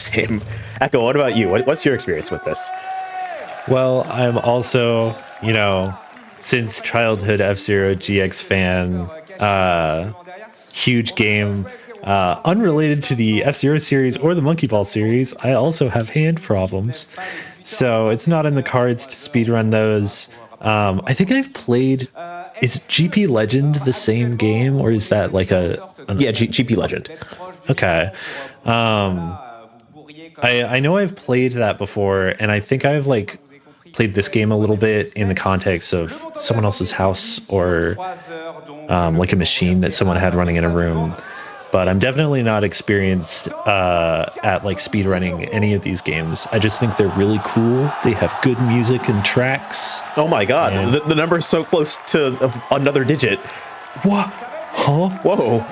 Same. Echo, what about you? What's your experience with this? Well, I'm also, since childhood F-Zero GX fan, huge game, unrelated to the F-Zero series or the Monkey Ball series. I also have hand problems, so it's not in the cards to speedrun those. I think I've played. Is GP Legend the same game, or is that like GP Legend? Okay. I know I've played that before, and I think I've played this game a little bit in the context of someone else's house or like a machine that someone had running in a room. But I'm definitely not experienced at speedrunning any of these games. I just think they're really cool. They have good music and tracks. Oh my god, the number is so close to another digit. What? Huh? Whoa.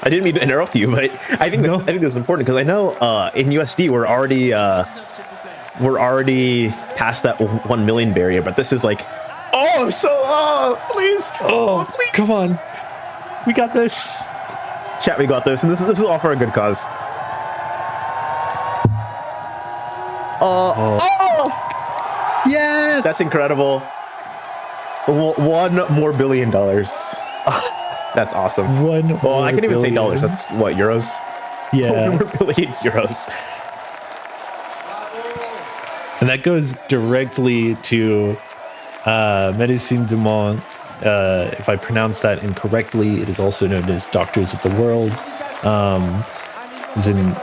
I didn't mean to interrupt you, but I think this is important because I know in USD we're already past that 1 million barrier, but this is please, please, come on, we got this. Chat, we got this, and this is all for a good cause. Yes, that's incredible. $1 more billion. That's awesome. Well, I can't even say dollars. That's what, euros? Yeah. 1 billion euros. And that goes directly to Médecins du Monde. If I pronounce that incorrectly, it is also known as Doctors of the World. As in,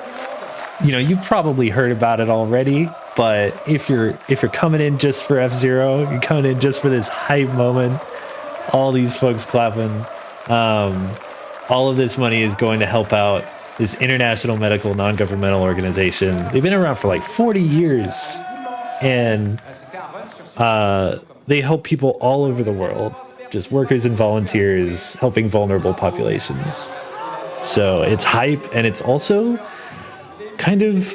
you've probably heard about it already, but if you're coming in just for F-Zero, you're coming in just for this hype moment, all these folks clapping. All of this money is going to help out this international medical non-governmental organization. They've been around for 40 years, and they help people all over the world, just workers and volunteers helping vulnerable populations. So it's hype, and it's also kind of,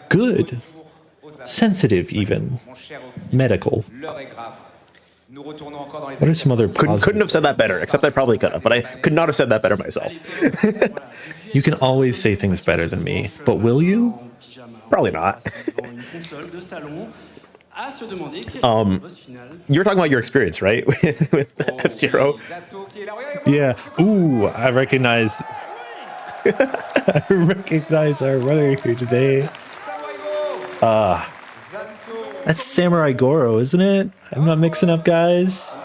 good, sensitive, even medical. What are some other couldn't have said that better, except I probably could have, but I could not have said that better myself. You can always say things better than me, but will you? Probably not. You're talking about your experience, right? with F-Zero? Yeah. Ooh, I recognize our runner here today. That's Samurai Goro, isn't it? I'm not mixing up guys.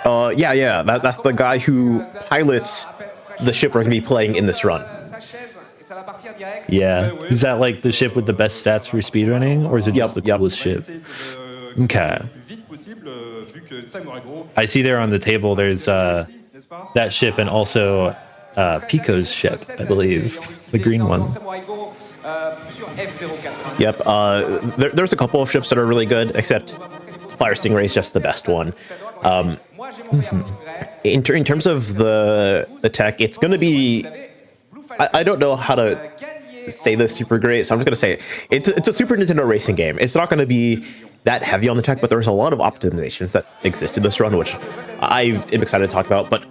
Yeah. That's the guy who pilots the ship we're going to be playing in this run. Yeah. Is that the ship with the best stats for speedrunning, or is it just the coolest ship? Okay. I see there on the table there's that ship and also Pico's ship, I believe. The green one. Yep. There's a couple of ships that are really good, except Fire Stingray is just the best one. In terms of the tech, it's going to be... I don't know how to say this super great, so I'm just going to say it. It's a Super Nintendo racing game. It's not going to be that heavy on the tech, but there's a lot of optimizations that exist in this run, which I am excited to talk about. But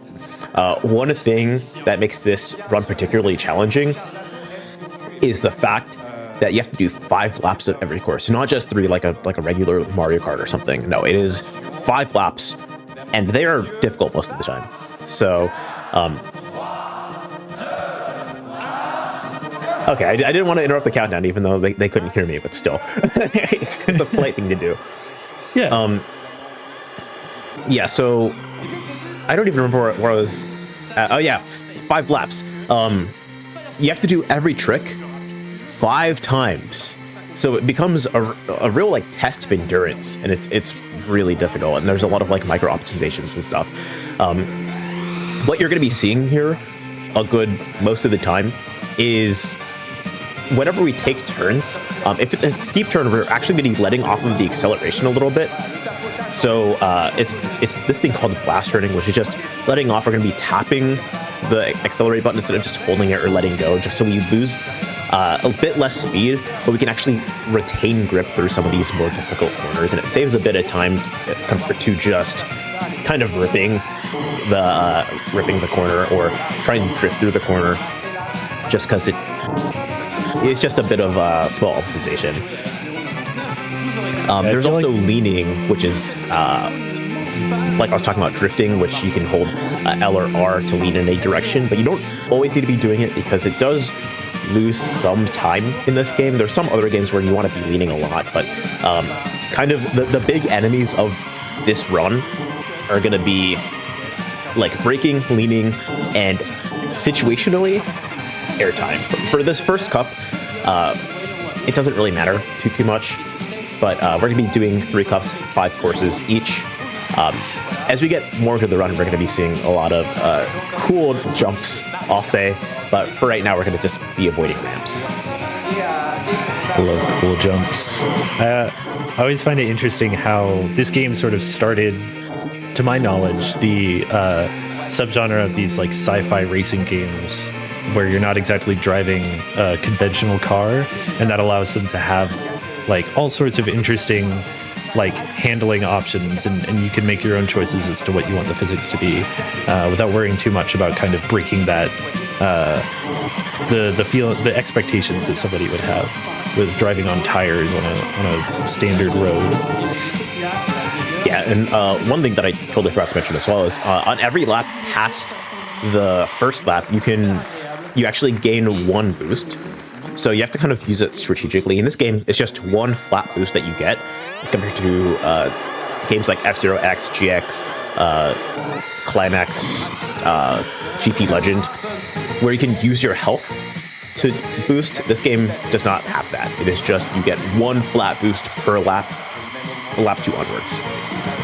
one thing that makes this run particularly challenging is the fact that you have to do 5 laps of every course, not just 3 like a regular Mario Kart or something. No, it is 5 laps, and they are difficult most of the time. So, okay, I didn't want to interrupt the countdown, even though they couldn't hear me, but still, it's the polite thing to do. Yeah. Yeah. So, I don't even remember where I was. Oh yeah, 5 laps. You have to do every trick 5 times, so it becomes a real test of endurance, and it's really difficult, and there's a lot of micro optimizations and stuff. What you're going to be seeing here most of the time is whenever we take turns, if it's a steep turn, we're actually going to be letting off of the acceleration a little bit. So it's this thing called blast turning, which is just letting off. We're going to be tapping the accelerate button instead of just holding it or letting go, just so we lose a bit less speed, but we can actually retain grip through some of these more difficult corners, and it saves a bit of time compared to just kind of ripping the ripping the corner or trying to drift through the corner, just because it's just a bit of a small optimization. There's also leaning, which is like I was talking about drifting, which you can hold L or R to lean in a direction, but you don't always need to be doing it because it does lose some time in this game. There's some other games where you want to be leaning a lot, but kind of the big enemies of this run are going to be like braking, leaning, and situationally airtime. For this first cup, it doesn't really matter too much, but we're going to be doing 3 cups, 5 courses each. As we get more into the run, we're going to be seeing a lot of cool jumps, I'll say, but for right now, we're going to just be avoiding ramps. I love cool jumps. I always find it interesting how this game sort of started, to my knowledge, the subgenre of these like sci-fi racing games where you're not exactly driving a conventional car, and that allows them to have like all sorts of interesting like handling options, and you can make your own choices as to what you want the physics to be without worrying too much about kind of breaking that the expectations that somebody would have with driving on tires on a standard road. Yeah, and one thing that I totally forgot to mention as well is on every lap past the first lap, you actually gain 1 boost. So you have to kind of use it strategically. In this game, it's just 1 flat boost that you get compared to games like F-Zero X, GX, Climax, GP Legend, where you can use your health to boost. This game does not have that. It is just you get 1 flat boost per lap 2 onwards.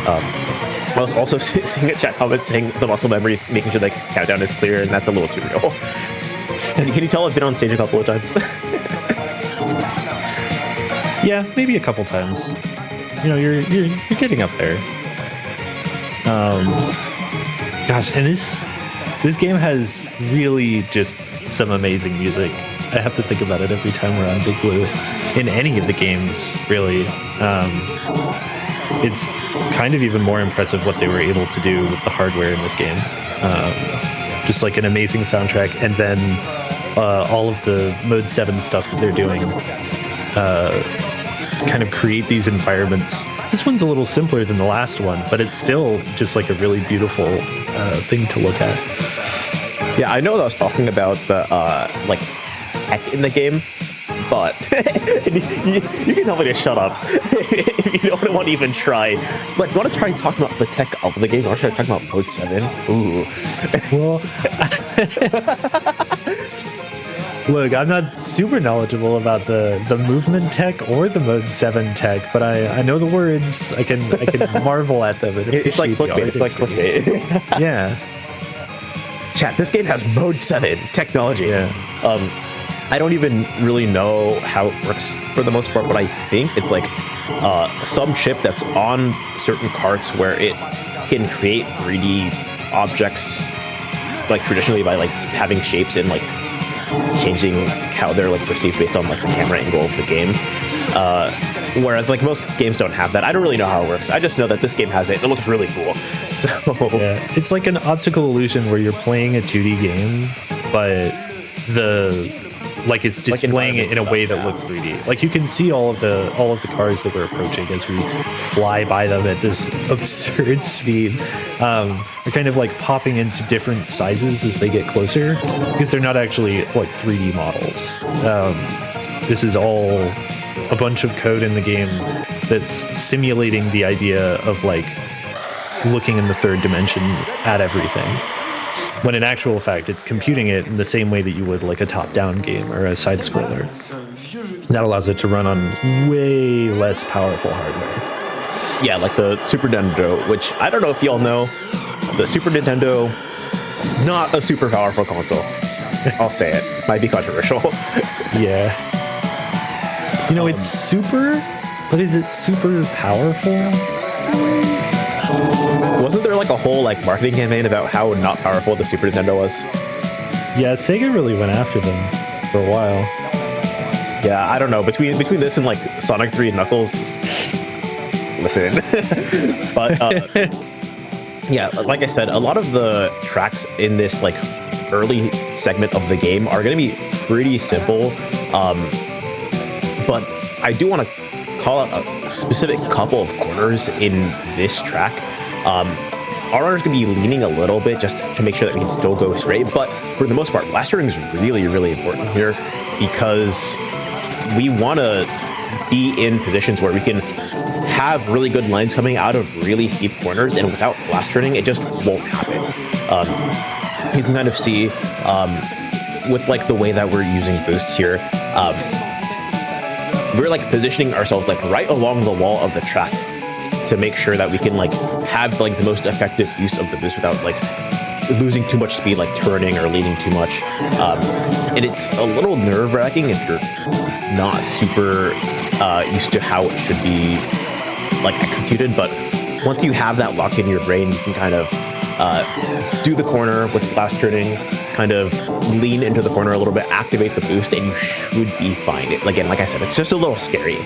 I was also seeing a chat comment saying the muscle memory, making sure the countdown is clear, and that's a little too real. Can you tell I've been on stage a couple of times? Yeah, maybe a couple times. You know, you're getting up there. Gosh, and this game has really just some amazing music. I have to think about it every time we're on Big Blue. In any of the games, really. It's kind of even more impressive what they were able to do with the hardware in this game. Just like an amazing soundtrack, and then all of the Mode 7 stuff that they're doing kind of create these environments. This one's a little simpler than the last one, but it's still just like a really beautiful thing to look at. Yeah, I know that I was talking about the like tech in the game, but you can tell me to shut up if you don't want to even try. But you want to try talking about the tech of the game? You want to try talking about Mode 7? Ooh. Well, look, I'm not super knowledgeable about the movement tech or the Mode 7 tech, but I know the words. I can marvel at them. It's like clickbait. It's like clickbait. Yeah. Chat, this game has Mode 7 technology. Yeah. I don't even really know how it works for the most part, but I think it's like some chip that's on certain carts where it can create 3D objects like traditionally by like having shapes and like changing how they're like perceived based on like the camera angle of the game. Whereas like most games don't have that. I don't really know how it works. I just know that this game has it. It looks really cool. So yeah, it's like an optical illusion where you're playing a 2D game, but it's displaying it in a way that looks 3D. Like you can see all of the cars that we're approaching as we fly by them at this absurd speed. They're kind of like popping into different sizes as they get closer because they're not actually like 3D models. This is all a bunch of code in the game that's simulating the idea of like looking in the 3rd dimension at everything. When in actual fact, it's computing it in the same way that you would like a top-down game or a side-scroller. That allows it to run on way less powerful hardware. Yeah, like the Super Nintendo, which I don't know if y'all know, the Super Nintendo, not a super powerful console. I'll say it. Might be controversial. Yeah. You know, it's super, but is it super powerful? Wasn't there like a whole like marketing campaign about how not powerful the Super Nintendo was? Yeah, Sega really went after them for a while. Yeah, I don't know. Between this and like Sonic 3 and Knuckles, listen. But Yeah, like I said, a lot of the tracks in this like early segment of the game are going to be pretty simple, but I do want to call out a specific couple of corners in this track. Our runner's going to be leaning a little bit just to make sure that we can still go straight, but for the most part, last turning is really, really important here because we want to be in positions where we can have really good lines coming out of really steep corners, and without blast turning, it just won't happen. You can kind of see with like the way that we're using boosts here, we're like positioning ourselves like right along the wall of the track to make sure that we can like have like the most effective use of the boost without like losing too much speed, like turning or leaning too much. And it's a little nerve-wracking if you're not super used to how it should be like executed, but once you have that locked in your brain, you can kind of do the corner with blast turning, kind of lean into the corner a little bit, activate the boost, and you should be fine. Again, like I said, it's just a little scary.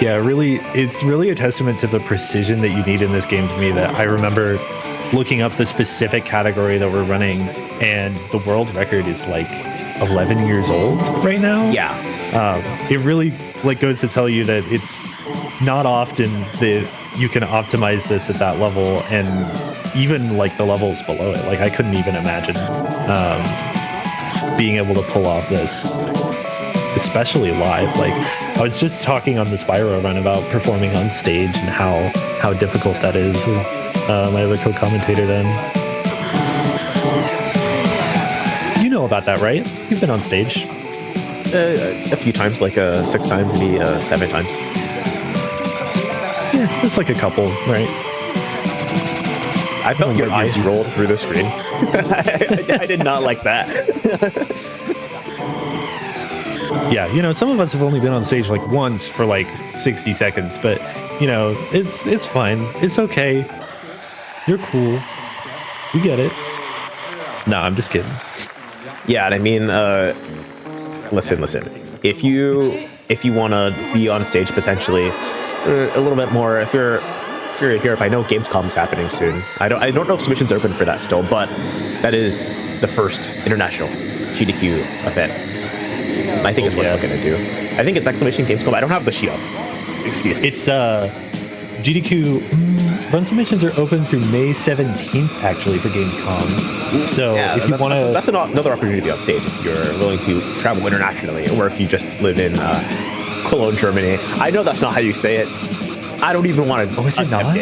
Yeah, really, it's really a testament to the precision that you need in this game to me that I remember looking up the specific category that we're running, and the world record is like 11 years old right now. Yeah. It really like goes to tell you that it's not often that you can optimize this at that level, and even like the levels below it. Like I couldn't even imagine being able to pull off this, especially live. Like I was just talking on the Spyro run about performing on stage and how difficult that is with my other co-commentator then. You know about that, right? You've been on stage. A few times, like 6 times, maybe 7 times. Yeah, it's like a couple, right? I felt your eyes rolled through the screen. I did not like that. Yeah, you know, some of us have only been on stage like once for like 60 seconds, but you know, it's fine. It's okay. You're cool. We get it. No, I'm just kidding. Yeah, and I mean, listen. If you want to be on stage potentially a little bit more, if you're in Europe, I know Gamescom's happening soon. I don't know if submissions are open for that still, but that is the first international GDQ event. I think is what I'm looking to do. I think it's exclamation Gamescom. I don't have the sheet up. Excuse me. It's GDQ run submissions are open through May 17th actually for Gamescom. So yeah, if you want to, that's another opportunity to be on stage if you're willing to travel internationally, or if you just live in Cologne, Germany. I know that's not how you say it. I don't even want to. Oh, is it not?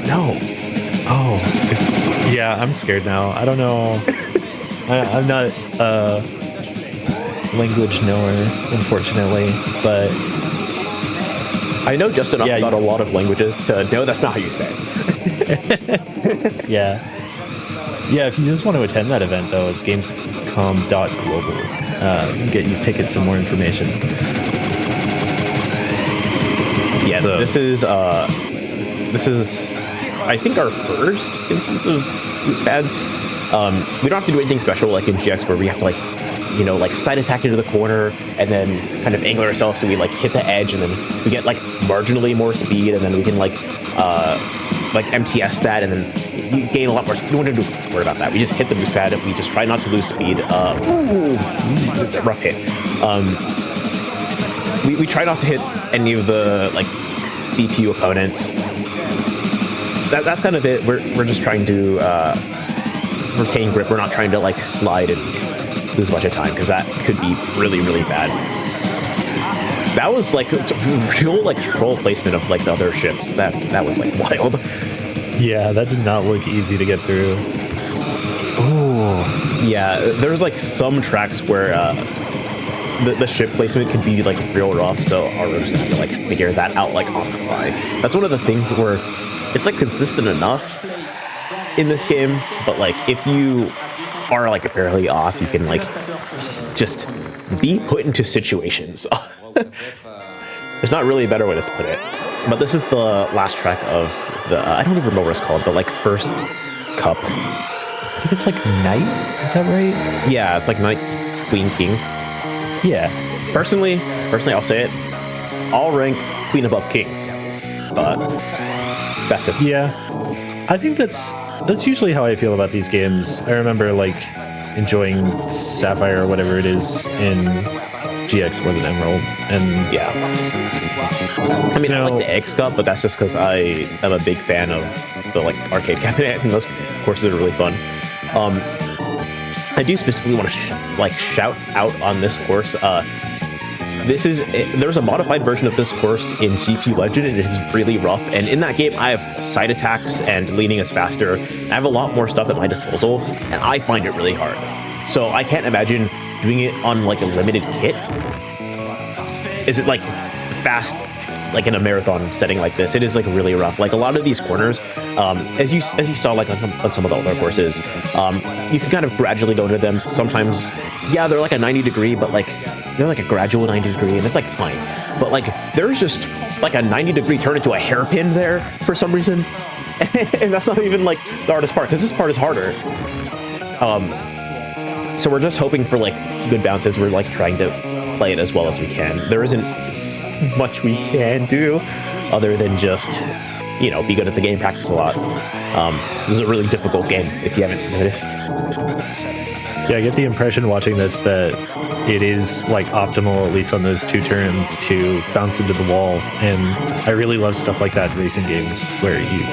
No. Oh, yeah. I'm scared now. I don't know. I'm not a language knower, unfortunately, but I know just enough about a lot of languages to know that's not how you say it. Yeah. If you just want to attend that event, though, it's gamescom.global. Get you tickets and more information. Yeah, this is I think our first instance of boost pads. We don't have to do anything special like in GX where we have to like side attack into the corner and then kind of angle ourselves so we like hit the edge and then we get like marginally more speed and then we can like MTS that and then you gain a lot more speed. We don't have to worry about that. We just hit the boost pad and we just try not to lose speed. Rough hit. We try not to hit any of the like CPU opponents. That's kind of it. We're just trying to retain grip. We're not trying to like slide and lose a bunch of time because that could be really, really bad. That was like real like troll placement of like the other ships. That was like wild. Yeah, that did not look easy to get through. Oh, yeah. There's like some tracks where the ship placement could be like real rough, so our rooms have to like figure that out like on the fly. That's one of the things where it's like consistent enough in this game, but like if you are like apparently off, you can like just be put into situations. There's not really a better way to put it. But this is the last track of the I don't even remember what it's called, the like first cup. I think it's like Knight, is that right? Yeah, it's like Knight, Queen, King. Yeah. Personally, I'll say it. I'll rank Queen above King. But That's just Yeah, I think that's usually how I feel about these games. I remember like enjoying Sapphire or whatever it is in GX more than Emerald, and yeah. I mean, I like the X Cup, but that's just because I am a big fan of the like arcade cabinet, and those courses are really fun. I do specifically want to shout out on this course. There's a modified version of this course in GP Legend, and it is really rough. And in that game, I have side attacks and leaning is faster. I have a lot more stuff at my disposal, and I find it really hard. So I can't imagine doing it on like a limited kit. Is it like fast, like in a marathon setting like this? It is like really rough. Like a lot of these corners, as you saw like on some of the other courses, you can kind of gradually go into them. Sometimes, yeah, they're like a 90 degree, but like they're like a gradual 90 degree, and it's like fine. But like there's just like a 90 degree turn into a hairpin there for some reason, and that's not even like the hardest part, because this part is harder. So we're just hoping for like good bounces. We're like trying to play it as well as we can. There isn't much we can do other than just, you know, be good at the game, practice a lot. This is a really difficult game if you haven't noticed. Yeah, I get the impression watching this that it is like optimal, at least on those two turns, to bounce into the wall. And I really love stuff like that in racing games where you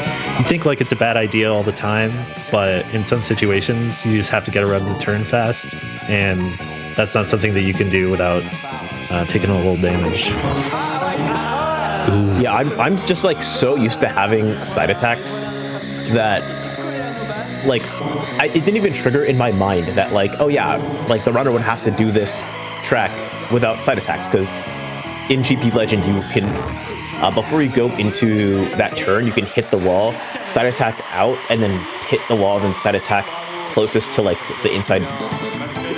think like it's a bad idea all the time, but in some situations you just have to get around the turn fast, and that's not something that you can do without taking a little damage. Ooh. Yeah, I'm just like so used to having side attacks that like it didn't even trigger in my mind that like, oh yeah, like the runner would have to do this track without side attacks, because in GP Legend you can before you go into that turn you can hit the wall, side attack out, and then hit the wall, then side attack closest to like the inside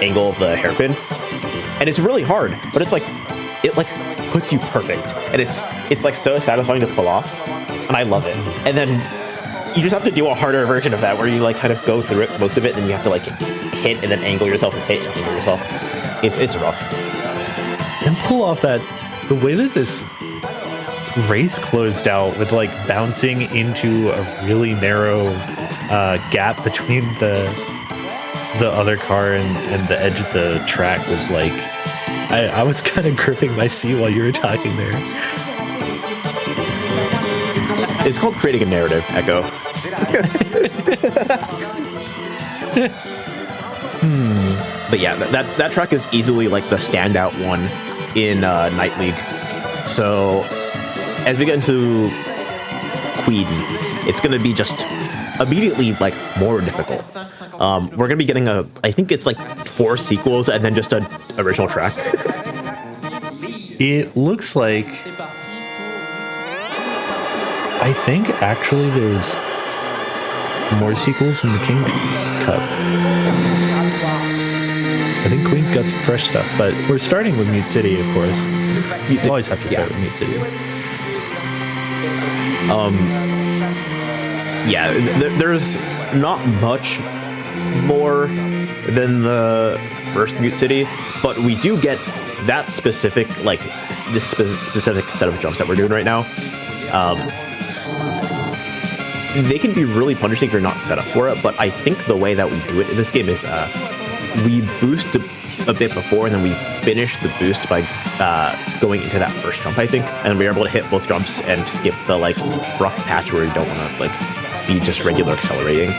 angle of the hairpin. And it's really hard, but it's like it like puts you perfect, and it's like so satisfying to pull off, and I love it. And then you just have to do a harder version of that where you like kind of go through it most of it, and then you have to like hit and then angle yourself and hit and angle yourself. It's rough. And pull off that, the way that this race closed out with like bouncing into a really narrow gap between the other car and the edge of the track was like, I was kind of gripping my seat while you were talking there. It's called creating a narrative, Echo. But yeah, that track is easily like the standout one in Night League. So as we get into Queen, it's going to be just immediately like more difficult. We're going to be getting I think it's like 4 sequels and then just an original track. It looks like, I think actually there's more sequels in the King Cup. I think Queen's got some fresh stuff, but we're starting with Mute City, of course. You always have to start with Mute City. Yeah, there's not much more than the first Mute City, but we do get that specific, like this specific set of jumps that we're doing right now. They can be really punishing if you're not set up for it, but I think the way that we do it in this game is we boost a bit before, and then we finish the boost by going into that first jump, I think, and we're able to hit both jumps and skip the like rough patch where you don't want to like be just regular accelerating.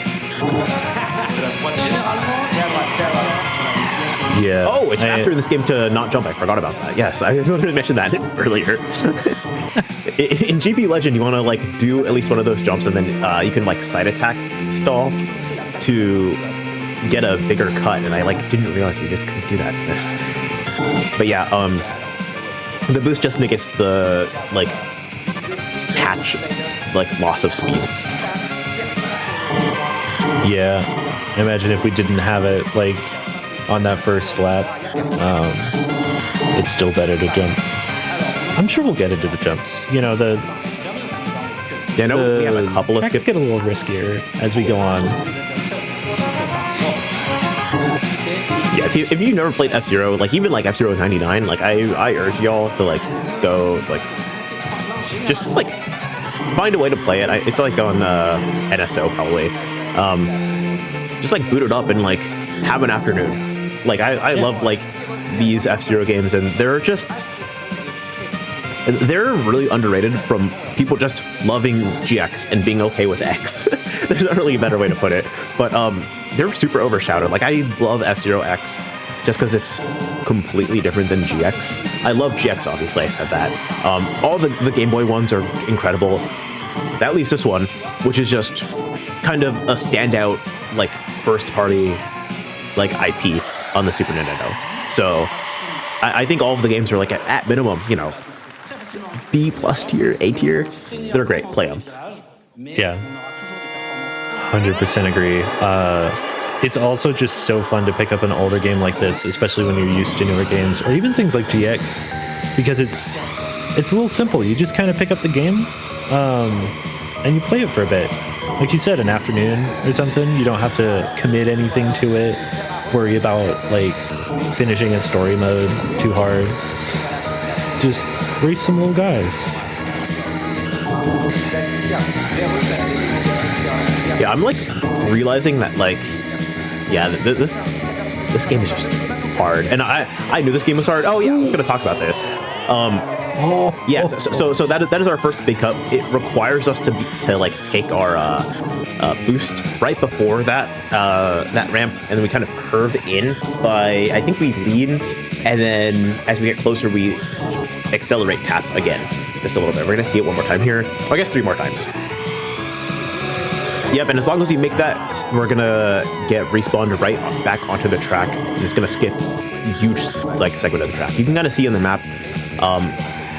Yeah. Oh, it's faster in this game to not jump. I forgot about that. Yes, I literally mentioned that earlier. In GP Legend, you want to like do at least one of those jumps, and then you can like side attack stall to get a bigger cut. And I like didn't realize you just couldn't do that in this. But yeah, the boost just negates the like patch like loss of speed. Yeah, imagine if we didn't have it like on that first lap. It's still better to jump. I'm sure we'll get into the jumps. You know, we have a couple of skips. Get a little riskier as we go on. Yeah, if you never played F-Zero, like even like F-Zero 99, like I urge y'all to like go like just like find a way to play it. It's like on NSO probably. Just like boot it up and like have an afternoon. Like I love like these F-Zero games, and they're really underrated from people just loving GX and being okay with X. There's not really a better way to put it, but they're super overshadowed. Like I love F-Zero X just because it's completely different than GX. I love GX, obviously, I said that. All the Game Boy ones are incredible. That leaves this one, which is just kind of a standout, like, first-party, like, IP on the Super Nintendo. So I think all of the games are, like, at minimum, you know, B+ tier, A tier. They're great. Play them. Yeah. 100% agree. It's also just so fun to pick up an older game like this, especially when you're used to newer games, or even things like GX, because it's a little simple. You just kind of pick up the game, and you play it for a bit. Like you said, an afternoon or something. You don't have to commit anything to it, worry about like finishing a story mode too hard. Just race some little guys. Yeah, I'm like realizing that like, yeah, this game is just hard, and I knew this game was hard. Oh yeah, I was gonna talk about this. Yeah, so that is our first big cut. It requires us to like take our boost right before that ramp, and then we kind of curve in by, I think we lead, and then as we get closer we accelerate tap again just a little bit. We're gonna see it one more time here. I guess 3 more times. Yep, and as long as you make that, we're gonna get respawned right back onto the track, and it's gonna skip a huge like segment of the track. You can kind of see on the map,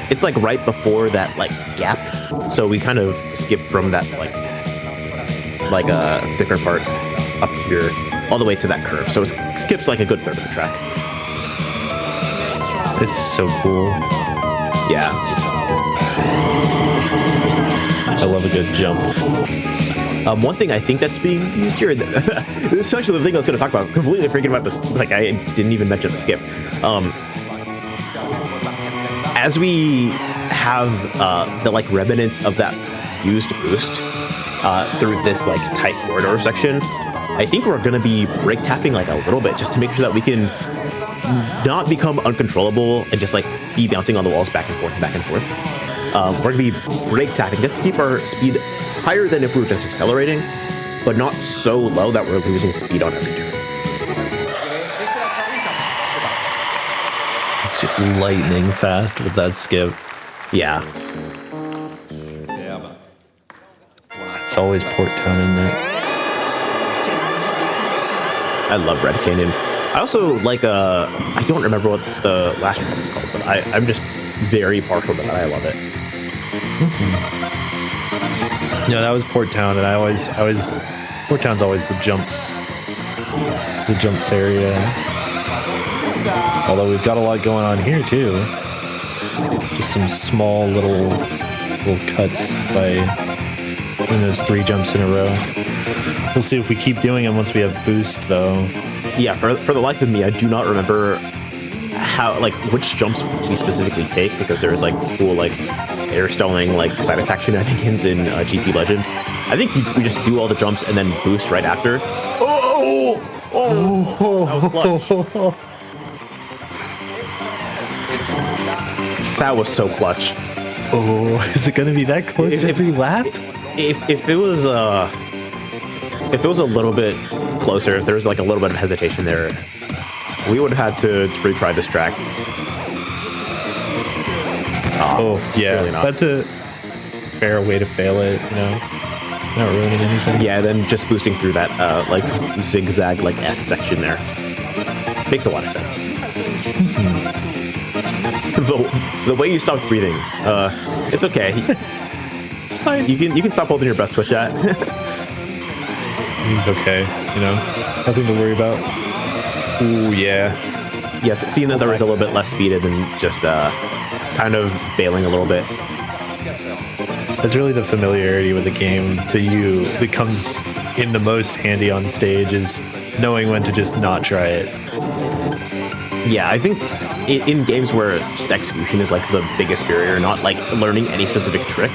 it's like right before that like gap, so we kind of skip from that like a thicker part up here all the way to that curve. So it skips like a good third of the track. It's so cool. Yeah. I love a good jump. One thing I think that's being used here, this is actually the thing I was going to talk about, completely forgetting about this, like I didn't even mention the skip. As we have the like remnants of that used boost through this like tight corridor section, I think we're going to be brake tapping like a little bit just to make sure that we can not become uncontrollable and just like be bouncing on the walls back and forth, back and forth. We're going to be brake tapping just to keep our speed higher than if we were just accelerating, but not so low that we're losing speed on every turn. It's just lightning fast with that skip. Yeah. It's always Port Town in there. I love Red Canyon. I also like, I don't remember what the last one is called, but I'm just very partial to that. I love it. No, that was Port Town, and I always Port Town's always the jumps area. Although we've got a lot going on here too. Just some small little cuts by doing those 3 jumps in a row. We'll see if we keep doing them once we have boost, though. Yeah, for the life of me, I do not remember how, like, which jumps we specifically take, because there's like cool like air stalling like side attack shenanigans in GP Legend. I think we just do all the jumps and then boost right after. That was clutch. That was so clutch. Oh, is it gonna be that close every lap? If it was a little bit closer, if there was like a little bit of hesitation there, we would have had to retry this track. Oh yeah, really not. That's a fair way to fail it, you know, not ruining anything. Yeah, then just boosting through that like zigzag like S section there makes a lot of sense. The way you stopped breathing, it's okay. It's fine. You can stop holding your breath, Twitch chat. He's okay, you know, nothing to worry about. Ooh yeah. Yes, seeing that there was a little bit less speeded and just kind of bailing a little bit. That's really the familiarity with the game that comes in the most handy on stage, is knowing when to just not try it. Yeah, I think in games where execution is like the biggest barrier, not like learning any specific trick,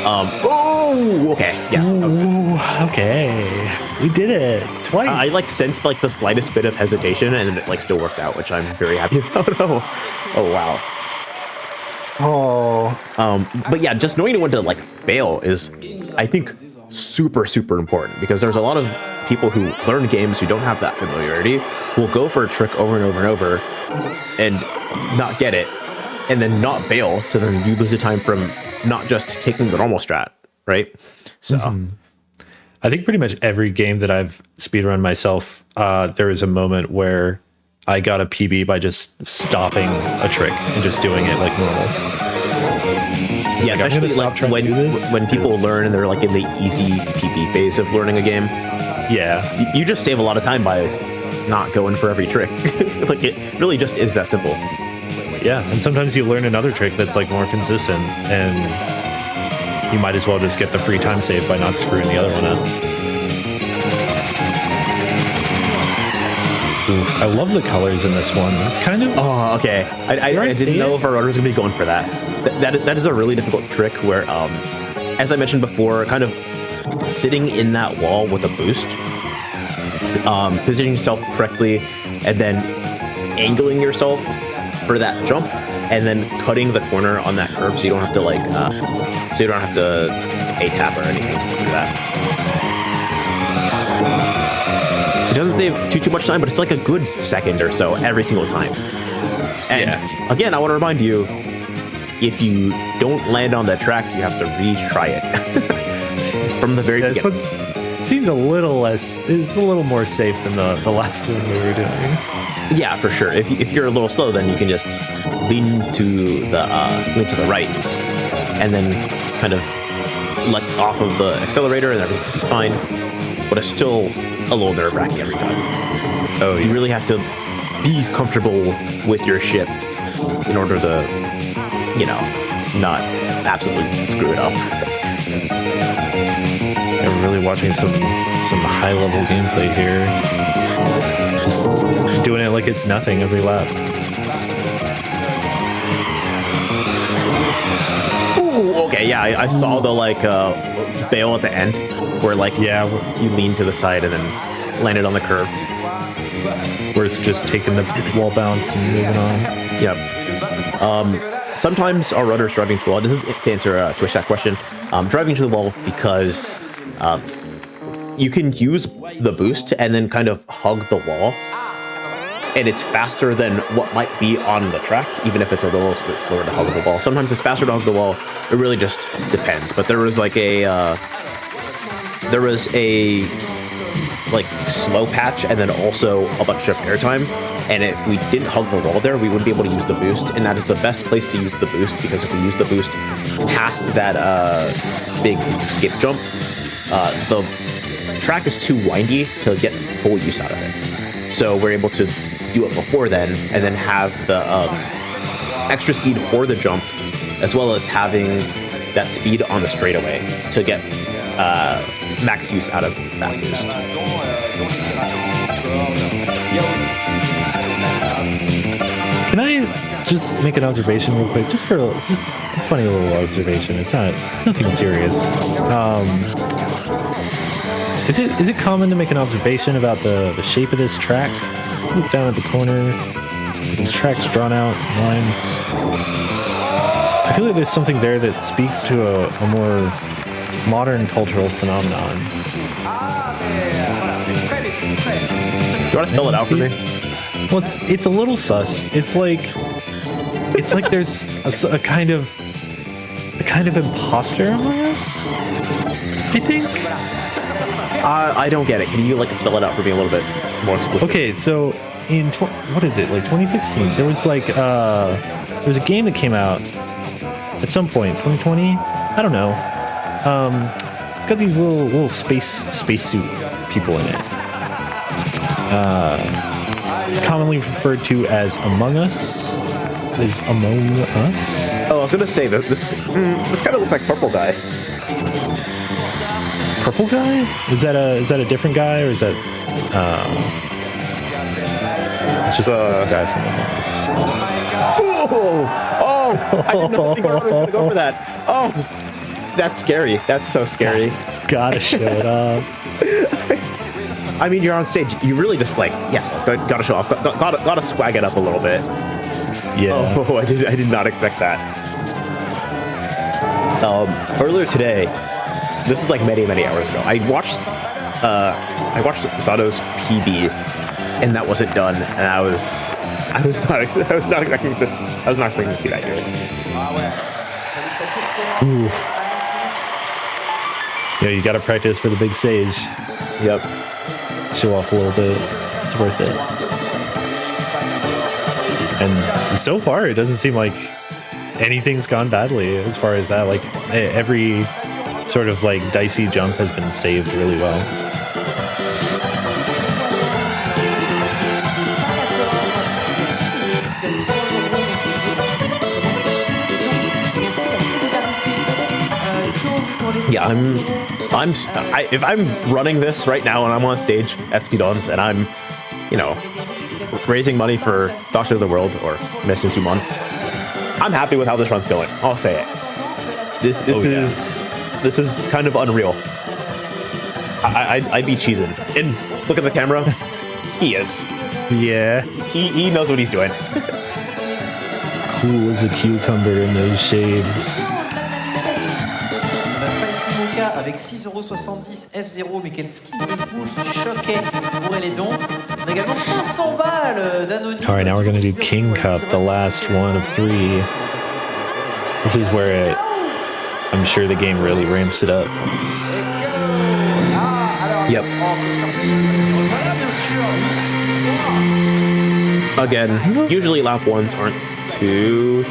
Oh, okay, yeah. That was good. Ooh, okay, we did it twice. I like sensed like the slightest bit of hesitation, and it like still worked out, which I'm very happy about. Oh wow. But yeah, just knowing when to like bail is, I think, super important, because there's a lot of people who learn games who don't have that familiarity, will go for a trick over and over and over and not get it, and then not bail, so then you lose the time from not just taking the normal strat, right? So I think pretty much every game that I've speedrun myself, there is a moment where I got a PB by just stopping a trick and just doing it like normal. Yeah, like, especially like when people learn and they're like in the easy PB phase of learning a game. Yeah, You just save a lot of time by not going for every trick. Like, it really just is that simple. yeah, and sometimes you learn another trick that's like more consistent, and you might as well just get the free time save by not screwing the other one up. Ooh, I love the colors in this one. It's kind of... Oh, okay. I didn't know if our runner was going to be going for that. That is a really difficult trick where, as I mentioned before, kind of sitting in that wall with a boost, positioning yourself correctly, and then angling yourself for that jump, and then cutting the corner on that curve so you don't have to like, so you don't have to A-tap or anything to do that. It doesn't save too much time, but it's like a good second or so every single time. And again, I want to remind you, if you don't land on that track, you have to retry it from the very beginning. Seems a little less, it's a little more safe than the last one we were doing. Yeah, for sure. If you're a little slow, then you can just lean to the right, and then kind of let off of the accelerator, and everything will be fine. But it's still a little nerve-wracking every time. Oh, you really have to be comfortable with your ship in order to, you know, not absolutely screw it up. I'm really watching some high-level gameplay here. Just doing it like it's nothing every lap. Ooh, okay, yeah, I saw the like bail at the end, where like you lean to the side and then landed on the curve. Worth just taking the wall bounce and moving on. Yep. Sometimes our runners driving to the wall, doesn't to answer Twitch chat question, driving to the wall because you can use the boost and then kind of hug the wall, and it's faster than what might be on the track, even if it's a little bit slower to hug the wall. Sometimes it's faster to hug the wall. It really just depends. But there was like a like slow patch and then also a bunch of airtime, and if we didn't hug the wall there, we wouldn't be able to use the boost, and that is the best place to use the boost, because if we use the boost past that big skip jump, the track is too windy to get full use out of it. So we're able to do it before then, and then have the extra speed for the jump, as well as having that speed on the straightaway to get max use out of that boost. Can I just make an observation real quick, just a funny little observation? It's nothing serious. Is it common to make an observation about the shape of this track? Look down at the corner. These tracks drawn out lines. I feel like there's something there that speaks to a more modern cultural phenomenon. Do you want to spell it out for me? Well, it's a little sus. It's like there's a kind of imposter among us, I think. I don't get it. Can you like spell it out for me a little bit more explicitly? Okay, so in what is it, like 2016? There was like there was a game that came out at some point, 2020. I don't know. It's got these little spacesuit people in it. It's commonly referred to as Among Us. Is Among Us? Oh, I was gonna say that this kind of looks like Purple Guy. Purple Guy? Is that a different guy, or is that it's just a guy from Among Us? Oh! I didn't know the was gonna go for that. Oh! That's scary. That's so scary. Gotta show it off. I mean, you're on stage. You really just like, gotta show off. Gotta swag it up a little bit. Yeah. Oh, I did not expect that. Earlier today, this is like many hours ago. I watched Sato's PB, and that wasn't done. And I was not expecting this. I was not expecting to see that here. Ooh. Yeah, you gotta practice for the big stage. Yep. Show off a little bit. It's worth it. And so far, it doesn't seem like anything's gone badly as far as that. Like every sort of like dicey jump has been saved really well. Yeah, if I'm running this right now and I'm on stage at SpeeDons and I'm, raising money for Doctor of the World or Messing Tumon, I'm happy with how this run's going. I'll say it. This is kind of unreal. I'd be cheesing. And look at the camera. He is. Yeah. He knows what he's doing. Cool as a cucumber in those shades. Avec 6,70 € F0, mais quel skill de fou, je suis choqué pour les dons. On a également 500 balles d'anonyme. All right, now we're going to do King Cup, the last one of 3. This is where I'm sure the game really ramps it up. Yep. Again, usually lap 1s aren't too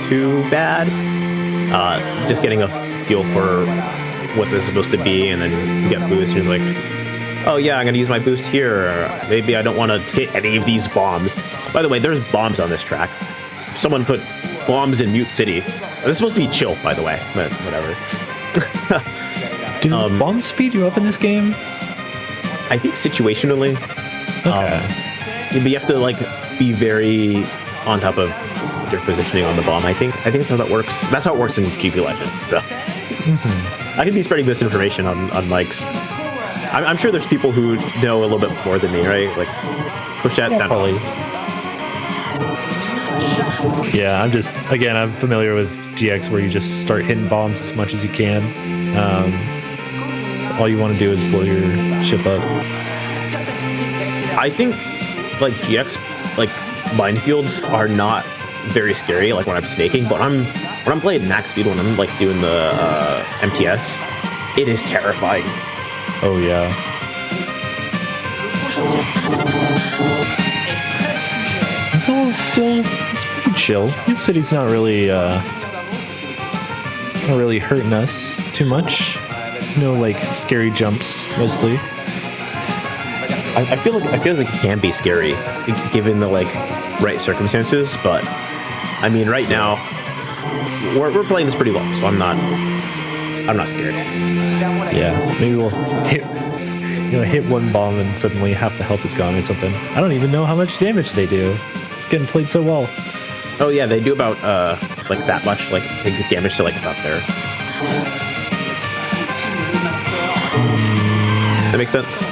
bad. Just getting a feel for what this is supposed to be, and then you get boost, and it's like, oh yeah, I'm gonna use my boost here. Maybe I don't want to hit any of these bombs. By the way, there's bombs on this track. Someone put bombs in Mute City. This is supposed to be chill, by the way, but whatever. Do the bombs speed you up in this game? I think situationally. Okay. But you have to like be very on top of your positioning on the bomb. I think that's how that works. That's how it works in GP Legend. So. I could be spreading misinformation on mics. I'm sure there's people who know a little bit more than me, right? Like, push that down. Probably. Yeah, I'm familiar with GX where you just start hitting bombs as much as you can. All you want to do is blow your ship up. I think, like, GX, like, minefields are not very scary, like, when I'm snaking, but when I'm playing max speed, when I'm, like, doing the MTS, it is terrifying. Oh, yeah. It's pretty chill. Mute City's not really hurting us too much. There's no, like, scary jumps, mostly. I feel like it can be scary, given the, like, right circumstances, but, I mean, right now, we're playing this pretty well, so I'm not scared. Yeah, maybe we'll hit one bomb and suddenly half the health is gone or something. I don't even know how much damage they do. It's getting played so well. Oh yeah, they do about like that much, like they do damage to like about there. That makes sense.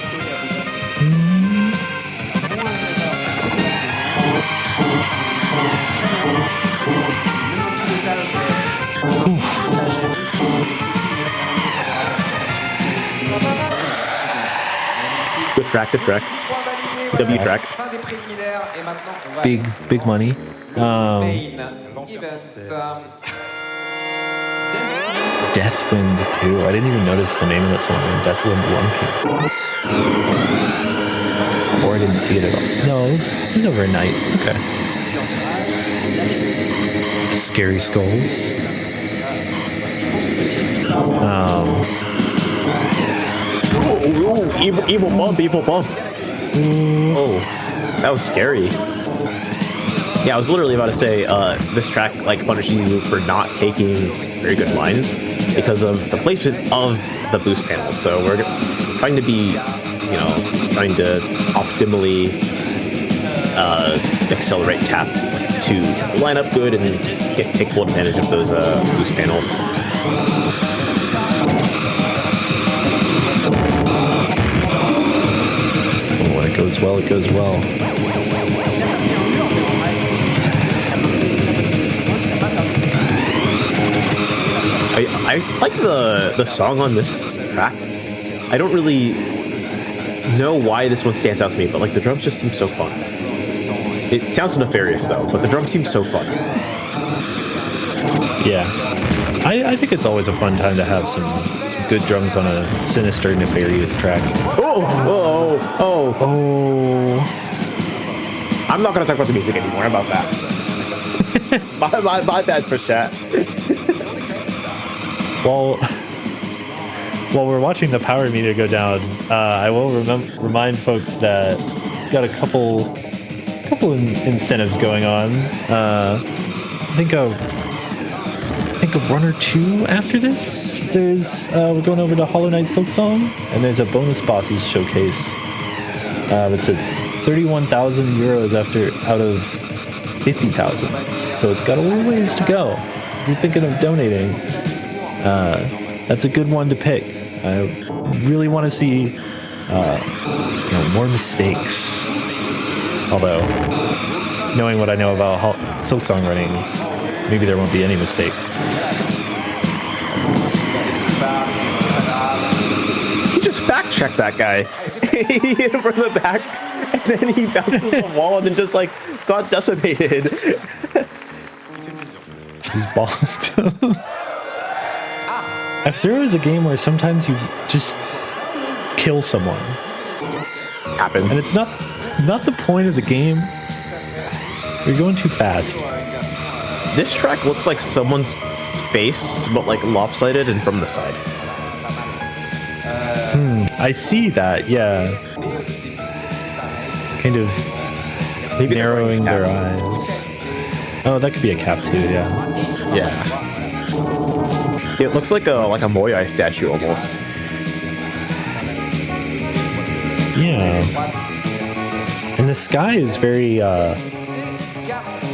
Good track. W track. Big money. Deathwind 2. I didn't even notice the name of that song. Deathwind 1. Or I didn't see it at all. No, it was over a night. Okay. Scary Skulls. Evil bump. Oh, that was scary. Yeah, I was literally about to say, this track, like, punishing you for not taking very good lines because of the placement of the boost panels. So we're trying to be, trying to optimally accelerate tap to line up good and take full advantage of those boost panels. It goes well, it goes well. I like the song on this track. I don't really know why this one stands out to me, but like the drums just seem so fun. It sounds nefarious though, but the drums seem so fun. Yeah. I think it's always a fun time to have some good drums on a sinister, nefarious track. Oh. I'm not gonna talk about the music anymore. How about that? my bad for chat. While we're watching the power meter go down, I will remind folks that we've got a couple incentives going on. I think a run or two after this. There's we're going over to Hollow Knight Silksong, and there's a bonus bosses showcase. That's at 31,000 euros out of 50,000. So it's got a little ways to go. If you're thinking of donating, that's a good one to pick. I really want to see more mistakes. Although, knowing what I know about Silksong running, maybe there won't be any mistakes. He just fact-checked that guy. He hit him from the back, and then he bounced off the wall and then just like got decimated. He's bombed him. F-Zero is a game where sometimes you just kill someone. Happens. And it's not the point of the game. You're going too fast. This track looks like someone's face, but like lopsided and from the side. I see that, yeah. Kind of Maybe narrowing their eyes. Oh, that could be a cap too, yeah. Yeah. It looks like a Moai statue almost. Yeah. And the sky is very,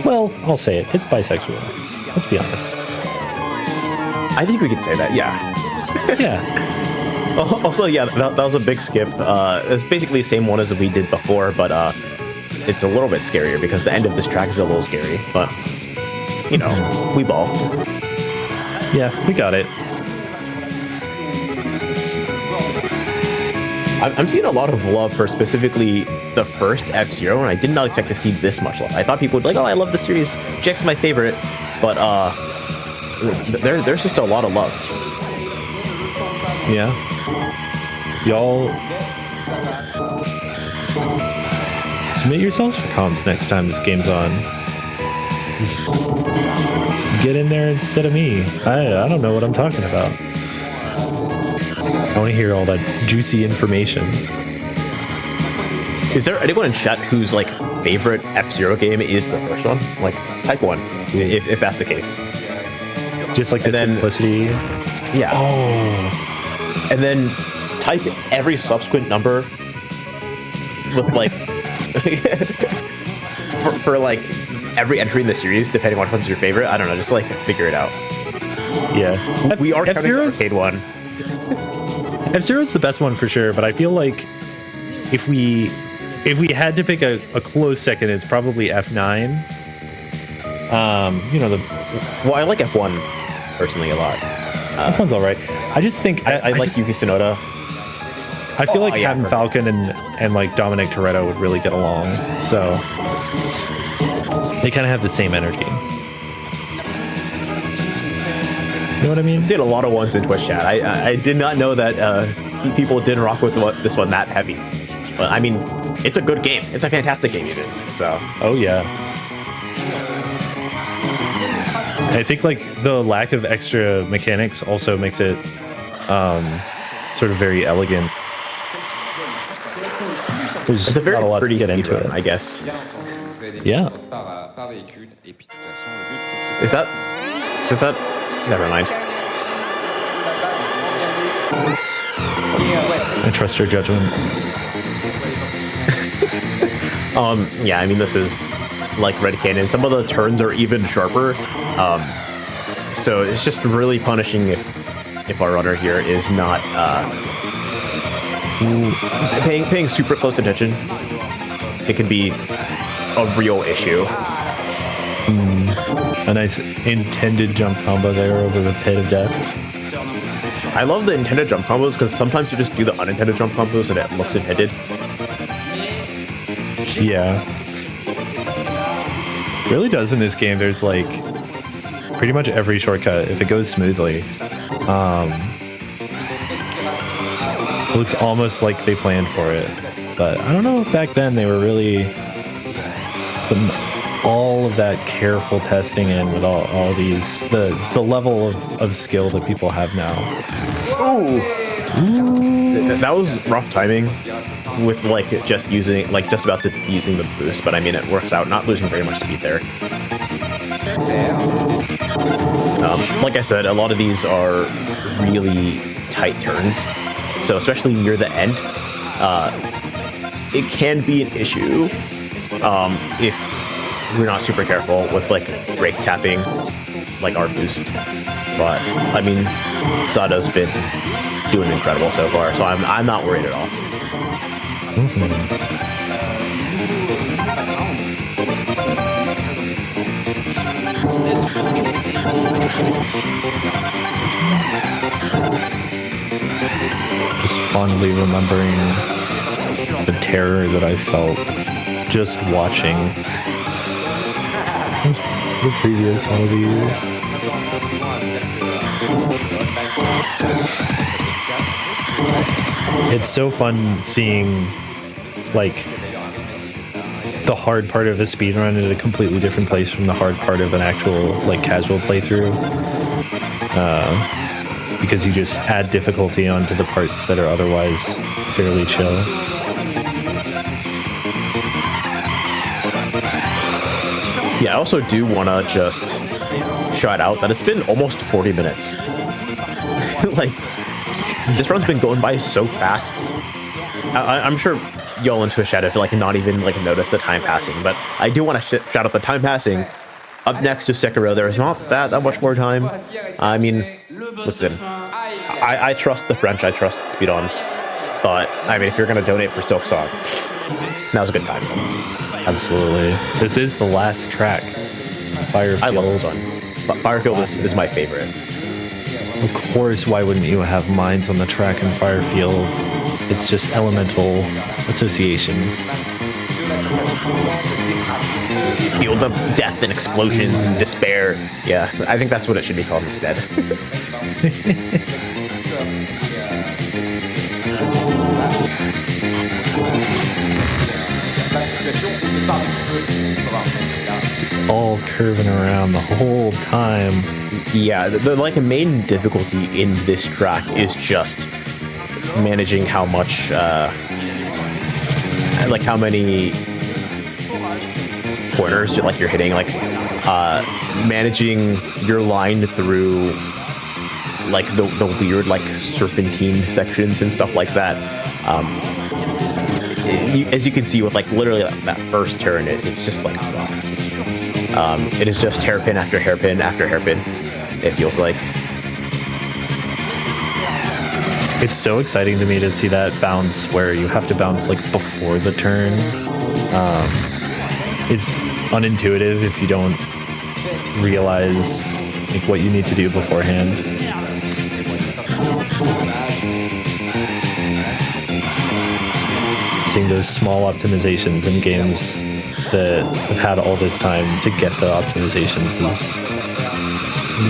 well, I'll say it. It's bisexual. Let's be honest. I think we could say that, yeah. Yeah. Also, yeah, that was a big skip. It's basically the same one as we did before, but it's a little bit scarier because the end of this track is a little scary. But, you know, we ball. Yeah, we got it. I'm seeing a lot of love for specifically the first F-Zero, and I did not expect to see this much love. I thought people would be like, oh, I love the series. Jack's my favorite. But there's just a lot of love. Yeah. Y'all submit yourselves for comms next time this game's on. Just get in there instead of me. I don't know what I'm talking about. I want to hear all that juicy information. Is there anyone in chat whose like favorite F-Zero game is the first one? Like, type 1, if that's the case. Just like the simplicity. Yeah. Oh. And then type every subsequent number with like for like every entry in the series, depending on which one's your favorite. I don't know, just like figure it out. Yeah. We are counting the arcade one. F-Zero's the best one for sure, but I feel like if we had to pick a close second, it's probably F9. Well, I like F1 personally a lot. F1's all right. I just think I like Yuki Tsunoda. I feel like Captain Falcon and like Dominic Toretto would really get along. So they kind of have the same energy. You know what I mean? I've seen a lot of ones in Twitch chat. I did not know that people didn't rock with this one that heavy. But I mean, it's a good game. It's a fantastic game even. So. Oh yeah. I think like the lack of extra mechanics also makes it sort of very elegant. It's a very pretty to get into speedrun, it, I guess. Yeah. Is that? Does that? Never mind. I trust your judgment. Yeah, I mean, this is like Red Canyon. Some of the turns are even sharper. So it's just really punishing if our runner here is not paying super close attention. it can be a real issue. A nice intended jump combo there over the pit of death. I love the intended jump combos because sometimes you just do the unintended jump combos and it looks intended. Yeah. Really does in this game. There's like pretty much every shortcut, if it goes smoothly. It looks almost like they planned for it. But I don't know if back then they were really putting all of that careful testing in with all these, the level of skill that people have now. Oh, that was rough timing with like just using, like just about to using the boost, but I mean it works out, not losing very much speed there. Like I said, a lot of these are really tight turns, so especially near the end, it can be an issue if we're not super careful with like brake tapping, like our boost. But I mean, Zada's been doing incredible so far, so I'm not worried at all. Just fondly remembering the terror that I felt just watching the previous one of these. It's so fun seeing like the hard part of a speedrun in a completely different place from the hard part of an actual like casual playthrough, because you just add difficulty onto the parts that are otherwise fairly chill. Yeah, I also do want to just shout out that it's been almost 40 minutes. Like, this run's been going by so fast. I'm sure y'all in Twitch chat have like not even like noticed the time passing, but I do want to shout out the time passing. Up next to Sekiro, there is not that much more time. I mean, listen, I trust the French, I trust SpeeDons, but I mean, if you're gonna donate for Silksong, now's a good time. Absolutely. This is the last track. Firefield. I love this one. But Firefield is my favorite. Of course, why wouldn't you have mines on the track in Firefield? It's just elemental associations. Feel the death and explosions and despair. Yeah, I think that's what it should be called instead. Just all curving around the whole time. Yeah, the like main difficulty in this track is just managing how much, like how many corners you're hitting, like managing your line through like the weird like serpentine sections and stuff like that. As you can see with like literally that first turn, it's just like rough. It is just hairpin after hairpin after hairpin, it feels like. It's so exciting to me to see that bounce where you have to bounce like before the turn. It's unintuitive if you don't realize like what you need to do beforehand. Seeing those small optimizations in games that have had all this time to get the optimizations is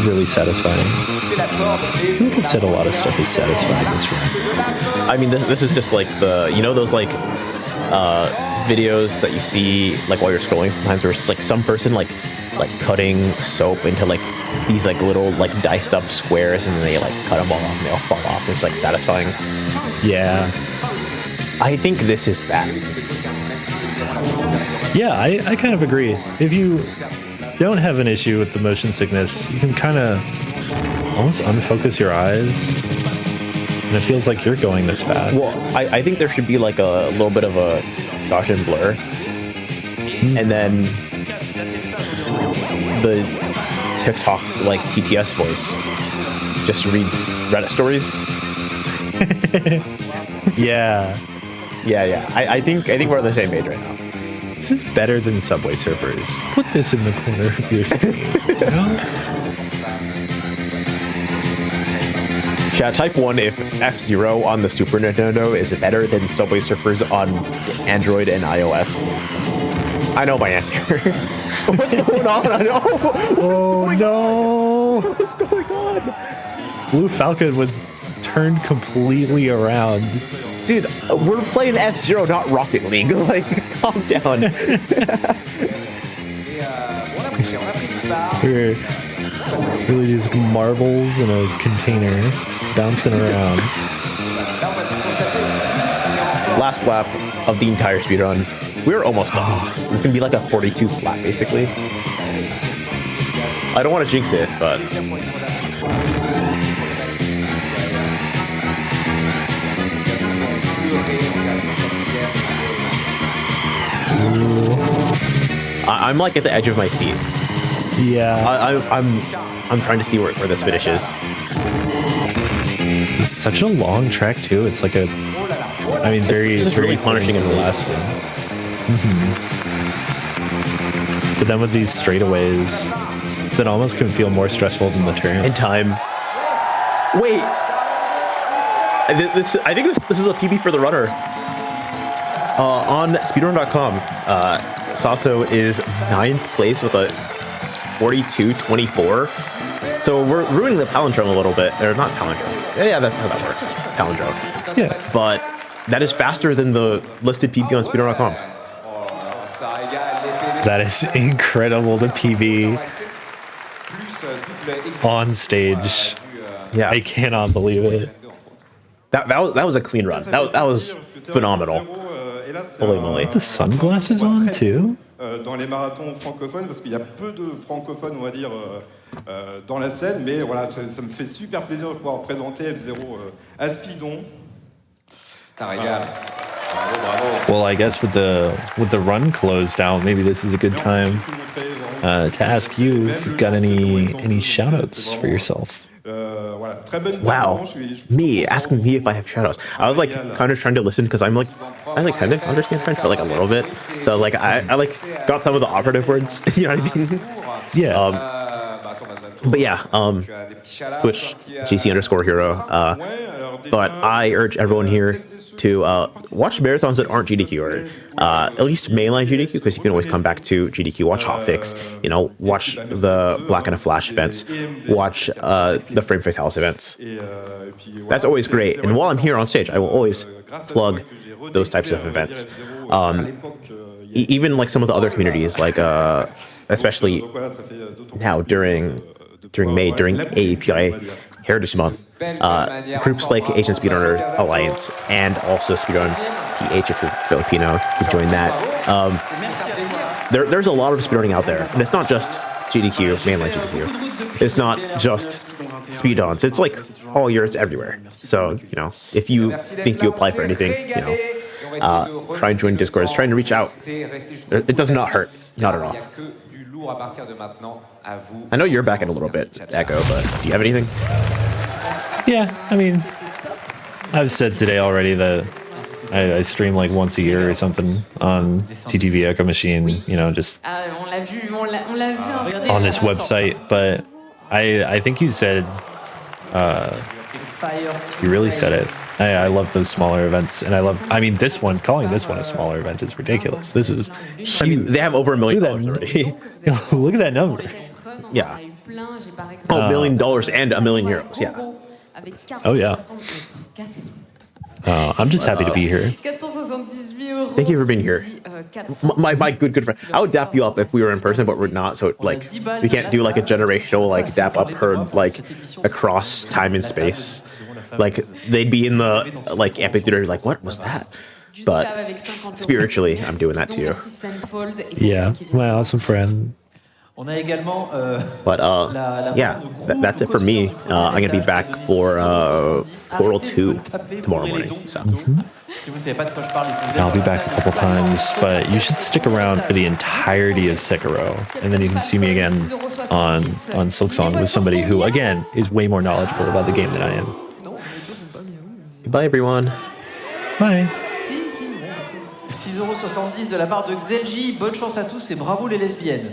really satisfying. You can said a lot of stuff is satisfying this run. I mean, this is just like the, you know, those like videos that you see like while you're scrolling sometimes, where it's just like some person like cutting soap into like these like little like diced up squares, and then they like cut them all off and they all fall off. It's like satisfying. Yeah. I think this is that. Yeah, I kind of agree. If you don't have an issue with the motion sickness, you can kind of almost unfocus your eyes, and it feels like you're going this fast. Well, I think there should be like a little bit of a Gaussian blur, and then the TikTok like TTS voice just reads Reddit stories. Yeah. Yeah. I think we're on the same page right now. This is better than Subway Surfers. Put this in the corner of your screen. You know? Chat, type 1 if F-Zero on the Super Nintendo is better than Subway Surfers on Android and iOS. I know my answer. What's going on? I know. Oh no! What's going on? Blue Falcon was turned completely around. Dude, we're playing F-Zero, not Rocket League. Like, calm down. We're really just marbles in a container bouncing around. Last lap of the entire speedrun. We're almost done. It's gonna be like a 42th lap, basically. I don't want to jinx it, but... I'm like at the edge of my seat. Yeah. I'm trying to see where this finishes. It's such a long track too. It's like a, I mean, very, it's very really punishing and lasting. But then with these straightaways, that almost can feel more stressful than the turn. In time. Wait. I think this is a PB for the runner. On speedrun.com, Sato is 9th place with a 42.24. So we're ruining the palindrome a little bit. Or not palindrome. Yeah, that's how that works. Palindrome. Yeah. But that is faster than the listed PB on speedrun.com. That is incredible to PB on stage. Yeah. I cannot believe it. That was a clean run. That was phenomenal. Holy moly. The sunglasses on too? Dans les marathons francophones, parce qu'il y a peu de francophones, on va dire, dans la scène, mais voilà, ça me fait super plaisir de pouvoir présenter F-Zero à SpeeDons. C'est un régal. Well, I guess with the run closed down, maybe this is a good time to ask you if you've got any shout-outs for yourself. Wow, me asking me if I have shoutouts. I was like kind of trying to listen because I kind of understand French, but like a little bit. So like I like got some of the operative words. You know what I mean? Yeah. But yeah, Twitch GC_hero. But I urge everyone here to watch marathons that aren't GDQ, or at least mainline GDQ, because you can always come back to GDQ. Watch Hotfix, you know, watch the Black and a Flash events, watch the Frame Fatalis events. That's always great. And while I'm here on stage, I will always plug those types of events. Even like some of the other communities, like especially now during May, during AAPI Heritage Month, groups like Asian Speedrunner Alliance and also Speedrun PH, if you're Filipino, you can join that. There's a lot of speedrunning out there, and it's not just GDQ, mainline GDQ. It's not just SpeeDons. It's like all year, it's everywhere. So, you know, if you think you apply for anything, you know, try and join Discords, trying to reach out. It does not hurt, not at all. I know you're back in a little bit, Echo, but do you have anything? Yeah, I mean, I've said today already that I stream like once a year or something on TTV Echo Machine, you know, just on this website. But I think you said, you really said it. I love those smaller events, and I mean, this one, calling this one a smaller event is ridiculous. This is huge. I mean, they have over $1 million already. Look at that number. Yeah. Oh, $1 million and €1 million. Yeah. Oh, yeah. I'm just happy to be here. Thank you for being here. My good friend. I would dap you up if we were in person, but we're not. So like, we can't do like a generational like dap up herd like across time and space. Like they'd be in the like amphitheater, like what was that? But spiritually, I'm doing that too. Yeah, my awesome friend. But yeah, that's it for me. I'm gonna be back for Portal 2 tomorrow morning. So I'll be back a couple times, but you should stick around for the entirety of Sekiro, and then you can see me again on Silksong with somebody who, again, is way more knowledgeable about the game than I am. Goodbye, everyone. Bye. 6,70€ de la part de Xelji. Bonne chance à tous et bravo les lesbiennes.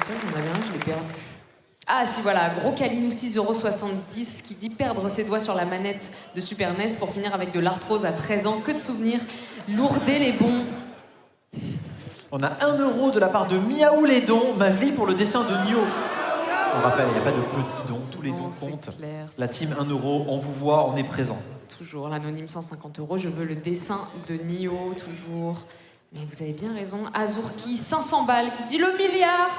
Tiens, j'en avais un, je l'ai perdu. Ah si voilà, gros Kalinou 6,70€ qui dit perdre ses doigts sur la manette de Super NES pour finir avec de l'arthrose à 13 ans. Que de souvenirs, lourdez les bons. On a 1€ de la part de Miaou les dons, ma vie pour le dessin de Nio. On rappelle, il n'y a pas de petits dons, tous les dons comptent. Clair, la team 1€, on vous voit, on est présent. Toujours l'anonyme 150€, je veux le dessin de Nio, toujours. Mais vous avez bien raison, Azurki 500 balles qui dit le milliard.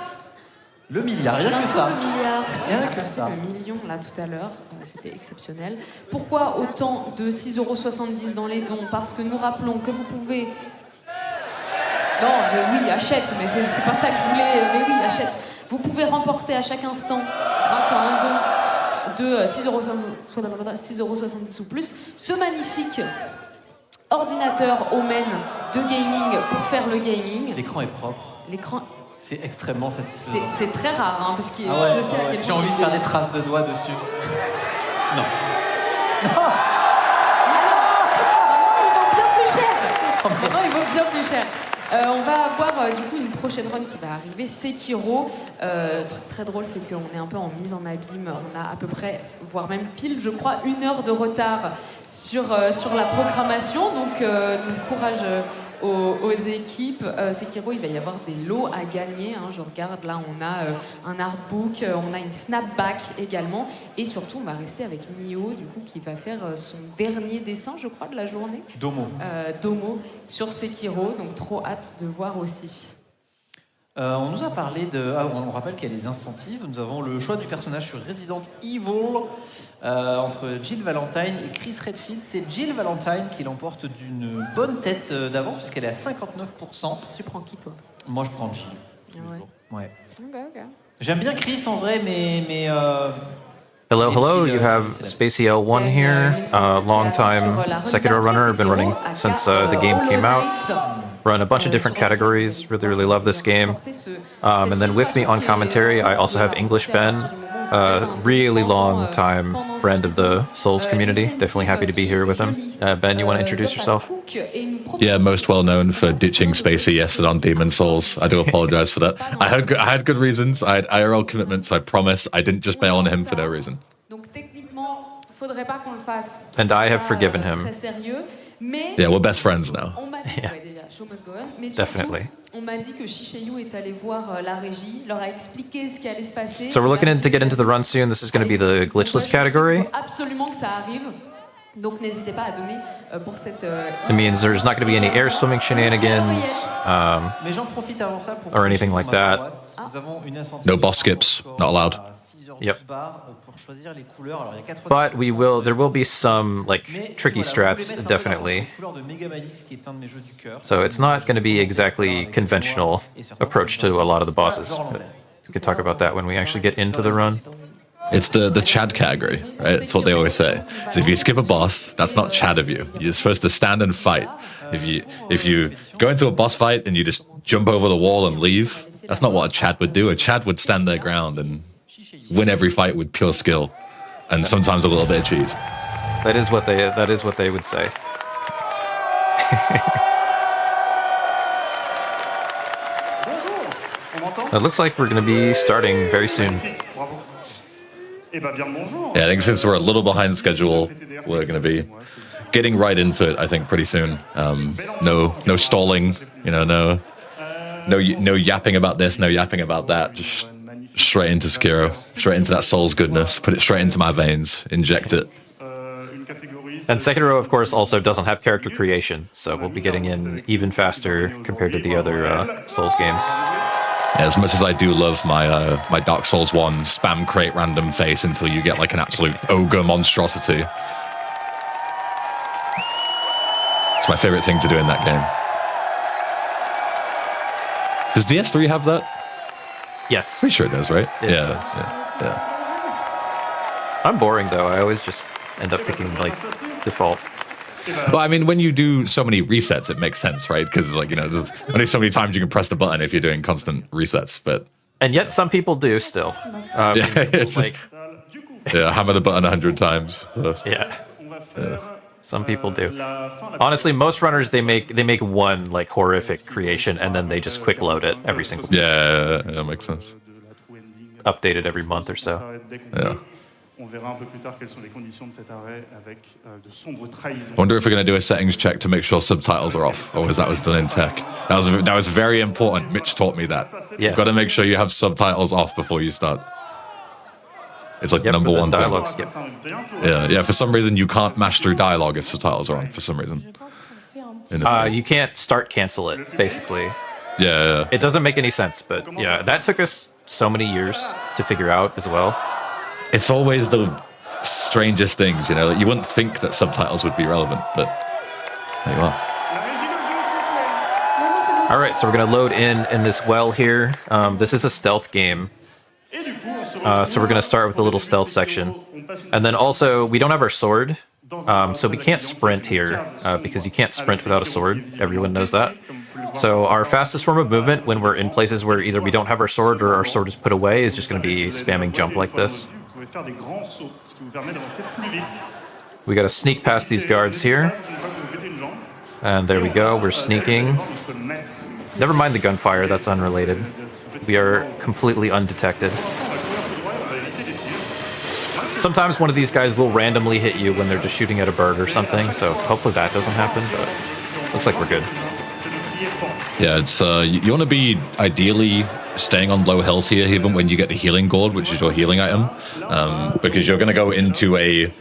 Le milliard, rien que ça. Le milliard. Rien que ça. Le million là tout à l'heure, c'était exceptionnel. Pourquoi autant de 6,70€ dans les dons? Parce que nous rappelons que vous pouvez... Non, oui, achète, mais c'est pas ça que je voulais. Mais oui, achète. Vous pouvez remporter à chaque instant, grâce à un don de 6,70€ ou plus, ce magnifique ordinateur Omen de gaming pour faire le gaming. L'écran est propre. L'écran... C'est extrêmement satisfaisant. C'est très rare, hein, parce qu'il Ah ouais, sait à quel j'ai point envie de faire des traces de doigts dessus. Non. Maintenant, il vaut bien plus cher. Maintenant, il vaut bien plus cher. On va avoir du coup une prochaine run qui va arriver, Sekiro. Truc très drôle, c'est qu'on est un peu en mise en abîme. On a à peu près, voire même pile, je crois, 1 heure de retard sur la programmation. Donc courage aux équipes. Sekiro, il va y avoir des lots à gagner. Hein. Je regarde, là, on a un artbook, on a une snapback également. Et surtout, on va rester avec Nio, du coup, qui va faire son dernier dessin, je crois, de la journée. Domo sur Sekiro. Donc, trop hâte de voir aussi. On nous a parlé de... on rappelle qu'il y a des instantives. Nous avons le choix du personnage sur Resident Evil entre Jill Valentine et Chris Redfield. C'est Jill Valentine qui l'emporte d'une bonne tête d'avance puisqu'elle est à 59%. Tu prends qui, toi? Moi, je prends Jill. Ouais. Ouais. J'aime bien Chris en vrai, mais Hello, you have Spacey L1 here, long-time Sekiro runner. I've been running since the game came out. Run a bunch of different categories, really love this game. And then with me on commentary, I also have English Ben, a really long-time friend of the Souls community. Definitely happy to be here with him. Ben, you want to introduce yourself? Yeah, most well known for ditching Spacey yesterday on Demon Souls. I do apologize for that. I had good reasons. I had IRL commitments. I promise. I didn't just bail on him for no reason. And I have forgiven him. Yeah, we're best friends now. Yeah. Definitely. So we're looking to get into the run soon. This is going to be the glitchless category. It means there's not going to be any air swimming shenanigans or anything like that. No boss skips, not allowed. Yep. But there will be some like tricky strats, definitely. So it's not going to be exactly conventional approach to a lot of the bosses. But we can talk about that when we actually get into the run. It's the Chad category, right? That's what they always say. So if you skip a boss, that's not Chad of you. You're supposed to stand and fight. If you go into a boss fight and you just jump over the wall and leave, that's not what a Chad would do. A Chad would stand their ground and win every fight with pure skill, and sometimes a little bit of cheese. That is what they would say. It looks like we're going to be starting very soon. Yeah, I think since we're a little behind schedule, we're going to be getting right into it. I think pretty soon. No stalling. No yapping about this. No yapping about that. Just straight into Sekiro, straight into that Souls goodness, put it straight into my veins, inject it. And Sekiro, of course, also doesn't have character creation, so we'll be getting in even faster compared to the other Souls games. Yeah, as much as I do love my my Dark Souls 1 spam crate random face until you get like an absolute ogre monstrosity. It's my favorite thing to do in that game. Does DS3 have that? Yes. Pretty sure it does, right? It does. Yeah. I'm boring, though. I always just end up picking, like, default. But I mean, when you do so many resets, it makes sense, right? Because, like, there's only so many times you can press the button if you're doing constant resets, but... And yet some people do still. It's like... hammer the button 100 times first. Yeah. Some people do. Honestly, most runners they make one like horrific creation and then they just quick load it every single time. Yeah, that makes sense. Update it every month or so. Yeah. I wonder if we're going to do a settings check to make sure subtitles are off, or was that done in tech? That was very important. Mitch taught me that. Yes. You've got to make sure you have subtitles off before you start. It's like number one dialogue thing. skip. Yeah. For some reason, you can't mash through dialogue if subtitles are on. For some reason. You can't start cancel it, basically. Yeah. It doesn't make any sense, but yeah, that took us so many years to figure out as well. It's always the strangest things, you know. Like, you wouldn't think that subtitles would be relevant, but there you are. All right, so we're gonna load in this well here. This is a stealth game, so we're gonna start with the little stealth section, and then also we don't have our sword, so we can't sprint here because you can't sprint without a sword. Everyone knows that. So our fastest form of movement when we're in places where either we don't have our sword or our sword is put away is just gonna be spamming jump like this. We gotta sneak past these guards here. And there we go, we're sneaking. Never mind the gunfire, that's unrelated. We are completely undetected. Sometimes one of these guys will randomly hit you when they're just shooting at a bird or something, so hopefully that doesn't happen, but looks like we're good. Yeah, it's you want to be ideally staying on low health here, even when you get the healing gourd, which is your healing item, because you're going to go into a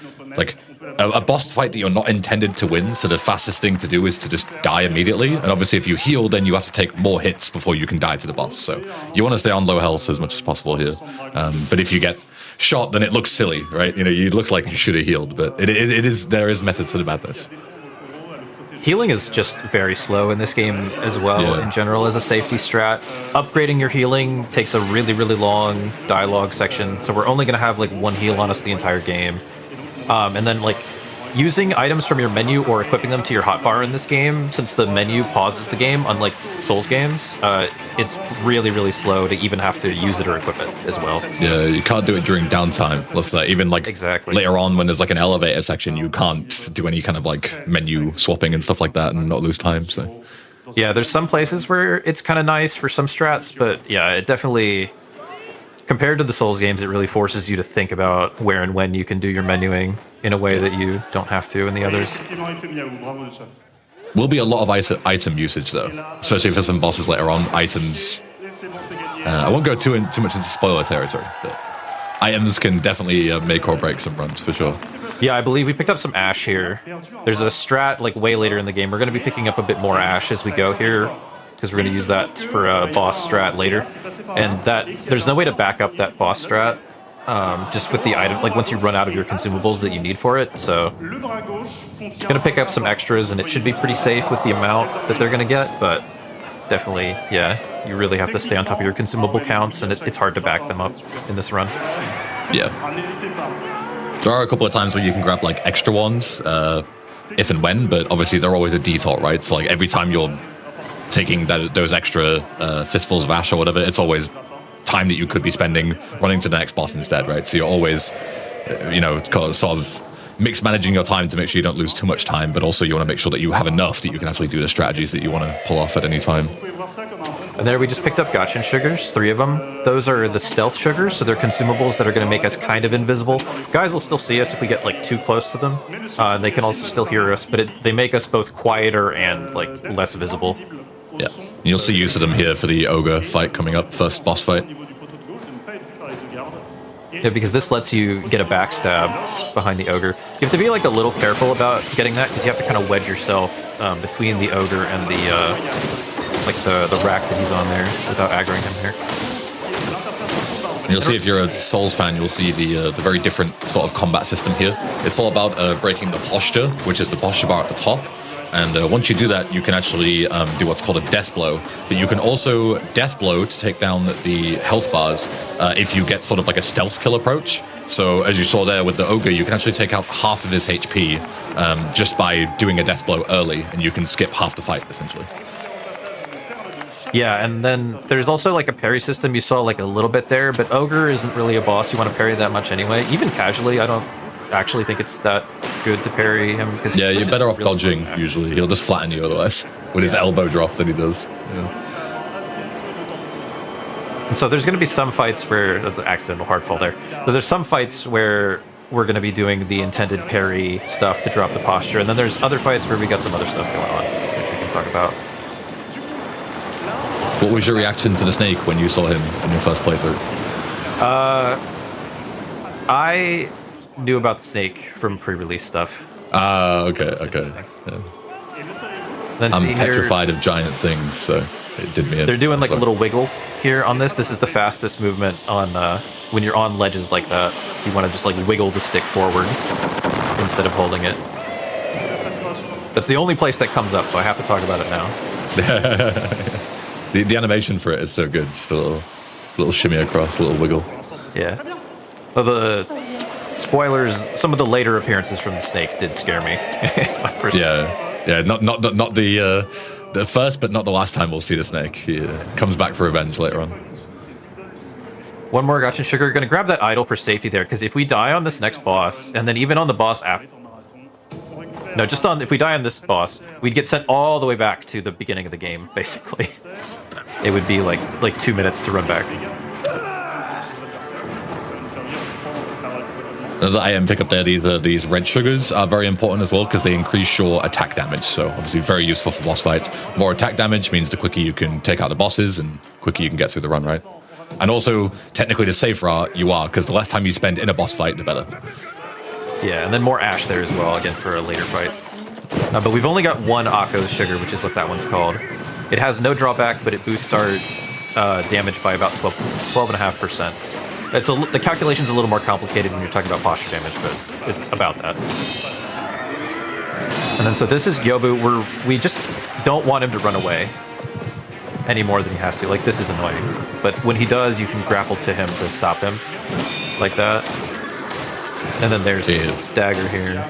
boss fight that you're not intended to win. So the fastest thing to do is to just die immediately. And obviously, if you heal, then you have to take more hits before you can die to the boss. So you want to stay on low health as much as possible here. But if you get shot, then it looks silly, right? You know, you look like you should have healed, but there is method to the madness. Healing is just very slow in this game as well, in general, as a safety strat. Upgrading your healing takes a really, really long dialogue section, so we're only going to have like one heal on us the entire game. And then like using items from your menu or equipping them to your hotbar in this game, since the menu pauses the game, unlike Souls games, it's really, really slow to even have to use it or equip it as well. Yeah, you can't do it during downtime. Let's say even like later on when there's like an elevator section, you can't do any kind of like menu swapping and stuff like that and not lose time. So yeah, there's some places where it's kind of nice for some strats, but yeah, it definitely, compared to the Souls games, it really forces you to think about where and when you can do your menuing in a way that you don't have to in the others. Will be a lot of item usage though, especially for some bosses later on. Items. I won't go too much into spoiler territory, but items can definitely make or break some runs for sure. Yeah, I believe we picked up some ash here. There's a strat like way later in the game. We're going to be picking up a bit more ash as we go here, because we're going to use that for a boss strat later. And that there's no way to back up that boss strat just with the item, like once you run out of your consumables that you need for it. So I'm going to pick up some extras, and it should be pretty safe with the amount that they're going to get, but definitely, yeah, you really have to stay on top of your consumable counts, and it's hard to back them up in this run. Yeah. There are a couple of times where you can grab like extra ones, if and when, but obviously they're always a detour, right? So like every time you're taking those extra fistfuls of ash or whatever, it's always time that you could be spending running to the next boss instead, right? So you're always, sort of mix managing your time to make sure you don't lose too much time, but also you want to make sure that you have enough that you can actually do the strategies that you want to pull off at any time. And there we just picked up Gotchin sugars, 3 of them. Those are the stealth sugars, so they're consumables that are going to make us kind of invisible. Guys will still see us if we get like too close to them. They can also still hear us, but they make us both quieter and like less visible. Yeah, you'll see use of them here for the ogre fight coming up, first boss fight. Yeah, because this lets you get a backstab behind the ogre. You have to be like a little careful about getting that, because you have to kind of wedge yourself between the ogre and the rack that he's on there without aggroing him here. And you'll see if you're a Souls fan, you'll see the very different sort of combat system here. It's all about breaking the posture, which is the posture bar at the top. And once you do that, you can actually do what's called a death blow. But you can also death blow to take down the health bars if you get sort of like a stealth kill approach. So as you saw there with the ogre, you can actually take out half of his HP just by doing a death blow early, and you can skip half the fight, essentially. Yeah, and then there's also like a parry system. You saw like a little bit there, but ogre isn't really a boss you want to parry that much anyway. Even casually, I don't actually think it's that good to parry him. Because Yeah, you're better off dodging usually. He'll just flatten you otherwise with his elbow drop that he does. Yeah. And so there's going to be some fights where that's an accidental hard fall there. But there's some fights where we're going to be doing the intended parry stuff to drop the posture, and then there's other fights where we got some other stuff going on, which we can talk about. What was your reaction to the snake when you saw him in your first playthrough? I knew about the snake from pre-release stuff. Okay. Yeah. Then I'm see here, petrified of giant things, so it did me in. they're doing like a little wiggle here on this. This is the fastest movement on when you're on ledges like that. You want to just like wiggle the stick forward instead of holding it. That's the only place that comes up, so I have to talk about it now. The animation for it is so good. Just a little shimmy across, a little wiggle. Yeah. Well, the spoilers, some of the later appearances from the snake did scare me. Yeah. Not the first, but not the last time we'll see the snake. He comes back for revenge later on. One more gotcha sugar. Gonna grab that idol for safety there, because if we die on this next boss, and then even on the boss after, no, just on if we die on this boss, we'd get sent all the way back to the beginning of the game. Basically, it would be like 2 minutes to run back. Another item pick up there, these red sugars are very important as well because they increase your attack damage. So obviously very useful for boss fights. More attack damage means the quicker you can take out the bosses and quicker you can get through the run, right? And also technically the safer you are because the less time you spend in a boss fight, the better. Yeah, and then more ash there as well, again for a later fight. But we've only got one Akko's sugar, which is what that one's called. It has no drawback, but it boosts our damage by about 12.5%. The calculation's a little more complicated when you're talking about posture damage, but it's about that. And then so this is Gyobu, we just don't want him to run away any more than he has to. Like, this is annoying. But when he does, you can grapple to him to stop him. Like that. And then there's his stagger here.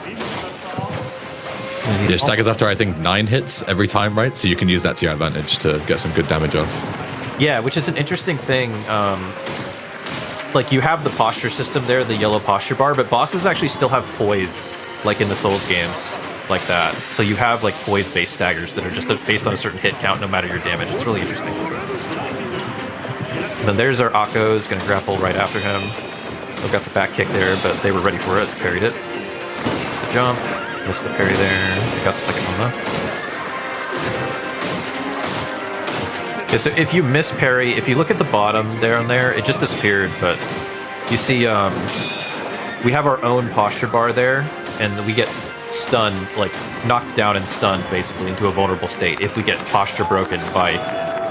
Yeah, staggers after, I think, 9 hits every time, right? So you can use that to your advantage to get some good damage off. Yeah, which is an interesting thing. Like, you have the posture system there, the yellow posture bar, but bosses actually still have poise, like in the Souls games, like that. So you have, like, poise-based staggers that are just based on a certain hit count no matter your damage. It's really interesting. And then there's our Akko's, gonna grapple right after him. We got the back kick there, but they were ready for it, parried it. The jump, missed the parry there, we got the second one though. Yeah, so if you miss parry, if you look at the bottom there, it just disappeared, but you see we have our own posture bar there, and we get stunned, like knocked down and stunned basically into a vulnerable state if we get posture broken by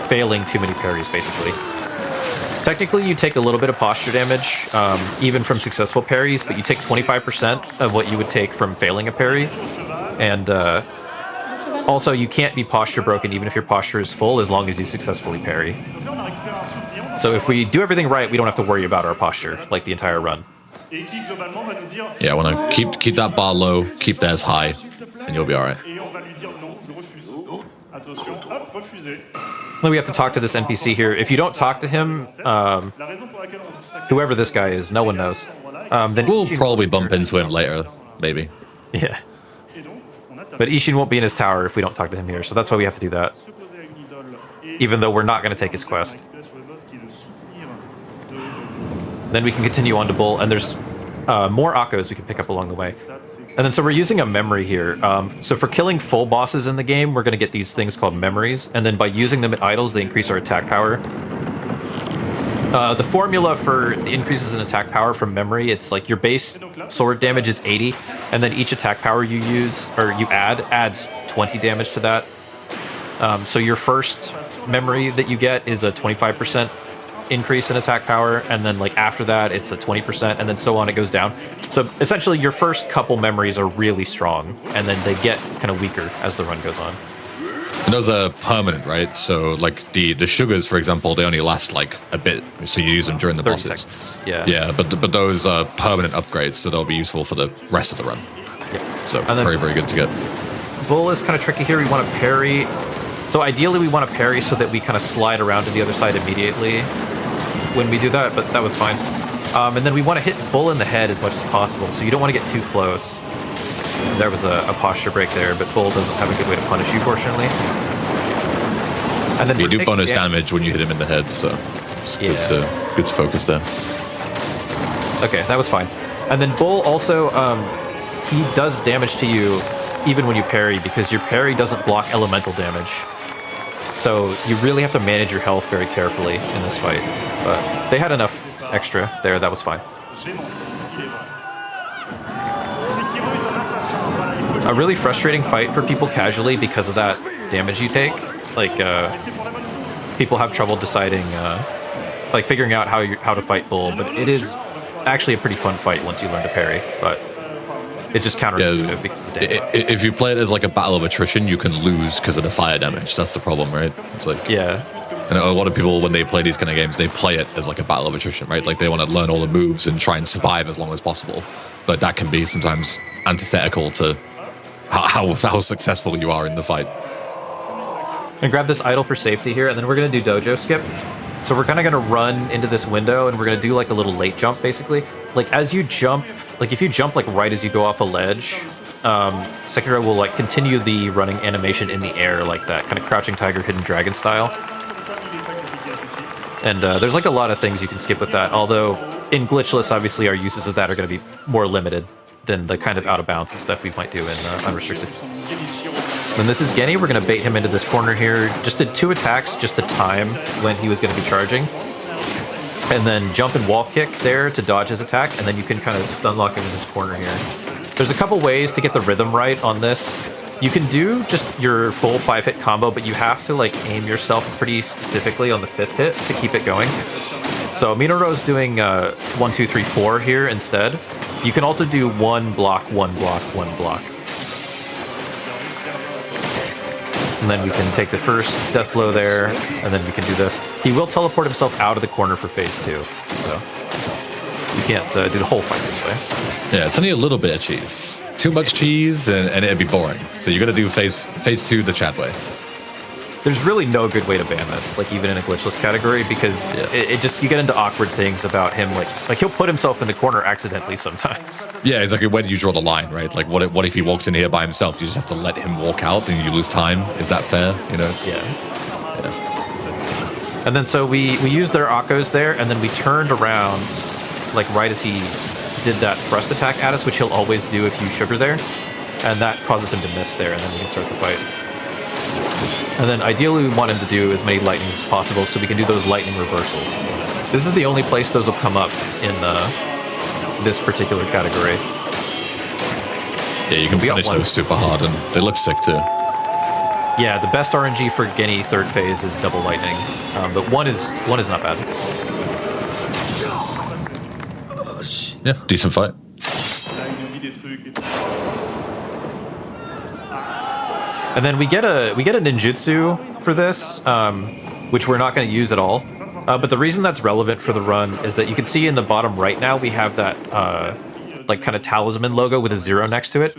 failing too many parries basically. Technically, you take a little bit of posture damage, even from successful parries, but you take 25% of what you would take from failing a parry. And also, you can't be posture broken even if your posture is full, as long as you successfully parry. So if we do everything right, we don't have to worry about our posture, like the entire run. Yeah, I want to keep that bar low, keep theirs high, and you'll be all right. Then we have to talk to this NPC here. If you don't talk to him, whoever this guy is, no one knows. Then We'll probably bump into him later, maybe. Yeah. But Ishin won't be in his tower if we don't talk to him here, so that's why we have to do that. Even though we're not going to take his quest. Then we can continue on to Bull, and there's more Akko's we can pick up along the way. And then so we're using a memory here. So for killing full bosses in the game, we're going to get these things called memories, and then by using them at idols, they increase our attack power. The formula for the increases in attack power from memory, it's like your base sword damage is 80, and then each attack power you use, or you adds 20 damage to that. So your first memory that you get is a 25% increase in attack power, and then like after that it's a 20%, and then so on, it goes down. So essentially your first couple memories are really strong, and then they get kind of weaker as the run goes on. And those are permanent, right? So like the sugars, for example, they only last like a bit, so you use them during the 30 bosses. seconds. Yeah. Yeah, but those are permanent upgrades, so they'll be useful for the rest of the run. Yeah. So And then- very, very good to get. Bull is kind of tricky here. We want to parry. So ideally we want to parry so that we kind of slide around to the other side immediately when we do that, but that was fine. And then we want to hit Bull in the head as much as possible, so you don't want to get too close. There was a posture break there, but Bull doesn't have a good way to punish you, fortunately. And then You do bonus damage when you hit him in the head, so it's good to focus there. Okay, that was fine. And then Bull also, he does damage to you even when you parry, because your parry doesn't block elemental damage. So you really have to manage your health very carefully in this fight. But they had enough extra there, that was fine. A really frustrating fight for people casually because of that damage you take. Like, people have trouble deciding, like figuring out how to fight Bull, but it is actually a pretty fun fight once you learn to parry, but it's just counterintuitive because of the damage. If you play it as like a battle of attrition, you can lose because of the fire damage. That's the problem, right? It's like, yeah. And a lot of people, when they play these kind of games, they play it as like a battle of attrition, right? Like they want to learn all the moves and try and survive as long as possible. But that can be sometimes antithetical to how successful you are in the fight. And grab this idol for safety here, and then we're gonna do dojo skip. So we're kind of gonna run into this window, and we're gonna do like a little late jump, basically. Like as you jump, like if you jump like right as you go off a ledge, Sekiro will like continue the running animation in the air like that, kind of Crouching Tiger, Hidden Dragon style. And there's like a lot of things you can skip with that, although in Glitchless, obviously our uses of that are gonna be more limited than the kind of out of bounds and stuff we might do in Unrestricted. Then this is Genny. We're going to bait him into this corner here. Just did 2 attacks just to time when he was going to be charging. And then jump and wall kick there to dodge his attack, and then you can kind of stun lock him in this corner here. There's a couple ways to get the rhythm right on this. You can do just your full 5-hit combo, but you have to like aim yourself pretty specifically on the 5th hit to keep it going. So Minoru's doing 1, 2, 3, 4 here instead. You can also do 1 block, 1 block, 1 block. And then we can take the first death blow there, and then we can do this. He will teleport himself out of the corner for phase 2, so you can't do the whole fight this way. Yeah, it's only a little bit of cheese. Too much cheese, and it'd be boring. So you got to do phase 2 the Chad way. There's really no good way to ban this, like even in a glitchless category, because it just, you get into awkward things about him, like he'll put himself in the corner accidentally sometimes. Yeah, it's like, where do you draw the line, right? Like, what if he walks in here by himself? You just have to let him walk out, and you lose time. Is that fair? You know? It's, yeah. And then so we used their Akos there, and then we turned around, like right as he did that thrust attack at us, which he'll always do if you sugar there, and that causes him to miss there, and then we can start the fight. And then ideally we want him to do as many lightnings as possible so we can do those lightning reversals. This is the only place those will come up in this particular category. Yeah, you can punish those super hard, and they look sick too. Yeah, the best RNG for Genny 3rd phase is double lightning, but one is not bad. Yeah, decent fight. And then we get a ninjutsu for this, which we're not going to use at all. But the reason that's relevant for the run is that you can see in the bottom right now we have that like kind of talisman logo with a 0 next to it.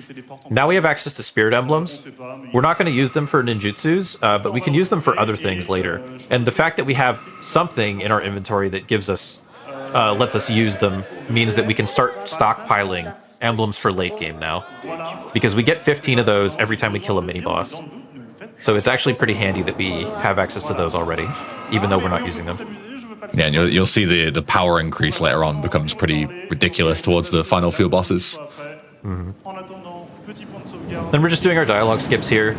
Now we have access to spirit emblems. We're not going to use them for ninjutsus, but we can use them for other things later. And the fact that we have something in our inventory that gives us, lets us use them, means that we can start stockpiling emblems for late game now, because we get 15 of those every time we kill a mini boss. So it's actually pretty handy that we have access to those already, even though we're not using them. Yeah, and you'll see the power increase later on becomes pretty ridiculous towards the final few bosses. Mm-hmm. Then we're just doing our dialogue skips here.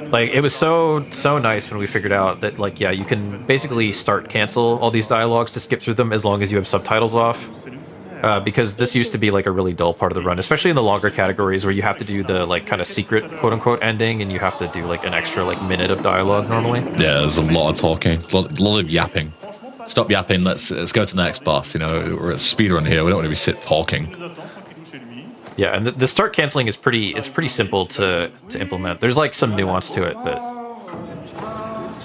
Like, it was so nice when we figured out that, like, yeah, you can basically cancel all these dialogues to skip through them as long as you have subtitles off. Because this used to be like a really dull part of the run, especially in the longer categories where you have to do the like kind of secret quote-unquote ending, and you have to do like an extra like minute of dialogue normally. Yeah, there's a lot of talking, a lot of yapping. Stop yapping, let's go to the next boss. You know, we're at speedrun here, we don't want to be sit talking. Yeah, and the start canceling is pretty simple to implement. There's like some nuance to it, but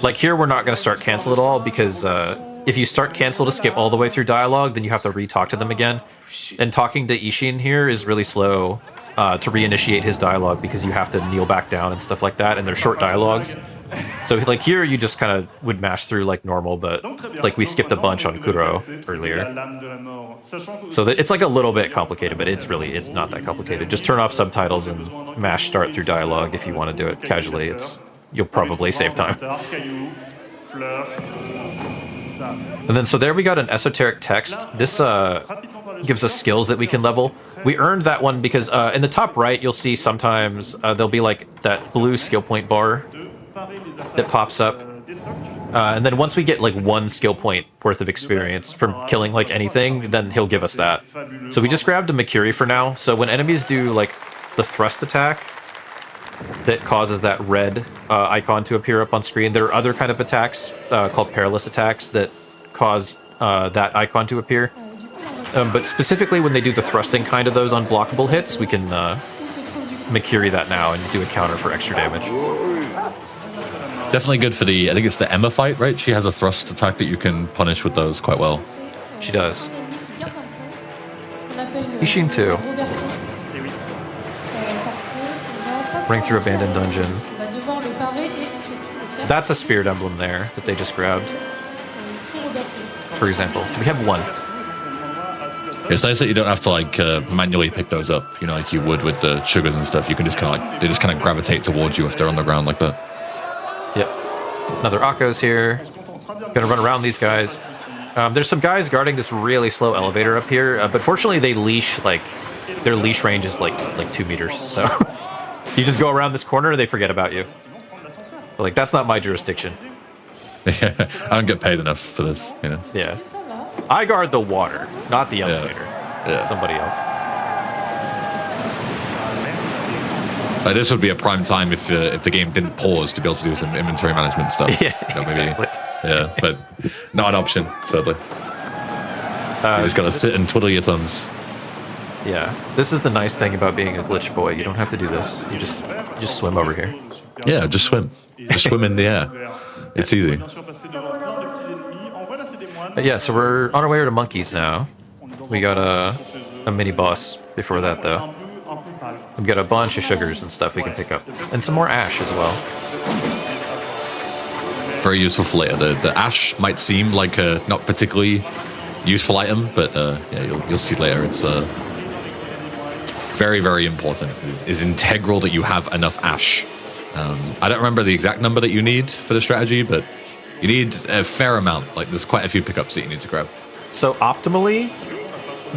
like here we're not going to start cancel at all, because if you start cancel to skip all the way through dialogue, then you have to re-talk to them again. And talking to Ishin here is really slow to reinitiate his dialogue, because you have to kneel back down and stuff like that, and they're short dialogues. So like here, you just kind of would mash through like normal, but like we skipped a bunch on Kuro earlier. So it's like a little bit complicated, but it's not that complicated. Just turn off subtitles and mash start through dialogue if you want to do it casually. You'll probably save time. And then so there we got an esoteric text. This gives us skills that we can level. We earned that one because in the top right, you'll see sometimes there'll be like that blue skill point bar that pops up. And then once we get like 1 skill point worth of experience from killing like anything, then he'll give us that. So we just grabbed a Makiri for now. So when enemies do like the thrust attack that causes that red icon to appear up on screen, there are other kind of attacks called perilous attacks that cause that icon to appear. But specifically when they do the thrusting kind of those unblockable hits, we can Makiri that now and do a counter for extra damage. Definitely good for I think it's the Emma fight, right? She has a thrust attack that you can punish with those quite well. She does. Ishin too. Ring through abandoned dungeon. So that's a spirit emblem there that they just grabbed. For example, so we have 1. It's nice that you don't have to like manually pick those up, you know, like you would with the sugars and stuff. You can just kind of like, they just kind of gravitate towards you if they're on the ground like that. Yep. Another Akko's here. Gonna run around these guys. There's some guys guarding this really slow elevator up here, but fortunately they leash, like, their leash range is like 2 meters, so you just go around this corner, they forget about you. But, like, that's not my jurisdiction. Yeah, I don't get paid enough for this, you know? Yeah. I guard the water, not the elevator. Yeah. Somebody else. Like this would be a prime time if the game didn't pause to be able to do some inventory management stuff. Yeah, you know, exactly. Yeah, but not an option, sadly. You just gotta sit and twiddle your thumbs. Yeah, this is the nice thing about being a glitch boy. You don't have to do this. You just swim over here. Yeah, just swim. Just swim in the air. It's easy. But yeah, so we're on our way to monkeys now. We got a mini boss before that though. We've got a bunch of sugars and stuff we can pick up, and some more ash as well. Very useful for later. The ash might seem like a not particularly useful item, but yeah, you'll see later. It's very, very important. It's integral that you have enough ash. I don't remember the exact number that you need for the strategy, but you need a fair amount. Like there's quite a few pickups that you need to grab. So optimally,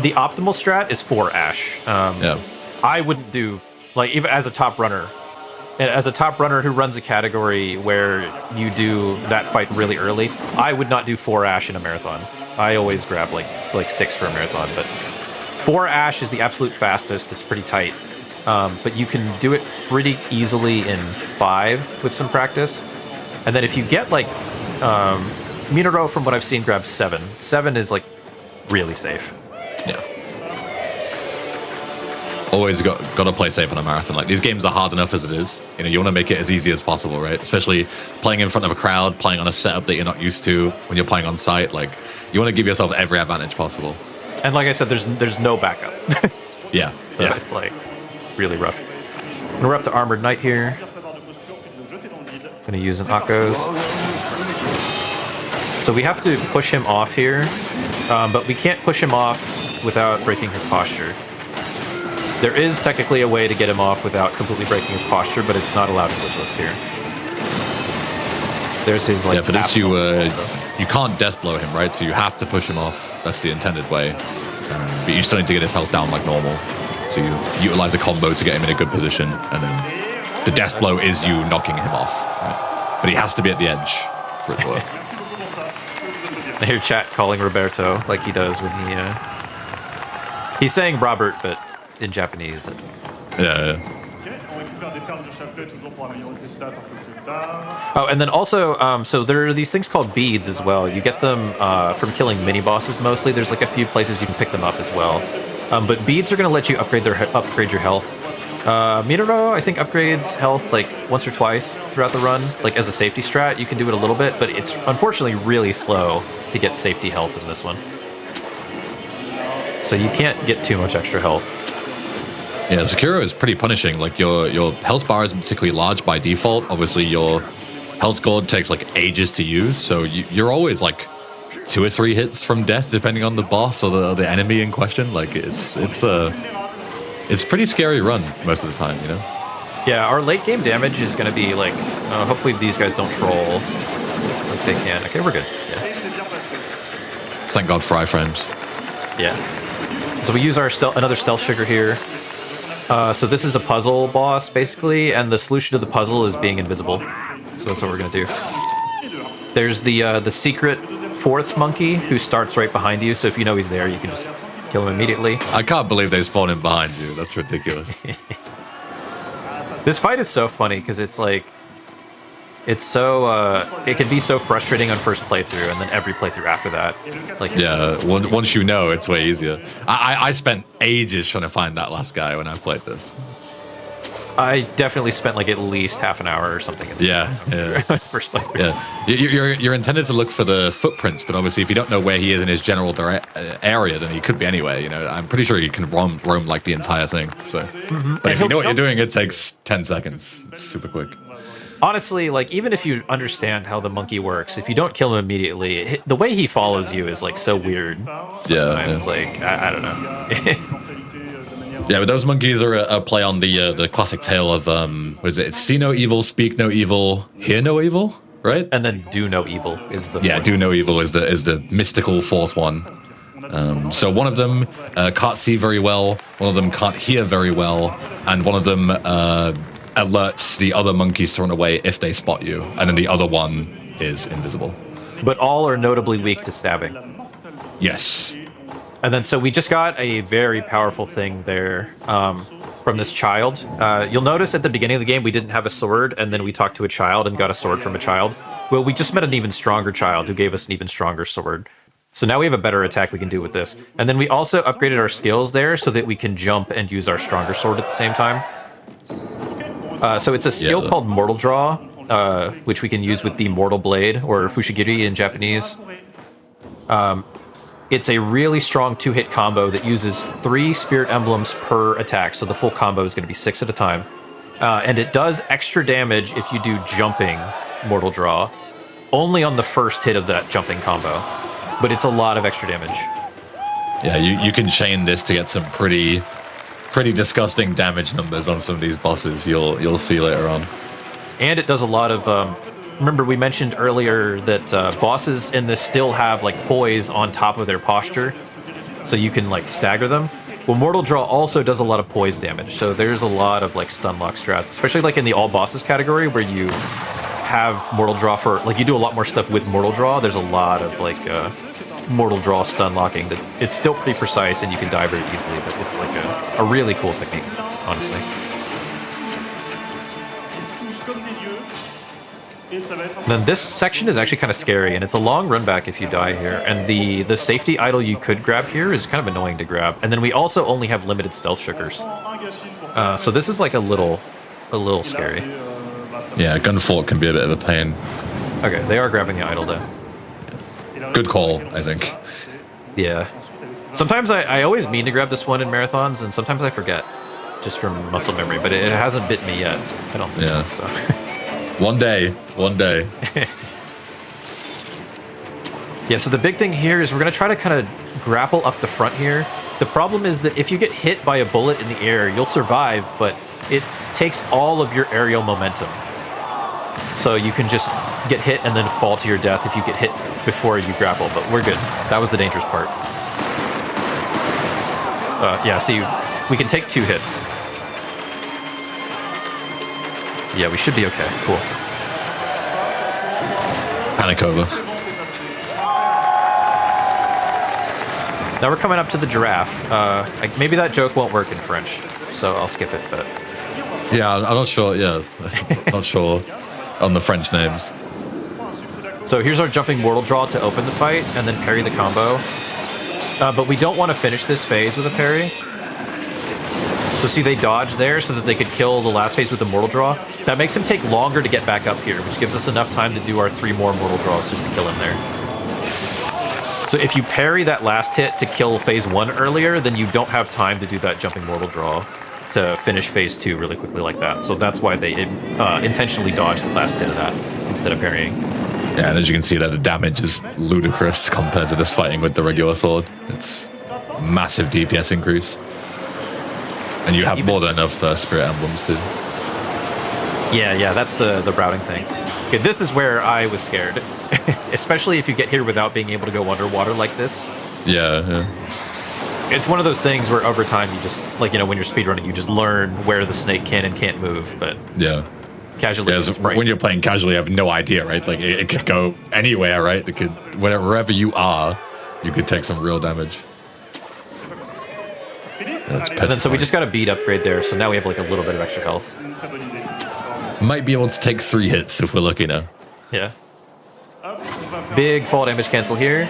the optimal strat is 4 ash. Yeah. I wouldn't do, like, even as a top runner. And as a top runner who runs a category where you do that fight really early, I would not do 4 ash in a marathon. I always grab like 6 for a marathon, but 4 ash is the absolute fastest. It's pretty tight. But you can do it pretty easily in 5 with some practice. And then if you get like, Minoro, from what I've seen, grabs 7. 7 is like really safe. Yeah. Always got to play safe on a marathon. Like these games are hard enough as it is. You know, you want to make it as easy as possible, right? Especially playing in front of a crowd, playing on a setup that you're not used to when you're playing on site. Like you want to give yourself every advantage possible. And like I said, there's no backup. Yeah. So yeah. it's like really rough. And we're up to Armored Knight here. Gonna use an Akko's. So we have to push him off here, but we can't push him off without breaking his posture. There is technically a way to get him off without completely breaking his posture, but it's not allowed in glitchless here. There's his like. Yeah, for this you can't death blow him, right? So you have to push him off. That's the intended way. But you still need to get his health down like normal. So you utilize a combo to get him in a good position, and then the death blow is you knocking him off. Right? But he has to be at the edge for it to work. I hear chat calling Roberto like he does when he's saying Robert, but in Japanese. Yeah. Oh, and then also, so there are these things called beads as well. You get them from killing mini bosses mostly. There's like a few places you can pick them up as well. But beads are going to let you upgrade your health. Minoro, I think, upgrades health like once or twice throughout the run. Like as a safety strat, you can do it a little bit, but it's unfortunately really slow to get safety health in this one. So you can't get too much extra health. Yeah, Sekiro is pretty punishing. Like your health bar isn't particularly large by default. Obviously, your Health Gourd takes like ages to use, so you're always like 2 or 3 hits from death, depending on the boss or the enemy in question. Like it's a pretty scary run most of the time, you know. Yeah, our late game damage is going to be like, hopefully these guys don't troll like they can. Okay, we're good. Yeah. Thank God for iframes. Yeah. So we use our another stealth sugar here. So this is a puzzle boss basically, and the solution to the puzzle is being invisible. So that's what we're going to do. There's the secret 4th monkey who starts right behind you. So if you know he's there, you can just kill him immediately. I can't believe they spawn in behind you. That's ridiculous. This fight is so funny because it's like, it's so, it can be so frustrating on first playthrough and then every playthrough after that. Like, yeah, once you know, it's way easier. I spent ages trying to find that last guy when I played this. I definitely spent like at least half an hour or something. Yeah. First playthrough. Yeah, you're intended to look for the footprints, but obviously if you don't know where he is in his general area, then he could be anywhere. You know, I'm pretty sure you can roam like the entire thing. So, but if you know what you're doing, it takes 10 seconds. It's super quick. Honestly, like even if you understand how the monkey works, if you don't kill him immediately, the way he follows you is like so weird. Sometimes, like I don't know. Yeah, but those monkeys are a play on the classic tale of what is it? It's see no evil, speak no evil, hear no evil, right? And then do no evil is the do no evil is the mystical 4th one. So one of them can't see very well, one of them can't hear very well, and one of them alerts the other monkeys to run away if they spot you, and then the other one is invisible. But all are notably weak to stabbing. Yes. And then, so we just got a very powerful thing there from this child. You'll notice at the beginning of the game, we didn't have a sword, and then we talked to a child and got a sword from a child. Well, we just met an even stronger child who gave us an even stronger sword. So now we have a better attack we can do with this. And then we also upgraded our skills there so that we can jump and use our stronger sword at the same time. So it's a skill called Mortal Draw, which we can use with the Mortal Blade, or Fushigiri in Japanese. It's a really strong 2-hit combo that uses 3 spirit emblems per attack, so the full combo is going to be 6 at a time. And it does extra damage if you do jumping Mortal Draw, only on the first hit of that jumping combo. But it's a lot of extra damage. Yeah, you can chain this to get some pretty disgusting damage numbers on some of these bosses. You'll see later on. And it does a lot of remember we mentioned earlier that bosses in this still have like poise on top of their posture, so you can like stagger them. Well, Mortal Draw also does a lot of poise damage, so there's a lot of like stun lock strats, especially like in the all bosses category where you have Mortal Draw for like you do a lot more stuff with Mortal Draw. There's a lot of like Mortal Draw stun locking that it's still pretty precise and you can die very easily, but it's like a really cool technique, honestly. Then this section is actually kind of scary, and it's a long run back if you die here. And the safety idol you could grab here is kind of annoying to grab. And then we also only have limited stealth sugars, so this is like a little scary. Yeah, Gunfort can be a bit of a pain. Okay, they are grabbing the idol though. Good call, I think. Yeah. Sometimes I always mean to grab this one in marathons, and sometimes I forget, just from muscle memory. But it hasn't bit me yet. I don't think so. One day. Yeah, so the big thing here is we're going to try to kind of grapple up the front here. The problem is that if you get hit by a bullet in the air, you'll survive, but it takes all of your aerial momentum. So you can just get hit and then fall to your death if you get hit before you grapple, but we're good. That was the dangerous part. Yeah, see, we can take 2 hits. Yeah, we should be okay. Cool. Panic over. Now we're coming up to the giraffe. Maybe that joke won't work in French, so I'll skip it. But yeah, I'm not sure. Yeah, not sure on the French names. So here's our jumping Mortal Draw to open the fight, and then parry the combo. But we don't want to finish this phase with a parry. So see, they dodge there so that they could kill the last phase with the Mortal Draw. That makes him take longer to get back up here, which gives us enough time to do our 3 more Mortal Draws just to kill him there. So if you parry that last hit to kill phase 1 earlier, then you don't have time to do that jumping Mortal Draw to finish phase 2 really quickly like that. So that's why they intentionally dodged the last hit of that instead of parrying. Yeah, and as you can see, that the damage is ludicrous compared to this fighting with the regular sword. It's massive DPS increase. And you have more than enough spirit emblems too. Yeah, that's the routing thing. Okay, this is where I was scared. Especially if you get here without being able to go underwater like this. Yeah. It's one of those things where over time you just, like, you know, when you're speedrunning, you just learn where the snake can and can't move, but Yeah. casually Yeah, it's so when you're playing casually, you have no idea, right? Like, it could go anywhere, right? It could, wherever you are, you could take some real damage. That's And then so we just got a bead upgrade there, so now we have like a little bit of extra health. might be able to take 3 hits if we're lucky now. Yeah. Big fall damage cancel here.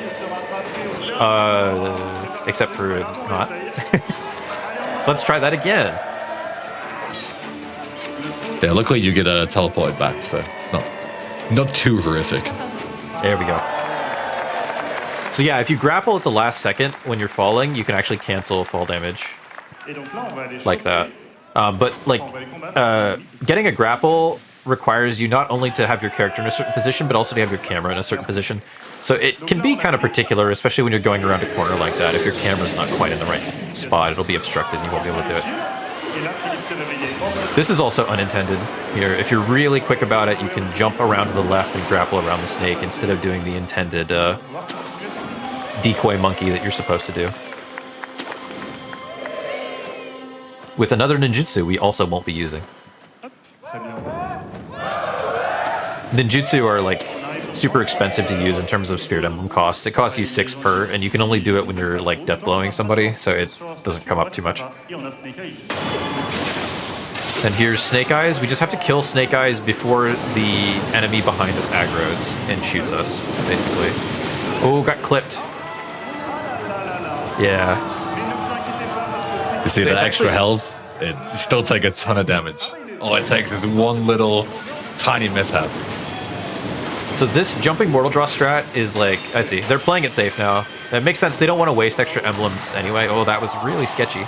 Except for not. Let's try that again. Yeah, luckily you get teleported back, so it's not too horrific. There we go. So yeah, if you grapple at the last second when you're falling, you can actually cancel fall damage. Like that. But like, getting a grapple requires you not only to have your character in a certain position, but also to have your camera in a certain position. So it can be kind of particular, especially when you're going around a corner like that. If your camera's not quite in the right spot, it'll be obstructed and you won't be able to do it. This is also unintended here. If you're really quick about it, you can jump around to the left and grapple around the snake instead of doing the intended decoy monkey that you're supposed to do. With another ninjutsu we also won't be using. Ninjutsu are like super expensive to use in terms of spirit emblem costs. It costs you 6 per, and you can only do it when you're like death blowing somebody, so it doesn't come up too much. And here's Snake Eyes. We just have to kill Snake Eyes before the enemy behind us aggroes and shoots us, basically. Oh, got clipped. Yeah. You see that extra health? It still take a ton of damage. All it takes is one little tiny mishap. So this jumping mortal draw strat is like, I see, they're playing it safe now. It makes sense, they don't want to waste extra emblems anyway. Oh, that was really sketchy.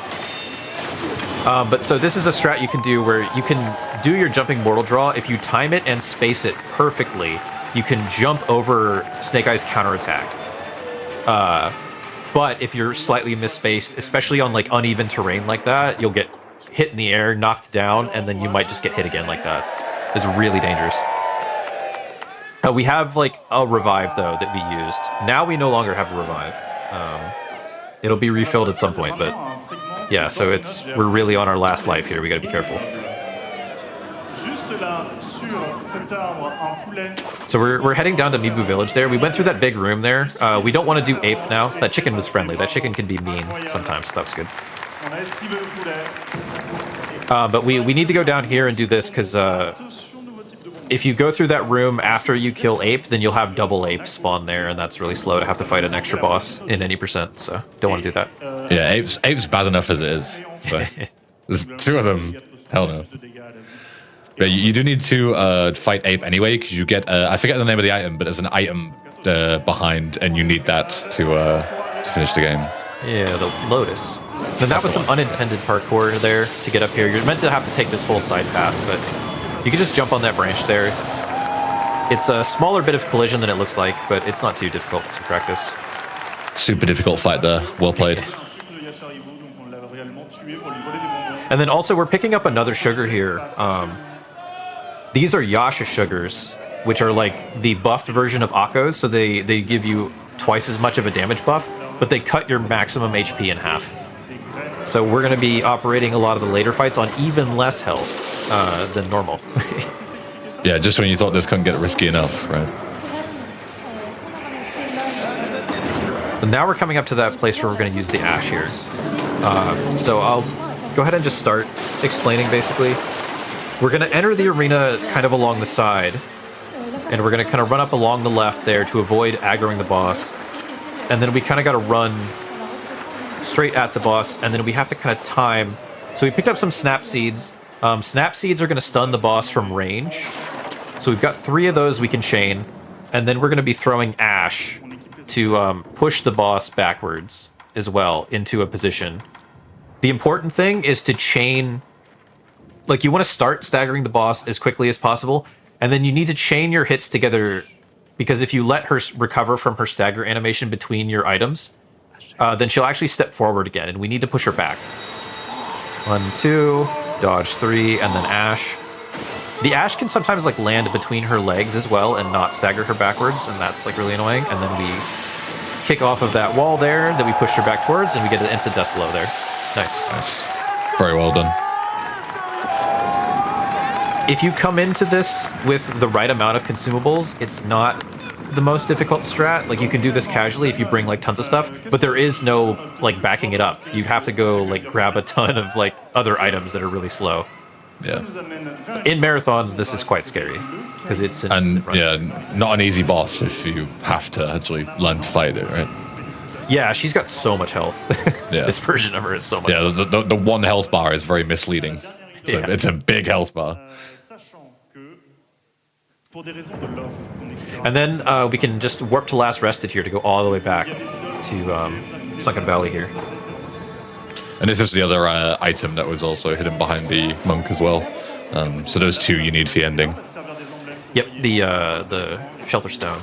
But so this is a strat you can do where you can do your jumping mortal draw. If you time it and space it perfectly, you can jump over Snake Eye's counterattack. But if you're slightly misspaced, especially on like uneven terrain like that, you'll get hit in the air, knocked down, and then you might just get hit again like that. It's really dangerous. We have like a revive though that we used. Now we no longer have a revive. It'll be refilled at some point, but yeah, so we're really on our last life here. We gotta be careful. So we're heading down to Mibu Village there. We went through that big room there. We don't want to do ape now. That chicken was friendly. That chicken can be mean sometimes, so that was good. But we need to go down here and do this because if you go through that room after you kill ape, then you'll have double ape spawn there, and that's really slow to have to fight an extra boss in any percent, so don't want to do that. Yeah, ape's bad enough as it is. So there's 2 of them. Hell no. But you do need to fight ape anyway, because you get I forget the name of the item, but there's an item behind, and you need that to finish the game. Yeah, the Lotus. Then that was some unintended parkour there to get up here. You're meant to have to take this whole side path, but you can just jump on that branch there. It's a smaller bit of collision than it looks like, but it's not too difficult with some practice. Super difficult fight there. Well played. And then also we're picking up another sugar here. These are Yasha sugars, which are like the buffed version of Akko's, so they give you twice as much of a damage buff, but they cut your maximum HP in half. So we're going to be operating a lot of the later fights on even less health than normal. Yeah, just when you thought this couldn't get risky enough, right? And now we're coming up to that place where we're going to use the ash here. So I'll go ahead and just start explaining basically. We're going to enter the arena kind of along the side, and we're going to kind of run up along the left there to avoid aggroing the boss. And then we kind of got to run straight at the boss, and then we have to kind of time. So we picked up some snap seeds. Snap seeds are going to stun the boss from range. So we've got 3 of those we can chain, and then we're going to be throwing ash to push the boss backwards as well into a position. The important thing is to chain, like you want to start staggering the boss as quickly as possible. And then you need to chain your hits together, because if you let her recover from her stagger animation between your items, then she'll actually step forward again, and we need to push her back. 1, 2, dodge 3, and then Ash. The Ash can sometimes like land between her legs as well and not stagger her backwards, and that's like really annoying. And then we kick off of that wall there, then we push her back towards, and we get an instant death blow there. Nice. Nice. Very well done. If you come into this with the right amount of consumables, it's not the most difficult strat. Like, you can do this casually if you bring like tons of stuff, but there is no like backing it up. You have to go like grab a ton of like other items that are really slow. Yeah. In marathons, this is quite scary because it's an instant run. Yeah, not an easy boss if you have to actually learn to fight it, right? Yeah, she's got so much health. Yeah. This version of her is so much. Yeah, the one health bar is very misleading. It's a big health bar. And then we can just warp to last rested here to go all the way back to Sunken Valley here. And this is the other item that was also hidden behind the monk as well. So those two you need for the ending. Yep, the Shelter Stone.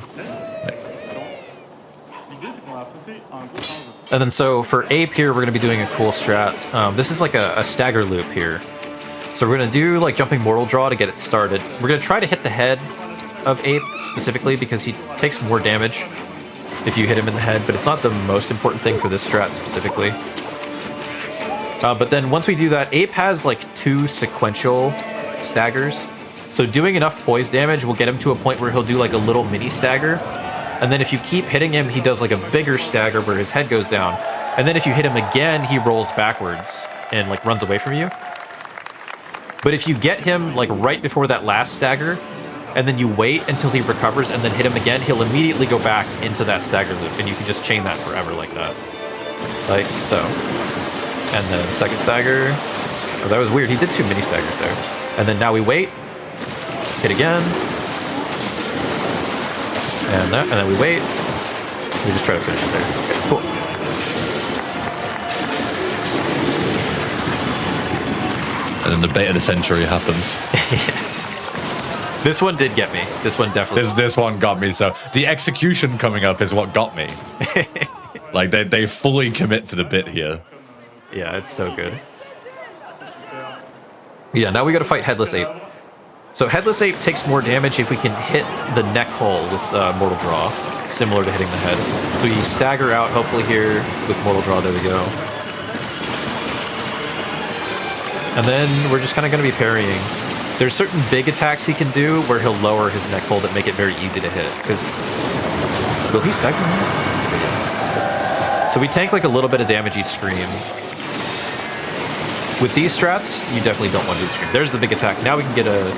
And then so for Ape here, we're going to be doing a cool strat. This is like a stagger loop here. So we're going to do like jumping Mortal Draw to get it started. We're going to try to hit the head of Ape specifically because he takes more damage if you hit him in the head, but it's not the most important thing for this strat specifically. But then once we do that, Ape has like 2 sequential staggers. So doing enough poise damage will get him to a point where he'll do like a little mini stagger. And then if you keep hitting him, he does like a bigger stagger where his head goes down. And then if you hit him again, he rolls backwards and like runs away from you. But if you get him like right before that last stagger, and then you wait until he recovers and then hit him again, he'll immediately go back into that stagger loop, and you can just chain that forever like that. Like so. And then second stagger. Oh, that was weird. He did 2 mini staggers there. And then now we wait. Hit again. And that, and then we wait. We just try to finish it there. Okay, cool. And then the bait of the century happens. This one did get me. This one definitely. This one got me. So the execution coming up is what got me. Like they fully commit to the bit here. Yeah, it's so good. Yeah, now we gotta fight Headless Ape. So Headless Ape takes more damage if we can hit the neck hole with Mortal Draw, similar to hitting the head. So you stagger out, hopefully here, with Mortal Draw, there we go. And then we're just kind of gonna be parrying. There's certain big attacks he can do where he'll lower his neck hole that make it very easy to hit. Because will he stagger me? So we tank like a little bit of damage each scream. With these strats, you definitely don't want to do the scream. There's the big attack. Now we can get a...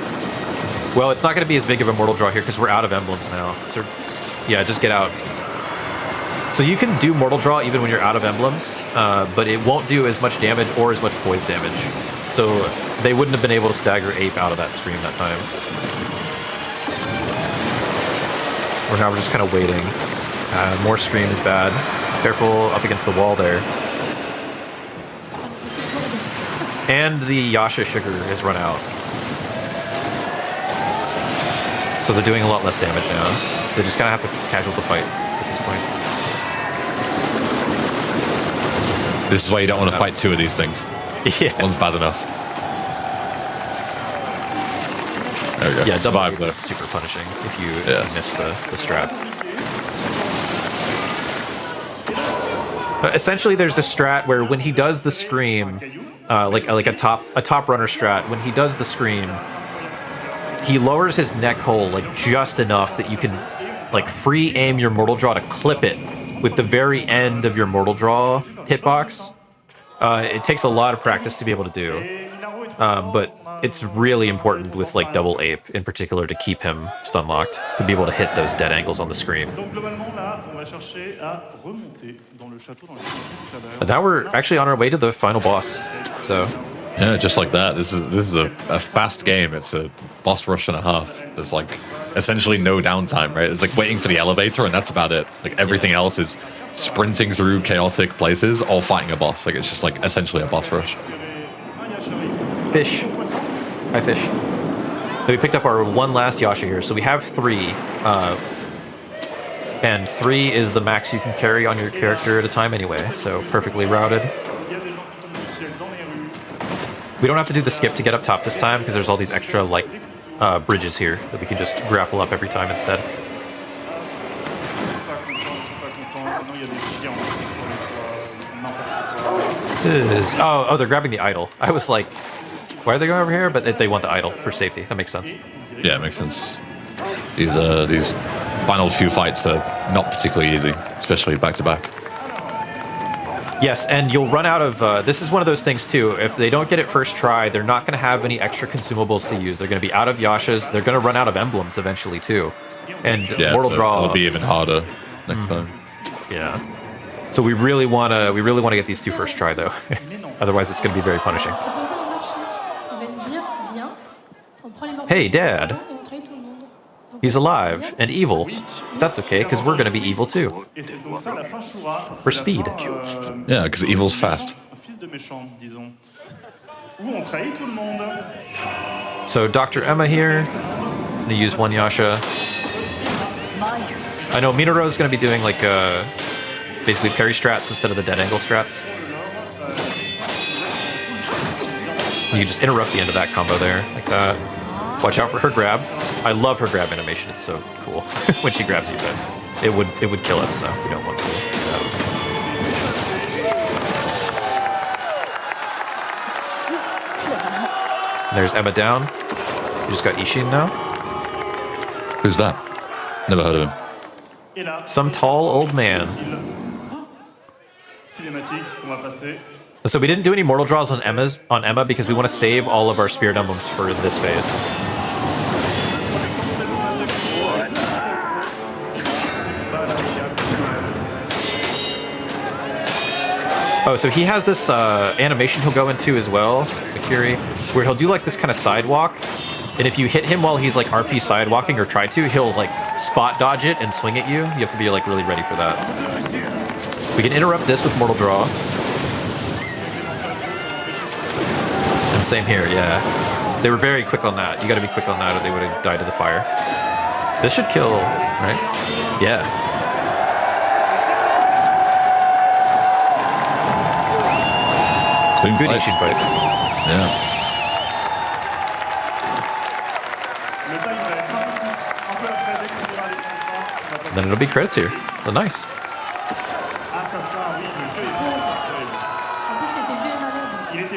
Well, it's not going to be as big of a Mortal Draw here because we're out of emblems now. So yeah, just get out. So you can do Mortal Draw even when you're out of emblems, but it won't do as much damage or as much poise damage. So they wouldn't have been able to stagger Ape out of that scream that time. Or now we're just kind of waiting. More scream is bad. Careful up against the wall there. And the Yasha sugar has run out. So they're doing a lot less damage now. They just kind of have to casual the fight at this point. This is why you don't want to fight 2 of these things. Yeah. One's bad enough. There we go. Yeah, Survive double though. is super punishing if you miss the strats. But essentially, there's a strat where when he does the scream, like a top runner strat, when he does the scream, he lowers his neck hole like just enough that you can like free aim your Mortal Draw to clip it with the very end of your Mortal Draw hitbox. It takes a lot of practice to be able to do, but it's really important with like double Ape in particular to keep him stun locked, to be able to hit those dead angles on the screen. And now we're actually on our way to the final boss. So yeah, just like that. This is a fast game. It's a boss rush and a half. There's like essentially no downtime, right? It's like waiting for the elevator and that's about it. Like everything else is sprinting through chaotic places or fighting a boss. Like it's just like essentially a boss rush. Fish. Hi, fish. we picked up our one last Yasha here, so we have 3. And 3 is the max you can carry on your character at a time anyway, so perfectly routed. We don't have to do the skip to get up top this time because there's all these extra like bridges here that we can just grapple up every time instead. This is oh they're grabbing the idol. I was like, why are they going over here? But they want the idol for safety. That makes sense. Yeah, it makes sense. These final few fights are not particularly easy, especially back to back. Yes, and you'll run out of... this is one of those things, too. If they don't get it first try, they're not going to have any extra consumables to use. They're going to be out of Yashas. They're going to run out of emblems eventually, too. And Yeah, Mortal Draw... It'll be even harder next time. Yeah. So we really want to get these 2 first try, though. Otherwise, it's going to be very punishing. Hey, Dad. He's alive and evil. That's okay, because we're going to be evil too. For speed. Yeah, because evil's fast. So Dr. Emma here. I'm going to use 1 Yasha. I know Minoru is going to be doing like basically parry strats instead of the dead angle strats. You can just interrupt the end of that combo there, like that. Watch out for her grab. I love her grab animation. It's so cool when she grabs you, but it would kill us, so we don't want to. There's Emma down. You just got Ishin now. Who's that? Never heard of him. Some tall old man. So we didn't do any mortal draws on Emma because we want to save all of our spirit emblems for this phase. Oh, so he has this animation he'll go into as well, Akiri, where he'll do like this kind of sidewalk, and if you hit him while he's like RP sidewalking or try to, he'll like spot dodge it and swing at you. You have to be like really ready for that. We can interrupt this with Mortal Draw. And same here, yeah. They were very quick on that. You gotta be quick on that or they would have died to the fire. This should kill, right? Yeah. Clean Good fight. Ishin fight. Yeah. And then it'll be credits here. So nice.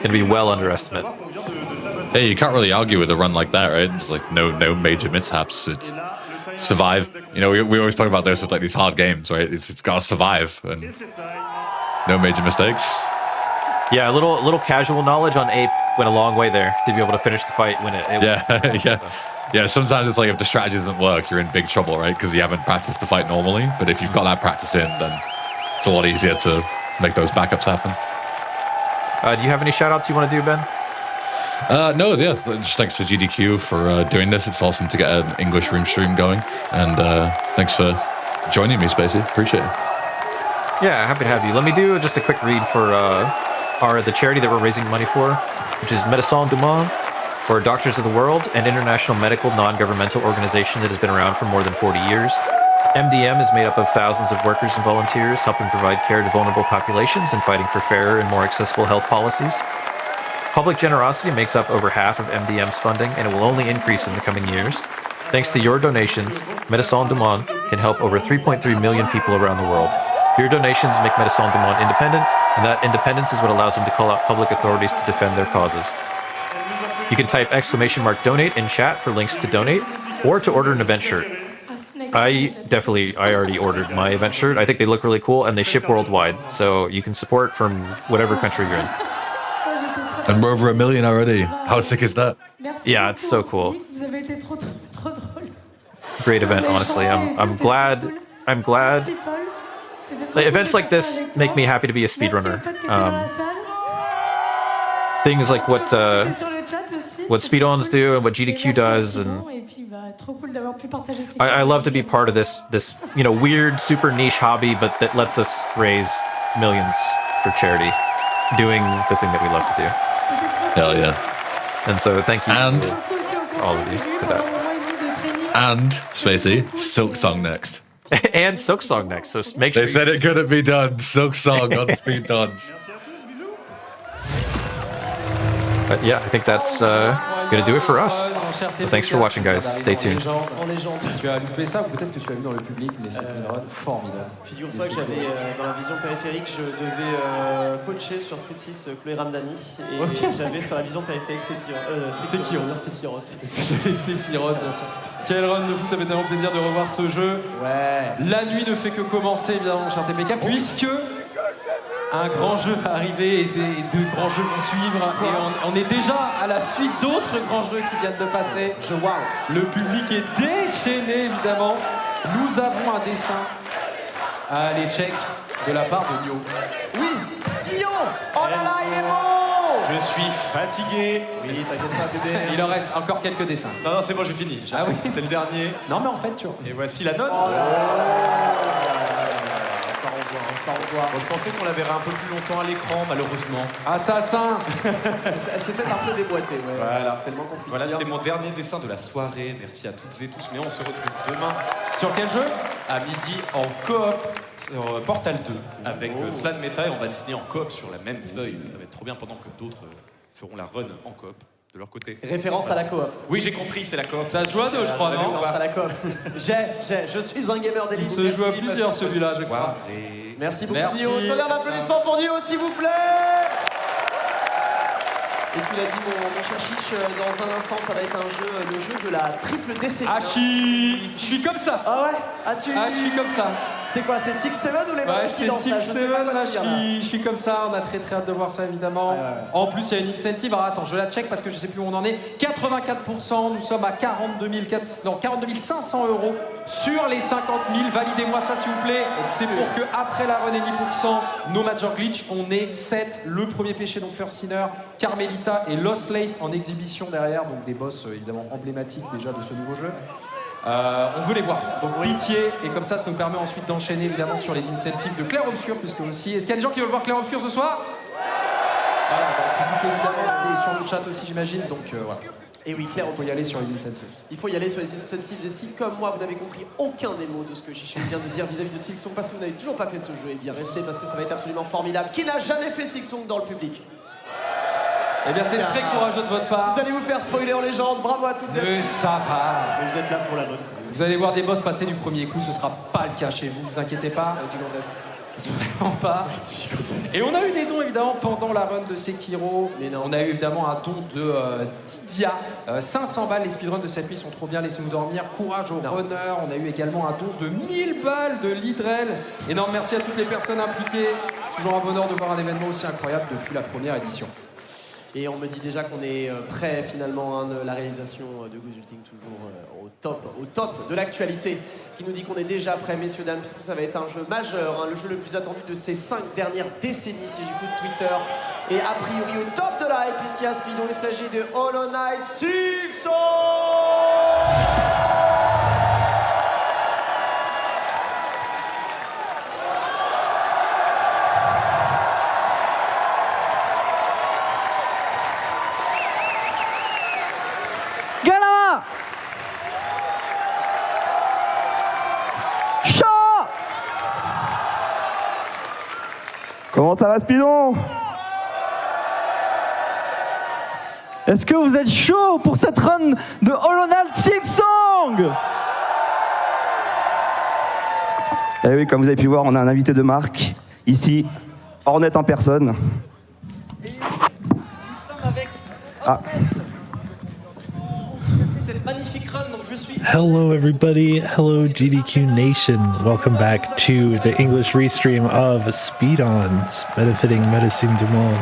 Gonna be well underestimate. Hey, you can't really argue with a run like that, right? It's like no major mishaps. It's survive. You know, we always talk about this with like these hard games, right? It's got to survive and no major mistakes. Yeah, a little casual knowledge on Ape went a long way there to be able to finish the fight when it Yeah. Sometimes it's like if the strategy doesn't work, you're in big trouble, right? Because you haven't practiced the fight normally. But if you've got that practice in, then it's a lot easier to make those backups happen. Do you have any shout-outs you want to do, Ben? No, yeah. Just thanks for GDQ for doing this. It's awesome to get an English room stream going. And thanks for joining me, Spacey. Appreciate it. Yeah, happy to have you. Let me do just a quick read for the charity that we're raising money for, which is Médecins du Monde, or Doctors of the World, an international medical non-governmental organization that has been around for more than 40 years. MDM is made up of thousands of workers and volunteers helping provide care to vulnerable populations and fighting for fairer and more accessible health policies. Public generosity makes up over half of MDM's funding, and it will only increase in the coming years. Thanks to your donations, Médecins du Monde can help over 3.3 million people around the world. Your donations make Médecins du Monde independent, and that independence is what allows them to call out public authorities to defend their causes. You can type !donate in chat for links to donate, or to order an event shirt. I already ordered my event shirt. I think they look really cool, and they ship worldwide, so you can support from whatever country you're in. And we're over 1 million already. How sick is that? Yeah, it's so cool. Great event, honestly. I'm glad. Events like this make me happy to be a speedrunner. Things like what SpeeDons do and what GDQ does, and I love to be part of this weird, super niche hobby, but that lets us raise millions for charity, doing the thing that we love to do. Hell yeah. And so thank you. And all of you for that. And Spacey, Silk Song next. And Silk Song next, so make sure They said it couldn't be done. Silk Song on SpeeDons. But yeah, I think that's gonna do it for us. So thanks for watching, guys. Stay tuned. En légende, tu as loupé ça, ou peut-être que tu as vu dans le public, mais c'était une run formidable. Figure-toi que j'avais dans la vision périphérique, je devais coacher sur Street 6 Chloé Ramdani et j'avais sur la vision périphérique Sephiroth. J'avais Sephiroth, bien sûr. Quel run de fou, ça fait tellement plaisir de revoir ce jeu. Ouais. La nuit ne fait que commencer, évidemment, mon cher TPK, puisque un grand jeu va arriver et deux grands jeux vont suivre. Et on est déjà à la suite d'autres grands jeux qui viennent de passer. Le public est déchaîné, évidemment. Nous avons un dessin à aller check de la part de Nio. Oui. Io. Oh là là, il est bon. Je suis fatigué. Oui, t'inquiète pas, bébé. Il en reste encore quelques dessins. Non, c'est bon, j'ai fini. Ah oui. C'est le dernier. Non, mais en fait, tu vois. Et voici la note. Bon, je pensais qu'on la verrait un peu plus longtemps à l'écran, malheureusement. Assassin. Elle s'est faite un peu déboîter. Ouais. Voilà. C'est le moins qu'on puisse Voilà, dire. c'était mon dernier dessin de la soirée. Merci à toutes et tous. Mais on se retrouve demain Sur quel jeu? à midi en coop sur Portal 2 avec Slan Meta et on va dessiner en coop sur la même feuille. Ça va être trop bien pendant que d'autres feront la run en coop de leur côté. Référence à la coop. Oui, j'ai compris, c'est la coop. Ça se joue à deux, je crois, non? Référence à la coop. Je suis un gamer d'élite. Il se joue à plusieurs, celui-là, je crois. Merci beaucoup, Merci. Dio. Tonnerre d'applaudissements pour Dio, s'il vous plaît. Et tu l'as dit, mon cher Chiche, dans un instant, ça va être un jeu, le jeu de la triple décennie. Ah, je suis comme ça. Ah ouais? Je suis comme ça. C'est quoi? C'est 6-7 ou les Ouais, vrais c'est qui lancent, là? Je sais pas 6-7, quoi là, te dire, là. je suis comme ça, on a très hâte de voir ça évidemment. Ouais. En plus, il y a une incentive, alors attends, je la check parce que je sais plus où on en est. 84%, nous sommes à 42 500 € sur les 50 000. Validez-moi ça s'il vous plaît. C'est pour que après la run et 10%, nos Major Glitch, on ait 7. Le premier péché, donc First Sinner, Carmelita et Lost Lace en exhibition derrière, donc des boss évidemment emblématiques déjà de ce nouveau jeu. On veut les voir, donc pitié, et comme ça nous permet ensuite d'enchaîner évidemment sur les incentives de Clair Obscur, puisque aussi... Est-ce qu'il y a des gens qui veulent voir Clair Obscur ce soir? Voilà, donc, évidemment c'est sur le chat aussi j'imagine, donc voilà. Et oui, Claire, On peut y aller sur les incentives. il faut y aller sur les incentives. Et si, comme moi, vous n'avez compris aucun des mots de ce que Chiche vient de dire vis-à-vis de Silksong, parce que vous n'avez toujours pas fait ce jeu, et bien restez parce que ça va être absolument formidable. Qui n'a jamais fait Silksong dans le public? Eh bien c'est très courageux de votre part. Vous allez vous faire spoiler en légende. Bravo à toutes et à tous. Mais ça va. Vous êtes là pour la bonne cause. Vous allez voir des boss passer du premier coup, ce sera pas le cas chez vous, vous inquiétez pas. Vraiment pas. Et on a eu des dons évidemment pendant la run de Sekiro. On a eu évidemment un don de Didia, 500 balles. Les speedruns de cette nuit sont trop bien, laissez-nous dormir. Courage aux runners. On a eu également un don de 1000 balles de Lidrel. Énorme merci à toutes les personnes impliquées. Toujours un bonheur de voir un événement aussi incroyable depuis la première édition. Et on me dit déjà qu'on est prêt finalement, hein, de la réalisation de Guzulting, toujours au top de l'actualité, qui nous dit qu'on est déjà prêt, messieurs, dames, puisque ça va être un jeu majeur, hein, le jeu le plus attendu de ces 5 dernières décennies, si j'écoute Twitter. Et a priori au top de la hype ici à SpeeDons, il s'agit de Hollow Knight Silksong. Comment ça va, SpeeDons? Est-ce que vous êtes chaud pour cette run de Hollow Knight Silksong? Eh oui, comme vous avez pu voir, on a un invité de marque, ici, Hornet en personne. Et nous sommes avec cette magnifique run, donc je suis... Hello, everybody. Hello, GDQ Nation. Welcome back to the English restream of SpeeDons, benefiting Medicine du Monde.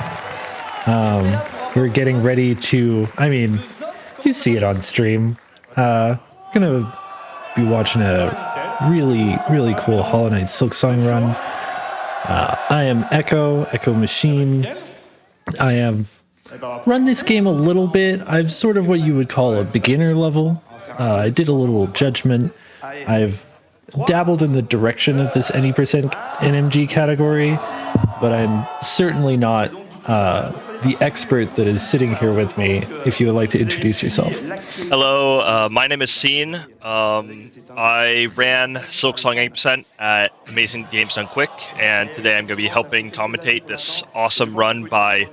We're getting ready to, I mean, you see it on stream. We're gonna be watching a really cool Hollow Knight Silksong run. I am Echo Machine. I have run this game a little bit. I've sort of what you would call a beginner level. I did a little judgment. I've dabbled in the direction of this any % NMG category, but I'm certainly not the expert that is sitting here with me, if you would like to introduce yourself. Hello, my name is Scene. I ran Silksong 8% at Amazing Games Done Quick, and today I'm going to be helping commentate this awesome run by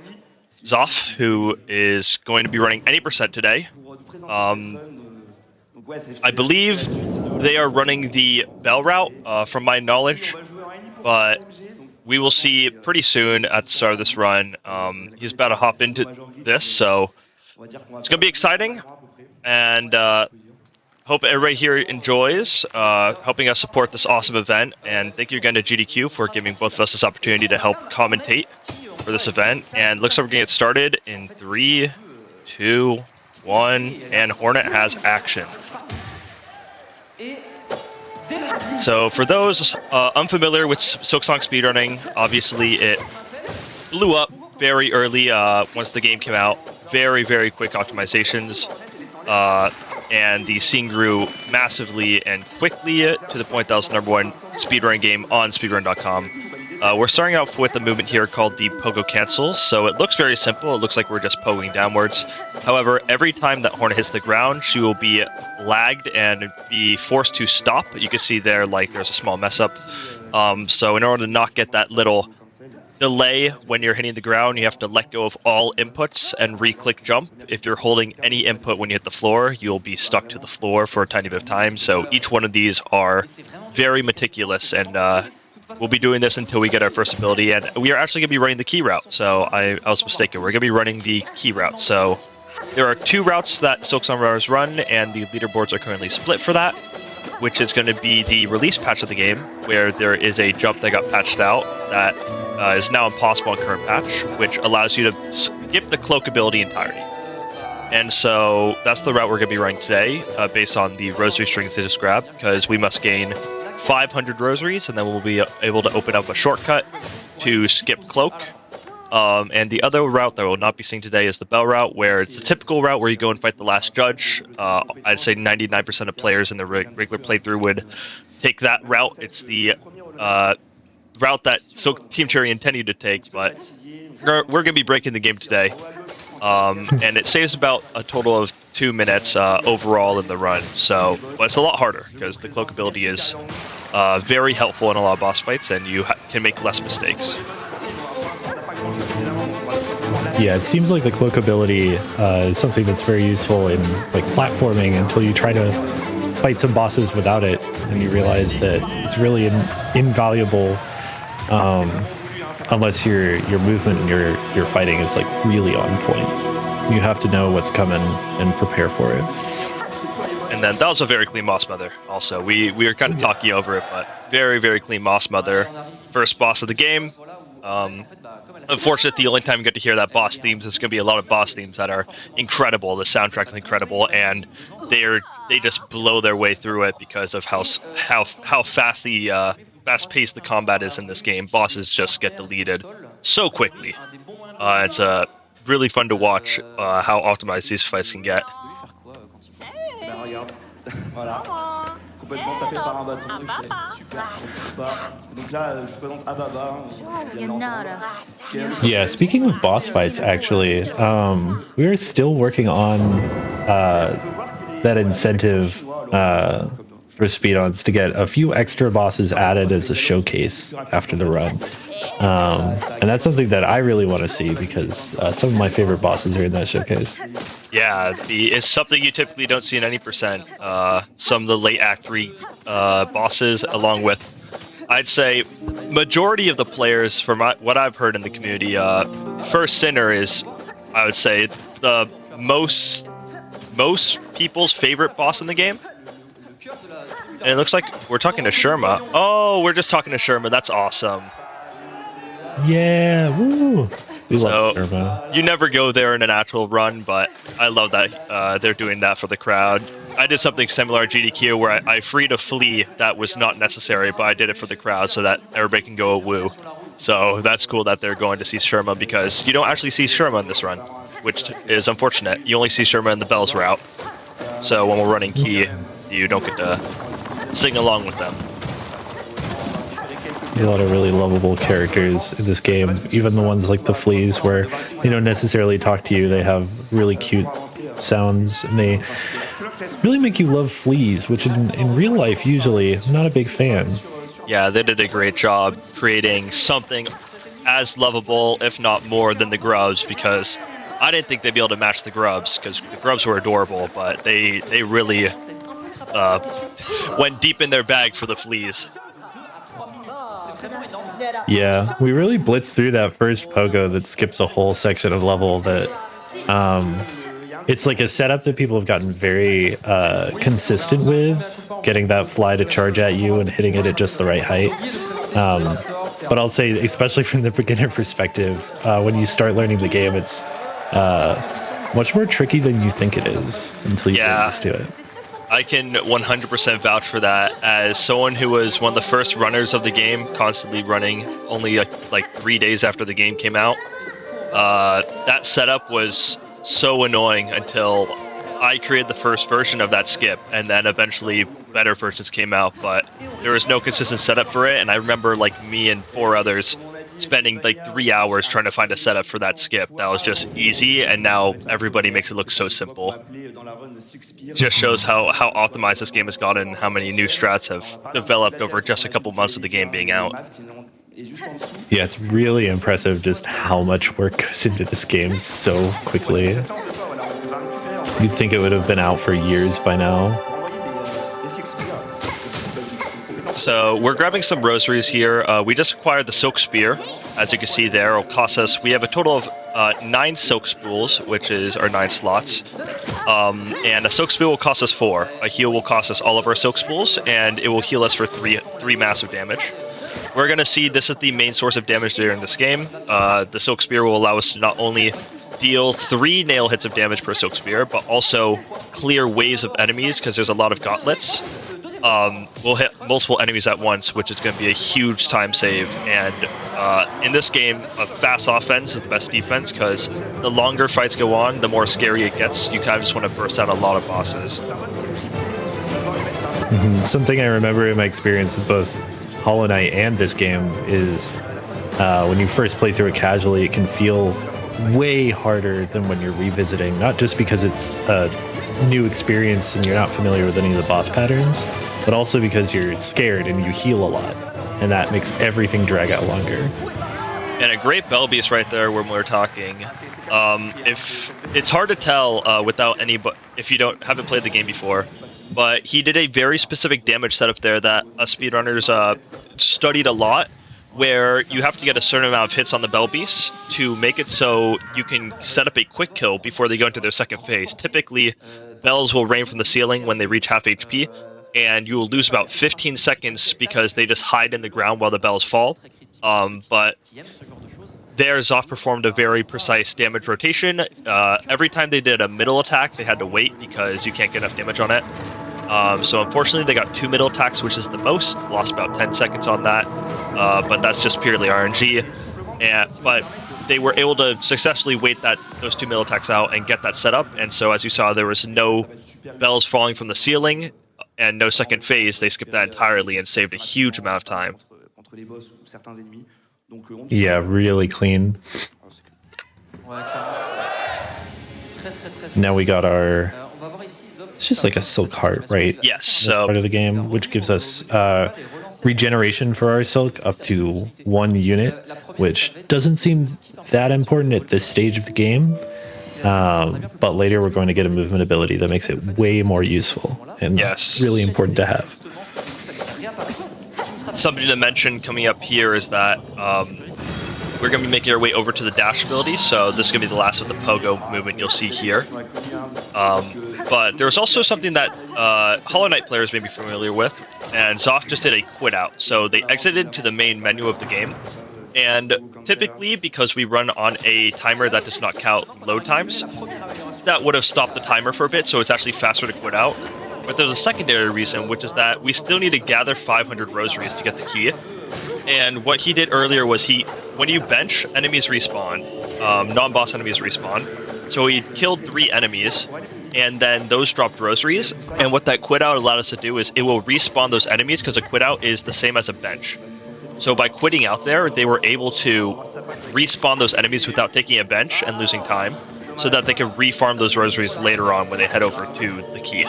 Zoff, who is going to be running 80% today. I believe they are running the Bell route, from my knowledge, but we will see pretty soon at the start of this run. He's about to hop into this, so it's going to be exciting, and hope everybody here enjoys helping us support this awesome event. And thank you again to GDQ for giving both of us this opportunity to help commentate for this event. And looks like we're going to get started in 3, 2, 1, and Hornet has action. So for those unfamiliar with Silksong speedrunning, obviously it blew up very early once the game came out. Very, very quick optimizations. And the scene grew massively and quickly to the point that was the #1 speedrunning game on speedrun.com. We're starting out with a movement here called the Pogo Cancels. So it looks very simple. It looks like we're just pogoing downwards. However, every time that Hornet hits the ground, she will be lagged and be forced to stop. You can see there, like, there's a small mess up. So in order to not get that little delay when you're hitting the ground, you have to let go of all inputs and re-click jump. If you're holding any input when you hit the floor, you'll be stuck to the floor for a tiny bit of time. So each one of these are very meticulous, and we'll be doing this until we get our first ability, and we are actually going to be running the key route. So I was mistaken. We're going to be running the key route. So there are 2 routes that Silksong runners run, and the leaderboards are currently split for that, which is going to be the release patch of the game, where there is a jump that got patched out that is now impossible on current patch, which allows you to skip the cloak ability entirely. And so that's the route we're going to be running today, based on the rosary strings they just grabbed, because we must gain 500 rosaries, and then we'll be able to open up a shortcut to skip cloak. And the other route that we'll not be seeing today is the Bell route, where it's the typical route where you go and fight the last judge. I'd say 99% of players in the regular playthrough would take that route. It's the route that Team Cherry intended to take, but we're going to be breaking the game today. And it saves about a total of 2 minutes overall in the run. So, but it's a lot harder because the cloak ability is very helpful in a lot of boss fights, and you can make less mistakes. Yeah, it seems like the cloak ability is something that's very useful in like platforming until you try to fight some bosses without it, and you realize that it's really invaluable unless your movement and your fighting is like really on point. You have to know what's coming and prepare for it. And then that was a very clean Moss Mother. Also, we were kind of talking over it, but very, very clean Moss Mother. First boss of the game. Unfortunately, the only time you get to hear that boss themes is going to be a lot of boss themes that are incredible. The soundtrack's incredible, and they just blow their way through it because of how fast the fast-paced the combat is in this game. Bosses just get deleted so quickly. It's really fun to watch how optimized these fights can get. Complètement tapé par un bâton, il fait super, on touche pas. Donc là, je présente Ababa. Yeah, speaking of boss fights, actually, we are still working on that incentive for SpeeDons to get a few extra bosses added as a showcase after the run. And that's something that I really want to see because some of my favorite bosses are in that showcase. Yeah, it's something you typically don't see in any percent. Some of the late Act 3 bosses, along with, I'd say, majority of the players, from what I've heard in the community, First Sinner is, I would say, the most people's favorite boss in the game. And it looks like we're talking to Sherma. Oh, we're just talking to Sherma. That's awesome. Yeah, woo! So you never go there in an actual run, but I love that they're doing that for the crowd. I did something similar at GDQ where I freed a flea that was not necessary, but I did it for the crowd so that everybody can go woo. So that's cool that they're going to see Sherma, because you don't actually see Sherma in this run, which is unfortunate. You only see Sherma in the Bells route. So when we're running Key, you don't get to sing along with them. There's a lot of really lovable characters in this game. Even the ones like the fleas, where they don't necessarily talk to you. They have really cute sounds, and they really make you love fleas, which in real life, usually, I'm not a big fan. Yeah, they did a great job creating something as lovable, if not more, than the grubs, because I didn't think they'd be able to match the grubs, because the grubs were adorable, but they really went deep in their bag for the fleas. Yeah, we really blitzed through that first pogo that skips a whole section of level that it's like a setup that people have gotten very consistent with, getting that fly to charge at you and hitting it at just the right height. But I'll say, especially from the beginner perspective, when you start learning the game, it's much more tricky than you think it is until you get used to it. I can 100% vouch for that. As someone who was one of the first runners of the game, constantly running only like 3 days after the game came out, that setup was so annoying until I created the first version of that skip, and then eventually better versions came out, but there was no consistent setup for it, and I remember like me and 4 others spending like 3 hours trying to find a setup for that skip that was just easy, and now everybody makes it look so simple. Just shows how optimized this game has gotten and how many new strats have developed over just a couple months of the game being out. Yeah, it's really impressive just how much work goes into this game so quickly. You'd think it would have been out for years by now. So we're grabbing some rosaries here. We just acquired the silk spear. As you can see there, it'll cost us, we have a total of 9 silk spools, which is our 9 slots. And a silk spool will cost us 4. A heal will cost us all of our silk spools, and it will heal us for 3 massive damage. We're going to see this is the main source of damage during this game. The silk spear will allow us to not only deal 3 nail hits of damage per silk spear, but also clear waves of enemies, because there's a lot of gauntlets. We'll hit multiple enemies at once, which is going to be a huge time save. And in this game, a fast offense is the best defense, because the longer fights go on, the more scary it gets. You kind of just want to burst out a lot of bosses. Something I remember in my experience with both Hollow Knight and this game is when you first play through it casually, it can feel way harder than when you're revisiting, not just because it's a new experience and you're not familiar with any of the boss patterns, but also because you're scared and you heal a lot, and that makes everything drag out longer. And a great Bell Beast right there when we're talking. If it's hard to tell without any, but if you haven't played the game before, but he did a very specific damage setup there that us speedrunners studied a lot, where you have to get a certain amount of hits on the Bell Beasts to make it so you can set up a quick kill before they go into their second phase. Typically, bells will rain from the ceiling when they reach half HP, and you will lose about 15 seconds because they just hide in the ground while the bells fall. But there, Zoff performed a very precise damage rotation. Every time they did a middle attack, they had to wait because you can't get enough damage on it. So unfortunately, they got 2 middle attacks, which is the most. Lost about 10 seconds on that, but that's just purely RNG. But they were able to successfully wait those 2 middle attacks out and get that set up. And so, as you saw, there was no bells falling from the ceiling and no second phase. They skipped that entirely and saved a huge amount of time. Yeah, really clean. Now we got our... It's just like a silk heart, right? Yes. So part of the game, which gives us regeneration for our silk up to 1 unit, which doesn't seem that important at this stage of the game. But later we're going to get a movement ability that makes it way more useful and really important to have. Something to mention coming up here is that we're going to be making our way over to the dash ability, so this is going to be the last of the pogo movement you'll see here. But there's also something that Hollow Knight players may be familiar with, and Zoff just did a quit out. So they exited to the main menu of the game, and typically, because we run on a timer that does not count load times, that would have stopped the timer for a bit, so it's actually faster to quit out. But there's a secondary reason, which is that we still need to gather 500 rosaries to get the key. And what he did earlier was when you bench, enemies respawn, non-boss enemies respawn. So he killed 3 enemies, and then those dropped rosaries. And what that quit out allowed us to do is it will respawn those enemies, because a quit out is the same as a bench. So by quitting out there, they were able to respawn those enemies without taking a bench and losing time, so that they could refarm those rosaries later on when they head over to the key.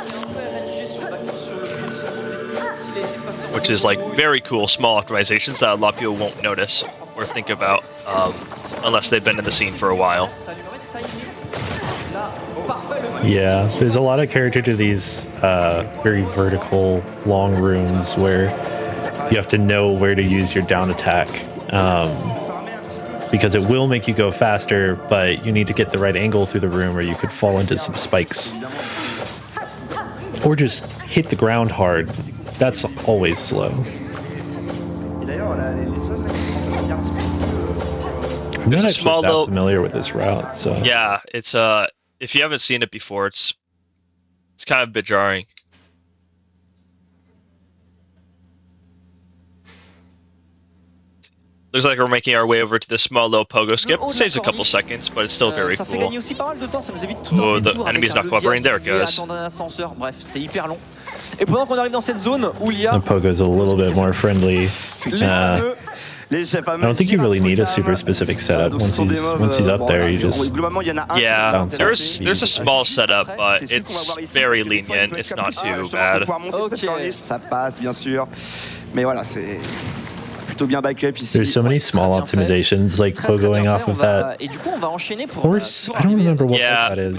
Which is like very cool small optimizations that a lot of people won't notice or think about unless they've been in the scene for a while. Yeah, there's a lot of character to these very vertical, long rooms where you have to know where to use your down attack. Because it will make you go faster, but you need to get the right angle through the room or you could fall into some spikes. Or just hit the ground hard. That's always slow. I'm not actually that familiar with this route, so... Yeah, it's if you haven't seen it before, it's kind of a bit jarring. Looks like we're making our way over to this small little pogo skip. It saves a couple seconds, but it's still very cool. Oh, the enemy's not cooperating. There it goes. The pogo's a little bit more friendly. I don't think you really need a super specific setup. Once he's up there, you just bounce there's a small setup, but it's very lenient. It's not too bad. There's so many small optimizations, like pogoing off of that horse. I don't remember what that is.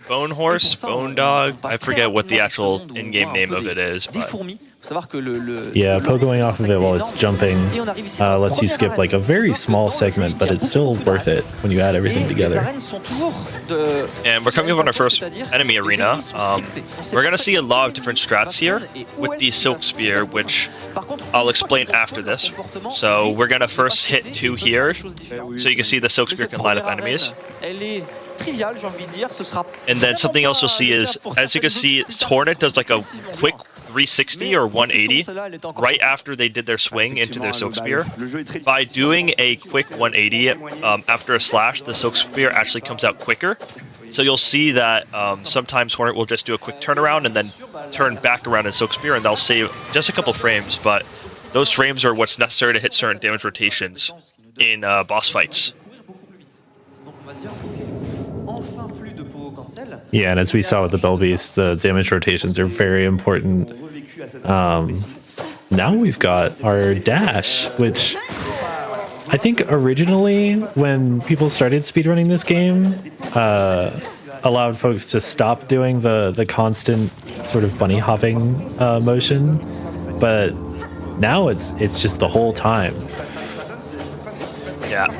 Bone horse, bone dog. I forget what the actual in-game name of it is. But. Yeah, pogoing off of it while it's jumping lets you skip like a very small segment, but it's still worth it when you add everything together. And we're coming up on our first enemy arena. We're going to see a lot of different strats here with the Silk Spear, which I'll explain after this. So we're going to first hit 2 here, so you can see the Silk Spear can light up enemies. And then something else you'll see is, as you can see, Hornet does like a quick 360 or 180 right after they did their swing into their Silk Spear. By doing a quick 180 after a slash, the Silk Spear actually comes out quicker. So you'll see that sometimes Hornet will just do a quick turnaround and then turn back around in Silk Spear, and they'll save just a couple frames, but those frames are what's necessary to hit certain damage rotations in boss fights. Yeah, and as we saw with the Bell Beast, the damage rotations are very important. Now we've got our dash, which I think originally when people started speedrunning this game, allowed folks to stop doing the constant sort of bunny hopping motion, but now it's just the whole time. Yeah.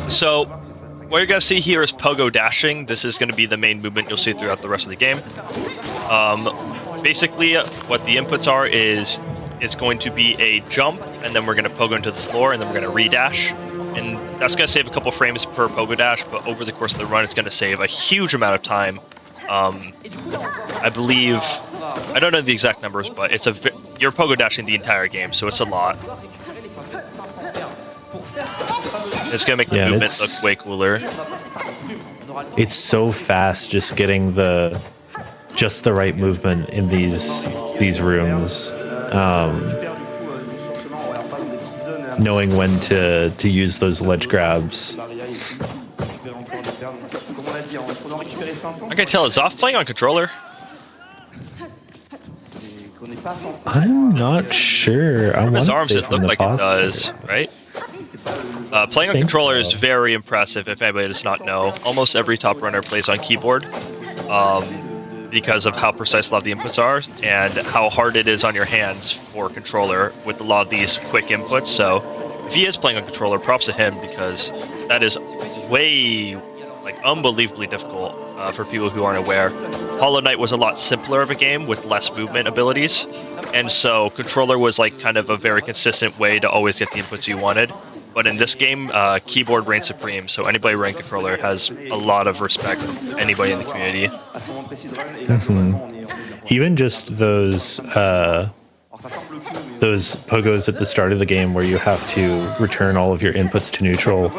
So what you're going to see here is pogo dashing. This is going to be the main movement you'll see throughout the rest of the game. Basically, what the inputs are is it's going to be a jump, and then we're going to pogo into the floor, and then we're going to re-dash. And that's going to save a couple frames per pogo dash, but over the course of the run, it's going to save a huge amount of time. I believe, I don't know the exact numbers, but you're pogo dashing the entire game, so it's a lot. It's going to make the movement look way cooler. It's so fast just getting just the right movement in these rooms. Knowing when to use those ledge grabs. I can tell, is Zoff playing on controller? I'm not sure. From his arms, it looked like it does, right? Playing on controller is very impressive, if anybody does not know. Almost every top runner plays on keyboard because of how precise a lot of the inputs are and how hard it is on your hands for controller with a lot of these quick inputs. So if he is playing on controller, props to him, because that is way, unbelievably difficult for people who aren't aware. Hollow Knight was a lot simpler of a game with less movement abilities, and so controller was kind of a very consistent way to always get the inputs you wanted. But in this game, keyboard reigns supreme, so anybody running controller has a lot of respect from anybody in the community. Mm-hmm. Even just those pogos at the start of the game where you have to return all of your inputs to neutral,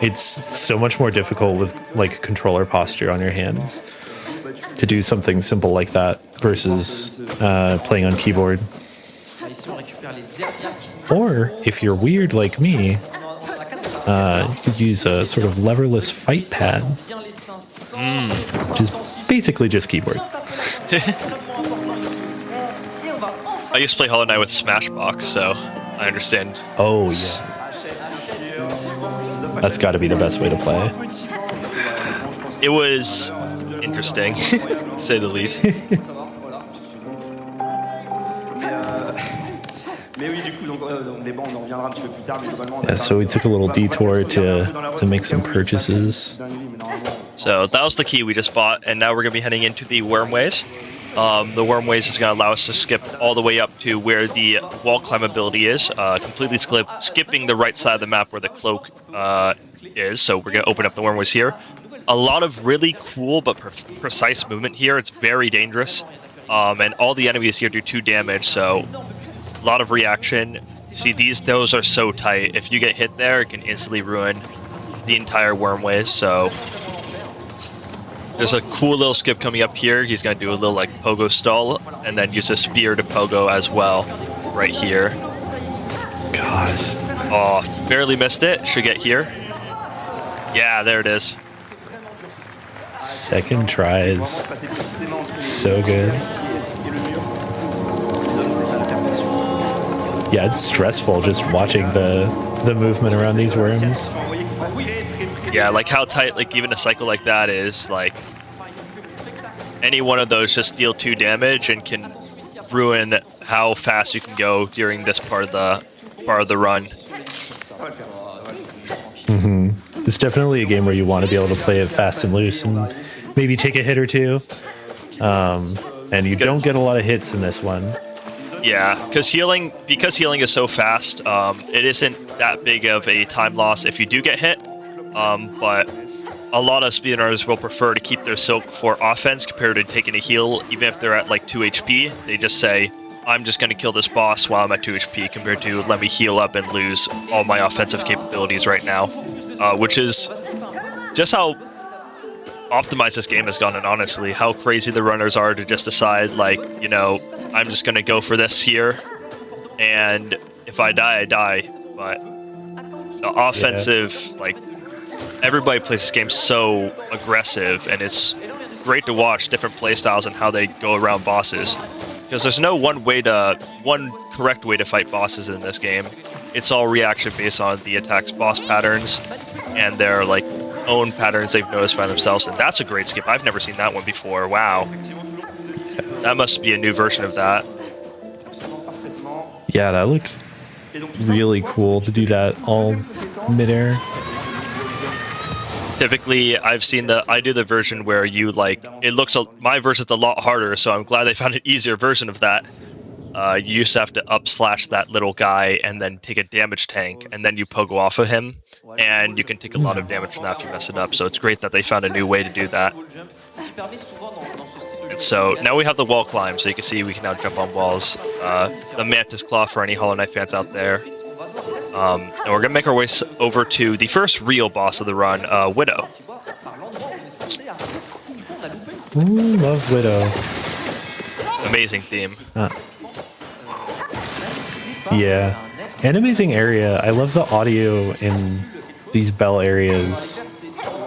it's so much more difficult with controller posture on your hands to do something simple like that versus playing on keyboard. Or if you're weird like me, you could use a sort of leverless fight pad, which is basically just keyboard. I used to play Hollow Knight with Smashbox, so I understand. Oh, yeah. That's got to be the best way to play. It was interesting, to say the least. Yeah, so we took a little detour to make some purchases. So that was the key we just bought, and now we're going to be heading into the Wormways. The Wormways is going to allow us to skip all the way up to where the wall climb ability is, completely skipping the right side of the map where the cloak is. So we're going to open up the Wormways here. A lot of really cool but precise movement here. It's very dangerous, and all the enemies here do 2 damage, so a lot of reaction. See, those are so tight. If you get hit there, it can instantly ruin the entire Wormways, so there's a cool little skip coming up here. He's going to do a little like pogo stall and then use a spear to pogo as well right here. Gosh. Oh, barely missed it. Should get here. Yeah, there it is. Second tries. So good. Yeah, it's stressful just watching the movement around these worms. Yeah, like how tight, like even a cycle like that is, like any one of those just deal 2 damage and can ruin how fast you can go during this part of the run. It's definitely a game where you want to be able to play it fast and loose and maybe take a hit or 2. And you don't get a lot of hits in this one. Yeah, because healing is so fast, it isn't that big of a time loss if you do get hit. But a lot of speedrunners will prefer to keep their silk for offense compared to taking a heal, even if they're at like 2 HP. They just say, I'm just going to kill this boss while I'm at 2 HP compared to let me heal up and lose all my offensive capabilities right now. Which is just how optimized this game has gone, and honestly, how crazy the runners are to just decide, like, you know, I'm just going to go for this here, and if I die, I die. But the offensive, like, everybody plays this game so aggressive, and it's great to watch different playstyles and how they go around bosses. Because there's no one correct way to fight bosses in this game. It's all reaction based on the attack's boss patterns and their like own patterns they've noticed by themselves. And that's a great skip. I've never seen that one before. Wow. That must be a new version of that. Yeah, that looked really cool to do that all midair. Typically, I do the version where you like, my version's a lot harder, so I'm glad they found an easier version of that. You used to have to up/slash that little guy and then take a damage tank, and then you pogo off of him, and you can take a lot of damage from that if you mess it up. So it's great that they found a new way to do that. And so now we have the wall climb, so you can see we can now jump on walls. The Mantis Claw for any Hollow Knight fans out there. And we're going to make our way over to the first real boss of the run, Widow. Ooh, love Widow. Amazing theme. Yeah, and amazing area. I love the audio in these bell areas.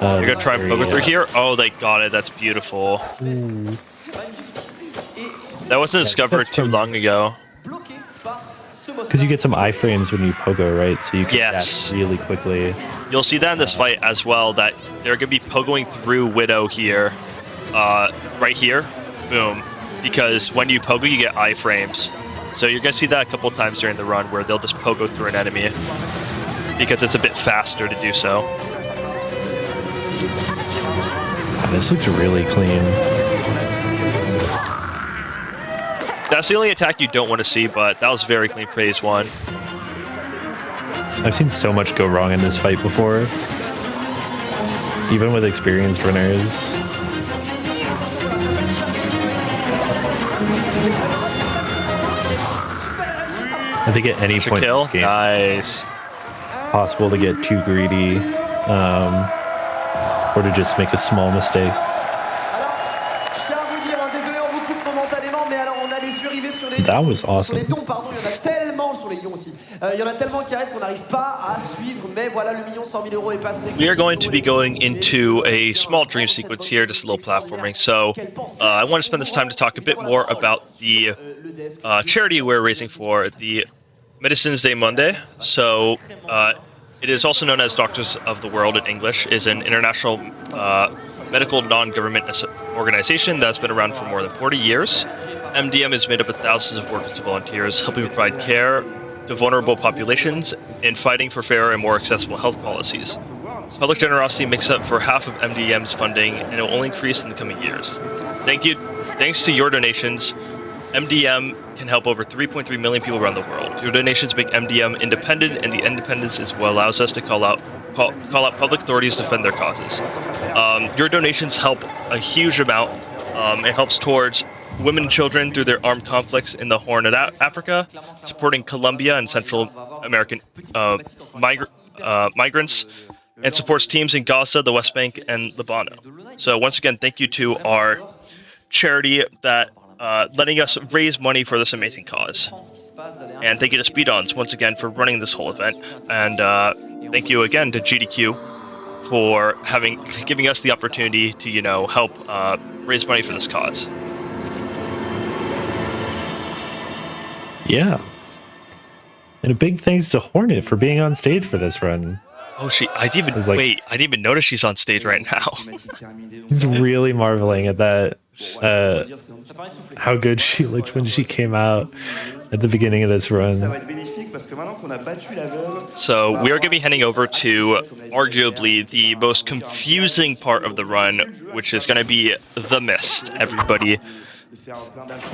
You're going to try and pogo through here? Oh, they got it. That's beautiful. Ooh. That wasn't discovered too long ago. Because you get some iframes when you pogo, right? So you can dash really quickly. You'll see that in this fight as well, that they're going to be pogoing through Widow here. Right here. Boom. Because when you pogo, you get iframes. So you're going to see that a couple times during the run where they'll just pogo through an enemy. Because it's a bit faster to do so. Wow, this looks really clean. That's the only attack you don't want to see, but that was very clean phase 1. I've seen so much go wrong in this fight before. Even with experienced runners. I think at any point in this game, nice. Possible to get too greedy, or to just make a small mistake. That was awesome. les lions aussi. Il y en a tellement qui arrivent qu'on n'arrive pas à suivre, mais voilà, le million 100 000 € est passé. We are going to be going into a small dream sequence here, just a little platforming. So I want to spend this time to talk a bit more about the charity we're raising for, the Medicines Day Monday. So it is also known as Doctors of the World in English, is an international medical non-government organization that's been around for more than 40 years. MDM is made up of thousands of workers and volunteers helping provide care to vulnerable populations and fighting for fairer and more accessible health policies. Public generosity makes up for half of MDM's funding and it will only increase in the coming years. Thanks to your donations, MDM can help over 3.3 million people around the world. Your donations make MDM independent, and the independence is what allows us to call out public authorities to defend their causes. Your donations help a huge amount. It helps towards women and children through their armed conflicts in the Horn of Africa, supporting Colombia and Central American migrants, and supports teams in Gaza, the West Bank, and Lebanon. So once again, thank you to our charity that letting us raise money for this amazing cause. And thank you to SpeeDons once again for running this whole event. And thank you again to GDQ for giving us the opportunity to, help raise money for this cause. Yeah. And a big thanks to Hornet for being on stage for this run. Oh, I didn't even notice she's on stage right now. He's really marveling at that. How good she looked when she came out at the beginning of this run. So we are going to be heading over to arguably the most confusing part of the run, which is going to be the mist. Everybody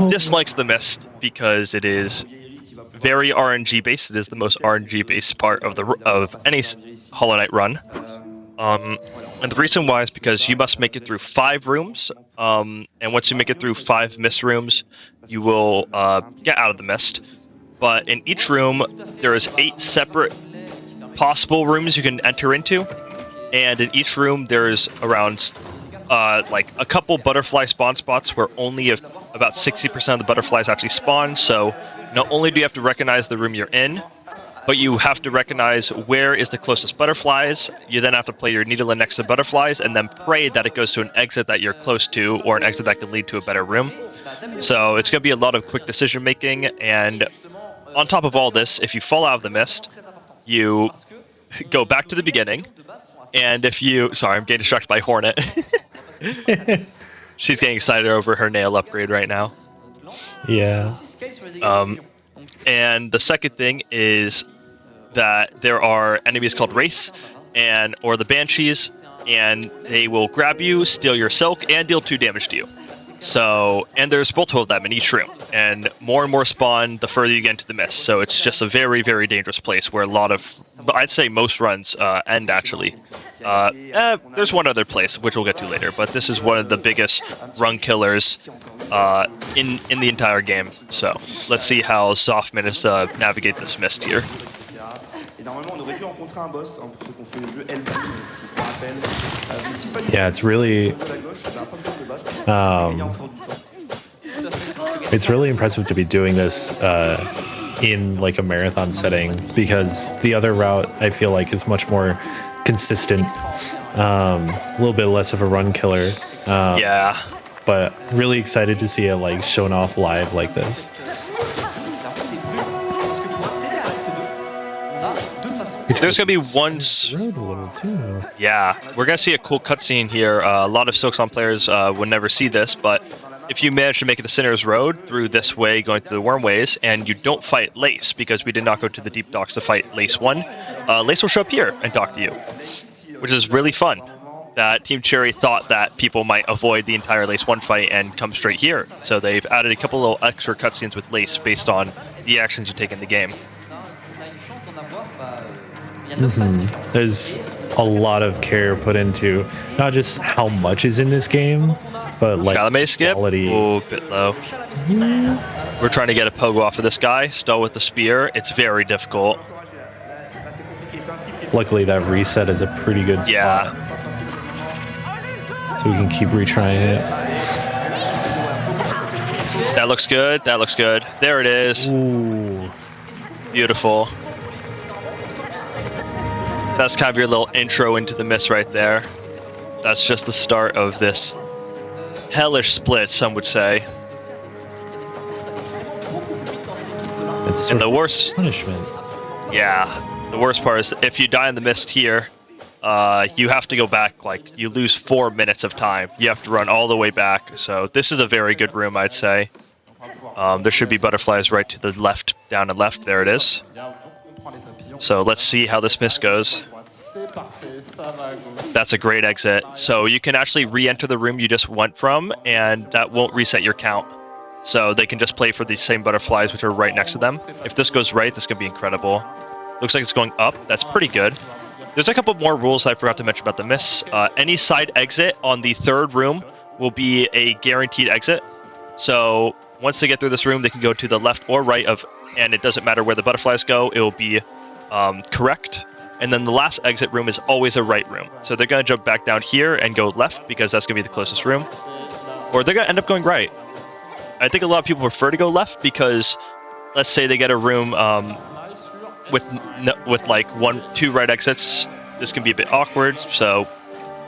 dislikes the mist because it is very RNG based. It is the most RNG based part of any Hollow Knight run. And the reason why is because you must make it through 5 rooms, and once you make it through 5 mist rooms, you will get out of the mist. But in each room, there is 8 separate possible rooms you can enter into, and in each room there's around like a couple butterfly spawn spots where only about 60% of the butterflies actually spawn. So not only do you have to recognize the room you're in, but you have to recognize where is the closest butterflies. You then have to play your needle in next to butterflies and then pray that it goes to an exit that you're close to or an exit that can lead to a better room. So it's going to be a lot of quick decision making. And on top of all this, if you fall out of the mist, you go back to the beginning. And if you... Sorry, I'm getting distracted by Hornet. She's getting excited over her nail upgrade right now. Yeah. And the second thing is that there are enemies called Wraiths or the Banshees, and they will grab you, steal your silk, and deal 2 damage to you. So, and there's multiple of them in each room, and more spawn the further you get into the mist. So it's just a very, very dangerous place where a lot of, I'd say most runs end actually. There's one other place, which we'll get to later, but this is one of the biggest run killers in the entire game. So let's see how Zoff managed to navigate this mist here. Yeah, it's really impressive to be doing this in like a marathon setting, because the other route I feel like is much more consistent, a little bit less of a run killer. Yeah, but really excited to see it like shown off live like this. There's gonna be one. Yeah, we're gonna see a cool cutscene here. A lot of Silksong players would never see this, but if you manage to make it to Sinner's Road through this way, going through the Wormways, and you don't fight Lace, because we did not go to the deep docks to fight Lace 1, Lace will show up here and talk to you, which is really fun. That Team Cherry thought that people might avoid the entire Lace 1 fight and come straight here, so they've added a couple little extra cutscenes with Lace based on the actions you take in the game. Mm-hmm. There's a lot of care put into not just how much is in this game, but like Chalamet skip? quality. Oh, a bit low. We're trying to get a pogo off of this guy, still with the spear. It's very difficult. Luckily, that reset is a pretty good spot. Yeah. So we can keep retrying it. That looks good. That looks good. There it is. Ooh. Beautiful. That's kind of your little intro into the mist right there. That's just the start of this hellish split, some would say. It's And the worst punishment. Yeah, the worst part is if you die in the mist here, you have to go back, like, you lose 4 minutes of time. You have to run all the way back. So this is a very good room, I'd say. There should be butterflies right to the left, down and left. There it is. So let's see how this mist goes. That's a great exit. So you can actually re-enter the room you just went from, and that won't reset your count. So they can just play for these same butterflies, which are right next to them. If this goes right, this is going to be incredible. Looks like it's going up. That's pretty good. There's a couple more rules I forgot to mention about the miss. Any side exit on the third room will be a guaranteed exit. So once they get through this room, they can go to the left or right of, and it doesn't matter where the butterflies go, it will be correct. And then the last exit room is always a right room. So they're going to jump back down here and go left because that's going to be the closest room. Or they're going to end up going right. I think a lot of people prefer to go left because, let's say they get a room with like 1-2 right exits. This can be a bit awkward, so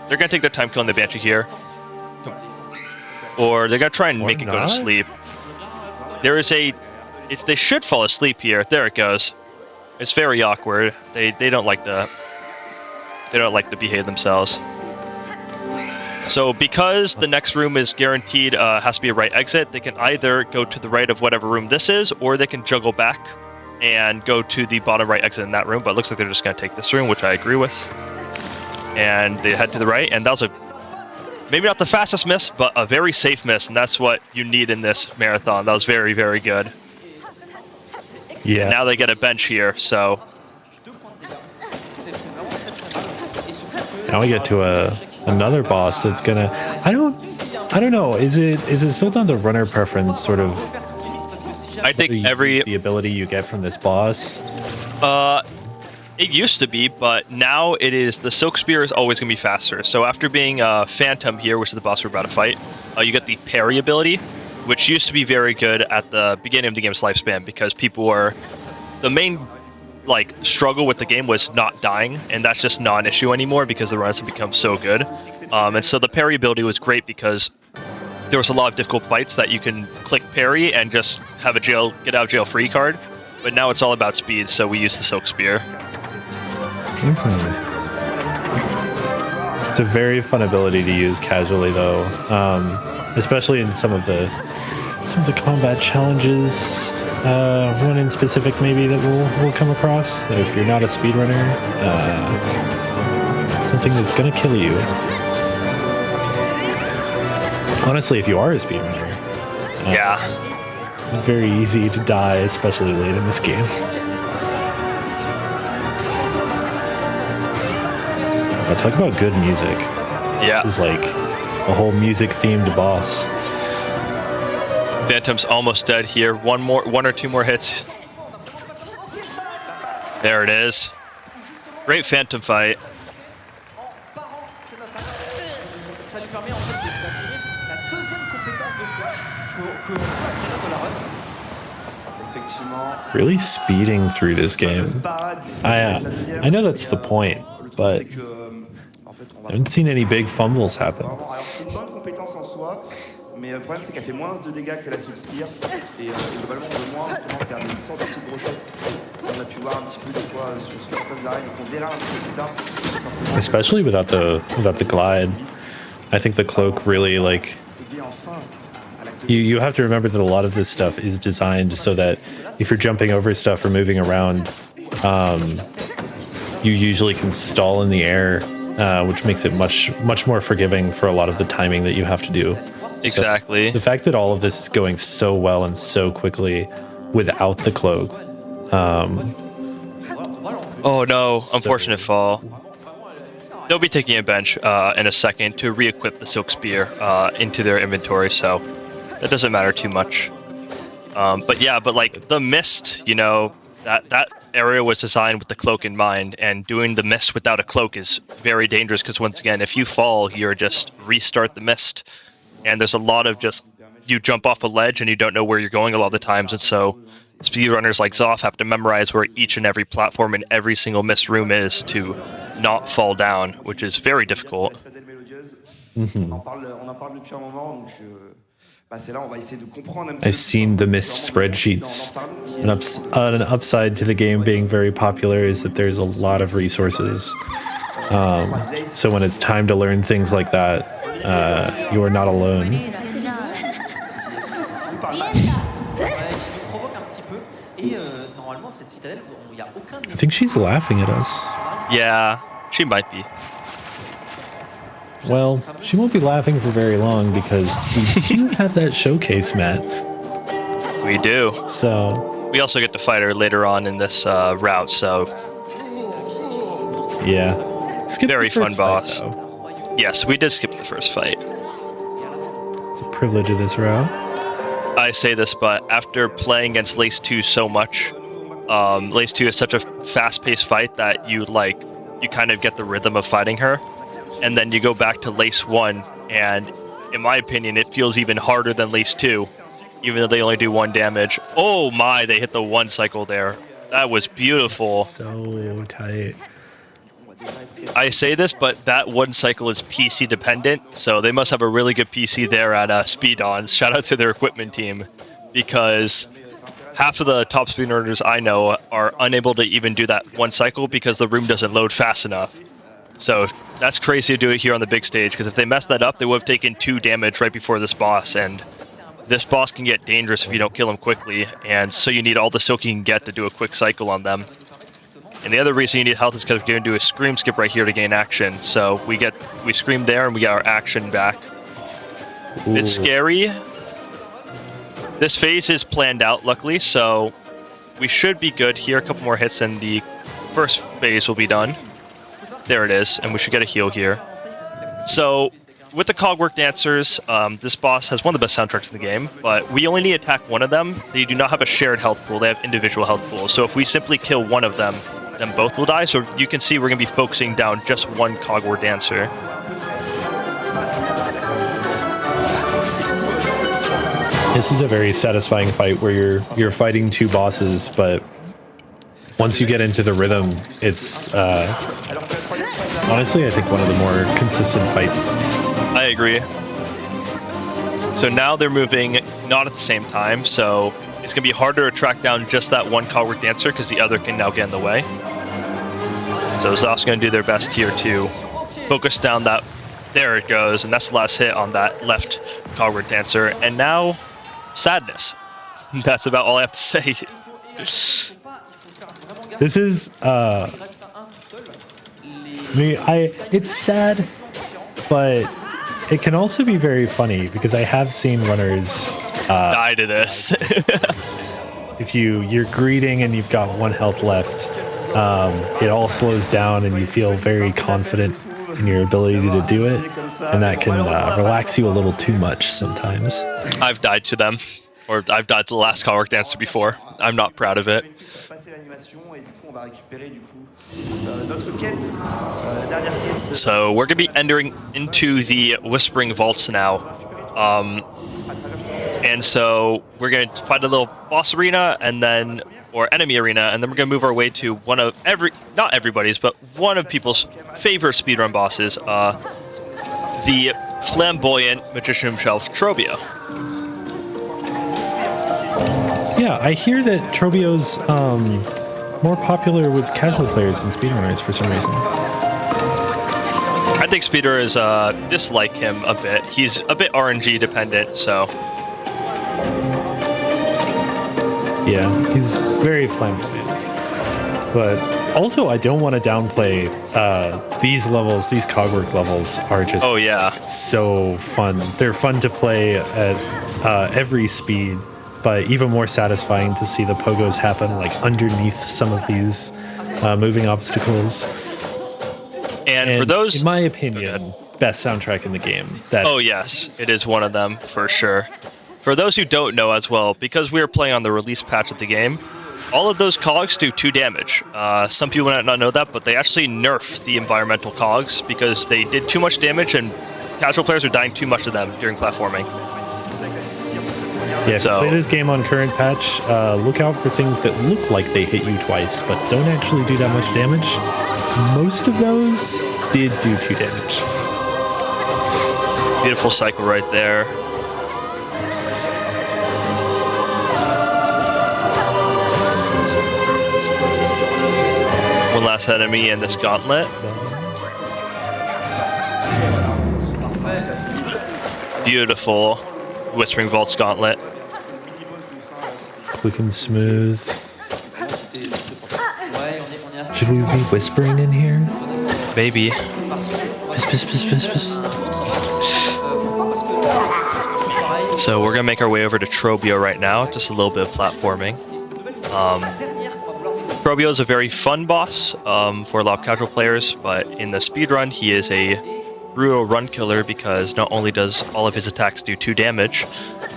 they're gonna take their time killing the Banshee here, or they're gonna try and make it go to sleep. There is they should fall asleep here. There it goes. It's very awkward. They don't like to behave themselves. So because the next room is guaranteed has to be a right exit, they can either go to the right of whatever room this is, or they can juggle back and go to the bottom right exit in that room. But it looks like they're just going to take this room, which I agree with. And they head to the right, and that was maybe not the fastest miss, but a very safe miss, and that's what you need in this marathon. That was very, very good. Yeah. And now they get a bench here, so... Now we get to another boss that's gonna. I don't know. Is it SpeeDons a runner preference sort of? I think the ability you get from this boss. It used to be, but now it is. The Silk Spear is always gonna be faster. So after being Phantom here, which is the boss we're about to fight, you get the parry ability, which used to be very good at the beginning of the game's lifespan because people were the main struggle with the game was not dying, and that's just not an issue anymore because the runs have become so good. And so the parry ability was great because there was a lot of difficult fights that you can click parry and just have a get out of jail free card. But now it's all about speed, so we use the Silk Spear. It's a very fun ability to use casually, though, especially in some of the combat challenges. One in specific, maybe that we'll come across. If you're not a speedrunner, something that's gonna kill you. Honestly, if you are a speedrunner, yeah, very easy to die, especially late in this game. But talk about good music. Yeah, it's like a whole music-themed boss. Phantom's almost dead here. One or two more hits. There it is. Great Phantom fight. Really speeding through this game. I know that's the point, but I haven't seen any big fumbles happen. Mais le problème, c'est qu'elle fait moins de dégâts que la Silk Spear. Et globalement, on veut moins faire des sortes de petites brochettes. On a pu voir un petit peu des fois sur certaines arènes. Donc on verra un petit peu plus tard. Especially without the glide. I think the cloak really, like... You have to remember that a lot of this stuff is designed so that if you're jumping over stuff or moving around, you usually can stall in the air, which makes it much more forgiving for a lot of the timing that you have to do. Exactly. So the fact that all of this is going so well and so quickly without the cloak. Oh no, unfortunate fall. They'll be taking a bench in a second to re-equip the Silk Spear into their inventory, so that doesn't matter too much. But like the mist, you know, that area was designed with the cloak in mind, and doing the mist without a cloak is very dangerous because once again, if you fall, you're just restart the mist. And there's a lot of just, you jump off a ledge and you don't know where you're going a lot of the times, and so speedrunners like Zoff have to memorize where each and every platform and every single missed room is to not fall down, which is very difficult. I've seen the missed spreadsheets. An upside to the game being very popular is that there's a lot of resources. So when it's time to learn things like that, you are not alone. I think she's laughing at us. Yeah, she might be. Well, she won't be laughing for very long because we do have that showcase, Matt. We do. So we also get to fight her later on in this route, so yeah. Very fun boss. Yes, we did skip the first fight. It's a privilege of this route. I say this, but after playing against Lace 2 so much, Lace 2 is such a fast-paced fight that you kind of get the rhythm of fighting her. And then you go back to Lace 1, and in my opinion, it feels even harder than Lace 2, even though they only do 1 damage. Oh my, they hit the 1 cycle there. That was beautiful. So tight. I say this, but that 1 cycle is PC dependent, so they must have a really good PC there at SpeeDons. Shout out to their equipment team, because half of the top speedrunners I know are unable to even do that 1 cycle because the room doesn't load fast enough. So that's crazy to do it here on the big stage, because if they messed that up, they would have taken 2 damage right before this boss, and this boss can get dangerous if you don't kill him quickly, and so you need all the silk you can get to do a quick cycle on them. And the other reason you need health is because we're going to do a scream skip right here to gain action. So we scream there and we get our action back. Ooh. It's scary. This phase is planned out, luckily, so we should be good here. A couple more hits and the first phase will be done. There it is, and we should get a heal here. So with the Cogwork Dancers, this boss has one of the best soundtracks in the game, but we only need to attack one of them. They do not have a shared health pool, they have individual health pools. So if we simply kill one of them, then both will die. So you can see we're going to be focusing down just one Cogwork Dancer. This is a very satisfying fight where you're fighting 2 bosses, but once you get into the rhythm, it's honestly, I think one of the more consistent fights. I agree. So now they're moving not at the same time, so it's going to be harder to track down just that one Cogwork Dancer because the other can now get in the way. So Zoff's going to do their best here to focus down that. There it goes, and that's the last hit on that left Cogwork Dancer. And now, sadness. That's about all I have to say. This is, it's sad, but it can also be very funny because I have seen runners die to this. If you're greeting and you've got 1 health left, it all slows down and you feel very confident in your ability to do it, and that can relax you a little too much sometimes. I've died to them, or I've died to the last Cogwork Dancer before. I'm not proud of it. So we're going to be entering into the Whispering Vaults now. And so we're going to fight a little boss arena or enemy arena, and then we're going to move our way to one of not everybody's, but one of people's favorite speedrun bosses, the flamboyant magician himself, Trobio. Yeah, I hear that Trobio's more popular with casual players than speedrunners for some reason. I think speedrunners dislike him a bit. He's a bit RNG dependent, so. Yeah, he's very flamboyant. But also, I don't want to downplay these levels. These Cogwork levels are just so fun. They're fun to play at every speed, but even more satisfying to see the pogos happen like underneath some of these moving obstacles. And for those, in my opinion, best soundtrack in the game. Oh yes, it is one of them for sure. For those who don't know as well, because we are playing on the release patch of the game, all of those cogs do 2 damage. Some people might not know that, but they actually nerfed the environmental cogs because they did too much damage and casual players are dying too much to them during platforming. Yeah, if you So- play this game on current patch, look out for things that look like they hit you twice, but don't actually do that much damage. Most of those did do 2 damage. Beautiful cycle right there. One last enemy in this gauntlet. Beautiful Whispering Vaults gauntlet. Quick and smooth. Ouais, on est assez. Should we be whispering in here? Maybe. Piss, piss, piss, piss, piss. So we're gonna make our way over to Trobio right now. Just a little bit of platforming. Trobio is a very fun boss for a lot of casual players, but in the speedrun, he is a brutal run killer because not only does all of his attacks do 2 damage,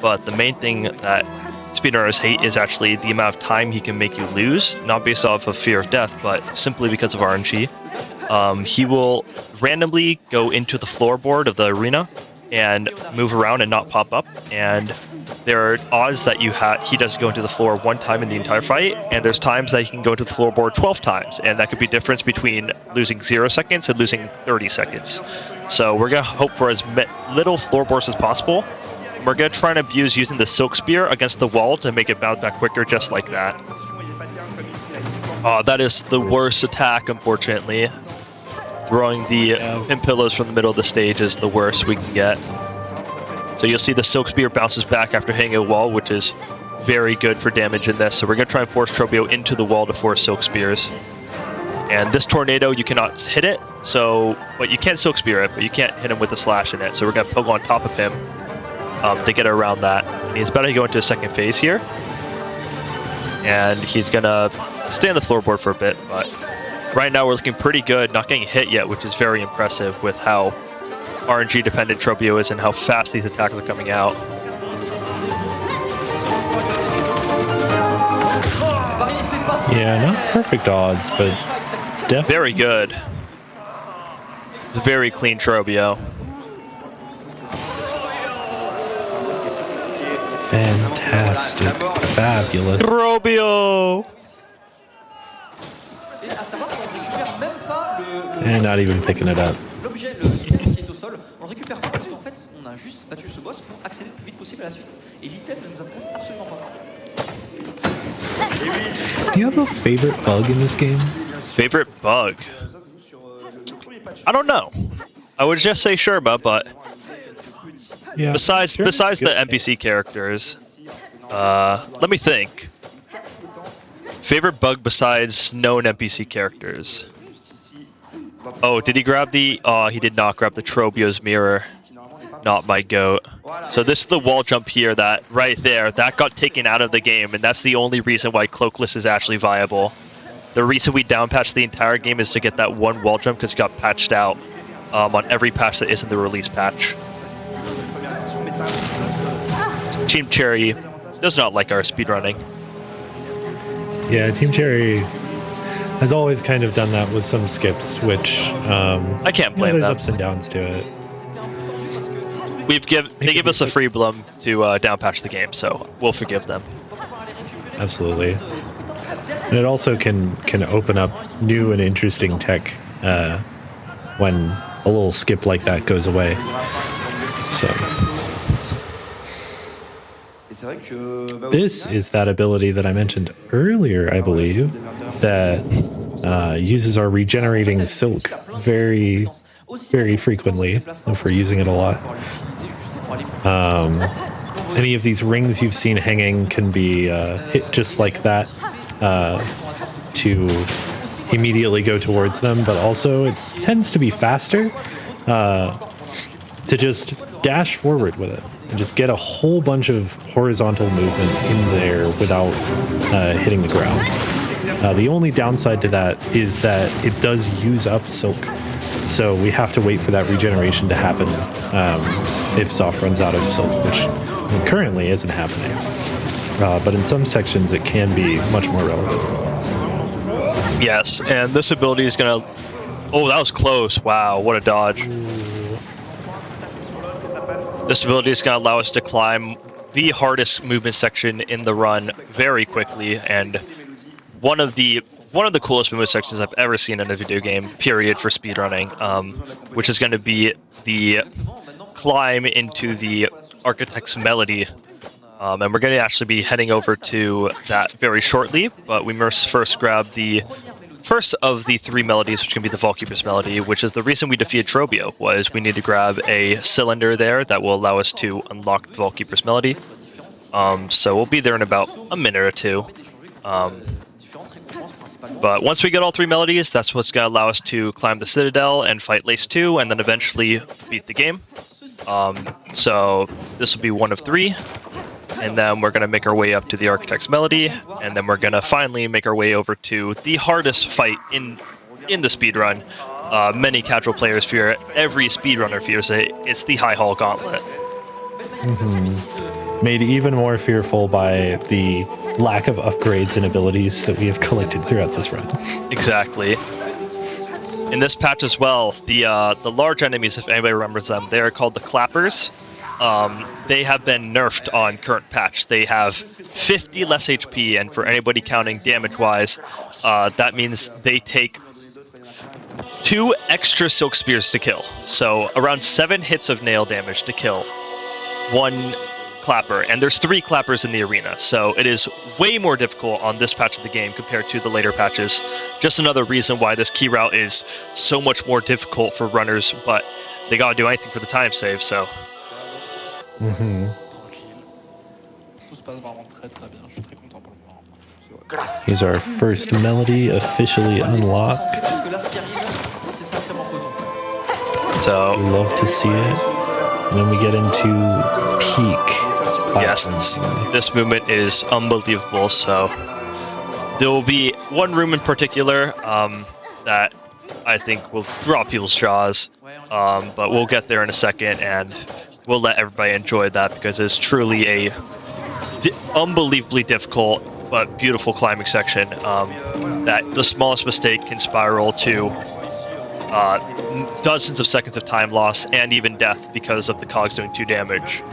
but the main thing that speedrunners hate is actually the amount of time he can make you lose, not based off of fear of death, but simply because of RNG. He will randomly go into the floorboard of the arena and move around and not pop up, and there are odds that he does go into the floor 1 time in the entire fight, and there's times that he can go into the floorboard 12 times, and that could be difference between losing 0 seconds and losing 30 seconds. So we're gonna hope for as little floorboards as possible. We're gonna try and abuse using the Silk Spear against the wall to make it bounce back quicker, just like that. That is the worst attack, unfortunately. Throwing the pin pillows from the middle of the stage is the worst we can get. So you'll see the Silk Spear bounces back after hitting a wall, which is very good for damage in this. So we're going to try and force Trobio into the wall to force Silk Spears. And this tornado, you cannot hit it, but you can Silk Spear it, but you can't hit him with a slash in it. So we're going to poke on top of him to get around that. And he's about to go into a second phase here. And he's going to stay on the floorboard for a bit, but right now we're looking pretty good, not getting hit yet, which is very impressive with how RNG dependent Trobio is and how fast these attacks are coming out. Yeah, not perfect odds, but definitely. Very good. It's a very clean Trobio. Fantastic. Fabulous. Trobio! Et à savoir qu'on récupère même pas And not even picking it up. l'objet, l'item qui est au sol, on le récupère pas parce qu'en fait, on a juste battu ce boss pour accéder le plus vite possible à la suite. Et l'item ne nous intéresse absolument pas. Do you have a favorite bug in this game? Favorite bug? I don't know. I would just say Sherba, but Yeah. besides the NPC characters, let me think. Favorite bug besides known NPC characters? Oh, did he grab the... Oh, he did not grab the Trobio's mirror. Not my goat. So this is the wall jump here that, right there, that got taken out of the game, and that's the only reason why Cloakless is actually viable. The reason we downpatched the entire game is to get that one wall jump because it got patched out on every patch that isn't the release patch. Team Cherry does not like our speedrunning. Yeah, Team Cherry has always kind of done that with some skips, which I can't blame there's them. ups and downs to it. They give us a free blum to downpatch the game, so we'll forgive them. Absolutely. And it also can open up new and interesting tech when a little skip like that goes away. So this is that ability that I mentioned earlier, I believe, that uses our regenerating silk very, very frequently if we're using it a lot. Any of these rings you've seen hanging can be hit just like that to immediately go towards them, but also it tends to be faster to just dash forward with it and just get a whole bunch of horizontal movement in there without hitting the ground. The only downside to that is that it does use up silk, so we have to wait for that regeneration to happen if Soft runs out of silk, which currently isn't happening. But in some sections it can be much more relevant. Yes, and this ability is gonna... Oh, that was close. Wow, what a dodge. This ability is gonna allow us to climb the hardest movement section in the run very quickly, and one of the coolest movement sections I've ever seen in a video game, period, for speedrunning, which is going to be the climb into the Architect's Melody. And we're going to actually be heading over to that very shortly, but we must first grab the first of the 3 melodies, which can be the Vaultkeeper's Melody, which is the reason we defeated Trobio, was we need to grab a cylinder there that will allow us to unlock the Vaultkeeper's Melody. So we'll be there in about a minute or two. But once we get all 3 melodies, that's what's going to allow us to climb the Citadel and fight Lace 2, and then eventually beat the game. So this will be one of 3. And then we're going to make our way up to the Architect's Melody, and then we're going to finally make our way over to the hardest fight in the speedrun. Many casual players fear it. Every speedrunner fears it. It's the High Hall Gauntlet. Made even more fearful by the lack of upgrades and abilities that we have collected throughout this run. Exactly. In this patch as well, the large enemies, if anybody remembers them, they are called the Clappers. They have been nerfed on current patch. They have 50 less HP, and for anybody counting damage-wise, that means they take 2 extra Silk Spears to kill. So around 7 hits of nail damage to kill 1 Clapper, and there's 3 Clappers in the arena, so it is way more difficult on this patch of the game compared to the later patches. Just another reason why this key route is so much more difficult for runners, but they gotta do anything for the time save, so... Here's our first melody officially unlocked. So love to see it. And then we get into peak. Yes, this movement is unbelievable. So there will be one room in particular that I think will draw people's jaws, but we'll get there in a second, and we'll let everybody enjoy that because it's truly a unbelievably difficult but beautiful climbing section that the smallest mistake can spiral to dozens of seconds of time loss and even death because of the cogs doing 2 damage.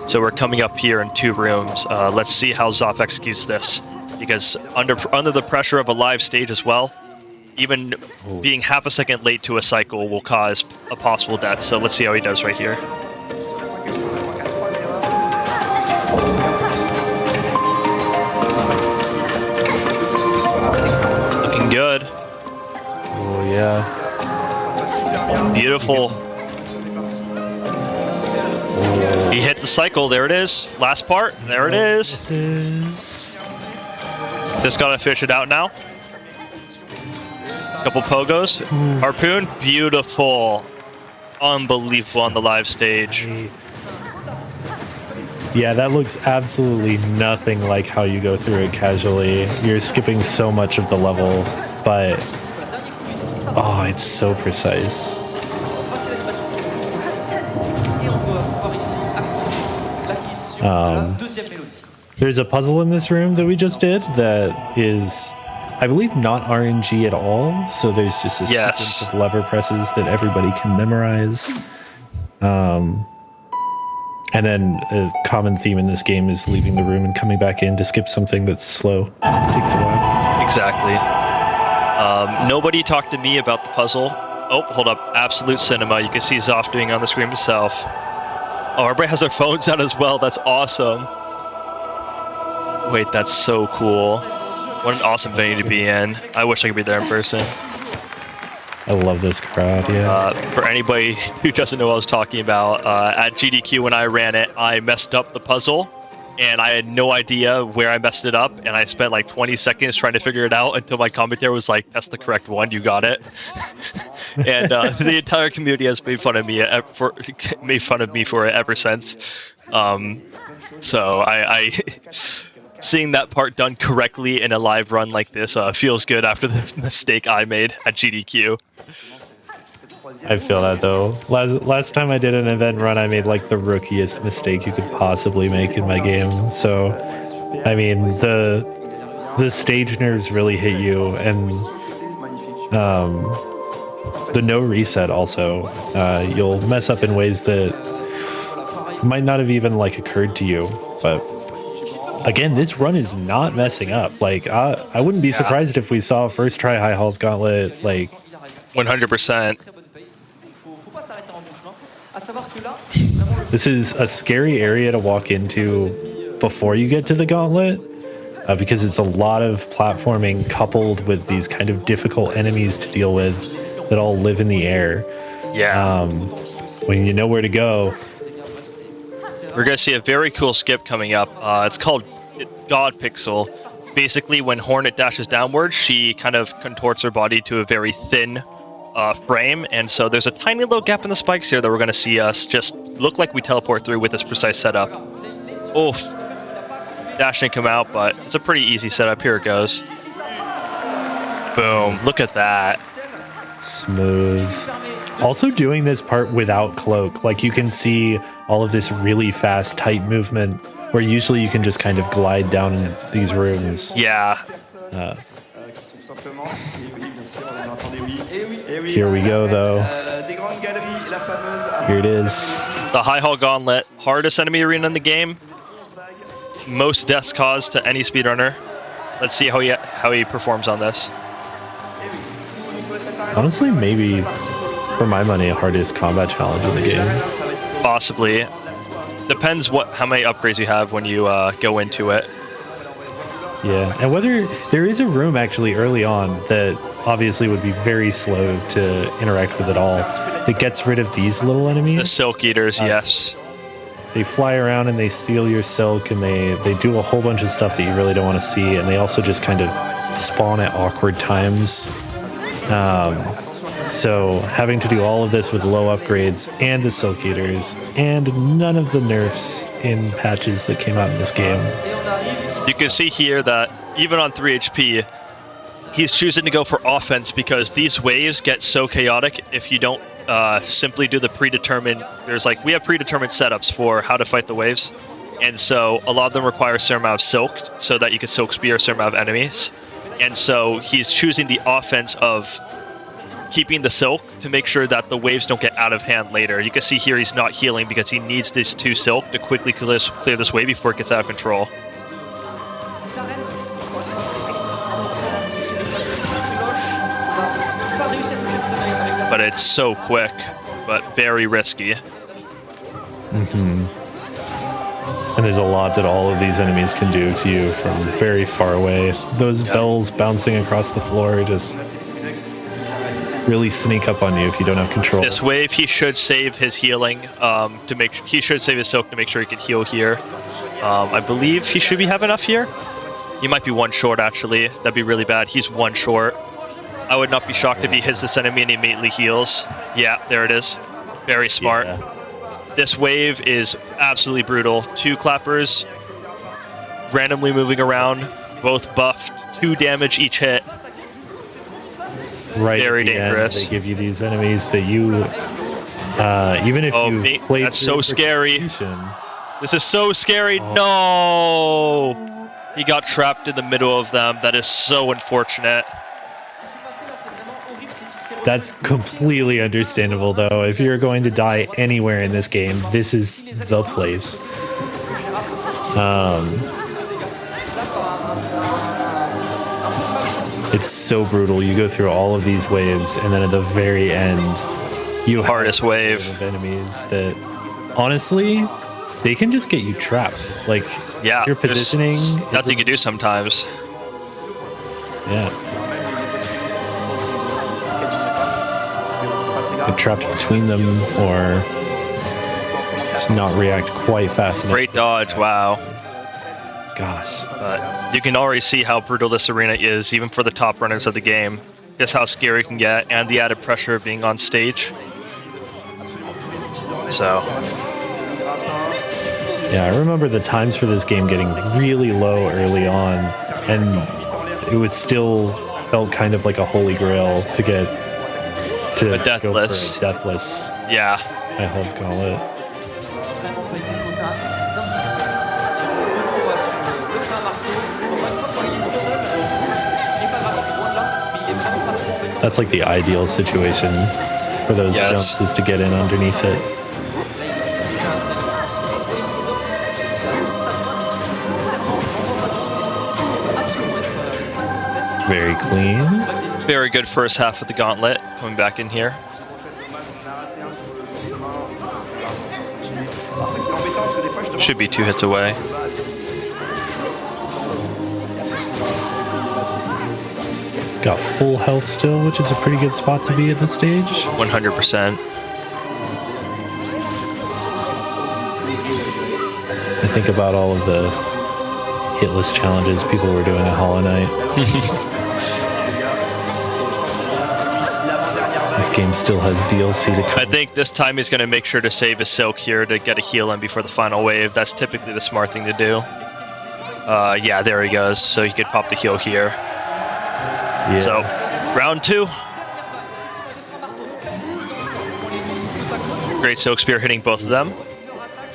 So we're coming up here in 2 rooms. Let's see how Zoff executes this, because under the pressure of a live stage as well, even being half a second late to a cycle will cause a possible death. So let's see how he does right here. Looking good. Oh yeah. Beautiful. He hit the cycle. There it is. Last part. There it is. Just gotta fish it out now. Couple pogos. Harpoon. Beautiful. Unbelievable on the live stage. Yeah, that looks absolutely nothing like how you go through it casually. You're skipping so much of the level, but oh, it's so precise. There's a puzzle in this room that we just did that is, I believe, not RNG at all. So there's just a sequence of lever presses that everybody can memorize. And then a common theme in this game is leaving the room and coming back in to skip something that's slow. It takes a while. Exactly. Nobody talked to me about the puzzle. Oh, hold up. Absolute cinema. You can see Zoff doing it on the screen himself. Oh, everybody has their phones out as well. That's awesome. Wait, that's so cool. What an awesome venue to be in. I wish I could be there in person. I love this crowd, yeah. For anybody who doesn't know what I was talking about, at GDQ when I ran it, I messed up the puzzle, and I had no idea where I messed it up, and I spent like 20 seconds trying to figure it out until my commentator was like, "That's the correct one, you got it." And the entire community has made fun of me for it ever since. So I seeing that part done correctly in a live run like this feels good after the mistake I made at GDQ. I feel that though. Last time I did an event run, I made like the rookiest mistake you could possibly make in my game. So, I mean, the stage nerves really hit you, and the no reset also. You'll mess up in ways that might not have even like occurred to you. But again, this run is not messing up. Like, I wouldn't be surprised if we saw first try High Hall's Gauntlet, like 100%. This is a scary area to walk into before you get to the Gauntlet, because it's a lot of platforming coupled with these kind of difficult enemies to deal with that all live in the air. Yeah. When you know where to go. We're going to see a very cool skip coming up. It's called God Pixel. Basically, when Hornet dashes downward, she kind of contorts her body to a very thin frame, and so there's a tiny little gap in the spikes here that we're going to see us just look like we teleport through with this precise setup. Oof. Dash didn't come out, but it's a pretty easy setup. Here it goes. Boom. Look at that. Smooth. Also doing this part without cloak, like you can see all of this really fast, tight movement, where usually you can just kind of glide down in these rooms. Yeah. Here we go, though. Here it is. The High Hall Gauntlet, hardest enemy arena in the game. Most deaths caused to any speedrunner. Let's see how he performs on this. Honestly, maybe, for my money, hardest combat challenge in the game. Possibly. Depends how many upgrades you have when you go into it. Yeah, and whether there is a room actually early on that obviously would be very slow to interact with at all. It gets rid of these little enemies. The Silk Eaters, yes. They fly around and they steal your silk, and they do a whole bunch of stuff that you really don't want to see, and they also just kind of spawn at awkward times. So having to do all of this with low upgrades and the Silk Eaters and none of the nerfs in patches that came out in this game. You can see here that even on 3 HP, he's choosing to go for offense because these waves get so chaotic if you don't simply do the predetermined. We have predetermined setups for how to fight the waves, and so a lot of them require a certain amount of silk so that you can silk spear a certain amount of enemies, and so he's choosing the offense of keeping the silk to make sure that the waves don't get out of hand later. You can see here he's not healing because he needs these 2 silk to quickly clear this wave before it gets out of control. But it's so quick, but very risky. And there's a lot that all of these enemies can do to you from very far away. Those bells bouncing across the floor just really sneak up on you if you don't have control. This wave, he should save his healing he should save his silk to make sure he can heal here. I believe he should have enough here. He might be 1 short, actually. That'd be really bad. He's 1 short. I would not be shocked if he hits this enemy and he immediately heals. Yeah, there it is. Very smart. Yeah. This wave is absolutely brutal. 2 clappers, randomly moving around, both buffed, 2 damage each hit. Right. Very dangerous. They give you these enemies that you, even if you played. That's so scary. This is so scary. Oh. No! He got trapped in the middle of them. That is so unfortunate. That's completely understandable, though. If you're going to die anywhere in this game, this is the place. It's so brutal. You go through all of these waves, and then at the very end, you hardest wave of enemies that, honestly, they can just get you trapped. Like, yeah, your positioning. Nothing you can do sometimes. Yeah. Get trapped between them, or just not react quite fast enough. Great dodge, wow. Gosh. But you can already see how brutal this arena is, even for the top runners of the game. Just how scary it can get, and the added pressure of being on stage. So. Yeah, I remember the times for this game getting really low early on, and it was still felt kind of like a holy grail to get to deathless. Go for a deathless. Yeah. High Hall's Gauntlet. That's like the ideal situation for those jumps, is to get in underneath it. Very clean. Very good first half of the gauntlet. Coming back in here. Should be 2 hits away. Got full health still, which is a pretty good spot to be at this stage. 100%. I think about all of the hitless challenges people were doing at Hollow Knight. This game still has DLC to come. I think this time he's going to make sure to save his Silk here to get a heal in before the final wave. That's typically the smart thing to do. Yeah, there he goes. So he could pop the heal here. Yeah. So, round 2. Great Silk Spear hitting both of them.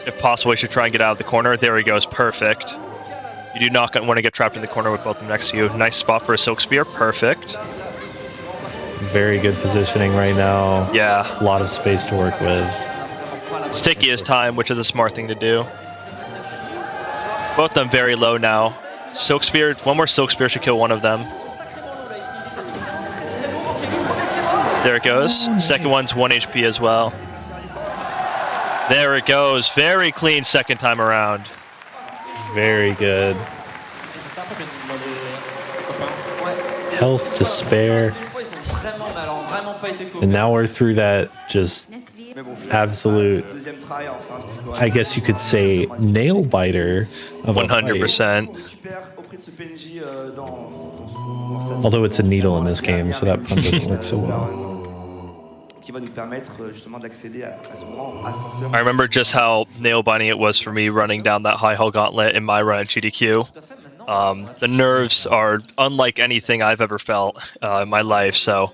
If possible, he should try and get out of the corner. There he goes. Perfect. You do not want to get trapped in the corner with both of them next to you. Nice spot for a Silk Spear. Perfect. Very good positioning right now. Yeah. A lot of space to work with. It's taking his time, which is a smart thing to do. Both of them very low now. Silk Spear, one more Silk Spear should kill one of them. There it goes. Second one's 1 HP as well. There it goes. Very clean second time around. Very good. Health to spare. And now we're through that just absolute, I guess you could say, nail biter of 100%. Although it's a needle in this game, so that pun doesn't work so well. I remember just how nail-biting it was for me running down that high hull gauntlet in my run at GDQ. The nerves are unlike anything I've ever felt in my life, so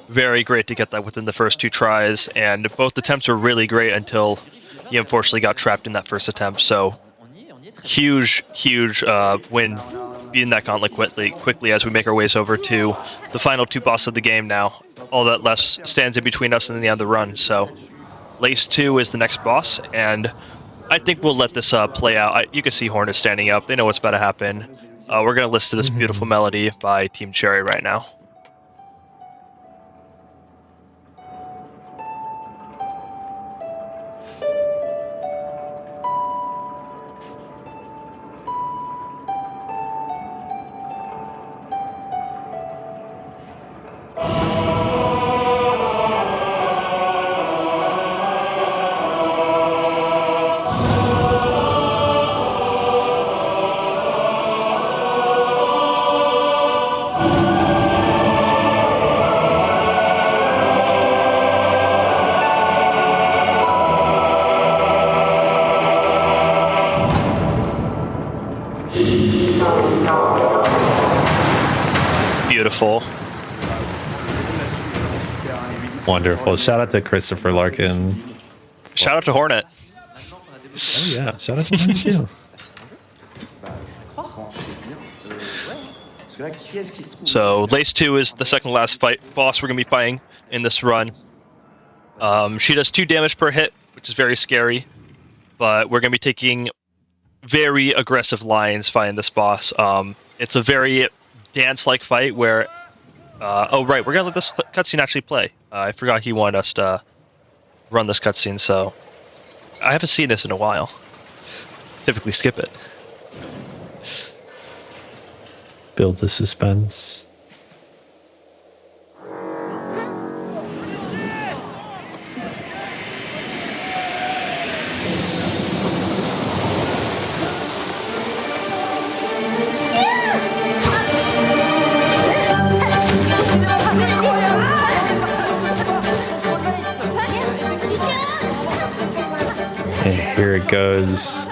very great to get that within the first 2 tries, and both attempts were really great until he unfortunately got trapped in that first attempt, so huge win beating that gauntlet quickly as we make our ways over to the final 2 bosses of the game now. All that left stands in between us and the end of the run, so Lace 2 is the next boss, and I think we'll let this play out. You can see Hornet standing up. They know what's about to happen. We're going to listen to this beautiful melody by Team Cherry right now. Beautiful. Wonderful. Shout out to Christopher Larkin. Shout out to Hornet. Oh yeah, shout out to Hornet too. So Lace 2 is the second last boss we're going to be fighting in this run. She does 2 damage per hit, which is very scary, but we're going to be taking very aggressive lines fighting this boss. It's a very dance-like fight where... oh right, we're going to let this cutscene actually play. I forgot he wanted us to run this cutscene, so I haven't seen this in a while. Typically skip it. Build the suspense. And here it goes.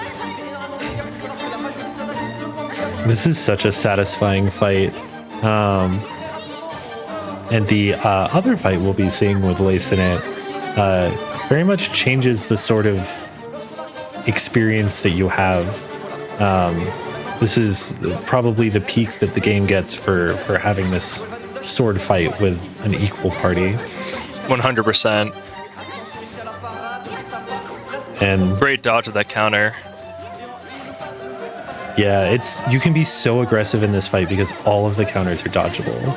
This is such a satisfying fight. And the other fight we'll be seeing with Lace in it very much changes the sort of experience that you have. This is probably the peak that the game gets for having this sword fight with an equal party. 100%. And great dodge of that counter. Yeah, you can be so aggressive in this fight because all of the counters are dodgeable.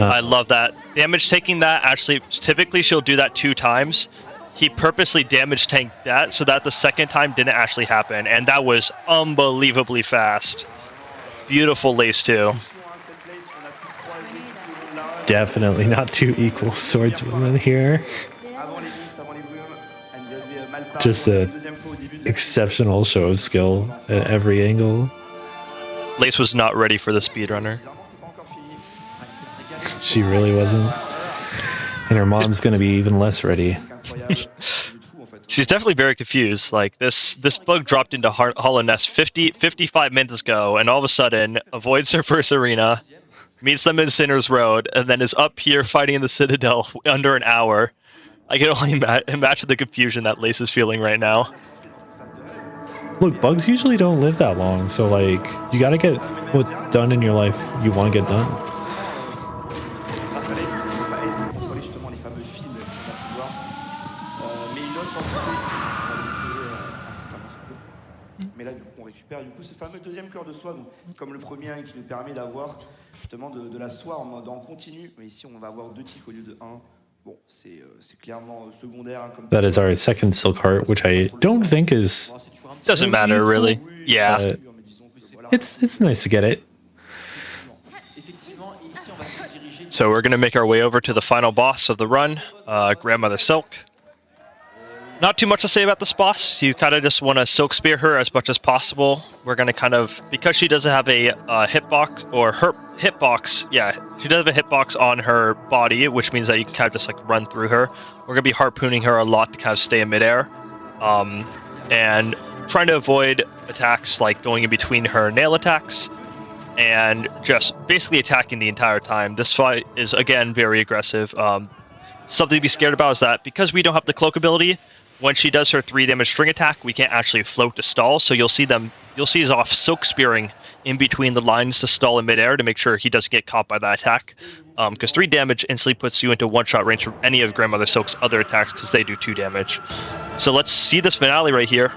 I love that. Damage taking that, actually, typically she'll do that 2 times. He purposely damage tanked that so that the second time didn't actually happen, and that was unbelievably fast. Beautiful lace too. Definitely not 2 equal swordswomen here. Just a exceptional show of skill at every angle. Lace was not ready for the speedrunner. She really wasn't. And her mom's gonna be even less ready. She's definitely very confused. Like this bug dropped into Hollow Nest 55 minutes ago, and all of a sudden avoids her first arena, meets them in Sinner's Road, and then is up here fighting in the Citadel under an hour. I can only imagine the confusion that Lace is feeling right now. Look, bugs usually don't live that long, so like you gotta get what done in your life you want to get done. Mais là, du coup, on récupère du coup ce fameux deuxième cœur de soie, donc, comme le premier, qui nous permet d'avoir justement de la soie en mode en continu. Mais ici, on va avoir 2 ticks au lieu de 1. Bon, c'est clairement secondaire. Hein, comme That is our second silk heart, which I don't think is. Doesn't matter really. Yeah. It's nice to get it. So we're gonna make our way over to the final boss of the run, Grandmother Silk. Not too much to say about this boss. You kind of just want to Silk Spear her as much as possible. We're going to kind of, because she doesn't have a hitbox, or her hitbox, yeah, she does have a hitbox on her body, which means that you can kind of just like run through her. We're going to be harpooning her a lot to kind of stay in midair. And trying to avoid attacks like going in between her nail attacks, and just basically attacking the entire time. This fight is, again, very aggressive. Something to be scared about is that because we don't have the cloak ability, when she does her 3 damage string attack, we can't actually float to stall, so you'll see Zoff Silk Spearing in between the lines to stall in midair to make sure he doesn't get caught by that attack. Because 3 damage instantly puts you into 1-shot range from any of Grandmother Silk's other attacks because they do 2 damage. So let's see this finale right here.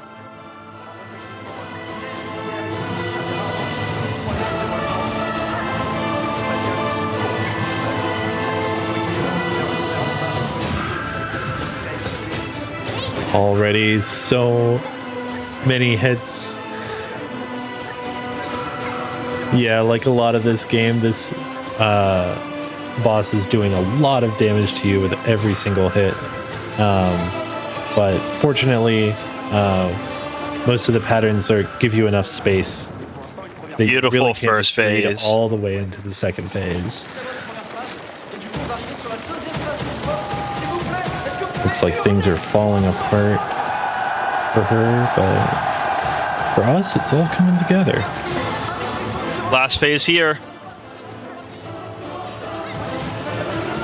Already so many hits. Yeah, like a lot of this game, this boss is doing a lot of damage to you with every single hit. But fortunately, most of the patterns give you enough space. Beautiful really first phase. All the way into the second phase. Looks like things are falling apart for her, but for us, it's all coming together. Last phase here.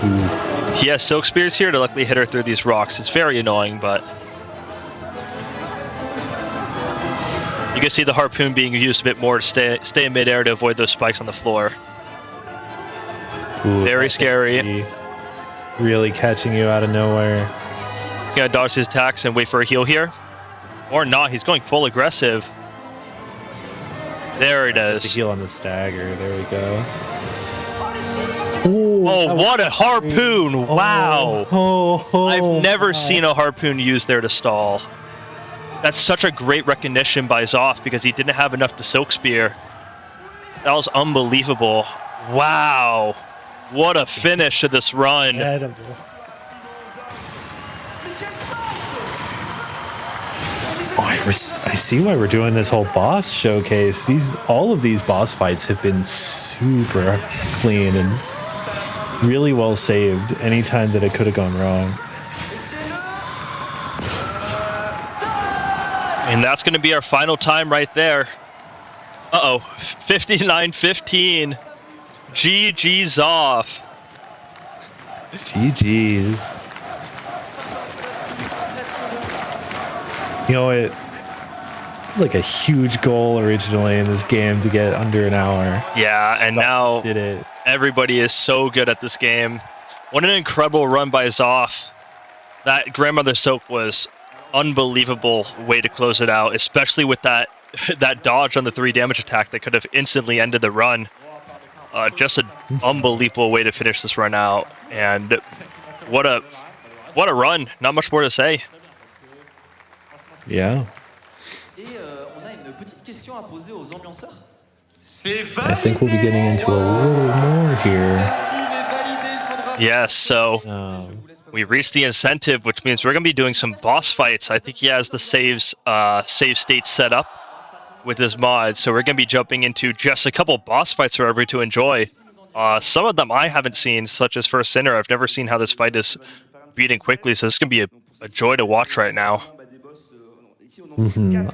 Ooh. He has Silk Spears here to luckily hit her through these rocks. It's very annoying, but you can see the harpoon being used a bit more to stay in midair to avoid those spikes on the floor. Ooh, very scary. Really catching you out of nowhere. He's gonna dodge his attacks and wait for a heal here. Or not, he's going full aggressive. There it is. The heal on the stagger, there we go. Ooh, oh, what a harpoon! Wow! I've never seen a harpoon used there to stall. That's such a great recognition by Zoff because he didn't have enough to Silk Spear. That was unbelievable. Wow! What a finish to this run. Incredible. Oh, I see why we're doing this whole boss showcase. All of these boss fights have been super clean and really well saved anytime that it could have gone wrong. And that's going to be our final time right there. Uh-oh, 59-15. GG's off. GG's. You know, it was like a huge goal originally in this game to get under an hour. Yeah, and now did it. Everybody is so good at this game. What an incredible run by Zoff. That Grandmother Silk was unbelievable way to close it out, especially with that that dodge on the 3 damage attack that could have instantly ended the run. Just an unbelievable way to finish this run out, and what a run! Not much more to say. Yeah. On a une petite question à poser aux ambianceurs. I think we'll be getting into a little more here. Yes, so we reached the incentive, which means we're going to be doing some boss fights. I think he has the save state set up with his mod, so we're going to be jumping into just a couple boss fights for everybody to enjoy. Some of them I haven't seen, such as First Sinner. I've never seen how this fight is beating quickly, so this is going to be a joy to watch right now.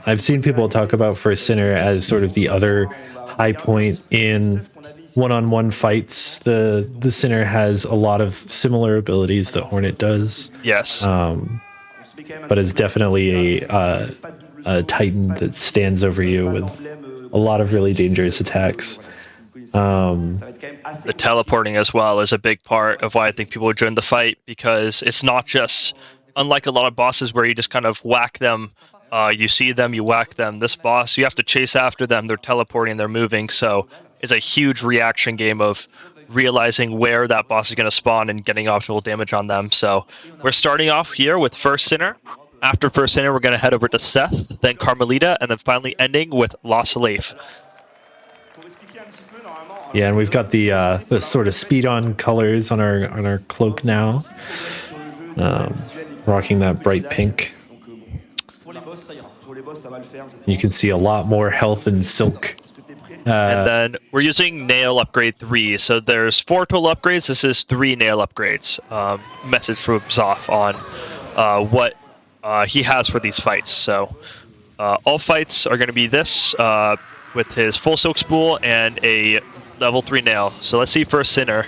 I've seen people talk about First Sinner as sort of the other high point in one-on-one fights. The Sinner has a lot of similar abilities that Hornet does. Yes. But is definitely a Titan that stands over you with a lot of really dangerous attacks. The teleporting as well is a big part of why I think people would join the fight, because it's not just, unlike a lot of bosses where you just kind of whack them, you see them, you whack them. This boss, you have to chase after them. They're teleporting, they're moving, so it's a huge reaction game of realizing where that boss is going to spawn and getting optimal damage on them. So we're starting off here with First Sinner. After First Sinner, we're going to head over to Seth, then Carmelita, and then finally ending with La Salif. Yeah, and we've got the sort of SpeeDon colors on our cloak now, rocking that bright pink. You can see a lot more health and silk. And then we're using nail upgrade 3. So there's 4 total upgrades. This is 3 nail upgrades. Message from Zoff on what he has for these fights. So all fights are going to be this with his full silk spool and a level 3 nail. So let's see First Sinner.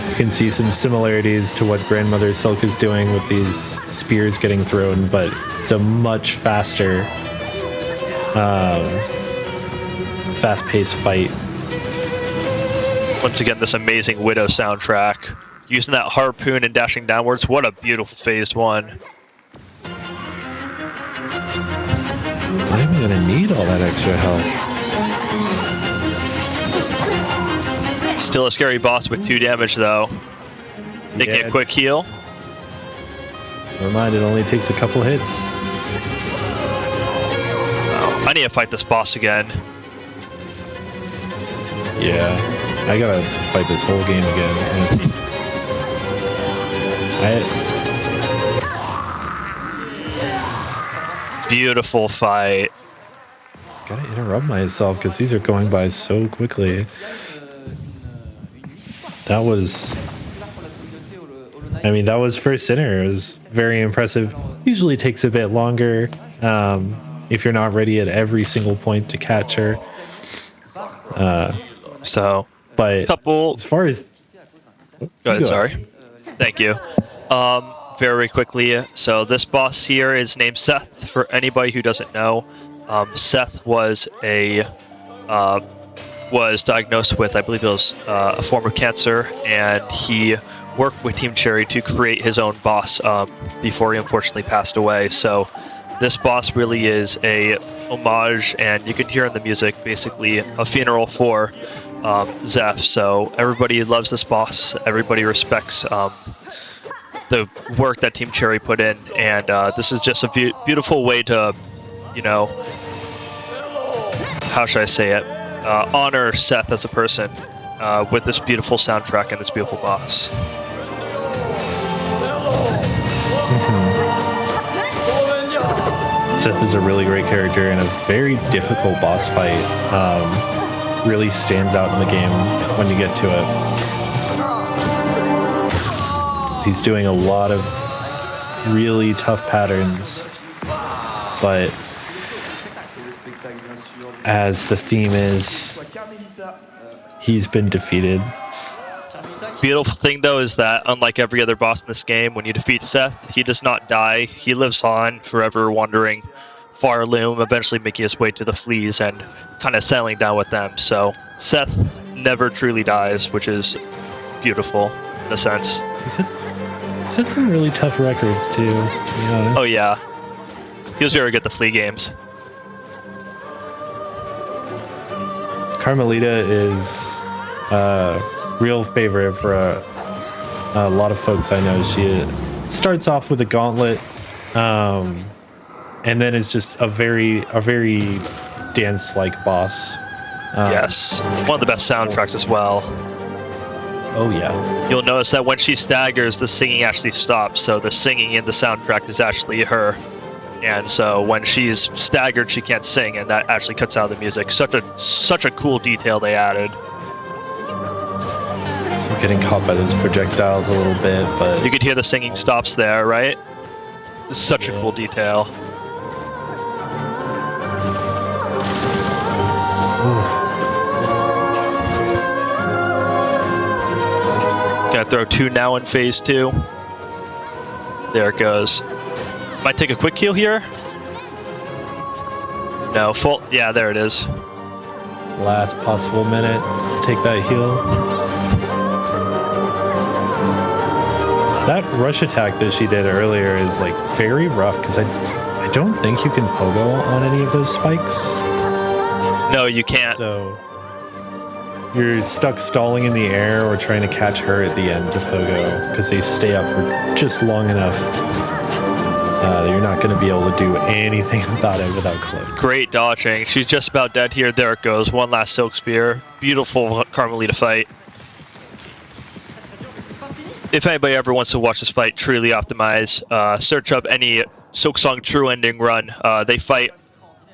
You can see some similarities to what Grandmother Silk is doing with these spears getting thrown, but it's a much faster, fast-paced fight. Once again, this amazing Widow soundtrack. Using that harpoon and dashing downwards, what a beautiful phase 1. Not even gonna need all that extra health. Still a scary boss with 2 damage though. Taking a quick heal. Never mind, it only takes a couple hits. Oh, I need to fight this boss again. Yeah, I gotta fight this whole game again. Beautiful fight. Gotta interrupt myself because these are going by so quickly. That was First Sinner. It was very impressive. Usually takes a bit longer if you're not ready at every single point to catch her. But couple. As far as go ahead, sorry. Thank you. Very quickly. So this boss here is named Seth. For anybody who doesn't know, Seth was diagnosed with, I believe it was a form of cancer, and he worked with Team Cherry to create his own boss before he unfortunately passed away. So this boss really is a homage, and you can hear in the music basically a funeral for Zeph. So everybody loves this boss, everybody respects the work that Team Cherry put in, and this is just a beautiful way to, you know, how should I say it, honor Seth as a person with this beautiful soundtrack and this beautiful boss. Seth is a really great character and a very difficult boss fight. Really stands out in the game when you get to it. He's doing a lot of really tough patterns, but as the theme is, he's been defeated. Beautiful thing though is that unlike every other boss in this game, when you defeat Seth, he does not die. He lives on, forever wandering far loom, eventually making his way to the fleas and kind of settling down with them. So Seth never truly dies, which is beautiful in a sense. set some really tough records too, to be honest. Oh yeah, he was very good at the flea games. Carmelita is a real favorite for a lot of folks I know. She starts off with a gauntlet, and then is just a very dance-like boss. Yes, it's one of the best soundtracks as well. Oh yeah. You'll notice that when she staggers, the singing actually stops. So the singing in the soundtrack is actually her. And so when she's staggered, she can't sing, and that actually cuts out the music. Such a cool detail they added. I'm getting caught by those projectiles a little bit, but You could hear the singing stops there, right? It's such a cool detail. Gonna throw 2 now in phase 2. There it goes. Might take a quick heal here. No, full. Yeah, there it is. last possible minute, take that heal. That rush attack that she did earlier is like very rough because I don't think you can pogo on any of those spikes. No, you can't. So you're stuck stalling in the air or trying to catch her at the end to pogo because they stay up for just long enough. You're not going to be able to do anything without Cloak. Great dodging. She's just about dead here. There it goes. One last Silk Spear. Beautiful Carmelita fight. If anybody ever wants to watch this fight truly optimize, search up any Silksong True Ending run. They fight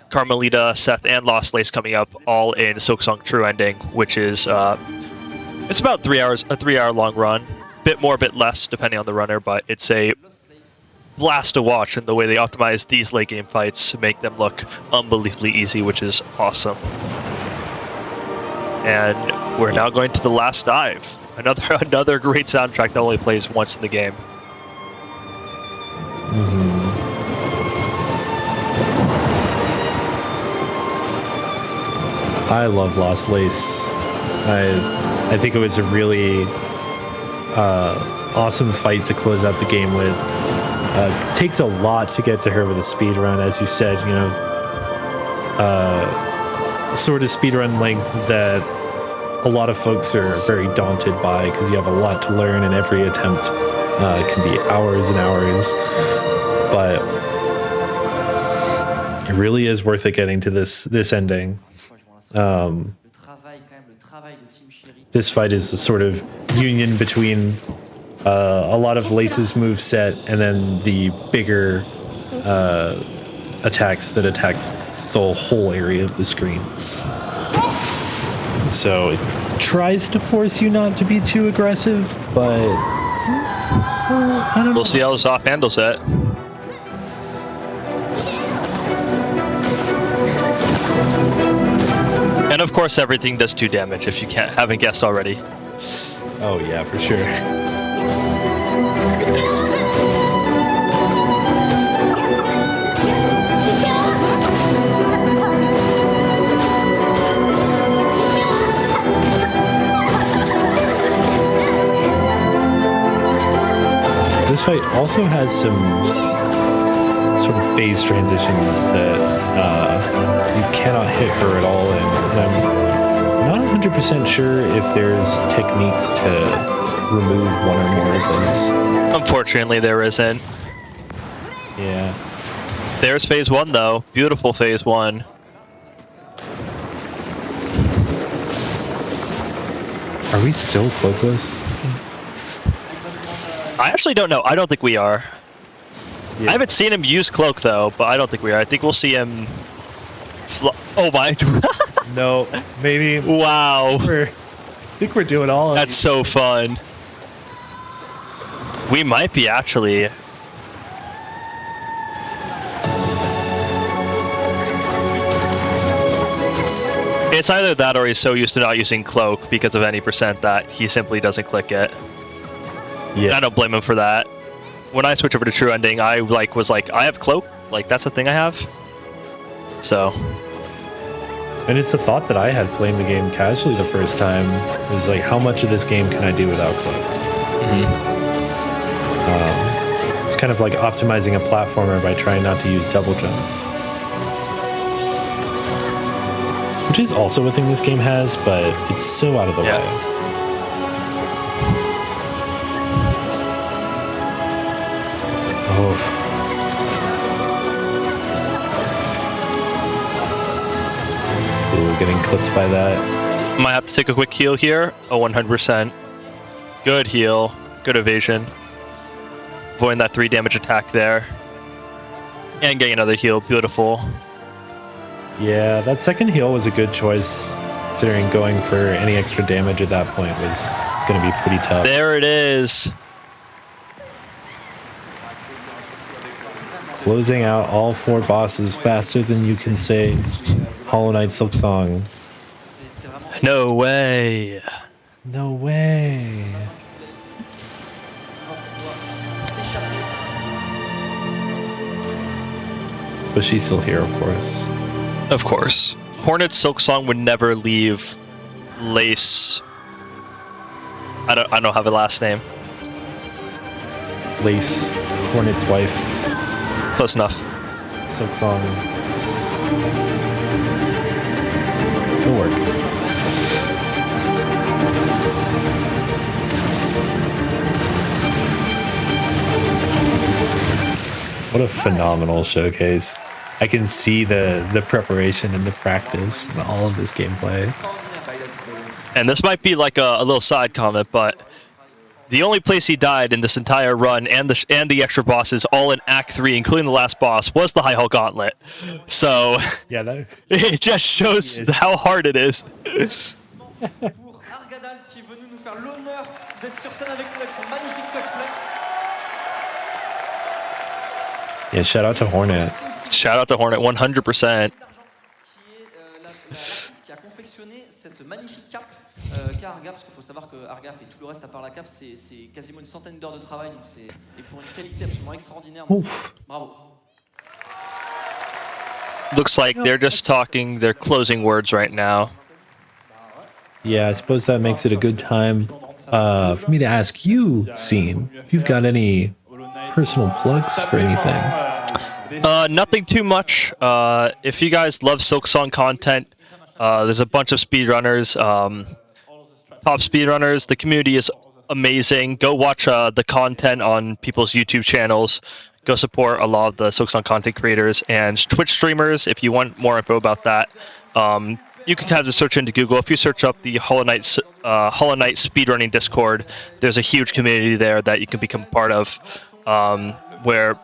Carmelita, Seth, and Lost Lace coming up all in Silksong True Ending, which is it's about 3 hours, a 3 hour long run. Bit more, bit less, depending on the runner, but it's a blast to watch, and the way they optimize these late game fights to make them look unbelievably easy, which is awesome. And we're now going to the last dive. Another great soundtrack that only plays once in the game. I love Lost Lace. I think it was a really awesome fight to close out the game with. Takes a lot to get to her with a speed run, as you said, you know, sort of speed run length that a lot of folks are very daunted by because you have a lot to learn and every attempt can be hours and hours, but it really is worth it getting to this ending. This fight is a sort of union between a lot of Lace's moveset and then the bigger attacks that attack the whole area of the screen. So it tries to force you not to be too aggressive, but I don't know. We'll see how Zoff handles it. And of course, everything does 2 damage if you haven't guessed already. Oh yeah, for sure. This fight also has some sort of phase transitions that you cannot hit her at all in. And I'm not 100% sure if there's techniques to remove one or more of those. Unfortunately, there isn't. Yeah. There's phase 1 though. Beautiful phase 1. Are we still cloakless? I actually don't know. I don't think we are. Yeah. I haven't seen him use cloak though, but I don't think we are. I think we'll see him. Oh my! No, maybe. Wow. I think we're doing all of That's so fun. We might be actually. It's either that or he's so used to not using cloak because of any percent that he simply doesn't click it. Yeah. I don't blame him for that. When I switched over to True Ending, I was like, I have cloak. Like that's a thing I have. So. And it's a thought that I had playing the game casually the first time. Is like, how much of this game can I do without cloak? It's kind of like optimizing a platformer by trying not to use double jump. Which is also a thing this game has, but it's so out of the way. Oh. Ooh, getting clipped by that. Might have to take a quick heal here. Oh, 100%. Good heal. Good evasion. Avoiding that 3 damage attack there. And getting another heal. Beautiful. Yeah, that second heal was a good choice, considering going for any extra damage at that point was going to be pretty tough. There it is. Closing out all 4 bosses faster than you can say Hollow Knight Silksong. No way. No way. But she's still here, of course. Of course. Hornet Silksong would never leave Lace. I don't have a last name. Lace, Hornet's wife. Close enough. Silksong. It'll work. What a phenomenal showcase. I can see the preparation and the practice and all of this gameplay. And this might be like a little side comment, but the only place he died in this entire run and the extra bosses, all in Act 3, including the last boss, was the High Hall Gauntlet. So yeah, that it just shows how hard it is. Yeah, shout out to Hornet. Shout out to Hornet, 100%. Arga, parce qu'il faut savoir que Arga fait tout le reste à part la cape, c'est quasiment une centaine d'heures de travail, donc c'est et pour une qualité absolument extraordinaire. Donc, bravo. Looks like they're just talking their closing words right now. Yeah, I suppose that makes it a good time for me to ask you, Scene, if you've got any personal plugs for anything. Nothing too much. If you guys love Silksong content, there's a bunch of speedrunners. Top speedrunners. The community is amazing. Go watch the content on people's YouTube channels. Go support a lot of the Silksong content creators and Twitch streamers. If you want more info about that, you can kind of search into Google. If you search up the Hollow Knight speedrunning Discord, there's a huge community there that you can become part of, where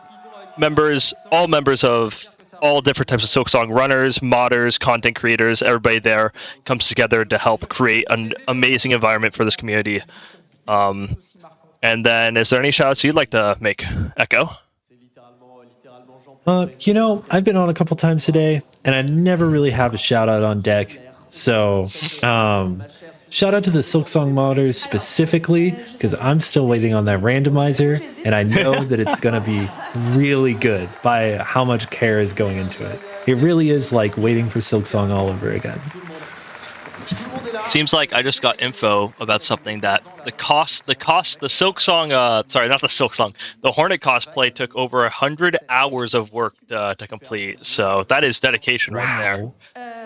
all members of all different types of Silksong runners, modders, content creators, everybody there comes together to help create an amazing environment for this community. And then, is there any shout-outs you'd like to make, Echo? You know, I've been on a couple times today, and I never really have a shout-out on deck. So, shout out to the Silksong modders specifically, because I'm still waiting on that randomizer, and I know that it's going to be really good by how much care is going into it. It really is like waiting for Silksong all over again. Seems like I just got info about something that the Silksong, sorry, not the Silksong, the Hornet cosplay took over 100 hours of work to complete. So that is dedication right there.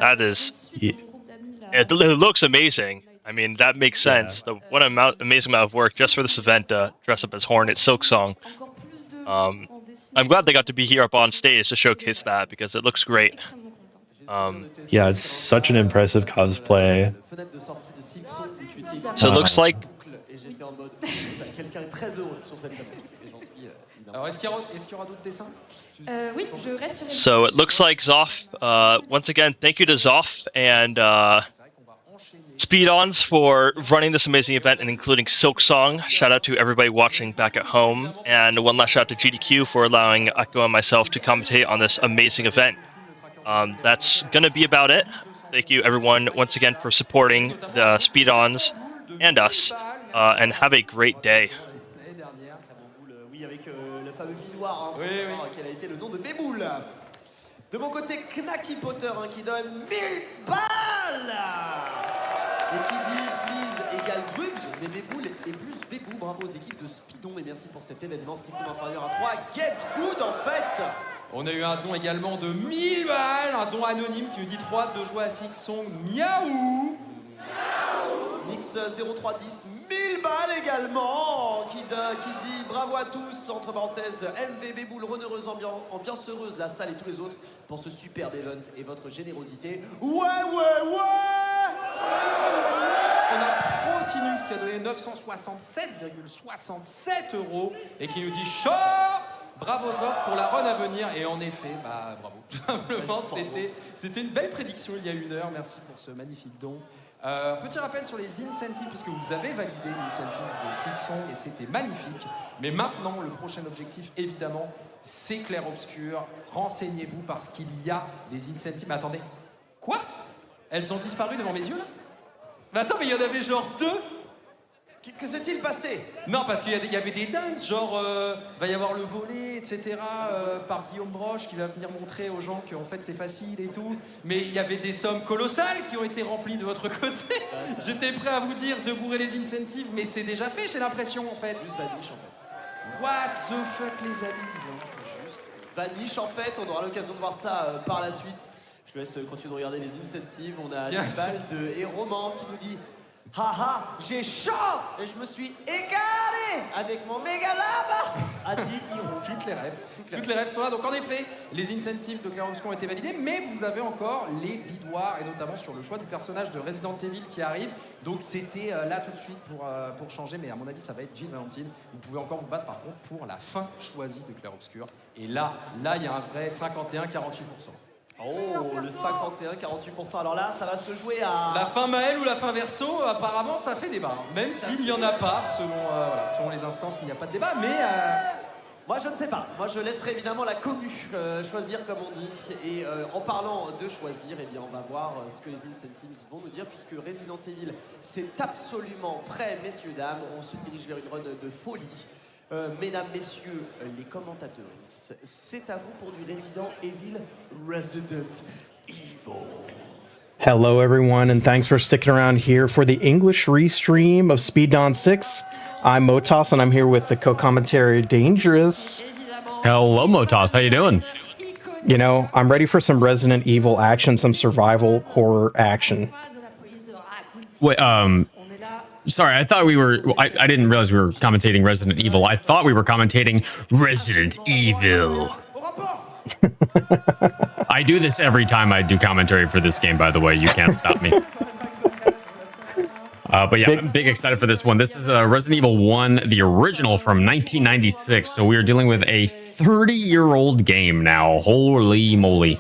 That is, it looks amazing. I mean, that makes sense. What an amazing amount of work just for this event to dress up as Hornet Silksong. I'm glad they got to be here up on stage to showcase that because it looks great. Yeah, it's such an impressive cosplay. So it looks like... So it looks like Zoff, once again, thank you to Zoff and SpeeDons for running this amazing event and including Silksong. Shout out to everybody watching back at home. And one last shout out to GDQ for allowing Echo and myself to commentate on this amazing event. That's going to be about it. Thank you everyone once again for supporting the SpeeDons and us. And have a great day. De mon côté, Knacky Potter qui donne 1000 balles. Et qui dit please égale Grubs, mais Béboul et plus Bébou, bravo aux équipes de de SpeeDons et merci pour cet événement strictement inférieur à 3. Get good en fait. On a eu un don également de 1000 balles, un don anonyme qui nous dit 3 de jouer à Six Song. Miaou. Nix 0310, 1000 balles également, qui dit bravo à tous, entre parenthèses, MVB Boule, runeureuse, ambiance heureuse, la salle et tous les autres, pour ce superbe event et votre générosité. Ouais. On a Protinus qui a donné 967,67 € et qui nous dit chaud. Bravo Zoff pour la run à venir. Et en effet, bah bravo. Tout simplement, c'était une belle prédiction il y a 1 heure. Merci pour ce magnifique don. Petit rappel sur les incentives, puisque vous avez validé l'incentive de Silson et c'était magnifique. Mais maintenant, le prochain objectif, évidemment, c'est Clair Obscur. Renseignez-vous parce qu'il y a des incentives. Mais attendez, quoi? Elles ont disparu devant mes yeux là? Mais attends, mais il y en avait genre 2. Que s'est-il passé? Non, parce qu'il y avait des dances, genre va y avoir le volet, etc. Par Guillaume Broche qui va venir montrer aux gens qu'en fait c'est facile et tout. Mais il y avait des sommes colossales qui ont été remplies de votre côté. J'étais prêt à vous dire de bourrer les incentives, mais c'est déjà fait, j'ai l'impression en fait. Juste Vanish en fait. What the fuck les amis? Juste Vanish en fait, on aura l'occasion de voir ça par la suite. Je te laisse continuer de regarder les incentives. On a une balle de Héroman qui nous dit haha, j'ai chaud et je me suis égaré avec mon méga lab, a dit Hiro. Toutes les rêves sont là. Donc en effet, les incentives de Clair Obscur ont été validés, mais vous avez encore les bidoirs, et notamment sur le choix du personnage de Resident Evil qui arrive. Donc c'était là tout de suite pour changer, mais à mon avis ça va être Jill Valentine. Vous pouvez encore vous battre par contre pour la fin choisie de Clair Obscur. Et là il y a un vrai 51-48%. Oh, le 51-48%. Alors là, ça va se jouer à... La fin Maël ou la fin Verso, apparemment, ça fait débat. Même s'il n'y en a pas, selon les instances, il n'y a pas de débat, mais... Moi, je ne sais pas. Moi, je laisserai évidemment la commu choisir, comme on dit. Et en parlant de choisir, eh bien, on va voir ce que les incentives vont nous dire, puisque Resident Evil, c'est absolument prêt, messieurs, dames. On se dirige vers une run de folie. Mesdames, messieurs, les commentateurs, c'est à vous pour du Resident Evil. Hello, everyone, and thanks for sticking around here for the English restream of SpeeDons 6. I'm Motas, and I'm here with the co-commentary Dangerous. Hello, Motas. How you doing? You know, I'm ready for some Resident Evil action, some survival horror action. Wait, sorry, I thought we were... I didn't realize we were commentating Resident Evil. I thought we were commentating Resident Evil. I do this every time I do commentary for this game, by the way. You can't stop me. But yeah, I'm big excited for this one. This is Resident Evil 1, the original from 1996. So we are dealing with a 30-year-old game now. Holy moly.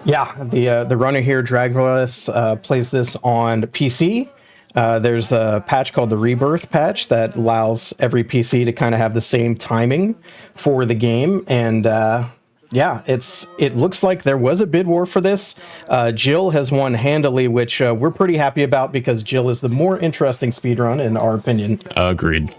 Yeah, the runner here, Dragulus, plays this on PC. There's a patch called the Rebirth patch that allows every PC to kind of have the same timing for the game. And yeah, it looks like there was a bid war for this. Jill has won handily, which we're pretty happy about because Jill is the more interesting speedrun in our opinion. Agreed.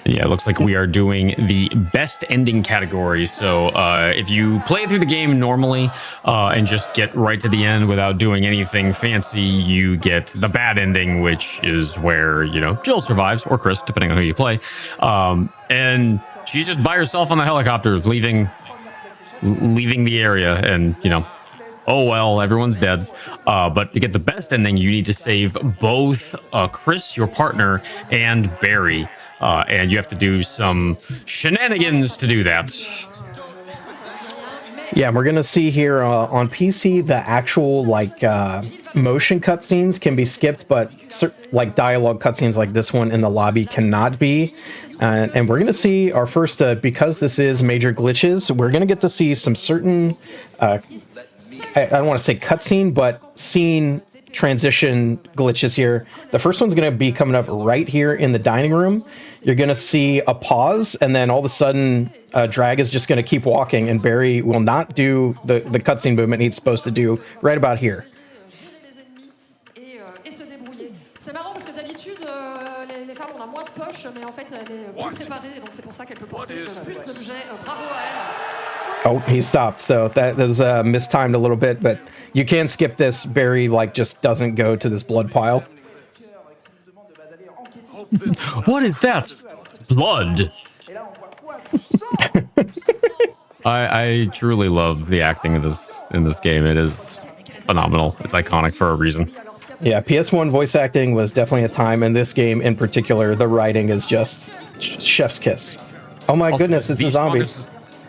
Yeah, it looks like we are doing the best ending category. So if you play through the game normally and just get right to the end without doing anything fancy, you get the bad ending, which is where, you know, Jill survives, or Chris, depending on who you play. And she's just by herself on the helicopter, leaving the area, and, you know, oh well, everyone's dead. But to get the best ending, you need to save both Chris, your partner, and Barry. And you have to do some shenanigans to do that. Yeah, we're going to see here on PC, the actual, like, motion cutscenes can be skipped, but, like, dialogue cutscenes like this one in the lobby cannot be. And we're going to see our first, because this is major glitches, we're going to get to see some certain... I don't want to say cutscene, but scene transition glitches here. The first one's going to be coming up right here in the dining room. You're going to see a pause, and then all of a sudden, Drag is just going to keep walking, and Barry will not do the cutscene movement he's supposed to do right about here. C'est marrant parce que d'habitude, les femmes, on a moins de poches, mais en fait, elle est plus préparée, donc c'est pour ça qu'elle peut porter plus d'objets. Bravo à elle. Oh, he stopped, so that was mistimed a little bit, but you can skip this. Barry, like, just doesn't go to this blood pile. What is that? Blood. I truly love the acting of in this game. It is phenomenal. It's iconic for a reason. Yeah, PS1 voice acting was definitely a time. In this game in particular, the writing is just chef's kiss. Oh my goodness, it's a zombie.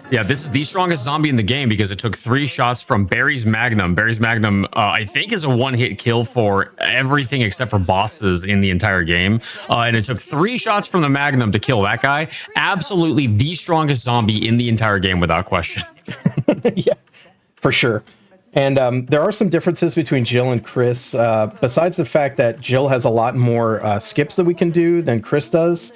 Yeah, this is the strongest zombie in the game because it took 3 shots from Barry's Magnum. Barry's Magnum, I think, is a one-hit kill for everything except for bosses in the entire game. And it took 3 shots from the Magnum to kill that guy. Absolutely the strongest zombie in the entire game without question. Yeah, for sure. And there are some differences between Jill and Chris. Besides the fact that Jill has a lot more skips that we can do than Chris does.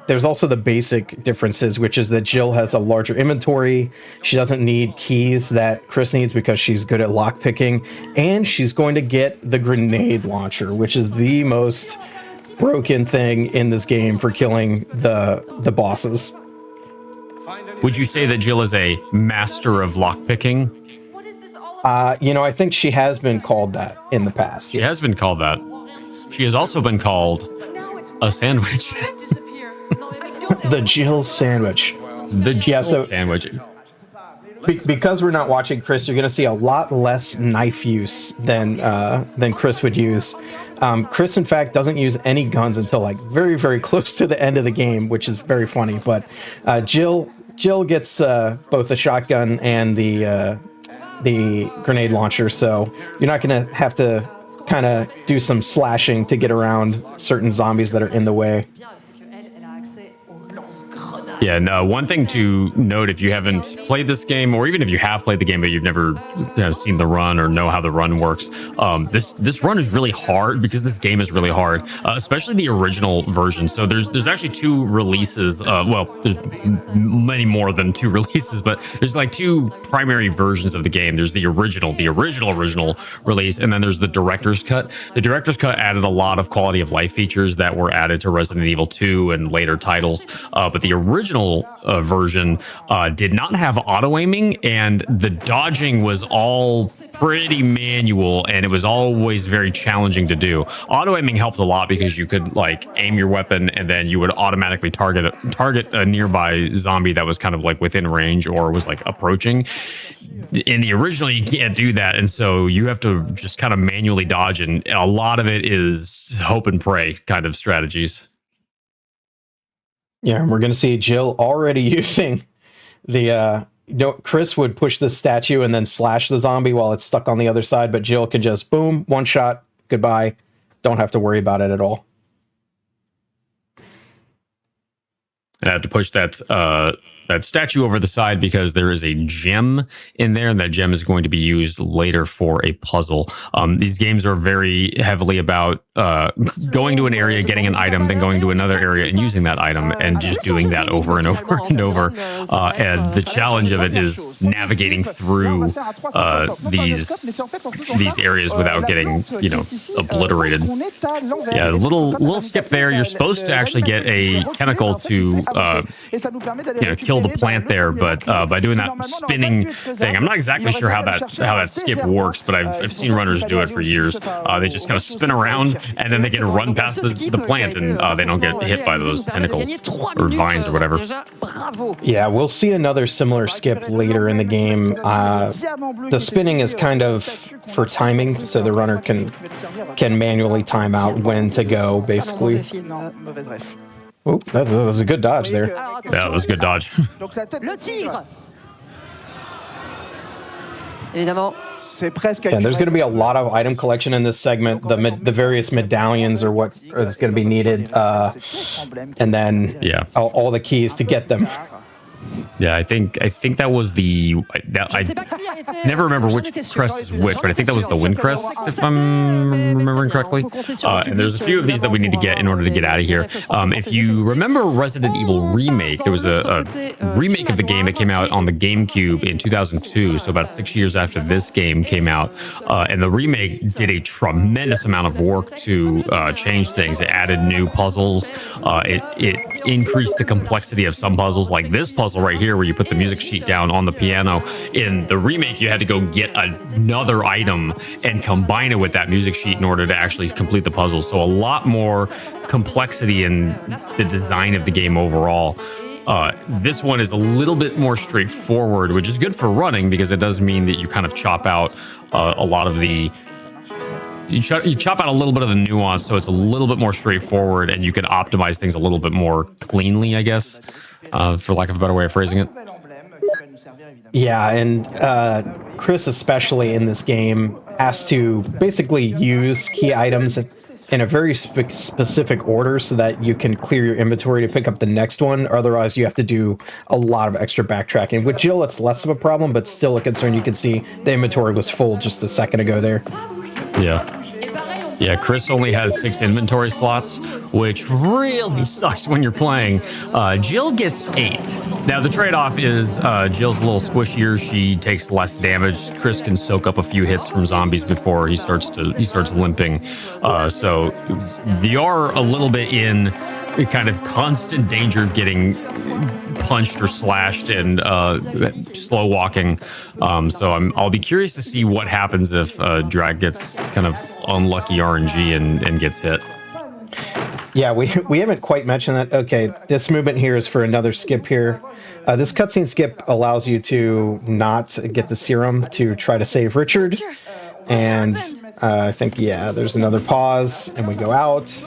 There's also the basic differences, which is that Jill has a larger inventory. She doesn't need keys that Chris needs because she's good at lockpicking. And she's going to get the grenade launcher, which is the most broken thing in this game for killing the bosses. Would you say that Jill is a master of lockpicking? You know, I think she has been called that in the past. She has been called that. She has also been called a sandwich. The Jill sandwich. The Jill sandwich. Because we're not watching Chris, you're going to see a lot less knife use than Chris would use. Chris, in fact, doesn't use any guns until like very, very close to the end of the game, which is very funny. But Jill gets both the shotgun and the grenade launcher, so you're not going to have to kind of do some slashing to get around certain zombies that are in the way. Yeah, no, one thing to note if you haven't played this game, or even if you have played the game but you've never seen the run or know how the run works, this run is really hard because this game is really hard, especially the original version. So there's actually 2 releases. Well, there's many more than 2 releases, but there's like 2 primary versions of the game. There's the original release, and then there's the director's cut. The director's cut added a lot of quality of life features that were added to Resident Evil 2 and later titles, but the original version did not have auto aiming, and the dodging was all pretty manual, and it was always very challenging to do. Auto aiming helped a lot because you could like aim your weapon and then you would automatically target a nearby zombie that was kind of like within range or was like approaching. In the original, you can't do that, and so you have to just kind of manually dodge, and a lot of it is hope and pray kind of strategies. Yeah, and we're going to see Jill already using the, Chris would push the statue and then slash the zombie while it's stuck on the other side, but Jill can just, boom, one shot, goodbye. Don't have to worry about it at all. I have to push that statue over the side because there is a gem in there, and that gem is going to be used later for a puzzle. These games are very heavily about going to an area, getting an item, then going to another area and using that item, and just doing that over and over and over. And the challenge of it is navigating through these areas without getting, obliterated. Yeah, a little skip there. You're supposed to actually get a chemical to kill the plant there, but by doing that spinning thing, I'm not exactly sure how that skip works, but I've seen runners do it for years. They just kind of spin around and then they get to run past the plant, and they don't get hit by those tentacles or vines or whatever. Yeah, we'll see another similar skip later in the game. The spinning is kind of for timing, so the runner can manually time out when to go, basically. Oh, that was a good dodge there. Yeah, that was a good dodge. Yeah, there's going to be a lot of item collection in this segment. The various medallions are what is going to be needed, and then all the keys to get them. Yeah, I think that was I never remember which crest is which, but I think that was the wind crest, if I'm remembering correctly. And there's a few of these that we need to get in order to get out of here. If you remember Resident Evil Remake, there was a remake of the game that came out on the GameCube in 2002, so about 6 years after this game came out. And the remake did a tremendous amount of work to change things. It added new puzzles. It increased the complexity of some puzzles, like this puzzle right here. here where you put the music sheet down on the piano. In the remake, you had to go get another item and combine it with that music sheet in order to actually complete the puzzle. So a lot more complexity in the design of the game overall. This one is a little bit more straightforward, which is good for running because it does mean that you kind of chop out a lot of the... You chop out a little bit of the nuance, so it's a little bit more straightforward, and you can optimize things a little bit more cleanly, I guess, for lack of a better way of phrasing it. Yeah, and Chris, especially in this game, has to basically use key items in a very specific order so that you can clear your inventory to pick up the next one. Otherwise, you have to do a lot of extra backtracking. With Jill, it's less of a problem, but still a concern. You can see the inventory was full just a second ago there. Yeah. Yeah, Chris only has 6 inventory slots, which really sucks when you're playing. Jill gets 8. Now, the trade-off is Jill's a little squishier. She takes less damage. Chris can soak up a few hits from zombies before he starts limping. So you are a little bit in kind of constant danger of getting punched or slashed and slow walking. So I'll be curious to see what happens if Drag gets kind of unlucky RNG and gets hit. Yeah, we haven't quite mentioned that. Okay, this movement here is for another skip here. This cutscene skip allows you to not get the serum to try to save Richard. And I think, yeah, there's another pause and we go out.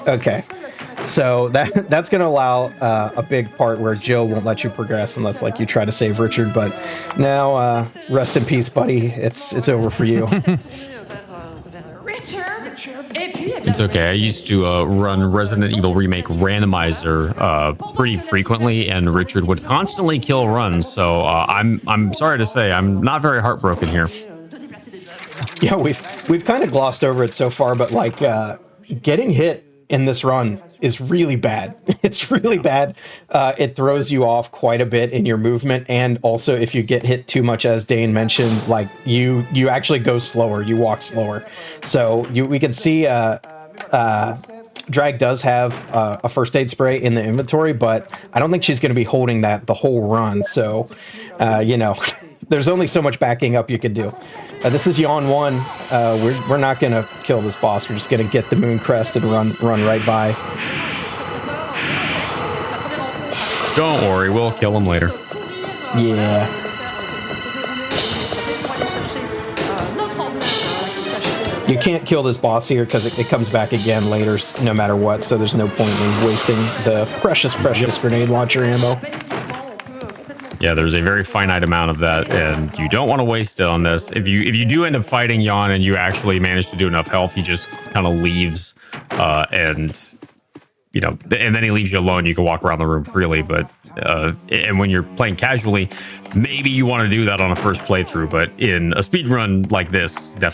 Okay. So that's going to allow a big part where Jill won't let you progress unless like you try to save Richard. But now, rest in peace, buddy. It's over for you. It's okay. I used to run Resident Evil Remake Randomizer pretty frequently, and Richard would constantly kill runs. So I'm sorry to say I'm not very heartbroken here. Yeah, we've kind of glossed over it so far, but like getting hit in this run is really bad. It's really bad. It throws you off quite a bit in your movement, and also if you get hit too much, as Dane mentioned, like you actually go slower, you walk slower. So we can see Drag does have a first aid spray in the inventory, but I don't think she's going to be holding that the whole run. So you know, there's only so much backing up you could do. This is Yawn 1. We're not going to kill this boss. We're just going to get the moon crest and run right by. Don't worry, we'll kill him later. Yeah. You can't kill this boss here because it comes back again later no matter what, so there's no point in wasting the precious grenade launcher ammo. Yeah, there's a very finite amount of that, and you don't want to waste it on this. If you do end up fighting Yawn and you actually manage to do enough health, he just kind of leaves, and you know, and then he leaves you alone. You can walk around the room freely, but and when you're playing casually, maybe you want to do that on a first playthrough. But in a speed run like this, you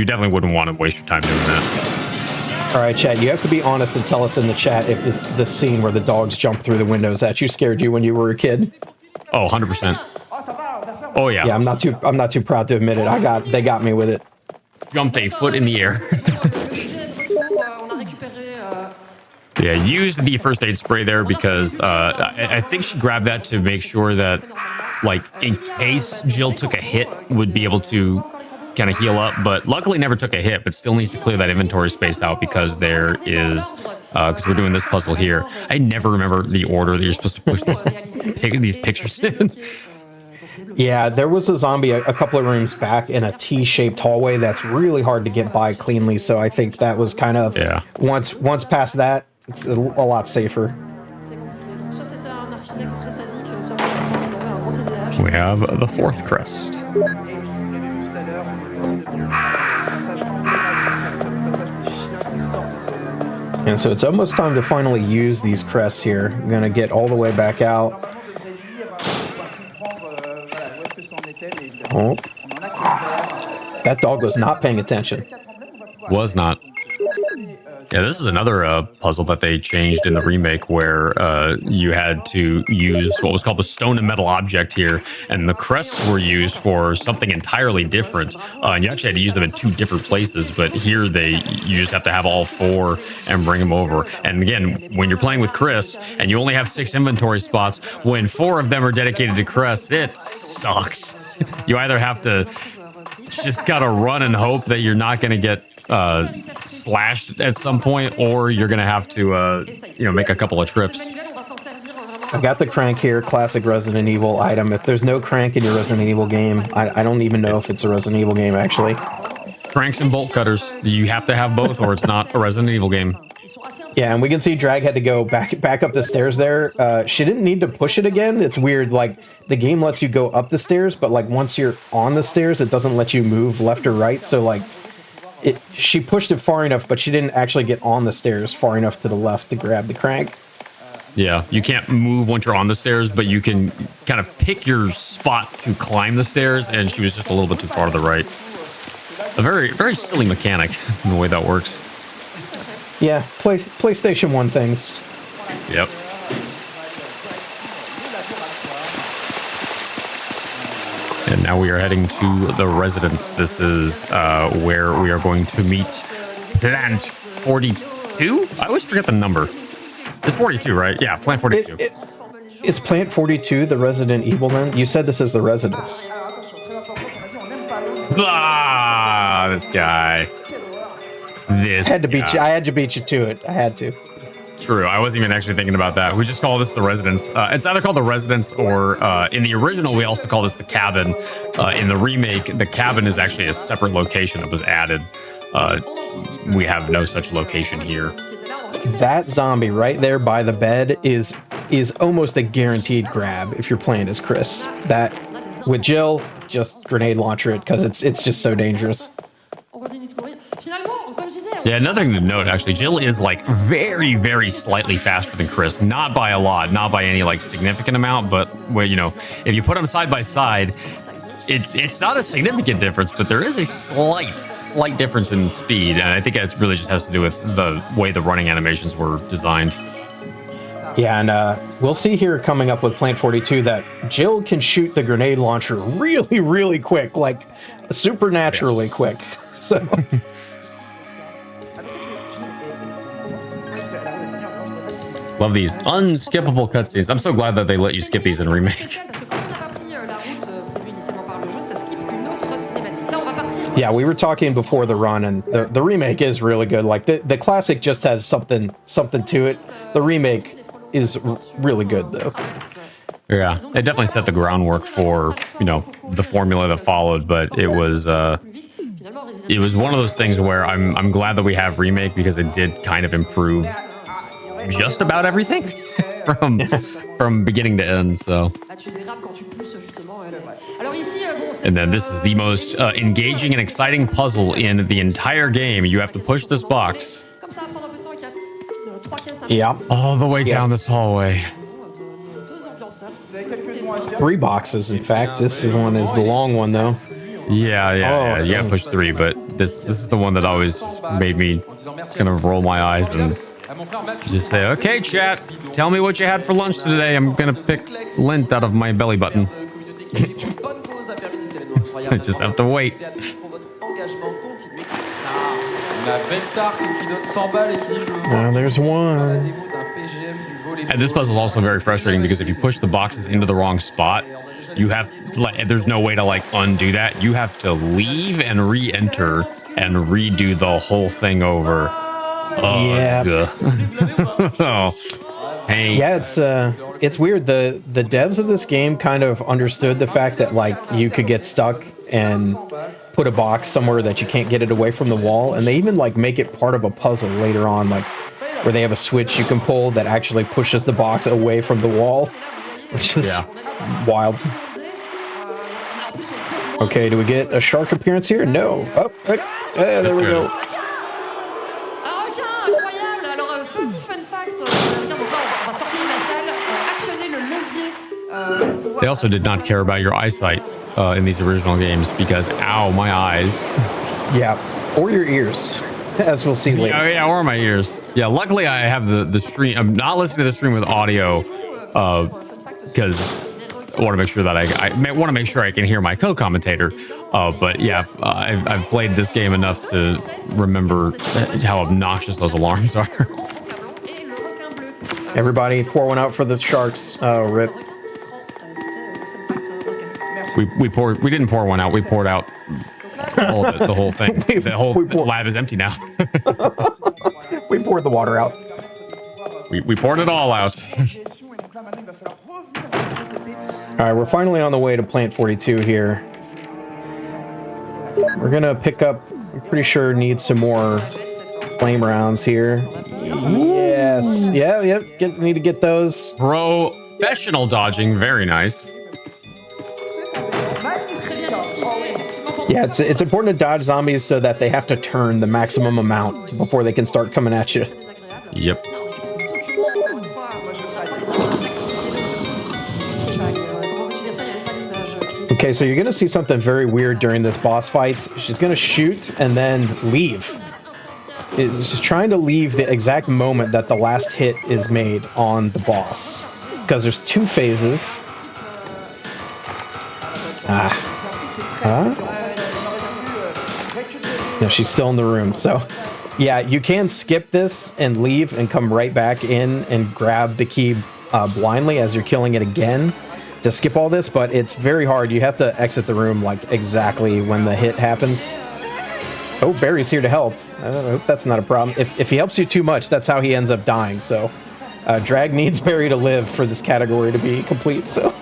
definitely wouldn't want to waste your time doing that. All right, chat, you have to be honest and tell us in the chat if this scene where the dogs jump through the windows at you scared you when you were a kid. Oh, 100%. Oh yeah. Yeah, I'm not too proud to admit it. They got me with it. Jumped a foot in the air. Yeah, used the first aid spray there because I think she grabbed that to make sure that, like, in case Jill took a hit, would be able to kind of heal up, but luckily never took a hit, but still needs to clear that inventory space out because there is, because we're doing this puzzle here. I never remember the order that you're supposed to push these pictures in. Yeah, there was a zombie a couple of rooms back in a T-shaped hallway that's really hard to get by cleanly, so I think that was kind of, once past that, it's a lot safer. We have the 4th crest. And so it's almost time to finally use these crests here. I'm gonna get all the way back out. Oh. That dog was not paying attention. Was not. Yeah, this is another puzzle that they changed in the remake where you had to use what was called the stone and metal object here, and the crests were used for something entirely different. And you actually had to use them in 2 different places, but here you just have to have all 4 and bring them over. And again, when you're playing with Chris and you only have 6 inventory spots, when 4 of them are dedicated to crests, it sucks. You either have to just gotta run and hope that you're not gonna get slashed at some point, or you're gonna have to make a couple of trips. I got the crank here, classic Resident Evil item. If there's no crank in your Resident Evil game, I don't even know if it's a Resident Evil game, actually. Cranks and bolt cutters, you have to have both or it's not a Resident Evil game. Yeah, and we can see Drag had to go back up the stairs there. She didn't need to push it again. It's weird, like, the game lets you go up the stairs, but, like, once you're on the stairs, it doesn't let you move left or right, so, like, she pushed it far enough, but she didn't actually get on the stairs far enough to the left to grab the crank. Yeah, you can't move once you're on the stairs, but you can kind of pick your spot to climb the stairs, and she was just a little bit too far to the right. A very, very silly mechanic in the way that works. Yeah, PlayStation 1 things. Yep. And now we are heading to the residence. This is where we are going to meet Plant 42? I always forget the number. It's 42, right? Yeah, Plant 42. It's Plant 42, the Resident Evil then? You said this is the residence. Ah, this guy. I had to beat you to it. I had to. True. I wasn't even actually thinking about that. We just call this the residence. It's either called the residence or in the original, we also call this the cabin. In the remake, the cabin is actually a separate location that was added. We have no such location here. That zombie right there by the bed is almost a guaranteed grab if you're playing as Chris. That with Jill, just grenade launcher it because it's just so dangerous. Yeah, another thing to note, actually, Jill is like very, very slightly faster than Chris. Not by a lot, not by any like significant amount, but where, if you put them side by side, it's not a significant difference, but there is a slight difference in speed. And I think it really just has to do with the way the running animations were designed. Yeah, and we'll see here coming up with Plant 42 that Jill can shoot the grenade launcher really, really quick, like supernaturally quick. So... Love these unskippable cutscenes. I'm so glad that they let you skip these in Remake. Yeah, we were talking before the run, and the remake is really good. Like the classic just has something to it. The remake is really good though. Yeah, it definitely set the groundwork for the formula that followed, but it was one of those things where I'm glad that we have Remake because it did kind of improve just about everything from beginning to end. So, and then this is the most engaging and exciting puzzle in the entire game. You have to push this box. Yeah, all the way down this hallway. 3 boxes, in fact. This one is the long one, though. Yeah. You gotta push 3, but this is the one that always made me kind of roll my eyes and just say, okay, chat, tell me what you had for lunch today. I'm gonna pick lint out of my belly button. I just have to wait. There's one. And this puzzle is also very frustrating because if you push the boxes into the wrong spot, you have there's no way to undo that. You have to leave and re-enter and redo the whole thing over. Yeah. Oh, hey. Yeah, it's weird. The devs of this game kind of understood the fact that you could get stuck and put a box somewhere that you can't get it away from the wall, and they even make it part of a puzzle later on, where they have a switch you can pull that actually pushes the box away from the wall, which is wild. Okay, do we get a shark appearance here? No. Oh, there we go. They also did not care about your eyesight in these original games because, ow, my eyes. Yeah, or your ears. as we'll see later. Oh yeah, or my ears. Yeah, luckily I have the stream. I'm not listening to the stream with audio, because I want to make sure that I want to make sure I can hear my co-commentator. But yeah, I've played this game enough to remember how obnoxious those alarms are. Everybody, pour one out for the sharks. Oh, rip. We didn't pour one out. We poured out all of it, the whole thing. The whole lab is empty now. We poured the water out. We poured it all out. All right, we're finally on the way to Plant 42 here. We're gonna pick up. I'm pretty sure need some more flame rounds here. Yes. Yeah. Need to get those. Professional dodging. Very nice. Yeah, it's important to dodge zombies so that they have to turn the maximum amount before they can start coming at you. Yep. Okay, so you're gonna see something very weird during this boss fight. She's gonna shoot and then leave. She's trying to leave the exact moment that the last hit is made on the boss. Because there's two phases. No, she's still in the room, so... Yeah, you can skip this and leave and come right back in and grab the key blindly as you're killing it again to skip all this, but it's very hard. You have to exit the room like exactly when the hit happens. Oh, Barry's here to help. I hope that's not a problem. If he helps you too much, that's how he ends up dying, so... Drag needs Barry to live for this category to be complete, so...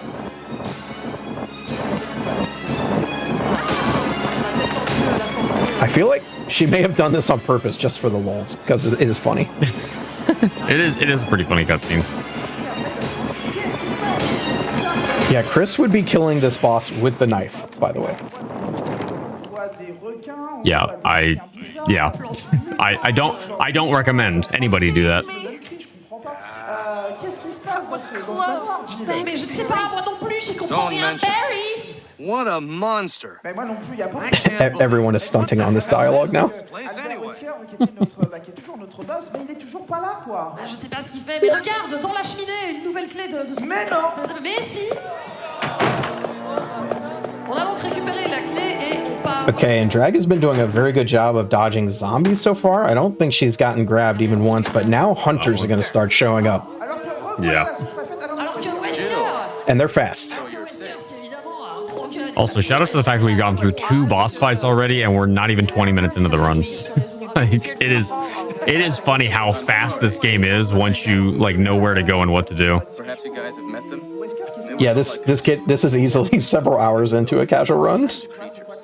I feel like she may have done this on purpose just for the lulz, because it is funny. It is a pretty funny cutscene. Yeah, Chris would be killing this boss with the knife, by the way. Yeah, I don't recommend anybody do that. What a monster. Everyone is stunting on this dialogue now. Je sais pas ce qu'il fait, mais regarde, dans la cheminée, une nouvelle clé de... Mais non. Mais si. On a donc récupéré la clé et on part. Okay, and Drag has been doing a very good job of dodging zombies so far. I don't think she's gotten grabbed even once, but now hunters are going to start showing up. Yeah. And they're fast. Also, shout out to the fact that we've gone through 2 boss fights already, and we're not even 20 minutes into the run. Like, it is funny how fast this game is once you like know where to go and what to do. Perhaps you guys have met them? Yeah, this is easily several hours into a casual run.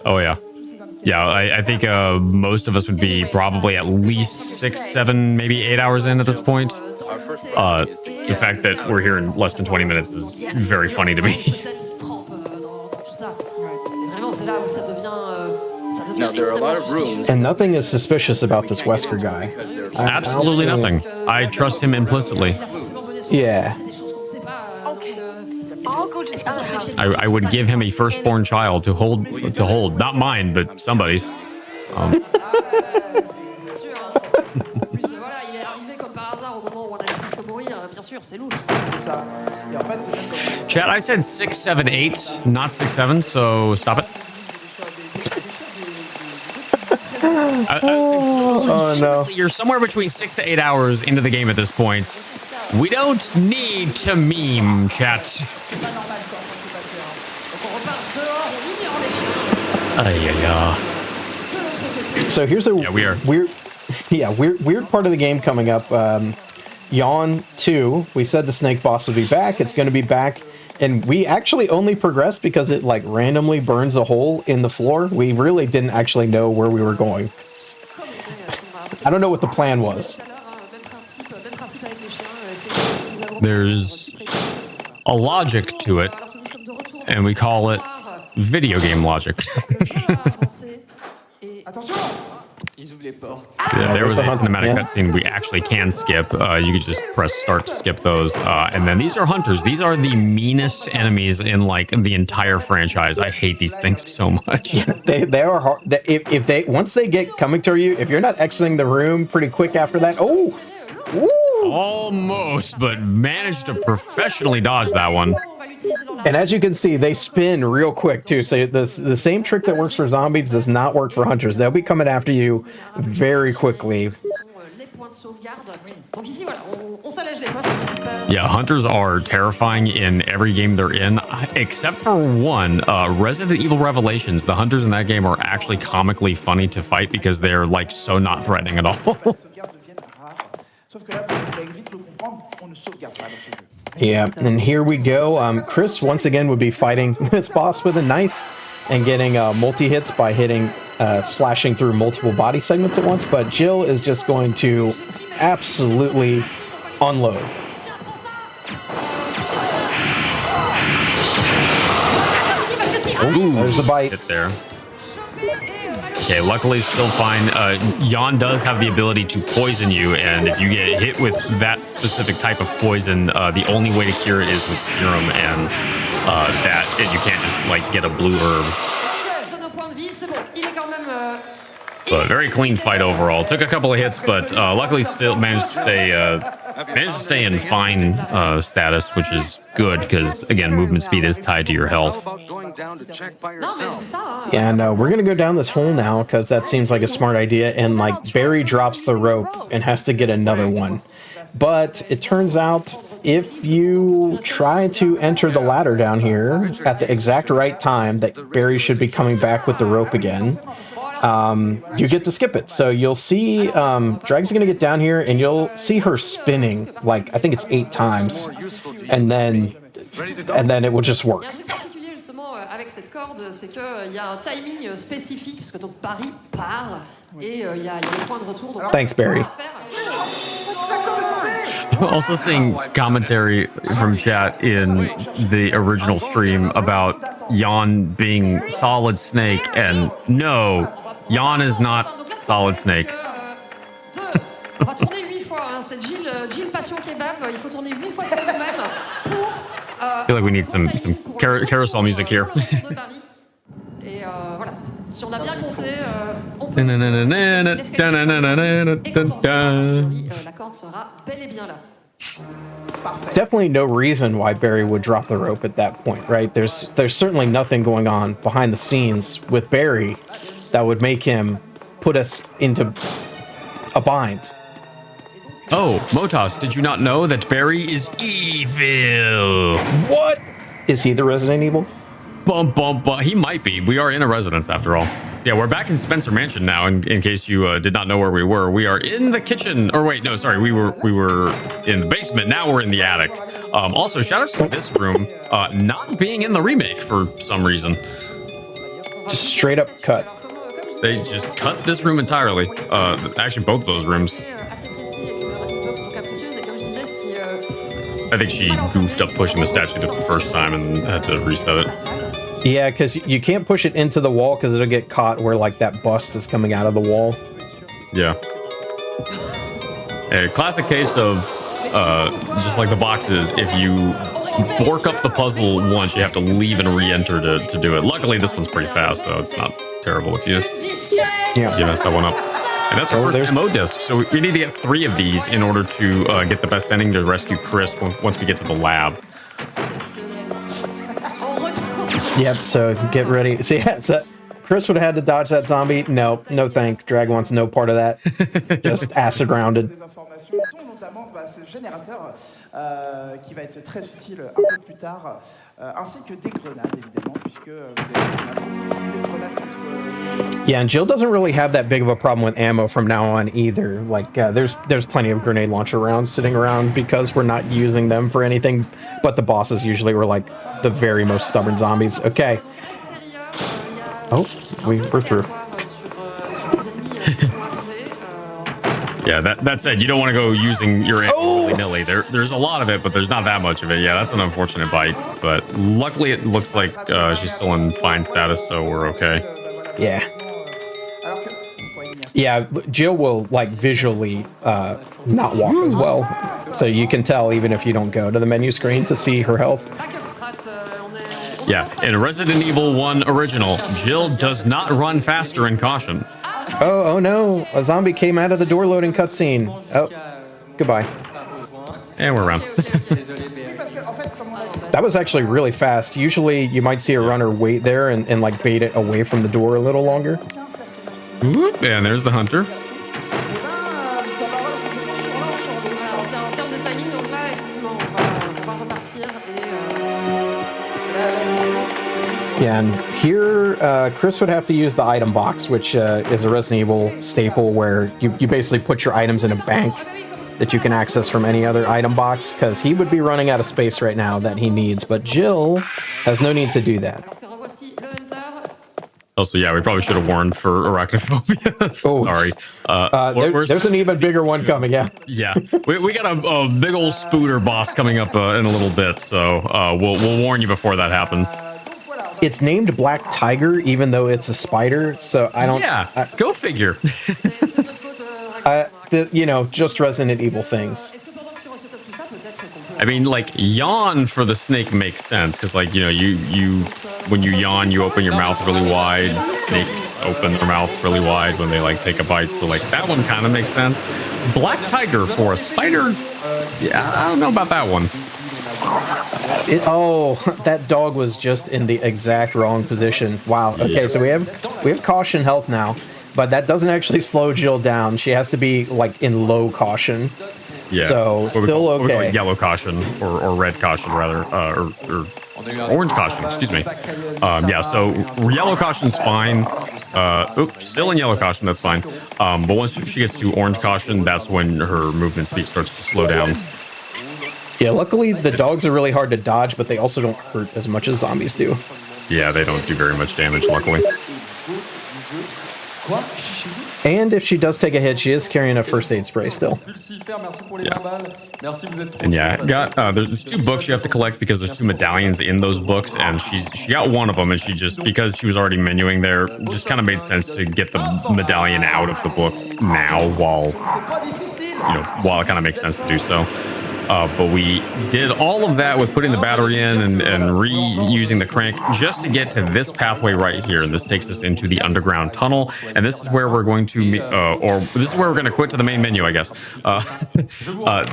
Oh yeah, yeah. I think most of us would be probably at least 6, 7, maybe 8 hours in at this point. The fact that we're here in less than 20 minutes is very funny to me. Now, there are a lot of rooms. And nothing is suspicious about this Wesker guy. Absolutely nothing. I trust him implicitly. Yeah. I would give him a firstborn child to hold. Not mine, but somebody's. Chat, I said 6, 7, 8, not 6, 7, so stop it. Oh no. You're somewhere between 6 to 8 hours into the game at this point. We don't need to meme, chat. So here's a weird part of the game coming up. Yawn 2. We said the snake boss would be back. It's going to be back. And we actually only progressed because it like randomly burns a hole in the floor. We really didn't actually know where we were going. I don't know what the plan was. There's a logic to it, and we call it video game logic. Yeah, there was a cinematic cutscene we actually can skip. You could just press start to skip those. And then these are hunters. These are the meanest enemies in like the entire franchise. I hate these things so much. They are hard. If they once they get coming to you, if you're not exiting the room pretty quick after that, almost, but managed to professionally dodge that one. And as you can see, they spin real quick too. So the same trick that works for zombies does not work for hunters. They'll be coming after you very quickly. Yeah, hunters are terrifying in every game they're in, except for one, Resident Evil Revelations. The hunters in that game are actually comically funny to fight because they're like so not threatening at all. Yeah, and here we go. Chris once again would be fighting this boss with a knife and getting multi-hits by slashing through multiple body segments at once, but Jill is just going to absolutely unload. Ooh, there's the bite. Hit there. Okay, luckily still fine. Jan does have the ability to poison you, and if you get hit with that specific type of poison, the only way to cure it is with serum, and you can't just like get a blue herb. But very clean fight overall. Took a couple of hits, but luckily still managed to stay in fine status, which is good because again, movement speed is tied to your health. And we're gonna go down this hole now because that seems like a smart idea. And like Barry drops the rope and has to get another one, but it turns out if you try to enter the ladder down here at the exact right time that Barry should be coming back with the rope again, you get to skip it. So you'll see Drag's gonna get down here and you'll see her spinning like I think it's 8 times, and then it will just work. Avec cette corde, c'est qu'il y a un timing spécifique parce que ton pari part et il y a le point de retour. Donc Thanks, Barry. Also seeing commentary from chat in the original stream about Jan being Solid Snake, and no, Jan is not Solid Snake. On va tourner 8 fois. C'est Jill Passion Kebab. Il faut tourner 8 fois sur nous-mêmes pour. I feel like we need some carousel music here. Et voilà. Si on a bien compté, on peut. La corde sera bel et bien là. Definitely no reason why Barry would drop the rope at that point, right? There's certainly nothing going on behind the scenes with Barry that would make him put us into a bind. Oh, Motas, did you not know that Barry is evil? What? Is he the Resident Evil? Bum, bum, bum. He might be. We are in a residence after all. Yeah, we're back in Spencer Mansion now, in case you did not know where we were. We are in the kitchen. Or wait, no, sorry. We were in the basement. Now we're in the attic. Also, shout outs to this room not being in the remake for some reason. Just straight up cut. They just cut this room entirely. Actually, both those rooms. I think she goofed up pushing the statue the first time and had to reset it. Yeah, because you can't push it into the wall because it'll get caught where like that bust is coming out of the wall. Yeah. A classic case of just like the boxes, if you bork up the puzzle once, you have to leave and re-enter to do it. Luckily, this one's pretty fast, so it's not terrible if you mess that one up. And that's our first MO disc, so we need to get 3 of these in order to get the best ending to rescue Chris once we get to the lab. Yep, so get ready. See, so Chris would have had to dodge that zombie. No thank. Drag wants no part of that. Just acid rounded. Qui va être très utile un peu plus tard, ainsi que des grenades évidemment, puisque vous avez des grenades contre. Yeah, and Jill doesn't really have that big of a problem with ammo from now on either. Like, there's plenty of grenade launcher rounds sitting around because we're not using them for anything. But the bosses usually were like the very most stubborn zombies. Okay. Oh, we're through. Yeah, that said, you don't want to go using your ammo willy-nilly. There's a lot of it, but there's not that much of it. Yeah, that's an unfortunate bite. But luckily, it looks like she's still in fine status, so we're okay. Yeah. Yeah, Jill will like visually not walk as well, so you can tell even if you don't go to the menu screen to see her health. Yeah, in Resident Evil 1 Original, Jill does not run faster in Caution. Oh no, a zombie came out of the door loading cutscene. Oh, goodbye. And we're around. That was actually really fast. Usually you might see a runner wait there and like bait it away from the door a little longer. Whoop, and there's the hunter. Yeah, and here Chris would have to use the item box, which is a Resident Evil staple where you basically put your items in a bank that you can access from any other item box, because he would be running out of space right now that he needs, but Jill has no need to do that. Also, yeah, we probably should have warned for arachnophobia. Oh, sorry. There's an even bigger one coming out. Yeah, we got a big old spooter boss coming up in a little bit, so we'll warn you before that happens. It's named Black Tiger, even though it's a spider, so I don't... Yeah, go figure. Just Resident Evil things. I mean, like, yawn for the snake makes sense, because, like, you when you yawn, you open your mouth really wide. Snakes open their mouth really wide when they, like, take a bite, so, like, that one kind of makes sense. Black Tiger for a spider? Yeah, I don't know about that one. That dog was just in the exact wrong position. Wow. Okay, so we have caution health now, but that doesn't actually slow Jill down. She has to be like in low caution. Yeah. So still okay. Yellow caution or red caution rather, or orange caution. Excuse me. Yeah. So yellow caution's fine. Still in yellow caution. That's fine. But once she gets to orange caution, that's when her movement speed starts to slow down. Yeah, luckily the dogs are really hard to dodge, but they also don't hurt as much as zombies do. Yeah, they don't do very much damage, luckily. And if she does take a hit, she is carrying a first aid spray still. And yeah, there's 2 books you have to collect because there's 2 medallions in those books, and she got one of them, and she just, because she was already menuing there, just kind of made sense to get the medallion out of the book now while it kind of makes sense to do so. But we did all of that with putting the battery in and reusing the crank just to get to this pathway right here. And this takes us into the underground tunnel. And this is where we're going to this is where we're going to quit to the main menu, I guess.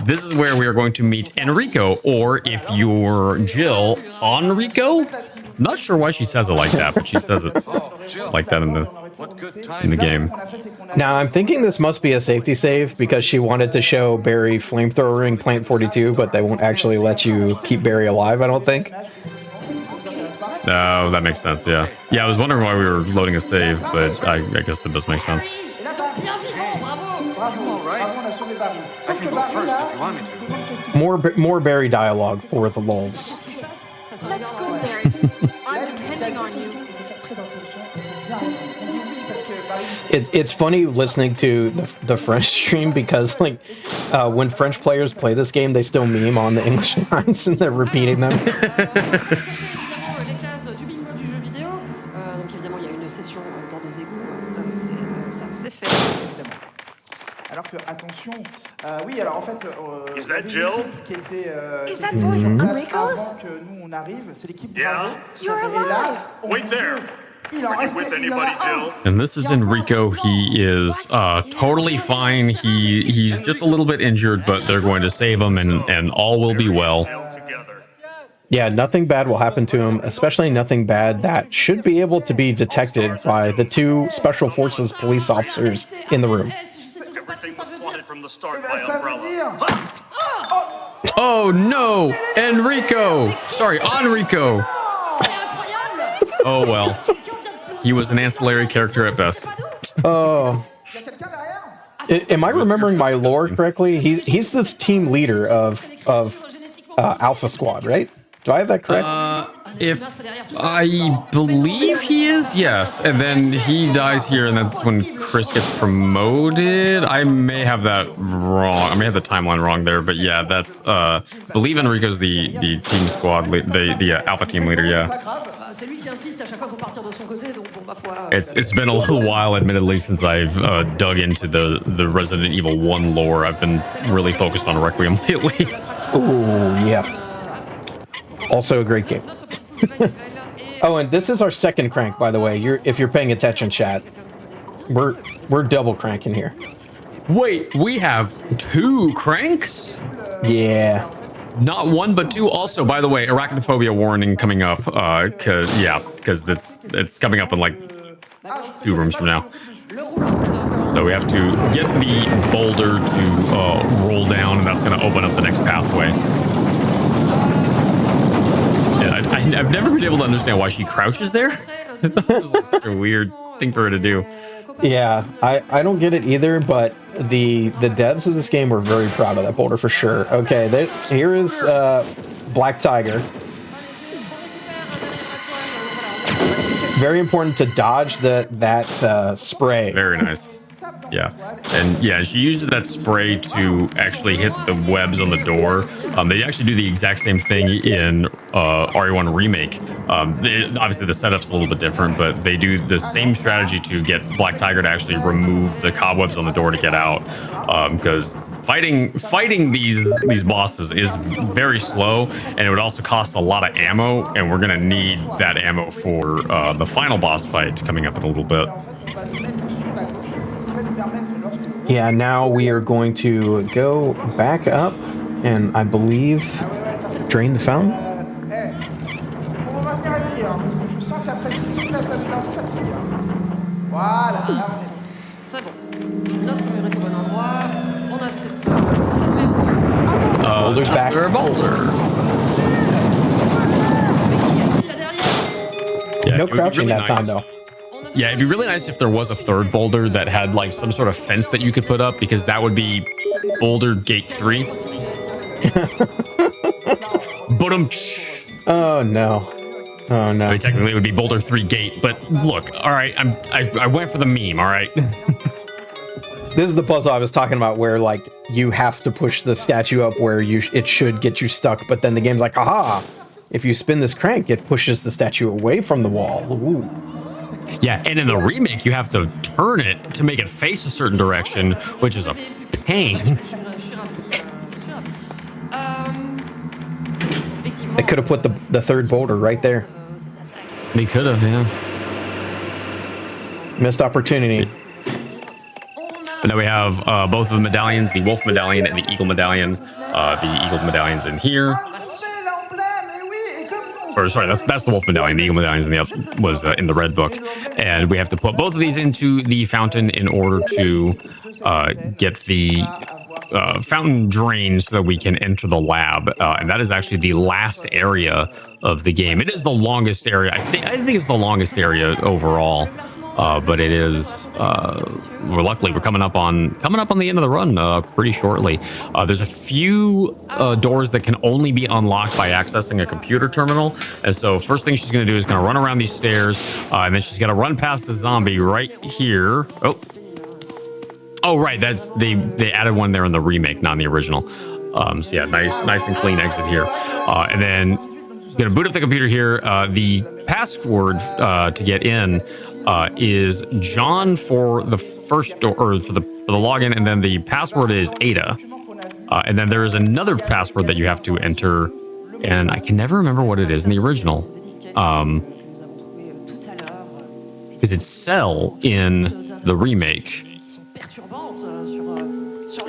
This is where we are going to meet Enrico, or if you're Jill, Enrico? Not sure why she says it like that, but she says it like that in the game. Now, I'm thinking this must be a safety save because she wanted to show Barry flamethrowering Plant 42, but they won't actually let you keep Barry alive, I don't think. Oh, that makes sense, yeah. Yeah, I was wondering why we were loading a save, but I guess that does make sense. More Barry dialogue for the lulz. Let's go, Barry. I'm depending on you. It's funny listening to the French stream because like when French players play this game, they still meme on the English lines and they're repeating them. Alors que, attention, oui, alors en fait, Is that Jill? Qui était Is that voice Enrico's? Avant que nous on arrive, c'est l'équipe Bravo. You're alive. Wait there. Are you with anybody, Jill? And this is Enrico. He is totally fine. He's just a little bit injured, but they're going to save him, and all will be well. Yeah, nothing bad will happen to him, especially nothing bad that should be able to be detected by the 2 Special Forces police officers in the room. Everything was plotted from the start by Umbrella. Oh no, Enrico! Sorry, Enrico. Oh well, he was an ancillary character at best. Oh. Am I remembering my lore correctly? He's the team leader of Alpha Squad, right? Do I have that correct? If I believe he is, yes. And then he dies here, and that's when Chris gets promoted. I may have that wrong. I may have the timeline wrong there, but yeah, that's believe Enrico's the team squad, the Alpha team leader. Yeah. It's been a little while, admittedly, since I've dug into the Resident Evil 1 lore. I've been really focused on Requiem lately. Ooh, yeah. Also a great game. Oh, and this is our second crank, by the way. If you're paying attention, chat. We're double cranking here. Wait, we have 2 cranks? Yeah. Not 1, but 2. Also, by the way, arachnophobia warning coming up. Because it's coming up in like 2 rooms from now. So we have to get the boulder to roll down, and that's going to open up the next pathway. Yeah, I've never been able to understand why she crouches there. That was like such a weird thing for her to do. Yeah, I don't get it either, but the devs of this game were very proud of that boulder for sure. Okay, here is Black Tiger. It's very important to dodge that spray. Very nice. Yeah, and yeah, she uses that spray to actually hit the webs on the door. They actually do the exact same thing in RE1 Remake. Obviously, the setup's a little bit different, but they do the same strategy to get Black Tiger to actually remove the cobwebs on the door to get out. Because fighting these bosses is very slow, and it would also cost a lot of ammo, and we're gonna need that ammo for the final boss fight coming up in a little bit. Yeah, now we are going to go back up and I believe drain the fountain. Boulder's back. Boulder. Yeah, no crouching really that time though. Yeah, it'd be really nice if there was a third boulder that had like some sort of fence that you could put up, because that would be boulder gate 3. Oh no. Oh no. I mean, technically it would be boulder 3 gate, but look, all right, I went for the meme, all right? This is the puzzle I was talking about, where like you have to push the statue up where it should get you stuck, but then the game's like, aha! If you spin this crank, it pushes the statue away from the wall. Ooh. Yeah, and in the remake, you have to turn it to make it face a certain direction, which is a pain. They could have put the third boulder right there. They could have, yeah. Missed opportunity. And then we have both of the medallions, the wolf medallion and the eagle medallion. The eagle medallion's in here. Or sorry, that's the wolf medallion. The eagle medallion's was in the red book, and we have to put both of these into the fountain in order to get the fountain drained so that we can enter the lab. And that is actually the last area of the game. It is the longest area. I think it's the longest area overall. But it is. Luckily, we're coming up on the end of the run pretty shortly. There's a few doors that can only be unlocked by accessing a computer terminal, and so first thing she's going to do is going to run around these stairs, and then she's going to run past a zombie right here. Oh, right. That's they added one there in the remake, not in the original. So yeah, nice and clean exit here, and then going to boot up the computer here. The password to get in. Is John for the first door, or for the login, and then the password is Ada, and then there is another password that you have to enter, and I can never remember what it is in the original, because it's Cell in the remake.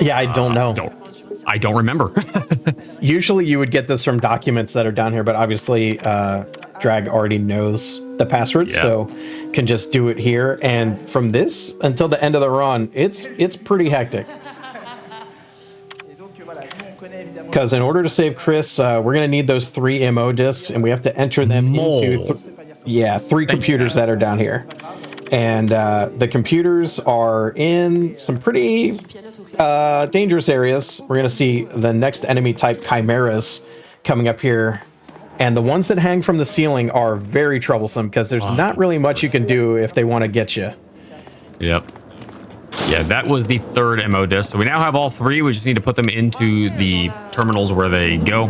Yeah, I don't know. I don't remember. Usually you would get this from documents that are down here, but obviously Drag already knows the password, so can just do it here. And from this until the end of the run, it's pretty hectic. Because in order to save Chris, we're going to need those 3 MO discs, and we have to enter them into 3 computers that are down here. And the computers are in some pretty dangerous areas. We're going to see the next enemy type, chimeras, coming up here. And the ones that hang from the ceiling are very troublesome, because there's not really much you can do if they want to get you. Yep. Yeah, that was the 3rd MO disc. So we now have all 3. We just need to put them into the terminals where they go.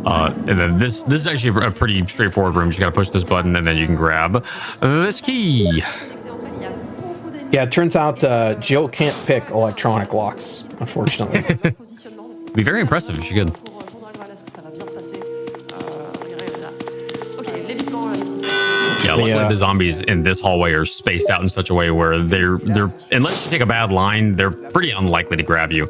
And then this is actually a pretty straightforward room. You just got to push this button, and then you can grab this key. Yeah, it turns out Jill can't pick electronic locks, unfortunately. Be very impressive if she could. Yeah, luckily the zombies in this hallway are spaced out in such a way where they're unless you take a bad line, they're pretty unlikely to grab you.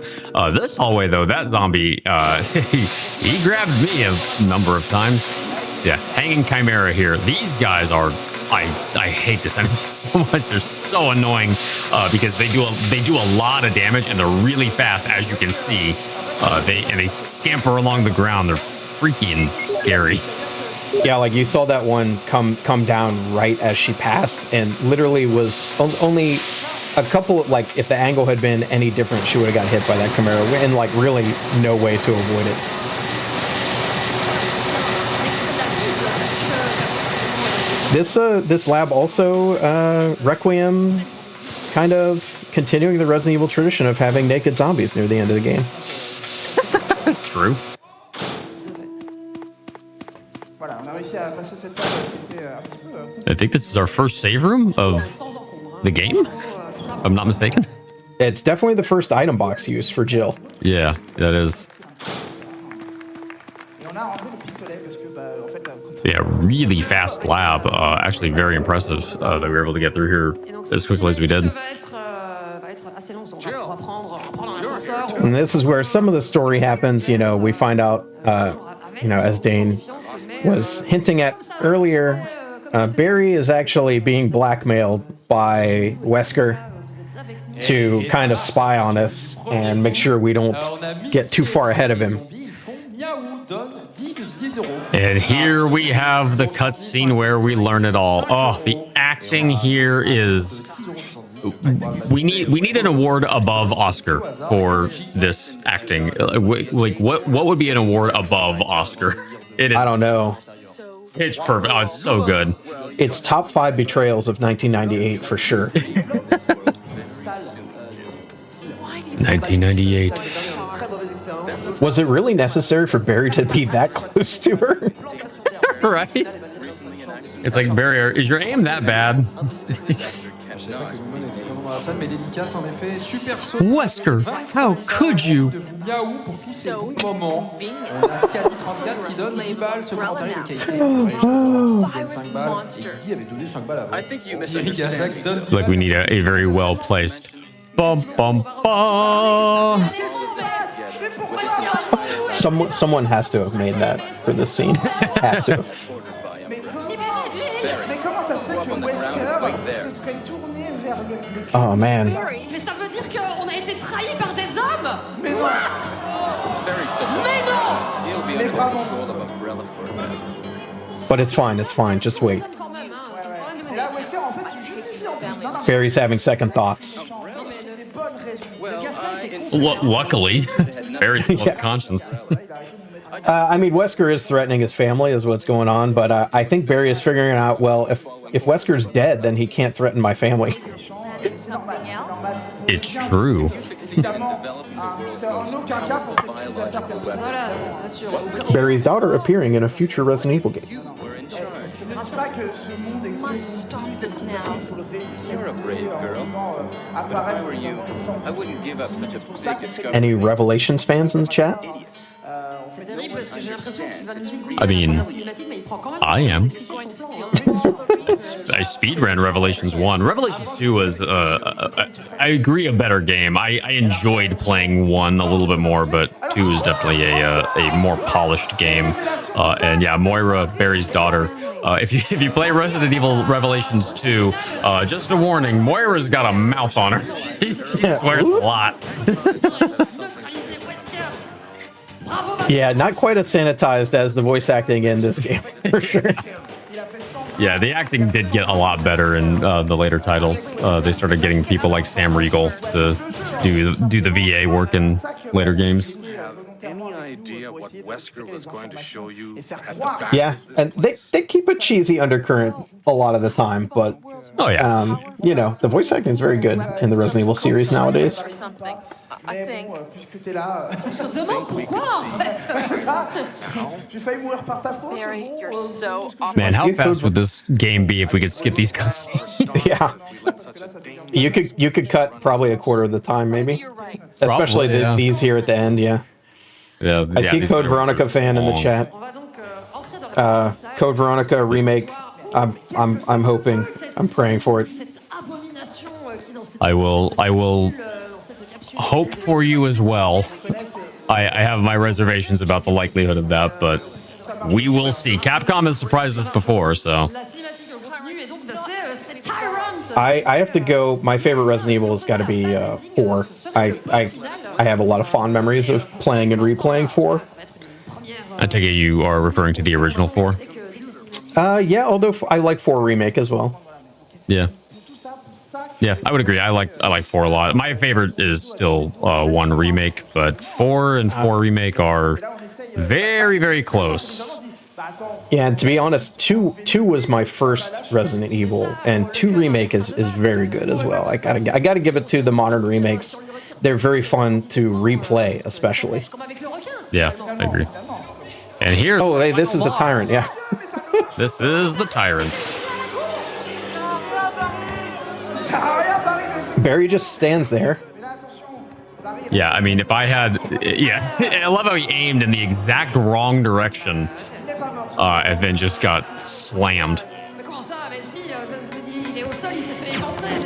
This hallway though, that zombie he grabbed me a number of times. Yeah, hanging chimera here. These guys are I hate this enemy so much. They're so annoying because they do a lot of damage and they're really fast, as you can see. They scamper along the ground. They're freaking scary. Yeah, like you saw that one come down right as she passed, and literally was only a couple. Like if the angle had been any different, she would have got hit by that Chimera, and like really no way to avoid it. This lab also Requiem, kind of continuing the Resident Evil tradition of having naked zombies near the end of the game. True. I think this is our first save room of the game, if I'm not mistaken. It's definitely the first item box use for Jill. Yeah, that is. Yeah, really fast lab. Actually very impressive that we were able to get through here as quickly as we did. And this is where some of the story happens. You know, we find out, you know, as Dane was hinting at earlier, Barry is actually being blackmailed by Wesker to kind of spy on us and make sure we don't get too far ahead of him. And here we have the cutscene where we learn it all. Oh, the acting here is... We need an award above Oscar for this acting. Like what would be an award above Oscar? It is, I don't know. It's perfect. Oh, it's so good. It's top 5 betrayals of 1998 for sure. 1998. Was it really necessary for Barry to be that close to her? Right? It's like, Barry, is your aim that bad? Wesker, how could you? Like we need a very well placed. Bum bum bum. Someone has to have made that for this scene. Has to. Oh man. Mais ça veut dire qu'on a été trahi par des hommes. Mais non. Mais non. But it's fine, just wait. Barry's having second thoughts. Luckily, Barry's full of conscience. I mean, Wesker is threatening his family is what's going on, but I think Barry is figuring out, well, if Wesker's dead, then he can't threaten my family. It's true. Barry's daughter appearing in a future Resident Evil game. Any Revelations fans in the chat? I mean, I am. I speedran Revelations 1. Revelations 2 was, I agree, a better game. I enjoyed playing 1 a little bit more, but 2 is definitely a more polished game. And yeah, Moira, Barry's daughter. If you play Resident Evil Revelations 2, just a warning, Moira's got a mouth on her. She swears a lot. Yeah, not quite as sanitized as the voice acting in this game, for sure. Yeah, the acting did get a lot better in the later titles. They started getting people like Sam Riegel to do the VA work in later games. Any idea what Wesker was going to show you at the back? Yeah, and they keep it cheesy undercurrent a lot of the time, but oh yeah, you know, the voice acting is very good in the Resident Evil series nowadays. Mais bon, puisque t'es là... On se demande pourquoi, en fait. C'est ça. J'ai failli mourir par ta faute. Man, how fast would this game be if we could skip these cutscenes? Yeah. You could cut probably a quarter of the time, maybe. Especially Probably, yeah. these here at the end, yeah. Yeah, I see these Code are Veronica fan in the long. chat. Code Veronica remake. I'm hoping. I'm praying for it. I will hope for you as well. I have my reservations about the likelihood of that, but we will see. Capcom has surprised us before, so. I have to go. My favorite Resident Evil has got to be 4. I have a lot of fond memories of playing and replaying 4. I take it you are referring to the original 4? Yeah, although I like 4 remake as well. Yeah. Yeah, I would agree. I like 4 a lot. My favorite is still 1 remake, but 4 and 4 remake are very, very close. Yeah, and to be honest, 2 was my first Resident Evil, and 2 remake is very good as well. I gotta give it to the modern remakes. They're very fun to replay, especially. Yeah, I agree. And here, oh, hey, this is the Tyrant. Yeah, this is the Tyrant. Barry just stands there. Yeah, I mean, if I had, yeah, I love how he aimed in the exact wrong direction, and then just got slammed.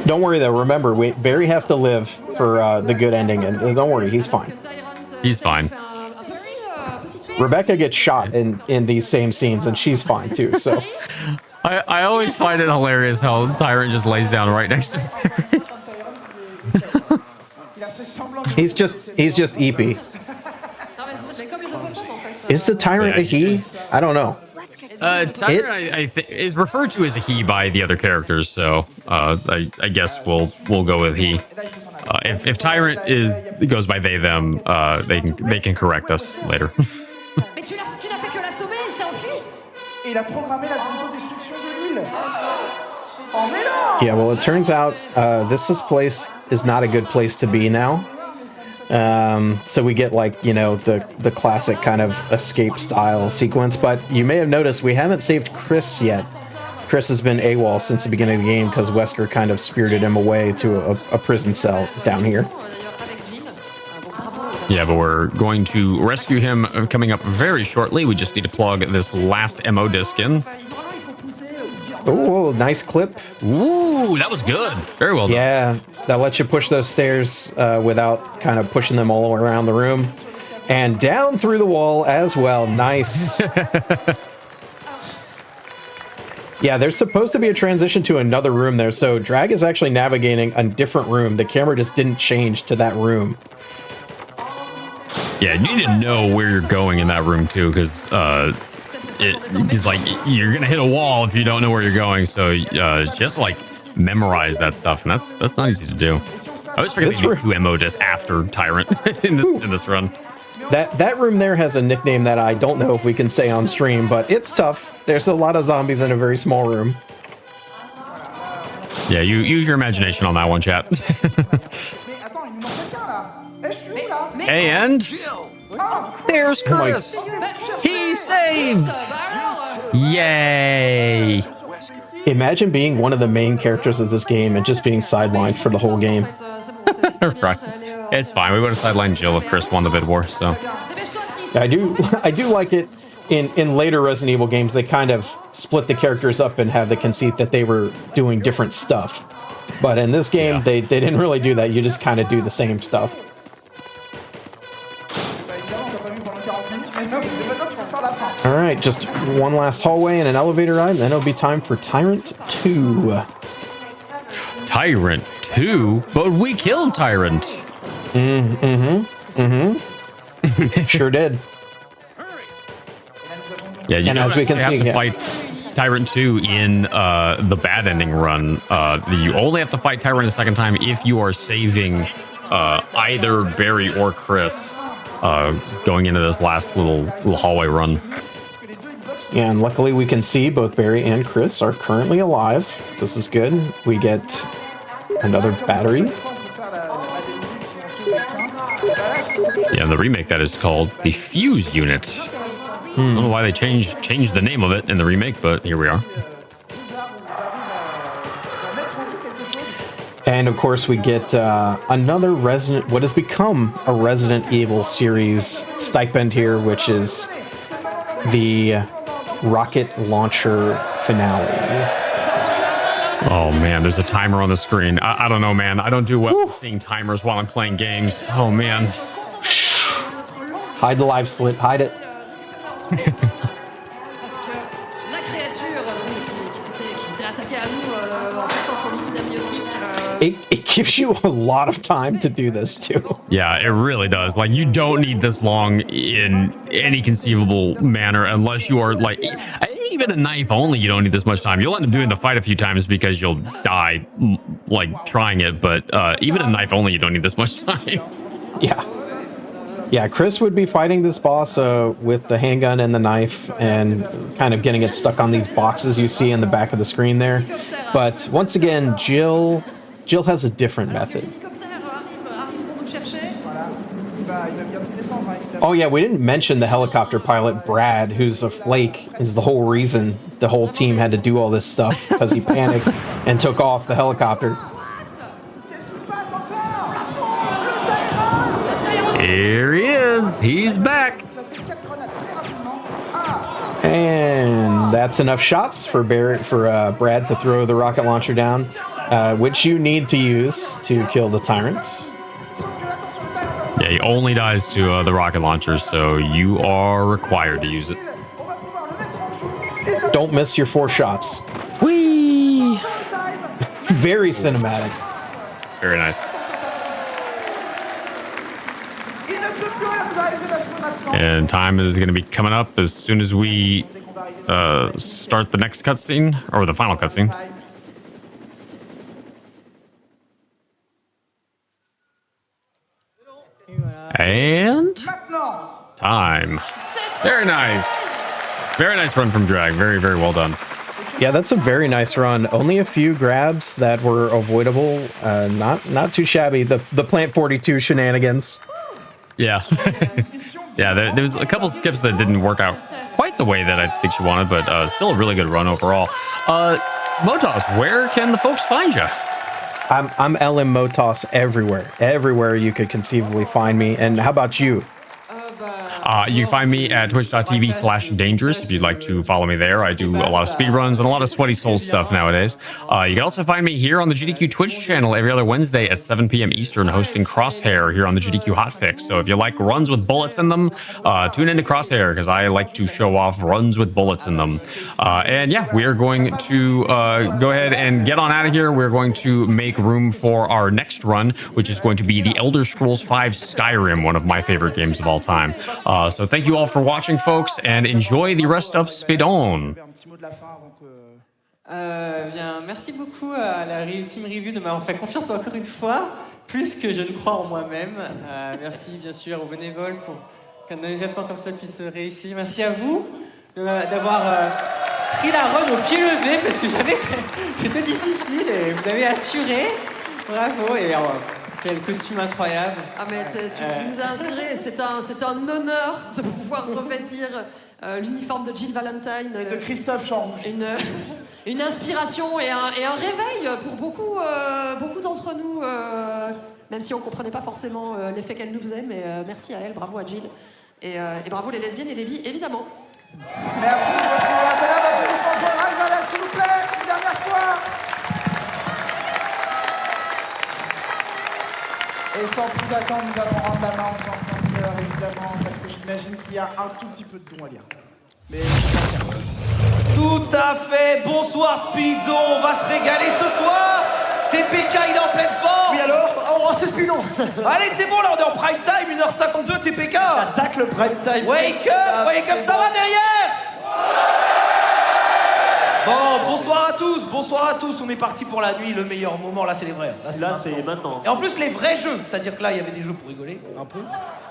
Don't worry though. Remember, Barry has to live for the good ending, and don't worry, he's fine. He's fine. Rebecca gets shot in these same scenes, and she's fine too. So I always find it hilarious how Tyrant just lays down right next to Barry. he's just EP. Is the Tyrant a he? I don't know. Tyrant, I think, is referred to as a he by the other characters, so I guess we'll go with he. If Tyrant goes by they them, they can correct us later. Yeah, well, it turns out this place is not a good place to be now. So we get like, you know, the classic kind of escape style sequence, but you may have noticed we haven't saved Chris yet. Chris has been AWOL since the beginning of the game because Wesker kind of spirited him away to a prison cell down here. Yeah, but we're going to rescue him coming up very shortly. We just need to plug this last MO disc in. Oh, nice clip. Ooh, that was good. Very well done. Yeah, that lets you push those stairs without kind of pushing them all around the room. And down through the wall as well. Nice. Yeah, there's supposed to be a transition to another room there. So Drag is actually navigating a different room. The camera just didn't change to that room. Yeah, you need to know where you're going in that room too, because it's like you're gonna hit a wall if you don't know where you're going. So just like memorize that stuff, and that's not easy to do. I always forget to do 2 MO discs after Tyrant in this run. That room there has a nickname that I don't know if we can say on stream, but it's tough. There's a lot of zombies in a very small room. Yeah, you use your imagination on that one, chat. And there's Chris. He saved. Yay. Imagine being one of the main characters of this game and just being sidelined for the whole game. Right. It's fine. We would have sidelined Jill if Chris won the bid war, so. I do like it in later Resident Evil games. They kind of split the characters up and have the conceit that they were doing different stuff. But in this game, they didn't really do that. You just kind of do the same stuff. All right, just one last hallway and an elevator ride, and then it'll be time for Tyrant 2. Tyrant 2? But we killed Tyrant. Sure did. Yeah, you and as we can see, have to fight Tyrant 2 in the bad ending run. You only have to fight Tyrant a second time if you are saving either Barry or Chris going into this last little hallway run. Yeah, and luckily we can see both Barry and Chris are currently alive. So this is good. We get another battery. Yeah, in the remake that is called the Fuse Unit. I don't know why they changed the name of it in the remake, but here we are. And of course, we get another what has become a Resident Evil series stipend here, which is the rocket launcher finale. Oh man, there's a timer on the screen. I don't know, man. I don't do well seeing timers while I'm playing games. Oh man. Hide the live split. Hide it. Parce que la créature qui s'était attaquée à nous en sortant son liquide amniotique. It gives you a lot of time to do this too. Yeah, it really does. Like, you don't need this long in any conceivable manner unless you are like, even a knife only, you don't need this much time. You'll end up doing the fight a few times because you'll die, like, trying it, but even a knife only, you don't need this much time. Yeah. Yeah, Chris would be fighting this boss with the handgun and the knife and kind of getting it stuck on these boxes you see in the back of the screen there. But once again, Jill has a different method. Oh yeah, we didn't mention the helicopter pilot, Brad, who's a flake, is the whole reason the whole team had to do all this stuff, because he panicked and took off the helicopter. Here he is. He's back. And that's enough shots for Brad to throw the rocket launcher down, which you need to use to kill the tyrant. Yeah, he only dies to the rocket launcher, so you are required to use it. Don't miss your 4 shots. Whee! Very cinematic. Very nice. And time is going to be coming up as soon as we start the next cutscene, or the final cutscene. And time. Very nice. Very nice run from Drag. Very, very well done. Yeah, that's a very nice run. Only a few grabs that were avoidable. Not too shabby. The Plant 42 shenanigans. Yeah. Yeah, there was a couple skips that didn't work out quite the way that I think she wanted, but still a really good run overall. Motos, where can the folks find you? I'm LM Motos everywhere. Everywhere you could conceivably find me. And how about you? You can find me at twitch.tv/dangerous if you'd like to follow me there. I do a lot of speedruns and a lot of Sweaty Souls stuff nowadays. You can also find me here on the GDQ Twitch channel every other Wednesday at 7 p.m. Eastern, hosting Crosshair here on the GDQ Hotfix. So if you like runs with bullets in them, tune into Crosshair, because I like to show off runs with bullets in them. And yeah, we are going to go ahead and get on out of here. We're going to make room for our next run, which is going to be the Elder Scrolls V Skyrim, one of my favorite games of all time. So thank you all for watching, folks, and enjoy the rest of SpeeDons. Bien, merci beaucoup à la Team Review de m'avoir fait confiance encore une fois, plus que je ne crois en moi-même. Merci bien sûr aux bénévoles pour qu'un événement comme ça puisse réussir. Merci à vous d'avoir pris la run au pied levé, parce que c'était difficile et vous avez assuré. Bravo. Et quel costume incroyable. Ah mais tu nous as inspiré, c'est un honneur de pouvoir revêtir l'uniforme de Jill Valentine. Et de Christophe Champ. Une inspiration et un réveil pour beaucoup d'entre nous, même si on ne comprenait pas forcément l'effet qu'elle nous faisait, mais merci à elle, bravo à Jill. Et bravo les lesbiennes et les bi, évidemment. Merci beaucoup. S'il vous plaît, une dernière fois. Et sans plus attendre, nous allons rendre la main en tant qu'entraîneur, évidemment, parce que j'imagine qu'il y a un tout petit peu de don à lire. Mais tout à fait. Bonsoir SpeeDons, on va se régaler ce soir. TPK, il est en pleine forme. Oui alors, oh c'est SpeeDons. Allez, c'est bon, là on est en prime time, 1h52 TPK. Attaque le prime time. Wake up, voyez comme ça va derrière. Bon, bonsoir à tous, on est parti pour la nuit, le meilleur moment, là c'est les vrais. Là c'est maintenant. Et en plus les vrais jeux, c'est-à-dire que là il y avait des jeux pour rigoler, un peu.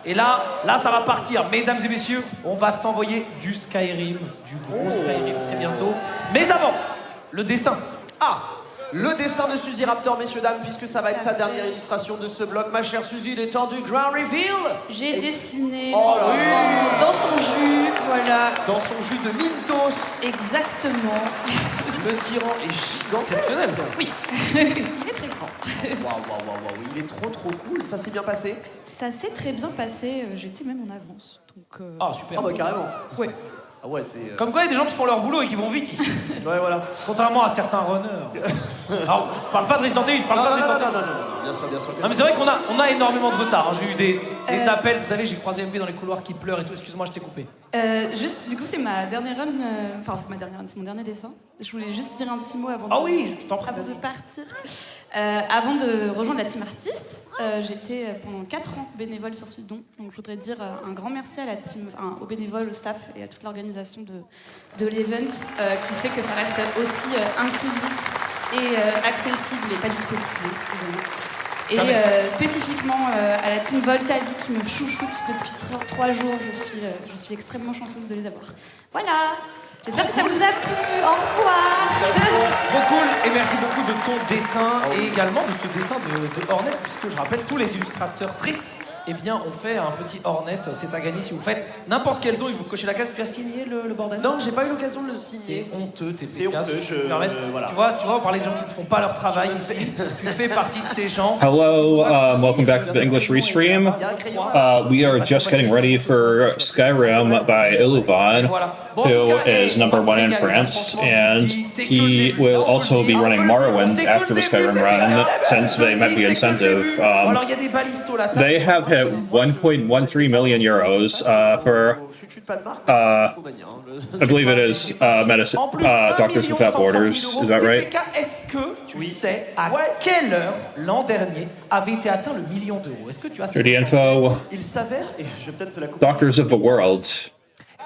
Et là ça va partir, mesdames et messieurs, on va s'envoyer du Skyrim, du gros Skyrim très bientôt. Mais avant, le dessin. le dessin de Suzy Raptor, messieurs, dames, puisque ça va être sa dernière illustration de ce bloc. Ma chère Suzy, il est temps du grand reveal. J'ai dessiné Oh là dans son jus, voilà. Dans son jus de Mintos. Exactement. Le tyran est gigantesque. Oui, il est très grand. Waouh, il est trop cool. Ça s'est bien passé? Ça s'est très bien passé, j'étais même en avance. Donc, Ah, super. Ah, bah carrément. Ouais. Ah ouais, c'est. Comme quoi, il y a des gens qui font leur boulot et qui vont vite ici. Ouais, voilà. Contrairement à certains runners. Alors, je parle pas de Resident Evil, je parle pas de Resident Evil. Bien sûr. Non, mais c'est vrai qu'on a énormément de retard. Hein. J'ai eu des appels, vous savez, j'ai croisé MV dans les couloirs qui pleure et tout. Excuse-moi, je t'ai coupé. Juste, du coup, c'est ma dernière run, enfin, c'est mon dernier dessin. Je voulais juste dire un petit mot avant de partir. Avant de rejoindre la team artiste, j'étais pendant 4 ans bénévole sur SpeeDons. Donc, je voudrais dire un grand merci à la team, aux bénévoles, au staff et à toute l'organisation de l'event qui fait que ça reste aussi inclusif et accessible et pas du tout politisé. Et spécifiquement à la team Voltavi qui me chouchoute depuis 3 jours. Je suis extrêmement chanceuse de les avoir. Voilà. J'espère que ça vous a plu. Au revoir. Trop cool. Et merci beaucoup de ton dessin et également de ce dessin de Hornet, puisque je rappelle, tous les illustrateurs tristes, eh bien, on fait un petit Hornet. C'est à gagner si vous faites n'importe quel don et vous cochez la case. Tu as signé le bordel? Non, j'ai pas eu l'occasion de le signer. C'est honteux, tes C'est cases. honteux, Voilà. Tu vois, on parlait de gens qui ne font pas leur travail ici. Tu fais partie de ces gens. Hello, welcome back to the English Restream. We are just getting ready for Skyrim by Iluvan, who is #1 in France, and he will also be running Morrowind after the Skyrim run, since they met the incentive. They have hit 1.13 million euros for, I believe it is Doctors Without Borders. Is that right? Est-ce que tu sais à quelle heure l'an dernier avait été atteint le million d'euros? Est-ce que tu as For the info, Il s'avère, et je vais peut-être te la couper. Doctors of the World,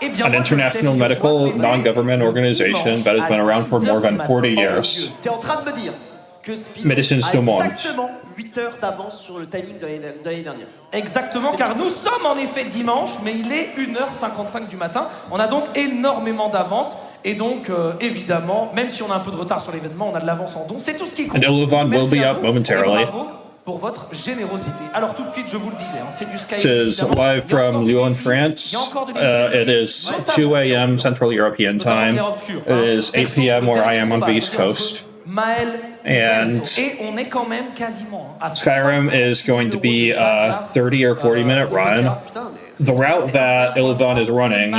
an international medical non-government organization that has been around for more than 40 years. T'es en train de me dire que Speed Médecins a du monde. exactement 8 heures d'avance sur le timing de l'année dernière. Exactement, car nous sommes en effet dimanche, mais il est 1h55 du matin. On a donc énormément d'avance. Et donc, évidemment, même si on a un peu de retard sur l'événement, on a de l'avance en don. C'est tout ce qui compte. And Iluvan will be up momentarily. Bravo pour votre générosité. Alors tout de suite, je vous le disais, hein, c'est du Skype. This is live from Lyon, France. It is 2 a.m. Central European Time. It is 8 p.m. where I am on the East Coast. And on est quand même quasiment à Skyrim is going to be a 30 or 40-minute run. The route that Iluvan is running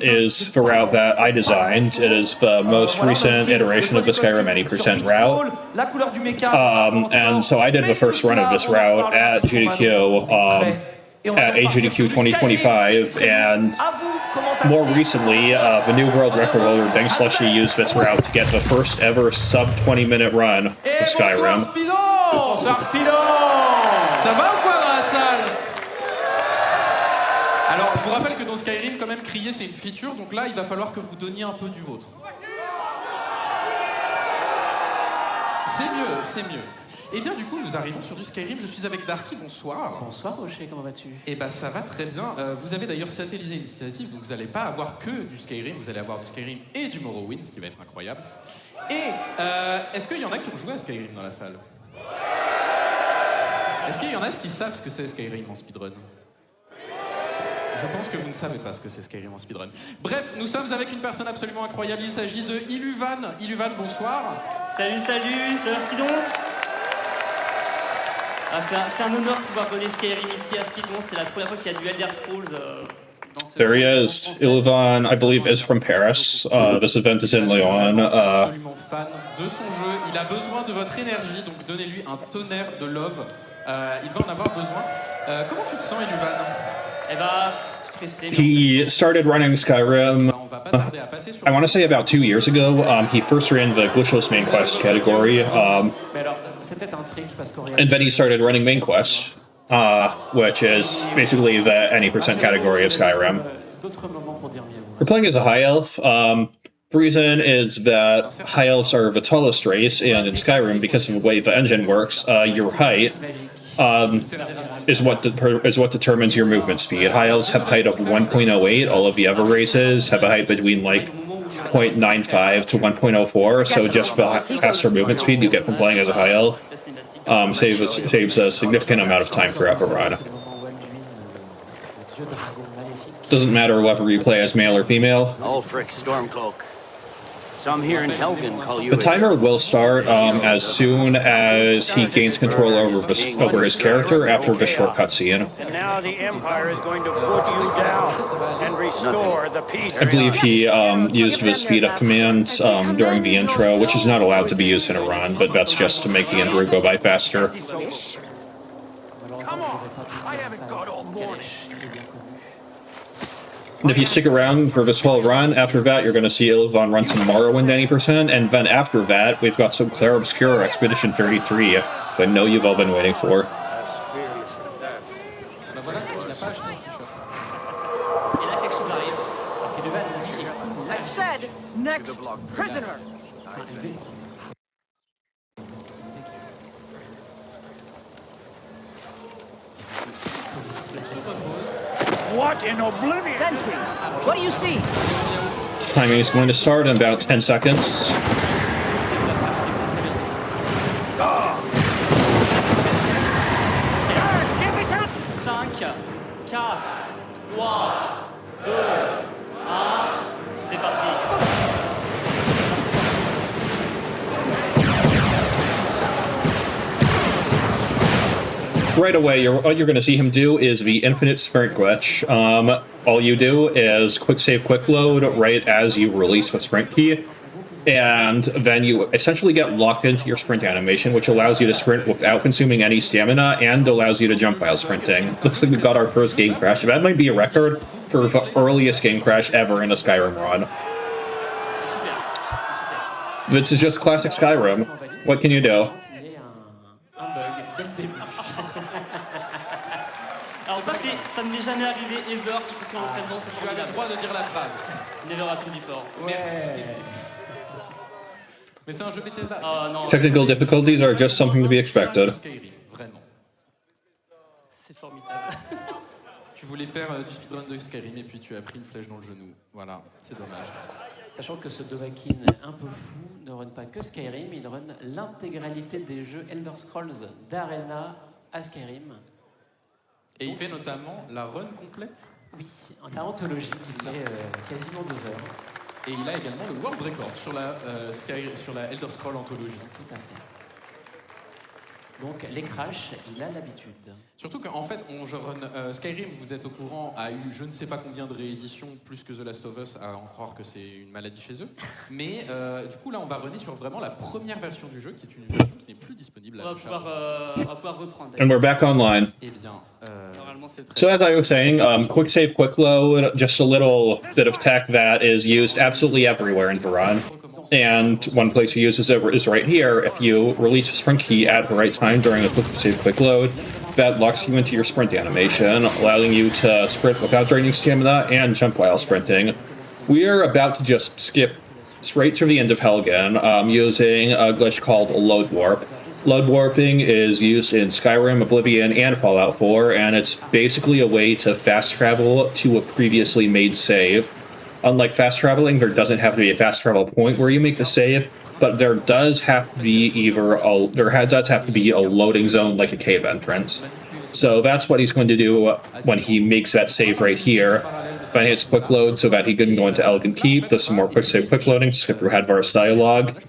is the route that I designed. It is the most recent iteration of the Skyrim 80% route. And so I did the first run of this route at GDQ, at AGDQ 2025, and more recently, the new world record holder Bang Slushy used this route to get the first ever sub-20-minute run of Skyrim. Bonsoir SpeeDons. Ça va ou quoi dans la salle? Alors, je vous rappelle que dans Skyrim, quand même, crier, c'est une feature. Donc là, il va falloir que vous donniez un peu du vôtre. C'est mieux. Et bien, du coup, nous arrivons sur du Skyrim. Je suis avec Darky, bonsoir. Bonsoir, Rocher, comment vas-tu? Eh ben, ça va très bien. Vous avez d'ailleurs satellisé l'initiative, donc vous n'allez pas avoir que du Skyrim, vous allez avoir du Skyrim et du Morrowind, ce qui va être incroyable. Et est-ce qu'il y en a qui ont joué à Skyrim dans la salle? Est-ce qu'il y en a qui savent ce que c'est Skyrim en speedrun? Je pense que vous ne savez pas ce que c'est Skyrim en speedrun. Bref, nous sommes avec une personne absolument incroyable. Il s'agit de Iluvan. Iluvan, bonsoir. Salut, ça va SpeeDons? C'est un honneur de pouvoir donner Skyrim ici à SpeeDons. C'est la première fois qu'il y a du Elder Scrolls dans ce... There he is. Iluvan, I believe, is from Paris. This event is in Lyon. Absolument fan de son jeu. Il a besoin de votre énergie, donc donnez-lui un tonnerre de love. Il va en avoir besoin. Comment tu te sens, Iluvan? Eh ben, stressé. He started running Skyrim, I want to say about 2 years ago. He first ran the Glitchless Main Quest category, and then he started running Main Quest, which is basically the any percent category of Skyrim. We're playing as a High Elf. The reason is that High Elves are the tallest race, and in Skyrim, because of the way the engine works, your height is what determines your movement speed. High Elves have height of 1.08. All of the other races have a height between like 1.95 to 1.04, so just the faster movement speed you get from playing as a high elf saves a significant amount of time throughout the run. Doesn't matter whether you play as male or female. Oh, frick, Stormcloak. Some here in Helgen call you. The timer will start as soon as he gains control over his character after the short cutscene. And now the Empire is going to put you down and restore the peace. I believe he used the speed up command during the intro, which is not allowed to be used in a run, but that's just to make the intro go by faster. Come on, I haven't got all morning. And if you stick around for this whole run, after that you're going to see Illivan run some Morrowind 90%, and then after that we've got some Clair Obscura Expedition 33, that I know you've all been waiting for. I said, next prisoner. What in oblivion? Sentries, what do you see? Timing is going to start in about 10 seconds. Right away, all you're going to see him do is the infinite sprint glitch. All you do is quick save, quick load right as you release the sprint key, and then you essentially get locked into your sprint animation, which allows you to sprint without consuming any stamina and allows you to jump while sprinting. Looks like we got our first game crash. That might be a record for the earliest game crash ever in a Skyrim run. This is just classic Skyrim. What can you do? Alors ça ne m'est jamais arrivé ever, y compris en entraînement, c'est Tu as le droit de dire la phrase. Never happened before. Merci. Mais c'est un jeu Bethesda. Ah non. Technical difficulties are just something to be expected. Vraiment. C'est formidable. Tu voulais faire du speedrun de Skyrim et puis tu as pris une flèche dans le genou. Voilà, c'est dommage. Sachant que ce Dovahkiin un peu fou ne run pas que Skyrim, il run l'intégralité des jeux Elder Scrolls d'Arena à Skyrim. Et il fait notamment la run complète. Oui, la anthologie qui fait quasiment 2 heures. Et il a également le world record sur la Elder Scroll anthologie. Tout à fait. Donc les crashs, il a l'habitude. Surtout qu'en fait, Skyrim, vous êtes au courant, a eu je ne sais pas combien de rééditions, plus que The Last of Us, à en croire que c'est une maladie chez eux. Mais du coup, là, on va runner sur vraiment la première version du jeu, qui est une version qui n'est plus disponible. On va pouvoir reprendre. And we're back online. Eh bien, normalement, c'est très... So as I was saying, quick save, quick load, just a little bit of tech that is used absolutely everywhere in the run. And one place he uses it is right here. If you release a sprint key at the right time during a quick save, quick load, that locks you into your sprint animation, allowing you to sprint without draining stamina and jump while sprinting. We are about to just skip straight to the end of Helgen using a glitch called load warp. Load warping is used in Skyrim, Oblivion, and Fallout 4, and it's basically a way to fast travel to a previously made save. Unlike fast traveling, there doesn't have to be a fast travel point where you make the save, but there does have to be a loading zone like a cave entrance. So that's what he's going to do when he makes that save right here. Then hits quick load so that he can go into Elgin Keep, does some more quick save, quick loading to skip through Hadvar's dialogue.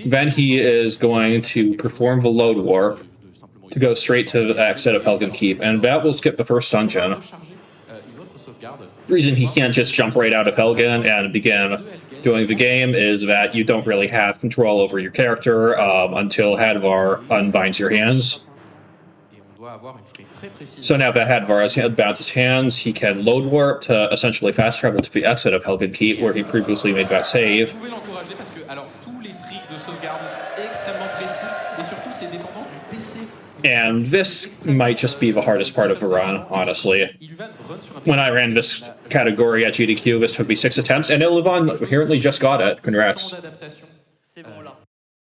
Then he is going to perform the load warp to go straight to the exit of Helgen Keep, and that will skip the first dungeon. The reason he can't just jump right out of Helgen and begin doing the game is that you don't really have control over your character until Hadvar unbinds your hands. So now that Hadvar has bound his hands, he can load warp to essentially fast travel to the exit of Helgen Keep, where he previously made that save. And this might just be the hardest part of the run, honestly. When I ran this category at GDQ, this took me 6 attempts, and Illivan apparently just got it. Congrats.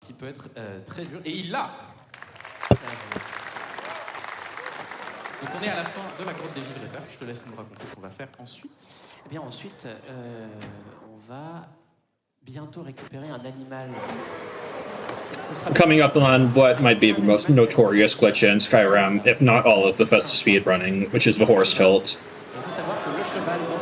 Qui peut être très dur, et il l'a. Donc on est à la fin de la grotte des Givretteurs. Je te laisse nous raconter ce qu'on va faire ensuite. Eh bien ensuite, on va bientôt récupérer un animal. Coming up on what might be the most notorious glitch in Skyrim, if not all of Bethesda speedrunning, which is the horse tilt.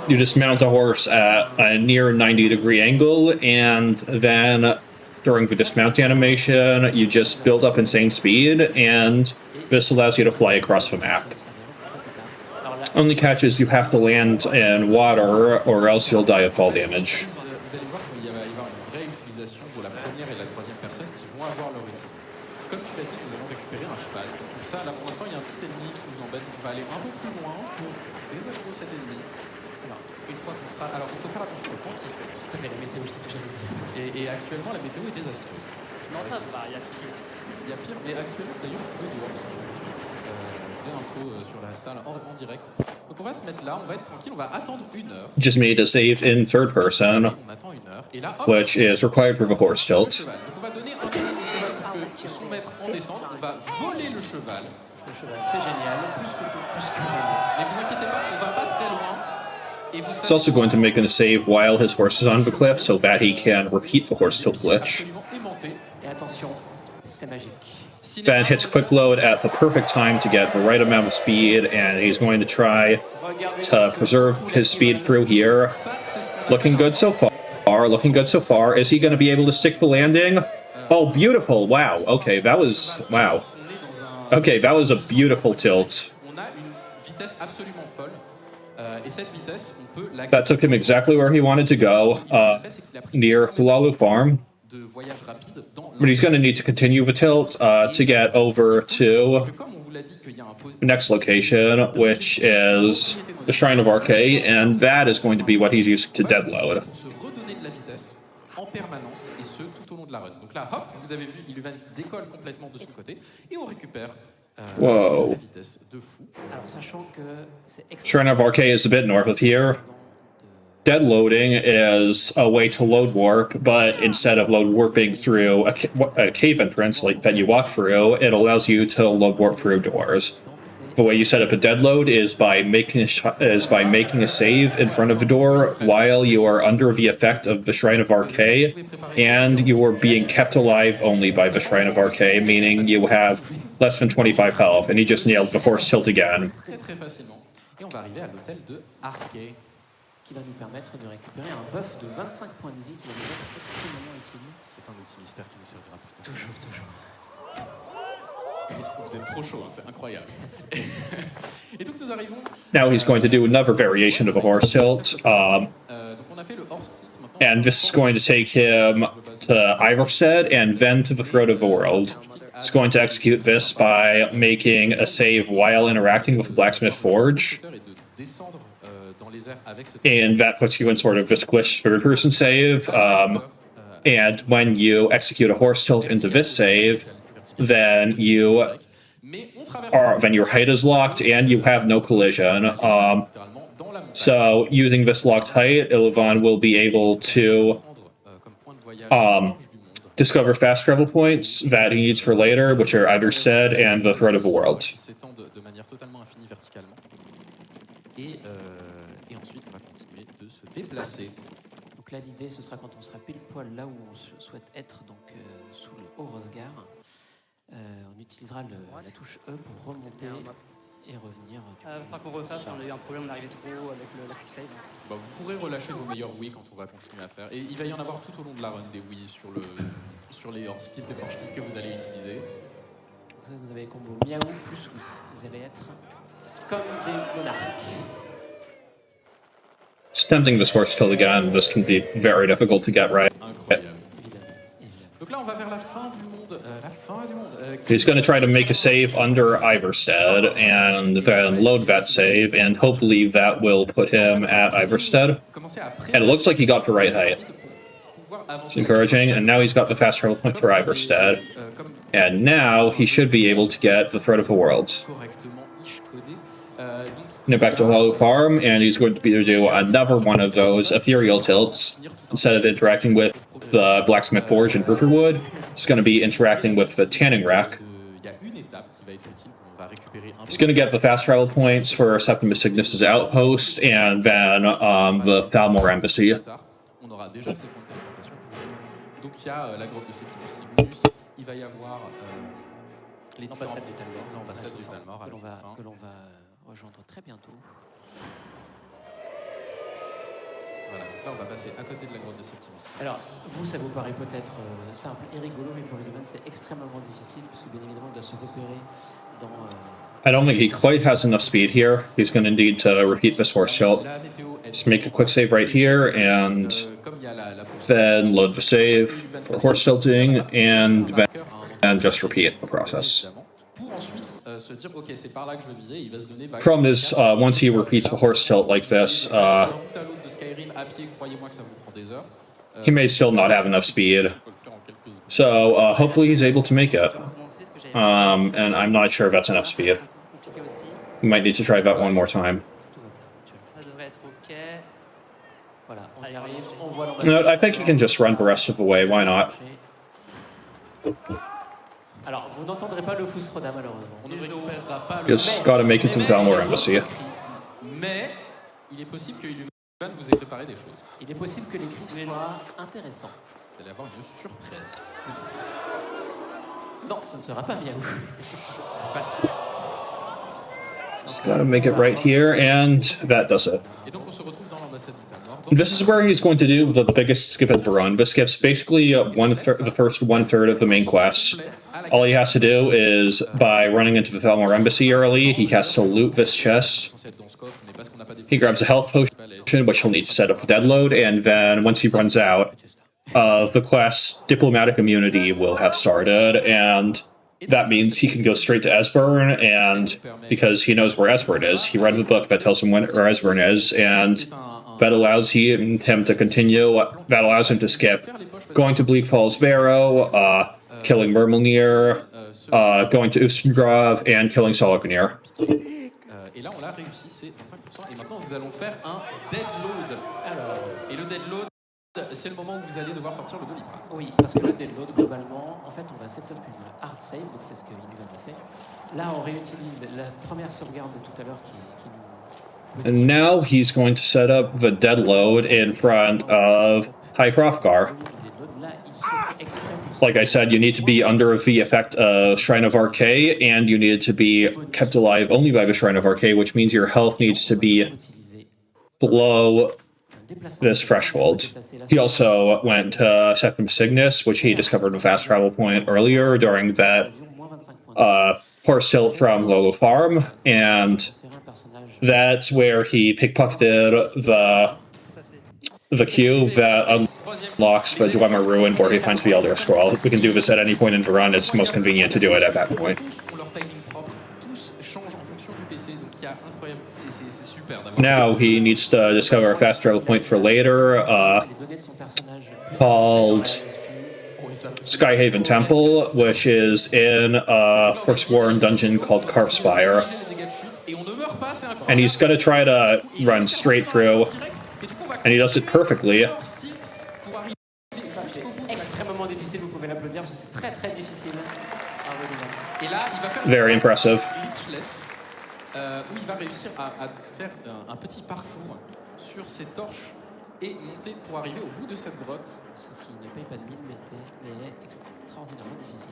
You just mount a horse at a near 90-degree angle, and then during the dismount animation, you just build up insane speed, and this allows you to fly across the map. Only catch is you have to land in water, or else you'll die of fall damage. Alors, il faut faire attention au temps qu'il fait. Mais la météo, c'est ce que j'allais dire. Et actuellement, la météo est désastreuse. Non, ça va, il y a pire. Il y a pire, mais actuellement, d'ailleurs, on peut voir des infos sur la salle en direct. Donc, on va se mettre là, on va être tranquille, on va attendre 1 heure. Just made a save in third person, which is required for the horse tilt. Donc, on va donner un peu au cheval pour que son maître en descende. On va voler le cheval. Le cheval, c'est génial. Plus que Mais vous inquiétez pas, on va pas très loin. It's also going to make a save while his horse is on the cliff so that he can repeat the horse tilt glitch. Et attention, c'est magique. Then hits quick load at the perfect time to get the right amount of speed, and he's going to try to preserve his speed through here. Looking good so far, looking good so far. Is he going to be able to stick the landing? Oh, beautiful. Wow. Okay, that was... Wow. Okay, that was a beautiful tilt. That took him exactly where he wanted to go, near Thulalu Farm. But he's going to need to continue the tilt to get over to the next location, which is the Shrine of Arche, and that is going to be what he's using to dead load. Whoa. Shrine of Arche is a bit north of here. Dead loading is a way to load warp, but instead of load warping through a cave entrance like that you walk through, it allows you to load warp through doors. The way you set up a dead load is by making a save in front of the door while you are under the effect of the Shrine of Arche, and you are being kept alive only by the Shrine of Arche, meaning you have less than 25 health, and he just nailed the horse tilt again. Qui va nous permettre de récupérer un buff de 25 points de vie qui va nous être extrêmement utile. C'est un outil mystère qui nous servira plus tard. Toujours. Vous êtes trop chaud, hein, c'est incroyable. Et donc nous arrivons... Now he's going to do another variation of a horse tilt. And this is going to take him to Iverstead and then to the Throat of the World. He's going to execute this by making a save while interacting with the Blacksmith Forge. And that puts you in sort of this glitched third-person save. And when you execute a horse tilt into this save, then your height is locked and you have no collision. So using this locked height, Illivan will be able to discover fast travel points that he needs for later, which are Iverstead and the Threat of the World. Donc là, l'idée, ce sera quand on sera pile poil là où on souhaite être, donc sous le Horosgar. On utilisera la touche E pour remonter et revenir. Enfin qu'on refasse, on a eu un problème, on arrivait trop avec la quick save. Bah, vous pourrez relâcher vos meilleurs Wii quand on va continuer à faire. Et il va y en avoir tout au long de la run des Wii sur les hors-styles et forge que vous allez utiliser. Donc vous avez le combo miaou plus Wii. Vous allez être comme des monarques. Attempting this horse tilt again, this can be very difficult to get right. Donc là, on va vers la fin du monde. He's going to try to make a save under Iverstead, and then load that save, and hopefully that will put him at Iverstead. And it looks like he got the right height. It's encouraging, and now he's got the fast travel point for Iverstead. And now he should be able to get the Threat of the World. Now back to Hollow Farm, and he's going to be able to do another one of those ethereal tilts. Instead of interacting with the Blacksmith Forge in Riverwood, he's going to be interacting with the Tanning Rack. He's going to get the fast travel points for Septimus Cygnus' outpost, and then the Thalmor Embassy. Donc il y a la grotte de Septimus, il va y avoir l'ambassade du Talmor. L'ambassade du Talmor. Que l'on va rejoindre très bientôt. Voilà, donc là on va passer à côté de la grotte de Septimus. Alors, vous, ça vous paraît peut-être simple et rigolo, mais pour Sullivan, c'est extrêmement difficile, puisque bien évidemment, il doit se repérer dans... I don't think he quite has enough speed here. He's going to need to repeat this horse tilt. Just make a quick save right here, and then load the save for horse tilting, and then just repeat the process. Problem is, once he repeats the horse tilt like this, he may still not have enough speed. So hopefully he's able to make it. And I'm not sure if that's enough speed. We might need to try that one more time. No, I think he can just run the rest of the way. Why not? Alors, vous n'entendrez pas le Fusroda, malheureusement. Just gotta make it to the Valmor Embassy. Mais il est possible que Sullivan vous ait préparé des choses. Il est possible que les cris soient intéressants. Vous allez avoir une surprise. Non, ce ne sera pas miaou. Just gotta make it right here, and that does it. This is where he's going to do the biggest skip of the run. This skips basically the first one-third of the main quest. All he has to do is, by running into the Thalmor Embassy early, he has to loot this chest. He grabs a health potion, which he'll need to set up a dead load, and then once he runs out, the quest Diplomatic Immunity will have started, and that means he can go straight to Esbern, and because he knows where Esbern is, he read the book that tells him where Esbern is, and that allows him to continue, that allows him to skip going to Bleak Falls Barrow, killing Murmelnir, going to Ustengrove, and killing Solognir. Et là, on l'a réussi, c'est 25%. Et maintenant, nous allons faire un dead load. Alors, et le dead load, c'est le moment où vous allez devoir sortir le Doliprane. Oui, parce que le dead load, globalement, en fait, on va setup une hard save, donc c'est ce que Sullivan a fait. Là, on réutilise la première sauvegarde de tout à l'heure qui nous... And now he's going to set up the dead load in front of High Hrothgar. Like I said, you need to be under the effect of Shrine of Archay, and you need to be kept alive only by the Shrine of Archay, which means your health needs to be below this threshold. He also went to Septim Cygnus, which he discovered in a fast travel point earlier during that horse tilt from Lolo Farm, and that's where he pickpocketed the cube that unlocks the Dwemer Ruin where he finds the Elder Scroll. We can do this at any point in the run. It's most convenient to do it at that point. Now he needs to discover a fast travel point for later, called Skyhaven Temple, which is in a Forsworn dungeon called Carspire. And he's gonna try to run straight through, and he does it perfectly. Extrêmement difficile, vous pouvez l'applaudir parce que c'est très très difficile. Very impressive. Où il va réussir à faire un petit parcours sur ses torches et monter pour arriver au bout de cette grotte. Ce qui ne paye pas de mine, mais est extraordinairement difficile.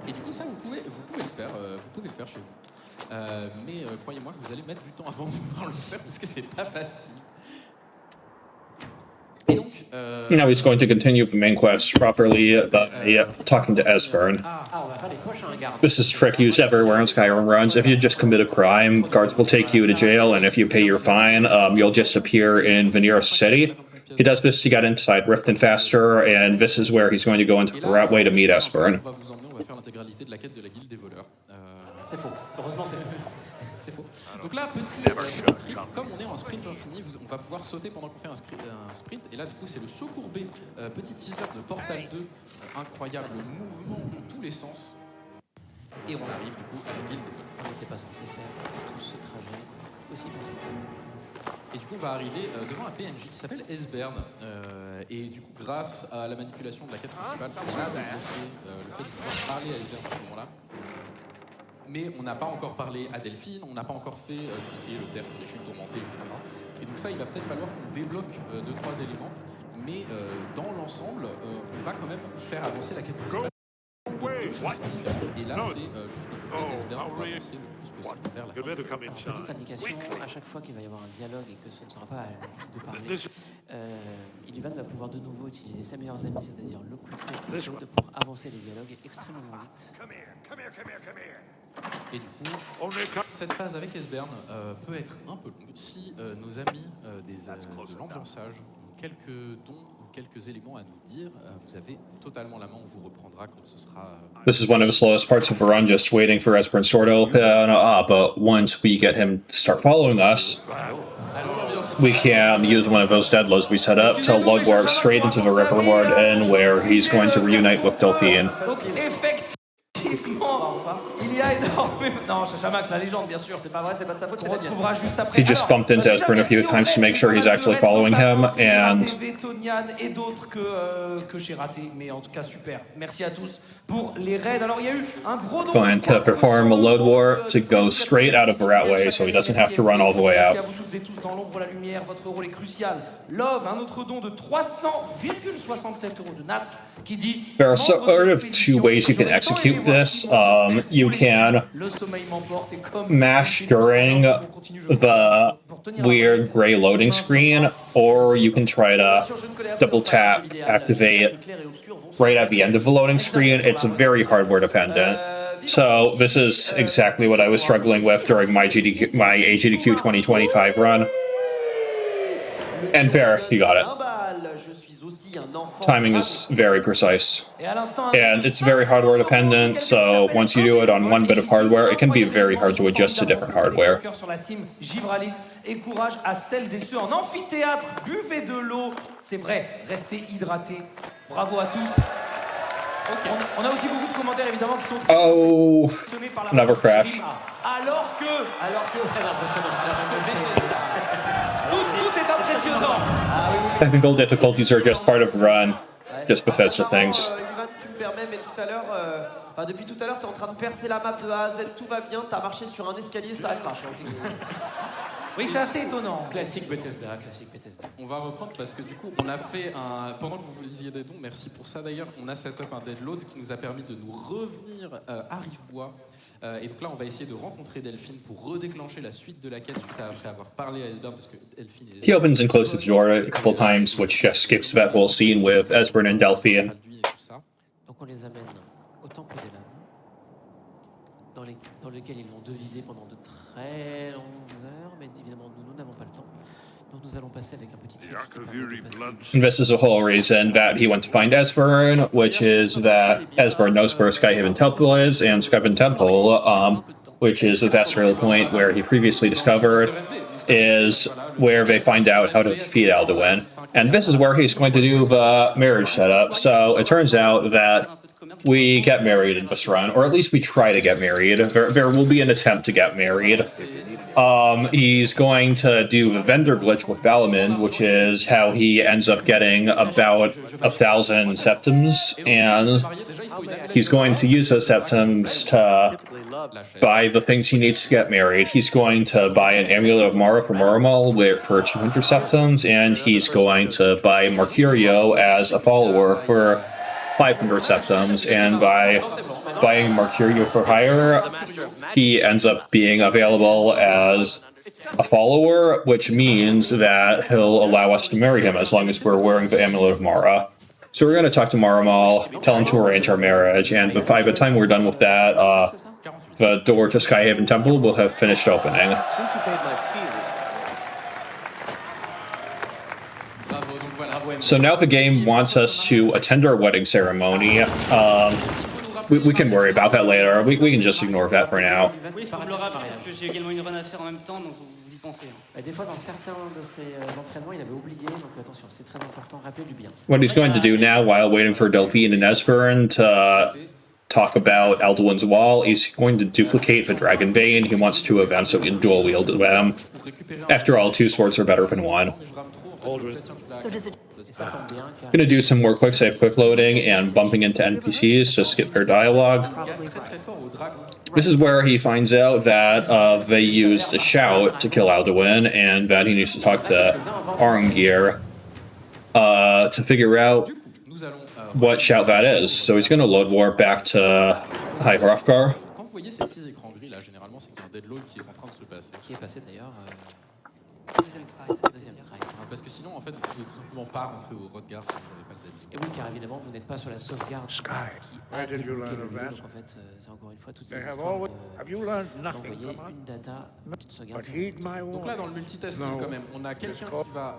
Et du coup, ça, vous pouvez le faire chez vous. Mais croyez-moi que vous allez mettre du temps avant de pouvoir le faire parce que c'est pas facile. Et donc, now he's going to continue the main quest properly by talking to Esbern. This is a trick used everywhere in Skyrim runs. If you just commit a crime, guards will take you to jail, and if you pay your fine, you'll just appear in the nearest city. He does this to get inside Riften faster, and this is where he's going to go into the right way to meet Esbern. On va faire l'intégralité de la quête de la guilde des voleurs. C'est faux. Heureusement, c'est faux. Donc là, petit trick, comme on est en sprint infini, on va pouvoir sauter pendant qu'on fait un sprint. Et là, du coup, c'est le saut courbé. Petit teaser de Portal 2. Incroyable mouvement dans tous les sens. Et on arrive, du coup, à la guilde des voleurs. On n'était pas censé faire tout ce trajet aussi facilement. Et du coup, on va arriver devant un PNJ qui s'appelle Esbern. Et du coup, grâce à la manipulation de la quête principale, on a débloqué le fait de pouvoir parler à Esbern à ce moment-là. Mais on n'a pas encore parlé à Delphine, on n'a pas encore fait tout ce qui est le tertre des chutes tourmentées, etc. Et donc ça, il va peut-être falloir qu'on débloque 2-3 éléments. mais dans l'ensemble, on va quand même faire avancer la quête principale. Et là, c'est juste le côté d'Esbern pour avancer le plus possible vers la fin. Petite indication, à chaque fois qu'il va y avoir un dialogue et que ce ne sera pas juste de parler, Ilivan va pouvoir de nouveau utiliser ses meilleurs amis, c'est-à-dire le quick save pour avancer les dialogues extrêmement vite. Et du coup, cette phase avec Esbern peut être un peu longue. Si nos amis de l'ambiançage ont quelques dons, quelques éléments à nous dire, vous avez totalement la main, on vous reprendra quand ce sera... This is one of the slowest parts of the run, just waiting for Esper's sword to open up, but once we get him to start following us, we can use one of those deadlifts we set up to lug warp straight into the Riverwood and where he's going to reunite with Delphine. Il y a énormément... Non, Chachamax, la légende, bien sûr. C'est pas vrai, c'est pas de sa faute. On retrouvera juste après. He just bumped into Esper a few times to make sure he's actually following him, and... et d'autres que j'ai raté, mais en tout cas, super. Merci à tous pour les raids. Alors, il y a eu un gros nombre going to perform a load warp to go straight out of the route way, so he doesn't have to run all the way out. Merci à vous toutes et tous dans l'ombre, la lumière. Votre rôle est crucial. Love, un autre don de 300,67 € de Nask qui dit... There are sort of two ways you can execute this. You can mash during the weird gray loading screen, or you can try to double tap, activate right at the end of the loading screen. It's very hardware dependent. So this is exactly what I was struggling with during my AGDQ 2025 run. And fair, you got it. Timing is very precise. And it's very hardware dependent, so once you do it on one bit of hardware, it can be very hard to adjust to different hardware. Et courage à celles et ceux en amphithéâtre. Buvez de l'eau. C'est vrai, restez hydratés. Bravo à tous. On a aussi beaucoup de commentaires évidemment qui sont... Oh, another crash. Alors que... Tout est impressionnant. Technical difficulties are just part of the run, just Bethesda things. Ivan, tu me permets, mais tout à l'heure, depuis tout à l'heure, tu es en train de percer la map de A à Z, tout va bien, tu as marché sur un escalier, ça a craché. Oui, c'est assez étonnant. Classique Bethesda. On va reprendre parce que du coup, on a fait un... Pendant que vous lisiez des dons, merci pour ça d'ailleurs, on a set up un deadload qui nous a permis de nous revenir à Rivebois. Et donc là, on va essayer de rencontrer Delphine pour redéclencher la suite de la quête suite après avoir parlé à Esbern parce que Delphine est... He opens and closes the door a couple times, which just skips that whole scene with Esbern and Delphine. Donc on les amène au temple des lames, dans lequel ils vont deviser pendant de très longues heures, mais évidemment nous n'avons pas le temps. Donc nous allons passer avec un petit And this is the whole reason that he went to find Esbern, which is that Esbern knows where Skyhaven Temple is, and Skyhaven Temple, which is the Vestal point where he previously discovered, is where they find out how to defeat Alduin. And this is where he's going to do the marriage setup. So it turns out that we get married in this run, or at least we try to get married. There will be an attempt to get married. He's going to do the vendor glitch with Balamund, which is how he ends up getting about 1,000 septims, and he's going to use those septims to buy the things he needs to get married. He's going to buy an Amulet of Mara for Maramal for 200 septims, and he's going to buy Mercurio as a follower for 500 septims, and by buying Mercurio for hire, he ends up being available as a follower, which means that he'll allow us to marry him as long as we're wearing the Amulet of Mara. So we're going to talk to Maramal, tell him to arrange our marriage, and by the time we're done with that, the door to Skyhaven Temple will have finished opening. Since you paid my fee So now the game wants us to attend our wedding ceremony. We can worry about that later. We can just ignore that for now. Oui, il faut me le rappeler parce que j'ai également une run à faire en même temps, donc vous y pensez. Des fois, dans certains de ses entraînements, il avait oublié, donc attention, c'est très important, rappelez du bien. What he's going to do now, while waiting for Delphine and Esbern to talk about Alduin's Wall, he's going to duplicate the Dragon Bane. He wants two events so he can dual wield them. After all, two swords are better than one. Gonna do some more quick save, quick loading, and bumping into NPCs to skip their dialogue. This is where he finds out that they used a shout to kill Alduin, and that he needs to talk to Arungir. to figure out what Shout that is. So he's going to load warp back to High Hrothgar. Quand vous voyez ces petits écrans gris là, généralement c'est qu'il y a un deadload qui est en train de se passer. Qui est passé d'ailleurs. Deuxième try. Parce que sinon en fait vous pouvez tout simplement pas rentrer au Hrothgar si vous n'avez pas le deadload. Et oui, car évidemment vous n'êtes pas sur la sauvegarde qui a débloqué le lieu. Donc en fait, c'est encore une fois toutes ces histoires d'envoyer une data, une petite sauvegarde. Donc là dans le multitasking quand même, on a quelqu'un qui va voir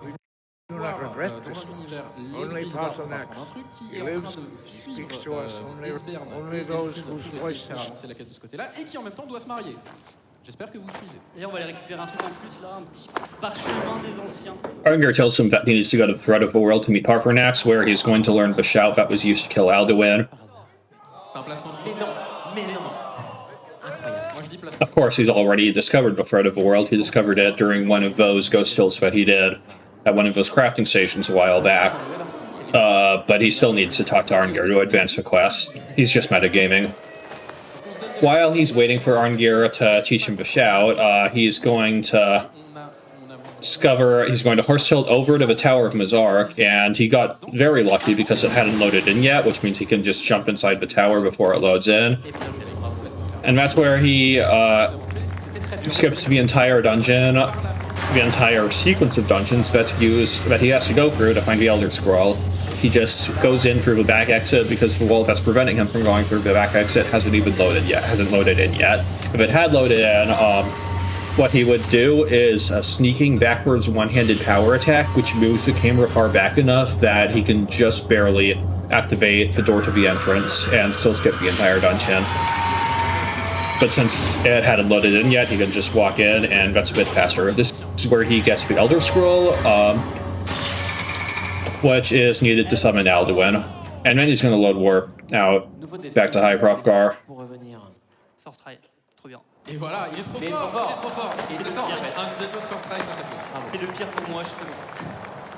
dans l'univers les prises d'or un truc qui est en train de suivre Esbern et pour essayer de faire avancer la quête de ce côté-là et qui en même temps doit se marier. J'espère que vous suivez. D'ailleurs, on va aller récupérer un truc en plus là, un petit parchemin des anciens. Arngir tells him that he needs to go to the Thread of the World to meet Parkernax, where he's going to learn the shout that was used to kill Alduin. C'est un placement de... Mais non. Incroyable. Moi je dis placement. Of course, he's already discovered the Thread of the World. He discovered it during one of those ghost hills that he did at one of those crafting stations a while back. But he still needs to talk to Arngir to advance the quest. He's just metagaming. While he's waiting for Arngir to teach him the shout, he's going to horse tilt over to the Tower of Mazark, and he got very lucky because it hadn't loaded in yet, which means he can just jump inside the tower before it loads in. And that's where he skips the entire dungeon, the entire sequence of dungeons that he has to go through to find the Elder Scroll. He just goes in through the back exit because the wall that's preventing him from going through the back exit hasn't loaded in yet. If it had loaded in, what he would do is a sneaking backwards one-handed power attack, which moves the camera far back enough that he can just barely activate the door to the entrance and still skip the entire dungeon. But since it hadn't loaded in yet, he can just walk in, and that's a bit faster. This is where he gets the Elder Scroll, which is needed to summon Alduin. And then he's going to load warp out back to High Hrothgar. First try, trop bien. Et voilà, il est trop fort. C'est ça, en fait. Un deadload first try, ça s'appelle. C'est le pire pour moi, je trouve.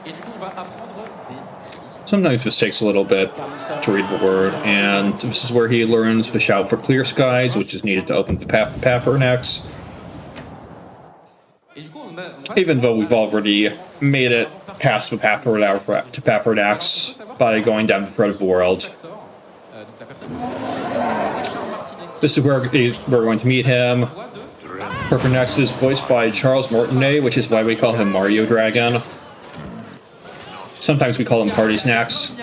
Et du coup, on va apprendre des... Sometimes this takes a little bit to read the word, and this is where he learns the shout for Clear Skies, which is needed to open the path to Pathornax. Even though we've already made it past the to Pathornax by going down the Thread of the World. This is where we're going to meet him. Pathornax is voiced by Charles Martinet, which is why we call him Mario Dragon. Sometimes we call him Party Snacks.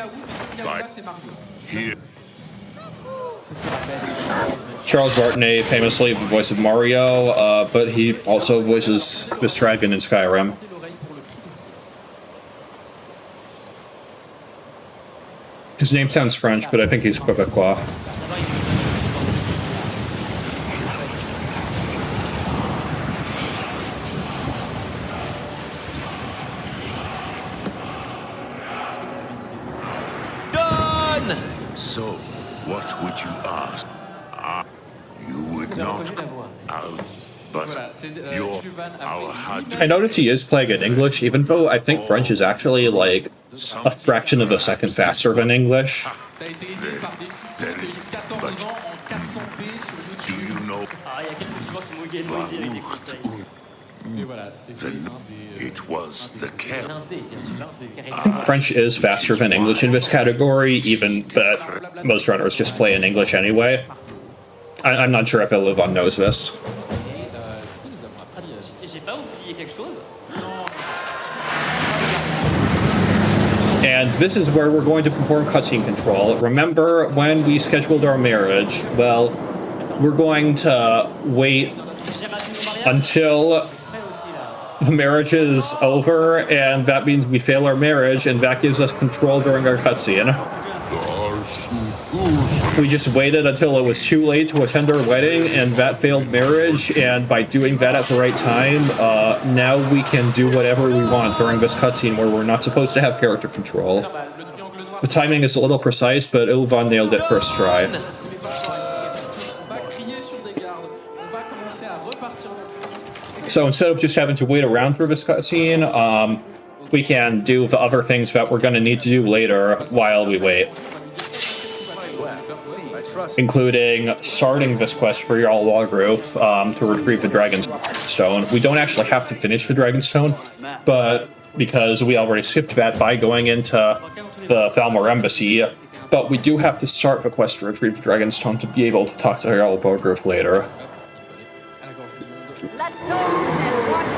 Charles Martinet, famously the voice of Mario, but he also voices this dragon in Skyrim. His name sounds French, but I think he's Quebecois. Done! So, what would you ask? You would not out, but you're our hard. I notice he is playing in English, even though I think French is actually like a fraction of a second faster than English. Do you know? It was the camp. French is faster than English in this category, even that most runners just play in English anyway. I'm not sure if Illivan knows this. And this is where we're going to perform cutscene control. Remember when we scheduled our marriage? Well, we're going to wait until the marriage is over, and that means we fail our marriage, and that gives us control during our cutscene. We just waited until it was too late to attend our wedding, and that failed marriage, and by doing that at the right time, now we can do whatever we want during this cutscene where we're not supposed to have character control. The timing is a little precise, but Illivan nailed it first try. So instead of just having to wait around for this cutscene, we can do the other things that we're going to need to do later while we wait. Including starting this quest for Jarl Walgrew to retrieve the Dragon's Stone. We don't actually have to finish the Dragon's Stone, but because we already skipped that by going into the Falmer Embassy, but we do have to start the quest to retrieve Dragonstone to be able to talk to Jarl Borgruth later.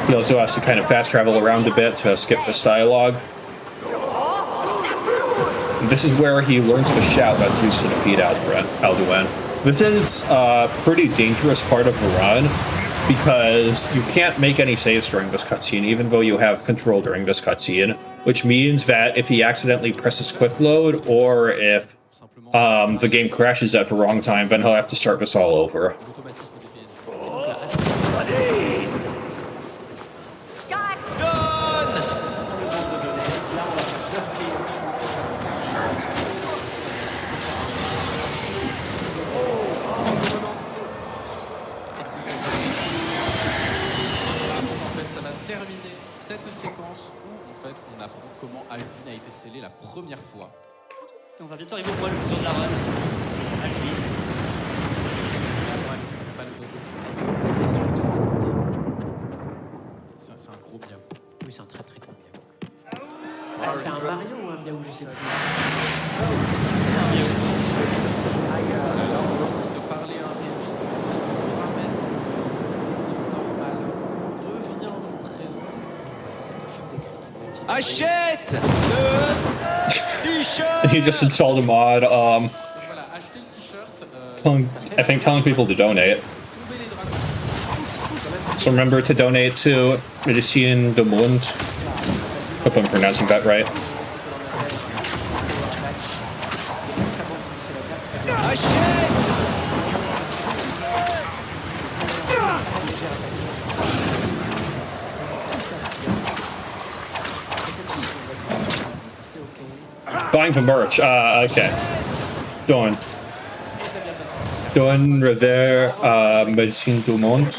He also has to kind of fast travel around a bit to skip this dialogue. This is where he learns the shout that's used to defeat Alduin. This is a pretty dangerous part of the run, because you can't make any saves during this cutscene, even though you have control during this cutscene, which means that if he accidentally presses quick load, or if the game crashes at the wrong time, then he'll have to start this all over. Cette séquence où en fait on apprend comment Alduin a été scellé la première fois. On va bientôt arriver au point le plus dur de la run. Alduin. C'est pas le c'est un gros miaou. Oui, c'est un très très gros miaou. C'est un Mario ou un miaou, je sais plus. C'est un miaou. Alors, de parler un miaou, ça nous ramène normal. Revient au présent. Achète le t-shirt. He just installed a mod, telling people to donate. So remember to donate to Medicine de Mund. Hope I'm pronouncing that right. Buying the merch. Okay. Doing Revers, Medicine du Monde.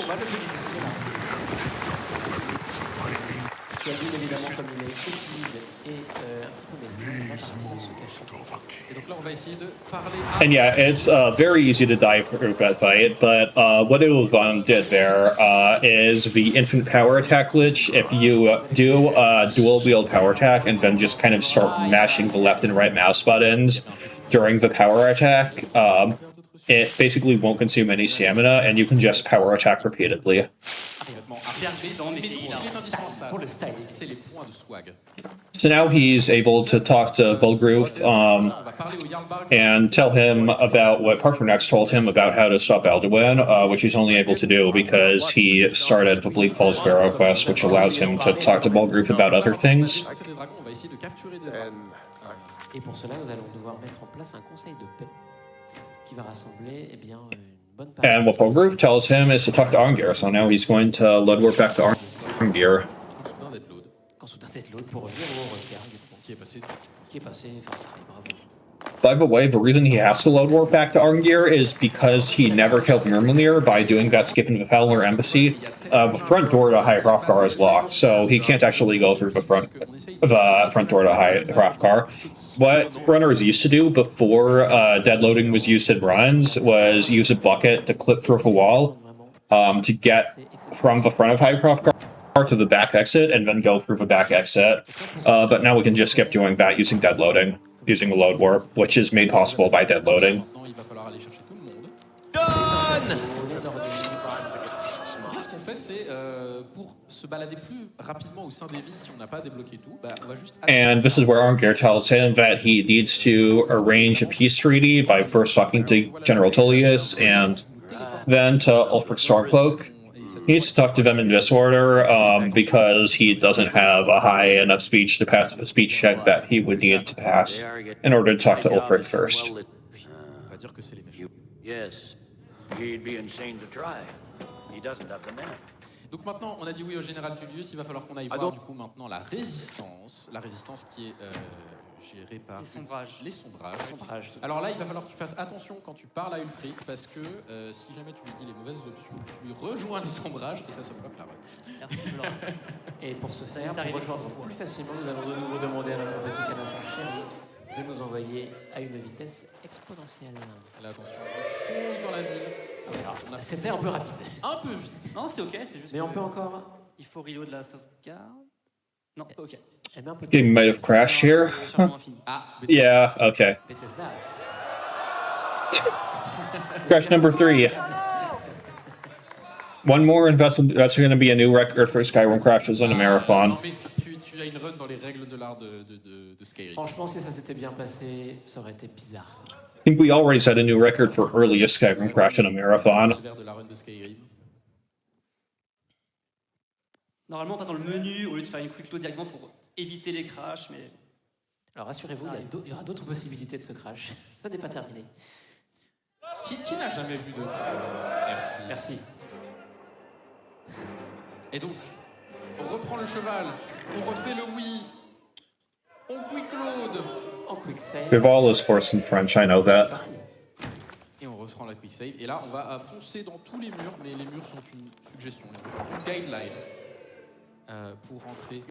And yeah, it's very easy to die through that fight, but what Illivan did there is the infinite power attack glitch. If you do a dual wield power attack and then just kind of start mashing the left and right mouse buttons during the power attack, it basically won't consume any stamina, and you can just power attack repeatedly. So now he's able to talk to Bulgruth and tell him about what Parkernax told him about how to stop Alduin, which he's only able to do because he started the Bleak Falls Barrow quest, which allows him to talk to Bulgruth about other things. Et pour cela, nous allons devoir mettre en place un conseil de paix qui va rassembler, eh bien, une bonne partie. And what Bulgruth tells him is to talk to Arngir, so now he's going to lead work back to Arngir. Quand soudain tête l'autre pour revenir au regard qui est passé, bravo. By the way, the reason he has to load warp back to Arngir is because he never killed Myrmidon by doing that skip into the Falmer Embassy. The front door to High Hrothgar is locked, so he can't actually go through the front door to High Hrothgar. What runners used to do before dead loading was used in runs was use a bucket to clip through a wall to get from the front of High Hrothgar to the back exit and then go through the back exit. But now we can just skip doing that using dead loading, using the load warp, which is made possible by dead loading. Ce qu'on fait, c'est pour se balader plus rapidement au sein des villes si on n'a pas débloqué tout, on va juste. And this is where Arngir tells him that he needs to arrange a peace treaty by first talking to General Tullius and then to Ulfric Stormcloak. He needs to talk to them in this order because he doesn't have a high enough speech to pass the speech check that he would need to pass in order to talk to Ulfric first. Yes, he'd be insane to try. He doesn't have the men. Donc maintenant, on a dit oui au général Tullius, il va falloir qu'on aille voir du coup maintenant la résistance qui est gérée par les sombrages. Alors là, il va falloir que tu fasses attention quand tu parles à Ulfric parce que si jamais tu lui dis les mauvaises options, tu lui rejoins les sombrages et ça se bloque là-bas. Et pour ce faire, pour rejoindre plus facilement, nous allons de nouveau demander à notre petit canasson chéri de nous envoyer à une vitesse exponentielle. Là, attention, on fonce dans la ville. C'était un peu rapide. Un peu vite. Non, c'est ok, c'est juste. Mais on peut encore. Il faut reload de la sauvegarde. Non, c'est pas OK. Game might have crashed here. Yeah, okay. Crash number 3. One more investment. That's going to be a new record for Skyrim crashes in a marathon. Tu as une run dans les règles de l'art de Skyrim. Franchement, si ça s'était bien passé, ça aurait été bizarre. I think we already set a new record for earliest Skyrim crash in a marathon. De la run de Skyrim. Normalement, on passe dans le menu au lieu de faire une quick load directement pour éviter les crashs, mais... Alors rassurez-vous, il y aura d'autres possibilités de ce crash. Ça n'est pas terminé. Qui n'a jamais vu de... Merci. Merci. Et donc, on reprend le cheval, on refait le Wii, on quick load, en quick save. Cheval is for some French, I know that. Et on reprend la quick save. Et là, on va foncer dans tous les murs, mais les murs sont une suggestion, une guideline pour rentrer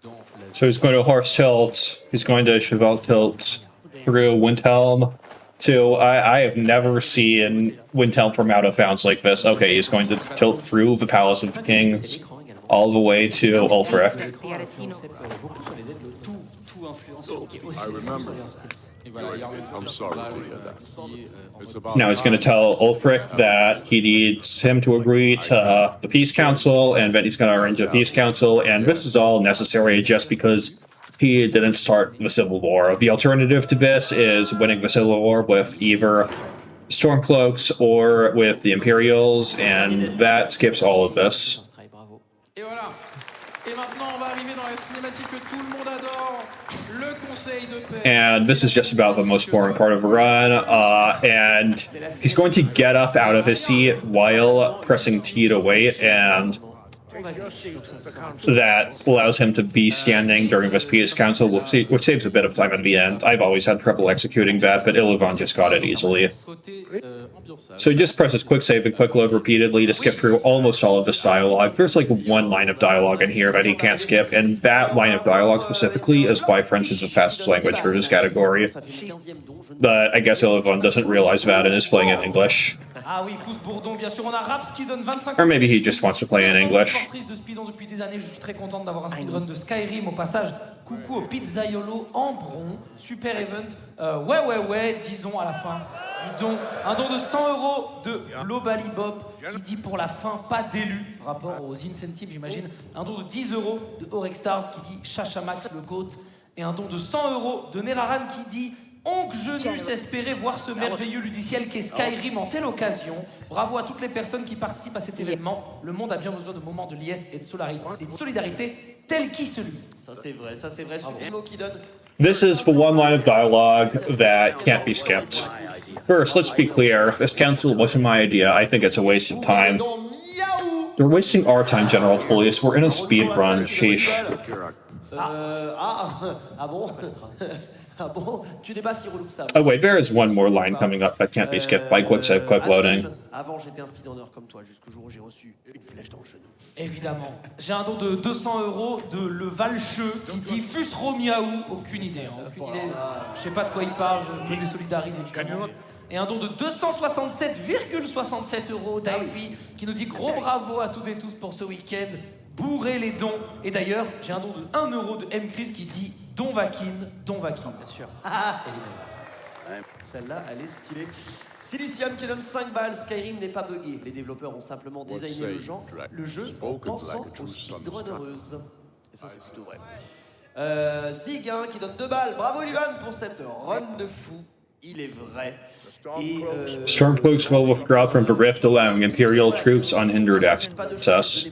dans la... So he's going to horse tilt. He's going to cheval tilt through Windhelm. I have never seen Windhelm from out of bounds like this. Okay, he's going to tilt through the Palace of the Kings all the way to Ulfric. I remember. I'm sorry to hear that. Now he's going to tell Ulfric that he needs him to agree to the Peace Council, and that he's going to arrange a Peace Council, and this is all necessary just because he didn't start the Civil War. The alternative to this is winning the Civil War with either Stormcloaks or with the Imperials, and that skips all of this. Et voilà. Et maintenant, on va arriver dans la cinématique que tout le monde adore, le Conseil de paix. And this is just about the most boring part of the run, and he's going to get up out of his seat while pressing T to wait, and that allows him to be standing during this Peace Council, which saves a bit of time at the end. I've always had trouble executing that, but Illivan just got it easily. So he just presses quick save and quick load repeatedly to skip through almost all of this dialogue. There's like one line of dialogue in here that he can't skip, and that line of dialogue specifically is why French is the fastest language for this category. But I guess Illivan doesn't realize that and is playing in English. Ah oui, Fous Bourdon, bien sûr, on a Raps qui donne 25. Or maybe he just wants to play in English. De SpeeDons depuis des années, je suis très contente d'avoir un speedrun de Skyrim. Au passage, coucou au Pizzaiolo en bron, super event. Ouais, disons à la fin du don. Un don de 100 € de Globally Bob qui dit pour la fin, pas d'élu, rapport aux incentives, j'imagine. Un don de 10 € de Orex Stars qui dit Chachamax le GOAT. Et un don de 100 € de Neraran qui dit Oncle Genus espérait voir ce merveilleux ludiciel qu'est Skyrim en telle occasion. Bravo à toutes les personnes qui participent à cet événement. Le monde a bien besoin de moments de liesse et de solidarité tels qui celui. Ça c'est vrai. Super qui donne. This is the one line of dialogue that can't be skipped. First, let's be clear. This council wasn't my idea. I think it's a waste of time. They're wasting our time, General Tullius. We're in a speed run. Sheesh. Bon Ah bon? Tu débats si relou que ça. Oh wait, there is one more line coming up that can't be skipped by quick save, quick loading. Avant, j'étais un speedrunner comme toi, jusqu'au jour où j'ai reçu une flèche dans le genou. Évidemment. J'ai un don de 200 € de Le Valcheux qui dit Fusro Miaou. Aucune idée, hein. Aucune idée. Je sais pas de quoi il parle, je me désolidarise évidemment. Et un don de 267,67 € d'Ivy qui nous dit gros bravo à toutes et tous pour ce week-end. Bourrez les dons. Et d'ailleurs, j'ai un don de 1 € de M. Chris qui dit Don Vakin, bien sûr. Évidemment. Celle-là, elle est stylée. Silicium qui donne 5 balles. Skyrim n'est pas buggé. Les développeurs ont simplement designé le jeu en pensant aux speedrunneuses. Et ça, c'est plutôt vrai. Zig qui donne 2 balles. Bravo Ivan pour cette run de fou. Il est vrai. Stormcloaks will withdraw from the rift, allowing Imperial troops unhindered access.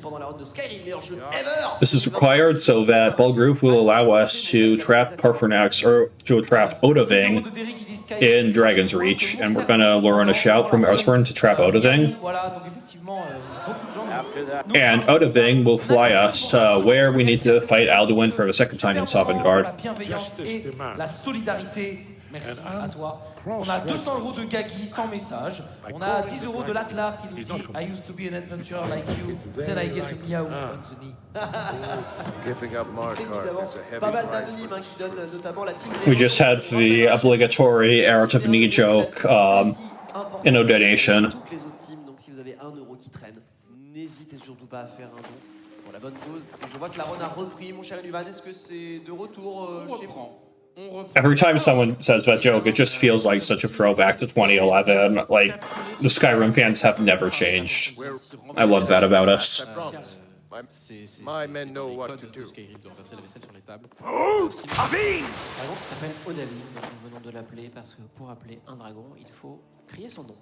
This is required so that Bulgruf will allow us to trap Parfernax or to trap Odahviing in Dragon's Reach, and we're gonna lure in a shout from Osborne to trap Odahviing. And Odahviing will fly us to where we need to fight Alduin for the second time in Sovngarde. Merci à toi. On a 200 € de Gagi sans message. On a 10 € de Latlar qui nous dit I used to be an adventurer like you, then I get a meow on the knee. Pas mal d'anonymes qui donnent notamment la team. We just had the obligatory Error of Knee joke in a donation. Toutes les autres teams, donc si vous avez 1 € qui traîne, n'hésitez surtout pas à faire un don. pour la bonne cause. Et je vois que la run a repris, mon cher Eluvan. Est-ce que c'est de retour chez vous? Every time someone says that joke, it just feels like such a throwback to 2011. Like, the Skyrim fans have never changed. I love that about us. My men know what to do. Par exemple, il s'appelle Odavin, donc nous venons de l'appeler parce que pour appeler un dragon, il faut crier son nom.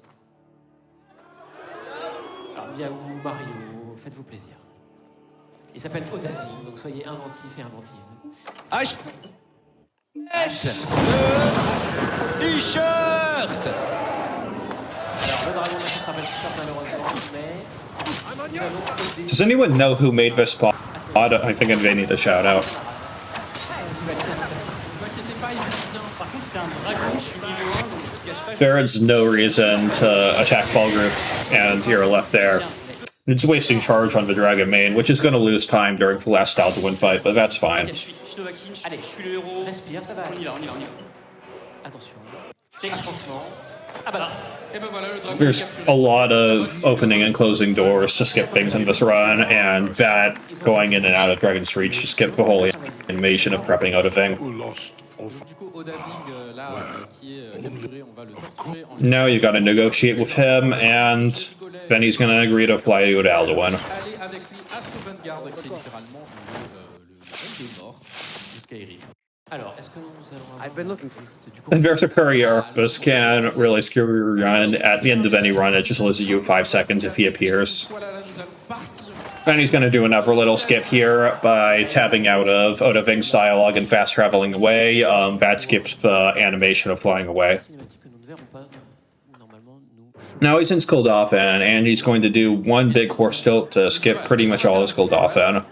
Alors, Miaou, Mario, faites-vous plaisir. Il s'appelle Odavin, donc soyez inventifs et inventives. T-shirt. Alors, le dragon ne se rappelle t-shirt malheureusement, mais nous allons aider. Does anyone know who made this pod? I think they need a shout out. Ne vous inquiétez pas, il vit bien. Par contre, c'est un dragon, je suis niveau 1, donc je ne cache pas. There is no reason to attack Falgriff and you're left there. It's wasting charge on the Dragon Main, which is going to lose time during the last Alduin fight, but that's fine. Je suis Allez, je suis le héros. Respire, ça va aller. On y va. Attention. C'est franchement. Ah bah là. Et ben voilà, le dragon. There's a lot of opening and closing doors to skip things in this run, and that going in and out of Dragon's Reach to skip the whole animation of prepping out a thing. Du coup, Odaving, là, qui est capturé, on va le torturer en Now you gotta negotiate with him, and then he's gonna agree to fly you to Alduin. aller avec lui à Sovngarde, qui est littéralement le monde des morts de Skyrim. Alors, est-ce que nous allons avoir... I've been looking for And there's a courier. This can really screw your run. At the end of any run, it just loses you 5 seconds if he appears. And he's going to do another little skip here by tabbing out of Odaving's dialogue and fast traveling away. That skips the animation of flying away. Now he's in Skuldolphin, and he's going to do one big horse tilt to skip pretty much all of Skuldolphin.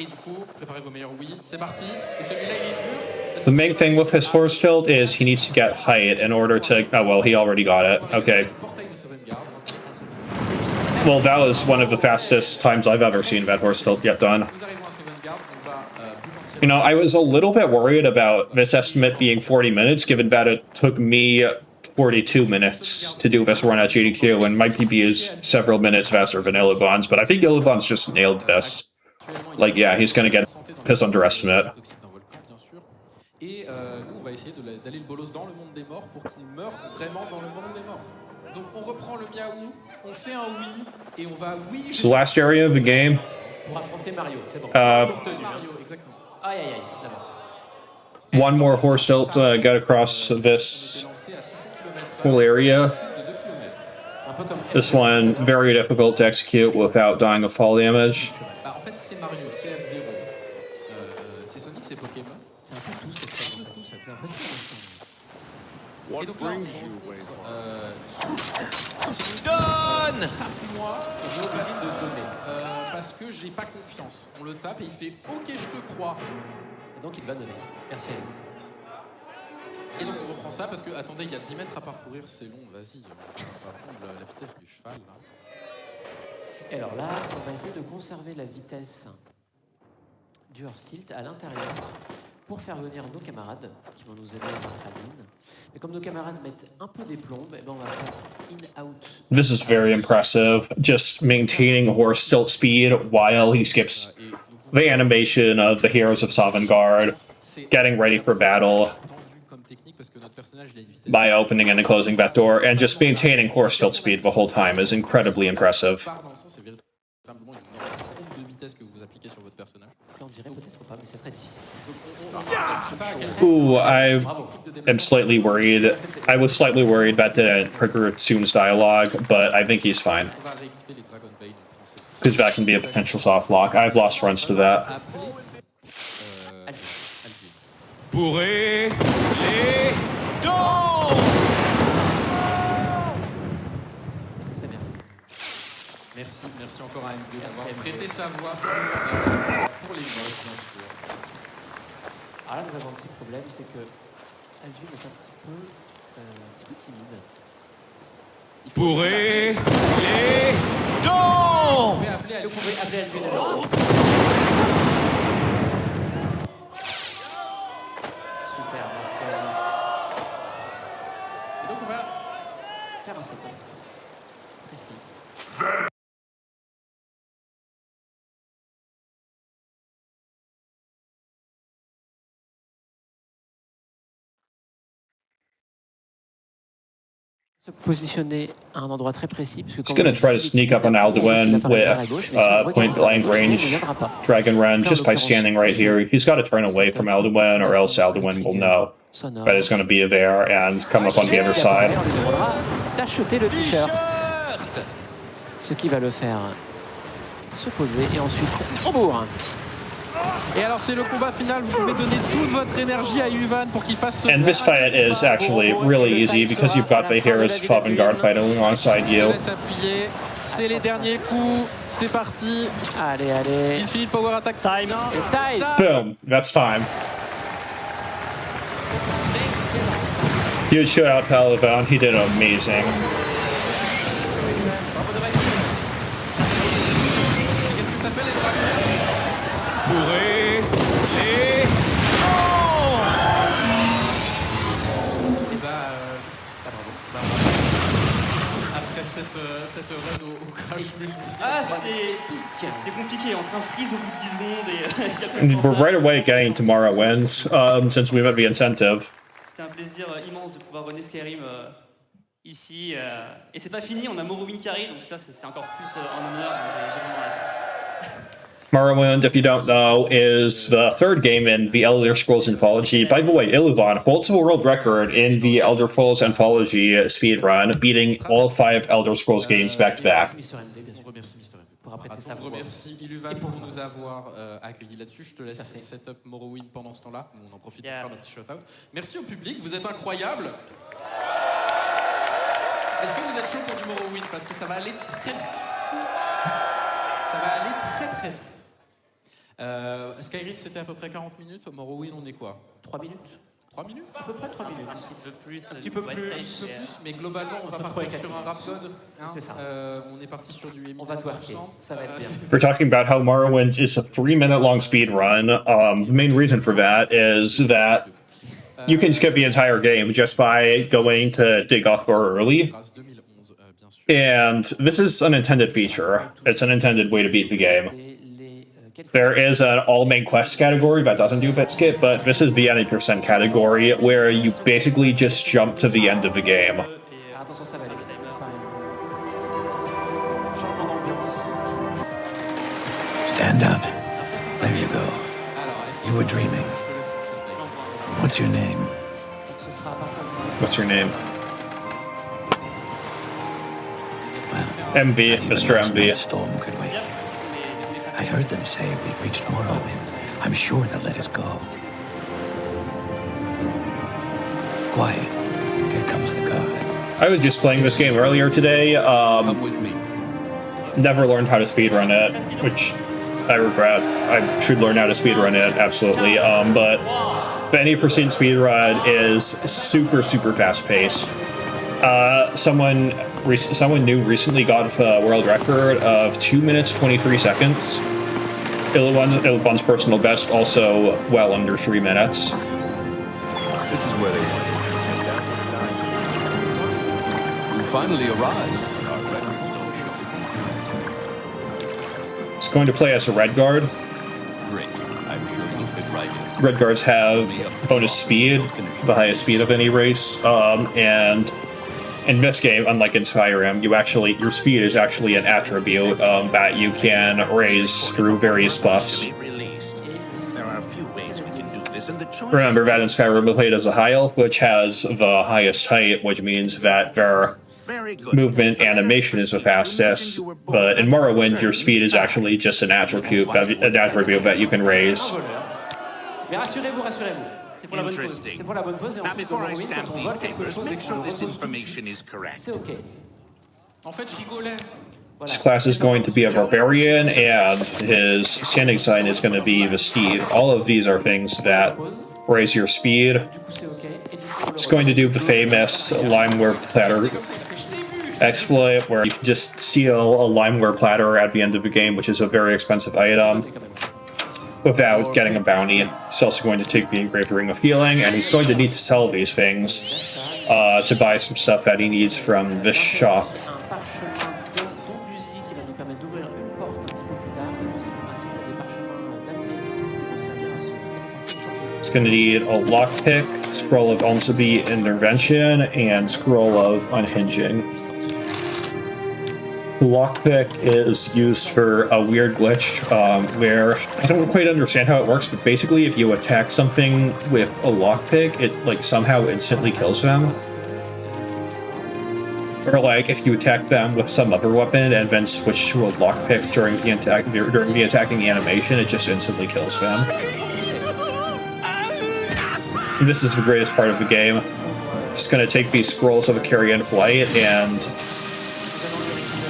Et du coup, préparez vos meilleurs oui, c'est parti. Et celui-là, il est dur. The main thing with his horse tilt is he needs to get height in order to... Oh, well, he already got it. Okay. Well, that was one of the fastest times I've ever seen that horse tilt get done. You know, I was a little bit worried about this estimate being 40 minutes, given that it took me 42 minutes to do this run at GDQ, and my PB is several minutes faster than Illivan's, but I think Illivan's just nailed this. Like, yeah, he's gonna get his underestimate. Et nous, on va essayer d'aller le bolos dans le monde des morts pour qu'il meure vraiment dans le monde des morts. Donc, on reprend le miaou, on fait un oui, et on va oui. It's the last area of the game. Pour affronter Mario, c'est bon. Mario, exactement. Aïe, aïe, aïe, d'abord. One more horse tilt to get across this whole area. This one, very difficult to execute without dying of fall damage. En fait, c'est Mario, c'est F0. C'est Sonic, c'est Pokémon. C'est un peu tout, c'est un peu tout, ça fait un peu tout. Et donc là, Donne. Tape-moi, je place de donner. Parce que j'ai pas confiance. On le tape et il fait OK, je te crois. Et donc il va donner. Merci à vous. Et donc on reprend ça parce que, attendez, il y a 10 mètres à parcourir, c'est long, vas-y. On va prendre la vitesse du cheval là. Et alors là, on va essayer de conserver la vitesse du horse tilt à l'intérieur pour faire venir nos camarades qui vont nous aider à notre admin. Mais comme nos camarades mettent un peu des plombes, eh ben on va faire in-out. This is very impressive. Just maintaining horse tilt speed while he skips the animation of the heroes of Sovngarde, getting ready for battle by opening and closing that door, and just maintaining horse tilt speed the whole time is incredibly impressive. Ooh, I am slightly worried. I was slightly worried that didn't trigger Tsune's dialogue, but I think he's fine. Because that can be a potential soft lock. I've lost runs to that. Bourrez les dents. Merci encore à MV d'avoir prêté sa voix pour les boss, bien sûr. Alors là, nous avons un petit problème, c'est que Alvin est un petit peu timide. Bourrez les dents. Vous pouvez appeler Alvin alors. Super, merci à vous. Et donc on va faire un setup précis. Se positionner à un endroit très précis. He's going to try to sneak up on Alduin with point blank range Dragon Rend just by standing right here. He's got to turn away from Alduin or else Alduin will know that he's going to be there and come up on the other side. D'acheter le t-shirt. Ce qui va le faire se poser et ensuite au bourg. Et alors c'est le combat final, vous pouvez donner toute votre énergie à Yuvan pour qu'il fasse ce And this fight is actually really easy because you've got the Harris Favengard fighting alongside you. C'est les derniers coups, c'est parti. Allez, allez. Il finit le power attack. Time. Boom, that's time. Huge shootout, Palavan. He did amazing. Bourrez les dons. Après cette run au crash multi. Ah, c'était compliqué, entre un freeze au bout de 10 secondes et quelques And we're right away getting tomorrow wins since we have the incentive. C'était un plaisir immense de pouvoir runner Skyrim ici. Et c'est pas fini, on a Morrowind qui arrive, donc ça c'est encore plus en honneur. J'ai vraiment hâte. Morrowind, if you don't know, is the third game in the Elder Scrolls Anthology. By the way, Illivan holds the world record in the Elder Scrolls Anthology speedrun, beating all 5 Elder Scrolls games back to back. On remercie Illuvan pour nous avoir accueillis là-dessus. Je te laisse setup Morrowind pendant ce temps-là. On en profite pour faire notre petit shout-out. Merci au public, vous êtes incroyables. Est-ce que vous êtes chaud pour du Morrowind? Parce que ça va aller très vite. Ça va aller très très vite. Skyrim c'était à peu près 40 minutes. Morrowind on est quoi? 3 minutes? 3 minutes? À peu près 3 minutes. Un petit peu plus. Un petit peu plus, mais globalement on va partir sur un rap code. C'est ça. On est parti sur du On va twerker, ça va être bien. We're talking about how Morrowind is a 3-minute long speedrun. The main reason for that is that you can skip the entire game just by going to dig off ore early. And this is an intended feature. It's an intended way to beat the game. There is an all main quest category that doesn't do fit skip, but this is the any % category where you basically just jump to the end of the game. Stand up. There you go. You were dreaming. What's your name? What's your name? MV, Mr. MV. Storm could wake you. I heard them say we've reached Morrowind. I'm sure they'll let us go. Quiet. Here comes the god. I was just playing this game earlier today. Never learned how to speedrun it, which I regret. I should learn how to speedrun it, absolutely. But the 80% speedrun is super, super fast-paced. Someone new recently got the world record of 2 minutes 23 seconds. Illivan's personal best also well under 3 minutes. This is where they want you. You finally arrived. It's going to play as a Redguard. Great. I'm sure you'll fit right in. Redguards have bonus speed, the highest speed of any race, and in this game, unlike in Skyrim, your speed is actually an attribute that you can raise through various buffs. Remember that in Skyrim we played as a High Elf, which has the highest height, which means that their movement animation is the fastest. But in Morrowind, your speed is actually just an attribute that you can raise. Mais rassurez-vous, rassurez-vous. C'est pour la bonne cause. C'est pour la bonne cause et en plus dans Morrowind, quand on vole quelque chose et que on repose c'est ok. En fait, je rigolais. His class is going to be a barbarian, and his standing sign is going to be the steed. All of these are things that raise your speed. It's going to do the famous limeware platter exploit, where you can just steal a limeware platter at the end of the game, which is a very expensive item, without getting a bounty. He's also going to take the engraved ring of healing, and he's going to need to sell these things to buy some stuff that he needs from this shop. He's going to need a lockpick, Scroll of Onsabi Intervention, and Scroll of Unhinging. Lockpick is used for a weird glitch where I don't quite understand how it works, but basically if you attack something with a lockpick, it like somehow instantly kills them. Or like if you attack them with some other weapon and then switch to a lockpick during the attacking animation, it just instantly kills them. This is the greatest part of the game. Just gonna take these scrolls of a carrion flight, and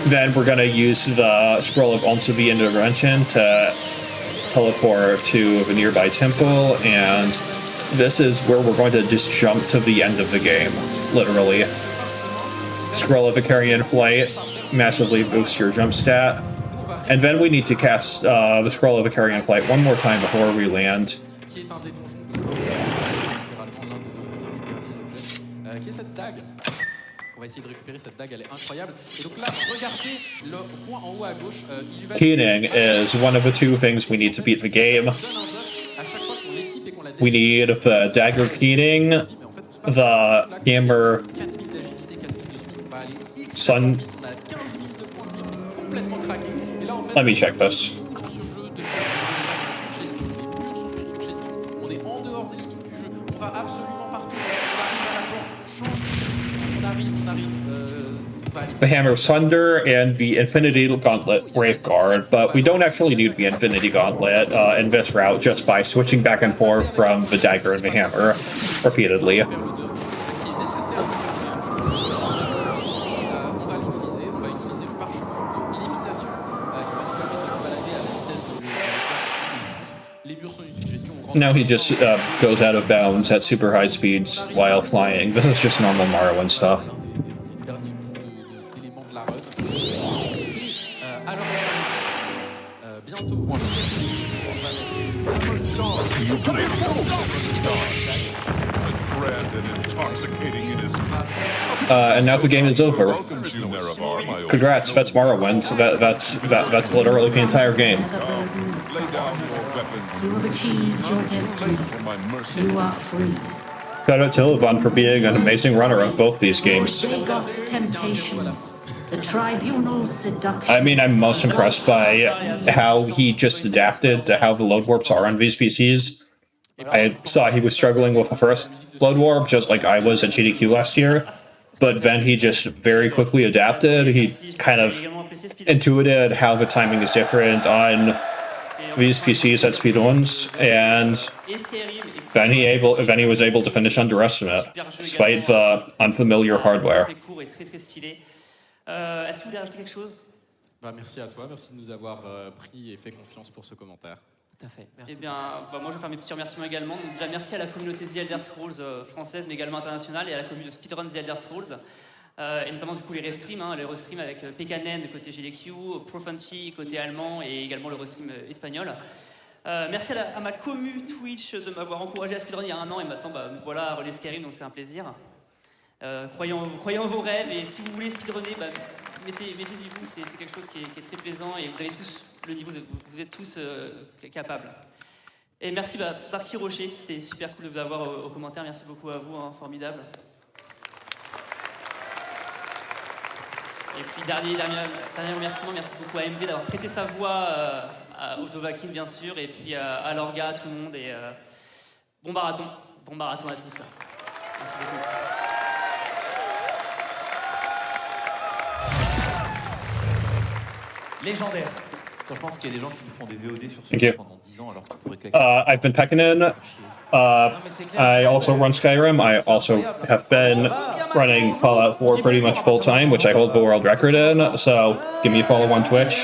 then we're gonna use the scroll of Onsabi Intervention to teleport to the nearby temple, and this is where we're going to just jump to the end of the game, literally. Scroll of a carrion flight massively boosts your jump stat, and then we need to cast the scroll of a carrion flight one more time before we land. Qui est cette dague? On va essayer de récupérer cette dague, elle est incroyable. Et donc là, regardez le point en haut à gauche. Keening is one of the two things we need to beat the game. We need the dagger keening, the hammer sun. Let me check this. The Hammer of Sunder and the Infinity Gauntlet Graveguard, but we don't actually need the Infinity Gauntlet in this route just by switching back and forth from the Dagger and the Hammer repeatedly. Now he just goes out of bounds at super high speeds while flying. This is just normal Morrowind stuff. And now the game is over. Congrats, that's Morrowind. That's literally the entire game. You have achieved your destiny. You are free. Shout out to Illivan for being an amazing runner of both these games. Dagoth's temptation, the tribunal's seduction. I mean, I'm most impressed by how he just adapted to how the load warps are on these PCs. I saw he was struggling with the first load warp, just like I was at GDQ last year, but then he just very quickly adapted. He kind of intuited how the timing is different on these PCs at SpeeDons, and then he was able to finish Underestimate, despite the unfamiliar hardware. Est-ce que vous voulez rajouter quelque chose? Merci à toi, merci de nous avoir pris et fait confiance pour ce commentaire. Tout à fait. Merci. Eh bien, moi je vais faire mes petits remerciements également. Donc, déjà merci à la communauté The Elder Scrolls française, mais également internationale, et à la communauté de SpeedRun The Elder Scrolls, et notamment du coup les Restream, les Restream avec Pekanen côté GDQ, Profanti côté allemand, et également le Restream espagnol. Merci à ma commu Twitch de m'avoir encouragé à speedrun il y a 1 an, et maintenant me voilà à Relais Skyrim, donc c'est un plaisir. Croyez en vos rêves, et si vous voulez speedrunner, mettez-y vous, c'est quelque chose qui est très plaisant, et vous avez tous le niveau, vous êtes tous capables. Et merci Darky Rocher, c'était super cool de vous avoir aux commentaires, merci beaucoup à vous, formidable. Et puis dernier remerciement, merci beaucoup à MV d'avoir prêté sa voix à Odovakin bien sûr, et puis à Lorga, à tout le monde, et bon marathon à tous. Merci beaucoup. Légendaire. Je pense qu'il y a des gens qui font des VOD sur ce Thank jeu you. pendant 10 ans alors qu'ils pourraient claquer. I've been Pekanen. I also run Skyrim. I also have been running Fallout 4 pretty much full time, which I hold the world record in. So give me a follow on Twitch,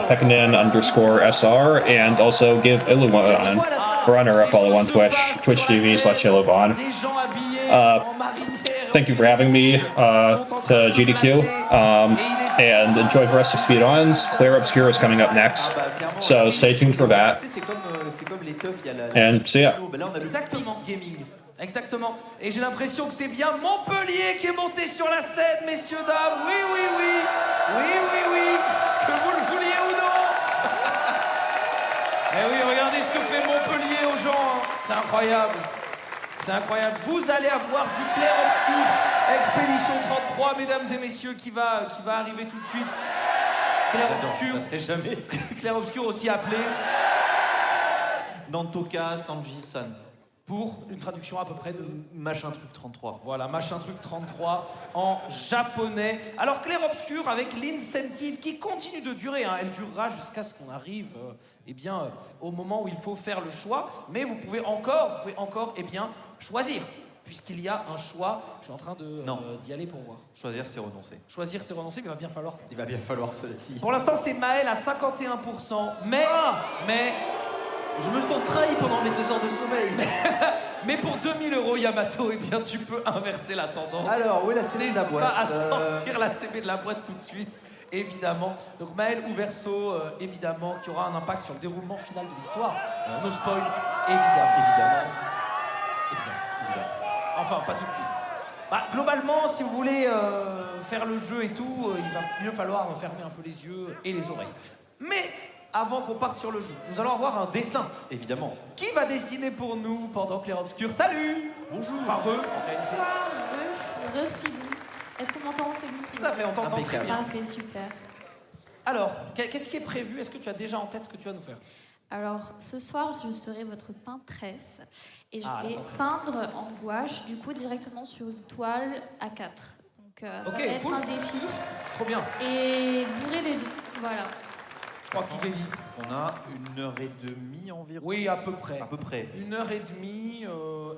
Pekanen_SR, and also give Illivan Runner a follow on Twitch, twitch.tv/Illivan. Thank you for having me to GDQ, and enjoy the rest of SpeeDons. Clear Obscure is coming up next, so stay tuned for that. And see ya. Là, on a le Exactement. Gaming. Exactement. Et j'ai l'impression que c'est bien Montpellier qui est monté sur la scène, messieurs, dames. Oui. Que vous le vouliez ou non. Eh oui, regardez ce que fait Montpellier aux gens. C'est incroyable. C'est incroyable. Vous allez avoir du clair-obscur Expédition 33, mesdames et messieurs, qui va arriver tout de suite. Clair-obscur. Ça serait jamais. Clair-obscur aussi appelé. Nantoka Sanji-san. Pour une traduction à peu près de... Machin truc 33. Voilà, machin truc 33 en japonais. Alors clair-obscur avec l'incentive qui continue de durer, hein. Elle durera jusqu'à ce qu'on arrive au moment où il faut faire le choix. Mais vous pouvez encore choisir. Puisqu'il y a un choix, je suis en train d'y aller pour voir. Choisir, c'est renoncer. Choisir, c'est renoncer, mais il va bien falloir cela-ci. Pour l'instant, c'est Maël à 51%, mais... Je me sens trahi pendant mes 2 heures de sommeil. Mais pour 2000 €, Yamato, eh bien, tu peux inverser la tendance. Alors, où est la CB de la boîte? Pas à sortir la CB de la boîte tout de suite, évidemment. Donc Maël ou Verso, évidemment, qui aura un impact sur le déroulement final de l'histoire. No spoil, évidemment. Enfin, pas tout de suite. Globalement, si vous voulez faire le jeu et tout, il va mieux falloir fermer un peu les yeux et les oreilles. Mais avant qu'on parte sur le jeu, nous allons avoir un dessin. Évidemment. Qui va dessiner pour nous pendant Clair-Obscur? Salut! Bonjour! Enfin, en réalité. Bonjour, SpeeDons. Est-ce qu'on m'entend? C'est bon? Tout à fait, on t'entend très bien. Parfait, super. Alors, qu'est-ce qui est prévu? Est-ce que tu as déjà en tête ce que tu vas nous faire? Alors, ce soir, je serai votre peintresse et je vais peindre en gouache, du coup, directement sur une toile A4. Donc, ça va être un défi. Trop bien. Et bourrer les deux, voilà. Je crois que tout est dit. On a 1h30 environ. Oui, à peu près. À peu près. 1h30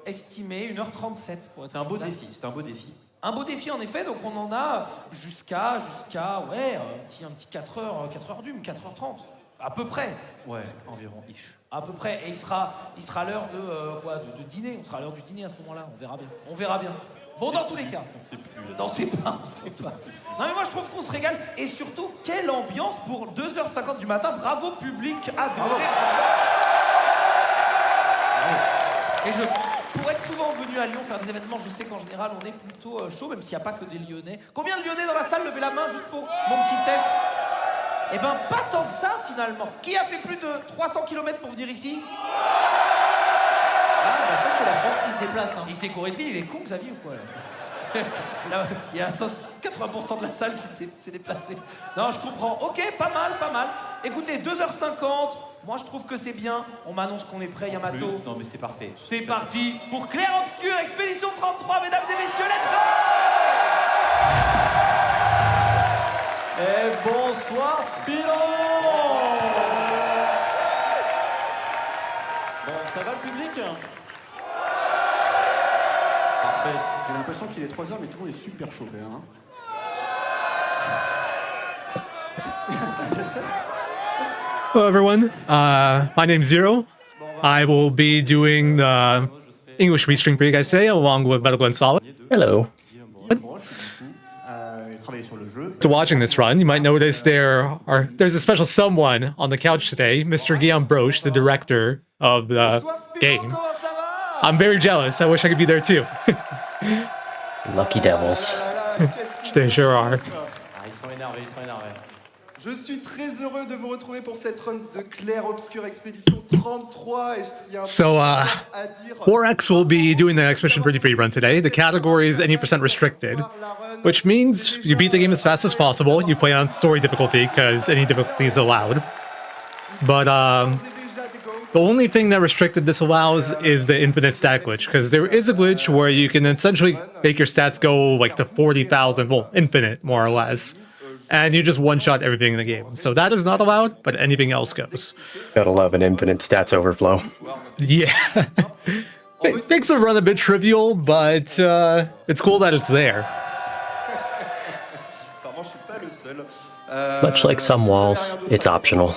estimée, 1h37. C'est un beau défi, c'est un beau défi. Un beau défi en effet, donc on en a jusqu'à un petit 4h d'une, 4h30. À peu près. Ouais, environ ish. À peu près. Et il sera l'heure de dîner. On sera à l'heure du dîner à ce moment-là. On verra bien. Bon, dans tous les cas. On sait plus. Non, c'est pas. Non, mais moi, je trouve qu'on se régale. Et surtout, quelle ambiance pour 2h50 du matin. Bravo, public adoré. Et pour être souvent venu à Lyon faire des événements, je sais qu'en général, on est plutôt chaud, même s'il n'y a pas que des Lyonnais. Combien de Lyonnais dans la salle? Levez la main juste pour mon petit test. Eh ben, pas tant que ça, finalement. Qui a fait plus de 300 km pour venir ici? Ça, c'est la France qui se déplace. Il s'est couru de ville, il est con, Xavier, ou quoi? Là, il y a 80% de la salle qui s'est déplacée. Non, je comprends. Ok, pas mal. Écoutez, 2h50, moi je trouve que c'est bien. On m'annonce qu'on est prêt, Yamato. Non, mais c'est parfait. C'est parti pour Clair-Obscur, Expédition 33, mesdames et messieurs, let's go! Et bonsoir, SpeeDons! Bon, ça va le public? Parfait. J'ai l'impression qu'il est 3h, mais tout le monde est super chaud, hein. Hello, everyone. My name's Zero. I will be doing the English Restream for you guys today, along with Medical and Solid. Hello. To watching this run, you might notice there's a special someone on the couch today, Mr. Guillaume Broche, the director of the game. I'm very jealous. I wish I could be there too. Lucky devils. They sure are. Ils sont énervés. Je suis très heureux de vous retrouver pour cette run de Clair-Obscur Expédition 33. So, 4X will be doing the Expedition 33 run today. The category is any % restricted, which means you beat the game as fast as possible. You play on story difficulty because any difficulty is allowed. But the only thing that restricted this allows is the infinite stat glitch, because there is a glitch where you can essentially make your stats go like to 40,000, well, infinite more or less. And you just one-shot everything in the game. So that is not allowed, but anything else goes. Gotta love an infinite stats overflow. Yeah. It makes the run a bit trivial, but it's cool that it's there. Much like some walls, it's optional.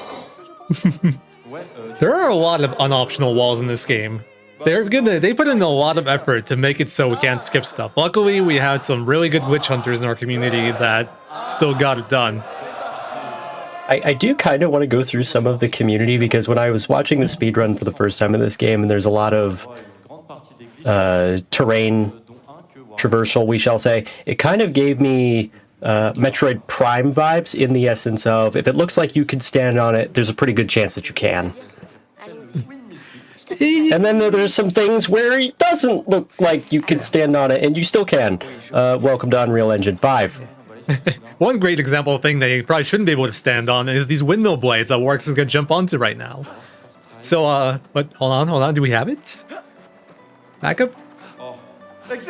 There are a lot of unoptional walls in this game. They put in a lot of effort to make it so we can't skip stuff. Luckily, we had some really good witch hunters in our community that still got it done. I do kind of want to go through some of the community, because when I was watching the speedrun for the first time in this game, and there's a lot of terrain traversal, we shall say, it kind of gave me Metroid Prime vibes, in the essence of, if it looks like you can stand on it, there's a pretty good chance that you can. And then there's some things where it doesn't look like you can stand on it, and you still can. Welcome to Unreal Engine 5. One great example of thing that you probably shouldn't be able to stand on is these windmill blades that Warx is going to jump onto right now. So, but hold on, do we have it? Backup?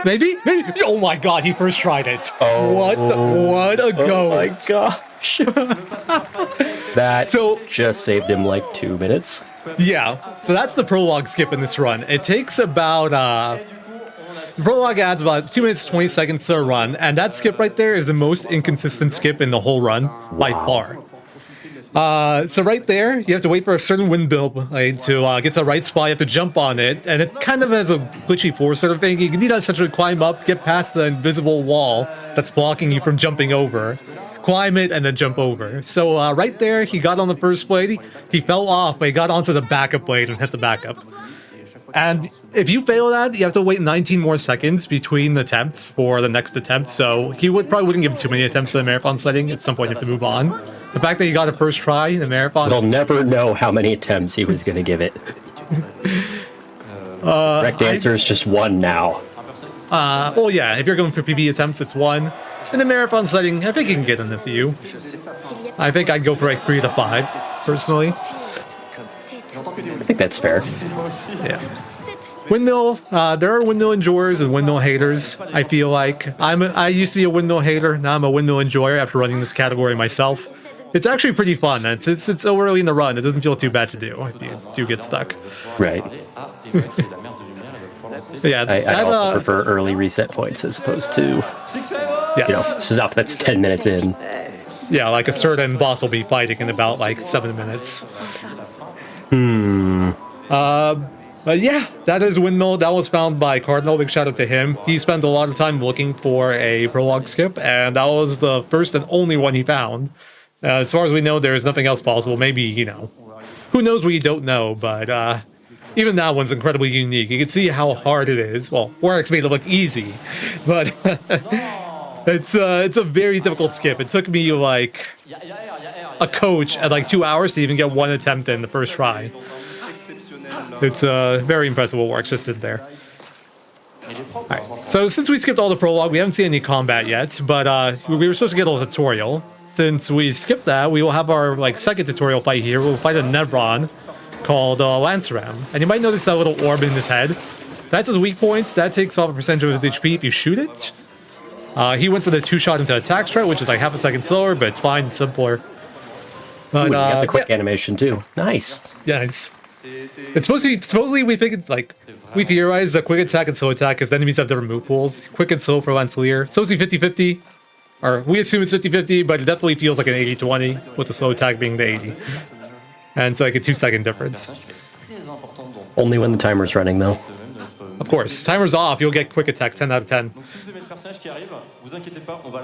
Maybe? Oh my god, he first tried it. Oh, what a go. Oh my gosh. That just saved him like 2 minutes. Yeah, so that's the prologue skip in this run. It takes about, the prologue adds about 2 minutes, 20 seconds to a run, and that skip right there is the most inconsistent skip in the whole run, by far. So right there, you have to wait for a certain windmill blade to get to the right spot. You have to jump on it, and it kind of has a glitchy force sort of thing. You need to essentially climb up, get past the invisible wall that's blocking you from jumping over, climb it, and then jump over. So right there, he got on the first blade. He fell off, but he got onto the backup blade and hit the backup. And if you fail that, you have to wait 19 more seconds between attempts for the next attempt. So he probably wouldn't give too many attempts in the marathon setting. At some point, you have to move on. The fact that he got a first try in the marathon. We'll never know how many attempts he was going to give it. Correct answer is just 1 now. Well, yeah, if you're going for PB attempts, it's 1. In the marathon setting, I think you can get in a few. I think I'd go for like 3 to 5, personally. I think that's fair. Yeah. Windmill, there are windmill enjoyers and windmill haters, I feel like. I used to be a windmill hater, now I'm a windmill enjoyer after running this category myself. It's actually pretty fun. It's so early in the run, it doesn't feel too bad to do if you do get stuck. Right. So yeah, I also prefer early reset points as opposed to, stuff that's 10 minutes in. Yeah, like a certain boss will be fighting in about like 7 minutes. But yeah, that is Windmill. That was found by Cardinal. Big shout out to him. He spent a lot of time looking for a prologue skip, and that was the first and only one he found. As far as we know, there is nothing else possible. Maybe, who knows what you don't know, but even that one's incredibly unique. You can see how hard it is. Well, Warx made it look easy, but it's a very difficult skip. It took me like a coach at like 2 hours to even get one attempt in the first try. It's very impressive what Warx just did there. Alright, so since we skipped all the prologue, we haven't seen any combat yet, but we were supposed to get a tutorial. Since we skipped that, we will have our second tutorial fight here. We'll fight a Nevron called Lanceram. And you might notice that little orb in his head. That's his weak point. That takes off a percentage of his HP if you shoot it. He went for the 2-shot into attack strat, which is like half a second slower, but it's fine, it's simpler. But, we got the quick animation too. Nice. Yeah, it's supposedly we think it's we theorize that quick attack and slow attack because enemies have different move pools. Quick and slow for Lancelier. Supposedly 50-50. Or we assume it's 50-50, but it definitely feels like an 80-20 with the slow attack being the 80. And it's like a 2-second difference. Only when the timer's running though. Of course, timer's off, you'll get quick attack 10 out of 10.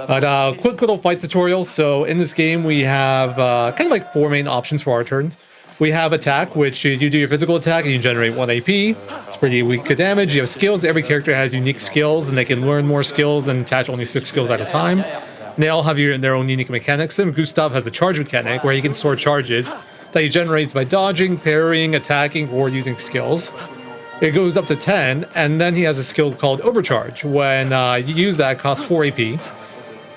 But quick little fight tutorial. So in this game we have kind of like 4 main options for our turns. We have attack, which you do your physical attack and you generate 1 AP. It's pretty weak to damage. You have skills. Every character has unique skills and they can learn more skills and attach only 6 skills at a time. And they all have their own unique mechanics. And Gustav has a charge mechanic where he can store charges that he generates by dodging, parrying, attacking, or using skills. It goes up to 10, and then he has a skill called Overcharge. When you use that, it costs 4 AP.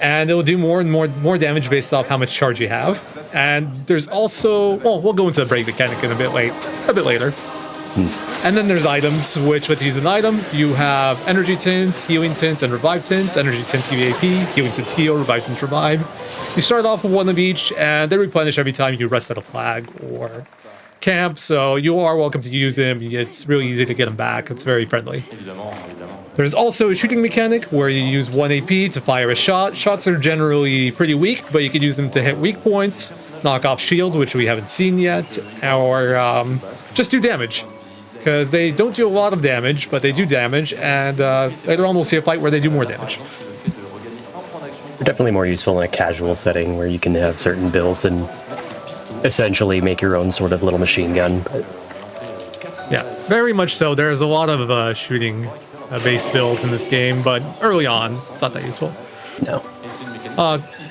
And it'll do more and more damage based off how much charge you have. And there's also, well, we'll go into the break mechanic in a bit later. And then there's items, which lets you use an item. You have energy tints, healing tints, and revive tints. Energy tints give you AP, healing tints heal, revive tints revive. You start off with 1 of each, and they replenish every time you rest at a flag or camp, so you are welcome to use him. It's really easy to get him back. It's very friendly. There's also a shooting mechanic where you use 1 AP to fire a shot. Shots are generally pretty weak, but you can use them to hit weak points, knock off shields, which we haven't seen yet, or just do damage. Because they don't do a lot of damage, but they do damage, and later on we'll see a fight where they do more damage. They're definitely more useful in a casual setting where you can have certain builds and essentially make your own sort of little machine gun. Yeah, very much so. There's a lot of shooting based builds in this game, but early on, it's not that useful. No.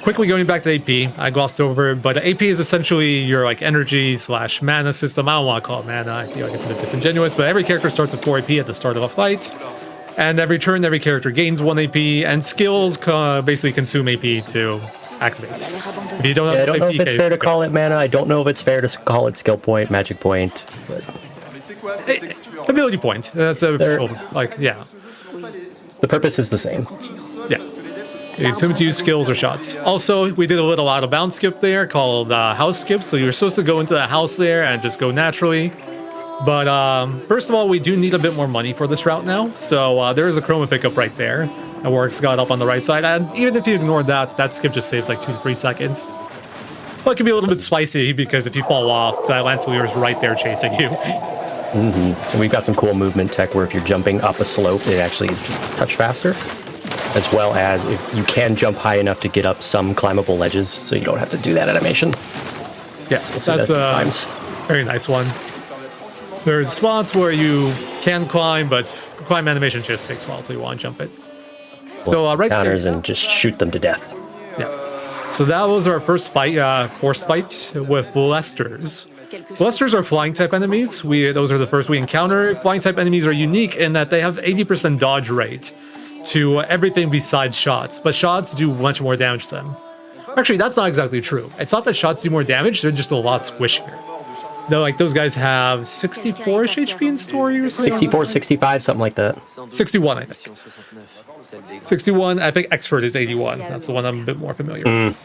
quickly going back to AP, I glossed over it, but AP is essentially your like energy / mana system. I don't want to call it mana. I feel like it's a bit disingenuous, but every character starts with 4 AP at the start of a fight. And every turn, every character gains 1 AP, and skills basically consume AP to activate. If you don't have I don't know if it's fair to call it mana. I don't know if it's fair to call it skill point, magic point. But ability point. That's yeah. The purpose is the same. Yeah. You consume to use skills or shots. Also, we did a little out of bounds skip there called house skip. So you're supposed to go into the house there and just go naturally. But first of all, we do need a bit more money for this route now. So there is a chroma pickup right there. And Warwick's got up on the right side. And even if you ignore that, that skip just saves like 2 to 3 seconds. But it can be a little bit spicy because if you fall off, that Lancelier is right there chasing you. And we've got some cool movement tech where if you're jumping up a slope, it actually is just a touch faster. As well as if you can jump high enough to get up some climbable ledges, so you don't have to do that animation. Yes, that's a very nice one. There's spots where you can climb, but climb animation just takes a while, so you want to jump it. So right counters there, and just shoot them to death. Yeah. So that was our first fight, force fight with Blesters. Blesters are flying type enemies. Those are the first we encounter. Flying type enemies are unique in that they have 80% dodge rate to everything besides shots, but shots do much more damage to them. Actually, that's not exactly true. It's not that shots do more damage, they're just a lot squishier. Though, like, those guys have 64-ish HP in story or something? 64, 65, something like that. 61, I think. 61, I think Expert is 81. That's the one I'm a bit more familiar with.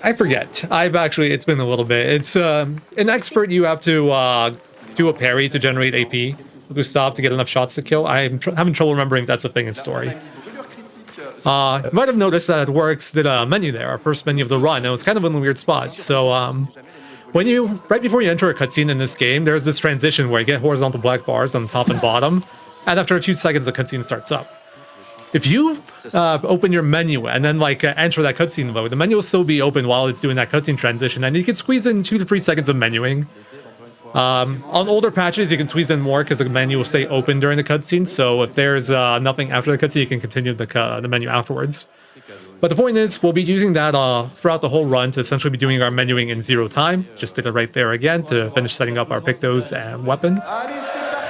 I forget. It's been a little bit. It's, in Expert, you have to do a parry to generate AP. Gustav to get enough shots to kill. I'm having trouble remembering if that's a thing in story. You might have noticed that Works did a menu there, our first menu of the run. It was kind of in a weird spot. So right before you enter a cutscene in this game, there's this transition where you get horizontal black bars on the top and bottom, and after a few seconds, the cutscene starts up. If you open your menu and then enter that cutscene mode, the menu will still be open while it's doing that cutscene transition, and you can squeeze in 2 to 3 seconds of menuing. On older patches, you can squeeze in more because the menu will stay open during the cutscene. So if there's nothing after the cutscene, you can continue the menu afterwards. But the point is, we'll be using that throughout the whole run to essentially be doing our menuing in 0 time. Just did it right there again to finish setting up our Pictos and weapon.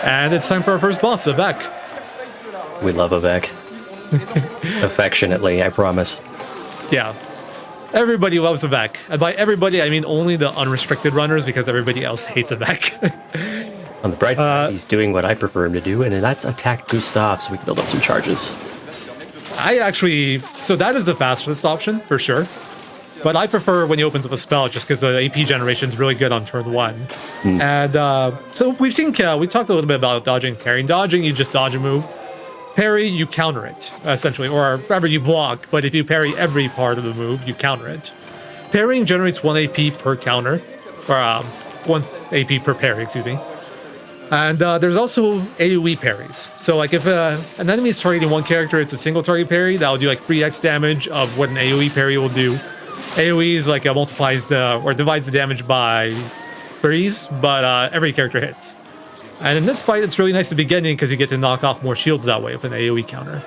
And it's time for our first boss, Avec. We love Avec. Affectionately, I promise. Yeah. Everybody loves Avec. And by everybody, I mean only the unrestricted runners because everybody else hates Avec. On the bright side, he's doing what I prefer him to do, and that's attack Gustav so we can build up some charges. So that is the fastest option, for sure. But I prefer when he opens up a spell just because the AP generation is really good on turn 1. And so we talked a little bit about dodging and parrying. Dodging, you just dodge a move. Parry, you counter it, essentially, or rather you block, but if you parry every part of the move, you counter it. Parrying generates 1 AP per counter, or 1 AP per parry, excuse me. And there's also AoE parries. So if an enemy is targeting one character, it's a single target parry, that'll do 3x damage of what an AoE parry will do. AoE is multiplies divides the damage by 3s, but every character hits. And in this fight, it's really nice at the beginning because you get to knock off more shields that way with an AoE counter.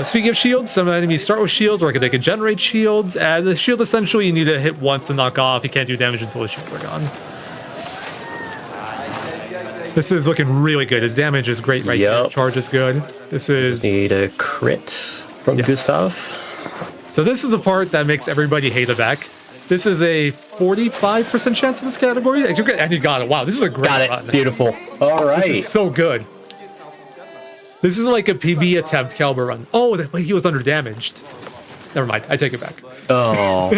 Speaking of shields, some enemies start with shields, or they can generate shields, and the shield essentially you need to hit once to knock off. You can't do damage until the shields are gone. This is looking really good. His damage is great right here. Charge is good. This is... Need a crit from Gustav. So this is the part that makes everybody hate Avec. This is a 45% chance in this category. And you got it. Wow, this is a great run. Beautiful. All right. This is so good. This is like a PB attempt caliber run. Oh, he was under damaged. Never mind. I take it back. Oh.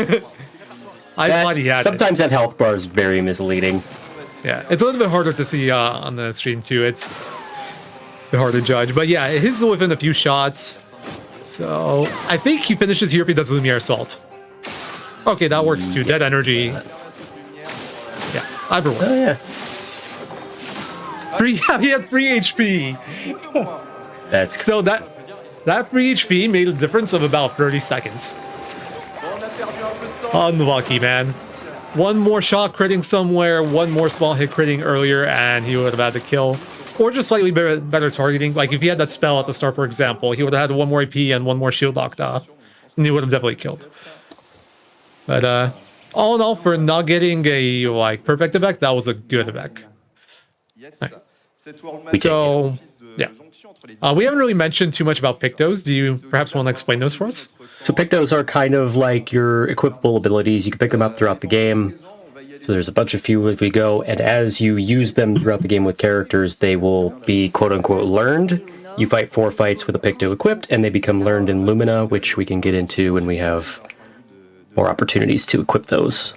I thought he had sometimes that health bar is very misleading. Yeah, it's a little bit harder to see on the stream too. It's a bit hard to judge. But yeah, his is within a few shots. So I think he finishes here if he does Lumiere Assault. Okay, that works too. Dead energy. Yeah, either works. Oh, yeah. He had 3 HP. That's so that 3 HP made a difference of about 30 seconds. Unlucky, man. One more shot critting somewhere, one more small hit critting earlier, and he would have had the kill. Or just slightly better targeting. Like if he had that spell at the start, for example, he would have had 1 more AP and 1 more shield locked off, and he would have definitely killed. But all in all, for not getting a like perfect effect, that was a good effect. Right. So yeah, we haven't really mentioned too much about Pictos. Do you perhaps want to explain those for us? So Pictos are kind of like your equipable abilities. You can pick them up throughout the game. So there's a bunch of few as we go, and as you use them throughout the game with characters, they will be quote-unquote learned. You fight 4 fights with a Picto equipped, and they become learned in Lumina, which we can get into when we have more opportunities to equip those.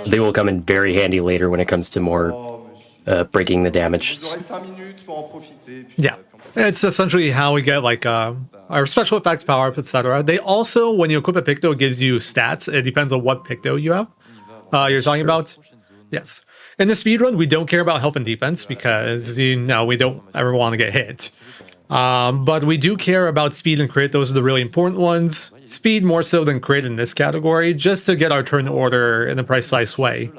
They will come in very handy later when it comes to more breaking the damage. Yeah, it's essentially how we get like our special effects, power-ups, etc. They also, when you equip a Picto, it gives you stats. It depends on what Picto you have. You're talking about? Yes. In the speedrun, we don't care about health and defense because, you know, we don't ever want to get hit. But we do care about speed and crit. Those are the really important ones. Speed more so than crit in this category, just to get our turn order in a precise way.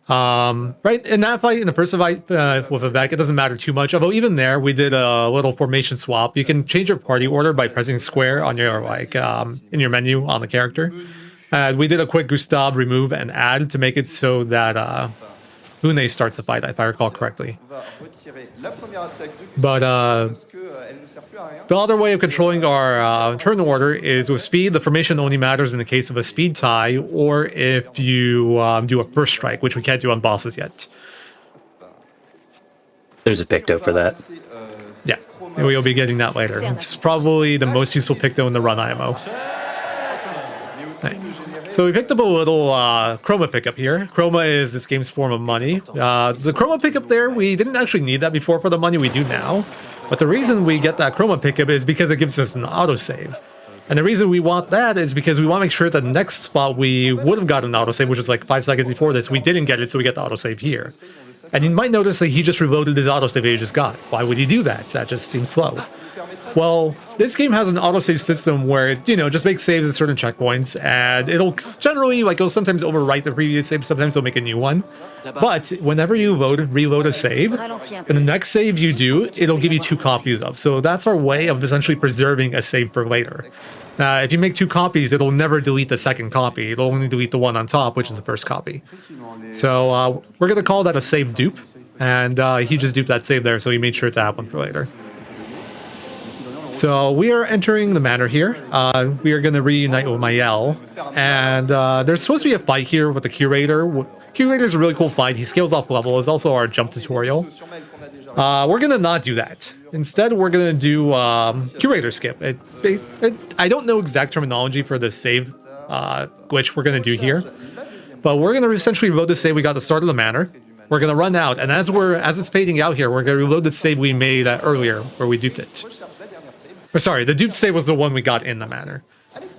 Right, in that fight, in the first fight with Vivek, it doesn't matter too much. Although even there, we did a little formation swap. You can change your party order by pressing square on your, like, in your menu on the character. We did a quick Gustave remove and add to make it so that Une starts the fight, if I recall correctly. But the other way of controlling our turn order is with speed. The formation only matters in the case of a speed tie, or if you do a first strike, which we can't do on bosses yet. There's a Picto for that. Yeah, and we'll be getting that later. It's probably the most useful Picto in the run IMO. Right. So we picked up a little Chroma pickup here. Chroma is this game's form of money. The Chroma pickup there, we didn't actually need that before for the money, we do now. But the reason we get that Chroma pickup is because it gives us an autosave. And the reason we want that is because we want to make sure that the next spot we would have gotten an autosave, which is like 5 seconds before this, we didn't get it, so we get the autosave here. And you might notice that he just reloaded his autosave he just got. Why would he do that? That just seems slow. Well, this game has an autosave system where it, you know, just makes saves at certain checkpoints, and it'll generally, like, it'll sometimes overwrite the previous save, sometimes it'll make a new one. But whenever you reload a save, and the next save you do, it'll give you 2 copies of. So that's our way of essentially preserving a save for later. If you make 2 copies, it'll never delete the second copy. It'll only delete the one on top, which is the first copy. So we're going to call that a save dupe, and he just duped that save there, so he made sure to have one for later. So we are entering the manor here. We are going to reunite with Mael, and there's supposed to be a fight here with the Curator. Curator's a really cool fight. He scales off level. It's also our jump tutorial. We're going to not do that. Instead, we're going to do Curator skip. I don't know exact terminology for the save glitch we're going to do here, but we're going to essentially reload the save we got at the start of the manor. We're going to run out, and as it's fading out here, we're going to reload the save we made earlier, where we duped it. Or sorry, the dupe save was the one we got in the manor.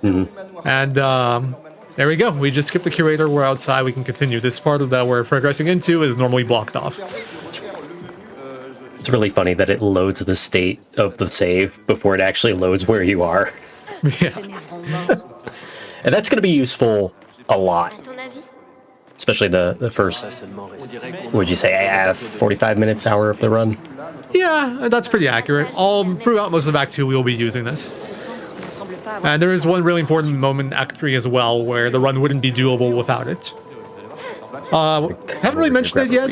And there we go. We just skipped the Curator. We're outside. We can continue. This part of that we're progressing into is normally blocked off. It's really funny that it loads the state of the save before it actually loads where you are. Yeah. And that's going to be useful a lot. Especially the first, would you say, 45 minutes, hour of the run? Yeah, that's pretty accurate. Throughout most of Act 2, we will be using this. And there is one really important moment in Act 3 as well, where the run wouldn't be doable without it. Haven't really mentioned it yet,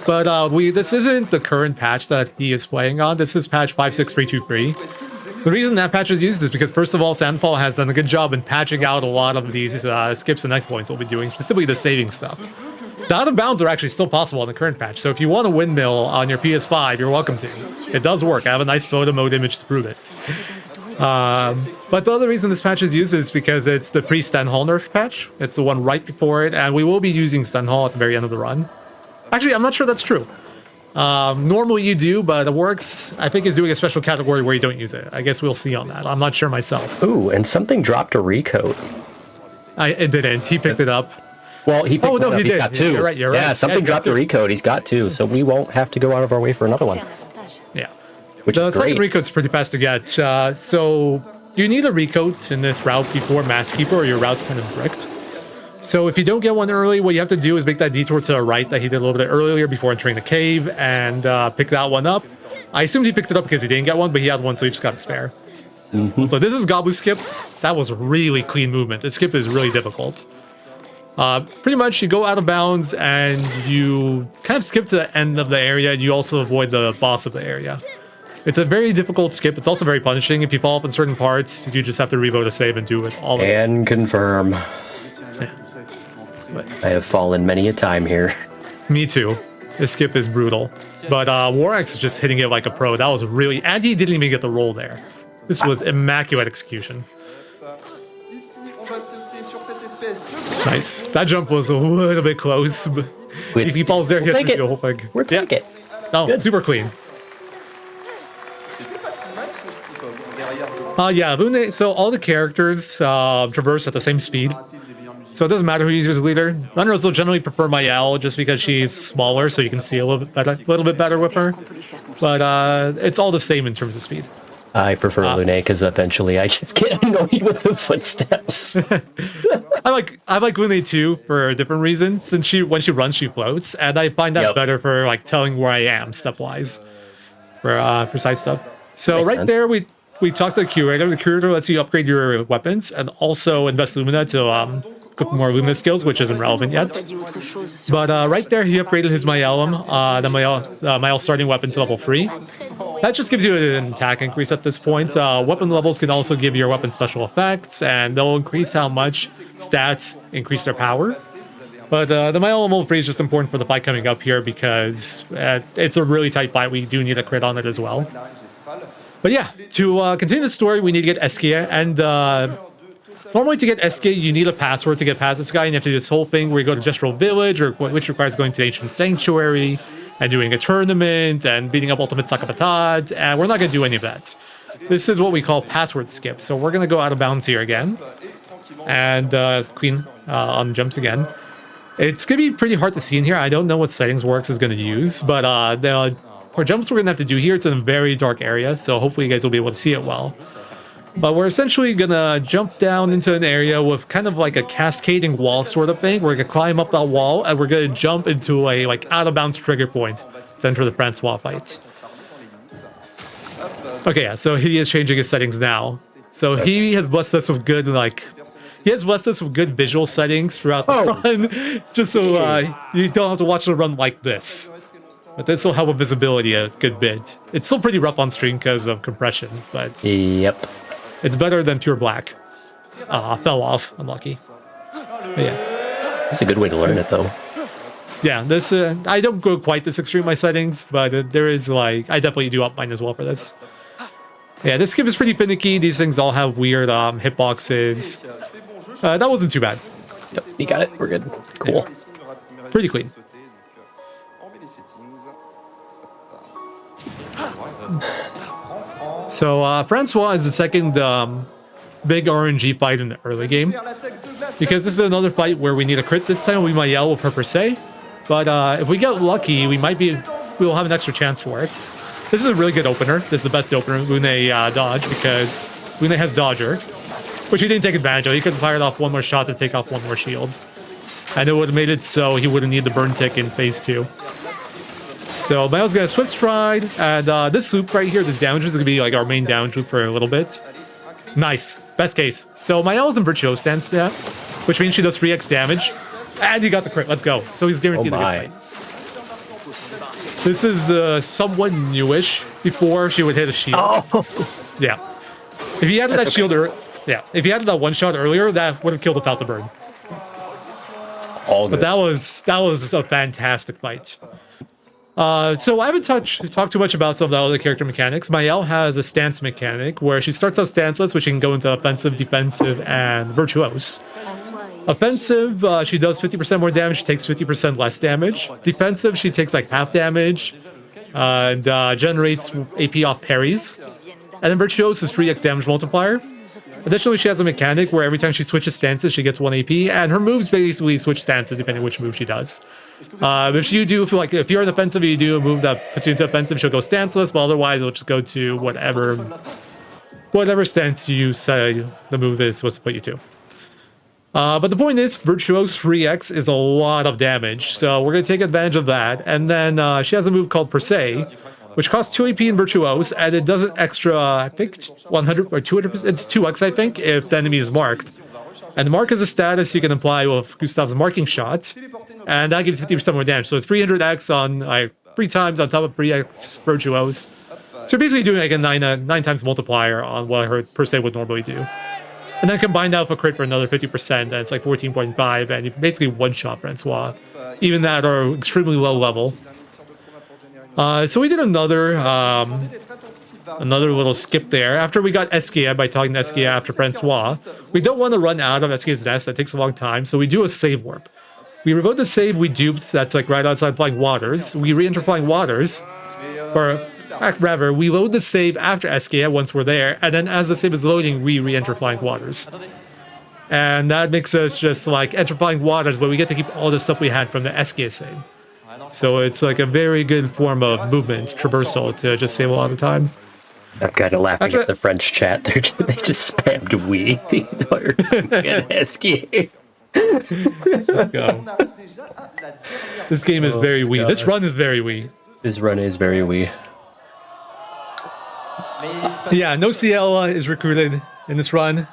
but this isn't the current patch that he is playing on. This is patch 56323. The reason that patch is used is because, first of all, Sandfall has done a good job in patching out a lot of these skips and checkpoints we'll be doing, specifically the saving stuff. The out of bounds are actually still possible in the current patch, so if you want a windmill on your PS5, you're welcome to. It does work. I have a nice photo mode image to prove it. But the other reason this patch is used is because it's the pre-Stenhall nerf patch. It's the one right before it, and we will be using Stenhall at the very end of the run. Actually, I'm not sure that's true. Normally you do, but it works, I think, is doing a special category where you don't use it. I guess we'll see on that. I'm not sure myself. Ooh, and something dropped a recode. It didn't. He picked it up. Well, he picked it up. He He's did. got 2. You're right. Yeah, something dropped the recode. He's got 2, so we won't have to go out of our way for another one. Yeah. Which is great. The second recode's pretty fast to get. So you need a recode in this route before Mass Keeper, or your route's kind of bricked. So if you don't get one early, what you have to do is make that detour to the right that he did a little bit earlier before entering the cave and pick that one up. I assumed he picked it up because he didn't get one, but he had one, so he just got a spare. So this is Gabu skip. That was really clean movement. This skip is really difficult. Pretty much you go out of bounds and you kind of skip to the end of the area, and you also avoid the boss of the area. It's a very difficult skip. It's also very punishing. If you fall up in certain parts, you just have to reload a save and do it all. And confirm. I have fallen many a time here. Me too. This skip is brutal. But Warax is just hitting it like a pro. That was really... And he didn't even get the roll there. This was immaculate execution. Nice. That jump was a little bit close. But if he falls there, he has to do the whole thing. We'll take it. Oh, Good. super clean. Yeah, Lune, so all the characters traverse at the same speed. So it doesn't matter who uses leader. Runners will generally prefer Mayel just because she's smaller, so you can see a little bit better with her. But it's all the same in terms of speed. I prefer Lune because eventually I just get annoyed with the footsteps. I like Lune too for a different reason. Since when she runs, she floats, and I find that better for like telling where I am stepwise for precise stuff. So Makes right sense. there we talked to the curator. The curator lets you upgrade your weapons and also invest Lumina to cook more Lumina skills, which isn't relevant yet. But right there, he upgraded his Mayelum, the Mayel starting weapon to level 3. That just gives you an attack increase at this point. Weapon levels can also give your weapon special effects, and they'll increase how much stats increase their power. But the Mayelum level 3 is just important for the fight coming up here because it's a really tight fight. We do need a crit on it as well. But yeah, to continue the story, we need to get Eskia, and normally to get Eskia, you need a password to get past this guy, and you have to do this whole thing where you go to Gestural Village, which requires going to Ancient Sanctuary, and doing a tournament, and beating up Ultimate Sakapatad, and we're not going to do any of that. This is what we call password skip, so we're going to go out of bounds here again, and Queen on jumps again. It's going to be pretty hard to see in here. I don't know what settings Works is going to use, but for jumps we're going to have to do here, it's in a very dark area, so hopefully you guys will be able to see it well. But we're essentially going to jump down into an area with kind of like a cascading wall sort of thing. We're going to climb up that wall, and we're going to jump into a out-of-bounds trigger point to enter the Francois fight. Okay, yeah, so he is changing his settings now. So he has blessed us with good, good visual settings throughout the run, just so you don't have to watch the run like this. But this will help with visibility a good bit. It's still pretty rough on stream because of compression, but yep, it's better than pure black. Fell off, unlucky. But yeah, it's a good way to learn it though. Yeah, this I don't go quite this extreme in my settings, but there is I definitely do up mine as well for this. Yeah, this skip is pretty finicky. These things all have weird hitboxes. That wasn't too bad. Yep, you got it. We're good. Cool. Yeah. Pretty clean. So Francois is the second big RNG fight in the early game, because this is another fight where we need a crit. This time we might yell with her per se, but if we get lucky, we'll have an extra chance for it. This is a really good opener. This is the best opener, Lune dodge, because Lune has Dodger, which he didn't take advantage of. He could have fired off one more shot to take off one more shield, and it would have made it so he wouldn't need the burn tick in phase 2. So Mayel's gonna Swift Stride, and this loop right here, this damage is gonna be our main damage loop for a little bit. Nice, best case. So Mayel's in Virtuoso stance now, which means she does 3x damage, and he got the crit. Let's go. So he's guaranteed to get fight. This is somewhat newish. Before she would hit a shield. Oh. Yeah. If he added that shield, if he added that one shot earlier, that would have killed without the burn. All good. But that was a fantastic fight. So I haven't talked too much about some of the other character mechanics. Mayel has a stance mechanic where she starts out stanceless, which can go into offensive, defensive, and virtuose. Offensive, she does 50% more damage, she takes 50% less damage. Defensive, she takes half damage and generates AP off parries. And then virtuose is 3x damage multiplier. Additionally, she has a mechanic where every time she switches stances, she gets 1 AP, and her moves basically switch stances depending on which move she does. If you're in offensive, you do a move that puts you into offensive, she'll go stanceless, but otherwise it'll just go to whatever stance you say the move is supposed to put you to. But the point is, Virtuose 3x is a lot of damage, so we're going to take advantage of that. And then she has a move called Per Se, which costs 2 AP in Virtuose, and it does an extra, I think, 100 or 200%. It's 2x, I think, if the enemy is marked. And mark is a status you can apply with Gustav's marking shot, and that gives 50% more damage. So it's 300x on 3 times on top of 3x Virtuose. So you're basically doing like a 9 times multiplier on what her Per Se would normally do. And then combine that with a crit for another 50%, and it's like 14.5, and you basically one-shot Francois. Even that are extremely low level. So we did another little skip there. After we got Eskia by talking to Eskia after Francois, we don't want to run out of Eskia's nest. That takes a long time, so we do a save warp. We revoke the save we duped, that's like right outside Flying Waters. We re-enter Flying Waters, or rather, we load the save after Eskia once we're there, and then as the save is loading, we re-enter Flying Waters. And that makes us just like enter Flying Waters, but we get to keep all the stuff we had from the Eskia save. So it's like a very good form of movement, traversal, to just save a lot of time. I'm kind of laughing at the French chat. They just spammed "we" the entire Eskia. This game is very wee. This run is very wee. This run is very wee. Yeah, no Ciela is recruited in this run.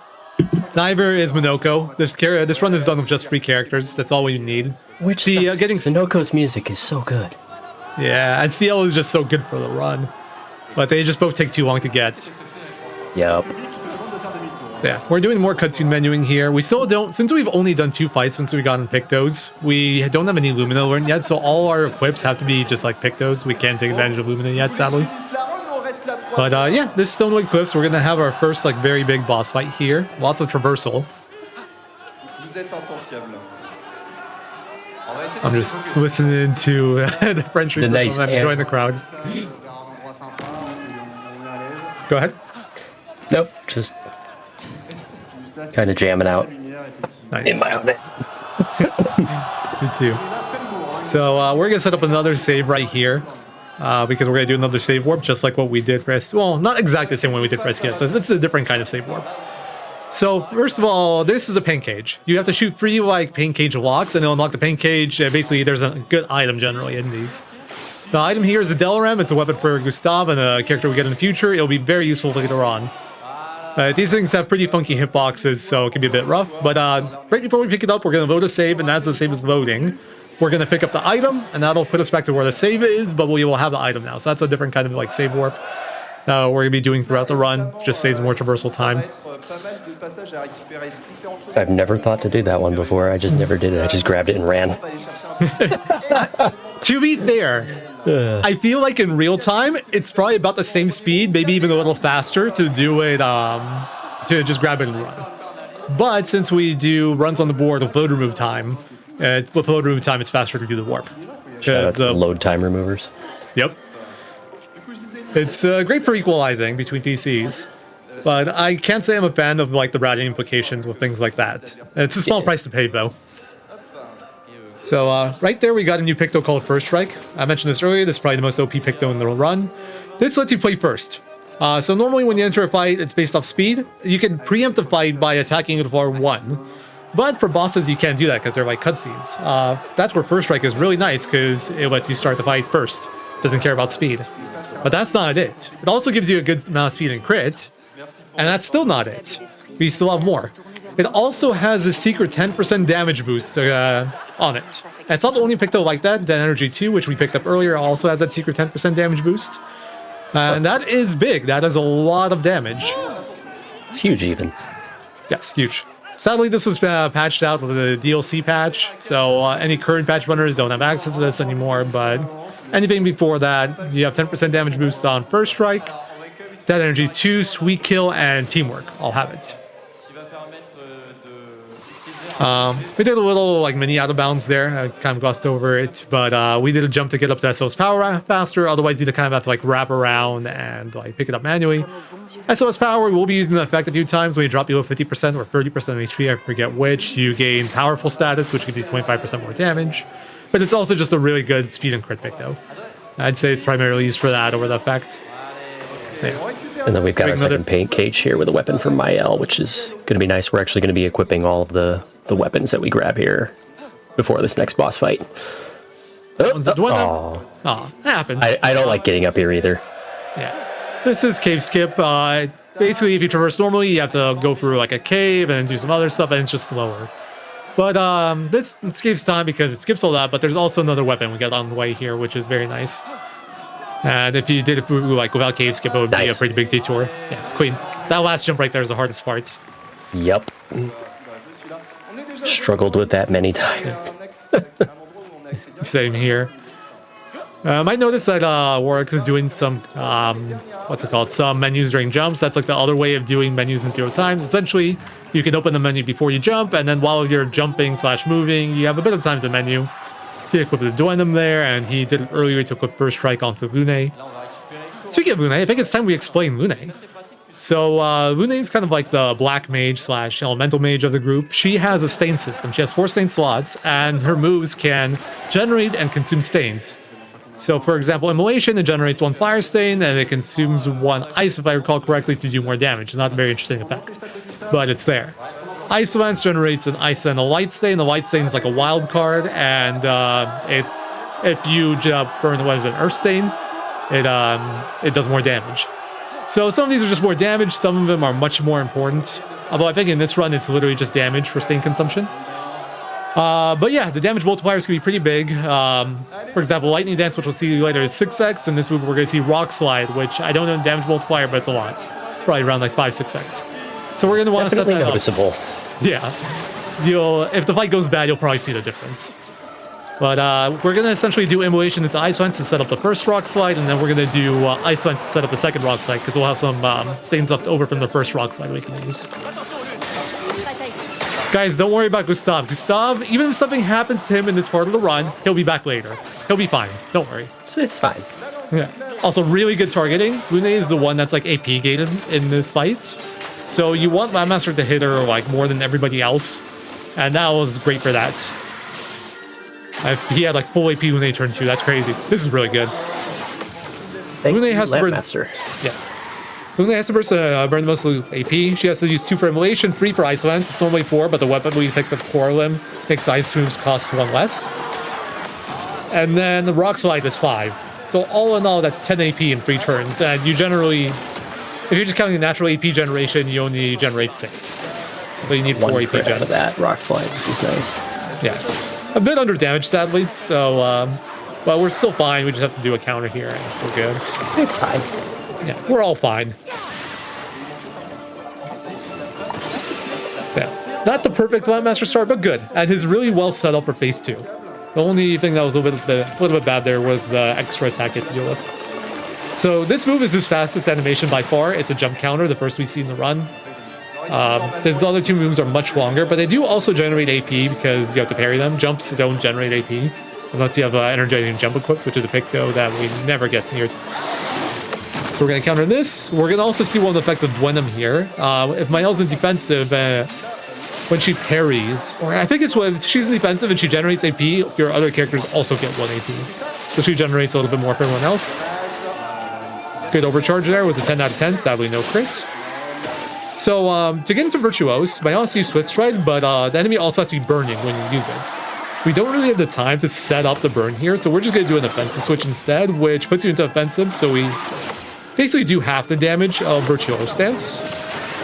Neither is Minoko. This run is done with just 3 characters. That's all we need. Which Minoko's music is so good. Yeah, and Ciela is just so good for the run. But they just both take too long to get. Yep. So yeah, we're doing more cutscene menuing here. We still don't, since we've only done 2 fights since we got in Pictos, we don't have any Lumina learned yet, so all our equips have to be just like Pictos. We can't take advantage of Lumina yet, sadly. But yeah, this Stonewood Cliffs, we're gonna have our first like very big boss fight here. Lots of traversal. I'm just listening to the French people. I'm enjoying the crowd. Go ahead. Nope, just kind of jamming out in my own head. Me too. So we're gonna set up another save right here. Because we're going to do another save warp, just like what we did for well, not exactly the same way we did for SKS. So this is a different kind of save warp. So, first of all, this is a pain cage. You have to shoot 3, like, pain cage locks, and it'll unlock the pain cage. Basically, there's a good item, generally, in these. The item here is a Delaram. It's a weapon for Gustav and a character we get in the future. It'll be very useful later on. These things have pretty funky hitboxes, so it can be a bit rough. But right before we pick it up, we're going to load a save, and as the save is loading, we're going to pick up the item, and that'll put us back to where the save is, but we will have the item now. So that's a different kind of like save warp we're going to be doing throughout the run. Just saves more traversal time. I've never thought to do that one before. I just never did it. I just grabbed it and ran. To be fair, I feel like in real time, it's probably about the same speed, maybe even a little faster to do it, to just grab it and run. But since we do runs on the board with load remove time, with load remove time, it's faster to do the warp. Shout out to the load time removers. Yep. It's great for equalizing between PCs, but I can't say I'm a fan of like the routing implications with things like that. It's a small price to pay, though. So right there, we got a new Picto called First Strike. I mentioned this earlier. This is probably the most OP Picto in the run. This lets you play first. So normally when you enter a fight, it's based off speed. You can preempt a fight by attacking with R1. But for bosses, you can't do that because they're like cutscenes. That's where First Strike is really nice because it lets you start the fight first. It doesn't care about speed. But that's not it. It also gives you a good amount of speed and crit. And that's still not it. We still have more. It also has a secret 10% damage boost on it. And it's not the only Picto like that. Den Energy 2, which we picked up earlier, also has that secret 10% damage boost. And that is big. That is a lot of damage. It's huge even. Yes, huge. Sadly, this was patched out with a DLC patch, so any current patch runners don't have access to this anymore, but anything before that, you have 10% damage boost on First Strike, Dead Energy 2, Sweet Kill, and Teamwork. I'll have it. We did a little like mini out of bounds there. I kind of glossed over it, but we did a jump to get up to SOS power faster. Otherwise, you'd kind of have to like wrap around and like pick it up manually. SOS power, we'll be using the effect a few times when you drop below 50% or 30% HP. I forget which. You gain powerful status, which can do 25% more damage. But it's also just a really good speed and crit pick, though. I'd say it's primarily used for that over the effect. Yeah. And then we've got our second paint cage here with a weapon from Mael, which is going to be nice. We're actually going to be equipping all of the the weapons that we grab here before this next boss fight. That happens. I don't like getting up here either. Yeah. This is cave skip. Basically, if you traverse normally, you have to go through like a cave and do some other stuff, and it's just slower. But this saves time because it skips all that, but there's also another weapon we get on the way here, which is very nice. And if you did it through, like, without cave skip, it would be a pretty big detour. Yeah, Queen. That last jump right there is the hardest part. Yep. Struggled with that many times. Same here. Might notice that Warwick is doing some, what's it called? Some menus during jumps. That's like the other way of doing menus in 0 times. Essentially, you can open the menu before you jump, and then while you're jumping / moving, you have a bit of time to menu. He equipped the Duenum there, and he did it earlier to equip First Strike onto Lune. Speaking of Lune, I think it's time we explain Lune. So Lune is kind of like the black mage / elemental mage of the group. She has a stain system. She has 4 stain slots, and her moves can generate and consume stains. So for example, Immolation, it generates 1 fire stain, and it consumes 1 ice, if I recall correctly, to do more damage. It's not a very interesting effect, but it's there. Ice Lance generates an ice and a light stain. The light stain is like a wild card, and if you burn what is an earth stain, it does more damage. So some of these are just more damage, some of them are much more important. Although I think in this run it's literally just damage for stain consumption. But yeah, the damage multipliers can be pretty big. For example, Lightning Dance, which we'll see later, is 6x. In this move, we're going to see Rock Slide, which I don't know the damage multiplier, but it's a lot. Probably around like 5-6x. So we're going to want to set that noticeable. up. Yeah. If the fight goes bad, you'll probably see the difference. But we're going to essentially do Immolation into Ice Lance to set up the first Rock Slide, and then we're going to do Ice Lance to set up the second Rock Slide, because we'll have some stains left over from the first Rock Slide we can use. Guys, don't worry about Gustav. Gustav, even if something happens to him in this part of the run, he'll be back later. He'll be fine. Don't worry. It's fine. Yeah. Also, really good targeting. Lune is the one that's like AP gated in this fight. So you want Landmaster to hit her like more than everybody else. And that was great for that. He had like full AP Lune turn 2. That's crazy. This is really good. Lune has to burn. Yeah. Lune has to burn the most AP. She has to use 2 for Immolation, 3 for Ice Lance. It's normally 4, but the weapon we picked up Core Limb makes Ice moves cost 1 less. And then the Rock Slide is 5. So all in all, that's 10 AP in 3 turns. And you generally, if you're just counting the natural AP generation, you only generate 6. So you need 4 AP gen. Out of that Rock Slide, which is nice. Yeah. A bit under damage, sadly. So, but we're still fine. We just have to do a counter here, and we're good. It's fine. Yeah, we're all fine. So, not the perfect Landmaster start, but good. And he's really well set up for phase 2. The only thing that was a little bit bad there was the extra attack it deal with. So this move is his fastest animation by far. It's a jump counter, the first we see in the run. His other 2 moves are much longer, but they do also generate AP because you have to parry them. Jumps don't generate AP unless you have Energizing Jump equipped, which is a Picto that we never get near. So we're going to counter this. We're going to also see one of the effects of Duenum here. If Mael's in defensive, when she parries, or I think it's when she's in defensive and she generates AP, your other characters also get 1 AP. So she generates a little bit more for everyone else. Good overcharge there, was a 10 out of 10, sadly no crit. So to get into Virtuose, Mael has to use Twist Stride, but the enemy also has to be burning when you use it. We don't really have the time to set up the burn here, so we're just going to do an offensive switch instead, which puts you into offensive, so we basically do half the damage of Virtuose stance.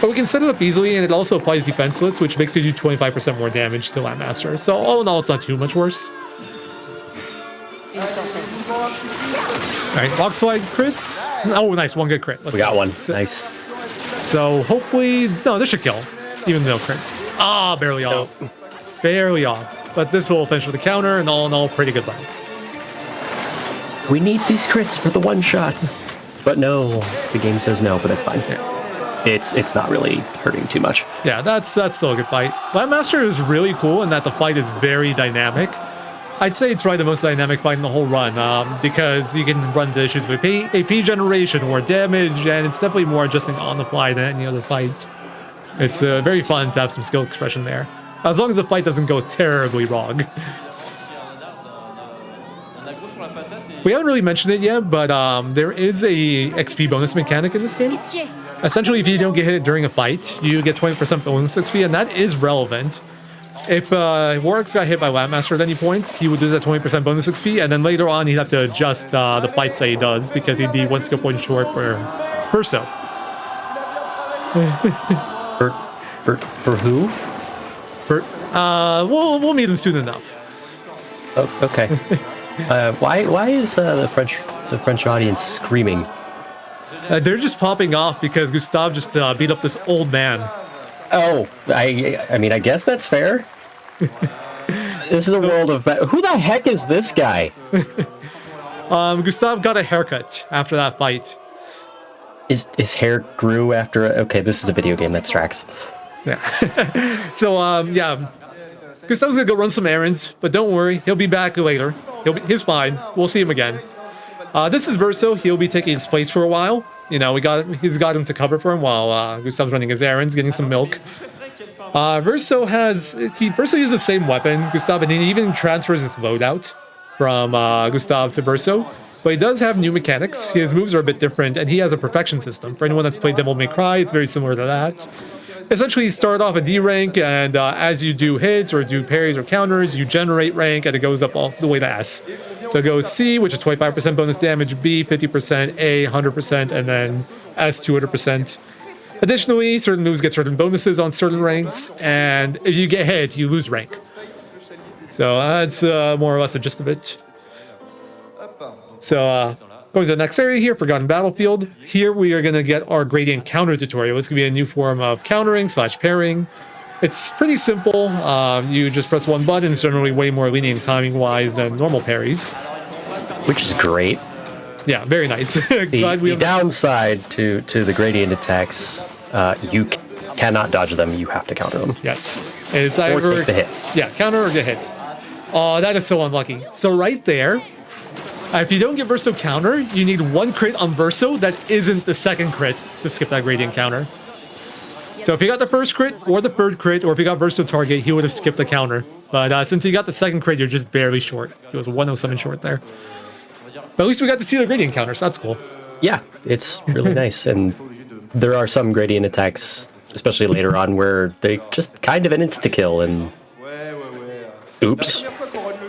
But we can set it up easily, and it also applies defenseless, which makes you do 25% more damage to Landmaster. So all in all, it's not too much worse. Alright, Rock Slide crits. Oh, nice, 1 good crit. We got 1. Nice. So hopefully, no, this should kill, even though crit. Ah, barely off. Barely off. But this will finish with a counter, and all in all, pretty good fight. We need these crits for the 1-shot. But no, the game says no, but that's fine. Yeah. It's not really hurting too much. Yeah, that's still a good fight. Landmaster is really cool in that the fight is very dynamic. I'd say it's probably the most dynamic fight in the whole run, because you can run into issues with AP generation or damage, and it's definitely more adjusting on the fly than any other fight. It's very fun to have some skill expression there, as long as the fight doesn't go terribly wrong. We haven't really mentioned it yet, but there is a XP bonus mechanic in this game. Essentially, if you don't get hit during a fight, you get 20% bonus XP, and that is relevant if Warwick's got hit by Landmaster at any point, he would lose that 20% bonus XP, and then later on he'd have to adjust the fights that he does because he'd be one skill point short for Verso. For who? We'll meet him soon enough. Oh, okay. Why is the French audience screaming? They're just popping off because Gustave just beat up this old man. Oh, I mean, I guess that's fair. This is a world of... Who the heck is this guy? Gustave got a haircut after that fight. His hair grew after... Okay, this is a video game, that tracks. Yeah. So, yeah. Gustave's gonna go run some errands, but don't worry, he'll be back later. He's fine. We'll see him again. This is Verso. He'll be taking his place for a while. You know, he's got him to cover for him while Gustave's running his errands, getting some milk. Verso uses the same weapon, Gustave, and he even transfers his loadout from Gustave to Verso. But he does have new mechanics. His moves are a bit different, and he has a perfection system. For anyone that's played Devil May Cry, it's very similar to that. Essentially, you start off a D rank, and as you do hits or do parries or counters, you generate rank, and it goes up all the way to S. So it goes C, which is 25% bonus damage, B, 50%, A, 100%, and then S, 200%. Additionally, certain moves get certain bonuses on certain ranks, and if you get hit, you lose rank. So that's more or less the gist of it. So, going to the next area here, Forgotten Battlefield. Here we are going to get our gradient counter tutorial. It's going to be a new form of countering / parrying. It's pretty simple. You just press one button. It's generally way more lenient timing-wise than normal parries. Which is great. Yeah, very nice. The downside to the gradient attacks, you cannot dodge them. You have to counter them. Yes. It's either take the hit. Yeah, counter or get hit. Oh, that is so unlucky. So right there, if you don't get Verso counter, you need one crit on Verso that isn't the second crit to skip that gradient counter. So if you got the first crit or the third crit, or if you got Verso target, he would have skipped the counter. But since you got the second crit, you're just barely short. He was 107 short there. But at least we got to see the gradient counter, so that's cool. Yeah, it's really nice. And there are some gradient attacks, especially later on, where they just kind of an insta-kill and... Oops.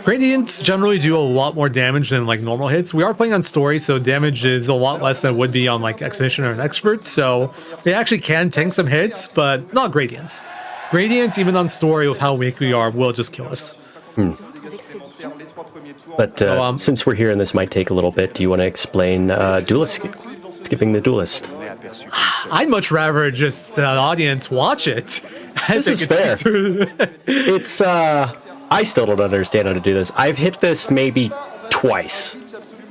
Gradients generally do a lot more damage than like normal hits. We are playing on story, so damage is a lot less than it would be on like Exhibition or an Expert, so they actually can tank some hits, but not gradients. Gradients, even on story with how weak we are, will just kill us. But since we're here and this might take a little bit, do you want to explain duelist skipping the duelist? I'd much rather just the audience watch it. This is fair. It's I still don't understand how to do this. I've hit this maybe twice.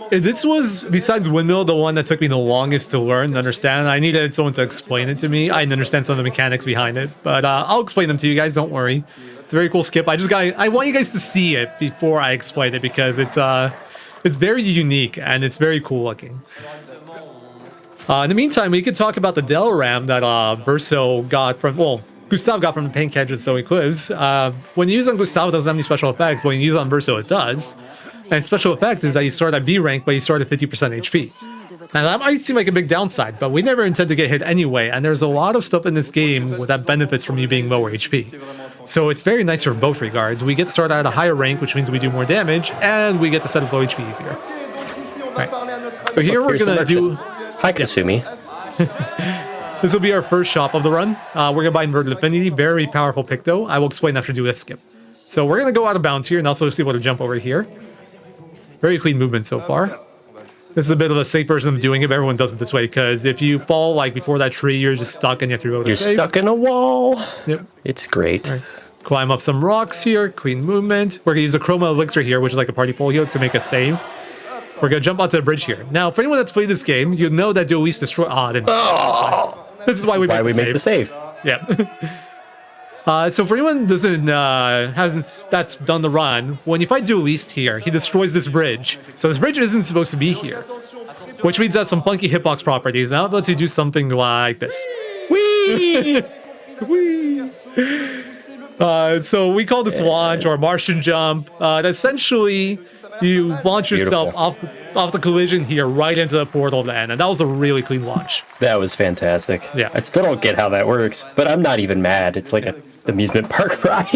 This was, besides Windmill, the one that took me the longest to learn and understand. I needed someone to explain it to me. I didn't understand some of the mechanics behind it, but I'll explain them to you guys, don't worry. It's a very cool skip. I want you guys to see it before I explain it because it's very unique and it's very cool looking. In the meantime, we could talk about the Delram that Verso got from, well, Gustave got from the Paint Catches So Eclipse. When you use on Gustave, it doesn't have any special effects. When you use on Verso, it does. And special effect is that you start at B rank, but you start at 50% HP. Now that might seem like a big downside, but we never intend to get hit anyway, and there's a lot of stuff in this game that benefits from you being lower HP. So it's very nice for both regards. We get to start at a higher rank, which means we do more damage, and we get to set up low HP easier. Right. So here we're gonna do... Hi, Kasumi. This will be our first shop of the run. We're going to buy Inverted Affinity, very powerful pick though. I will explain after do this skip. So we're going to go out of bounds here and also see what to jump over here. Very clean movement so far. This is a bit of a safe version of doing it, but everyone does it this way because if you fall like before that tree, you're just stuck and you have to go to save. You're stuck in a wall. Yep. It's great. Right. Climb up some rocks here, clean movement. We're going to use a Chroma Elixir here, which is like a party pole here to make a save. We're going to jump onto the bridge here. Now, for anyone that's played this game, you know that Duelist destroy... This is why we make the save. Yeah. So for anyone that's done the run, when you fight Duelist here, he destroys this bridge. So this bridge isn't supposed to be here, which means that some funky hitbox properties. Now it lets you do something like this. Whee! Whee! So we call this launch or Martian jump. Essentially, you launch yourself off the collision here right into the portal to end, and that was a really clean launch. That was fantastic. Yeah. I still don't get how that works, but I'm not even mad. It's like amusement park ride.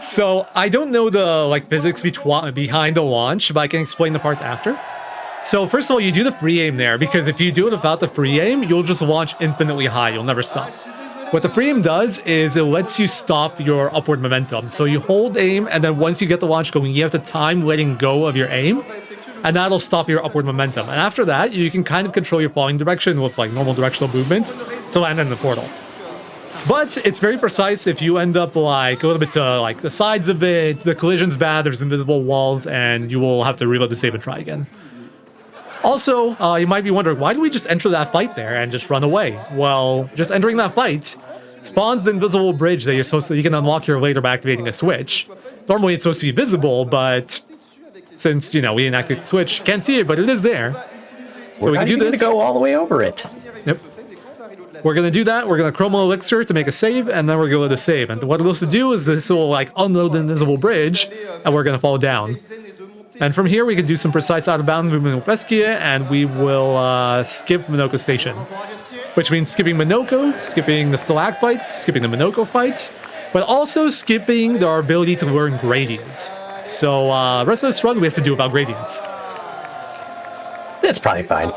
So I don't know the physics behind the launch, but I can explain the parts after. So first of all, you do the free aim there, because if you do it without the free aim, you'll just launch infinitely high. You'll never stop. What the free aim does is it lets you stop your upward momentum. So you hold aim, and then once you get the launch going, you have to time letting go of your aim, and that'll stop your upward momentum. And after that, you can kind of control your falling direction with normal directional movement to land in the portal. But it's very precise if you end up a little bit to the sides of it, the collision's bad, there's invisible walls, and you will have to reload the save and try again. Also, you might be wondering, why do we just enter that fight there and just run away? Well, just entering that fight spawns the invisible bridge that you can unlock here later by activating a switch. Normally it's supposed to be visible, but since, we didn't activate the switch, can't see it, but it is there. So we can do this. To go all the way over it. Yep. We're going to do that. We're going to Chroma Elixir to make a save, and then we're going to save. And what it will do is this will unload the invisible bridge, and we're going to fall down. And from here, we can do some precise out-of-bounds movement with Eskia, and we will skip Minoko Station. Which means skipping Minoko, skipping the Stalactite, skipping the Minoko fight, but also skipping our ability to learn gradients. So rest of this run, we have to do about gradients. That's probably fine.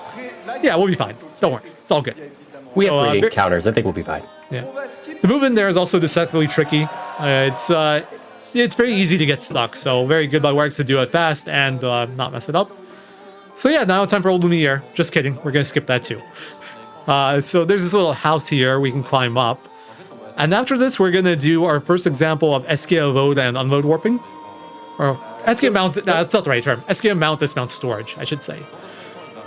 Yeah, we'll be fine. Don't worry. It's all good. We have gradient counters. I think we'll be fine. Yeah. The movement there is also deceptively tricky. It's very easy to get stuck, so very good by Wax to do it fast and not mess it up. So yeah, now time for Old Lumiere. Just kidding. We're going to skip that too. So there's this little house here we can climb up. And after this, we're going to do our first example of Eskia load and unload warping. Or Eskia mount, that's not the right term. Eskia mount dismount storage, I should say.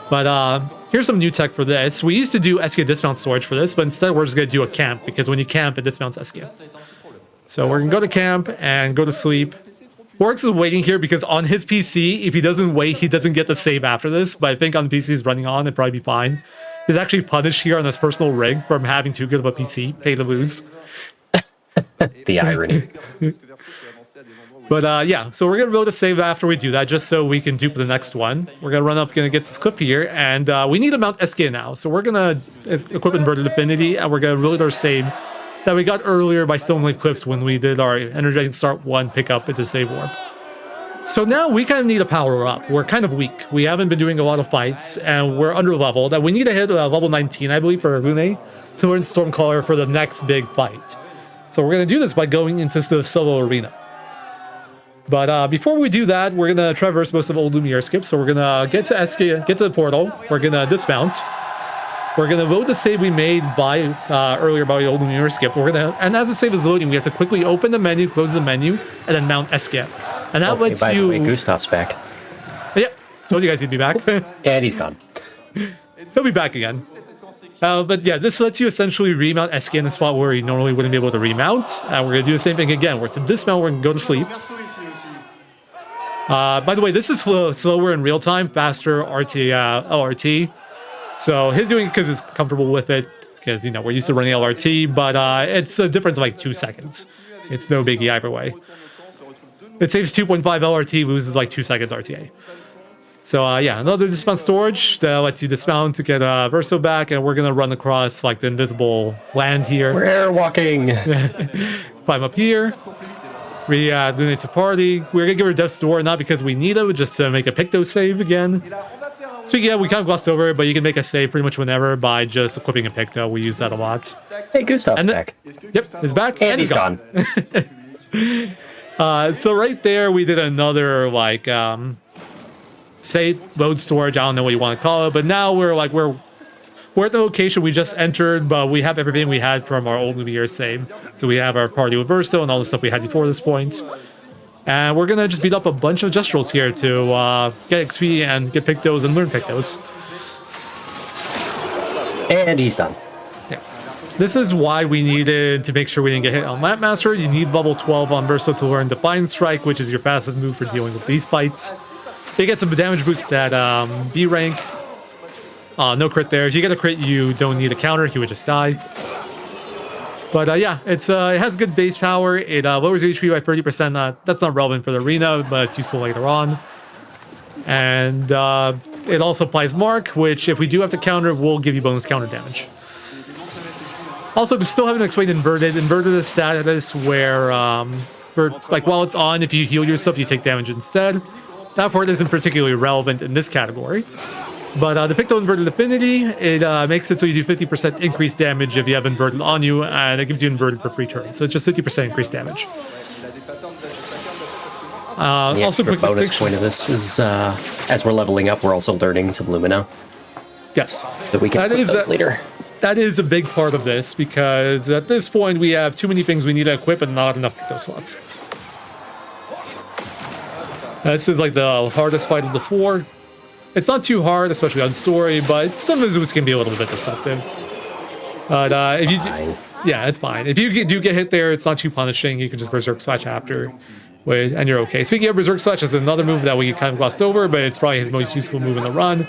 But here's some new tech for this. We used to do Eskia dismount storage for this, but instead we're just going to do a camp, because when you camp, it dismounts Eskia. So we're going to go to camp and go to sleep. Works is waiting here because on his PC, if he doesn't wait, he doesn't get the save after this. But I think on the PC he's running on, it'd probably be fine. He's actually punished here on his personal rig from having too good of a PC. Pay to lose. The irony. But yeah, so we're going to reload a save after we do that, just so we can dupe the next one. We're going to run up, going to get this clip here, and we need to mount Eskia now. So we're going to equip Inverted Affinity, and we're going to reload our save that we got earlier by Stone Lake Cliffs when we did our Energizing Start 1 pickup into Save Warp. So now we kind of need to power up. We're kind of weak. We haven't been doing a lot of fights, and we're under leveled. And we need to hit level 19, I believe, for Rune to learn Stormcaller for the next big fight. So we're going to do this by going into the solo arena. But before we do that, we're going to traverse most of Old Lumiere skips. So we're going to get to Eskia, get to the portal. We're going to dismount. We're going to load the save we made by earlier by the Old Lumiere skip. And as the save is loading, we have to quickly open the menu, close the menu, and then mount Eskia. And that lets by you... the way, Gustav's back. Yeah, told you guys he'd be back. And he's gone. He'll be back again. But yeah, this lets you essentially remount Eskia in a spot where you normally wouldn't be able to remount. And we're going to do the same thing again. We're to dismount, we're going to go to sleep. By the way, this is slower in real time, faster LRT. So he's doing it because he's comfortable with it, because, we're used to running LRT, but it's a difference of like 2 seconds. It's no biggie either way. It saves 2.5 LRT, loses like 2 seconds RTA. So yeah, another dismount storage that lets you dismount to get Verso back, and we're going to run across like the invisible land here. We're airwalking. Climb up here. Re-donate to party. We're going to give her Death's Door, not because we need it, just to make a Picto save again. Speaking of, we kind of glossed over it, but you can make a save pretty much whenever by just equipping a Picto. We use that a lot. Hey, Gustav's back. Yep, he's back. And he's gone. So right there, we did another, save, load storage. I don't know what you want to call it, but now we're at the location we just entered, but we have everything we had from our Old Lumiere save. So we have our party with Verso and all the stuff we had before this point. And we're going to just beat up a bunch of Gestrals here to get XP and get Pictos and learn Pictos. And he's done. Yeah. This is why we needed to make sure we didn't get hit on Map Master. You need level 12 on Verso to learn Defiant Strike, which is your fastest move for dealing with these fights. You get some damage boost at B rank. No crit there. If you get a crit, you don't need a counter. He would just die. But yeah, it has good base power. It lowers HP by 30%. That's not relevant for the arena, but it's useful later on. And it also applies Mark, which if we do have to counter, will give you bonus counter damage. Also, still haven't explained inverted. Inverted is status where, like, while it's on, if you heal yourself, you take damage instead. That part isn't particularly relevant in this category. But the Picto Inverted Affinity, it makes it so you do 50% increased damage if you have Inverted on you, and it gives you Inverted for free turn. So it's just 50% increased damage. The also, extra quick bonus distinction. point of this is, as we're leveling up, we're also learning some Lumina. Yes. That we can put those later. That is a big part of this, because at this point we have too many things we need to equip and not enough Picto slots. This is like the hardest fight of the 4. It's not too hard, especially on story, but some of those can be a little bit deceptive. But if you yeah, it's fine. If you do get hit there, it's not too punishing. You can just Berserk Slash after, and you're okay. Speaking of Berserk Slash, is another move that we kind of glossed over, but it's probably his most useful move in the run.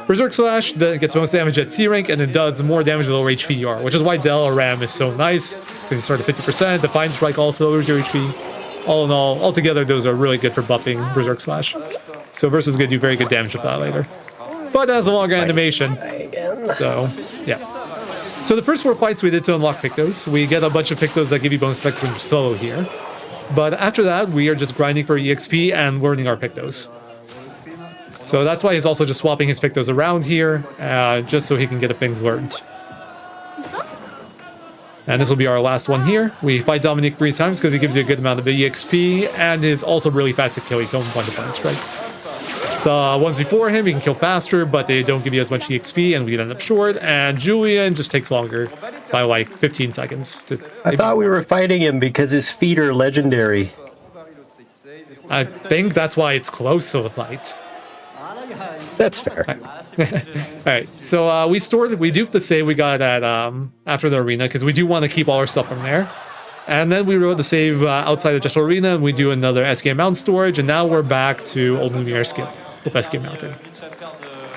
Berserk Slash gets most damage at C rank, and it does more damage the lower HP you are, which is why Del Ram is so nice, because you start at 50%. Defiant Strike also lowers your HP. All in all, altogether, those are really good for buffing Berserk Slash. So Versus is going to do very good damage with that later. But it has a longer animation. So, yeah. So the first 4 fights we did to unlock Pictos. We get a bunch of Pictos that give you bonus effects when you're solo here. But after that, we are just grinding for EXP and learning our Pictos. So that's why he's also just swapping his Pictos around here, just so he can get the things learned. And this will be our last one here. We fight Dominic 3 times because he gives you a good amount of EXP and is also really fast to kill. You kill him with Defiant Strike. The ones before him, you can kill faster, but they don't give you as much EXP, and we end up short. And Julian just takes longer by like 15 seconds. I thought we were fighting him because his feet are legendary. I think that's why it's close to the fight. That's fair. Alright, so we duped the save we got at after the arena, because we do want to keep all our stuff from there. And then we wrote the save outside of Gestal Arena, and we do another SK Mountain storage, and now we're back to Old Lumiere skip with SK Mountain.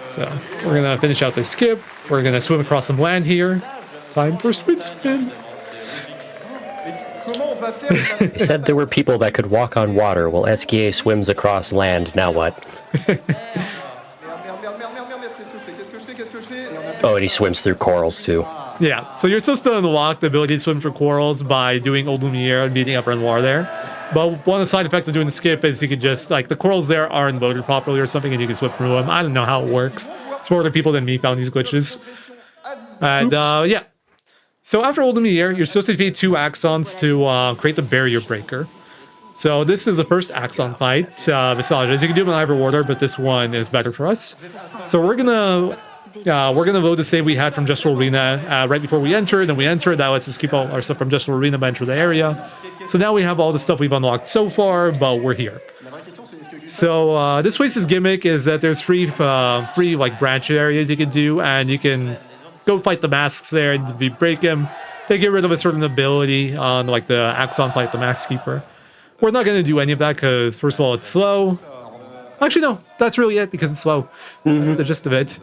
So we're going to finish out this skip. We're going to swim across some land here. Time for swim spin. He said there were people that could walk on water while SKA swims across land. Now what? Oh, and he swims through corals too. Yeah, so you're supposed to unlock the ability to swim through corals by doing Old Lumiere and beating up Renoir there. But one of the side effects of doing the skip is you can just, like, the corals there aren't loaded properly or something, and you can swim through them. I don't know how it works. Smarter people than me found these glitches. And, yeah. So after Old Lumiere, you're supposed to defeat 2 Axons to create the Barrier Breaker. So this is the first Axon fight, Visages. You can do them in either order, but this one is better for us. So we're gonna load the save we had from Gestal Arena right before we entered, and we entered. That lets us keep all our stuff from Gestal Arena by enter the area. So now we have all the stuff we've unlocked so far, but we're here. So this place's gimmick is that there's free like branch areas you can do, and you can go fight the masks there and break them. They get rid of a certain ability on like the Axon fight, the Max Keeper. We're not going to do any of that because, first of all, it's slow. Actually, no, that's really it because it's slow. That's the gist of it.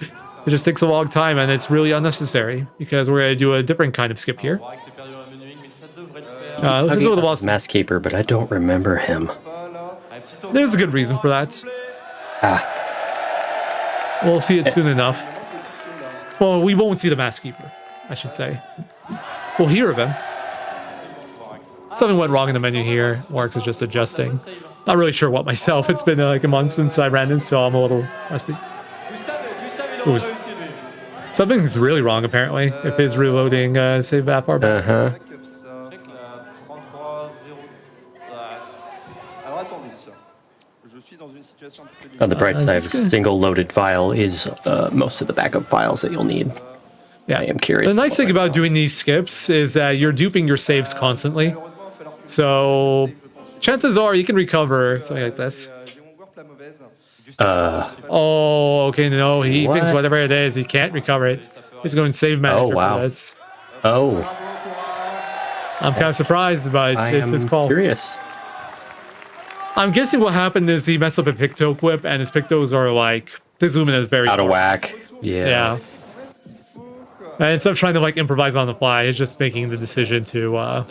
It just takes a long time and it's really unnecessary because we're going to do a different kind of skip here. Mask Keeper, but I don't remember him. There's a good reason for that. We'll see it soon enough. Well, we won't see the Mask Keeper, I should say. We'll hear of him. Something went wrong in the menu here. Works is just adjusting. Not really sure what myself. It's been like a month since I ran this, so I'm a little rusty. Ooh, something's really wrong apparently. If his reloading save that far back. On the bright side, a single loaded file is most of the backup files that you'll need. Yeah, I am curious. The nice thing about doing these skips is that you're duping your saves constantly. So chances are you can recover something like this. Oh, okay, no, he thinks whatever it is, he can't recover it. He's going save manager for this. Oh. I'm kind of surprised, but this is called. Curious. I'm guessing what happened is he messed up a Picto equip, and his Pictos are like, this Lumina is very out of whack. Yeah. And instead of trying to like improvise on the fly, he's just making the decision to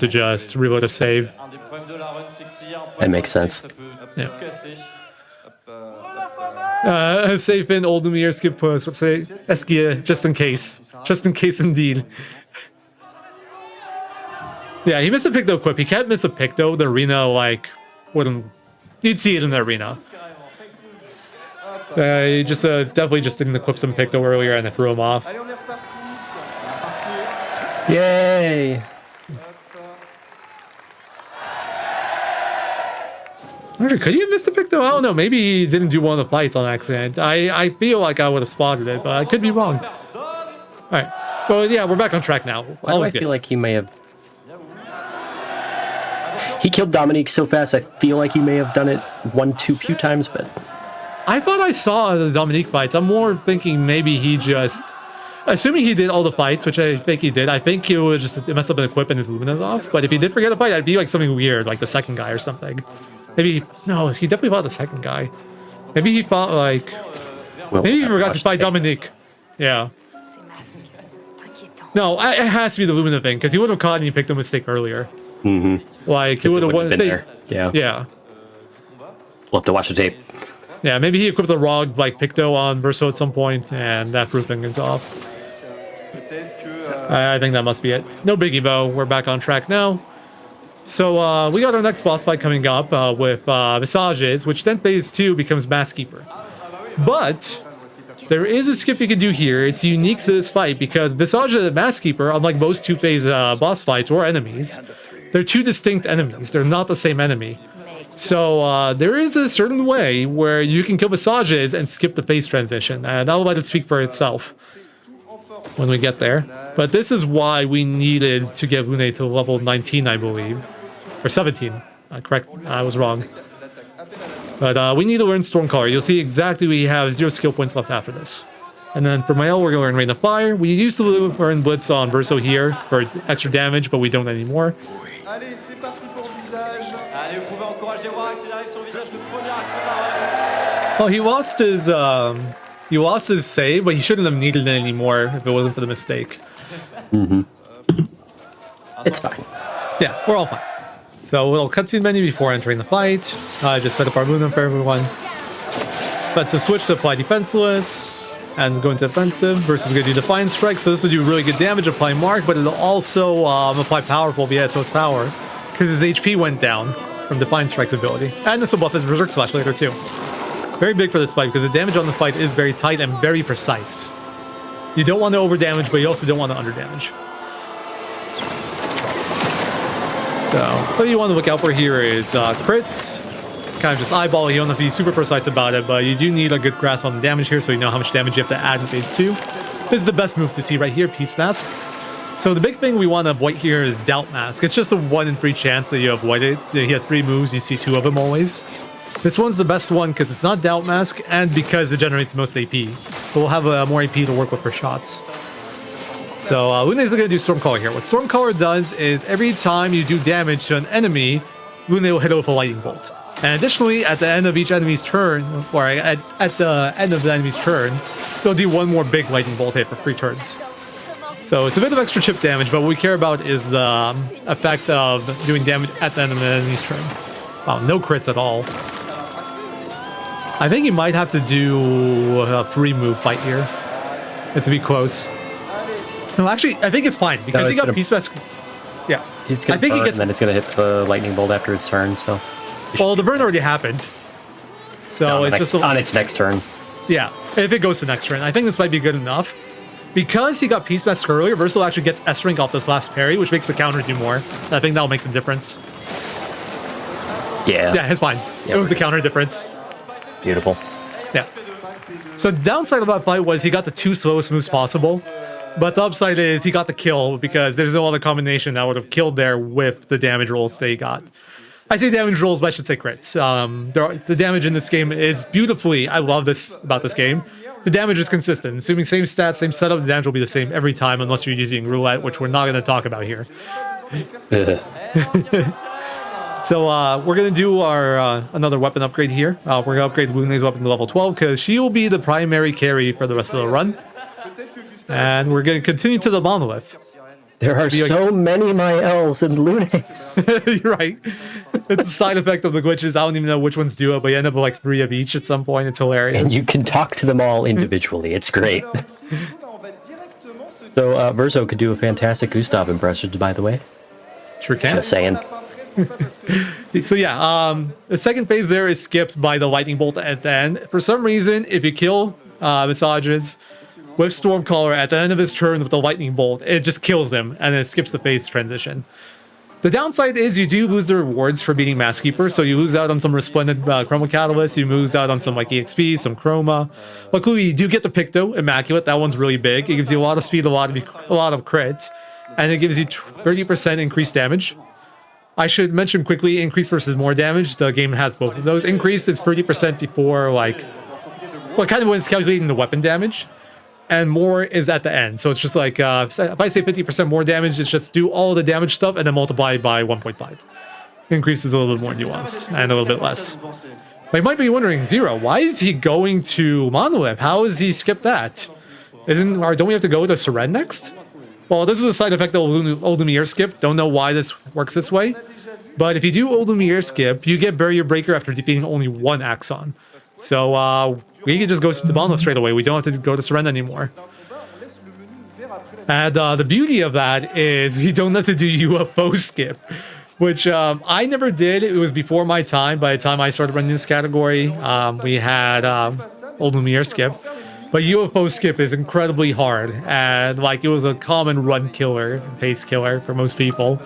just reload a save. That makes sense. Yeah. Save in old Lumiere skip push. Let's say Eskia, just in case. Just in case indeed. Yeah, he missed a pick though equip. He can't miss a pick though. The arena like wouldn't. You'd see it in the arena. He just definitely just didn't equip some pick though earlier and it threw him off. Yay! Could he have missed a pick though? I don't know. Maybe he didn't do one of the fights on accident. I feel like I would have spotted it, but I could be wrong. Alright. Well, yeah, we're back on track now. Why do I feel like he may have... He killed Dominique so fast, I feel like he may have done it 1-2 few times, but... I thought I saw the Dominique fights. I'm more thinking maybe he just... Assuming he did all the fights, which I think he did, I think he would just messed up an equip and his movement is off. But if he did forget a fight, it'd be like something weird, like the second guy or something. Maybe... No, he definitely fought the second guy. Maybe he fought like... Maybe he forgot to fight Dominique. Yeah. No, it has to be the Lumina thing, because he would have caught and he picked a mistake earlier. Mm-hmm. Like, he would have won. There. Yeah. Yeah. We'll have to watch the tape. Yeah, maybe he equipped the wrong, like, Picto on Verso at some point, and that proofing is off. I think that must be it. No biggie, though. We're back on track now. So, we got our next boss fight coming up with Visages, which then phase 2 becomes Mask Keeper. But... there is a skip you can do here. It's unique to this fight because Visage and Mask Keeper, unlike most two-phase boss fights or enemies, they're two distinct enemies. They're not the same enemy. So there is a certain way where you can kill Visages and skip the phase transition, and I'll let it speak for itself when we get there. But this is why we needed to get Lune to level 19, I believe. Or 17. Correct. I was wrong. But we need to learn Stormcaller. You'll see exactly we have 0 skill points left after this. And then for Mael, we're going to learn Rain of Fire. We used to learn Blitz on Verso here for extra damage, but we don't anymore. Well, he lost his save, but he shouldn't have needed it anymore if it wasn't for the mistake. Mm-hmm. It's fine. Yeah, we're all fine. So a little cutscene menu before entering the fight. Just set up our movement for everyone. But to switch to apply defenseless and go into offensive versus going to do Defiant Strike. So this will do really good damage, apply mark, but it'll also apply powerful via SOS power because his HP went down from Defiant Strike's ability. And this will buff his Berserk Slash later too. Very big for this fight because the damage on this fight is very tight and very precise. You don't want to over damage, but you also don't want to under damage. So you want to look out for here is crits. Kind of just eyeball. You don't have to be super precise about it, but you do need a good grasp on the damage here so you know how much damage you have to add in phase 2. This is the best move to see right here, Peace Mask. So the big thing we want to avoid here is Doubt Mask. It's just a 1 in 3 chance that you avoid it. He has 3 moves, you see 2 of them always. This one's the best one because it's not Doubt Mask and because it generates the most AP. So we'll have more AP to work with for shots. So Lune is going to do Stormcaller here. What Stormcaller does is every time you do damage to an enemy, Lune will hit it with a Lightning Bolt. And additionally, at the end of each enemy's turn, or at the end of the enemy's turn, they'll do 1 more big Lightning Bolt hit for 3 turns. So it's a bit of extra chip damage, but what we care about is the effect of doing damage at the end of the enemy's turn. Wow, no crits at all. I think he might have to do a 3-move fight here. It's to be close. No, actually, I think it's fine because he got Peace Mask. Yeah, he's gonna burn, and then it's gonna hit the Lightning Bolt after his turn. So, well, the burn already happened. So it's just on its next turn. Yeah, if it goes to next turn, I think this might be good enough. Because he got Peace Mask earlier, Versal actually gets S-Rank off this last parry, which makes the counter do more. I think that'll make the difference. Yeah, it's fine. Yeah, it was the counter difference. Beautiful. Yeah. So the downside of that fight was he got the 2 slowest moves possible. But the upside is he got the kill because there's no other combination that would have killed there with the damage rolls that he got. I say damage rolls, but I should say crits. The damage in this game is beautifully... I love this about this game. The damage is consistent. Assuming same stats, same setup, the damage will be the same every time unless you're using roulette, which we're not going to talk about here. So we're going to do our another weapon upgrade here. We're going to upgrade Lune's weapon to level 12 because she will be the primary carry for the rest of the run. And we're going to continue to the Monolith. There are so many my L's and Lunates. You're right. It's a side effect of the glitches. I don't even know which ones do it, but you end up with like 3 of each at some point. It's hilarious. And you can talk to them all individually. It's great. So Verzo could do a fantastic Gustav impression, by the way. Sure can. Just saying. So yeah, the second phase there is skipped by the lightning bolt at the end. For some reason, if you kill Visages with Stormcaller at the end of his turn with the lightning bolt, it just kills him and it skips the phase transition. The downside is you do lose the rewards for beating Masskeeper, so you lose out on some Resplendent Chroma Catalyst, you lose out on some like EXP, some Chroma. Luckily, you do get the Picto, Immaculate, that one's really big. It gives you a lot of speed, a lot of crit, and it gives you 30% increased damage. I should mention quickly, increase versus more damage, the game has both of those. Increased is 30% before, like, well, kind of when it's calculating the weapon damage. And more is at the end. So it's just like, if I say 50% more damage, it's just do all the damage stuff and then multiply by 1.5. Increase is a little bit more nuanced and a little bit less. But you might be wondering, Zero, why is he going to Monolith? How has he skipped that? Don't we have to go to Seren next? Well, this is a side effect of Old Lumiere skip. Don't know why this works this way. But if you do Old Lumiere skip, you get Barrier Breaker after defeating only one Axon. So, we can just go to the Monolith straight away. We don't have to go to Seren anymore. And the beauty of that is you don't have to do UFO skip, which I never did. It was before my time. By the time I started running this category, we had Old Lumiere skip. But UFO skip is incredibly hard. And like it was a common run killer, pace killer for most people.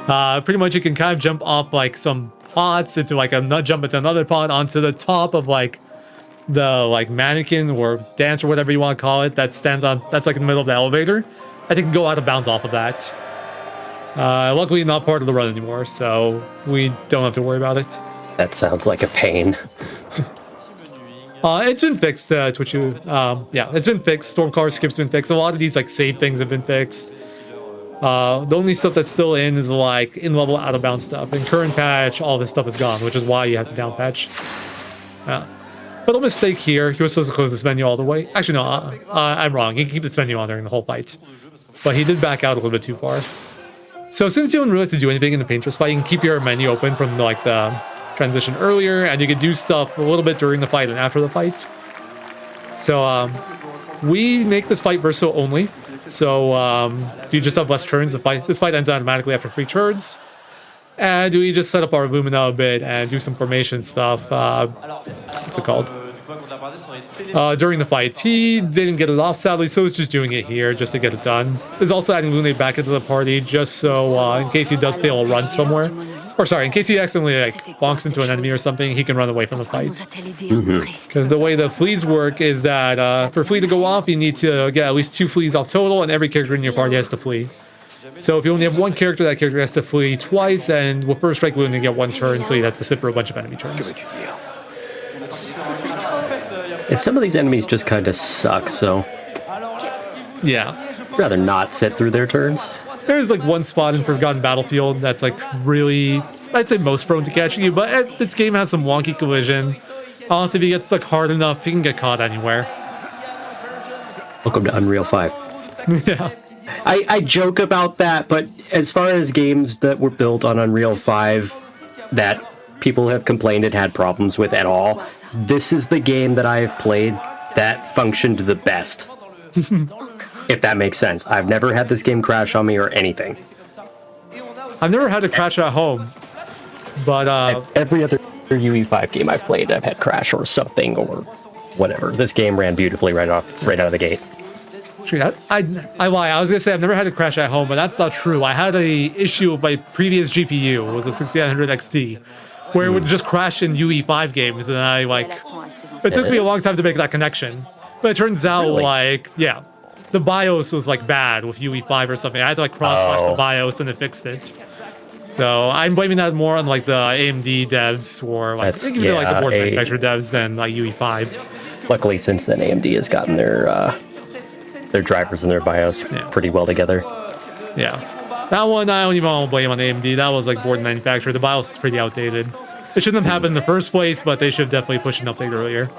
Pretty much you can kind of jump off like some pods into like jump into another pod onto the top of like the like mannequin or dance or whatever you want to call it that stands on, that's like in the middle of the elevator. I think go out of bounds off of that. Luckily not part of the run anymore, so we don't have to worry about it. That sounds like a pain. It's been fixed, yeah, it's been fixed. Stormcaller skip's been fixed. A lot of these like save things have been fixed. The only stuff that's still in is like in-level out-of-bounds stuff. In current patch, all this stuff is gone, which is why you have to down patch. But a mistake here. He was supposed to close this menu all the way. Actually, no, I'm wrong. He can keep this menu on during the whole fight. But he did back out a little bit too far. So since you don't really have to do anything in the Painter's fight, you can keep your menu open from like the transition earlier, and you can do stuff a little bit during the fight and after the fight. So we make this fight verso only. So you just have less turns. This fight ends automatically after 3 turns. And we just set up our Lumina a bit and do some formation stuff. What's it called? During the fight. He didn't get it off, sadly, so he's just doing it here just to get it done. He's also adding Lune back into the party just so in case he does fail a run somewhere. Or sorry, in case he accidentally like bonks into an enemy or something, he can run away from the fight. Because the way the fleas work is that for flea to go off, you need to get at least 2 fleas off total, and every character in your party has to flee. So if you only have one character, that character has to flee twice, and with first strike, we only get 1 turn, so you'd have to sit for a bunch of enemy turns. And some of these enemies just kind of suck, so... Yeah. I'd rather not sit through their turns. There's like one spot in Forgotten Battlefield that's like really, I'd say most prone to catching you, but this game has some wonky collision. Honestly, if you get stuck hard enough, you can get caught anywhere. Welcome to Unreal 5. Yeah. I joke about that, but as far as games that were built on Unreal 5 that people have complained it had problems with at all, this is the game that I've played that functioned the best. If that makes sense. I've never had this game crash on me or anything. I've never had to crash at home, but every other UE5 game I've played, I've had crash or something or whatever. This game ran beautifully right out of the gate. I lie. I was gonna say I've never had to crash at home, but that's not true. I had a issue with my previous GPU. It was a 6900 XT, where it would just crash in UE5 games, and I like. It took me a long time to make that connection, but it turns out the BIOS was like bad with UE5 or something. I had to like cross-watch the BIOS and it fixed it. So I'm blaming that more on like the AMD devs or like like the board manufacturer devs than like UE5. Luckily, since then AMD has gotten their drivers and their BIOS pretty well together. Yeah, that one I don't even want to blame on AMD. That was like board manufacturer. The BIOS is pretty outdated. It shouldn't have happened in the first place, but they should definitely push an update earlier.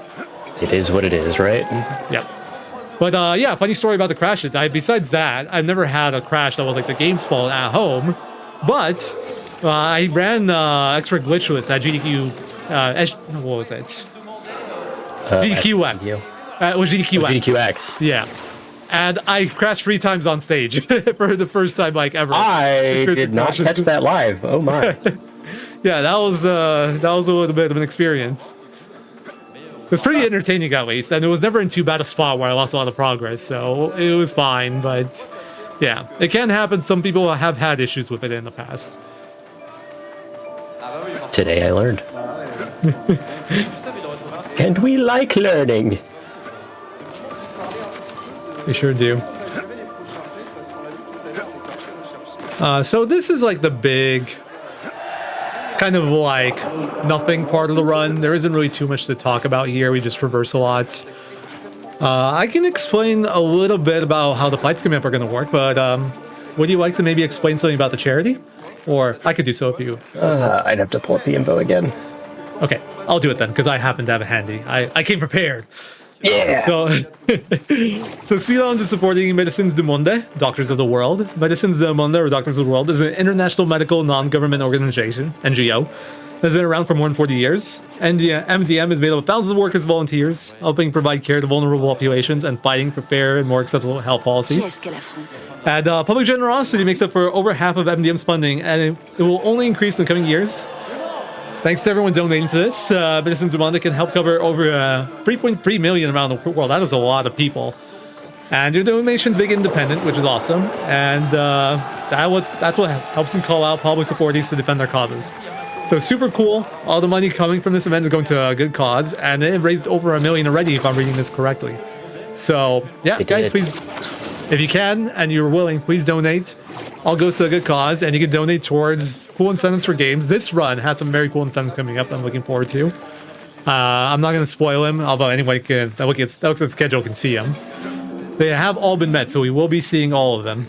It is what it is, right? Yeah. But yeah, funny story about the crashes. Besides that, I've never had a crash that was like the game's fault at home. But I ran expert glitchless at GDQ. What was it? GDQX. It was GDQX. GDQX. Yeah. And I crashed 3 times on stage for the first time like ever. I did not catch that live. Oh my. Yeah, that was a little bit of an experience. It was pretty entertaining at least, and it was never in too bad a spot where I lost a lot of progress, so it was fine, but yeah, it can happen. Some people have had issues with it in the past. Today I learned. And we like learning. We sure do. So this is like the big, kind of like nothing part of the run. There isn't really too much to talk about here. We just traverse a lot. I can explain a little bit about how the fights coming up are going to work, but would you like to maybe explain something about the charity? Or I could do so if you... I'd have to pull up the info again. Okay, I'll do it then, because I happen to have it handy. I came prepared. Yeah. So SpeeDons is supporting Médecins du Monde, Doctors of the World. Médecins du Monde, or Doctors of the World, is an international medical non-government organization, NGO, that's been around for more than 40 years. And the MDM is made up of thousands of workers and volunteers, helping provide care to vulnerable populations and fighting for fair and more acceptable health policies. And public generosity makes up for over half of MDM's funding, and it will only increase in the coming years. Thanks to everyone donating to this. Médecins du Monde can help cover over 3.3 million around the world. That is a lot of people. And your donation's big independent, which is awesome. And that's what helps them call out public authorities to defend their causes. So super cool. All the money coming from this event is going to a good cause. And it raised over $1 million already, if I'm reading this correctly. So yeah, guys, please, if you can and you're willing, please donate. All goes to a good cause, and you can donate towards cool incentives for games. This run has some very cool incentives coming up that I'm looking forward to. I'm not going to spoil them, although anyone that looks at the schedule can see them. They have all been met, so we will be seeing all of them.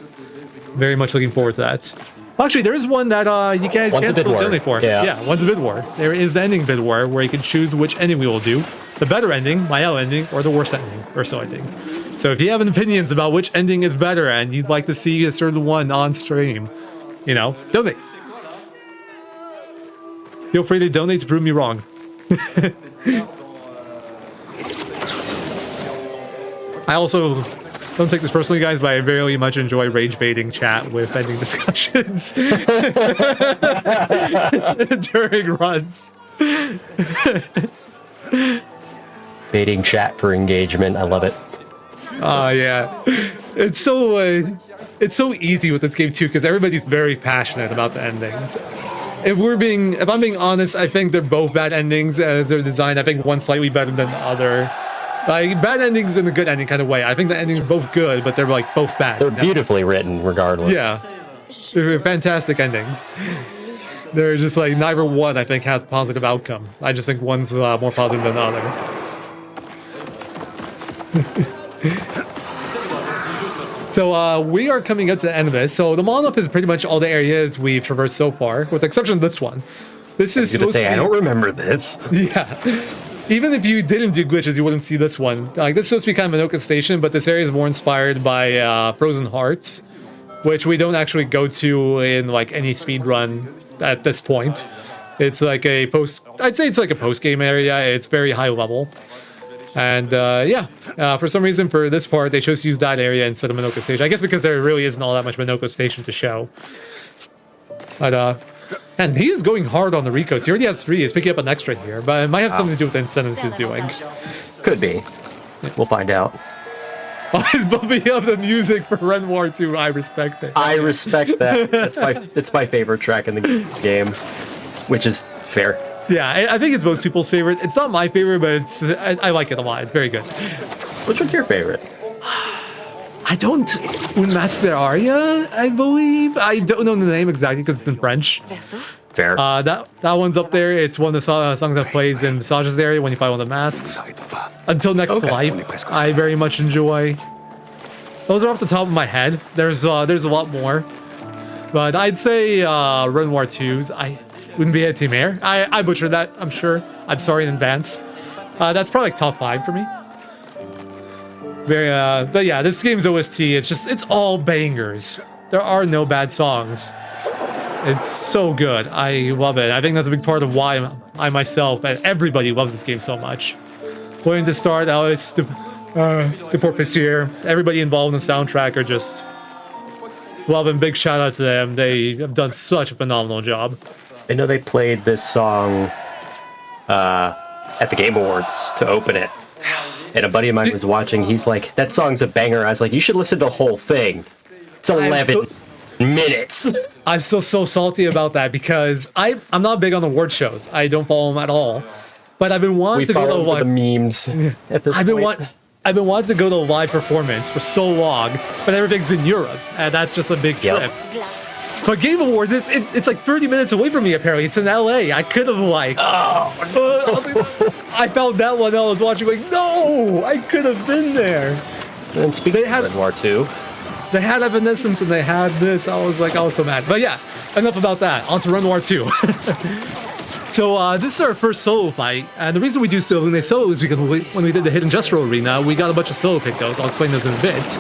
Very much looking forward to that. Actually, there is one that you guys can still donate for. Yeah, one's a bid war. There is the ending bid war, where you can choose which ending we will do. The better ending, my ending, or the worst ending, or so I think. So if you have opinions about which ending is better and you'd like to see a certain one on stream, donate. Feel free to donate to prove me wrong. I also don't take this personally, guys, but I very much enjoy rage baiting chat with ending discussions during runs. Baiting chat for engagement. I love it. Yeah, it's so easy with this game too, because everybody's very passionate about the endings. If I'm being honest, I think they're both bad endings as they're designed. I think one's slightly better than the other. Like bad endings in a good ending kind of way. I think the endings are both good, but they're like both bad. They're beautifully written, regardless. Yeah, they're fantastic endings. They're just like neither one I think has positive outcome. I just think one's more positive than the other. So we are coming up to the end of this. So the monolith is pretty much all the areas we've traversed so far, with the exception of this one. This is supposed to be... I don't remember this. Yeah. Even if you didn't do glitches, you wouldn't see this one. Like, this is supposed to be kind of Minoka Station, but this area is more inspired by Frozen Hearts, which we don't actually go to in like any speed run at this point. It's like a I'd say it's like a post-game area. It's very high level. And for some reason for this part, they chose to use that area instead of Minoka Station. I guess because there really isn't all that much Minoka Station to show. But, and he is going hard on the recodes. He already has 3. He's picking up an extra here, but it might have something to do with the incentives he's doing. Could be. We'll find out. Oh, he's bumping up the music for Run War 2. I respect it. I respect that. It's my favorite track in the game, which is fair. Yeah, I think it's most people's favorite. It's not my favorite, but I like it a lot. It's very good. Which one's your favorite? I don't... Unmask their aria, I believe. I don't know the name exactly because it's in French. Fair. That one's up there. It's one of the songs that plays in Visage's area when you fight one of the masks. Until Next Life, I very much enjoy. Those are off the top of my head. There's a lot more. But I'd say Run War 2's... Wouldn't be a Team Air. I butchered that, I'm sure. I'm sorry in advance. That's probably like top 5 for me. But yeah, this game's OST, it's all bangers. There are no bad songs. It's so good. I love it. I think that's a big part of why I myself and everybody loves this game so much. Going to start, Alice, the Porpoisier, everybody involved in the soundtrack are just loving. Big shout out to them. They have done such a phenomenal job. I know they played this song at the Game Awards to open it. And a buddy of mine was watching. He's like, that song's a banger. I was like, you should listen to the whole thing. It's 11 minutes. I'm still so salty about that because I'm not big on award shows. I don't follow them at all. But I've been wanting to go to the memes at this point. I've been wanting to go to a live performance for so long, but everything's in Europe, and that's just a big trip. But Game Awards, it's like 30 minutes away from me, apparently. It's in LA. I could have, I found that one I was watching, like, no! I could have been there. And speaking of Red War 2, they had Evanescence and they had this. I was so mad. But yeah, enough about that. On to Renoir 2. So this is our first solo fight, and the reason we do solo is because when we did the Hidden Gesture Arena, we got a bunch of solo pictos. I'll explain those in a bit.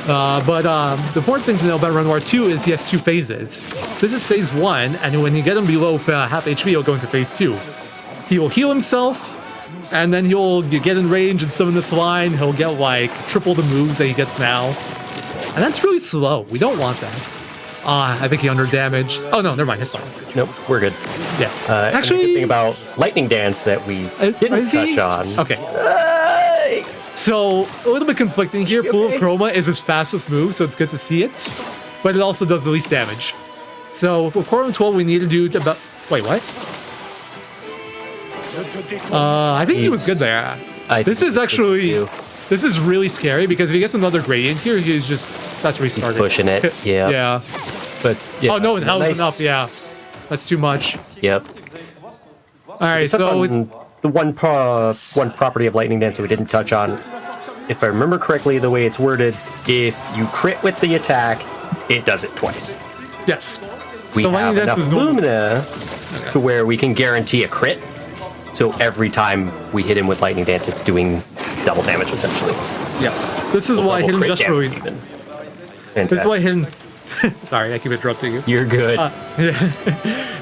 But the important thing to know about Renoir 2 is he has 2 phases. This is phase 1, and when you get him below half HP, he'll go into phase 2. He will heal himself, and then you get in range and summon this line. He'll get like triple the moves that he gets now. And that's really slow. We don't want that. I think he under-damaged. Oh, no, never mind. It's fine. Nope, we're good. Yeah. Actually, the good thing about Lightning Dance that we didn't touch on. Okay. So, a little bit conflicting here. Pool of Chroma is his fastest move, so it's good to see it. But it also does the least damage. So, for Quorum 12, we need to do about... Wait, what? I think he was good there. This is actually... This is really scary because if he gets another gradient here, he's just... That's where he started. He's pushing it, yeah. Yeah. But, yeah. Oh, no, it helps enough, yeah. That's too much. Yep. Alright, so... The one property of Lightning Dance that we didn't touch on, if I remember correctly, the way it's worded, if you crit with the attack, it does it twice. Yes. We have enough Lumina to where we can guarantee a crit. So every time we hit him with Lightning Dance, it's doing double damage, essentially. Yes. This is why Hidden Gesture Arena... This is why Hidden... Sorry, I keep interrupting you. You're good. Yeah.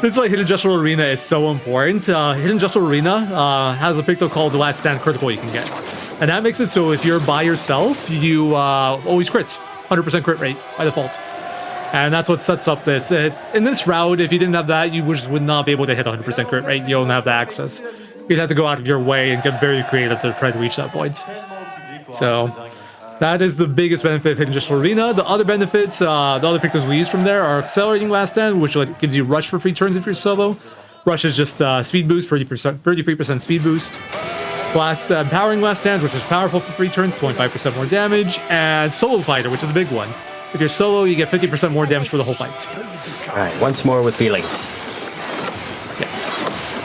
This is why Hidden Gesture Arena is so important. Hidden Gesture Arena has a picto called the Last Stand Critical you can get. And that makes it so if you're by yourself, you always crit. 100% crit rate by default. And that's what sets up this. In this route, if you didn't have that, you just would not be able to hit 100% crit rate. You don't have the access. You'd have to go out of your way and get very creative to try to reach that point. So that is the biggest benefit of Hidden Gesture Arena. The other benefits, the other pictures we use from there are Accelerating Last Stand, which gives you Rush for free turns if you're solo. Rush is just speed boost, 33% speed boost. Powering Last Stand, which is powerful for free turns, 25% more damage. And Solo Fighter, which is the big one. If you're solo, you get 50% more damage for the whole fight. Alright, once more with healing. Yes.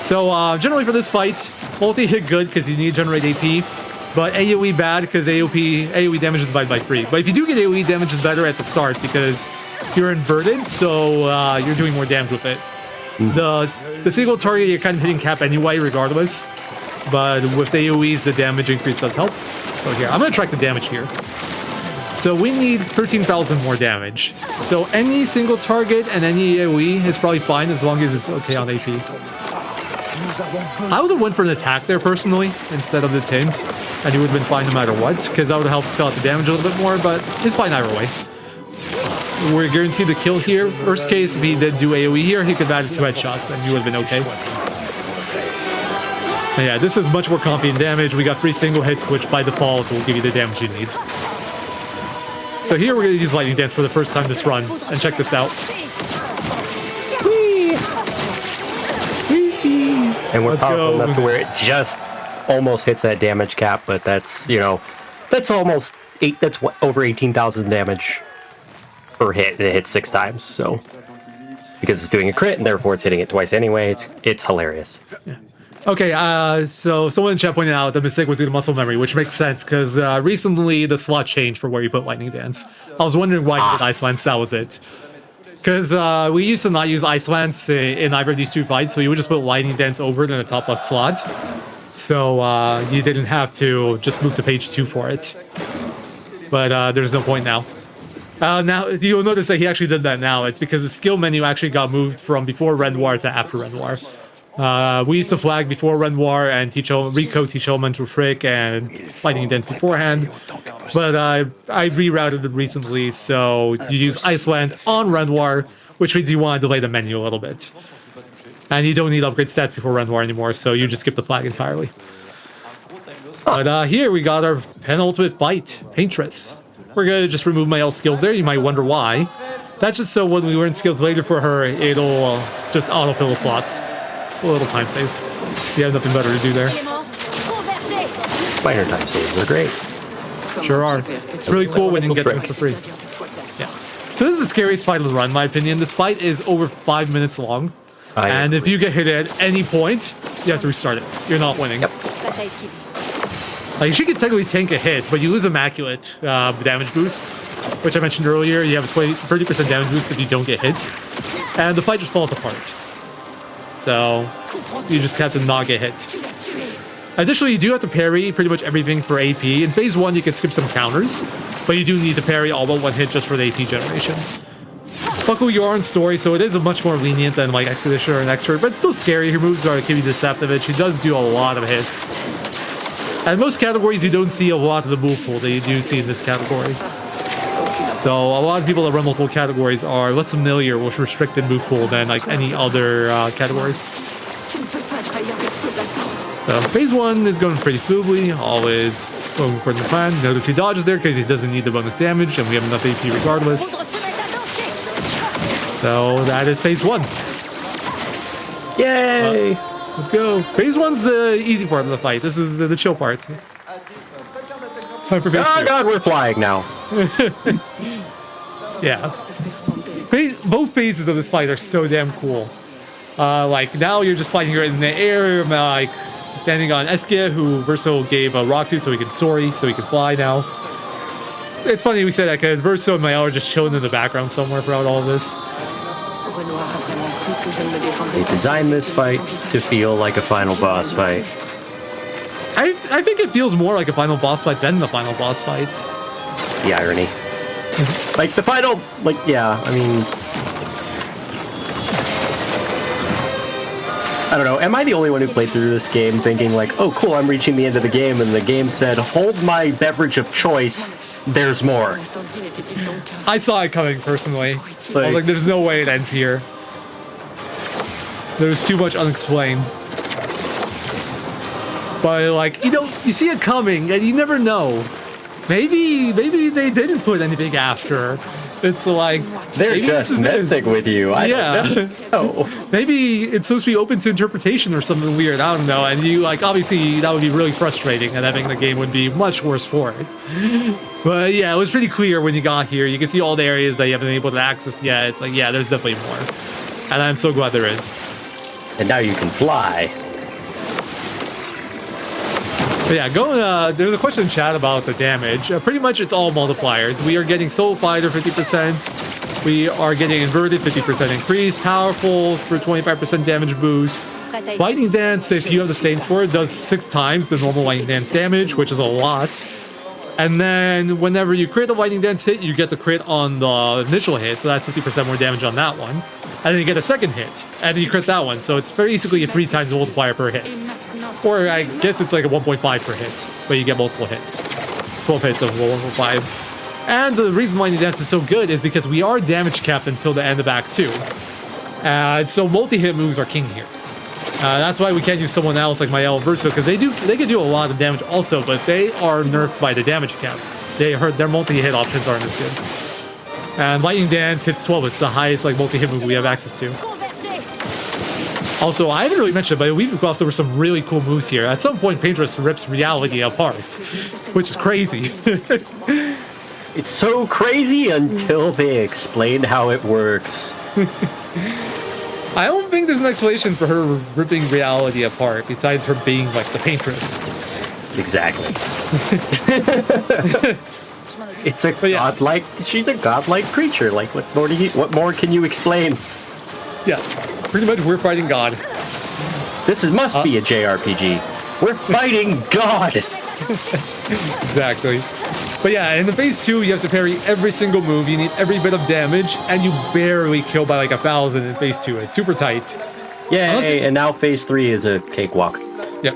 So, generally for this fight, multi-hit good because you need to generate AP, but AoE bad because AoE damage is divided by 3. But if you do get AoE damage, it's better at the start because you're inverted, so you're doing more damage with it. The single target, you're kind of hitting cap anyway, regardless. But with AoEs, the damage increase does help. So here, I'm going to track the damage here. So we need 13,000 more damage. So any single target and any AoE is probably fine as long as it's okay on AP. I would have went for an attack there personally instead of the tint, and he would have been fine no matter what, because that would have helped fill out the damage a little bit more, but it's fine either way. We're guaranteed the kill here. Worst case, if he did do AoE here, he could have added 2 headshots and he would have been okay. And yeah, this is much more confident damage. We got 3 single hits, which by default will give you the damage you need. So here we're going to use Lightning Dance for the first time this run, and check this out. And we're powerful enough to where it just almost hits that damage cap, but that's, that's almost that's what, over 18,000 damage per hit, and it hits 6 times, so because it's doing a crit, and therefore it's hitting it twice anyway, it's hilarious. Yeah. Okay, so someone in chat pointed out the mistake was due to muscle memory, which makes sense, because recently the slot changed for where you put Lightning Dance. I was wondering why you did Ice Lance, that was it. Because we used to not use Ice Lance in either of these 2 fights, so you would just put Lightning Dance over it in the top left slot. So you didn't have to just move to page 2 for it. but there's no point now. Now, you'll notice that he actually did that now. It's because the skill menu actually got moved from before Renoir to after Renoir. We used to flag before Renoir and Rico teach elemental trick and lightning dance beforehand, but I rerouted it recently, so you use Ice Lance on Renoir, which means you want to delay the menu a little bit. And you don't need upgrade stats before Renoir anymore, so you just skip the flag entirely. But here we got our penultimate fight, Paintress. We're gonna just remove my L skills there. You might wonder why. That's just so when we learn skills later for her, it'll just autofill the slots. A little time save. You have nothing better to do there. Minor time saves are great. Sure are. It's really cool when you can get them for free. Yeah. So this is the scariest fight of the run, in my opinion. This fight is over 5 minutes long. And if you get hit at any point, you have to restart it. You're not winning. Yep. Like, she can technically tank a hit, but you lose Immaculate damage boost, which I mentioned earlier. You have a 30% damage boost if you don't get hit. And the fight just falls apart. So you just have to not get hit. Additionally, you do have to parry pretty much everything for AP. In phase 1, you can skip some counters, but you do need to parry all but one hit just for the AP generation. Luckily, you are in story, so it is a much more lenient than like Expedition or an Expert, but it's still scary. Her moves are can be deceptive, and she does do a lot of hits. And most categories, you don't see a lot of the move pool that you do see in this category. So a lot of people that run multiple categories are less familiar with restricted move pool than like any other categories. So phase 1 is going pretty smoothly, always going according to plan. Notice he dodges there because he doesn't need the bonus damage, and we have enough AP regardless. So that is phase 1. Yay! Let's go. Phase 1's the easy part of the fight. This is the chill part. Time for phase 2. Oh god, we're flying now. Yeah. Both phases of this fight are so damn cool. Like, now you're just fighting in the air, like, standing on Eskia, who Verso gave a rock to so he can soar, so he can fly now. It's funny we say that because Verso and Mael are just chilling in the background somewhere throughout all of this. They designed this fight to feel like a final boss fight. I think it feels more like a final boss fight than the final boss fight. The irony. Like, the final, like, yeah, I mean... I don't know, am I the only one who played through this game thinking like, oh cool, I'm reaching the end of the game, and the game said, hold my beverage of choice, there's more. I saw it coming, personally. I was like, there's no way it ends here. There's too much unexplained. But, like, you know, you see it coming, and you never know. Maybe they didn't put anything after. It's like... They're just messing with you. I don't know. Maybe it's supposed to be open to interpretation or something weird. I don't know. And you, like, obviously, that would be really frustrating, and having the game would be much worse for it. But, yeah, it was pretty clear when you got here. You can see all the areas that you haven't been able to access yet. It's like, yeah, there's definitely more. And I'm so glad there is. And now you can fly. But yeah, there's a question in chat about the damage. Pretty much it's all multipliers. We are getting Soul Fighter 50%. We are getting Inverted 50% increase. Powerful for 25% damage boost. Lightning Dance, if you have the Saints for it, does 6 times the normal Lightning Dance damage, which is a lot. And then whenever you crit a Lightning Dance hit, you get the crit on the initial hit, so that's 50% more damage on that one. And then you get a second hit, and then you crit that one. So it's basically a 3 times multiplier per hit. Or I guess it's like a 1.5 per hit, but you get multiple hits. 12 hits of 1.5. And the reason Lightning Dance is so good is because we are damage capped until the end of Act 2. So multi-hit moves are king here. That's why we can't use someone else like Mael Verso, because they can do a lot of damage also, but they are nerfed by the damage cap. Their multi-hit options aren't as good. And Lightning Dance hits 12. It's the highest like multi-hit move we have access to. Also, I haven't really mentioned it, but we've glossed over some really cool moves here. At some point, Paintress rips reality apart, which is crazy. It's so crazy until they explain how it works. I don't think there's an explanation for her ripping reality apart, besides her being like the Paintress. Exactly. It's a godlike. She's a godlike creature. Like, what more can you explain? Yes, pretty much we're fighting God. This must be a JRPG. We're fighting God. Exactly. But yeah, in the phase 2, you have to parry every single move. You need every bit of damage, and you barely kill by like 1,000 in phase 2. It's super tight. Yeah, and now phase 3 is a cakewalk. Yep.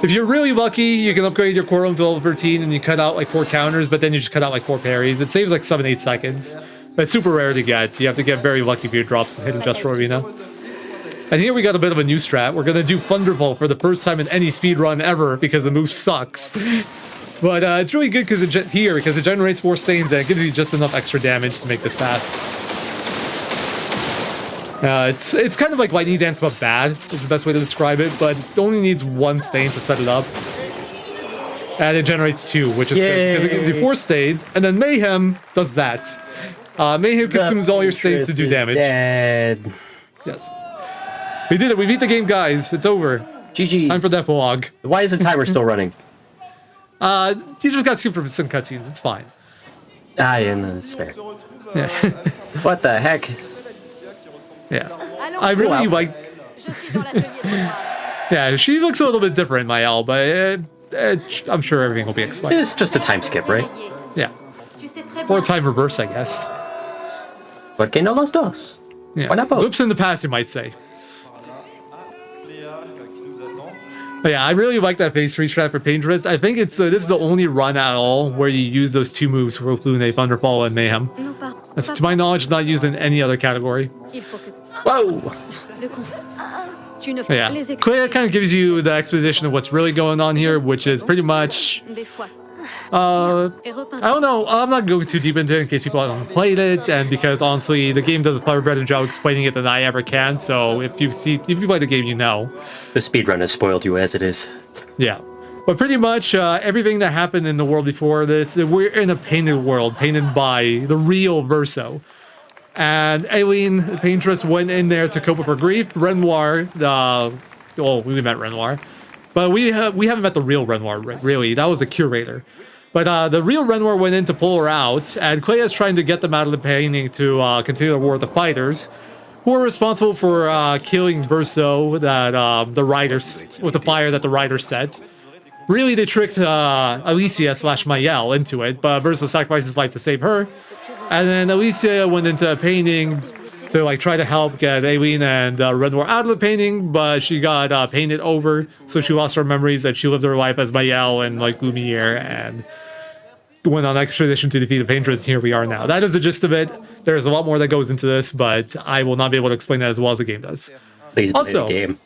If you're really lucky, you can upgrade your core room to level 13 and you cut out like 4 counters, but then you just cut out like 4 parries. It saves like 7-8 seconds. But it's super rare to get. You have to get very lucky if you drops the Hidden Gesture Arena. And here we got a bit of a new strat. We're going to do Thunderbolt for the first time in any speedrun ever because the move sucks. But it's really good because it generates 4 stains and it gives you just enough extra damage to make this fast. It's kind of like Lightning Dance but bad is the best way to describe it, but it only needs 1 stain to set it up. And it generates 2, which is good because it gives you 4 stains, and then Mayhem does that. Mayhem consumes all your stains to do damage. Dead. Yes. We did it. We beat the game, guys. It's over. GG. Time for the epilogue. Why is the timer still running? You just got skipped from some cutscenes. It's fine. Yeah, no, that's fair. Yeah. What the heck? Yeah. I really like... Yeah, she looks a little bit different, Mael, but I'm sure everything will be explained. It's just a time skip, right? Yeah. Or a time reverse, I guess. ¿Por qué no los dos? Yeah. Why not both? Loops in the past, you might say. But yeah, I really like that phase 3 strat for Painterest. I think it's this is the only run at all where you use those 2 moves for Lune, Thunderfall, and Mayhem. That's, to my knowledge, it's not used in any other category. Whoa! But yeah, Clea kind of gives you the exposition of what's really going on here, which is pretty much... I don't know. I'm not going too deep into it in case people haven't played it, and because honestly, the game does a far better job explaining it than I ever can. So if you play the game, you know. The speedrun has spoiled you as it is. Yeah, but pretty much everything that happened in the world before this, we're in a painted world, painted by the real Verso. And Aileen, the paintress, went in there to cope with her grief. Renoir, well, we met Renoir, but we haven't met the real Renoir, really. That was the curator. But the real Renoir went in to pull her out, and Clea is trying to get them out of the painting to continue the war with the fighters, who are responsible for killing Verso, that the riders, with the fire that the riders set. Really, they tricked Alicia/Mael into it, but Verso sacrificed his life to save her. And then Alicia went into a painting to like try to help get Aileen and Renoir out of the painting, but she got painted over, so she lost her memories that she lived her life as Mael and like Lumiere, and went on expedition to defeat the Paintress. Here we are now. That is the gist of it. There's a lot more that goes into this, but I will not be able to explain that as well as the game does. Please play also, the game.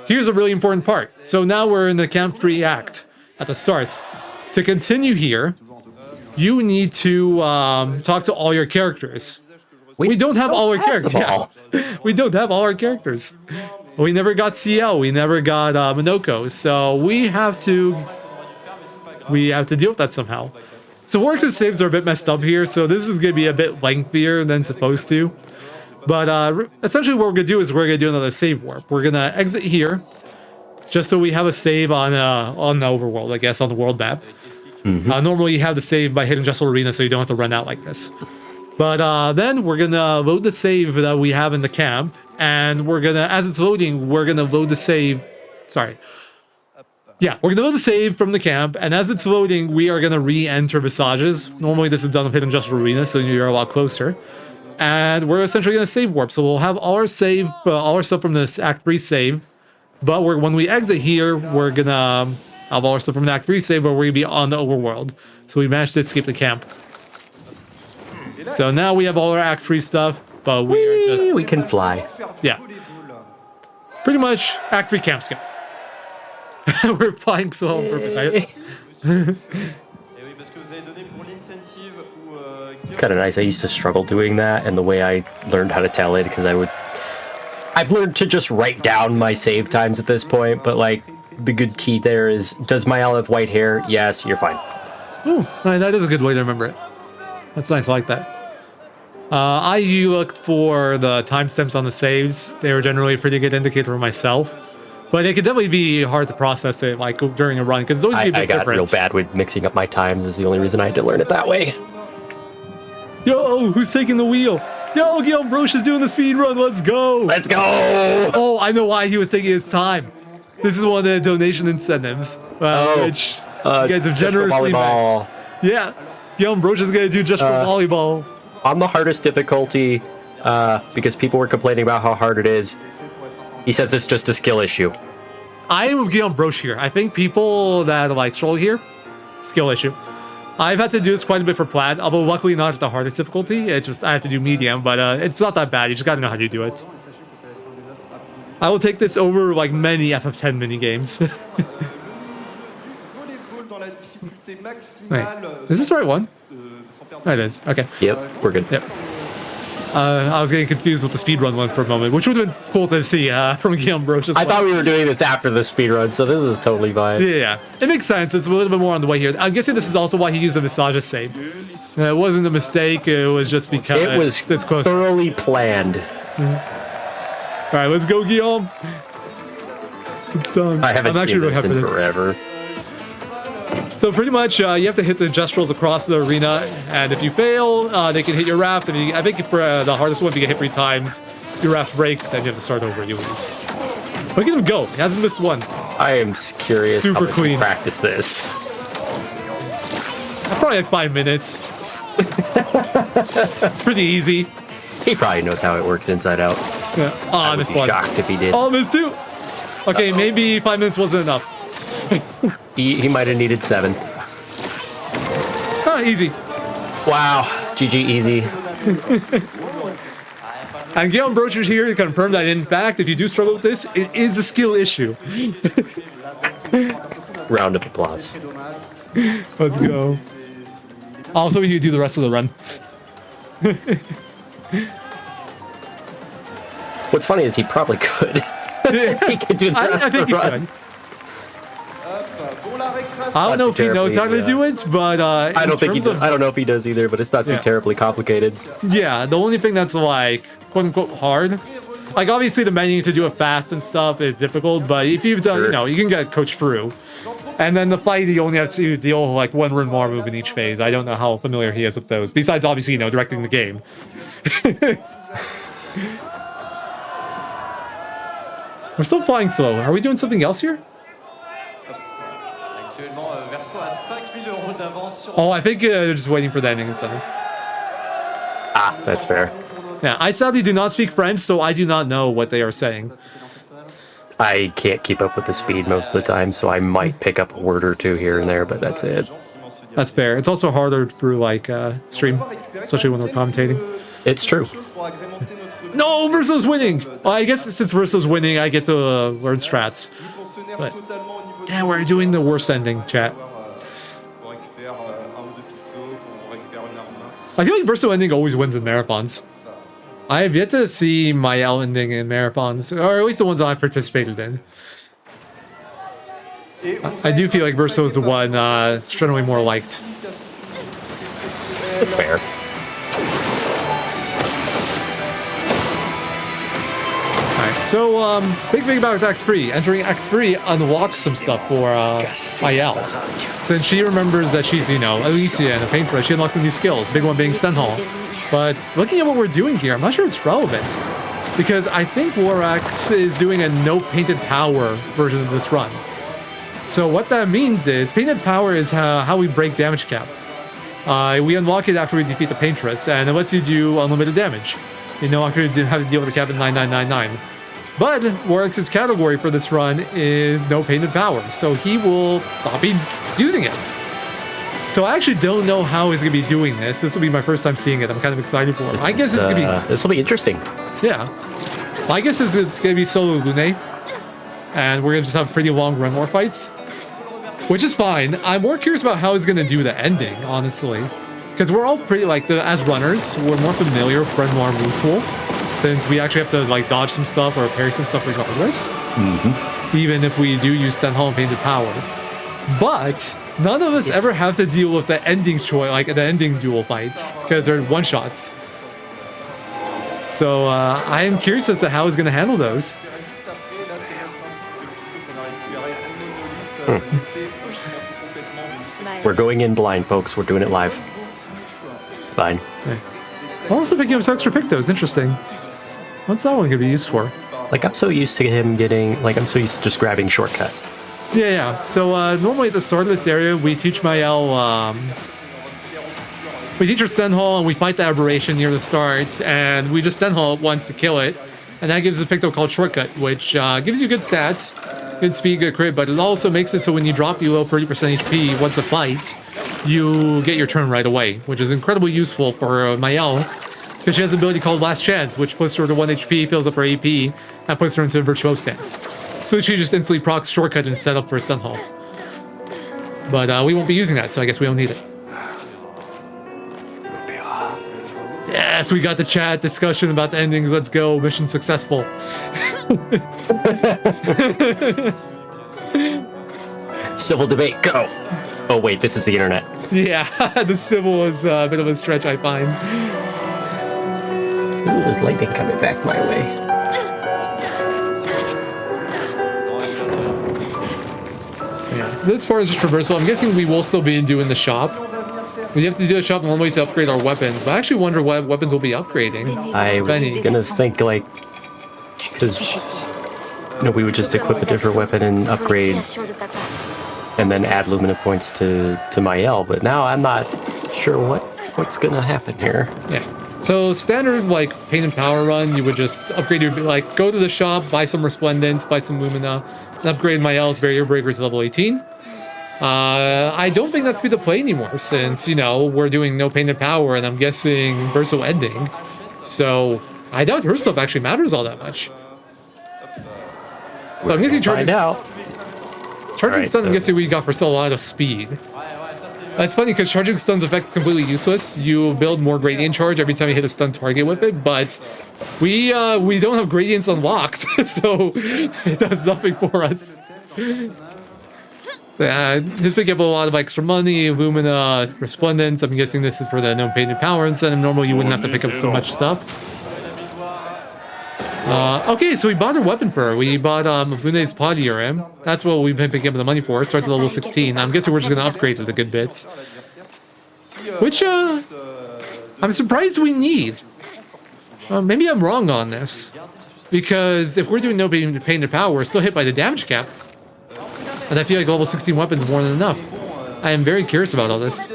Here's a really important part. So now we're in the Camp 3 act at the start. To continue here, you need to talk to all your characters. We don't have all our characters. Yeah. We don't have all our characters. We never got CL. We never got Minoko. So we have to deal with that somehow. So Works' saves are a bit messed up here, so this is going to be a bit lengthier than supposed to. But essentially what we're going to do is we're going to do another save warp. We're going to exit here, just so we have a save on the overworld, I guess, on the world map. Mm-hmm. Normally you have the save by Hidden Gesture Arena, so you don't have to run out like this. But then we're going to load the save that we have in the camp, and we're going to, as it's loading, we're going to load the save... Sorry. Yeah, we're going to load the save from the camp, and as it's loading, we are going to re-enter Visages. Normally this is done with Hidden Gesture Arena, so you're a lot closer. And we're essentially going to save warp, so we'll have all our save, all our stuff from this Act 3 save. But when we exit here, we're going to have all our stuff from the Act 3 save, but we're going to be on the overworld. So we managed to escape the camp. So now we have all our Act 3 stuff, but we can fly. Yeah. Pretty much Act 3 camp skip. We're flying so on purpose. It's kind of nice. I used to struggle doing that, and the way I learned how to tell it, because I've learned to just write down my save times at this point, but like the good key there is, does Mael have white hair? Yes, you're fine. Ooh, that is a good way to remember it. That's nice, I like that. I looked for the timestamps on the saves. They were generally a pretty good indicator for myself. But it could definitely be hard to process it like during a run, because it's always be a bit I got different. real bad with mixing up my times is the only reason I had to learn it that way. Yo, who's taking the wheel? Yo, Guillaume Broche is doing the speed run. Let's go. Let's go. Oh, I know why he was taking his time. This is one of the donation incentives, which you guys have generously met. Yeah. Guillaume Broach is going to do just for volleyball. On the hardest difficulty, because people were complaining about how hard it is, he says it's just a skill issue. I am with Guillaume Broach here. I think people that like struggle here, skill issue. I've had to do this quite a bit for Plaid, although luckily not at the hardest difficulty. It's just I have to do medium, but it's not that bad. You just got to know how to do it. I will take this over like many FF10 mini games. Wait, is this the right one? Oh, it is. Okay. Yep, we're good. Yep. I was getting confused with the speedrun one for a moment, which would have been cool to see from Guillaume Broach as well. I thought we were doing this after the speedrun, so this is totally fine. Yeah, it makes sense. It's a little bit more on the way here. I'm guessing this is also why he used the massage as save. It wasn't a mistake. It was just because it was it's close. Thoroughly planned. All right, let's go, Guillaume. It's done. I haven't seen this in forever. So pretty much, you have to hit the gestrels across the arena, and if you fail, they can hit your raft. And I think for the hardest one, if you get hit 3 times, your raft breaks, and you have to start over. You lose. Look at him go! He hasn't missed one. I am curious Super how much clean. you practice this. Probably like 5 minutes. It's pretty easy. He probably knows how it works inside out. Yeah. Oh, I would missed be one. shocked if he did. Oh, I missed 2. Okay, maybe 5 minutes wasn't enough. He might have needed 7. Ah, easy. Wow, GG easy. And Guillaume Broach is here to confirm that, in fact, if you do struggle with this, it is a skill issue. Round of applause. Let's go. Also, you do the rest of the run. What's funny is he probably could. He could do the rest I think of the he run. could. I don't know if he knows how to do it, but I don't think he does. I don't know if he does either, but it's not too terribly complicated. Yeah, the only thing that's like quote unquote hard, like obviously the menu to do it fast and stuff is difficult, but if you've done, you know, you can get coached through. And then the fight, you only have to deal with like 1 Renmar move in each phase. I don't know how familiar he is with those. Besides, obviously, you know, directing the game. We're still flying slow. Are we doing something else here? Oh, I think they're just waiting for the ending incentive. Ah, that's fair. Yeah, I sadly do not speak French, so I do not know what they are saying. I can't keep up with the speed most of the time, so I might pick up a word or 2 here and there, but that's it. That's fair. It's also harder through like stream, especially when we're commentating. It's true. No, Verso's winning. Well, I guess since Verso's winning, I get to learn strats. But yeah, we're doing the worst ending, chat. I feel like Verso ending always wins in marathons. I have yet to see my L ending in marathons, or at least the ones I've participated in. I do feel like Verso is the one that's generally more liked. It's fair. Alright, so big thing about Act 3. Entering Act 3 unlocks some stuff for IL. Since she remembers that she's, you know, Alicia and a paintbrush, she unlocks some new skills. Big one being Stenhall. But looking at what we're doing here, I'm not sure it's relevant. Because I think Warax is doing a no painted power version of this run. So what that means is, painted power is how we break damage cap. We unlock it after we defeat the Paintress, and it lets you do unlimited damage. You no longer have to deal with the cap at 9999. But Warax's category for this run is no painted power, so he will not be using it. So I actually don't know how he's going to be doing this. This will be my first time seeing it. I'm kind of excited for it. I guess it's going to be... This will be interesting. Yeah. My guess is it's going to be solo Lune. And we're going to just have pretty long Renmar fights. Which is fine. I'm more curious about how he's going to do the ending, honestly. Because we're all pretty, like, as runners, we're more familiar with Renmar move pool. Since we actually have to, like, dodge some stuff or parry some stuff regardless. Mm-hmm. Even if we do use Stenhall and Painted Power. But none of us ever have to deal with the ending choice, like the ending duel fights, because they're one-shots. So I am curious as to how he's going to handle those. We're going in blind, folks. We're doing it live. It's fine. Okay. Also picking up some extra pictos. Interesting. What's that one going to be used for? Like, I'm so used to him getting... Like, I'm so used to just grabbing shortcuts. Yeah. So normally at the start of this area, we teach Mael we teach our stun hole and we fight the aberration near the start, and we just stun hole it once to kill it, and that gives us a picto called shortcut, which gives you good stats, good speed, good crit, but it also makes it so when you drop below 30% HP once a fight, you get your turn right away, which is incredibly useful for Mayel, because she has an ability called Last Chance, which puts her to 1 HP, fills up her AP, and puts her into a virtuoso stance. So she just instantly procs shortcut and set up for a stun hole. But we won't be using that, so I guess we don't need it. Yes, we got the chat discussion about the endings. Let's go. Mission successful. Civil debate, go. Oh wait, this is the internet. Yeah, the civil is a bit of a stretch, I find. Ooh, there's lightning coming back my way. Yeah, this part is just traversal. I'm guessing we will still be doing the shop. We have to do a shop normally to upgrade our weapons, but I actually wonder what weapons we'll be upgrading. I was gonna think like, because we would just equip a different weapon and upgrade, and then add Lumina points to Mayel. But now I'm not sure what's gonna happen here. Yeah. So standard like pain and power run, you would just upgrade your go to the shop, buy some Resplendence, buy some Lumina, and upgrade Mayel's Barrier Breaker to level 18. I don't think that's good to play anymore since, we're doing no pain and power and I'm guessing Verso ending. So I doubt her stuff actually matters all that much. But I'm guessing charging stun, I'm guessing we got for still a lot of speed. It's funny because charging stun's effect is completely useless. You build more gradient charge every time you hit a stun target with it, but we don't have gradients unlocked, so it does nothing for us. Just pick up a lot of extra money, Lumina, Resplendence. I'm guessing this is for the no pain and power instead of normal. You wouldn't have to pick up so much stuff. Okay, so we bought a weapon for her. We bought Lune's Pod ERM. That's what we've been picking up the money for. It starts at level 16. I'm guessing we're just going to upgrade it a good bit. Which, I'm surprised we need. Maybe I'm wrong on this. Because if we're doing no pain and power, we're still hit by the damage cap. And I feel like level 16 weapons is more than enough. I am very curious about all this.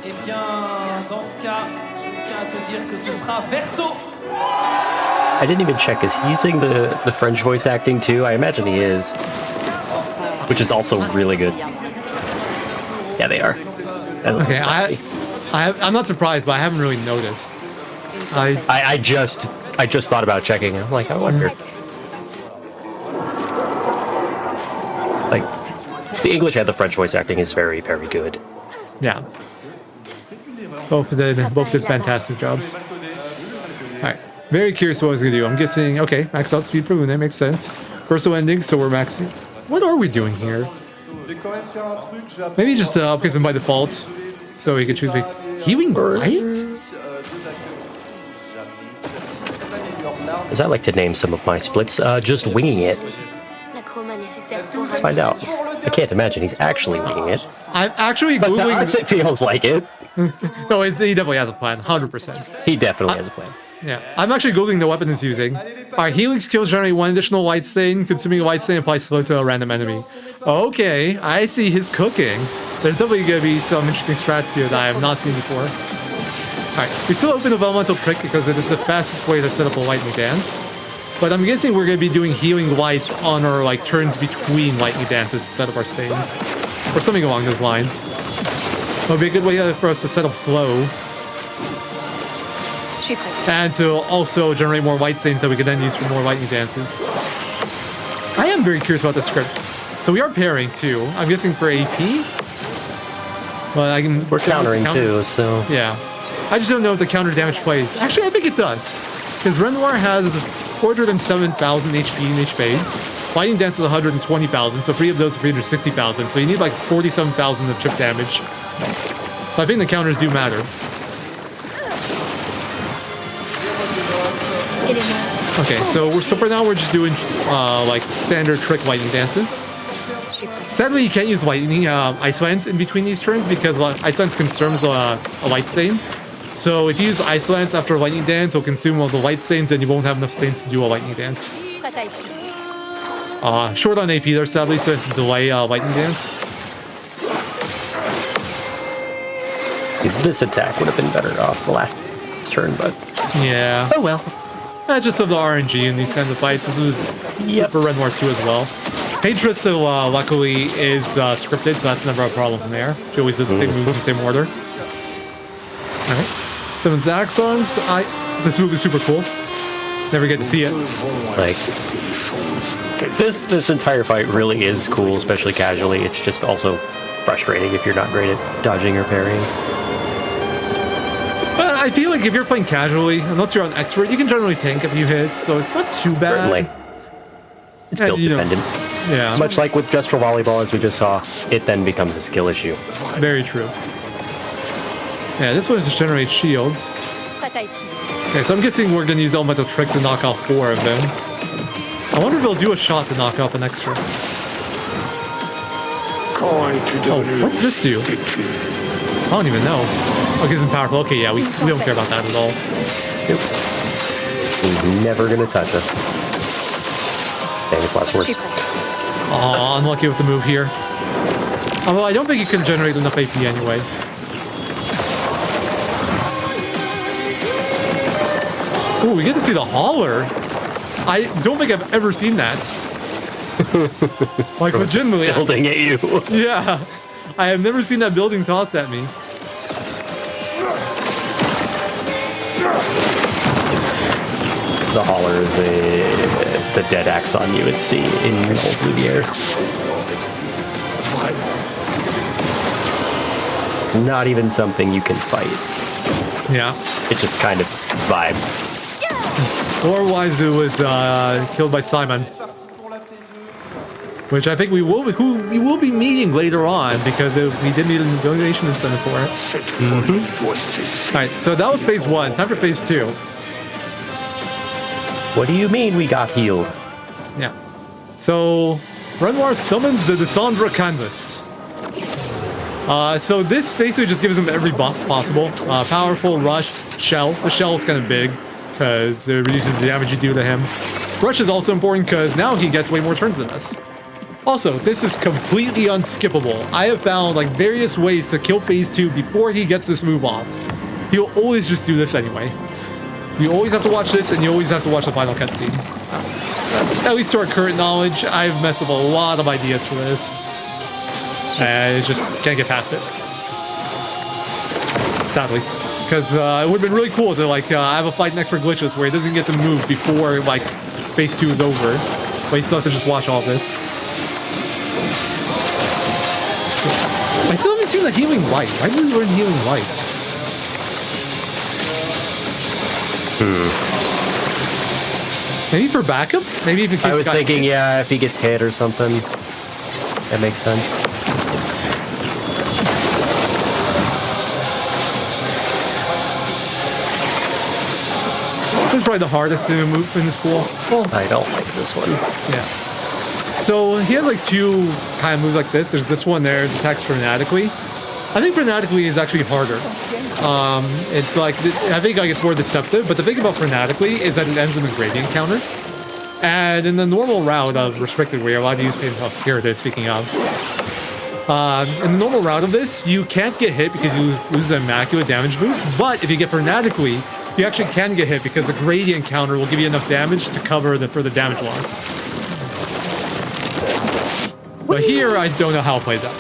Eh bien, dans ce cas, je tiens à te dire que ce sera Verso. I didn't even check. Is he using the French voice acting too? I imagine he is. Which is also really good. Yeah, they are. Okay, I'm not surprised, but I haven't really noticed. I just thought about checking. I'm like, I wonder. Like, the English and the French voice acting is very, very good. Yeah. Both did fantastic jobs. Alright. Very curious what I was gonna do. I'm guessing, okay, max out speed for Lune, makes sense. Verso ending, so we're maxing. What are we doing here? Maybe just upgrade them by default. So we can choose Healing Light? As I like to name some of my splits, just winging it. Let's find out. I can't imagine he's actually winging it. I'm actually But Googling... to us, it feels like it. No, he definitely has a plan, 100%. He definitely has a plan. Yeah, I'm actually Googling the weapon he's using. Alright, healing skills generate 1 additional light stain. Consuming a light stain applies slow to a random enemy. Okay, I see his cooking. There's definitely going to be some interesting strats here that I have not seen before. Alright, we still open the elemental trick because it is the fastest way to set up a lightning dance. But I'm guessing we're going to be doing healing lights on our turns between lightning dances to set up our stains. Or something along those lines. That would be a good way for us to set up slow. And to also generate more light stains that we can then use for more lightning dances. I am very curious about this script. So we are pairing too. I'm guessing for AP. But we're countering too, so yeah. I just don't know if the counter damage plays. Actually, I think it does. Because Renoir has 407,000 HP in each phase. Lightning Dance is 120,000, so 3 of those are 360,000. So you need 47,000 of chip damage. So I think the counters do matter. Okay, so for now we're just doing standard trick lightning dances. Sadly, you can't use lightning Ice Lance in between these turns because Ice Lance consumes a light stain. So if you use Ice Lance after a lightning dance, it'll consume all the light stains and you won't have enough stains to do a lightning dance. Short on AP there, sadly, so it's a delay lightning dance. This attack would have been better off the last turn, but yeah. Oh well. Just of the RNG in these kinds of fights. This was for Red Noir 2 as well. Patriots, luckily, is scripted, so that's never a problem from there. She always does the same moves in the same order. Alright. 7 Zaxxons. This move is super cool. Never get to see it. Like, this entire fight really is cool, especially casually. It's just also frustrating if you're not great at dodging or parrying. But I feel like if you're playing casually, unless you're on expert, you can generally tank a few hits, so it's not too bad. Certainly. It's build dependent. Yeah. Much like with Gestural Volleyball, as we just saw, it then becomes a skill issue. Very true. Yeah, this one just generates shields. Okay, so I'm guessing we're gonna use Elemental Trick to knock out 4 of them. I wonder if they'll do a shot to knock out an extra. Oh, what's this do? I don't even know. Okay, it's powerful. Okay, yeah, we don't care about that at all. He's never gonna touch us. Famous last words. Aw, unlucky with the move here. Although I don't think it can generate enough AP anyway. Ooh, we get to see the hauler. I don't think I've ever seen that. Like, legitimately. Building at you. Yeah. I have never seen that building tossed at me. The hauler is the dead axon you would see in old Lumiere. It's not even something you can fight. Yeah. It just kind of vibes. Otherwise, it was killed by Simon. Which I think we will be meeting later on because we did need a donation incentive for it. Alright, so that was phase 1. Time for phase 2. What do you mean we got healed? Yeah. So, Renoir summons the Descendre Canvas. So this basically just gives him every buff possible. Powerful, Rush, Shell. The Shell is kind of big because it reduces the damage you do to him. Rush is also important because now he gets way more turns than us. Also, this is completely unskippable. I have found like various ways to kill phase 2 before he gets this move off. He'll always just do this anyway. You always have to watch this, and you always have to watch the final cutscene. At least to our current knowledge, I've messed up a lot of ideas for this. I just can't get past it. Sadly. Because it would have been really cool to like have a fight next for glitches where he doesn't get to move before like phase 2 is over. But you still have to just watch all this. I still haven't seen the Healing Light. Why did we learn Healing Light? Maybe for backup? Maybe if in case I was thinking, yeah, if he gets hit or something. That makes sense. This is probably the hardest to move in this pool. Well, I don't like this one. Yeah. So he has like 2 kind of moves like this. There's this one there, it attacks frenetically. I think frenetically is actually harder. It's like, I think like it's more deceptive, but the thing about frenetically is that it ends in a gradient counter. And in the normal route of restricted, where you're allowed to use pain puff, here it is, speaking of. In the normal route of this, you can't get hit because you lose the Immaculate damage boost, but if you get frenetically, you actually can get hit because the gradient counter will give you enough damage to cover the further damage loss. But here, I don't know how it plays out.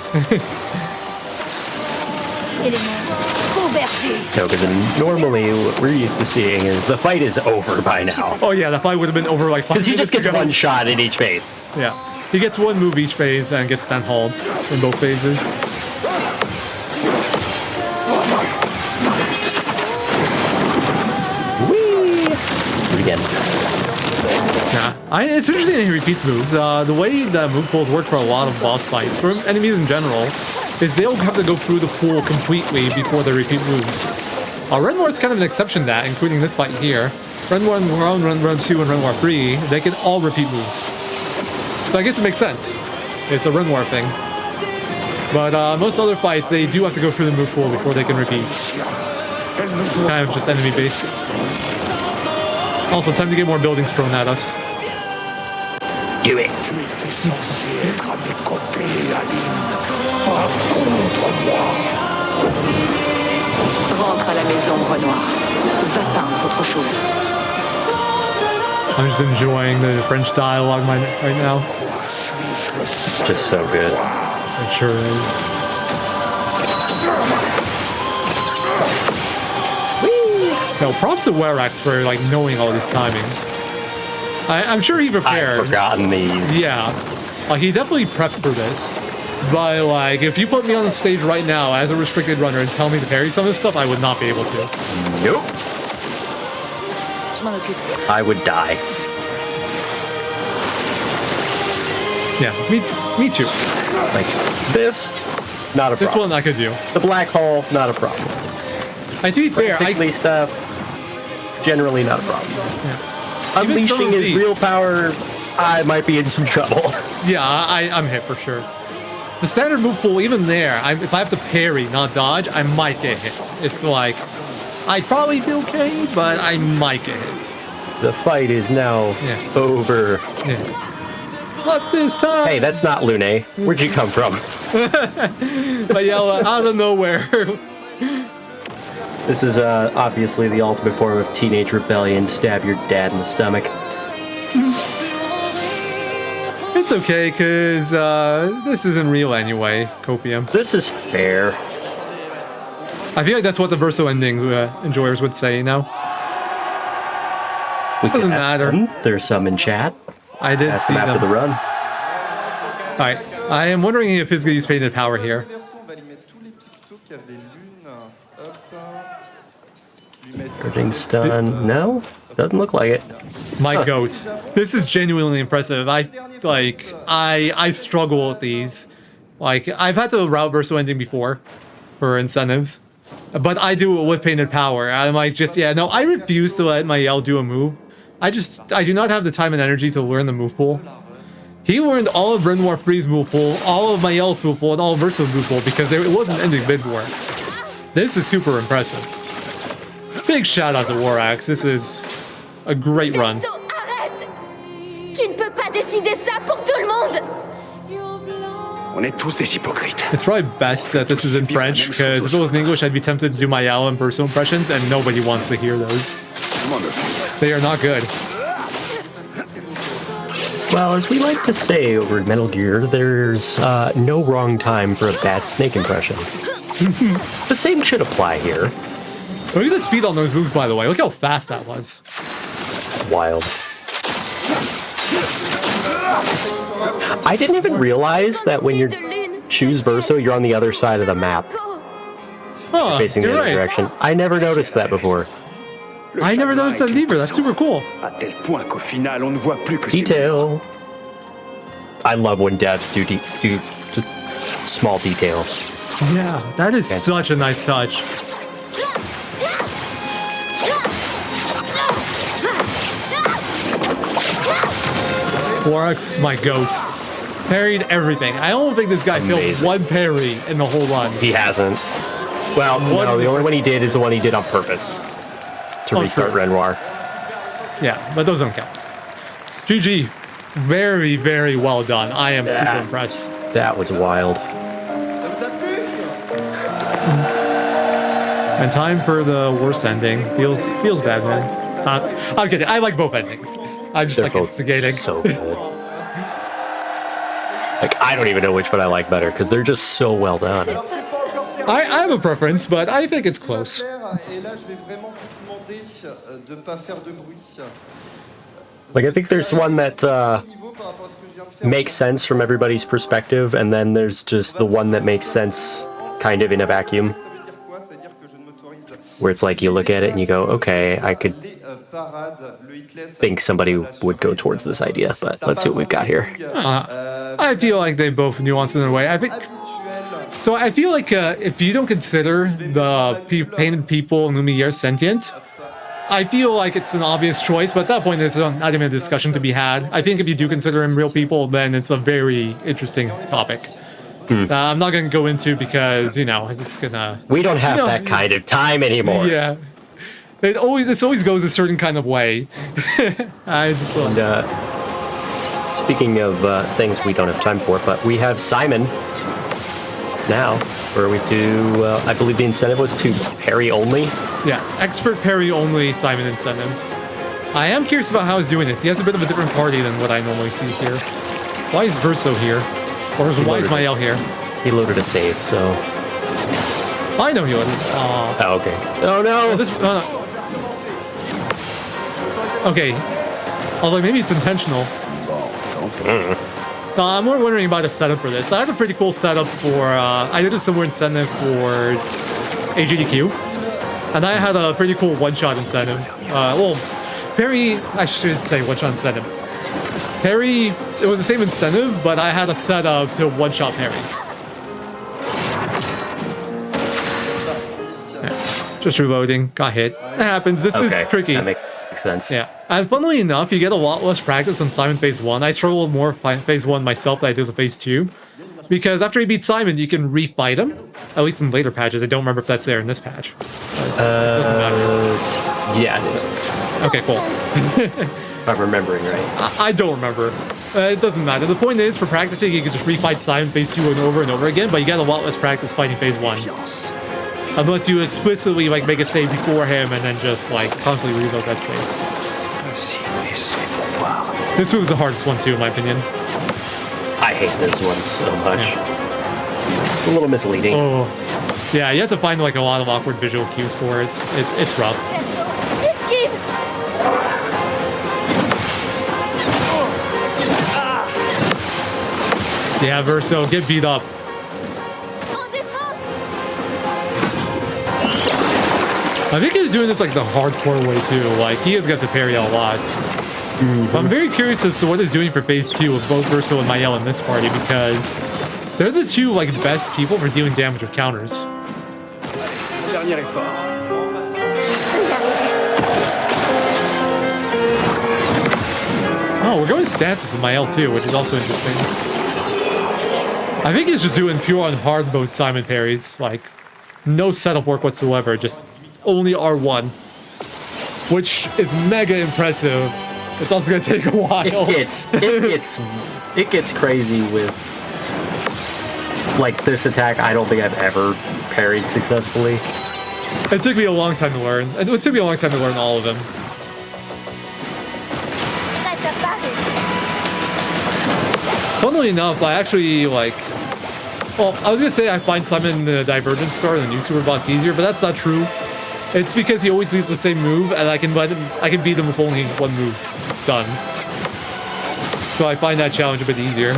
No, because normally what we're used to seeing is the fight is over by now. Oh yeah, the fight would have been over like 5 because he just gets one shot in each phase. Yeah, he gets one move each phase and gets then hauled in both phases. Whee! Do it again. Yeah, it's interesting that he repeats moves. The way the move pools work for a lot of boss fights, for enemies in general, is they'll have to go through the pool completely before they repeat moves. Red Noir is kind of an exception to that, including this fight here. Red Noir 1, Red Noir 2, and Red Noir 3, they can all repeat moves. So I guess it makes sense. It's a Red Noir thing. But most other fights, they do have to go through the move pool before they can repeat. Kind of just enemy-based. Also, time to get more buildings thrown at us. Do it. Tu étais censé être à mes côtés, Aline. Pas contre moi. Rentre à la maison, Renoir. Va peindre autre chose. I'm just enjoying the French dialogue right now. It's just so good. It sure is. No, props to Werax for like knowing all these timings. I'm sure he prepared. I've forgotten these. Yeah, like he definitely prepped for this. But like, if you put me on the stage right now as a restricted runner and tell me to parry some of this stuff, I would not be able to. Nope. I would die. Yeah, me too. Like this, not a problem. This one I could do. The black hole, not a problem. And to be fair, stuff, generally not a problem. Yeah. Unleashing his real power, I might be in some trouble. Yeah, I'm hit for sure. The standard move pool, even there, if I have to parry, not dodge, I might get hit. It's like, I'd probably be okay, but I might get hit. The fight is now over. Yeah. Not this time! Hey, that's not Lune. Where'd you come from? But yeah, out of nowhere. This is obviously the ultimate form of teenage rebellion. Stab your dad in the stomach. It's okay, because this isn't real anyway, Copium. This is fair. I feel like that's what the Verso ending enjoyers would say, you know? Doesn't matter. There's some in chat. I did Ask see them after the run. Alright, I am wondering if he's going to use Painted Power here. Urging stun. No? Doesn't look like it. My goat. This is genuinely impressive. I struggle with these. Like, I've had to route Verso ending before for incentives. But I do it with Painted Power. I'm like, I refuse to let my Yell do a move. I do not have the time and energy to learn the move pool. He learned all of Renoir Free's move pool, all of my Yell's move pool, and all of Verso's move pool because it wasn't ending mid-war. This is super impressive. Big shout out to Warax. This is a great run. Arrête! Tu ne peux pas décider ça pour tout le monde! On est tous des hypocrites. It's probably best that this is in French, because if it was in English, I'd be tempted to do my Yao and Verso impressions, and nobody wants to hear those. They are not good. Well, as we like to say over at Metal Gear, there's no wrong time for a bad Snake impression. The same should apply here. Look at the speed on those moves, by the way. Look how fast that was. Wild. I didn't even realize that when you choose Verso, you're on the other side of the map. Huh, facing the other direction. I never noticed that before. I never noticed that either. That's super cool. Detail. I love when devs do just small details. Yeah, that is such a nice touch. Warax, my goat. Parried everything. I don't think this guy failed one parry in the whole run. He hasn't. Well, no, the only one he did is the one he did on purpose to restart Renoir. Yeah, but those don't count. GG. Very, very well done. I am super impressed. That was wild. And time for the worst ending. Feels bad, man. I'm kidding. I like both endings. I just like instigating. So good. Like, I don't even know which one I like better because they're just so well done. I have a preference, but I think it's close. Like, I think there's one that makes sense from everybody's perspective, and then there's just the one that makes sense kind of in a vacuum. Where it's like you look at it and you go, okay, I could think somebody would go towards this idea, but let's see what we've got here. I feel like they both nuance in a way. I feel like if you don't consider the painted people in Lumiere sentient, I feel like it's an obvious choice, but at that point there's not even a discussion to be had. I think if you do consider them real people, then it's a very interesting topic. I'm not going to go into because, it's going to... We don't have that kind of time anymore. Yeah. This always goes a certain kind of way. Speaking of things we don't have time for, but we have Simon now, where we do, I believe the incentive was to parry only. Yes, expert parry only Simon incentive. I am curious about how he's doing this. He has a bit of a different party than what I normally see here. Why is Verso here? Or why is Mael here? He loaded a save, so... I know he loaded. Oh, okay. Oh, no! Okay. Although maybe it's intentional. I'm more wondering about the setup for this. I had a pretty cool setup for... I did a similar incentive for AGDQ. And I had a pretty cool one-shot incentive. Well, parry... I should say one-shot incentive. Parry... It was the same incentive, but I had a setup to one-shot parry. Yeah, just reloading. Got hit. It happens. This is tricky. That makes sense. Yeah. And funnily enough, you get a lot less practice on Simon Phase 1. I struggled more Phase 1 myself than I did with Phase 2. Because after you beat Simon, you can refight him. At least in later patches. I don't remember if that's there in this patch. Doesn't matter. Yeah, it is. Okay, cool. If I'm remembering right. I don't remember. It doesn't matter. The point is, for practicing, you can just refight Simon Phase 2 and over again, but you get a lot less practice fighting Phase 1. Unless you explicitly like make a save before him and then just like constantly reload that save. This move is the hardest one too, in my opinion. I hate this one so much. Yeah. It's a little misleading. Oh, yeah. You have to find like a lot of awkward visual cues for it. It's rough. Yeah, Verso, get beat up. I think he's doing this like the hardcore way too. Like he has got to parry a lot. But I'm very curious as to what he's doing for Phase 2 with both Verso and Mael in this party because they're the two like best people for dealing damage with counters. Oh, we're going stances with Mael too, which is also interesting. I think he's just doing pure on hard mode Simon parries, like no setup work whatsoever, just only R1, which is mega impressive. It's also gonna take a while. It gets crazy with like this attack. I don't think I've ever parried successfully. It took me a long time to learn. It took me a long time to learn all of them. Funnily enough, I actually like. Well, I was gonna say I find Simon in the Divergence Star and the new Super Boss easier, but that's not true. It's because he always leaves the same move, and I can beat him with only one move done. So I find that challenge a bit easier.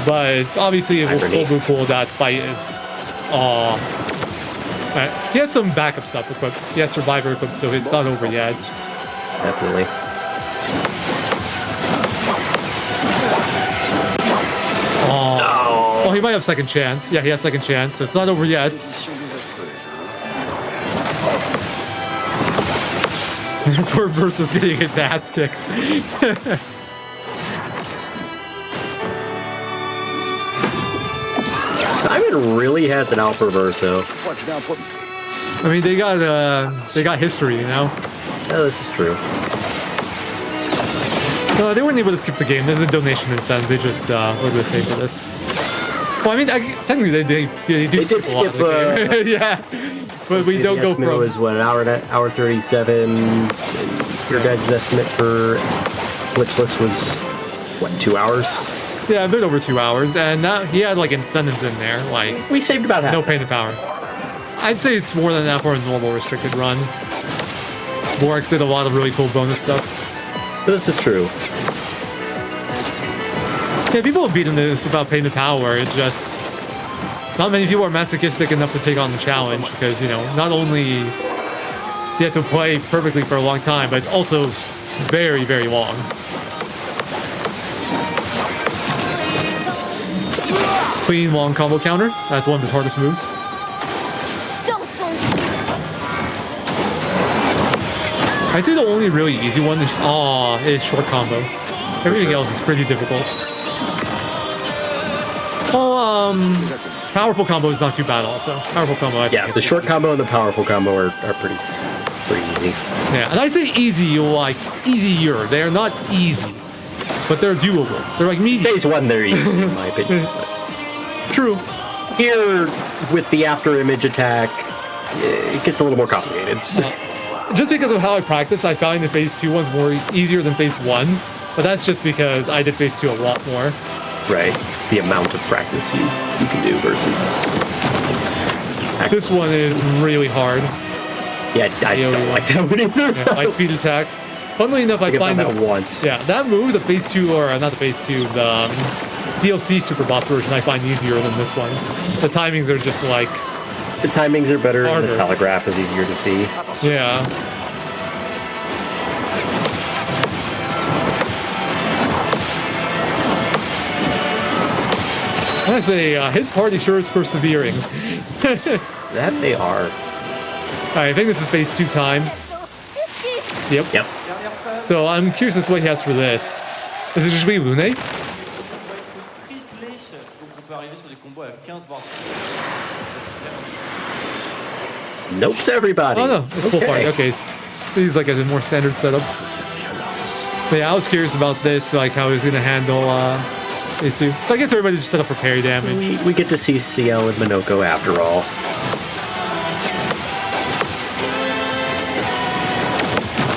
But obviously, it will be cool that fight is. Right. He has some backup stuff equipped. He has Survivor equipped, so it's not over yet. Definitely. Oh, he might have second chance. Yeah, he has second chance, so it's not over yet. Poor Versus getting his ass kicked. Simon really has an out for Verso. I mean, they got history, you know. Yeah, this is true. No, they weren't able to skip the game. There's a donation incentive. They just were the same for this. Well, I mean, technically they did skip the game. Yeah, but we don't go from. It was what, an hour 37. Your guys' estimate for glitchless was what, 2 hours? Yeah, a bit over 2 hours, and now he had like incentives in there, like we saved about half. No pain to power. I'd say it's more than that for a normal restricted run. Borax did a lot of really cool bonus stuff. This is true. Yeah, people have beaten this without pain to power. It's just not many people are masochistic enough to take on the challenge because, you know, not only do you have to play perfectly for a long time, but it's also very, very long. Clean long combo counter. That's one of his hardest moves. I'd say the only really easy one is short combo. Everything else is pretty difficult. Oh, powerful combo is not too bad also. Powerful combo. Yeah, the short combo and the powerful combo are pretty easy. Yeah, and I say easy like easier. They are not easy. but they're doable. They're like medium. Phase 1, they're easy, in my opinion. True. Here, with the after image attack, it gets a little more complicated. Just because of how I practice, I find the phase 2 one's more easier than phase 1, but that's just because I did phase 2 a lot more. Right. The amount of practice you can do versus... This one is really hard. Yeah, I don't like that one either. Yeah, light speed attack. Funnily enough, I find that once. Yeah, that move, the phase 2, or not the phase 2, the DLC Super Boss version, I find easier than this one. The timings are just like... The timings are better, harder. And the telegraph is easier to see. Yeah. I say, his party sure is persevering. That they are. Alright, I think this is phase 2 time. Yep. Yep. So I'm curious as to what he has for this. Is it just be Lune? Nope, everybody. Oh no, it's full party. Okay, he's like a more standard setup. But yeah, I was curious about this, like how he's gonna handle these two. So I guess everybody's just set up for parry damage. We get to see CL and Minoko after all.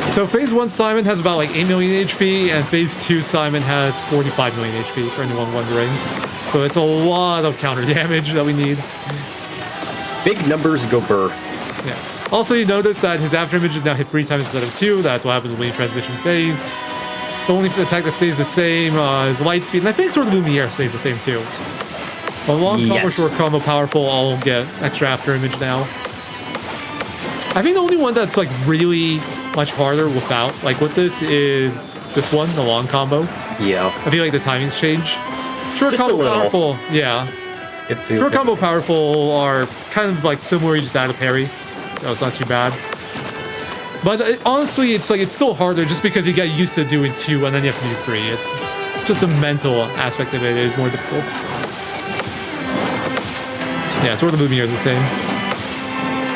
So phase 1 Simon has about like 8 million HP, and phase 2 Simon has 45 million HP, for anyone wondering. So it's a lot of counter damage that we need. Big numbers go burr. Yeah. Also, you notice that his after images now hit 3 times instead of 2. That's what happens when you transition phase. The only attack that stays the same is light speed, and I think Sword of Lumiere stays the same too. A long combo, short combo, powerful, all get extra after image now. I think the only one that's like really much harder without, like with this, is this one, the long combo. Yeah. I feel like the timings change. Short Just combo, powerful, yeah. Short combo, powerful are kind of like similar, you just add a parry. So it's not too bad. But honestly, it's like it's still harder just because you get used to doing 2 and then you have to do 3. It's just the mental aspect of it is more difficult. Yeah, Sword of Lumiere is the same.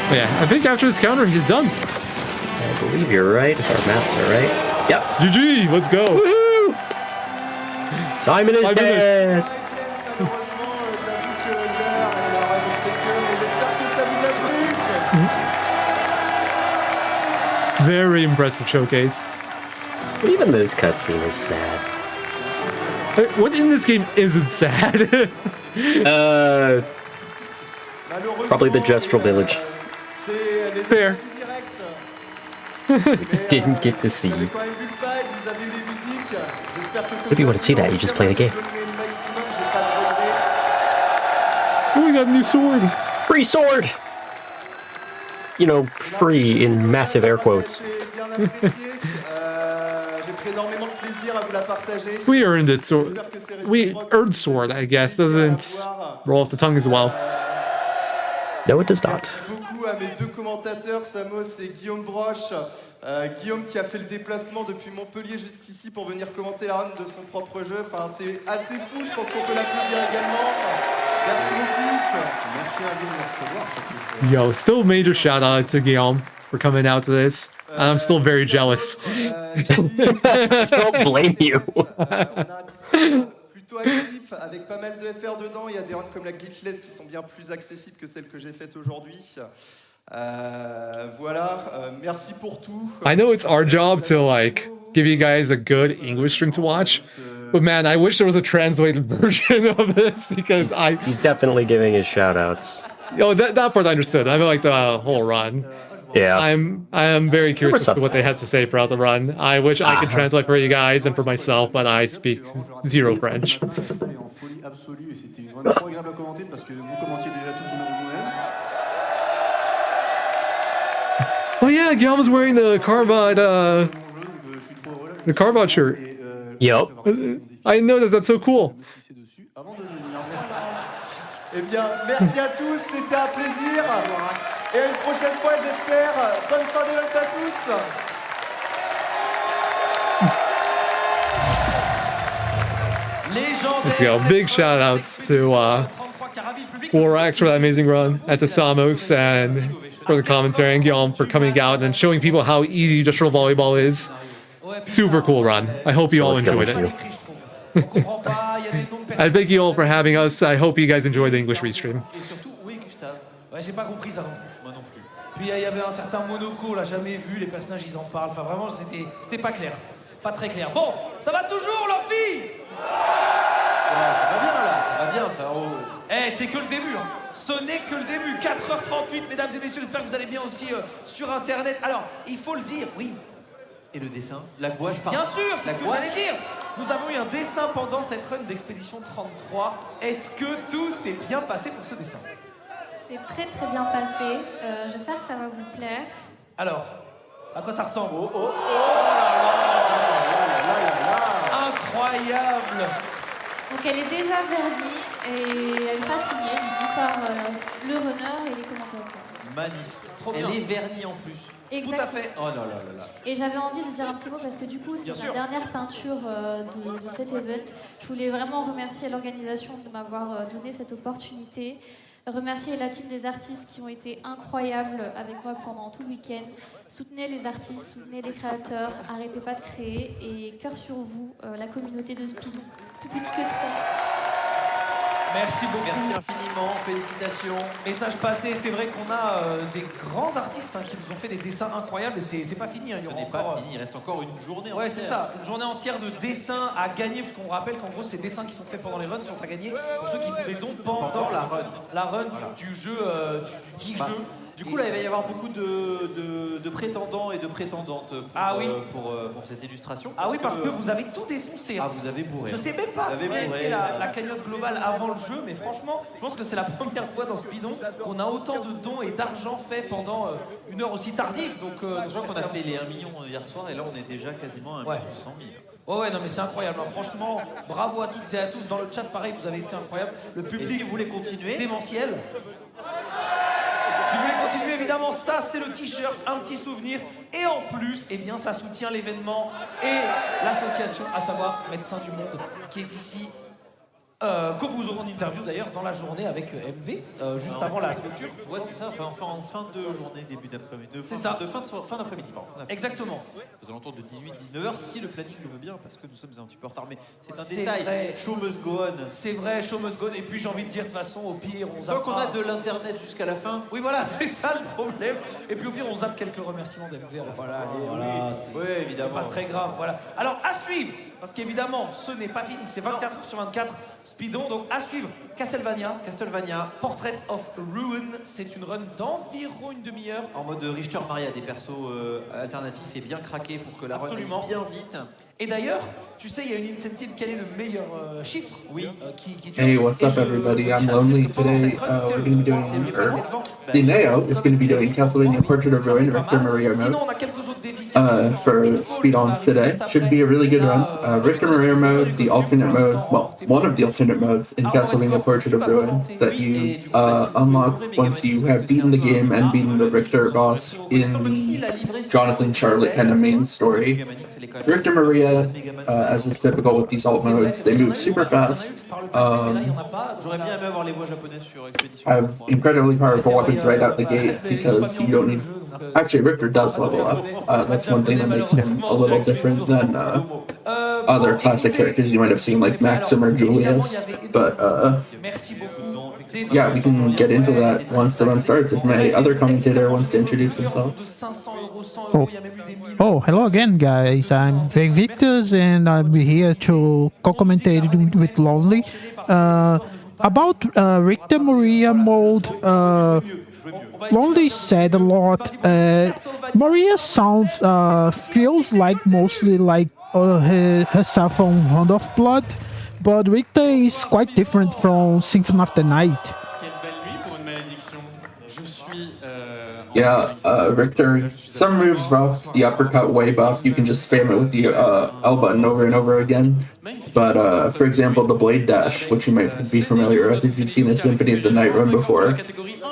But yeah, I think after this counter, he's done. I believe you're right, if our maths are right. Yep. GG, let's go. Woohoo! Simon is dead. Very impressive showcase. Even this cutscene is sad. What in this game isn't sad? Probably the Gestural Village. Fair. We didn't get to see. If you want to see that, you just play the game. Oh, we got a new sword. Free sword! You know, free in massive air quotes. We earned it, sword. We earned sword, I guess. Doesn't roll off the tongue as well. No, it does not. Beaucoup à mes 2 commentateurs, Samos et Guillaume Broche. Guillaume qui a fait le déplacement depuis Montpellier jusqu'ici pour venir commenter la run de son propre jeu. Enfin, c'est assez fou, je pense qu'on peut l'applaudir également. Merci beaucoup. Merci à vous de me recevoir. Yo, still major shout out to Guillaume for coming out to this. I'm still very jealous. I don't blame you. Plutôt actif, avec pas mal de FR dedans. Il y a des runs comme la Glitchless qui sont bien plus accessibles que celles que j'ai faites aujourd'hui. Voilà, merci pour tout. I know it's our job to like give you guys a good English stream to watch, but man, I wish there was a translated version of this because He's definitely giving his shout outs. Oh, that part I understood. I mean, like the whole run. Yeah. I am very curious as to what they had to say throughout the run. I wish I could translate for you guys and for myself, but I speak zero French. Oh yeah, Guillaume was wearing the Carbot shirt. Yep. I noticed, that's so cool. Eh bien, merci à tous, c'était un plaisir. Et à une prochaine fois, j'espère. Bonne fin d'événement à tous. Let's go. Big shout outs to Warax for that amazing run, at the Samos, and for the commentary, and Guillaume for coming out and showing people how easy industrial volleyball is. Super cool run. I hope you all enjoyed it. On comprend pas, il y a des noms de I personnes. thank you all for having us. I hope you guys enjoy the English Restream. Et surtout, oui, Gustave. Ouais, j'ai pas compris ça non plus. Moi non plus. Puis il y avait un certain Monaco, là, jamais vu, les personnages ils en parlent. Enfin, vraiment, c'était pas clair. Pas très clair. Bon, ça va toujours, Lofi? Ouais, ça va bien là, ça va bien ça. Eh, c'est que le début, hein. Ce n'est que le début. 4h38, mesdames et messieurs, j'espère que vous allez bien aussi sur Internet. Alors, il faut le dire, oui. Et le dessin, la gouache, pardon. Bien sûr, c'est ce que j'allais dire. Nous avons eu un dessin pendant cette run d'Expédition 33. Est-ce que tout s'est bien passé pour ce dessin? C'est très très bien passé. J'espère que ça va vous plaire. Alors, à quoi ça ressemble? Oh incroyable! Donc elle est déjà vernie et elle n'est pas signée du coup, par le runner et les commentateurs. Magnifique. Trop Elle bien. est vernie en plus. Exactement. Tout à fait. Oh là là là là. Et j'avais envie de dire un petit mot parce que du coup, c'est Bien ma sûr. dernière peinture de cet event. Je voulais vraiment remercier l'organisation de m'avoir donné cette opportunité. Remercier la team des artistes qui ont été incroyables avec moi pendant tout le week-end. Soutenez les artistes, soutenez les créateurs, arrêtez pas de créer et cœur sur vous, la communauté de SpeeDons, tout petit que trop. Merci beaucoup. Merci infiniment, félicitations. Message passé, c'est vrai qu'on a des grands artistes qui nous ont fait des dessins incroyables et c'est pas fini. Il y aura encore, fini, il reste encore une journée Ouais, entière. c'est ça, une journée entière de dessins à gagner, parce qu'on rappelle qu'en gros, ces dessins qui sont faits pendant les runs sont à gagner pour ceux qui font des dons pendant la run du jeu, du dit jeu. Du coup, là, il va y avoir beaucoup de prétendants et de prétendantes pour cette illustration. Ah oui, parce que vous avez tout défoncé. Ah, vous avez bourré. Je sais même pas Vous avez quelle bourré. était la cagnotte globale avant le jeu, mais franchement, je pense que c'est la première fois dans SpeeDons qu'on a autant de dons et d'argent fait pendant une heure aussi tardive. Donc, sachant qu'on a fait les 1 million hier soir et là, on est déjà quasiment à 1 million 100 000. Ouais, non, mais c'est incroyable. hein. Franchement, bravo à toutes et à tous. Dans le chat, pareil, vous avez été incroyable. Le public, si vous voulez continuer, démentiel. Si vous voulez continuer, évidemment, ça c'est le t-shirt, un petit souvenir. Et en plus, eh bien, ça soutient l'événement et l'association, à savoir Médecins du Monde, qui est ici, que vous aurez en interview d'ailleurs dans la journée avec MV, juste avant la clôture. Ouais, c'est ça, enfin en fin de journée, début d'après-midi. C'est ça. Fin d'après-midi, pardon. Exactement. Aux alentours de 18-19h, si le planning le veut bien, parce que nous sommes un petit peu en retard. Mais c'est un C'est détail. vrai. Show must go on. C'est vrai, show must go on. Et puis j'ai envie de dire, de toute façon, au pire, on zappe. Tant qu'on a de l'internet jusqu'à la fin. Oui, voilà, c'est ça le problème. Et puis au pire, on zappe quelques remerciements d'MV. Voilà, Oui, évidemment. C'est pas très grave, voilà. Alors, à suivre, parce qu'évidemment, ce n'est pas fini, c'est 24 heures sur 24, SpeeDons, donc à suivre, Castlevania, Portrait of Ruin, c'est une run d'environ une demi-heure. En mode Richter Maria, des persos alternatifs et bien craqués pour que la run aille Absolument. bien vite. Et d'ailleurs, tu sais, il y a une incentive, quel est le meilleur chiffre? Oui. Qui Hey, what's up, everybody? I'm Lonely. Today, we're going to be doing, Dineo is going to be doing Castlevania Portrait of Ruin, Richter Maria mode. For SpeeDons today. Should be a really good run. Richter Maria mode, the alternate mode, well, one of the alternate modes in Castlevania Portrait of Ruin that you unlock once you have beaten the game and beaten the Richter boss in the Jonathan Charlotte kind of main story. Richter Maria, as is typical with these alt modes, they move super fast. J'aurais bien aimé avoir les voix japonaises sur Expedition. Have incredibly powerful weapons right out the gate because you don't need. Actually, Richter does level up. That's one thing that makes him a little different than other classic characters you might have seen, like Maxim or Julius. But yeah, we can get into that once the run starts. If my other commentator wants to introduce themselves. Oh, hello again, guys. I'm Victus, and I'm here to co-commentate with Lonely. About Richter Maria mode, Lonely said a lot. Maria sounds, feels like mostly like herself on Hand of Blood, but Richter is quite different from Symphony of the Night. Yeah, Richter, some moves buffed, the uppercut way buffed, you can just spam it with the L button over and over again. But, for example, the Blade Dash, which you might be familiar with if you've seen a Symphony of the Night run before,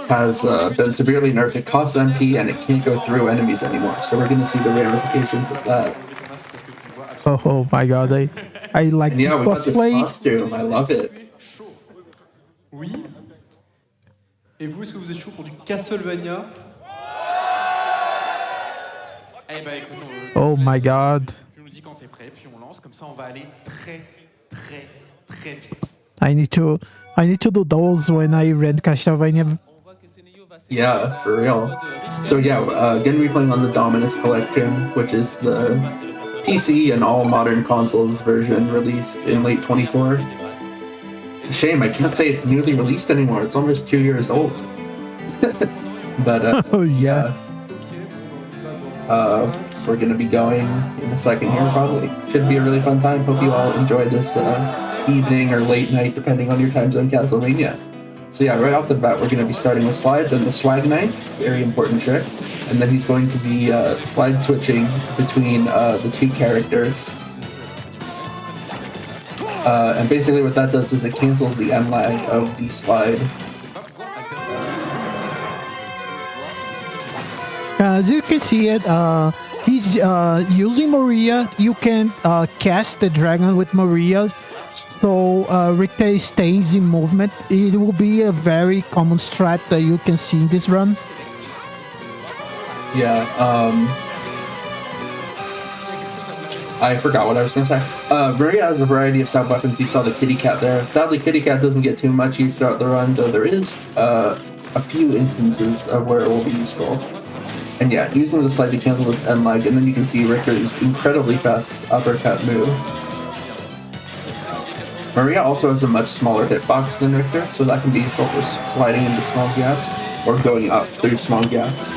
has been severely nerfed. It costs MP and it can't go through enemies anymore. So we're going to see the ramifications of that. Oh my god, I like And yeah, this we got this cosplay. costume, I love it. Oui. Et vous, est-ce que vous êtes chaud pour du Castlevania? Eh ben écoute, Oh my god. tu nous dis quand t'es prêt, puis on lance, comme ça on va aller très très très vite. I need to do those when I rent Castlevania. Yeah, for real. So yeah, gonna be playing on the Dominus Collection, which is the PC and all modern consoles version released in late 24. It's a shame, I can't say it's newly released anymore. It's almost 2 years old. But oh yeah. We're gonna be going in a second here probably. Should be a really fun time. Hope you all enjoy this evening or late night, depending on your time zone, Castlevania. So yeah, right off the bat, we're going to be starting with slides and the swag knife, very important trick. And then he's going to be slide switching between the two characters. And basically what that does is it cancels the end lag of the slide. As you can see it, he's using Maria. You can cast the dragon with Maria. So Richter stays in movement. It will be a very common strat that you can see in this run. Yeah, I forgot what I was going to say. Maria has a variety of sub weapons. You saw the kitty cat there. Sadly, kitty cat doesn't get too much use throughout the run, though there is a few instances of where it will be useful. And yeah, using the slide to cancel this end lag, and then you can see Richter's incredibly fast uppercut move. Maria also has a much smaller hitbox than Richter, so that can be useful for sliding into small gaps or going up through small gaps.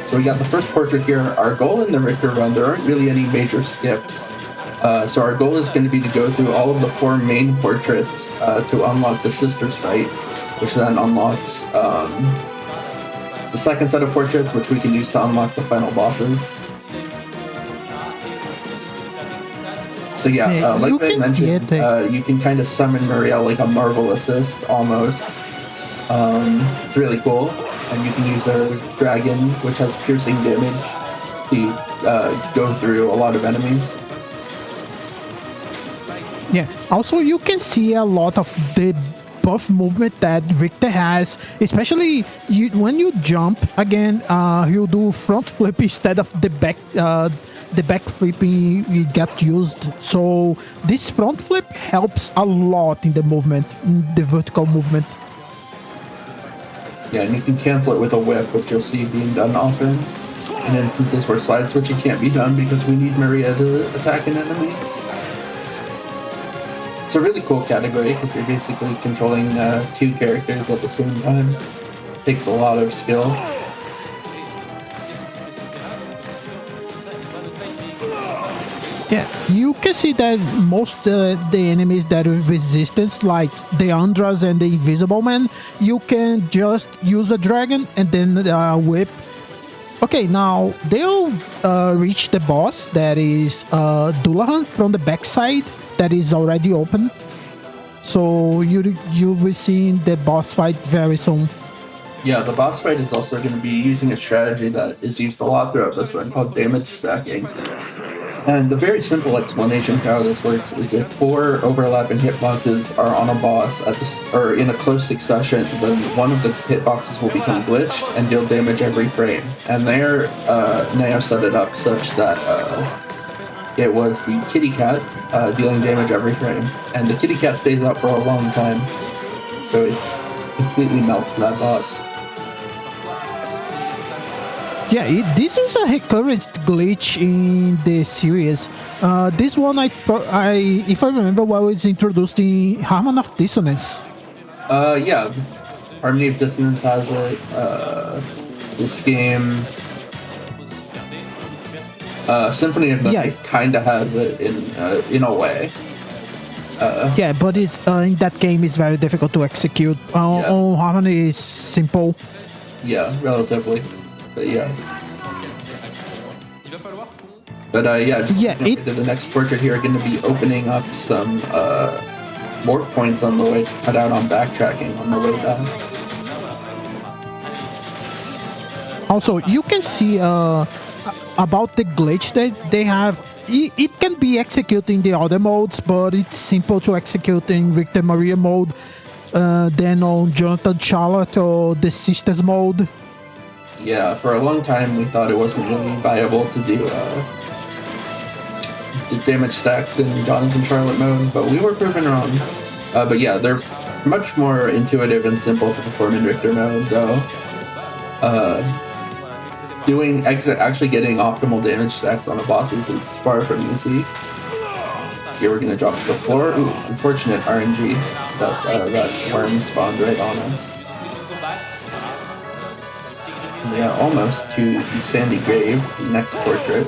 So we got the first portrait here. Our goal in the Richter run, there aren't really any major skips. So our goal is going to be to go through all of the 4 main portraits to unlock the Sisters fight, which then unlocks the second set of portraits, which we can use to unlock the final bosses. So yeah, like I mentioned, you can kind of summon Maria like a Marvel assist, almost. It's really cool. And you can use a dragon, which has piercing damage, to go through a lot of enemies. Yeah, also you can see a lot of the buff movement that Richter has, especially when you jump again, he'll do front flip instead of the back flipping you get used. So this front flip helps a lot in the movement, in the vertical movement. Yeah, and you can cancel it with a whip, which you'll see being done often in instances where slide switching can't be done because we need Maria to attack an enemy. It's a really cool category because you're basically controlling 2 characters at the same time. Takes a lot of skill. Yeah, you can see that most the enemies that are resistance, like the Andras and the Invisible Man, you can just use a dragon and then whip. Okay, now they'll reach the boss, that is Dullahan from the backside, that is already open. So you'll be seeing the boss fight very soon. Yeah, the boss fight is also going to be using a strategy that is used a lot throughout this run called damage stacking. And the very simple explanation for how this works is if 4 overlapping hitboxes are on a boss or in a close succession, then one of the hitboxes will become glitched and deal damage every frame. And there, Neo set it up such that it was the kitty cat dealing damage every frame. And the kitty cat stays out for a long time, so it completely melts that boss. Yeah, this is a recurrent glitch in the series. This one, if I remember well, it's introduced in Harmony of Dissonance. Yeah, Harmony of Dissonance has it. This game, Symphony of the Night, kind of has it in a way. Yeah, but it's in that game it's very difficult to execute. On Harmony is simple. Yeah, relatively. But yeah. But to the next portrait here, going to be opening up some more points on the way to cut out on backtracking on the way back. Also, you can see about the glitch that they have. It can be executed in the other modes, but it's simple to execute in Richter Maria mode, then on Jonathan Charlotte or the Sisters mode. Yeah, for a long time we thought it wasn't really viable to do damage stacks in Jonathan Charlotte mode, but we were proven wrong. But yeah, they're much more intuitive and simple to perform in Richter mode, though. Actually getting optimal damage stacks on the bosses is far from easy. Here we're gonna drop to the floor. Ooh, unfortunate RNG. That worm spawned right on us. We are almost to the Sandy Grave, the next portrait.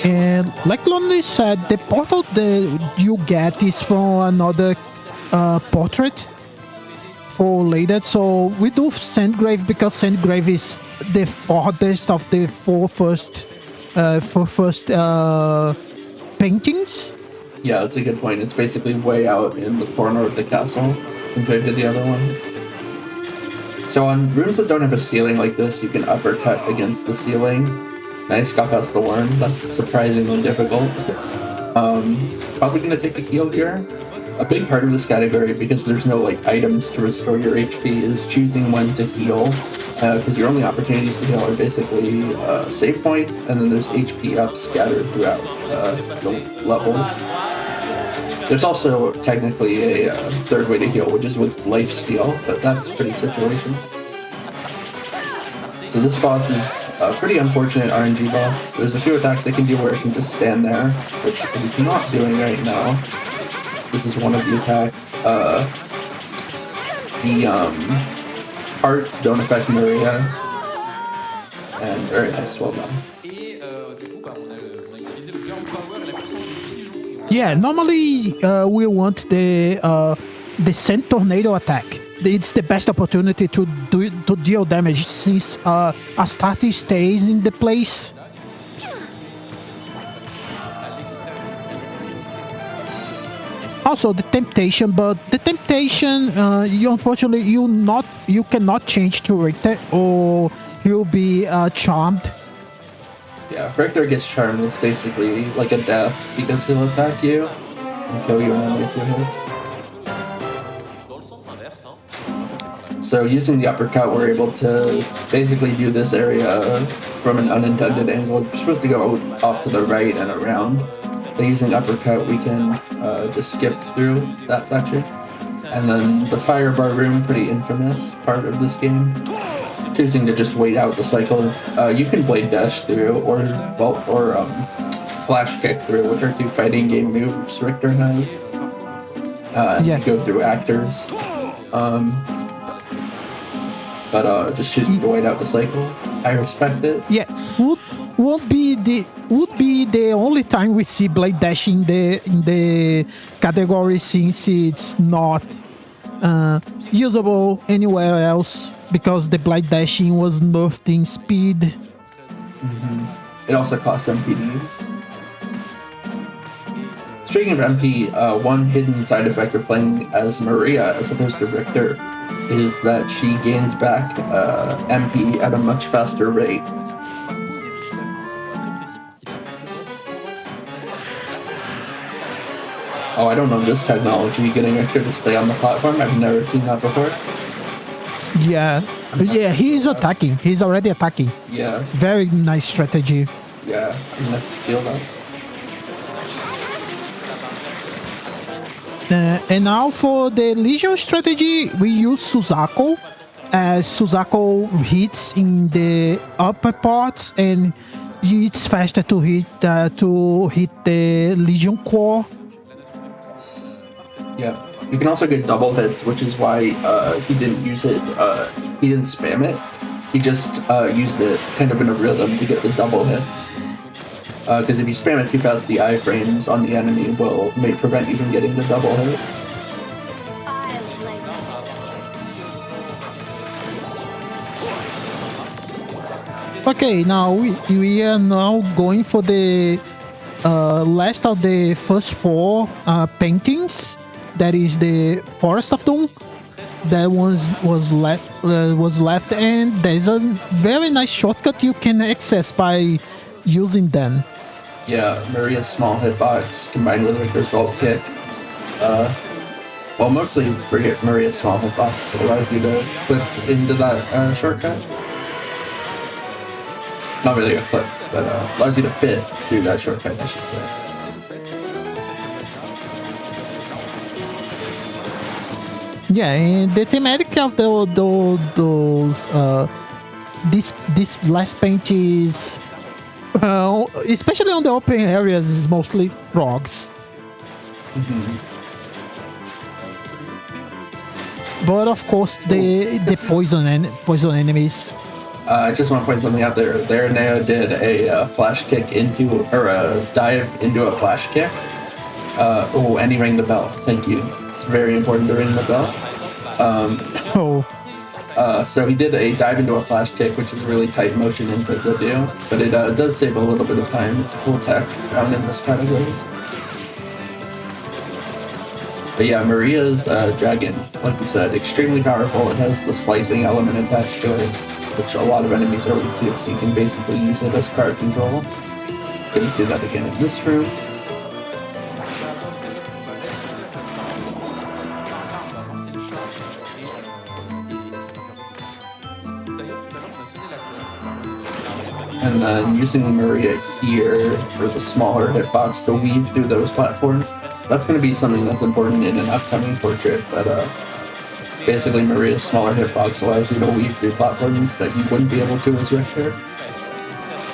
And like Lonely said, the portal that you get is from another portrait for later. So we do Sandgrave because Sandgrave is the farthest of the four first paintings. Yeah, that's a good point. It's basically way out in the corner of the castle compared to the other ones. So on rooms that don't have a ceiling like this, you can uppercut against the ceiling. Nice, got past the worm. That's surprisingly difficult. Probably gonna take a heal here. A big part of this category, because there's no like items to restore your HP, is choosing when to heal. Because your only opportunities to heal are basically save points, and then there's HP up scattered throughout the levels. There's also technically a third way to heal, which is with lifesteal, but that's pretty situational. So this boss is a pretty unfortunate RNG boss. There's a few attacks I can do where I can just stand there, which he's not doing right now. This is one of the attacks. The hearts don't affect Maria. And very nice, well done. Yeah, normally we want the Sand Tornado attack. It's the best opportunity to deal damage since Astarte stays in the place. Also the temptation, but the temptation, unfortunately you cannot change to Richter or he'll be charmed. Yeah, if Richter gets charmed, it's basically like a death because he'll attack you and kill you in only a few hits. So using the uppercut, we're able to basically do this area from an unintended angle. You're supposed to go off to the right and around. But using uppercut, we can just skip through that section. And then the fire bar room, pretty infamous part of this game. Choosing to just wait out the cycle. You can blade dash through or flash kick through, which are two fighting game moves Richter has. You go through actors. But just choosing to wait out the cycle, I respect it. Yeah, would be the only time we see blade dash in the category, since it's not usable anywhere else because the blade dashing was nerfed in speed. It also costs MP to use. Speaking of MP, one hidden side effect of playing as Maria as opposed to Richter is that she gains back MP at a much faster rate. Oh, I don't know this technology, getting Richter to stay on the platform. I've never seen that before. Yeah, he's attacking. He's already attacking. Yeah. Very nice strategy. Yeah, I'm gonna have to steal that. And now for the Legion strategy, we use Suzaku, as Suzaku hits in the upper parts, and it's faster to hit the Legion core. Yeah, you can also get double hits, which is why he didn't use it. He didn't spam it. He just used it kind of in a rhythm to get the double hits. Because if you spam it too fast, the iframes on the enemy may prevent you from getting the double hit. Okay, now we are now going for the last of the first four paintings. That is the Forest of Doom. That was left, and there's a very nice shortcut you can access by using them. Yeah, Maria's small hitbox combined with Richter's vault kick. Well, mostly Maria's small hitbox allows you to clip into that shortcut. Not really a clip, but allows you to fit through that shortcut, I should say. Yeah, and the thematic of this last paint is, especially on the open areas, is mostly frogs. But of course, the poison enemies. I just want to point something out there. There, Neo did a flash kick into, or a dive into a flash kick. And he rang the bell. Thank you. It's very important to ring the bell. So he did a dive into a flash kick, which is a really tight motion input to do, but it does save a little bit of time. It's a cool tech found in this category. But yeah, Maria's dragon, like we said, extremely powerful. It has the slicing element attached to it, which a lot of enemies are weak to, so you can basically use it as card control. You can see that again in this room. And then using Maria here for the smaller hitbox to weave through those platforms. That's going to be something that's important in an upcoming portrait, but basically Maria's smaller hitbox allows you to weave through platforms that you wouldn't be able to as Richter.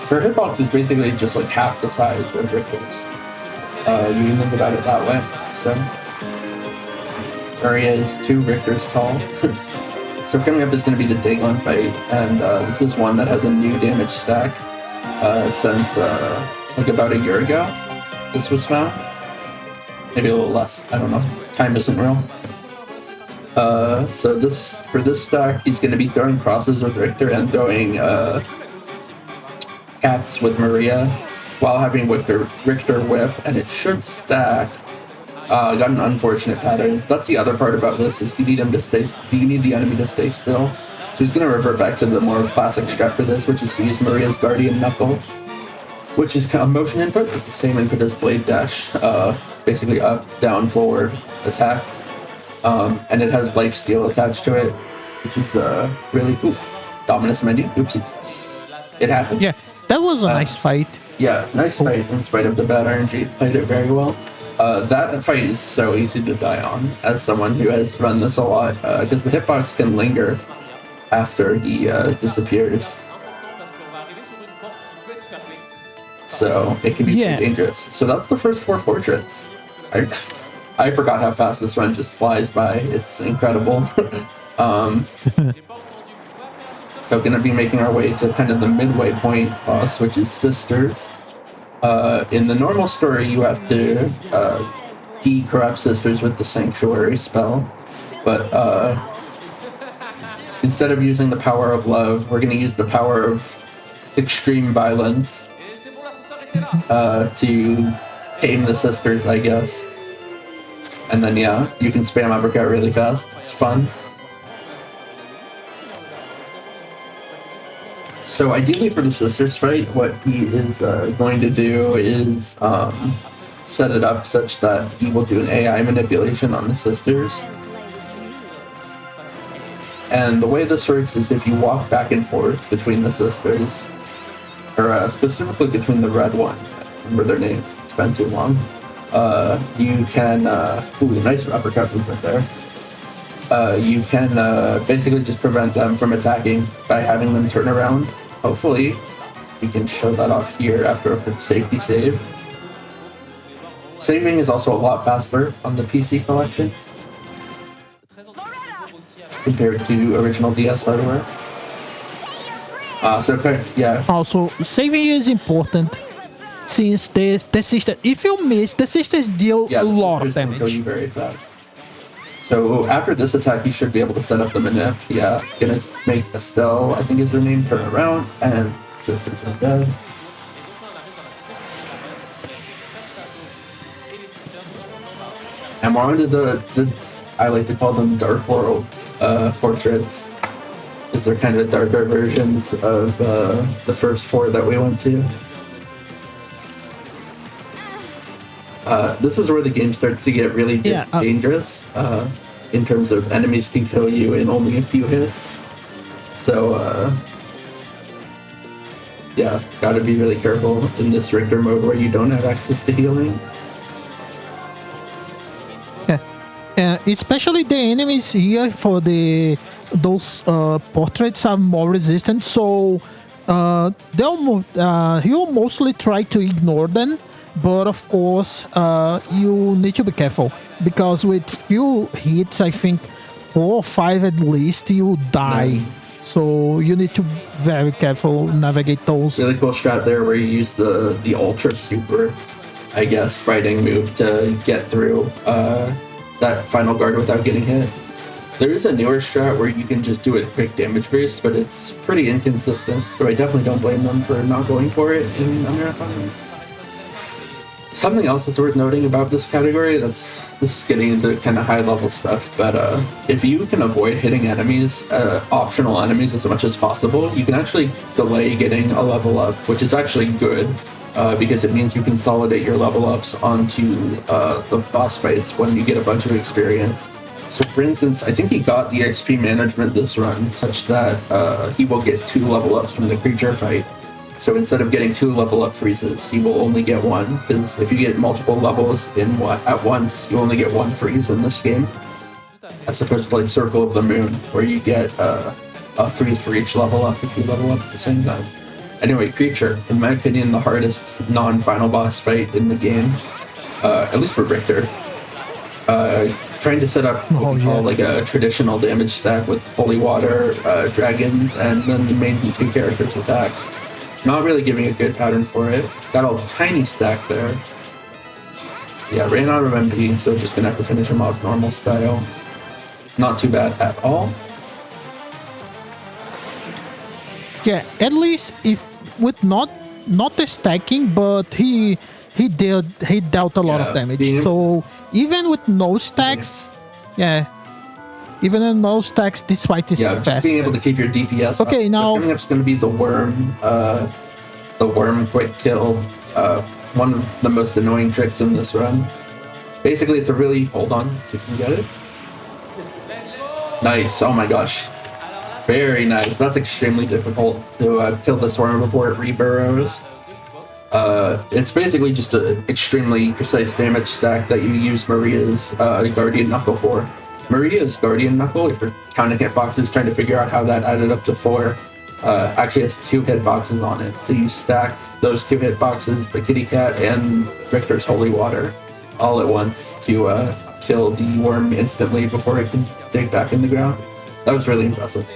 Her hitbox is basically just like half the size of Richter's. You can think about it that way. So Maria is 2 Richters tall. So coming up is going to be the Dagon fight, and this is one that has a new damage stack since like about a year ago. This was found. Maybe a little less. I don't know. Time isn't real. So for this stack, he's going to be throwing crosses with Richter and throwing cats with Maria while having Richter whip, and it should stack. Got an unfortunate pattern. That's the other part about this is you need the enemy to stay still. So he's going to revert back to the more classic strat for this, which is to use Maria's Guardian Knuckle, which is kind of motion input. It's the same input as Blade Dash, basically up, down, forward attack. And it has lifesteal attached to it, which is really cool. Dominus menu. Oopsie. It happened. Yeah, that was a nice fight. Yeah, nice fight in spite of the bad RNG. Played it very well. That fight is so easy to die on, as someone who has run this a lot, because the hitbox can linger after he disappears. So it can be pretty dangerous. So that's the first 4 portraits. I forgot how fast this run just flies by. It's incredible. So gonna be making our way to kind of the midway point boss, which is Sisters. In the normal story, you have to de-corrupt Sisters with the Sanctuary spell, but instead of using the power of love, we're going to use the power of extreme violence to tame the Sisters, I guess. And then, yeah, you can spam uppercut really fast. It's fun. So ideally for the Sisters fight, what he is going to do is set it up such that he will do an AI manipulation on the Sisters. And the way this works is if you walk back and forth between the Sisters, or specifically between the red one, I don't remember their names, it's been too long, you can, ooh, nice uppercut movement there. You can basically just prevent them from attacking by having them turn around. Hopefully, we can show that off here after a quick safety save. Saving is also a lot faster on the PC collection compared to original DS hardware. Also, saving is important since the sister, if you miss, the sisters deal a lot of damage. Kill you very fast. So after this attack, you should be able to set up the manip. Yeah, gonna make Estelle, I think is her name, turn around, and Sisters are dead. And we're on to the I like to call them Dark World portraits, because they're kind of darker versions of the first 4 that we went to. This is where the game starts to get really dangerous in terms of enemies can kill you in only a few hits. So yeah, gotta be really careful in this Richter mode where you don't have access to healing. Yeah, especially the enemies here for those portraits are more resistant, so he'll mostly try to ignore them. But of course, you need to be careful because with few hits, I think 4 or 5 at least, you die. So you need to be very careful navigate those. Really cool strat there where you use the ultra super, I guess, fighting move to get through that final guard without getting hit. There is a newer strat where you can just do it quick damage based, but it's pretty inconsistent. So I definitely don't blame them for not going for it in a marathon. Something else that's worth noting about this category, this is getting into kind of high level stuff, but if you can avoid hitting enemies, optional enemies as much as possible, you can actually delay getting a level up, which is actually good because it means you consolidate your level ups onto the boss fights when you get a bunch of experience. So for instance, I think he got the XP management this run such that he will get 2 level ups from the creature fight. So instead of getting 2 level up freezes, he will only get 1, because if you get multiple levels at once, you only get 1 freeze in this game. As opposed to like Circle of the Moon, where you get a freeze for each level up if you level up at the same time. Anyway, Creature, in my opinion, the hardest non-final boss fight in the game, at least for Richter. Trying to set up what we call like a traditional damage stack with Holy Water, Dragons, and then the main 2 characters' attacks. Not really giving a good pattern for it. Got a tiny stack there. Yeah, ran out of MP, so just gonna have to finish him off normal style. Not too bad at all. Yeah, at least if with not the stacking, but he dealt a lot of damage. So even with no stacks, even in no stacks, this fight is fast. Just being able to keep your DPS up. Okay, now coming up is going to be the worm quick kill. One of the most annoying tricks in this run. Basically, it's a really hold on, so you can get it. Nice! Oh my gosh, very nice. That's extremely difficult to kill this worm before it reburrows. It's basically just an extremely precise damage stack that you use Maria's Guardian Knuckle for. Maria's Guardian Knuckle, if you're counting hitboxes, trying to figure out how that added up to 4, actually has 2 hitboxes on it. So you stack those 2 hitboxes, the Kitty Cat and Richter's Holy Water, all at once to kill the worm instantly before it can dig back in the ground. That was really impressive.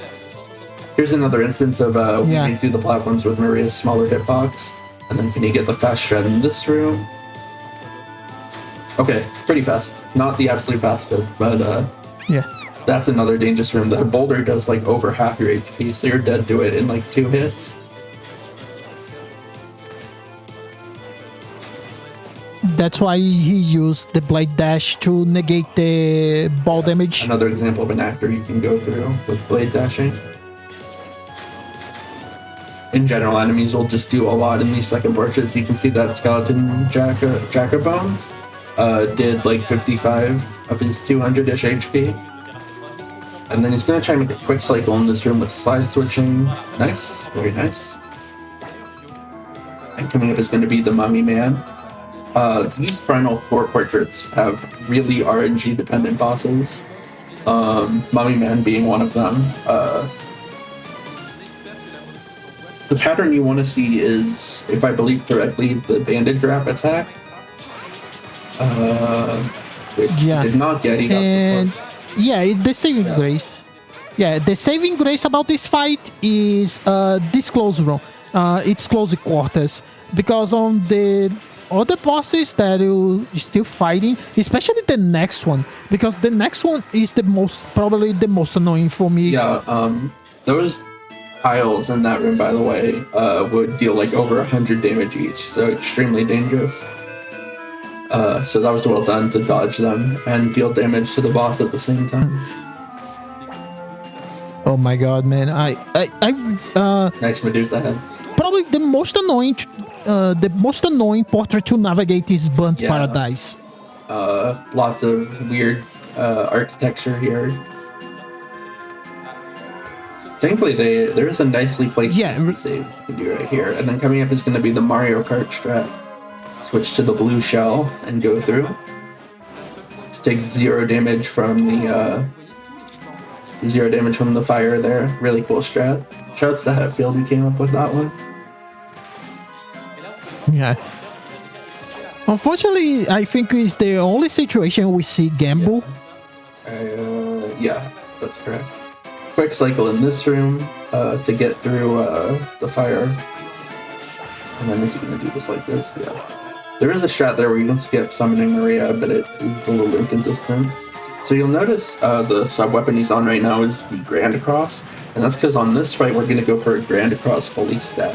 Here's another instance of weaving through the platforms with Maria's smaller hitbox. And then can you get the fast shred in this room? Okay, pretty fast. Not the absolute fastest, but that's another dangerous room. The boulder does like over half your HP, so you're dead to it in like 2 hits. That's why he used the Blade Dash to negate the ball damage. Another example of an actor you can go through with Blade Dashing. In general, enemies will just do a lot in these second portraits. You can see that skeleton Jackabones did like 55 of his 200-ish HP. And then he's going to try and make a quick cycle in this room with slide switching. Nice, very nice. And coming up is going to be the Mummy Man. These final 4 portraits have really RNG-dependent bosses. Mummy Man being one of them. The pattern you want to see is, if I believe correctly, the bandage wrap attack. Which did not get it. The saving grace. Yeah, the saving grace about this fight is this close room. It's close quarters. Because on the other bosses that you're still fighting, especially the next one, because the next one is probably the most annoying for me. Yeah, those tiles in that room, by the way, would deal like over 100 damage each, so extremely dangerous. So that was well done to dodge them and deal damage to the boss at the same time. Oh my god, man! Nice Medusa head. Probably the most annoying portrait to navigate is Burnt Paradise. Lots of weird architecture here. Thankfully, there is a nicely placed save you can do right here. And then coming up is going to be the Mario Kart strat. Switch to the blue shell and go through. To take 0 damage from the fire there. Really cool strat. Shouts to Hatfield who came up with that one. Yeah. Unfortunately, I think it's the only situation we see gamble. Yeah, that's correct. Quick cycle in this room to get through the fire. And then is he going to do this like this? Yeah. There is a strat there where you can skip summoning Maria, but it is a little inconsistent. So you'll notice the sub-weapon he's on right now is the Grand Cross, and that's because on this fight we're going to go for a Grand Cross fully stat.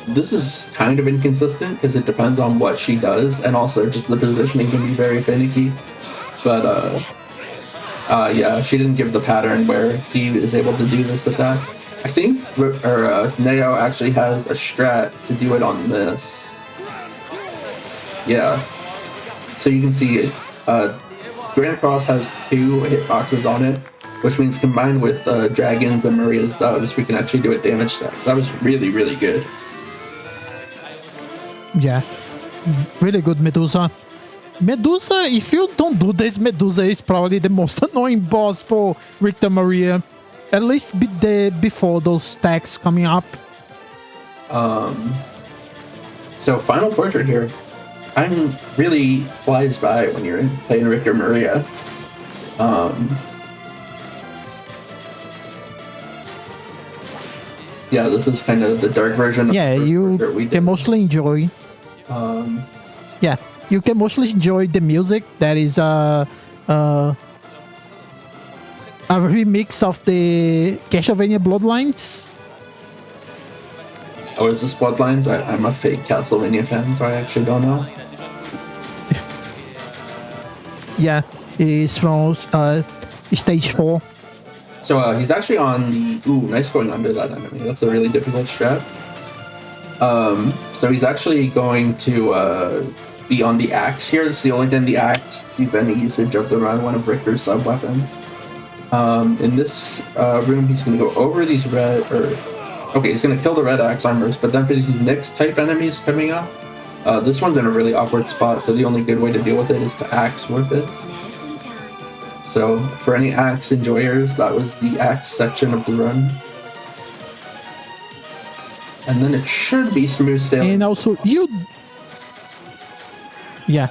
This is kind of inconsistent because it depends on what she does, and also just the positioning can be very finicky. But yeah, she didn't give the pattern where he is able to do this attack. I think Neo actually has a strat to do it on this. Yeah. So you can see it. Grand Cross has 2 hitboxes on it, which means combined with Dragons and Maria's doves, we can actually do a damage stack. That was really, really good. Yeah. Really good, Medusa. Medusa, if you don't do this, Medusa is probably the most annoying boss for Richter Maria. At least before those stacks coming up. So final portrait here. Time really flies by when you're playing Richter Maria. Yeah, this is kind of the dark version of the you can mostly enjoy. Yeah, you can mostly enjoy the music that is a remix of the Castlevania Bloodlines. Oh, is this Bloodlines? I'm a fake Castlevania fan, so I actually don't know. Yeah, it's from stage 4. So he's actually on the... Ooh, nice going under that enemy. That's a really difficult strat. So he's actually going to be on the axe here. This is the only time the axe sees any usage of the run, one of Richter's sub-weapons. In this room, he's going to go over these red... Okay, he's going to kill the red axe armors, but then for these Nyx-type enemies coming up, this one's in a really awkward spot, so the only good way to deal with it is to axe with it. So, for any axe enjoyers, that was the axe section of the run. And then it should be smooth sailing. And also, yeah.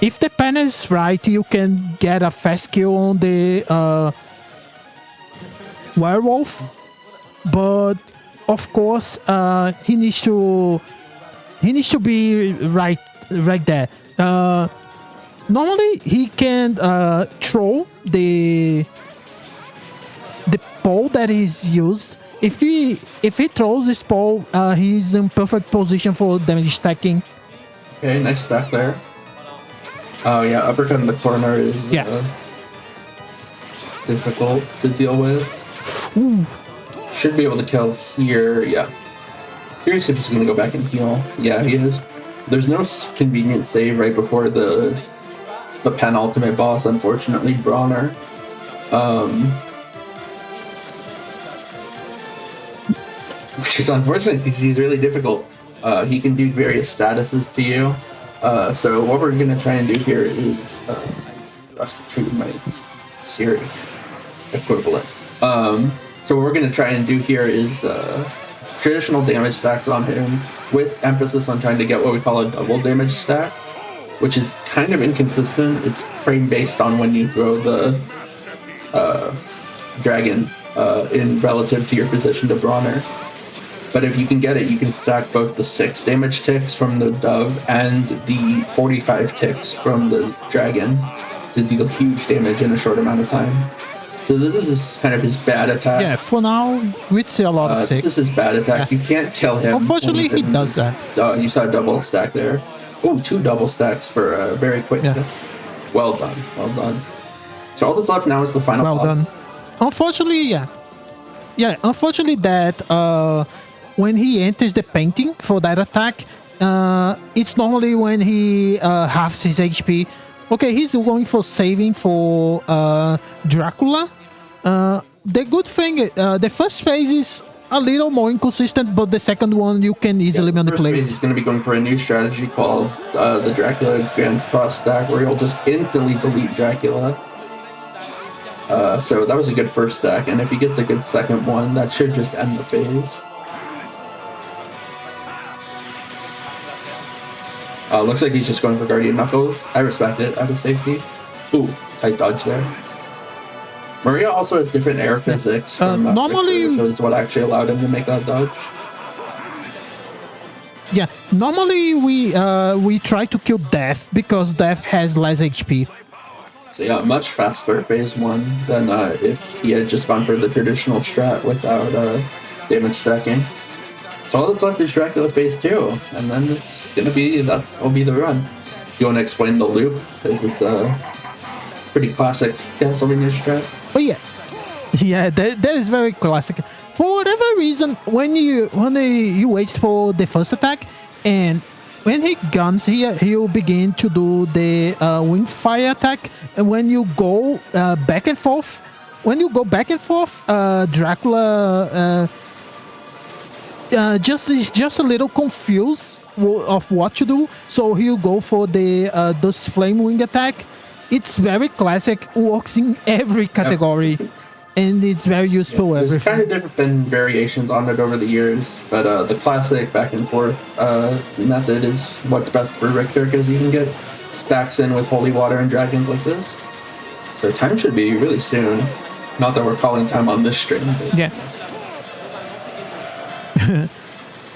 If the pen is right, you can get a fast kill on the werewolf. But of course, he needs to be right there. Normally, he can throw the pole that is used. If he throws this pole, he's in perfect position for damage stacking. Okay, nice stack there. Oh yeah, uppercut in the corner is difficult to deal with. Ooh. Should be able to kill here, yeah. Curious if he's gonna go back and heal. Yeah, he is. There's no convenient save right before the penultimate boss, unfortunately, Bronner. Which is unfortunate because he's really difficult. He can do various statuses to you. So what we're gonna try and do here is to my Siri equivalent. So what we're gonna try and do here is traditional damage stacks on him with emphasis on trying to get what we call a double damage stack, which is kind of inconsistent. It's frame based on when you throw the dragon in relative to your position to Bronner. But if you can get it, you can stack both the 6 damage ticks from the dove and the 45 ticks from the dragon to deal huge damage in a short amount of time. So this is kind of his bad attack. Yeah, for now, we see a lot of 6. This is his bad attack. Yeah. You can't kill him. Unfortunately, he does that. So you saw a double stack there. Oh, 2 double stacks for a very quick. Yeah. Well done. Well done. So all that's left now is the final boss. Well done. Unfortunately, yeah. Yeah, unfortunately that when he enters the painting for that attack, it's normally when he halves his HP. Okay, he's going for saving for Dracula, The good thing, the first phase is a little more inconsistent, but the second one you can easily manipulate. First phase is going to be going for a new strategy called the Dracula Grand Cross stack, where you'll just instantly delete Dracula. So that was a good first stack, and if he gets a good second one, that should just end the phase. Looks like he's just going for Guardian Knuckles. I respect it out of safety. Ooh, tight dodge there. Maria also has different air physics from normally, Victor, which is what actually allowed him to make that dodge. Yeah, normally we try to kill Death because Death has less HP. So yeah, much faster phase 1 than if he had just gone for the traditional strat without damage stacking. So all that's left is Dracula phase 2, and then it's gonna be that will be the run. You want to explain the loop because it's a pretty classic Castlevania strat. Oh yeah, that is very classic. For whatever reason, when you wait for the first attack, and when he guns here, he'll begin to do the wind fire attack. And when you go back and forth, Dracula is just a little confused of what to do. So he'll go for the Dust Flame Wing attack. It's very classic, works in every category, and it's very useful. There's kind of been variations on it over the years, but the classic back and forth method is what's best for Richter, because you can get stacks in with Holy Water and Dragons like this. So time should be really soon. Not that we're calling time on this stream. Yeah.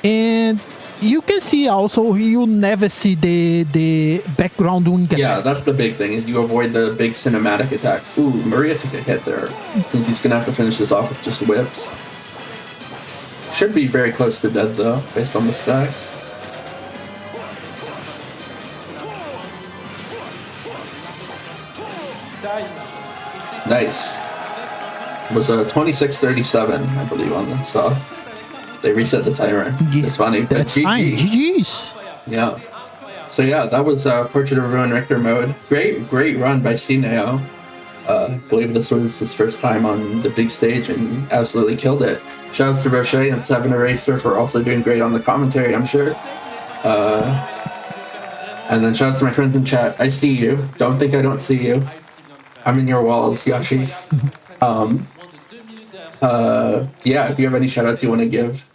And you can see also you never see the background wing attack. Yeah, that's the big thing, is you avoid the big cinematic attack. Ooh, Maria took a hit there. Means he's gonna have to finish this off with just whips. Should be very close to dead though, based on the stacks. Nice. It was a 26:37, I believe, on this. So they reset the timer. It's funny. That's fine. GG's. Yeah. So yeah, that was Portrait of Ruin Richter mode. Great run by CNAO. I believe this was his first time on the big stage and absolutely killed it. Shoutouts to Roche and Seven Eraser for also doing great on the commentary, I'm sure. And then shoutouts to my friends in chat. I see you. Don't think I don't see you. I'm in your walls, Yashi. Yeah, if you have any shoutouts you want to give.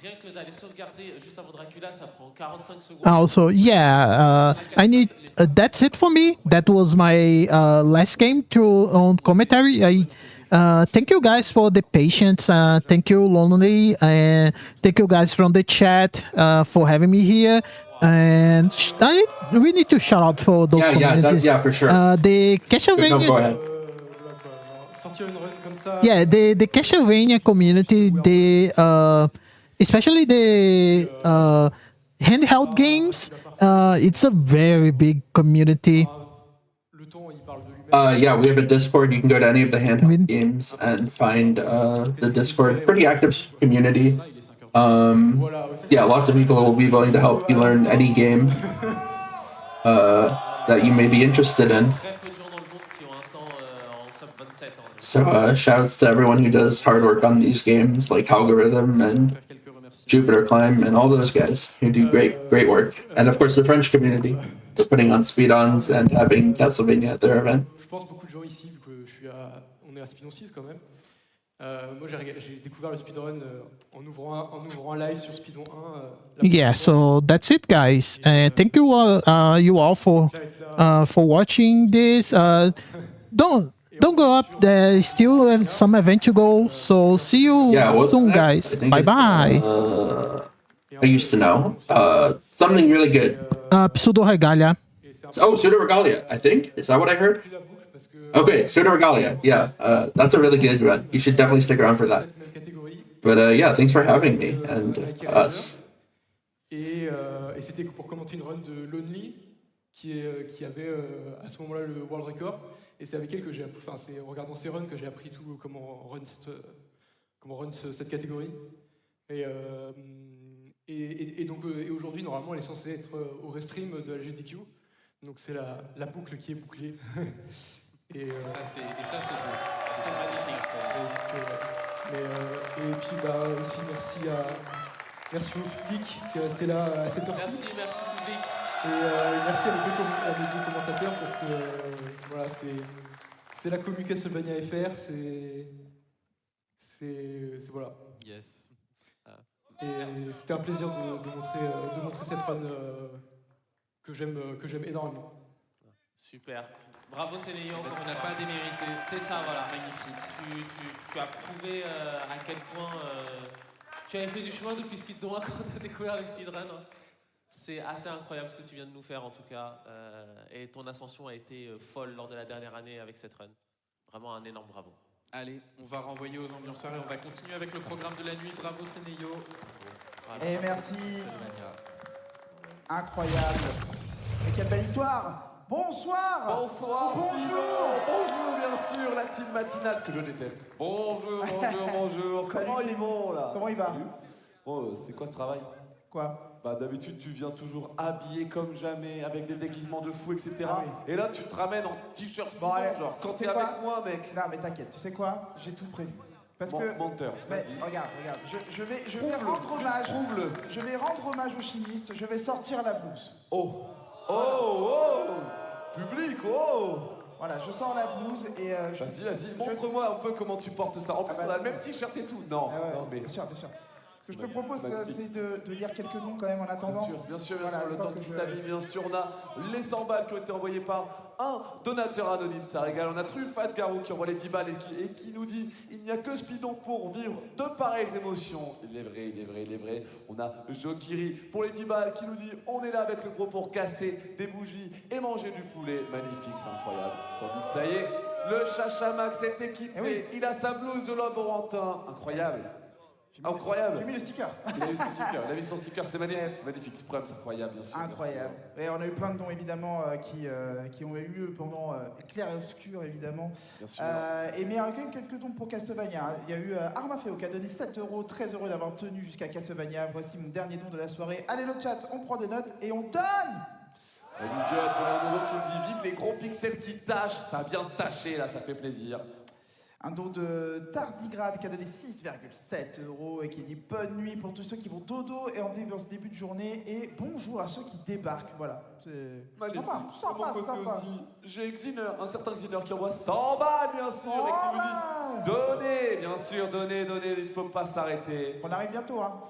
Also, yeah, I need. That's it for me. That was my last game on commentary. I thank you guys for the patience. Thank you, Lonely, and thank you guys from the chat for having me here. And we need to shout out for those communities. Yeah, for sure. The Castlevania. No, go ahead. Yeah, the Castlevania community, especially the handheld games, it's a very big community. Yeah, we have a Discord. You can go to any of the handheld games and find the Discord. Pretty active community. Yeah, lots of people will be willing to help you learn any game that you may be interested in. So shouts to everyone who does hard work on these games, like Algorithm and Jupiter Climb and all those guys who do great work. And of course the French community for putting on SpeeDons and having Castlevania at their event. Je pense beaucoup de gens ici, vu que on est à Speedon 6 quand même. Moi j'ai découvert le speedrun en ouvrant un live sur Speedon 1. Yeah, so that's it, guys. Thank you all for watching this. Don't go up. There's still some event to go. So see you soon, guys. Bye bye. I used to know. Something really good. Pseudo Regalia. Oh, Pseudo Regalia, I think. Is that what I heard? Okay, Pseudo Regalia. Yeah, that's a really good run. You should definitely stick around for that. But yeah, thanks for having me and us. Et c'était pour commenter une run de Lonely qui avait à ce moment-là le world record. Et c'est avec elle que j'ai appris, enfin c'est en regardant ces runs que j'ai appris tout comment run cette catégorie. Et donc aujourd'hui normalement elle est censée être au Restream de la GTQ. Donc c'est la boucle qui est bouclée. Et ça c'est magnifique. Et puis aussi merci au public qui est resté là à cette heure-ci. Merci public. Et merci à mes deux commentateurs parce que voilà, c'est la commu Castlevania FR, c'est voilà. Yes. Et c'était un plaisir de montrer cette run que j'aime énormément. Super. Bravo Sénéo, on n'a pas démérité. C'est ça, voilà, magnifique. Tu as prouvé à quel point tu avais fait du chemin depuis Speedon quand tu as découvert le speedrun. C'est assez incroyable ce que tu viens de nous faire en tout cas. Et ton ascension a été folle lors de la dernière année avec cette run. Vraiment un énorme bravo. Allez, on va renvoyer aux ambianceurs et on va continuer avec le programme de la nuit. Bravo Sénéo. Et merci. Incroyable. Et quelle belle histoire. Bonsoir. Bonsoir. Bonjour, bien sûr, la team matinale que je déteste. Bonjour. Comment ils vont là? Comment il va? Oh, c'est quoi ce travail? Quoi? Bah d'habitude tu viens toujours habillé comme jamais, avec des déguisements de fou, etc. Ah oui. Et là tu te ramènes en t-shirt Bon, allez, genre quand tu sais t'es quoi avec moi mec. Non mais t'inquiète, tu sais quoi? J'ai tout prévu. Parce que... Menteur. Mais regarde, je vais rendre hommage. Je vais rendre hommage aux chimistes, je vais sortir la blouse. Oh. Public, Voilà, je sors la blouse et... Vas-y, montre-moi un peu comment tu portes ça. En plus, on a le même t-shirt et tout. Non, mais... Bien sûr. Ce que je te propose, c'est de lire quelques noms quand même en attendant. Bien sûr, voilà, le temps qui s'habille, bien sûr. On a les 100 balles qui ont été envoyées par un donateur anonyme, ça régale. On a Truffat Garou qui envoie les 10 balles et qui nous dit « Il n'y a que Speedon pour vivre de pareilles émotions ». Il est vrai. On a Jokiri pour les 10 balles qui nous dit « On est là avec le gros pour casser des bougies et manger du poulet ». Magnifique, c'est incroyable. Tandis que ça y est, le Chachamax est équipé. Il a sa blouse de laborantin. Incroyable. J'ai mis le sticker. Il a mis son sticker, c'est magnifique. C'est incroyable, bien sûr. Incroyable. Et on a eu plein de dons, évidemment, qui ont eu lieu pendant Clair et Obscur, évidemment. Bien sûr. Mais il y a quand même quelques dons pour Castlevania. Il y a eu Armafeo qui a donné 7 €, très heureux d'avoir tenu jusqu'à Castlevania. Voici mon dernier don de la soirée. Allez, le chat, on prend des notes et on donne. L'idiote, on a un nouveau qui dit vive les gros pixels qui tâchent. Ça a bien taché, là, ça fait plaisir. Un don de Tardigrade qui a donné 6,7 € et qui dit bonne nuit pour tous ceux qui vont dodo et en début de journée et bonjour à ceux qui débarquent. Voilà. C'est sympa. J'ai Xiner, un certain Xiner qui envoie 100 balles bien sûr et qui nous dit donnez, bien sûr, donnez, il ne faut pas s'arrêter. On arrive bientôt, hein.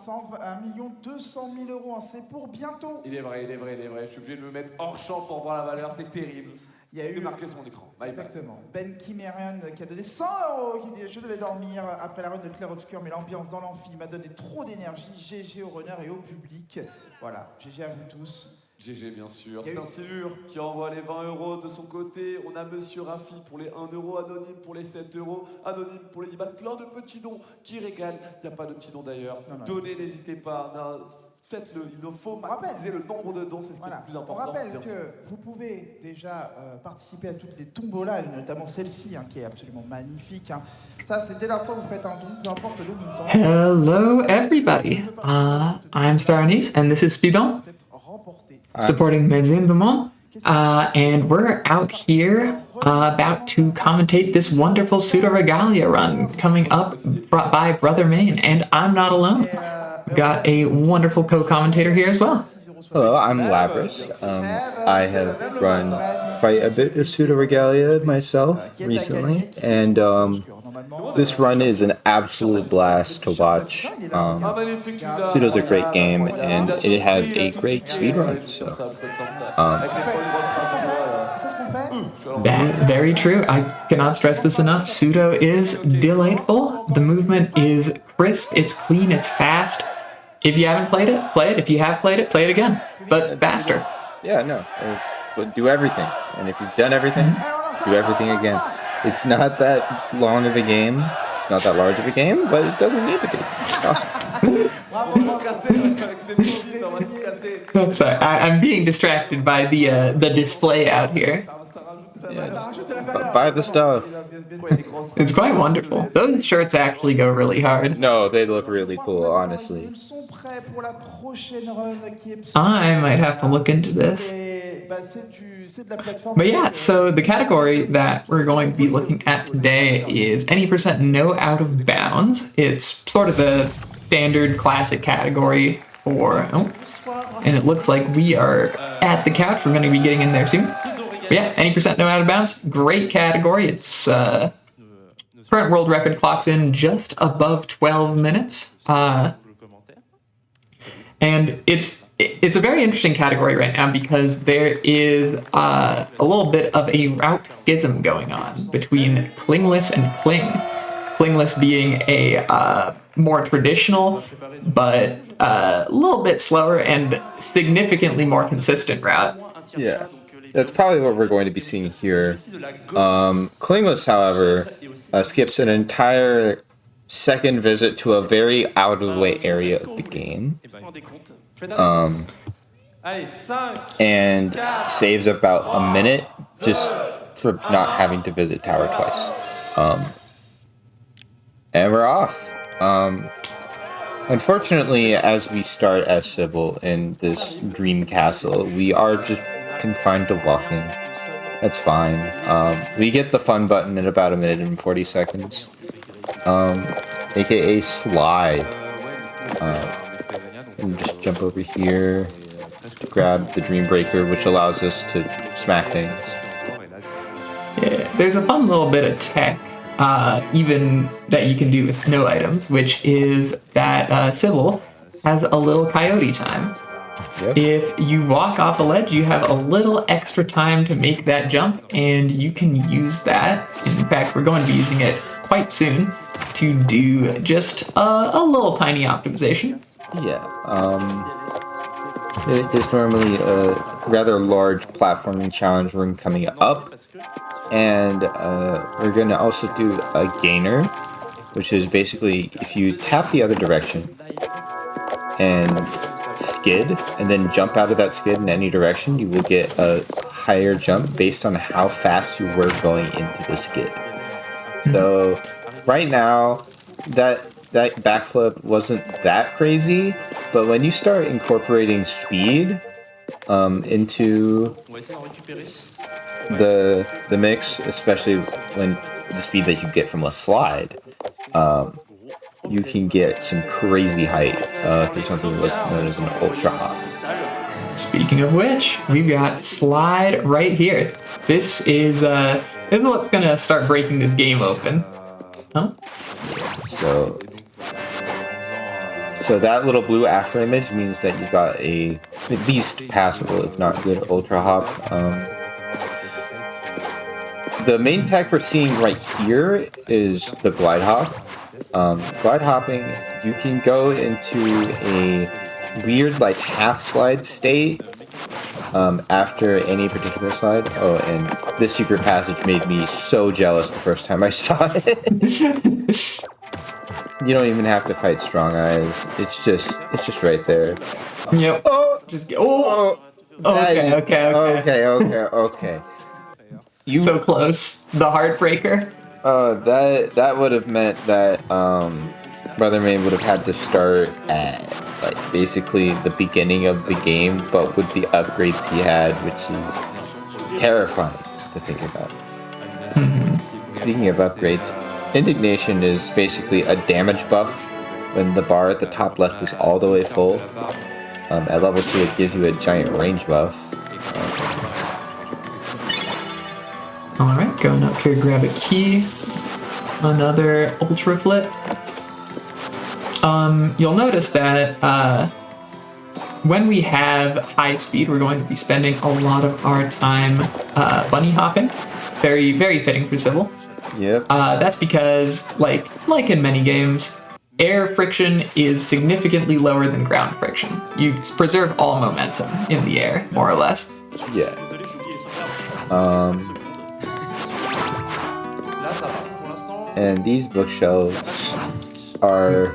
1 200 000 €, hein. C'est pour bientôt. Il est vrai. Je suis obligé de me mettre hors champ pour voir la valeur, c'est terrible. Il y a eu marqué sur mon écran. Exactement. Ben Kimerian qui a donné 100 €, qui dit je devais dormir après la run de Clair Obscur, mais l'ambiance dans l'amphi m'a donné trop d'énergie. GG au runner et au public. Voilà, GG à vous tous. GG bien sûr. C'est un Silur qui envoie les 20 € de son côté. On a Monsieur Rafi pour les 1 €, Anonyme pour les 7 €, Anonyme pour les 10 balles. Plein de petits dons qui régalent. Il n'y a pas de petits dons d'ailleurs. Donnez, n'hésitez pas. Faites-le, il nous faut maximiser le nombre de dons, c'est ce qui est le plus important. On rappelle que vous pouvez déjà participer à toutes les tombolas, notamment celle-ci, hein, qui est absolument magnifique. Hein. Ça, c'est dès l'instant où vous faites un don, peu importe le montant. Hello, everybody. I'm Starnice, and this is SpeeDons, supporting Magazine Le Monde. And we're out here about to commentate this wonderful Pseudo Regalia run coming up by Brother Main, and I'm not alone. Got a wonderful co-commentator here as well. Hello, I'm Labris. I have run quite a bit of Pseudo Regalia myself recently, and this run is an absolute blast to watch. Pseudo's a great game, and it has a great speedrun, so... Very true. I cannot stress this enough. Pseudo is delightful. The movement is crisp, it's clean, it's fast. If you haven't played it, play it. If you have played it, play it again, but faster. Yeah, no. But do everything. And if you've done everything, do everything again. It's not that long of a game. It's not that large of a game, but it doesn't need to be. It's awesome. Sorry, I'm being distracted by the display out here. Yeah. Buy the stuff. It's quite wonderful. Those shirts actually go really hard. No, they look really cool, honestly. I might have to look into this. c'est de la plateforme. But yeah, so the category that we're going to be looking at today is any percent no out of bounds. It's sort of the standard classic category for, and it looks like we are at the couch. We're going to be getting in there soon. But yeah, any percent no out of bounds, great category. It's current world record clocks in just above 12 minutes. And it's a very interesting category right now because there is a little bit of a route schism going on between Clingless and Cling. Clingless being a more traditional, but a little bit slower and significantly more consistent route. Yeah, that's probably what we're going to be seeing here. Clingless, however, skips an entire second visit to a very out-of-the-way area of the game. And saves about a minute just for not having to visit tower twice. And we're off. Unfortunately, as we start as Sybil in this dream castle, we are just confined to walking. That's fine. We get the fun button in about 1 minute and 40 seconds. AKA slide. And just jump over here to grab the Dream Breaker, which allows us to smack things. Yeah, there's a fun little bit of tech, even that you can do with no items, which is that Sybil has a little coyote time. Yep. If you walk off a ledge, you have a little extra time to make that jump, and you can use that. In fact, we're going to be using it quite soon to do just a little tiny optimization. Yeah. There's normally a rather large platforming challenge room coming up, and we're going to also do a gainer, which is basically if you tap the other direction and skid, and then jump out of that skid in any direction, you will get a higher jump based on how fast you were going into the skid. So right now, that backflip wasn't that crazy, but when you start incorporating speed into the mix, especially when the speed that you get from a slide, you can get some crazy height through something that's known as an ultra hop. Speaking of which, we've got slide right here. This is what's gonna start breaking this game open. Huh? So that little blue after image means that you've got a at least passable, if not good, ultra hop. The main tech we're seeing right here is the glide hop. Glide hopping, you can go into a weird like half slide state after any particular slide. Oh, and this secret passage made me so jealous the first time I saw it. You don't even have to fight Strong Eyes. It's just right there. Yep. Oh, just get. Oh. Okay. You so close. The Heartbreaker. That would have meant that Brother Main would have had to start at like basically the beginning of the game, but with the upgrades he had, which is terrifying to think about. Speaking of upgrades, Indignation is basically a damage buff when the bar at the top left is all the way full. At level 2 it gives you a giant range buff. Alright, going up here, grab a key. Another Ultra Flip. You'll notice that when we have high speed, we're going to be spending a lot of our time bunny hopping. Very, very fitting for Sybil. Yep. That's because, like in many games, air friction is significantly lower than ground friction. You preserve all momentum in the air, more or less. Yeah. And these bookshelves are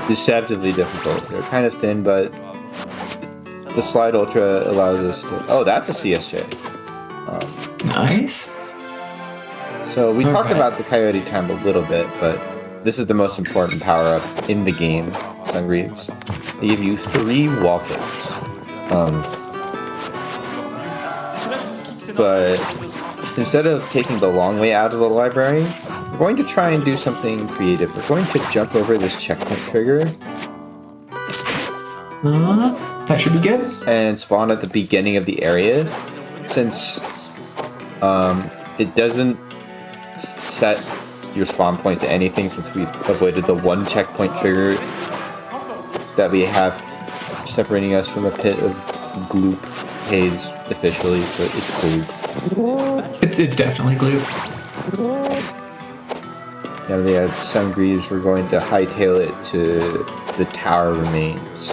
deceptively difficult. They're kind of thin, but the Slide Ultra allows us to... Oh, that's a CSJ. Nice. So we talked about the Coyote time a little bit, but this is the most important power-up in the game, Sungreaves. They give you 3 wall kicks. but instead of taking the long way out of the library, we're going to try and do something creative. We're going to jump over this checkpoint trigger. That should be good. And spawn at the beginning of the area. Since it doesn't set your spawn point to anything, since we avoided the one checkpoint trigger that we have separating us from a pit of gloop haze officially, but it's gloop. It's definitely gloop. Now that we have Sun Breeze, we're going to hightail it to the Tower Remains,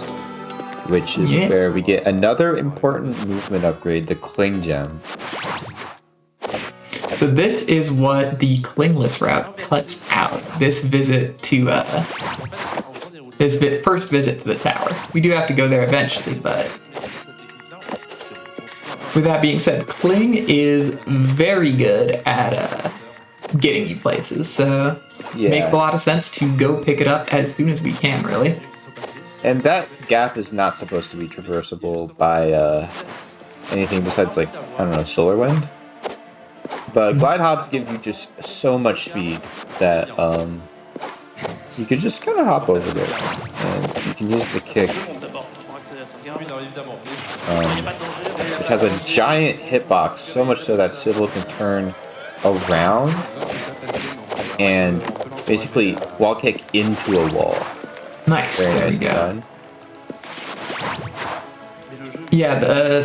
which is where we get another important movement upgrade, the Cling Gem. So this is what the Clingless route cuts out. This visit to first visit to the tower. We do have to go there eventually, but with that being said, Cling is very good at getting you places, so it makes a lot of sense to go pick it up as soon as we can, really. And that gap is not supposed to be traversable by anything besides, like, I don't know, Solar Wind. But glide hops give you just so much speed that you could just kind of hop over there, and you can use the kick, which has a giant hitbox, so much so that Sybil can turn around and basically wall kick into a wall. Nice. Very there nice we go. done. Yeah,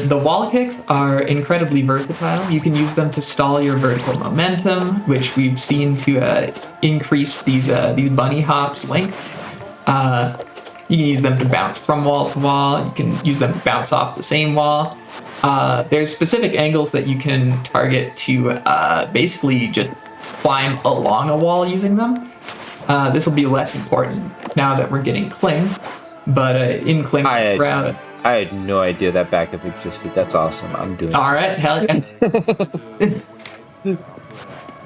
the wall kicks are incredibly versatile. You can use them to stall your vertical momentum, which we've seen to increase these bunny hops length. You can use them to bounce from wall to wall. You can use them to bounce off the same wall. There's specific angles that you can target to basically just climb along a wall using them. This will be less important now that we're getting Cling, but in Cling's route... I had no idea that backup existed. That's awesome. I'm doing it. Alright, hell yeah.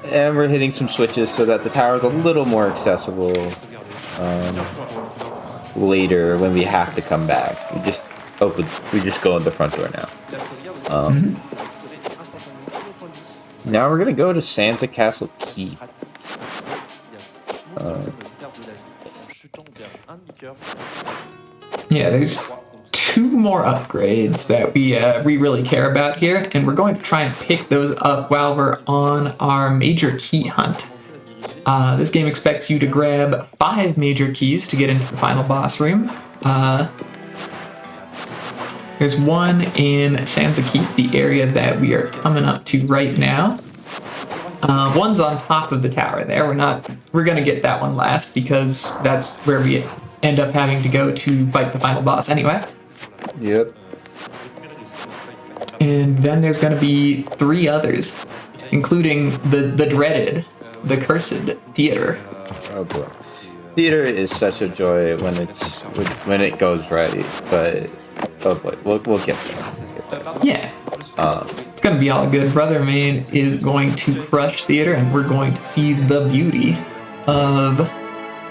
And we're hitting some switches so that the tower's a little more accessible later when we have to come back. We just go in the front door now. Now we're gonna go to Sansa Castle Keep. Yeah, there's 2 more upgrades that we really care about here, and we're going to try and pick those up while we're on our major key hunt. This game expects you to grab 5 major keys to get into the final boss room. There's one in Sansa Keep, the area that we are coming up to right now. One's on top of the tower there. We're gonna get that one last because that's where we end up having to go to fight the final boss anyway. Yep. And then there's gonna be 3 others, including the dreaded, the cursed theater. Oh boy. Theater is such a joy when it goes right, but oh boy, we'll get there. Yeah. It's gonna be all good. Brother Main is going to crush theater, and we're going to see the beauty of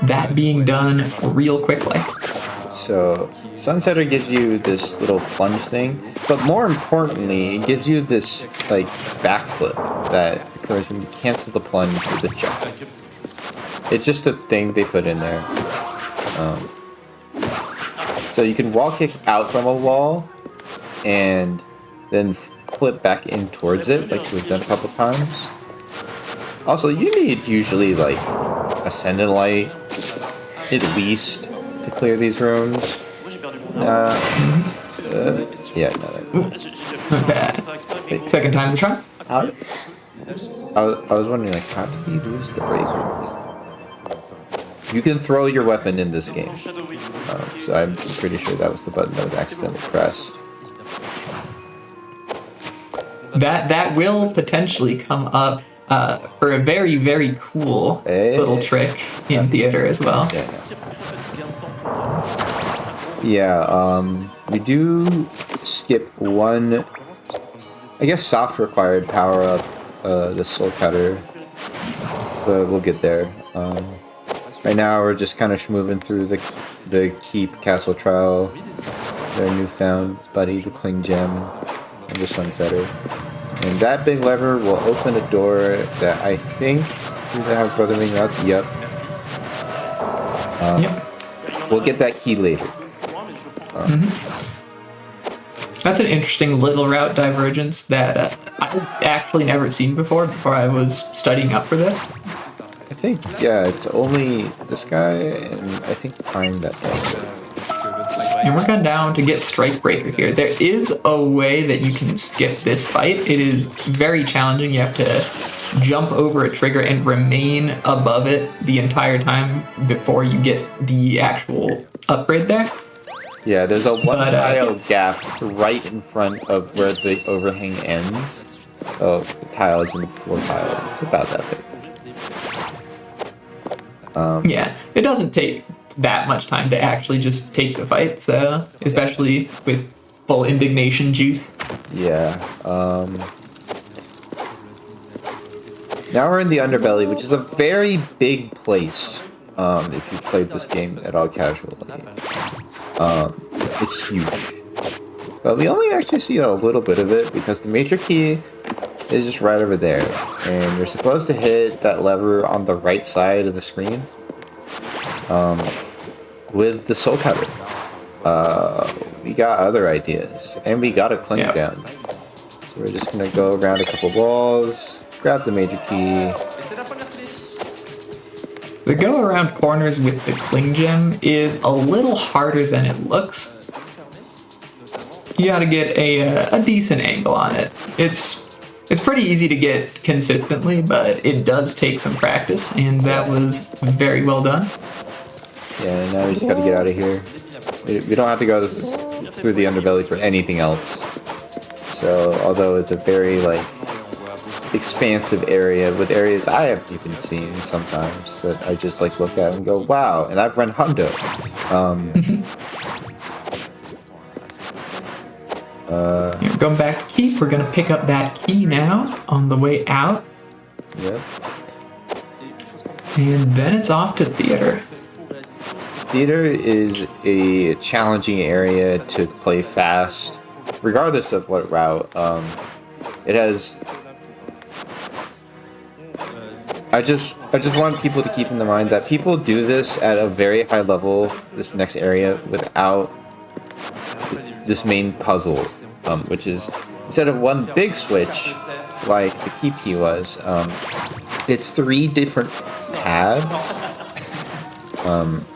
that being done real quickly. So, Sunsetter gives you this little plunge thing, but more importantly, it gives you this, like, backflip that occurs when you cancel the plunge with the jump. It's just a thing they put in there. So you can wall kick out from a wall, and then flip back in towards it, like we've done a couple times. Also, you need usually, like, Ascendant Light, at least, to clear these rooms. Yeah, no. Not bad. Wait, second time's a charm? I was wondering, like, how did he lose the razor? You can throw your weapon in this game. So I'm pretty sure that was the button that was accidentally pressed. That will potentially come up for a very, very cool little trick in theater as well. Yeah, we do skip one, I guess, soft required power up, the Soul Cutter, but we'll get there. Right now we're just kind of moving through the Keep Castle Trial, their newfound buddy, the Cling Gem, and the Sunsetter. And that big lever will open a door that I think we have Brotherling Routes. Yep. We'll get that key later. That's an interesting little route divergence that I've actually never seen before I was studying up for this. I think, yeah, it's only this guy and I think Pine that does it. And we're going down to get Strike Breaker here. There is a way that you can skip this fight. It is very challenging. You have to jump over a trigger and remain above it the entire time before you get the actual upgrade there. Yeah, there's a one tile gap right in front of where the overhang ends. Oh, the tile is in the floor tile. It's about that big. Yeah, it doesn't take that much time to actually just take the fight, so especially with full indignation juice. Yeah. Now we're in the underbelly, which is a very big place. If you played this game at all casually. It's huge. But we only actually see a little bit of it because the major key is just right over there. And you're supposed to hit that lever on the right side of the screen with the soul cutter. We got other ideas. And we got a clink down. So we're just going to go around a couple walls, grab the major key. The go around corners with the cling gem is a little harder than it looks. You gotta get a decent angle on it. It's pretty easy to get consistently, but it does take some practice, and that was very well done. Yeah, now we just gotta get out of here. We don't have to go through the underbelly for anything else. So, although it's a very, like, expansive area with areas I haven't even seen sometimes that I just like look at and go, wow, and I've run Hundo. Going back to Keep, we're gonna pick up that key now on the way out. Yep. And then it's off to Theater. Theater is a challenging area to play fast, regardless of what route. It has. I just want people to keep in mind that people do this at a very high level, this next area, without this main puzzle, which is, instead of one big switch, like the keep key was, it's 3 different paths,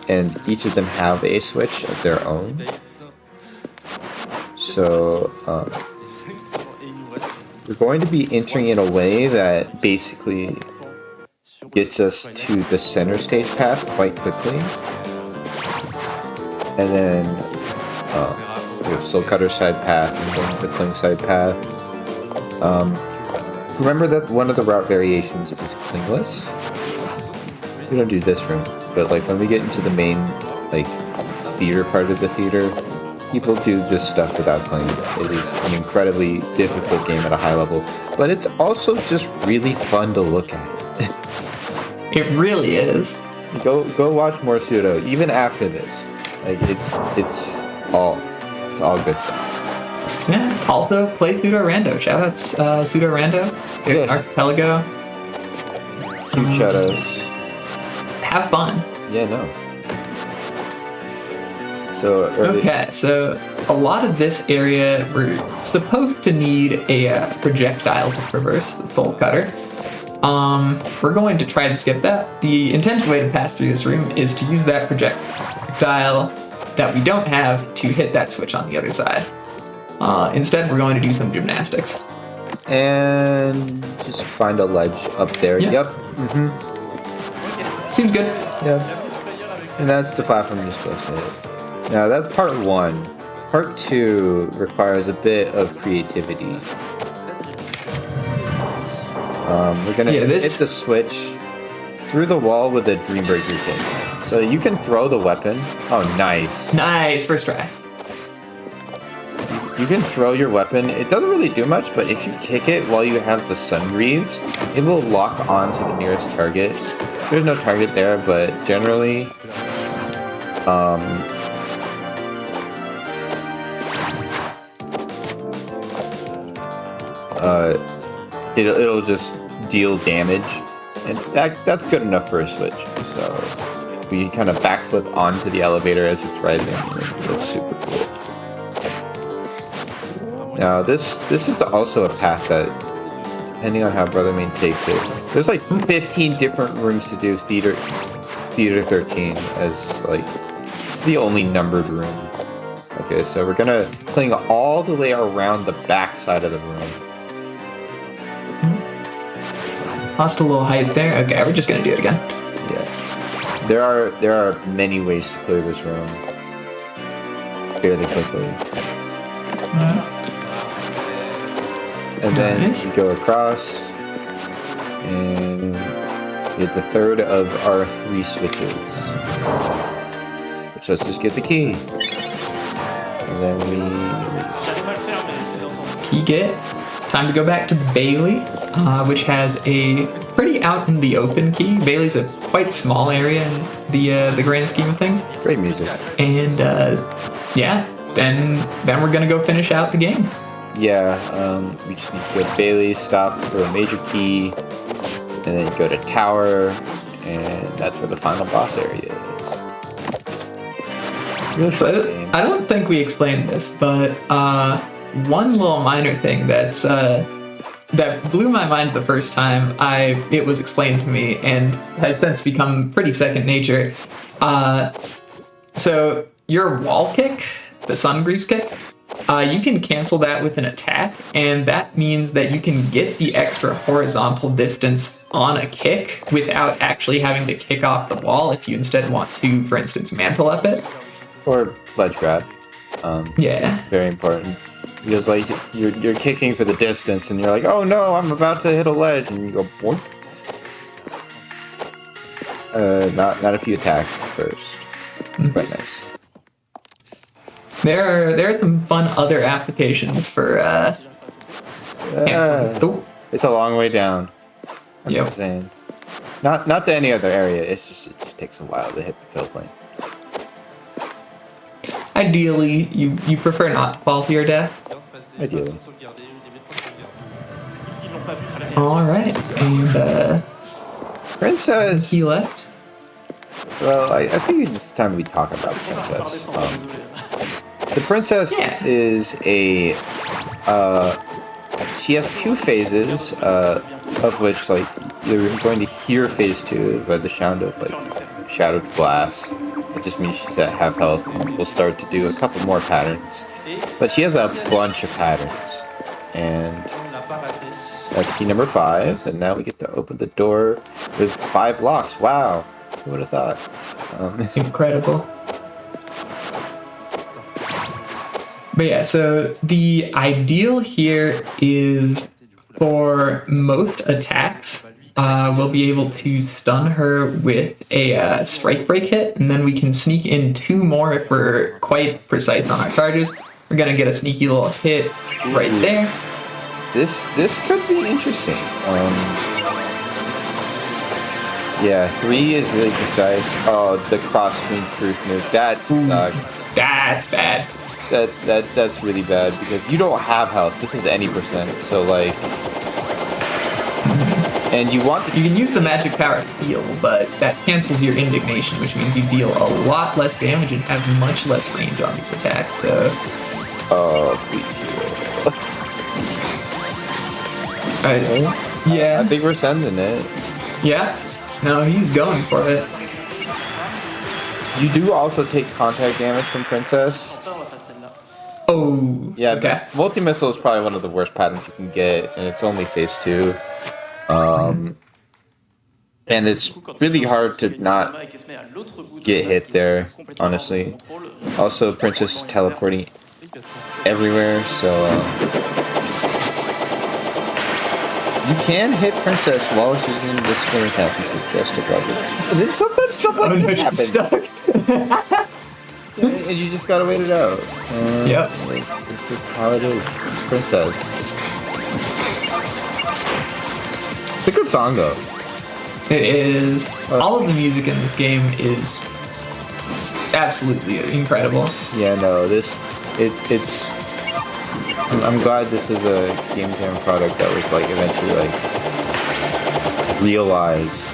and each of them have a switch of their own. So, we're going to be entering in a way that basically gets us to the center stage path quite quickly. And then we have Soul Cutter side path and then the Cling side path. Remember that one of the route variations is Clingless. We don't do this room, but like when we get into the main like theater part of the theater, people do this stuff without Cling. It is an incredibly difficult game at a high level, but it's also just really fun to look at. It really is. Go watch more Pseudo, even after this. Like it's all good stuff. Yeah. Also play Pseudo Rando. Shoutouts Pseudo Rando. Yeah. Archipelago. Huge shoutouts. Have fun. Yeah, no. So okay, so a lot of this area we're supposed to need a projectile to traverse the Soul Cutter. We're going to try to skip that. The intended way to pass through this room is to use that projectile that we don't have to hit that switch on the other side. Instead, we're going to do some gymnastics. And just find a ledge up there. Yeah. Yep. Seems good. Yeah. And that's the platform you're supposed to hit. Now, that's part 1. Part 2 requires a bit of creativity. We're gonna hit the switch through the wall with a Dreambreaker kick. So you can throw the weapon. Oh, nice. Nice, first try. You can throw your weapon. It doesn't really do much, but if you kick it while you have the Sun Greaves, it will lock on to the nearest target. There's no target there, but generally, it'll just deal damage, and that's good enough for a switch. So we kind of backflip onto the elevator as it's rising. It looks super cool. Now this is also a path that, depending on how Brother Main takes it, there's like 15 different rooms to do. Theater 13 as like it's the only numbered room. Okay, so we're gonna cling all the way around the back side of the room. Lost a little height there. Okay, we're just gonna do it again. Yeah. There are many ways to clear this room fairly quickly. And then we go across and get the third of our 3 switches. Which let's just get the key. And then we Key get. Time to go back to Bailey, which has a pretty out in the open key. Bailey's a quite small area in the grand scheme of things. Great music. And yeah, then we're gonna go finish out the game. Yeah, we just need to go to Bailey, stop for a major key, and then go to Tower, and that's where the final boss area is. So I don't think we explained this, but one little minor thing that blew my mind the first time it was explained to me and has since become pretty second nature. So your wall kick, the Sun Greaves kick, you can cancel that with an attack, and that means that you can get the extra horizontal distance on a kick without actually having to kick off the wall if you instead want to, for instance, mantle up it. Or ledge grab. Yeah. Very important. Because like you're kicking for the distance and you're like, oh no, I'm about to hit a ledge, and you go boink. Not if you attack first. It's quite nice. There are some fun other applications for it's a long way down. Yep. I'm saying. Not to any other area, it just takes a while to hit the kill point. Ideally, you prefer not to fall to your death? Ideally. Alright, and Princess! He left? Well, I think it's time we talk about Princess. The Princess is a... she has 2 phases, of which, like, you're going to hear phase 2 by the sound of, like, shadowed glass. It just means she's at half health, and we'll start to do a couple more patterns. But she has a bunch of patterns, and that's key number 5. And now we get to open the door with 5 locks. Wow, who would have thought? Incredible. But yeah, so the ideal here is for most attacks. We'll be able to stun her with a strike break hit, and then we can sneak in 2 more if we're quite precise on our charges. We're gonna get a sneaky little hit right there. This could be interesting. Yeah, 3 is really precise. Oh, the cross-stream truth move. That sucks. That's bad. That's really bad because you don't have health. This is any percent, so like. And you can use the magic power to heal, but that cancels your indignation, which means you deal a lot less damage and have much less range on these attacks. So. Oh, please heal. Yeah. I think we're sending it. Yeah. No, he's going for it. You do also take contact damage from Princess. Oh. Yeah. Okay. Multi-missile is probably one of the worst patterns you can get, and it's only phase 2. And it's really hard to not get hit there, honestly. Also, Princess is teleporting everywhere, so you can hit Princess while she's in discipline attack if you just a brother. And then sometimes stuff like this happens. And you just gotta wait it out. Yep. It's just how it is. This is Princess. It's a good song, though. It is. All of the music in this game is absolutely incredible. Yeah, no, it's I'm glad this was a game jam product that was like eventually like realized.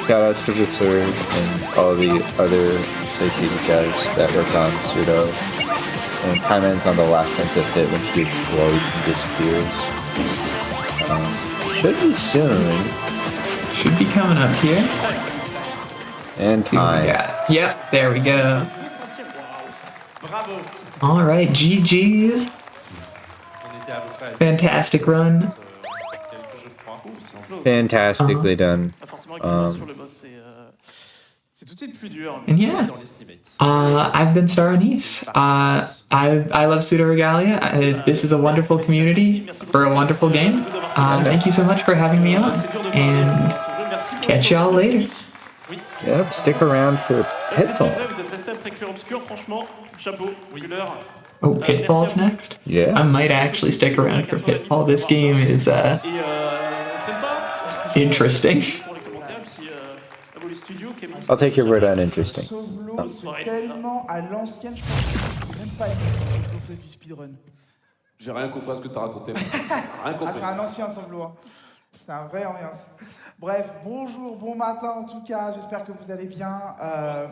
Shoutouts to Reserve and all the other associated guys that worked on Pseudo. And Timeman's on the last Princess hit when she explodes and disappears. Should be soon. Should be coming up here. And time. Yep, there we go. All right, GG's. Fantastic run. Fantastically done. And yeah, I've been Star Anise. I love Pseudo Regalia. This is a wonderful community for a wonderful game. Thank you so much for having me on, and catch y'all later. Yep, stick around for Pitfall. Oh, Pitfall's next? Yeah. I might actually stick around for Pitfall. This game is interesting. I'll take your word on interesting. C'est tellement à l'ancienne, je pense que même pas une du speedrun. J'ai rien compris à ce que tu as raconté. Rien compris. C'est un ancien semblant. C'est un vrai ambiance. Bref, bonjour, bon matin en tout cas, j'espère que vous allez bien.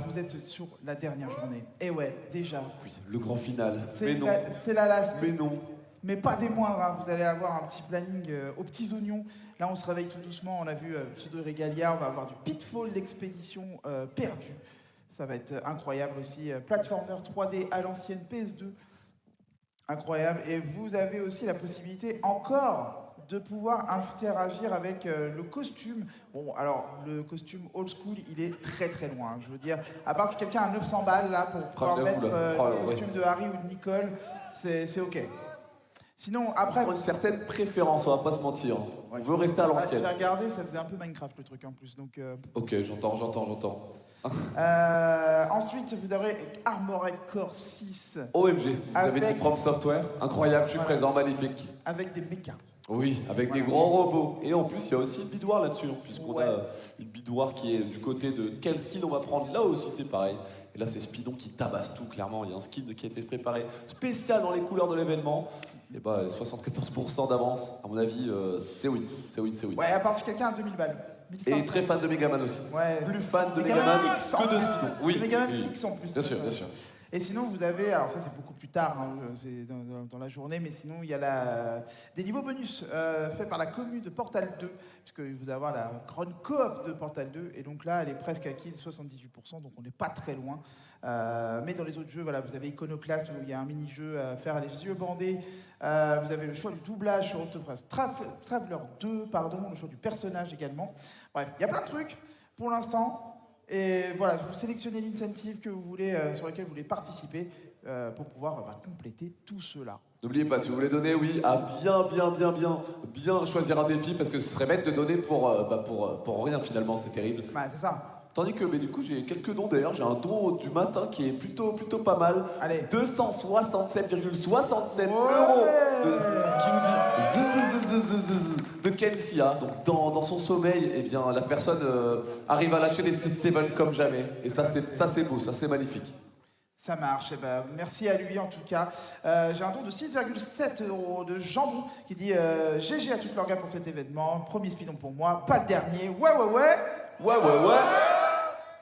Vous êtes sur la dernière journée. Et ouais, déjà. Oui, le grand final. C'est non. C'est la last. Mais non. Mais pas des moindres, hein. Vous allez avoir un petit planning aux petits oignons. Là, on se réveille tout doucement, on a vu Pseudo Regalia, on va avoir du Pitfall, l'expédition perdue. Ça va être incroyable aussi. Platformer 3D à l'ancienne PS2. Incroyable. Et vous avez aussi la possibilité encore de pouvoir interagir avec le costume. Bon, alors, le costume old school, il est très très loin. Je veux dire, à part si quelqu'un a 900 balles là pour pouvoir mettre le costume de Harry ou de Nicole, c'est OK. Sinon, après... On a une certaine préférence, on va pas se mentir. On veut rester à l'ancienne. J'ai regardé, ça faisait un peu Minecraft le truc en plus. Donc, Ok, j'entends. Ensuite, vous aurez Armored Core 6. OMG, vous avez dit From Software. Incroyable, je suis présent, magnifique. Avec des mechas. Oui, avec des grands robots. Et en plus, il y a aussi une bidouille là-dessus, puisqu'on a une bidouille qui est du côté de quel skin on va prendre. Là aussi, c'est pareil. Et là, c'est SpeeDons qui tabasse tout, clairement. Il y a un skin qui a été préparé spécial dans les couleurs de l'événement. Et bah, 74% d'avance. À mon avis, c'est win. Ouais, à part si quelqu'un a 2000 balles. Et très fan de Megaman aussi. Ouais. Plus fan de Megaman que de SpeeDons. Oui. Megaman X en plus. Bien sûr. Et sinon, vous avez, alors ça c'est beaucoup plus tard, hein, c'est dans la journée, mais sinon il y a des niveaux bonus faits par la commune de Portal 2, puisque vous allez avoir la grande coop de Portal 2, et donc là elle est presque acquise 78%, donc on n'est pas très loin. Mais dans les autres jeux, voilà, vous avez Iconoclast où il y a un mini-jeu à faire les yeux bandés. Vous avez le choix du doublage sur Octophrase Traveler 2, le choix du personnage également. Bref, il y a plein de trucs pour l'instant. Et voilà, vous sélectionnez l'incentive que vous voulez, sur laquelle vous voulez participer pour pouvoir compléter tout cela. N'oubliez pas, si vous voulez donner, à bien choisir un défi, parce que ce serait bête de donner pour rien finalement, c'est terrible. Bah, c'est ça. Tandis que du coup j'ai quelques dons d'ailleurs, j'ai un don du matin qui est plutôt pas mal. Allez. 267,67 € qui nous dit de Kensia. Donc dans son sommeil, eh bien la personne arrive à lâcher les 7 comme jamais. Et ça c'est beau, ça c'est magnifique. Ça marche, merci à lui en tout cas. J'ai un don de 6,7 € de Jambon qui dit GG à toute l'orga pour cet événement. Premier speedon pour moi, pas le dernier. Ouais.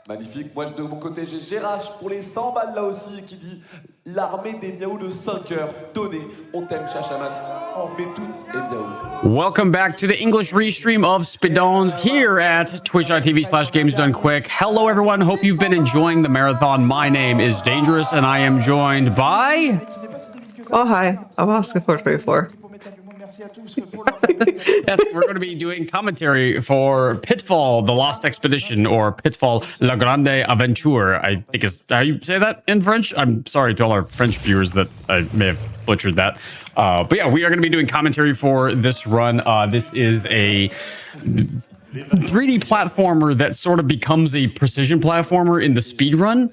Magnifique. Moi, de mon côté, j'ai Gérard pour les 100 balles là aussi qui dit l'armée des miaou de 5 heures. Donnez, on t'aime, Chachaman. On met toutes et miaou. Welcome back to the English restream of SpeeDons here at twitch.tv/GamesDoneQuick. Hello, everyone. Hope you've been enjoying the marathon. My name is Dangerous, and I am joined by... Oh, hi. I'm Oscar424. Yes, we're going to be doing commentary for Pitfall, The Lost Expedition, or Pitfall, La Grande Aventure, I think is how you say that in French. I'm sorry to all our French viewers that I may have butchered that. But yeah, we are going to be doing commentary for this run. This is a 3D platformer that sort of becomes a precision platformer in the speed run,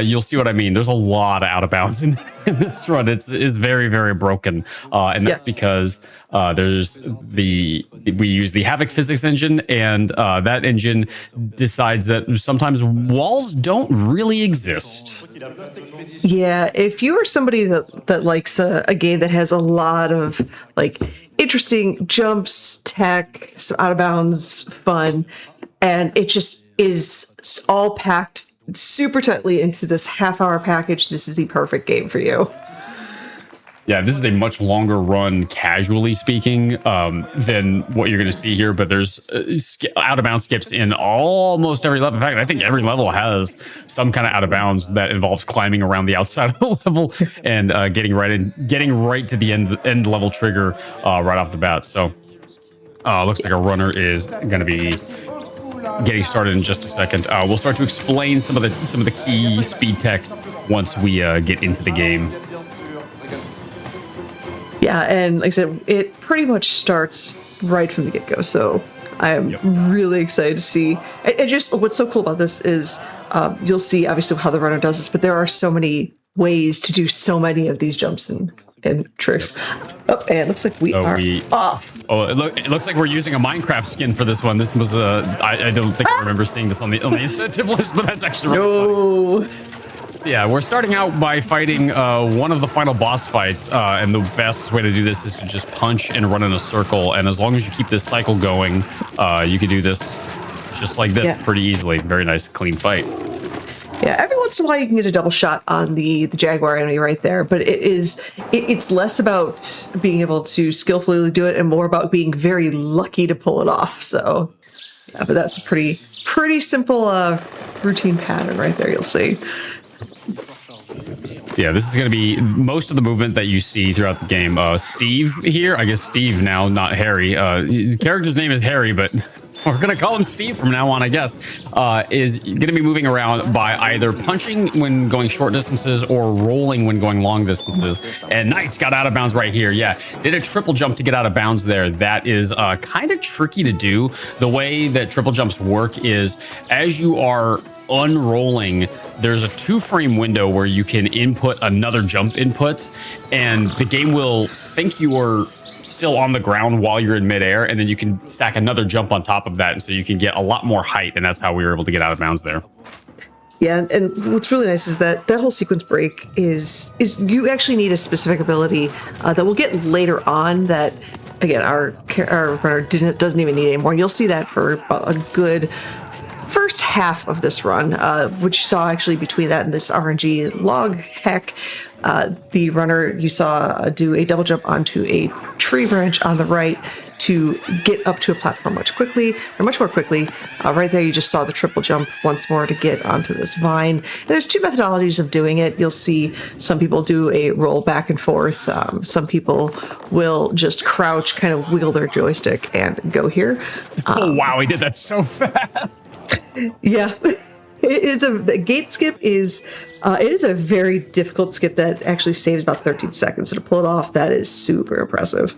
you'll see what I mean. There's a lot of out of bounds in this run. It's very, very broken, and that's because we use the Havoc physics engine, and that engine decides that sometimes walls don't really exist. Yeah, if you are somebody that likes a game that has a lot of like interesting jumps, tech, some out of bounds fun, and it just is all packed super tightly into this half-hour package, this is the perfect game for you. Yeah, this is a much longer run, casually speaking, than what you're going to see here. But there's out of bounds skips in almost every level. In fact, I think every level has some kind of out of bounds that involves climbing around the outside of the level and getting right to the end level trigger right off the bat. So, looks like a runner is going to be getting started in just a second. We'll start to explain some of the key speed tech once we get into the game. Yeah, and like I said, it pretty much starts right from the get-go, so I am really excited to see. And just what's so cool about this is you'll see obviously how the runner does this, but there are so many ways to do so many of these jumps and tricks. Oh, and it looks like we are off. Oh, it looks like we're using a Minecraft skin for this one. This was I don't think I remember seeing this on the incentive list, but that's actually really fun. Yeah, we're starting out by fighting one of the final boss fights, and the fastest way to do this is to just punch and run in a circle, and as long as you keep this cycle going, you can do this just like this pretty easily. Very nice, clean fight. Yeah, every once in a while you can get a double shot on the Jaguar enemy right there, but it's less about being able to skillfully do it and more about being very lucky to pull it off. So, yeah, but that's a pretty simple routine pattern right there, you'll see. Yeah, this is going to be most of the movement that you see throughout the game. Steve here, I guess Steve now, not Harry. His character's name is Harry, but we're going to call him Steve from now on, I guess, is going to be moving around by either punching when going short distances or rolling when going long distances. And nice, got out of bounds right here. Yeah, did a triple jump to get out of bounds there. That is kind of tricky to do. The way that triple jumps work is as you are unrolling, there's a 2-frame window where you can input another jump input, and the game will think you are still on the ground while you're in midair, and then you can stack another jump on top of that, and so you can get a lot more height, and that's how we were able to get out of bounds there. Yeah, and what's really nice is that whole sequence break is you actually need a specific ability that we'll get later on that, again, our runner doesn't even need anymore. You'll see that for about a good first half of this run, which you saw actually between that and this RNG log hack. The runner you saw do a double jump onto a tree branch on the right to get up to a platform much more quickly. Right there, you just saw the triple jump once more to get onto this vine. And there's two methodologies of doing it. You'll see some people do a roll back and forth. Some people will just crouch, kind of wiggle their joystick and go here. Oh, wow, he did that so fast. Yeah. The gate skip is a very difficult skip that actually saves about 13 seconds. So to pull it off, that is super impressive.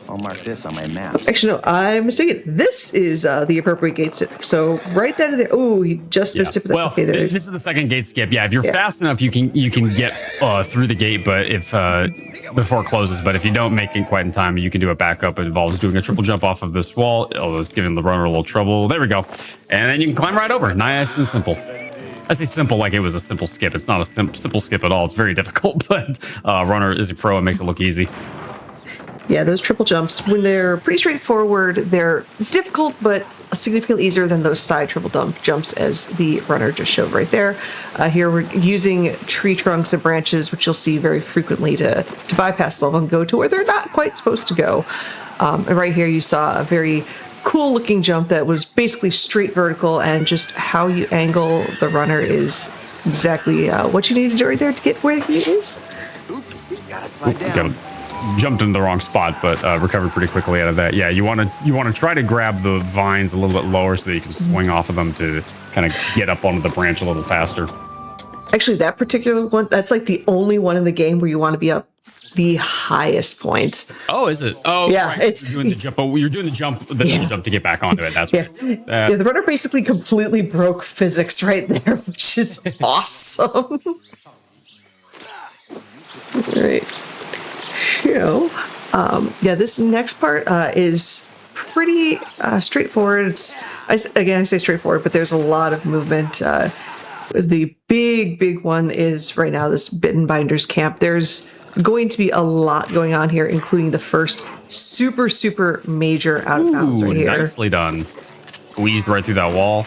I'll mark this on my map. Actually, no, I'm mistaken. This is the appropriate gate skip. So right then and there. Oh, he just missed it. But that's okay. This is the second gate skip. Yeah, if you're fast enough, you can get through the gate, but if before it closes. But if you don't make it quite in time, you can do a backup. It involves doing a triple jump off of this wall. Oh, it's giving the runner a little trouble. There we go, and then you can climb right over. Nice and simple. I say simple like it was a simple skip. It's not a simple skip at all. It's very difficult, but runner is a pro and makes it look easy. Yeah, those triple jumps, when they're pretty straightforward, they're difficult, but significantly easier than those side triple jumps as the runner just showed right there. Here we're using tree trunks and branches, which you'll see very frequently to bypass the level and go to where they're not quite supposed to go. And right here you saw a very cool looking jump that was basically straight vertical, and just how you angle the runner is exactly what you need to do right there to get where he is. Gotta slide down. Jumped in the wrong spot, but recovered pretty quickly out of that. Yeah, you want to try to grab the vines a little bit lower so that you can swing off of them to kind of get up onto the branch a little faster. Actually, that particular one, that's like the only one in the game where you want to be up the highest point. Oh, is it? Oh, yeah. right. It's You're doing the jump. Oh, you're doing the jump. The jump to get back onto it. That's right. Yeah, the runner basically completely broke physics right there, which is awesome. All right. So, yeah, this next part is pretty straightforward. I say straightforward, but there's a lot of movement. The big one is right now this Bitten Binders camp. There's going to be a lot going on here, including the first super major out of bounds right here. Nicely done. Squeezed right through that wall.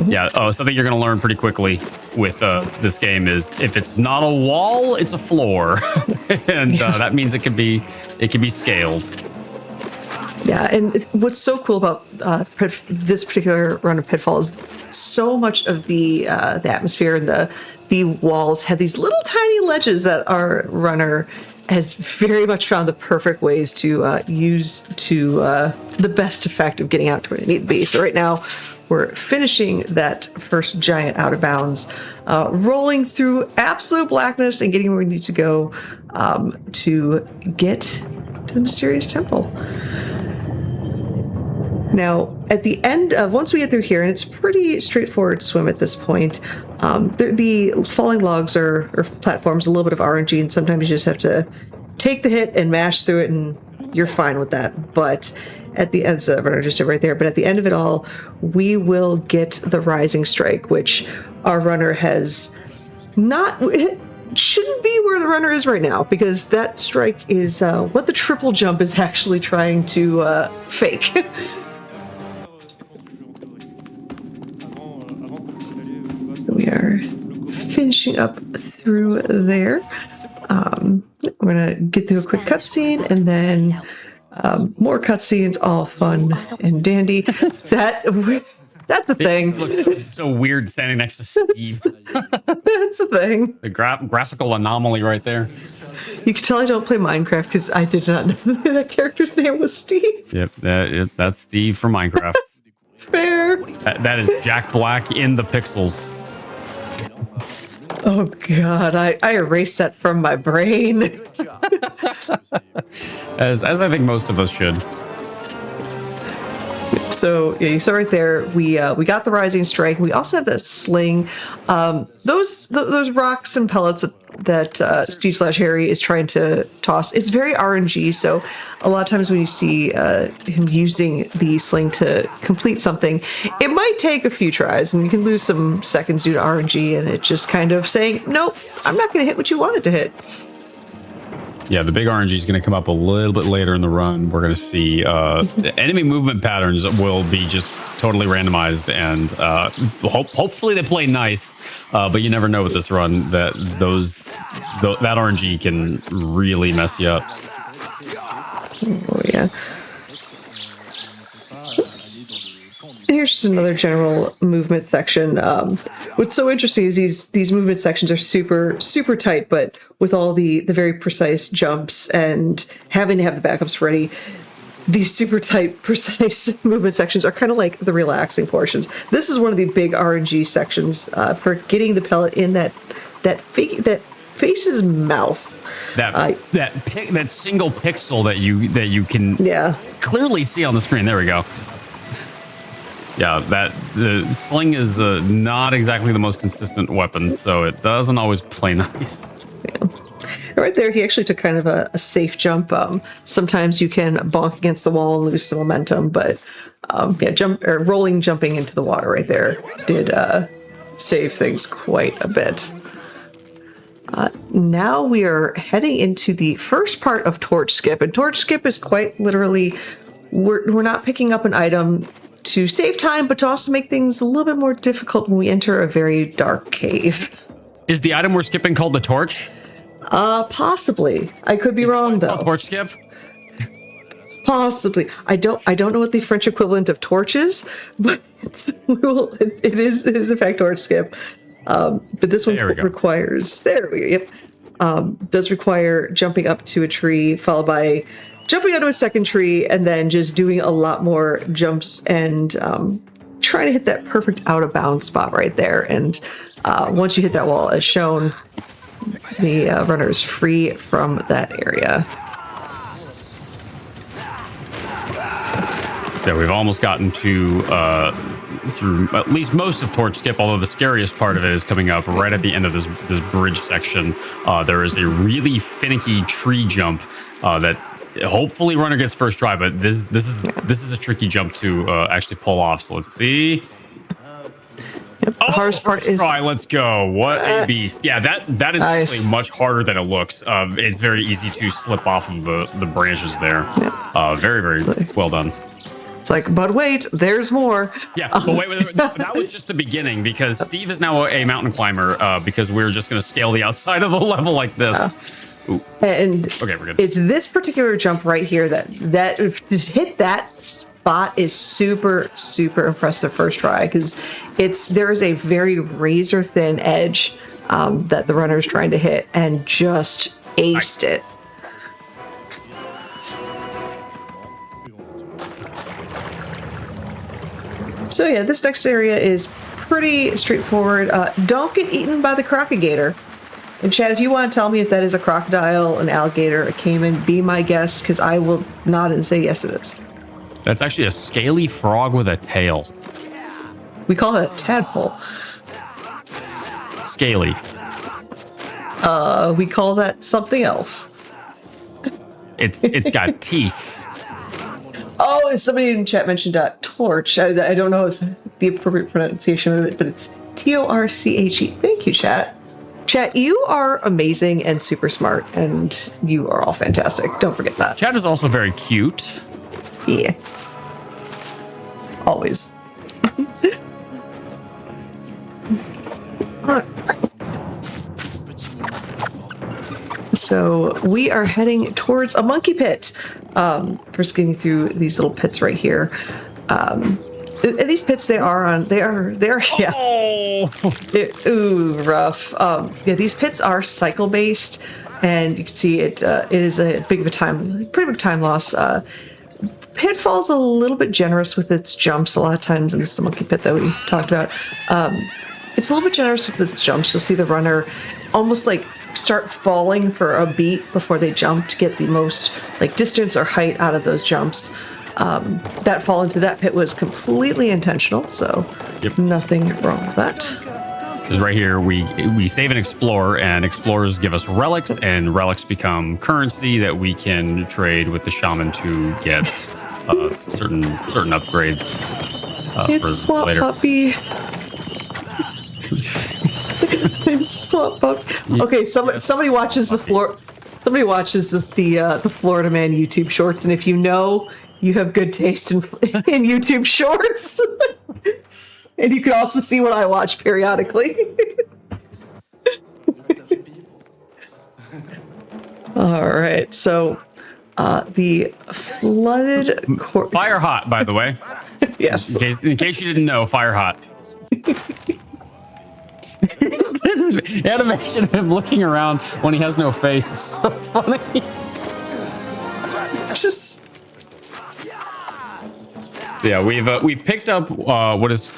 Yeah. Oh, something you're going to learn pretty quickly with this game is if it's not a wall, it's a floor, and that means it can be scaled. Yeah, and what's so cool about this particular run of Pitfall is so much of the atmosphere and the walls have these little tiny ledges that our runner has very much found the perfect ways to use to the best effect of getting out to where they need to be. So right now, we're finishing that first giant out of bounds, rolling through absolute blackness and getting where we need to go to get to the mysterious temple. Now, at the end of, once we get through here, and it's pretty straightforward swim at this point, the falling logs or platforms, a little bit of RNG, and sometimes you just have to take the hit and mash through it, and you're fine with that. But at the end, as the runner just did right there, but at the end of it all, we will get the Rising Strike, which our runner has not... It shouldn't be where the runner is right now, because that strike is what the triple jump is actually trying to fake. We are finishing up through there. We're gonna get through a quick cutscene and then more cutscenes, all fun and dandy. That's the thing. It looks so weird standing next to Steve. That's the thing. The graphical anomaly right there. You can tell I don't play Minecraft because I did not know that character's name was Steve. Yep, that's Steve from Minecraft. Fair. That is Jack Black in the pixels. Oh God, I erased that from my brain. as I think most of us should. So yeah, you saw right there. We got the Rising Strike. We also have that sling. Those rocks and pellets that Steve / Harry is trying to toss. It's very RNG. So a lot of times when you see him using the sling to complete something, it might take a few tries, and you can lose some seconds due to RNG, and it just kind of saying, nope, I'm not going to hit what you wanted to hit. Yeah, the big RNG is going to come up a little bit later in the run. We're going to see the enemy movement patterns will be just totally randomized, and hopefully they play nice. But you never know with this run that that RNG can really mess you up. Oh yeah. And here's just another general movement section. What's so interesting is these movement sections are super tight, but with all the very precise jumps and having to have the backups ready, these super tight, precise movement sections are kind of like the relaxing portions. This is one of the big RNG sections for getting the pellet in that face's mouth. That single pixel that you can clearly see on the screen. There we go. Yeah, the sling is not exactly the most consistent weapon, so it doesn't always play nice. Yeah. Right there, he actually took kind of a safe jump. Sometimes you can bonk against the wall and lose some momentum, but jumping into the water right there did save things quite a bit. Now we are heading into the first part of Torch Skip, and Torch Skip is quite literally we're not picking up an item to save time, but to also make things a little bit more difficult when we enter a very dark cave. Is the item we're skipping called the torch? Possibly. I could be wrong though. Torch skip? Possibly. I don't know what the French equivalent of torch is, but it is in fact torch skip. But this one requires does require jumping up to a tree, followed by jumping onto a second tree, and then just doing a lot more jumps and try to hit that perfect out of bounds spot right there. And once you hit that wall, as shown, the runner is free from that area. So we've almost gotten to through at least most of Torch Skip, although the scariest part of it is coming up right at the end of this bridge section. There is a really finicky tree jump that hopefully runner gets first try, but this is a tricky jump to actually pull off. So let's see. Yep, the hardest part is try. Let's go. What a beast! Yeah, that is nice. actually much harder than it looks. It's very easy to slip off of the branches there. Yep. Very well done. It's like, but wait, there's more. Yeah, but wait, that was just the beginning, because Steve is now a mountain climber because we're just going to scale the outside of the level like this. And okay, we're good. It's this particular jump right here that to hit that spot is super impressive first try, because there is a very razor thin edge that the runner is trying to hit, and just aced it. So yeah, this next area is pretty straightforward. Don't get eaten by the crocodile. And Chad, if you want to tell me if that is a crocodile, an alligator, a caiman, be my guest, because I will nod and say yes, it is. That's actually a scaly frog with a tail. We call it a tadpole. Scaly. We call that something else. It's got teeth. Oh, and somebody in chat mentioned torch. I don't know the appropriate pronunciation of it, but it's Torche. Thank you, chat. Chat, you are amazing and super smart, and you are all fantastic. Don't forget that. Chat is also very cute. Yeah. Always. So we are heading towards a monkey pit. First getting through these little pits right here. And these pits, yeah. Oh. Ooh, rough. Yeah, these pits are cycle based, and you can see it is a pretty big time loss. Pitfall's a little bit generous with its jumps. A lot of times, and this is the monkey pit that we talked about. It's a little bit generous with its jumps. You'll see the runner almost like start falling for a beat before they jump to get the most like distance or height out of those jumps. That fall into that pit was completely intentional, so nothing wrong with that. Because right here we save and explore, and explorers give us relics, and relics become currency that we can trade with the shaman to get certain upgrades. It's a swamp later. puppy. It's a swamp puppy. Okay, somebody watches the floor. Somebody watches the Florida Man YouTube shorts, and if you know, you have good taste in YouTube shorts. And you can also see what I watch periodically. All right, so the flooded fire hot, by the way. Yes. In case you didn't know, fire hot. Animation of him looking around when he has no face is so funny. Yeah, we've picked up what is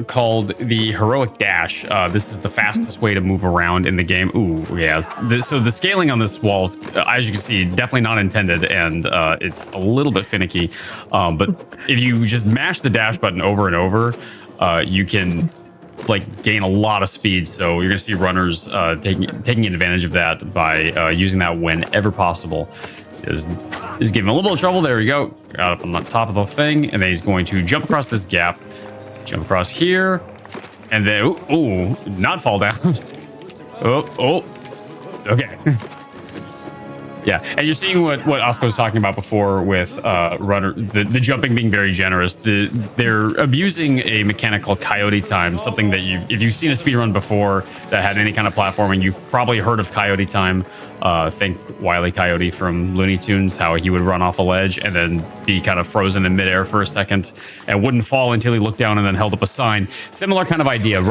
called the heroic dash. This is the fastest way to move around in the game. Ooh, yes. So the scaling on this wall is, as you can see, definitely not intended, and it's a little bit finicky. But if you just mash the dash button over and over, you can like gain a lot of speed. So you're gonna see runners taking advantage of that by using that whenever possible. Is giving him a little bit of trouble. There we go. Got up on the top of the thing, and then he's going to jump across this gap, jump across here, and then ooh, not fall down. oh, okay. Yeah, and you're seeing what Oscar was talking about before with runner the jumping being very generous. They're abusing a mechanic called coyote time, something that if you've seen a speedrun before that had any kind of platforming, you've probably heard of coyote time. Think Wile E. Coyote from Looney Tunes, how he would run off a ledge and then be kind of frozen in midair for a second and wouldn't fall until he looked down and then held up a sign. Similar kind of idea.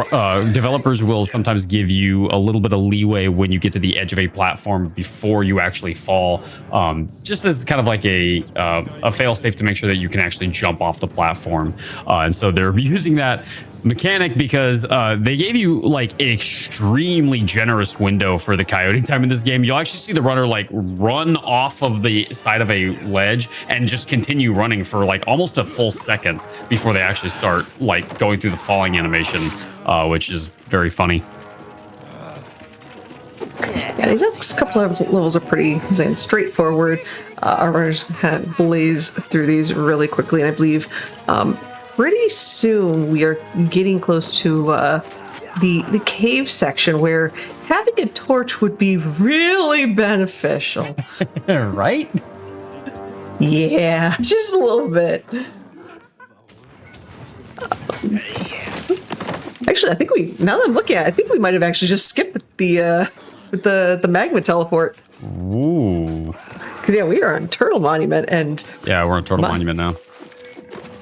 Developers will sometimes give you a little bit of leeway when you get to the edge of a platform before you actually fall, just as kind of like a fail-safe to make sure that you can actually jump off the platform. And so they're using that mechanic because they gave you like an extremely generous window for the coyote time in this game. You'll actually see the runner like run off of the side of a ledge and just continue running for like almost a full second before they actually start like going through the falling animation, which is very funny. Yeah, these next couple of levels are pretty straightforward. Our runners kind of blaze through these really quickly, and I believe pretty soon we are getting close to the cave section where having a torch would be really beneficial. Right? Yeah, just a little bit. Actually, I think now that I'm looking at it, I think we might have actually just skipped the magma teleport. Ooh. Because yeah, we are on Turtle Monument, and yeah, we're on Turtle Monument now.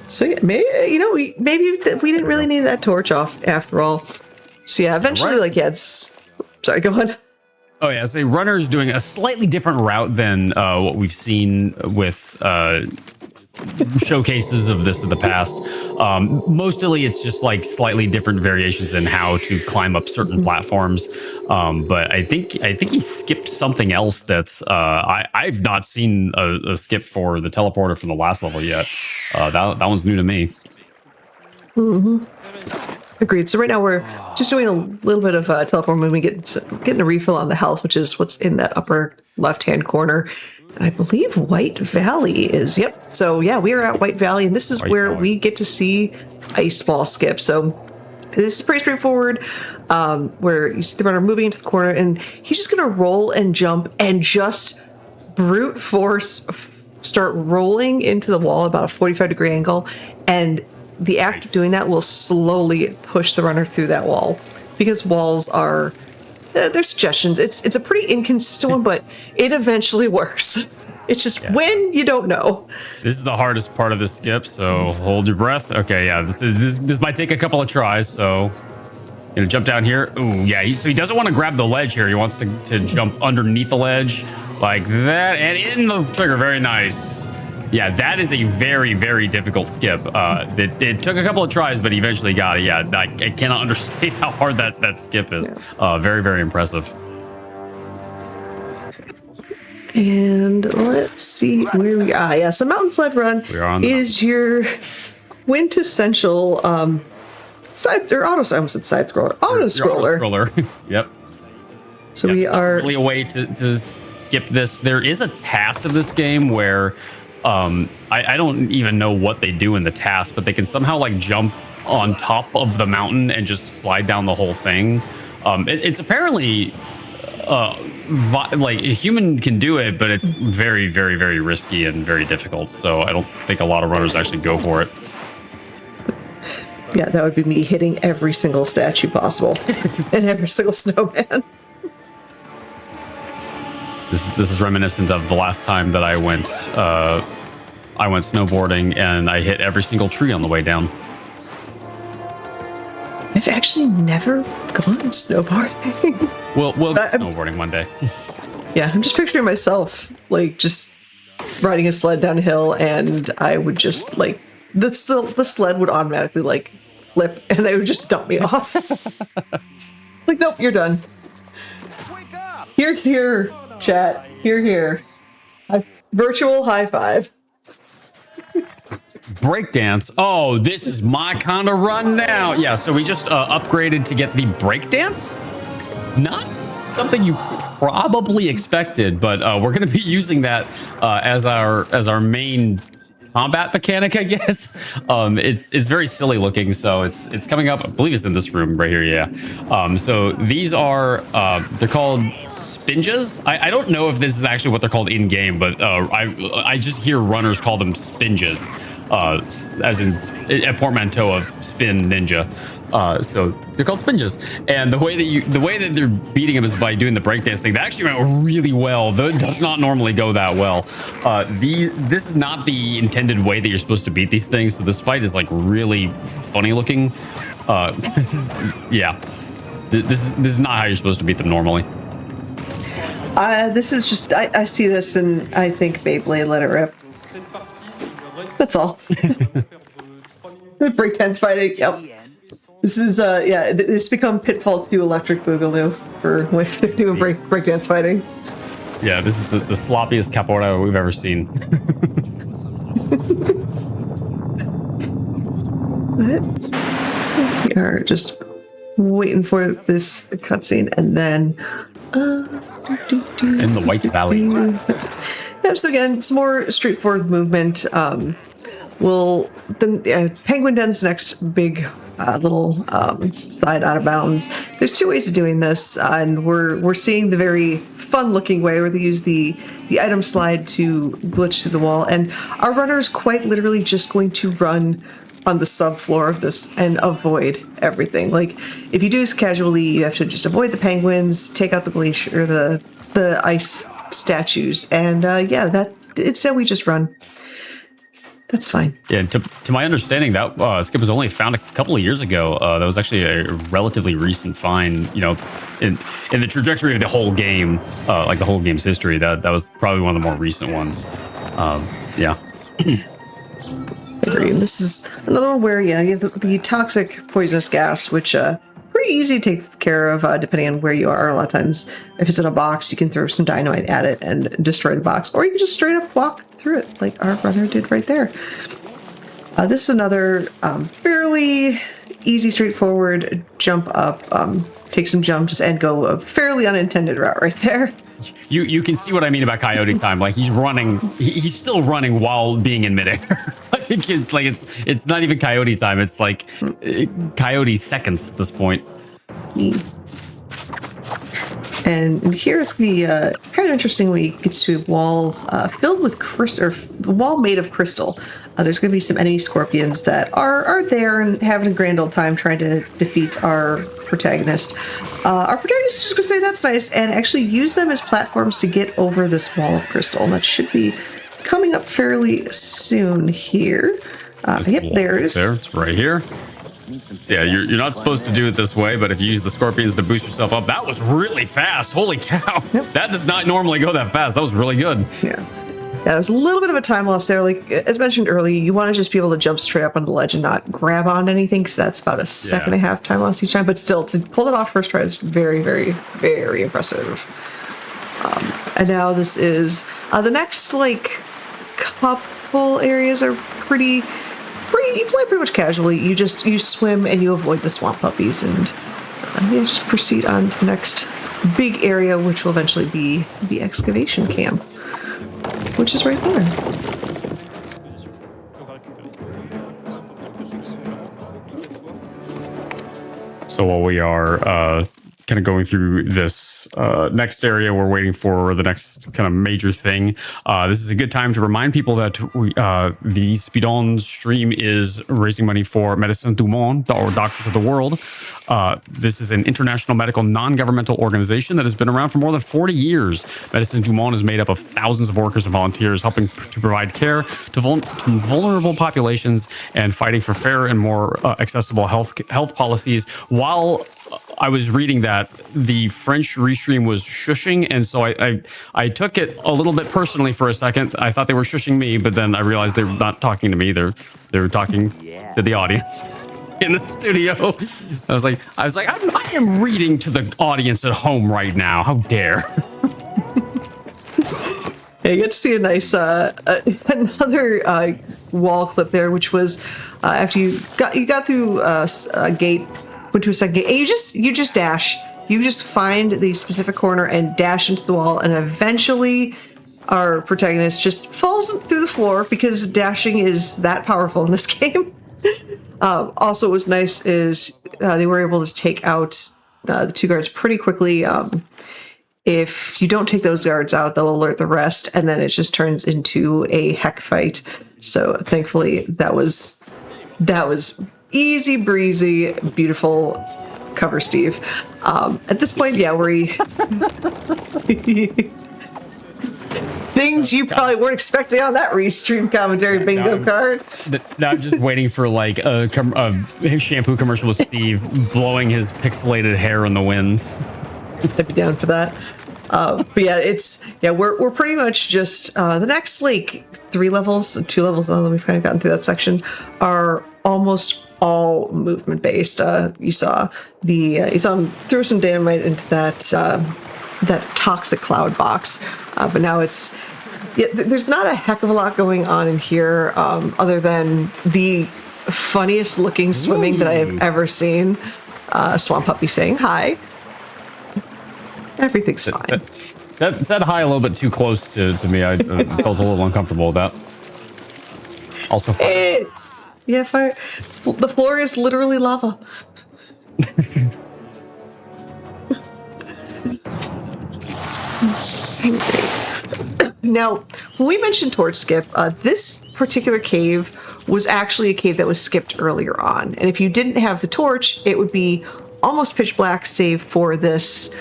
So yeah, maybe we didn't really need that torch off after all. So yeah, eventually, sorry, go on. Oh yeah, so runner's doing a slightly different route than what we've seen with showcases of this in the past. Mostly it's just like slightly different variations in how to climb up certain platforms. But I think he skipped something else that's I've not seen a skip for the teleporter from the last level yet. That one's new to me. Mm-hmm. Agreed. So right now we're just doing a little bit of teleport movement, getting a refill on the health, which is what's in that upper left-hand corner. And I believe White Valley is, yep. So yeah, we are at White Valley, and this is where we get to see Ice Ball skip. So this is pretty straightforward, where you see the runner moving into the corner, and he's just going to roll and jump and just brute force start rolling into the wall about a 45-degree angle, and the act of doing that will slowly push the runner through that wall, because walls are there's suggestions. It's a pretty inconsistent one, but it eventually works. It's just when you don't know. This is the hardest part of the skip, so hold your breath. Okay, yeah, this might take a couple of tries. So, gonna jump down here. Ooh, yeah. So he doesn't want to grab the ledge here. He wants to jump underneath the ledge like that, and in the trigger. Very nice. Yeah, that is a very, very difficult skip. It took a couple of tries, but he eventually got it. Yeah, I cannot understate how hard that skip is. Very, very impressive. And let's see where we are. Yeah, so Mountain Sled Run is your quintessential side or auto. I almost said side scroller. Auto scroller. Yep. So we are really a way to skip this. There is a task of this game where I don't even know what they do in the task, but they can somehow like jump on top of the mountain and just slide down the whole thing. It's apparently like a human can do it, but it's very, very, very risky and very difficult. So I don't think a lot of runners actually go for it. Yeah, that would be me hitting every single statue possible and every single snowman. This is reminiscent of the last time that I went snowboarding and I hit every single tree on the way down. I've actually never gone snowboarding. We'll get snowboarding one day. Yeah, I'm just picturing myself like just riding a sled downhill, and I would just like the sled would automatically like flip, and they would just dump me off. It's like, nope, you're done. Here, chat. Here. Virtual high five. Breakdance. Oh, this is my kind of run now. Yeah, so we just upgraded to get the breakdance. Not something you probably expected, but we're going to be using that as our main combat mechanic, I guess. It's very silly looking, so it's coming up. I believe it's in this room right here. Yeah. So these are they're called spinges. I don't know if this is actually what they're called in game, but I just hear runners call them spinges, as in a portmanteau of spin ninja. So they're called spinges, and the way that they're beating them is by doing the breakdance thing. That actually went really well. That does not normally go that well. This is not the intended way that you're supposed to beat these things. So this fight is like really funny looking. Yeah, this is not how you're supposed to beat them normally. This is just, I see this and I think Beyblade, let it rip. That's all. Breakdance fighting, yep. This is, yeah, it's become Pitfall 2 Electric Boogaloo for if they're doing breakdance fighting. Yeah, this is the sloppiest capoeira we've ever seen. We are just waiting for this cutscene and then... in the White Valley. Yep, so again, it's more straightforward movement. Penguin Den's next big little slide out of bounds. There's two ways of doing this, and we're seeing the very fun-looking way where they use the item slide to glitch through the wall, and our runner is quite literally just going to run on the subfloor of this and avoid everything. Like, if you do this casually, you have to just avoid the penguins, take out the glacier, or the ice statues, and yeah, it's how we just run. That's fine. Yeah, to my understanding, that skip was only found a couple of years ago. That was actually a relatively recent find, you know, in the trajectory of the whole game, like the whole game's history. That was probably one of the more recent ones. Yeah. Agree. This is another one where, yeah, you have the toxic poisonous gas, which pretty easy to take care of depending on where you are. A lot of times, if it's in a box, you can throw some dynamite at it and destroy the box, or you can just straight up walk through it, like our runner did right there. This is another fairly easy, straightforward jump up, take some jumps, and go a fairly unintended route right there. You can see what I mean about coyote time. Like, he's running, he's still running while being in midair. It's not even coyote time. It's like coyote seconds at this point. And here it's gonna be kind of interesting when you get to a wall filled with crystal, or a wall made of crystal. There's gonna be some enemy scorpions that are there and having a grand old time trying to defeat our protagonist. Our protagonist is just gonna say that's nice and actually use them as platforms to get over this wall of crystal. And that should be coming up fairly soon here. Yep, there it is. There, it's right here. So yeah, you're not supposed to do it this way, but if you use the scorpions to boost yourself up, that was really fast. Holy cow. Yep. That does not normally go that fast. That was really good. Yeah. Yeah, there's a little bit of a time loss there. Like, as mentioned earlier, you want to just be able to jump straight up on the ledge and not grab on anything, because that's about a second and a half time loss each time. But still, to pull it off first try is very, very, very impressive. And now this is the next, like, couple areas are pretty, you play pretty much casually. You swim and you avoid the swamp puppies, and yeah, just proceed on to the next big area, which will eventually be the excavation camp, which is right there. So while we are kind of going through this next area, we're waiting for the next kind of major thing. This is a good time to remind people that the SpeeDons stream is raising money for Médecins du Monde, or Doctors of the World. This is an international medical non-governmental organization that has been around for more than 40 years. Médecins du Monde is made up of thousands of workers and volunteers helping to provide care to vulnerable populations and fighting for fair and more accessible health policies. While I was reading that, the French Restream was shushing, and so I took it a little bit personally for a second. I thought they were shushing me, but then I realized they were not talking to me. They were talking to the audience in the studio. I was like, I am reading to the audience at home right now. How dare? Yeah, you get to see a nice another wall clip there, which was after you got through a gate. Went to a second gate, and you just dash. You just find the specific corner and dash into the wall, and eventually our protagonist just falls through the floor because dashing is that powerful in this game. Also, what was nice is they were able to take out the two guards pretty quickly. If you don't take those guards out, they'll alert the rest, and then it just turns into a heck fight. So thankfully, that was easy breezy, beautiful cover, Steve. At this point, yeah, things you probably weren't expecting on that Restream commentary bingo card. Now I'm just waiting for like a shampoo commercial with Steve blowing his pixelated hair in the wind. I'd be down for that. But yeah, we're pretty much just the next like 2 levels, although we've kind of gotten through that section, are almost all movement based. You saw him throw some dynamite into that toxic cloud box, but now there's not a heck of a lot going on in here, other than the funniest looking swimming that I have ever seen. Swamp Puppy saying hi. Everything's fine. Said hi a little bit too close to me. I felt a little uncomfortable with that. Also fire. Fire. The floor is literally lava. Now, when we mentioned torch skip, this particular cave was actually a cave that was skipped earlier on. And if you didn't have the torch, it would be almost pitch black, save for this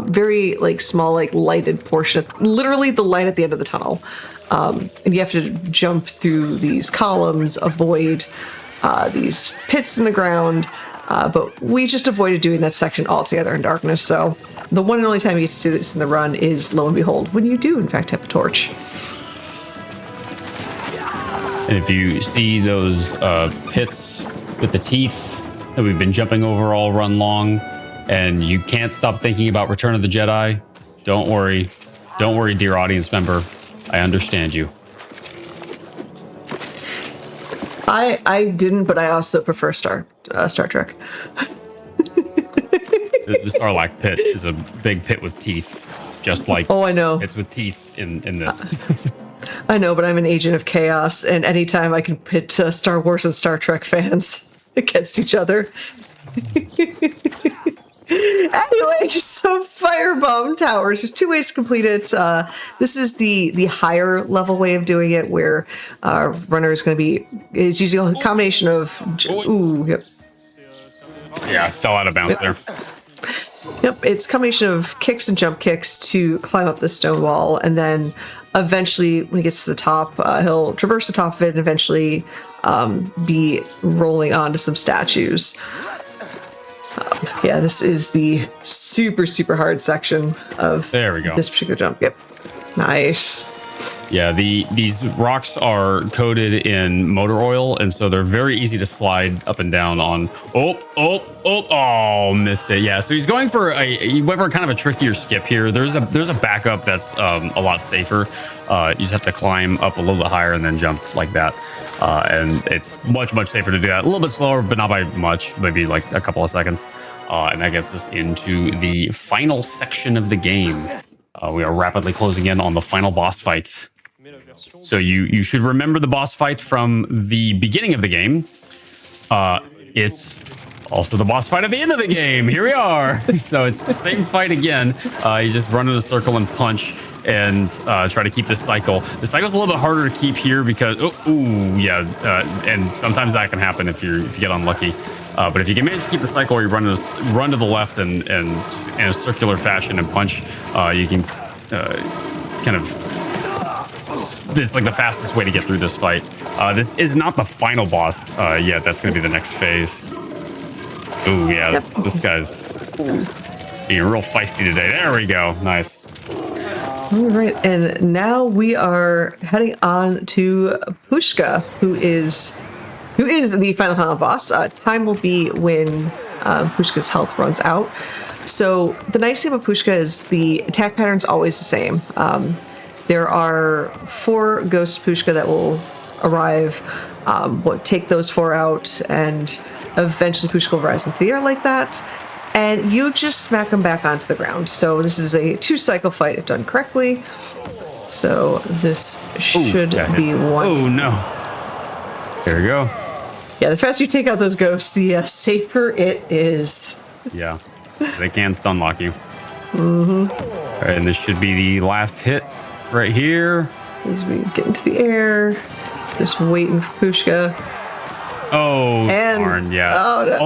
very like small, like lighted portion, literally the light at the end of the tunnel. And you have to jump through these columns, avoid these pits in the ground. But we just avoided doing that section altogether in darkness. So the one and only time you get to do this in the run is, lo and behold, when you do in fact have a torch. And if you see those pits with the teeth that we've been jumping over all run long, and you can't stop thinking about Return of the Jedi, don't worry. Don't worry, dear audience member. I understand you. I didn't, but I also prefer Star Trek. The Sarlacc pit is a big pit with teeth, just like I know. It's with teeth in this. I know, but I'm an agent of chaos, and anytime I can pit Star Wars and Star Trek fans against each other. Anyway, so Firebomb Towers. There's 2 ways to complete it. This is the higher level way of doing it, where runner is using a combination of. Yep. Yeah, I fell out of bounds there. Yep, it's a combination of kicks and jump kicks to climb up the stone wall, and then eventually, when he gets to the top, he'll traverse the top of it and eventually be rolling onto some statues. Yeah, this is the super, super hard section of this particular jump. Yep. Nice. Yeah, these rocks are coated in motor oil, and so they're very easy to slide up and down on. Oh, missed it. Yeah, so he's going for he went for kind of a trickier skip here. There's a backup that's a lot safer. You just have to climb up a little bit higher and then jump like that. And it's much, much safer to do that. A little bit slower, but not by much, maybe like a couple of seconds. And that gets us into the final section of the game. We are rapidly closing in on the final boss fight. So you should remember the boss fight from the beginning of the game. It's also the boss fight at the end of the game. Here we are. So it's the same fight again. You just run in a circle and punch and try to keep this cycle. The cycle's a little bit harder to keep here because, and sometimes that can happen if you get unlucky. But if you can manage to keep the cycle where you run to the left and just in a circular fashion and punch, you can kind of. It's like the fastest way to get through this fight. This is not the final boss yet. That's going to be the next phase. Ooh, yeah, this guy's being real feisty today. There we go. Nice. All right, and now we are heading on to Pushka, who is the final boss. Time will be when Pushka's health runs out. So the nice thing about Pushka is the attack pattern's always the same. There are 4 ghost Pushka that will arrive, take those 4 out, and eventually Pushka will rise into the air like that, and you just smack them back onto the ground. So this is a 2-cycle fight if done correctly. So this should be one. Oh no. There we go. Yeah, the faster you take out those ghosts, the safer it is. Yeah, they can stun lock you. Mm-hmm. All right, and this should be the last hit. Right here. As we get into the air, just waiting for Pushka. Oh, darn, yeah. Oh, no.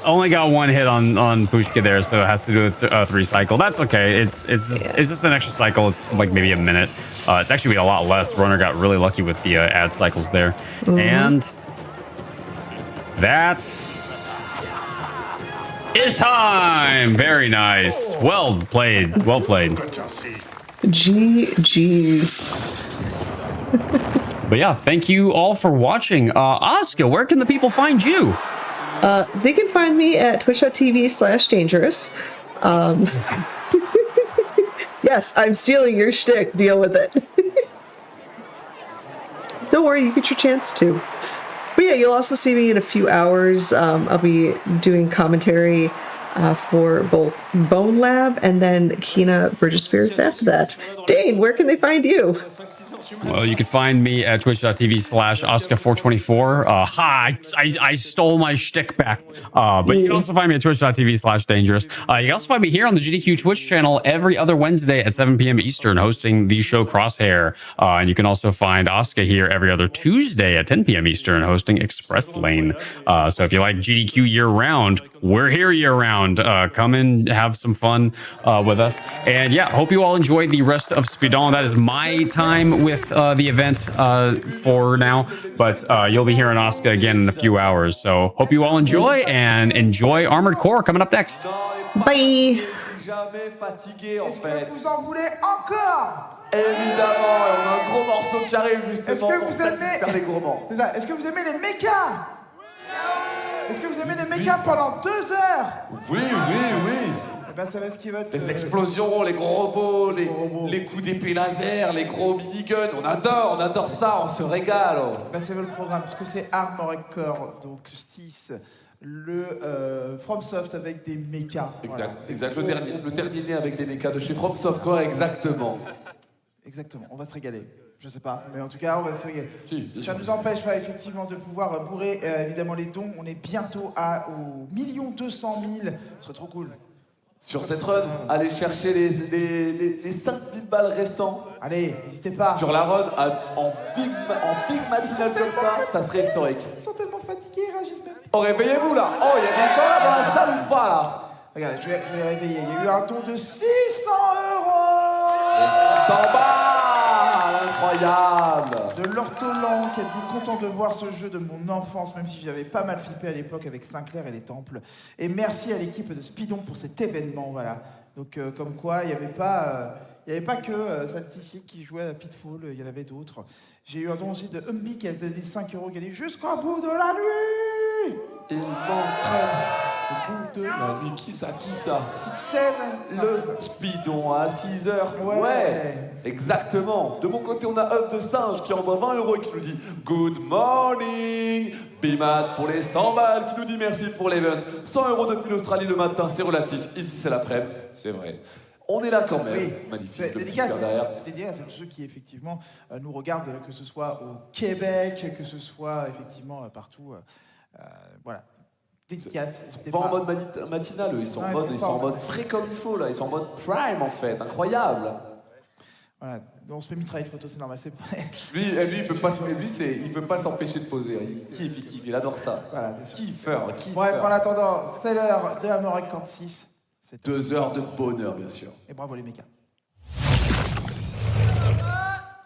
Only got 1 hit on Pushka there, so it has to do with 3 cycle. That's okay. It's just an extra cycle. It's like maybe a minute. It's actually a lot less. Runner got really lucky with the ad cycles there, is time. Very nice. Well played. Well played. GG's. But yeah, thank you all for watching. Asuka, where can the people find you? They can find me at twitch.tv/dangerous. Yes, I'm stealing your shtick. Deal with it. Don't worry, you get your chance to. But yeah, you'll also see me in a few hours. I'll be doing commentary for both Bone Lab and then Kena Bridge of Spirits after that. Dane, where can they find you? Well, you can find me at twitch.tv/Oscar424. I stole my shtick back. But you can also find me at twitch.tv/dangerous. You can also find me here on the GDQ Twitch channel every other Wednesday at 7 p.m. Eastern, hosting the show Crosshair. And you can also find Oscar here every other Tuesday at 10 p.m. Eastern, hosting Express Lane. So if you like GDQ year round, we're here year round. Come and have some fun with us. And yeah, hope you all enjoy the rest of SpeeDons. That is my time with the event for now, but you'll be hearing Asuka again in a few hours. So hope you all enjoy, and enjoy Armored Core coming up next. Bye. Jamais fatigué en Est-ce fait. que vous en voulez encore? Évidemment, on a un gros morceau qui arrive justement. Est-ce que vous aimez les gros morts. Est-ce que vous aimez les mechas? Est-ce que vous aimez les mechas pendant 2 heures? Oui, oui, oui. Eh ben, ça va ce qui va être... Les explosions, les gros robots, les coups d'épée laser, les gros miniguns, on adore ça, on se régale. Ben, c'est le programme, parce que c'est Armored Core, donc 6, le FromSoft avec des mechas. Exact, voilà. Exact. Le dernier avec des mechas de chez FromSoft, quoi, exactement. Exactement, on va se régaler. Je sais pas, mais en tout cas, on va se régaler. Si, ça nous empêche pas effectivement de pouvoir bourrer évidemment les dons. On est bientôt au 1 200 000, ce serait trop cool. Sur cette run, allez chercher les 5000 balles restants. Allez, n'hésitez pas. Sur la run, en big matinale comme ça serait historique. Ils sont tellement fatigués, ils réagissent même. Oh, réveillez-vous là. Oh, il y a des gens là dans la salle ou pas là? Regardez, je vais les réveiller. Il y a eu un don de 600 €. 100 balles, incroyable. De l'ortolan qui a dit content de voir ce jeu de mon enfance, même si j'avais pas mal flippé à l'époque avec Sinclair et les temples. Et merci à l'équipe de SpeeDons pour cet événement, voilà. Donc comme quoi, il n'y avait pas que Saltissier qui jouait à Pitfall, il y en avait d'autres. J'ai eu un don aussi de Humby qui a donné 5 € qui allait jusqu'au bout de la nuit. Il m'entraîne au bout de la nuit. Qui ça? Sixel. Le SpeeDons à 6 heures. Ouais, exactement. De mon côté, on a œuf de singe qui envoie 20 € et qui nous dit Good morning. Bimad pour les 100 balles qui nous dit merci pour l'event. 100 € depuis l'Australie le matin, c'est relatif. Ici, c'est l'après-midi. C'est vrai. On est là quand même. Oui. Magnifique. Dédicace à tous ceux qui effectivement nous regardent, que ce soit au Québec, que ce soit effectivement partout. Voilà. Dédicace. Ils sont pas en mode matinal, eux. Ils sont en mode frais comme il faut là. Ils sont en mode prime en fait. Incroyable. Voilà. On se fait mitrailler de photos, c'est normal. Lui, il peut pas s'empêcher de poser. Il kiffe, il adore ça. Voilà. Kiffeur. Bref, en attendant, c'est l'heure de Armored Core 6. 2 heures de bonheur, bien sûr. Et bravo les mécas.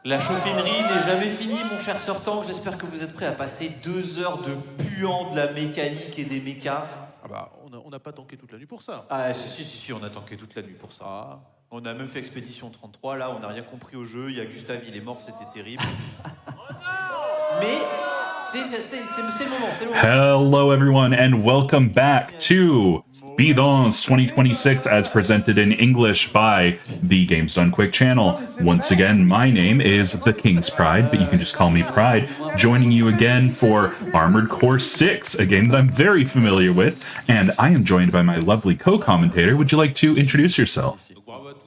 La chauffinerie n'est jamais finie, mon cher Sortang. J'espère que vous êtes prêts à passer 2 heures de puant de la mécanique et des mécas. Ah bah, on n'a pas tanké toute la nuit pour ça. Ah si, on a tanké toute la nuit pour ça. Ah. On a même fait Expédition 33, là, on n'a rien compris au jeu. Il y a Gustave, il est mort, c'était terrible. Mais... c'est le moment. Hello, everyone, and welcome back to SpeeDons 2026 as presented in English by the Games Done Quick channel. Once again, my name is The King's Pride, but you can just call me Pride, joining you again for Armored Core 6, a game that I'm very familiar with, and I am joined by my lovely co-commentator. Would you like to introduce yourself?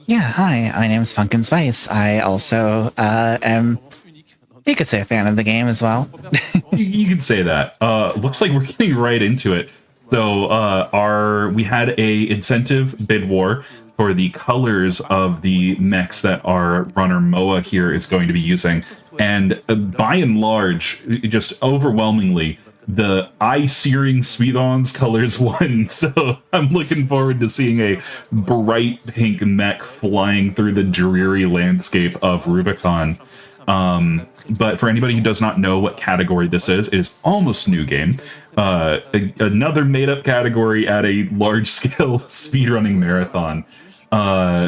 Yeah, hi, my name is Pumpkin Spice. I also am... You could say a fan of the game as well. You could say that. Looks like we're getting right into it. So we had a incentive bid war for the colors of the mechs that our runner Moa here is going to be using. And by and large, just overwhelmingly, the eye-searing SpeeDons colors won. So I'm looking forward to seeing a bright pink mech flying through the dreary landscape of Rubicon. But for anybody who does not know what category this is, it is almost new game. Another made-up category at a large-scale speedrunning marathon.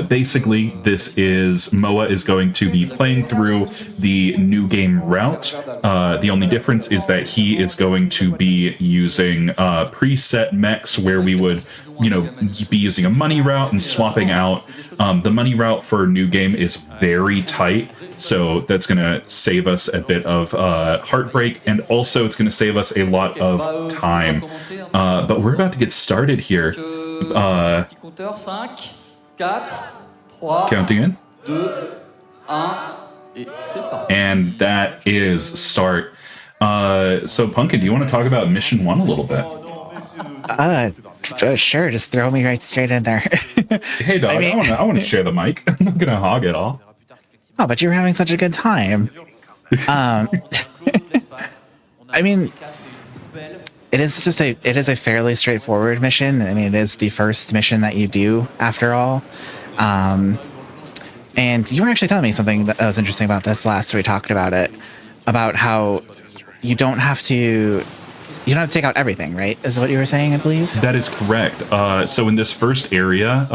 Basically, this is Moa is going to be playing through the new game route. The only difference is that he is going to be using preset mechs where we would, be using a money route and swapping out. The money route for new game is very tight, so that's going to save us a bit of heartbreak, and also it's going to save us a lot of time. But we're about to get started here. Counting in. And that is start. So Pumpkin, do you want to talk about mission 1 a little bit? Sure, just throw me right straight in there. Hey dog, I want to share the mic. I'm not gonna hog it all. Oh, but you were having such a good time. I mean, it is a fairly straightforward mission. I mean, it is the first mission that you do after all. And you were actually telling me something that was interesting about this last we talked about it, about how you don't have to take out everything, right? Is what you were saying, I believe? That is correct. So in this first area,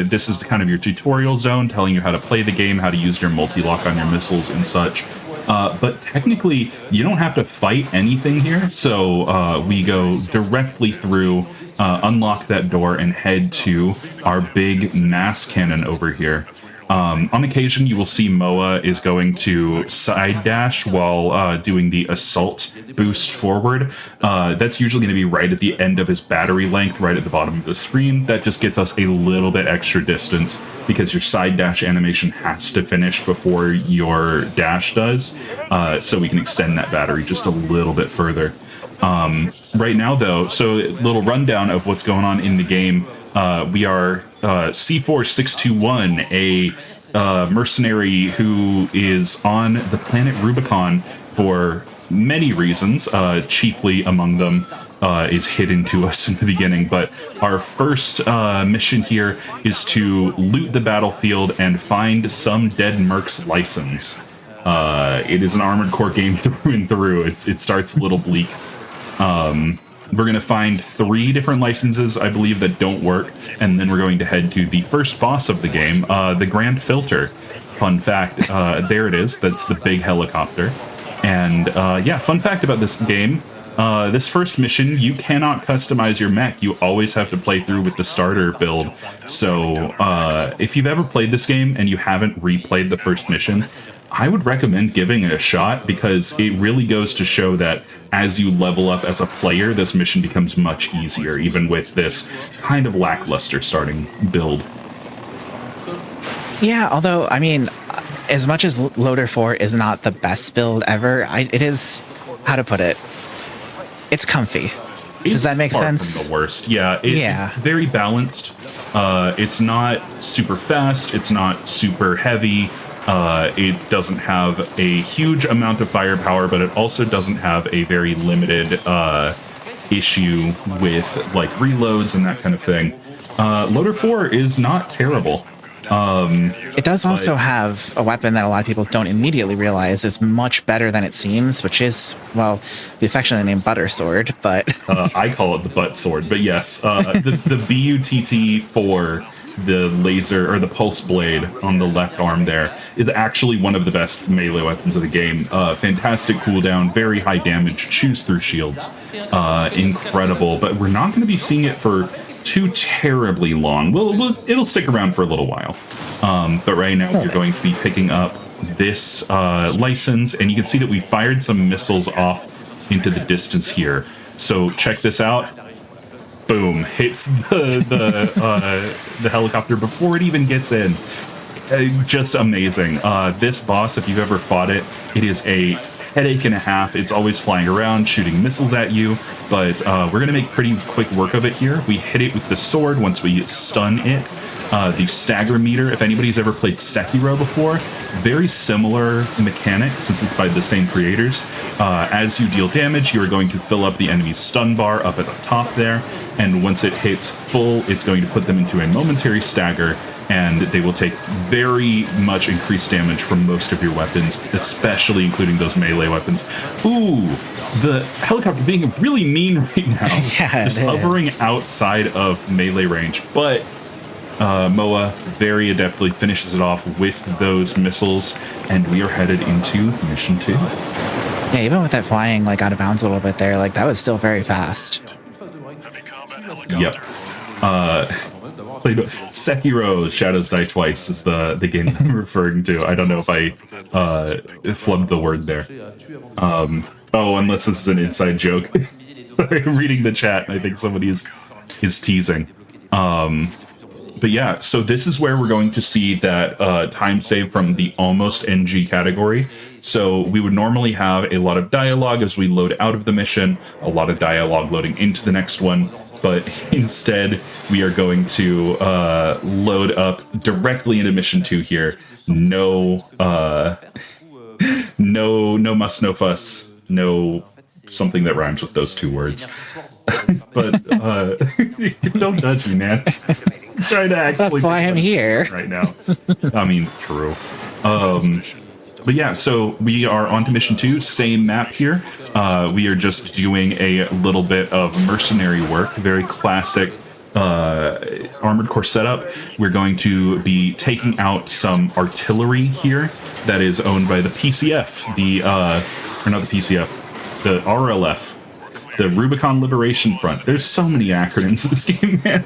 this is kind of your tutorial zone, telling you how to play the game, how to use your multi-lock on your missiles and such. But technically, you don't have to fight anything here. So we go directly through, unlock that door, and head to our big mass cannon over here. On occasion, you will see Moa is going to side dash while doing the assault boost forward. That's usually going to be right at the end of his battery length, right at the bottom of the screen. That just gets us a little bit extra distance because your side dash animation has to finish before your dash does, so we can extend that battery just a little bit further. Right now, though, so a little rundown of what's going on in the game. We are C4621, a mercenary who is on the planet Rubicon for many reasons, chiefly among them is hidden to us in the beginning. But our first mission here is to loot the battlefield and find some dead merc's license. It is an Armored Core game through and through. It starts a little bleak. We're going to find 3 different licenses, I believe, that don't work, and then we're going to head to the first boss of the game, the Grand Filter. Fun fact, there it is. That's the big helicopter. And yeah, fun fact about this game, this first mission, you cannot customize your mech. You always have to play through with the starter build. So if you've ever played this game and you haven't replayed the first mission, I would recommend giving it a shot, because it really goes to show that as you level up as a player, this mission becomes much easier, even with this kind of lackluster starting build. Yeah, although, I mean, as much as Loader 4 is not the best build ever, it is, how to put it, it's comfy. Does that make sense? From the worst. Yeah, it's very balanced. It's not super fast, it's not super heavy. It doesn't have a huge amount of firepower, but it also doesn't have a very limited issue with like reloads and that kind of thing. Loader 4 is not terrible. It does also have a weapon that a lot of people don't immediately realize is much better than it seems, which is, well, the affectionately named Butter Sword, but... I call it the Butt Sword, but yes, the BUTT-4, the laser, or the pulse blade on the left arm there, is actually one of the best melee weapons of the game. Fantastic cooldown, very high damage, chews through shields. Incredible, but we're not going to be seeing it for too terribly long. It'll stick around for a little while. But right now you're going to be picking up this license, and you can see that we fired some missiles off into the distance here. So check this out. Boom, hits the helicopter before it even gets in. Just amazing. This boss, if you've ever fought it, it is a headache and a half. It's always flying around, shooting missiles at you, but we're going to make pretty quick work of it here. We hit it with the sword once we stun it. The stagger meter, if anybody's ever played Sekiro before, very similar mechanic since it's by the same creators. As you deal damage, you're going to fill up the enemy's stun bar up at the top there, and once it hits full, it's going to put them into a momentary stagger, and they will take very much increased damage from most of your weapons, especially including those melee weapons. Ooh, the helicopter being really mean right now. Yeah, just hovering outside of melee range, but Moa very adeptly finishes it off with those missiles, and we are headed into mission 2. Yeah, even with that flying like out of bounds a little bit there, like that was still very fast. Yep. Played Sekiro Shadows Die Twice is the game I'm referring to. I don't know if I flubbed the word there. Oh, unless this is an inside joke. I'm reading the chat, and I think somebody is teasing. But yeah, so this is where we're going to see that time save from the almost NG category. So we would normally have a lot of dialogue as we load out of the mission, a lot of dialogue loading into the next one, but instead we are going to load up directly into mission 2 here. No muss, no fuss, no something that rhymes with those two words. But don't judge me, man. I'm trying to actually. That's why I'm here right now. I mean, true. But yeah, so we are on to mission 2, same map here. We are just doing a little bit of mercenary work, very classic armored core setup. We're going to be taking out some artillery here that is owned by the PCF, or not the PCF, the RLF, the Rubicon Liberation Front. There's so many acronyms in this game, man.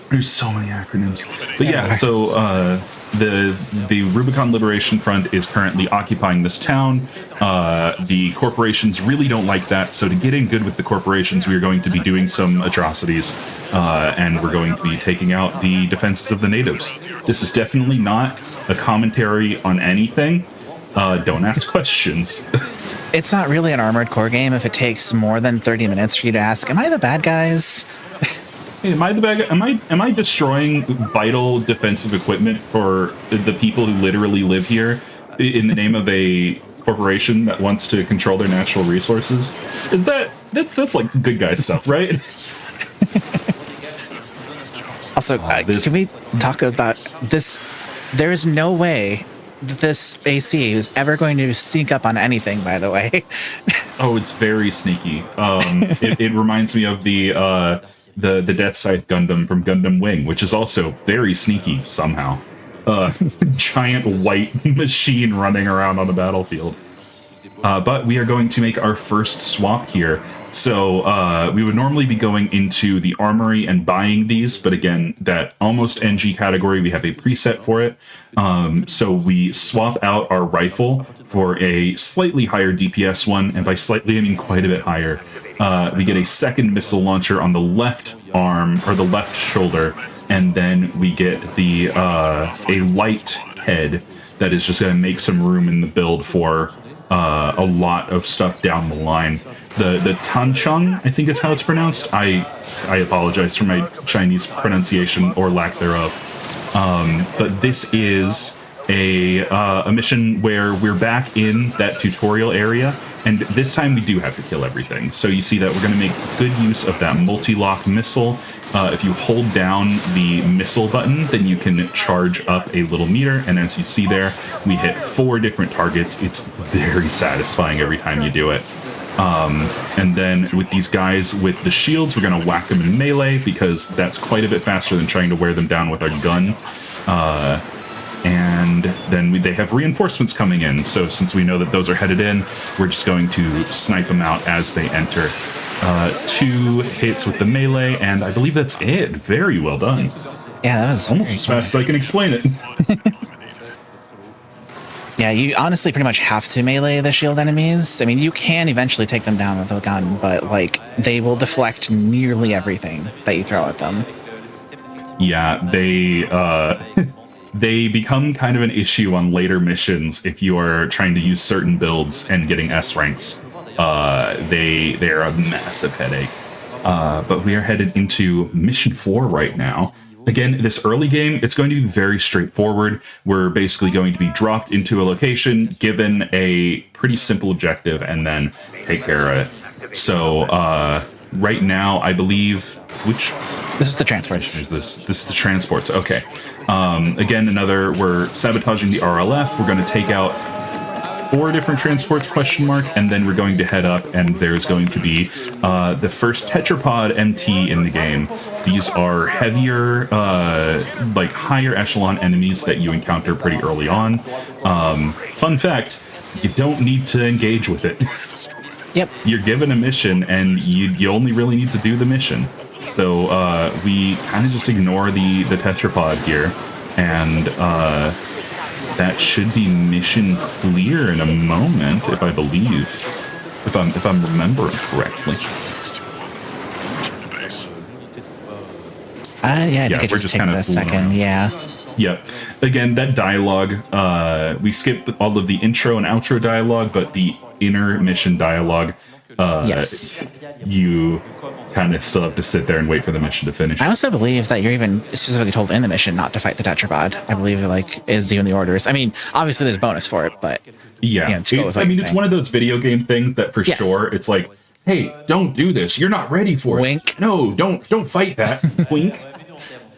There's so many acronyms. But yeah, so the Rubicon Liberation Front is currently occupying this town. The corporations really don't like that, so to get in good with the corporations, we are going to be doing some atrocities, and we're going to be taking out the defenses of the natives. This is definitely not a commentary on anything. Don't ask questions. It's not really an Armored Core game if it takes more than 30 minutes for you to ask, am I the bad guys? Hey, am I the bad guy? Am I destroying vital defensive equipment for the people who literally live here in the name of a corporation that wants to control their natural resources? That's like good guy stuff, right? Also, can we talk about this? There is no way that this AC is ever going to sneak up on anything, by the way. Oh, it's very sneaky. It reminds me of the Death Scythe Gundam from Gundam Wing, which is also very sneaky somehow. Giant white machine running around on the battlefield. But we are going to make our first swap here. So we would normally be going into the armory and buying these, but again, that almost NG category, we have a preset for it. So we swap out our rifle for a slightly higher DPS one, and by slightly I mean quite a bit higher. We get a second missile launcher on the left arm, or the left shoulder, and then we get the a light head that is just going to make some room in the build for a lot of stuff down the line. The Tanchang, I think is how it's pronounced. I apologize for my Chinese pronunciation or lack thereof. But this is a mission where we're back in that tutorial area, and this time we do have to kill everything. So you see that we're going to make good use of that multi-lock missile. If you hold down the missile button, then you can charge up a little meter, and as you see there, we hit 4 different targets. It's very satisfying every time you do it. And then with these guys with the shields, we're going to whack them in melee, because that's quite a bit faster than trying to wear them down with our gun. And then they have reinforcements coming in, so since we know that those are headed in, we're just going to snipe them out as they enter. 2 hits with the melee, and I believe that's it. Very well done. Yeah, that was almost as fast as I can explain it. Yeah, you honestly pretty much have to melee the shield enemies. I mean, you can eventually take them down with a gun, but like they will deflect nearly everything that you throw at them. Yeah, they become kind of an issue on later missions if you are trying to use certain builds and getting S ranks. They are a massive headache. But we are headed into mission 4 right now. Again, this early game, it's going to be very straightforward. We're basically going to be dropped into a location, given a pretty simple objective, and then take care of it. So right now, I believe, which... This is the transports. This is the transports, okay. Again, we're sabotaging the RLF. We're going to take out 4 different transports, ? And then we're going to head up, and there's going to be the first tetrapod MT in the game. These are heavier, like higher echelon enemies that you encounter pretty early on. Fun fact, you don't need to engage with it. Yep. You're given a mission, and you only really need to do the mission. So we kind of just ignore the tetrapod here, and that should be mission clear in a moment, if I believe, if I'm remembering correctly. Yeah, I think it just takes a second. Yeah. Yep. Again, that dialogue, we skipped all of the intro and outro dialogue, but the intermission dialogue, yes, you kind of still have to sit there and wait for the mission to finish. I also believe that you're even specifically told in the mission not to fight the tetrapod. I believe it is doing the orders. I mean, obviously there's bonus for it, but yeah, it's one of those video game things that for sure it's like, hey, don't do this. You're not ready for Wink. it. No, don't fight that. Wink.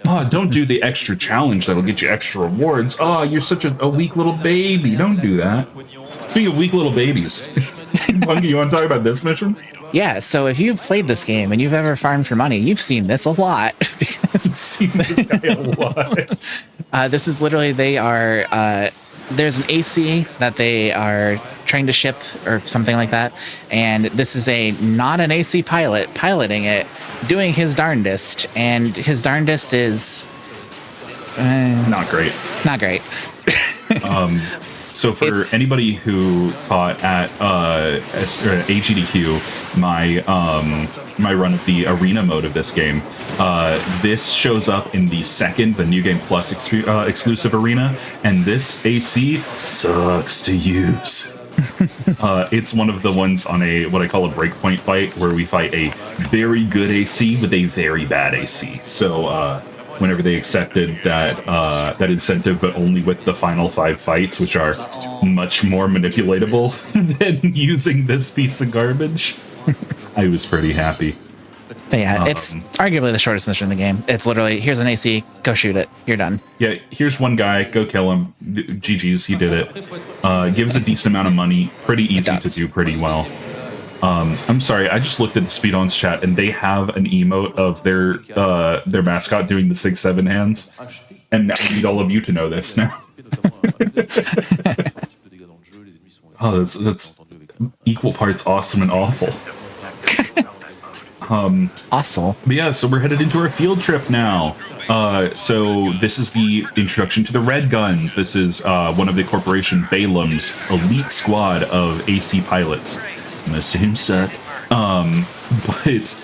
Oh, don't do the extra challenge that'll get you extra rewards. Oh, you're such a weak little baby. Don't do that. Speaking of weak little babies, Monkey, you want to talk about this mission? Yeah, so if you've played this game and you've ever farmed for money, you've seen this a lot. Because I've seen this guy a lot. This is literally, there's an AC that they are trying to ship or something like that, and this is not an AC pilot piloting it, doing his darndest, and his darndest is not great. Not great. So for anybody who caught at AGDQ my run of the arena mode of this game, this shows up in the New Game Plus exclusive arena, and this AC sucks to use. It's one of the ones on what I call a breakpoint fight, where we fight a very good AC with a very bad AC. So whenever they accepted that incentive, but only with the final 5 fights, which are much more manipulatable than using this piece of garbage, I was pretty happy. But yeah, it's arguably the shortest mission in the game. It's literally, here's an AC, go shoot it, you're done. Yeah, here's one guy, go kill him. GG's, he did it. Gives a decent amount of money, pretty easy to do pretty well. I'm sorry, I just looked at the SpeeDons chat, and they have an emote of their mascot doing the 6-7 hands, and I need all of you to know this now. Oh, that's equal parts awesome and awful. Awesome. But yeah, so we're headed into our field trip now. So this is the introduction to the Red Guns. This is one of the Corporation Balaam's elite squad of AC pilots. Most of whom suck. But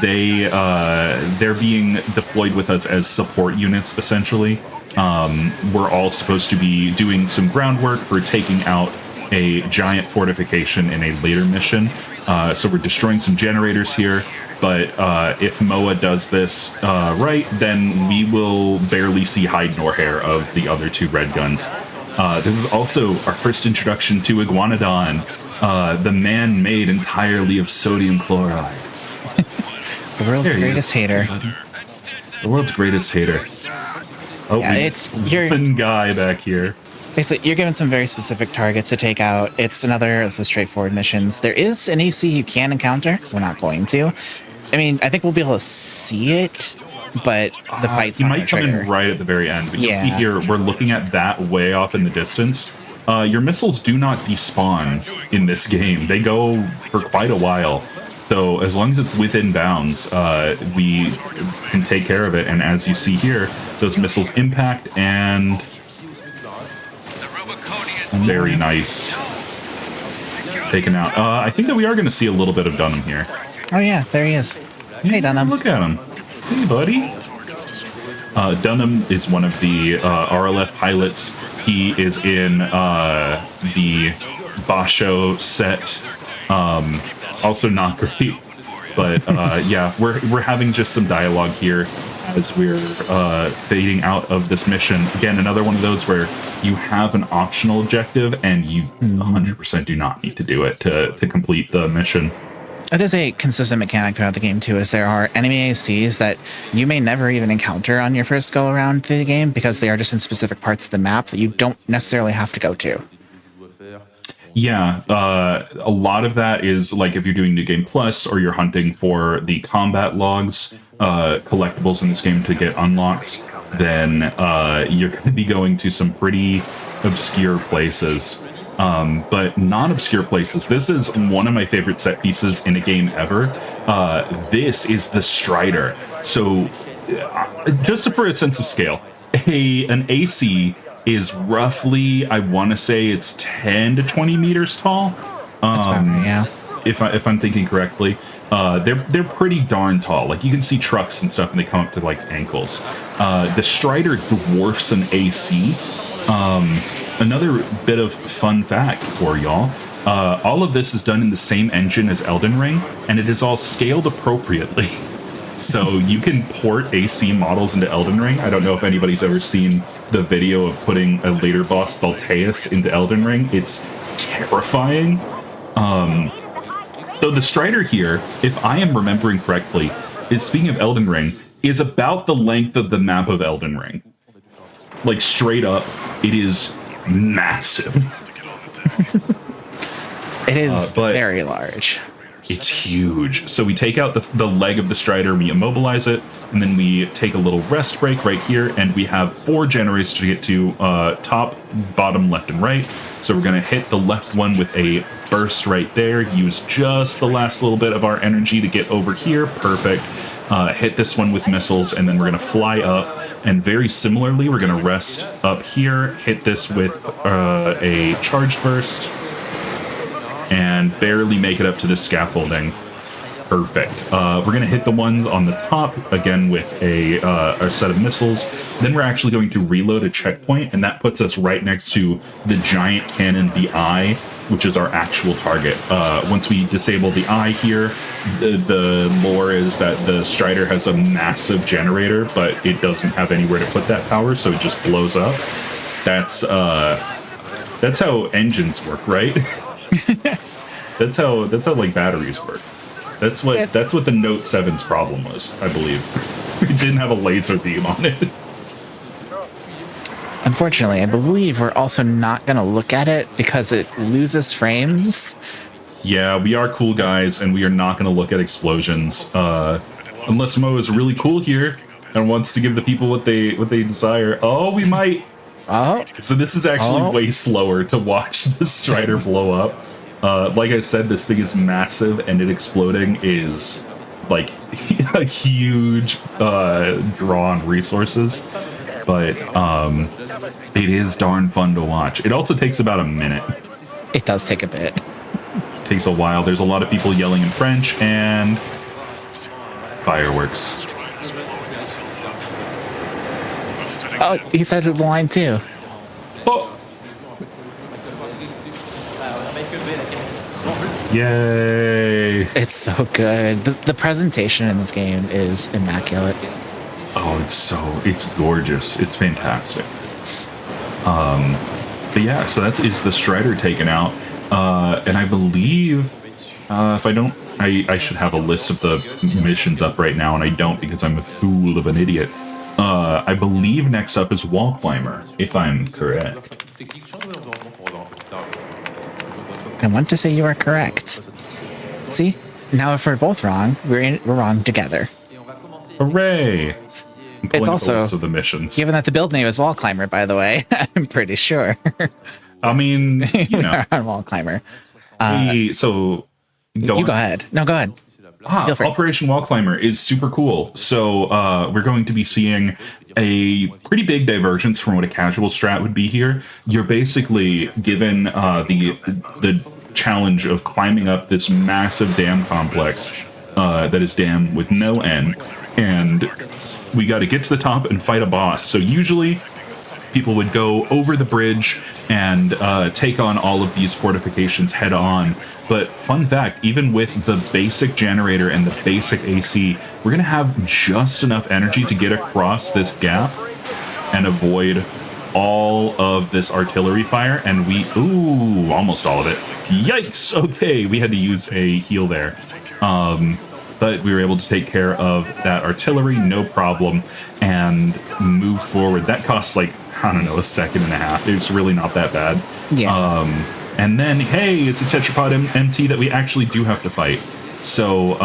they're being deployed with us as support units, essentially. We're all supposed to be doing some groundwork for taking out a giant fortification in a later mission. So we're destroying some generators here. But if Moa does this right, then we will barely see hide nor hair of the other 2 Red Guns. This is also our first introduction to Iguanodon, the man made entirely of sodium chloride. The world's greatest hater. The world's greatest hater. Oh, yeah, it's open guy back here. Basically, you're given some very specific targets to take out. It's another of the straightforward missions. There is an AC you can encounter. We're not going to. I mean, I think we'll be able to see it, but the fight's you not might come in right at the very end. But you'll see here, we're looking at that way off in the distance. Your missiles do not despawn in this game. They go for quite a while. So as long as it's within bounds, we can take care of it. And as you see here, those missiles impact, and very nice. Taken out. I think that we are going to see a little bit of Dunham here. Oh yeah, there he is. Hey, Dunham. Look at him. Hey, buddy. Dunham is one of the RLF pilots. He is in the Basho set. Also not great. But yeah, we're having just some dialogue here as we're fading out of this mission. Again, another one of those where you have an optional objective and you 100% do not need to do it to complete the mission. It is a consistent mechanic throughout the game too, as there are enemy ACs that you may never even encounter on your first go around through the game because they are just in specific parts of the map that you don't necessarily have to go to. Yeah, a lot of that is like if you're doing New Game Plus or you're hunting for the combat logs, collectibles in this game to get unlocks, then you're going to be going to some pretty obscure places. But non-obscure places. This is one of my favorite set pieces in a game ever. This is the Strider. So, just for a sense of scale, an AC is roughly, I want to say it's 10 to 20 meters tall. That's about right, yeah. If I'm thinking correctly. They're pretty darn tall. Like, you can see trucks and stuff, and they come up to, like, ankles. The Strider dwarfs an AC. Another bit of fun fact for y'all. All of this is done in the same engine as Elden Ring, and it is all scaled appropriately. So you can port AC models into Elden Ring. I don't know if anybody's ever seen the video of putting a later boss, Balteus, into Elden Ring. It's terrifying. So the Strider here, if I am remembering correctly, speaking of Elden Ring, is about the length of the map of Elden Ring. Like, straight up, it is massive. It is very large. It's huge. So we take out the leg of the Strider, we immobilize it, and then we take a little rest break right here, and we have 4 generators to get to top, bottom, left, and right. So we're going to hit the left one with a burst right there, use just the last little bit of our energy to get over here. Perfect. Hit this one with missiles, and then we're going to fly up. And very similarly, we're going to rest up here, hit this with a charged burst, and barely make it up to the scaffolding. Perfect. We're going to hit the ones on the top, again, with a set of missiles. Then we're actually going to reload a checkpoint, and that puts us right next to the giant cannon, the Eye, which is our actual target. Once we disable the Eye here, the lore is that the Strider has a massive generator, but it doesn't have anywhere to put that power, so it just blows up. That's how engines work, right? that's how like batteries work. That's what the Note 7's problem was, I believe. It didn't have a laser beam on it. Unfortunately, I believe we're also not going to look at it because it loses frames. Yeah, we are cool guys, and we are not going to look at explosions. Unless Mo is really cool here and wants to give the people what they desire. Oh, we might. Oh. So this is actually way slower to watch the Strider blow up. Like I said, this thing is massive, and it exploding is like a huge draw on resources. But it is darn fun to watch. It also takes about a minute. It does take a bit. Takes a while. There's a lot of people yelling in French and fireworks. Oh, he said the line too. Oh. Yay! It's so good. The presentation in this game is immaculate. Oh, it's gorgeous. It's fantastic. But yeah, so is the Strider taken out. And I believe, if I don't, I should have a list of the missions up right now, and I don't because I'm a fool of an idiot. I believe next up is Wall Climber, if I'm correct. I want to say you are correct. See? Now if we're both wrong, we're wrong together. Hooray! It's also the missions. Given that the build name is Wall Climber, by the way, I'm pretty sure. I mean, you know, on Wall Climber. So go ahead. No, go ahead. Operation Wall Climber is super cool. So we're going to be seeing a pretty big divergence from what a casual strat would be here. You're basically given the challenge of climbing up this massive dam complex that is dam with no end, and we got to get to the top and fight a boss. So usually people would go over the bridge and take on all of these fortifications head on. But fun fact, even with the basic generator and the basic AC, we're going to have just enough energy to get across this gap and avoid all of this artillery fire, and ooh, almost all of it. Yikes! Okay, we had to use a heal there. But we were able to take care of that artillery, no problem, and move forward. That costs like, I don't know, a second and a half. It's really not that bad. Yeah. And then, hey, it's a Tetrapod MT that we actually do have to fight. So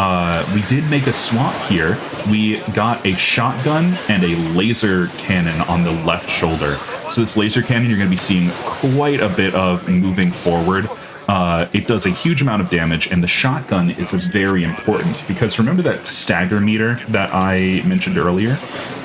we did make a swap here. We got a shotgun and a laser cannon on the left shoulder. So this laser cannon you're going to be seeing quite a bit of moving forward. It does a huge amount of damage, and the shotgun is very important because remember that stagger meter that I mentioned earlier?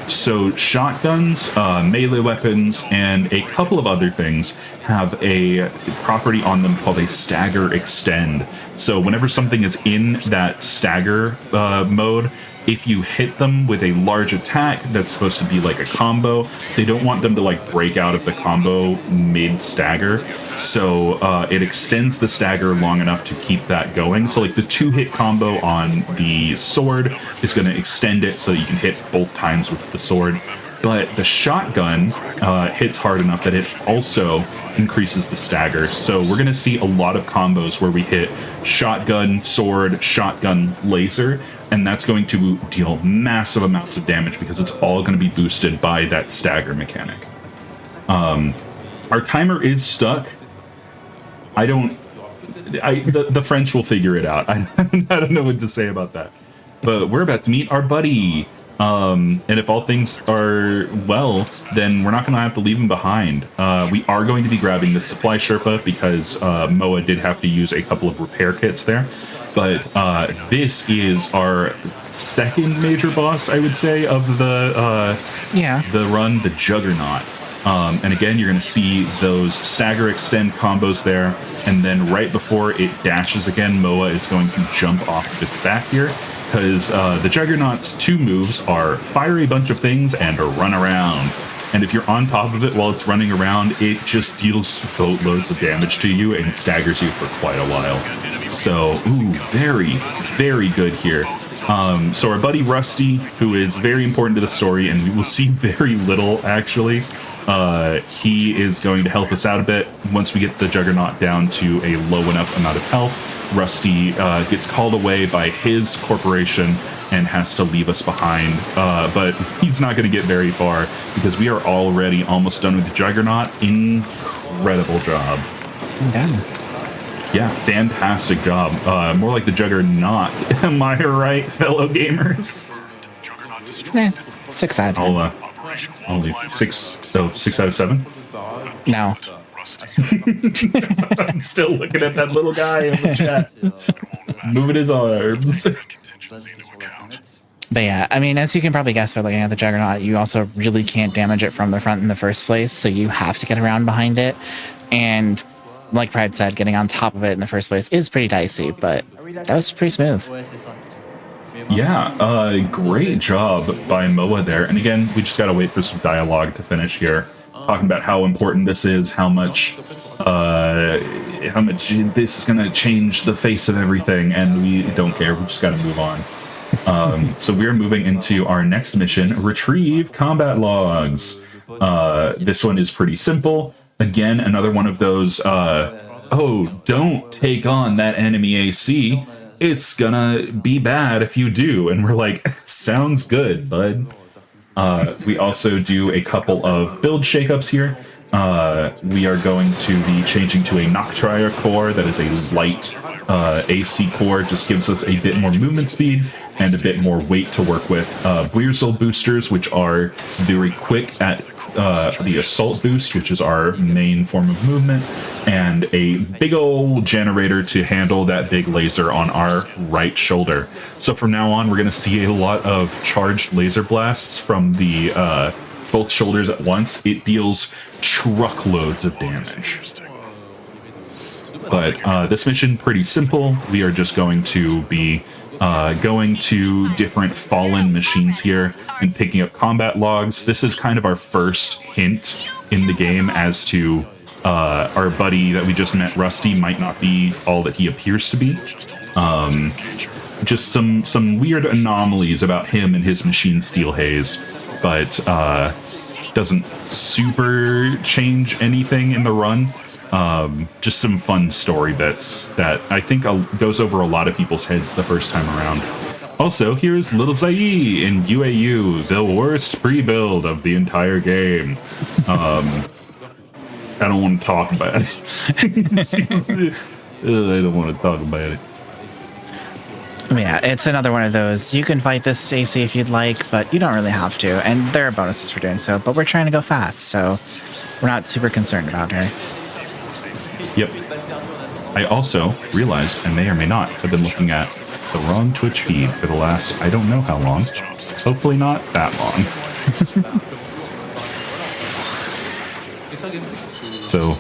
So shotguns, melee weapons, and a couple of other things have a property on them called a stagger extend. So whenever something is in that stagger mode, if you hit them with a large attack that's supposed to be like a combo, they don't want them to like break out of the combo mid-stagger. So it extends the stagger long enough to keep that going. So like the 2-hit combo on the sword is going to extend it so that you can hit both times with the sword. But the shotgun hits hard enough that it also increases the stagger. So we're going to see a lot of combos where we hit shotgun, sword, shotgun, laser, and that's going to deal massive amounts of damage because it's all going to be boosted by that stagger mechanic. Our timer is stuck. The French will figure it out. I don't know what to say about that. But we're about to meet our buddy. And if all things are well, then we're not going to have to leave him behind. We are going to be grabbing the Supply Sherpa because Moa did have to use a couple of repair kits there. But this is our second major boss, I would say, of the run, the Juggernaut. And again, you're going to see those stagger extend combos there. And then right before it dashes again, Moa is going to jump off of its back here. Because the Juggernaut's 2 moves are fire a bunch of things and run around. And if you're on top of it while it's running around, it just deals boatloads of damage to you and staggers you for quite a while. So, ooh, very, very good here. So our buddy Rusty, who is very important to the story, and we will see very little, actually, he is going to help us out a bit. Once we get the Juggernaut down to a low enough amount of health, Rusty gets called away by his corporation and has to leave us behind. But he's not going to get very far because we are already almost done with the Juggernaut. Incredible job. Yeah, fantastic job. More like the Juggernaut. Am I right, fellow gamers? 6 out of 10. Only 6 out of 7? No. I'm still looking at that little guy in the chat. Moving his arms. But yeah, I mean, as you can probably guess by looking at the Juggernaut, you also really can't damage it from the front in the first place, so you have to get around behind it. And like Pride said, getting on top of it in the first place is pretty dicey, but that was pretty smooth. Yeah, great job by Moa there. And again, we just gotta wait for some dialogue to finish here. Talking about how important this is, how much this is gonna change the face of everything, and we don't care, we just gotta move on. So we're moving into our next mission, Retrieve Combat Logs. This one is pretty simple. Again, another one of those, oh, don't take on that enemy AC. It's gonna be bad if you do. And we're like, sounds good, bud. We also do a couple of build shakeups here. We are going to be changing to a Noctrier core that is a light AC core. Just gives us a bit more movement speed and a bit more weight to work with. Blearsel boosters, which are very quick at the assault boost, which is our main form of movement, and a big old generator to handle that big laser on our right shoulder. So from now on, we're going to see a lot of charged laser blasts from the both shoulders at once. It deals truckloads of damage. But this mission, pretty simple. We are just going to be going to different fallen machines here and picking up combat logs. This is kind of our first hint in the game as to our buddy that we just met, Rusty, might not be all that he appears to be. Just some weird anomalies about him and his machine Steel Haze. but doesn't super change anything in the run. Just some fun story bits that I think goes over a lot of people's heads the first time around. Also, here's Little Zai in UAU, the worst pre-build of the entire game. I don't want to talk about it. I don't want to talk about it. Yeah, it's another one of those. You can fight this AC if you'd like, but you don't really have to. And there are bonuses for doing so, but we're trying to go fast, so we're not super concerned about her. Yep. I also realized I may or may not have been looking at the wrong Twitch feed for the last, I don't know how long. Hopefully not that long. So,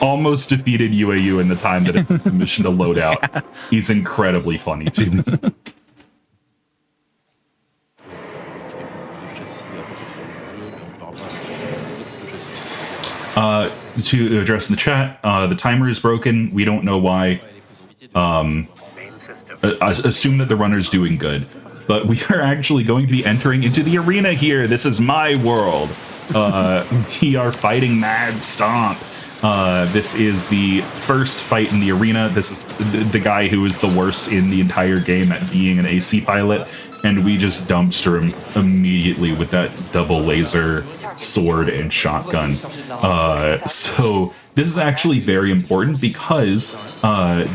almost defeated UAU in the time that it took the mission to load out. He's incredibly funny to me. To address in the chat, the timer is broken. We don't know why. Assume that the runner's doing good. But we are actually going to be entering into the arena here. This is my world. We are fighting Mad Stomp. This is the first fight in the arena. This is the guy who is the worst in the entire game at being an AC pilot, and we just dumpster him immediately with that double laser sword and shotgun. So this is actually very important because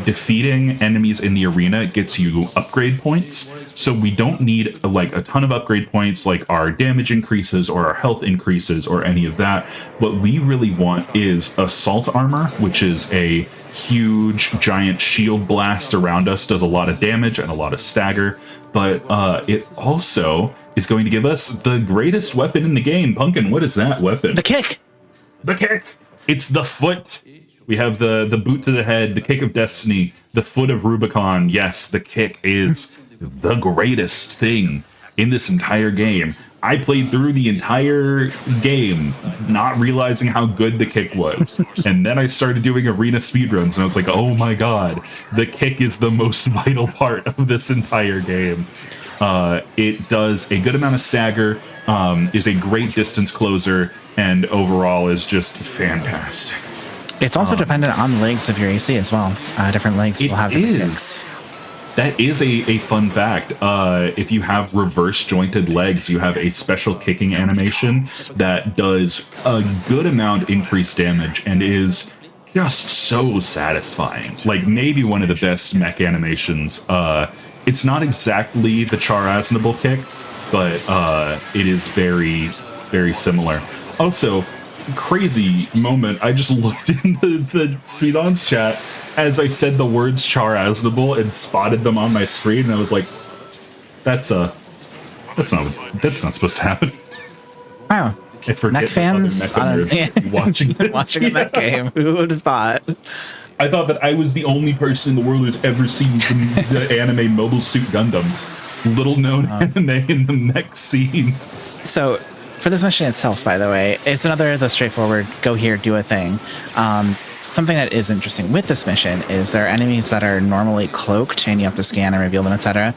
defeating enemies in the arena gets you upgrade points. So we don't need like a ton of upgrade points like our damage increases or our health increases or any of that. What we really want is assault armor, which is a huge giant shield blast around us, does a lot of damage and a lot of stagger, but it also is going to give us the greatest weapon in the game. Pumpkin, what is that weapon? The kick! The kick! It's the foot! We have the boot to the head, the kick of destiny, the foot of Rubicon. Yes, the kick is the greatest thing in this entire game. I played through the entire game not realizing how good the kick was. And then I started doing arena speedruns and I was like, oh my god, the kick is the most vital part of this entire game. It does a good amount of stagger, is a great distance closer, and overall is just fantastic. It's also dependent on the legs of your AC as well. Different legs will have different kicks. That is a fun fact. If you have reverse jointed legs, you have a special kicking animation that does a good amount increased damage and is just so satisfying. Like maybe one of the best mech animations. It's not exactly the Char Aznable kick, but it is very, very similar. Also, crazy moment. I just looked in the SpeeDons chat as I said the words Char Aznable and spotted them on my screen, and I was like, that's not supposed to happen. Wow. Mech fans watching a mech game. Who would have thought? I thought that I was the only person in the world who's ever seen the anime Mobile Suit Gundam. Little known anime in the mech scene. So, for this mission itself, by the way, it's another of the straightforward, go here, do a thing. Something that is interesting with this mission is there are enemies that are normally cloaked and you have to scan and reveal them, etc.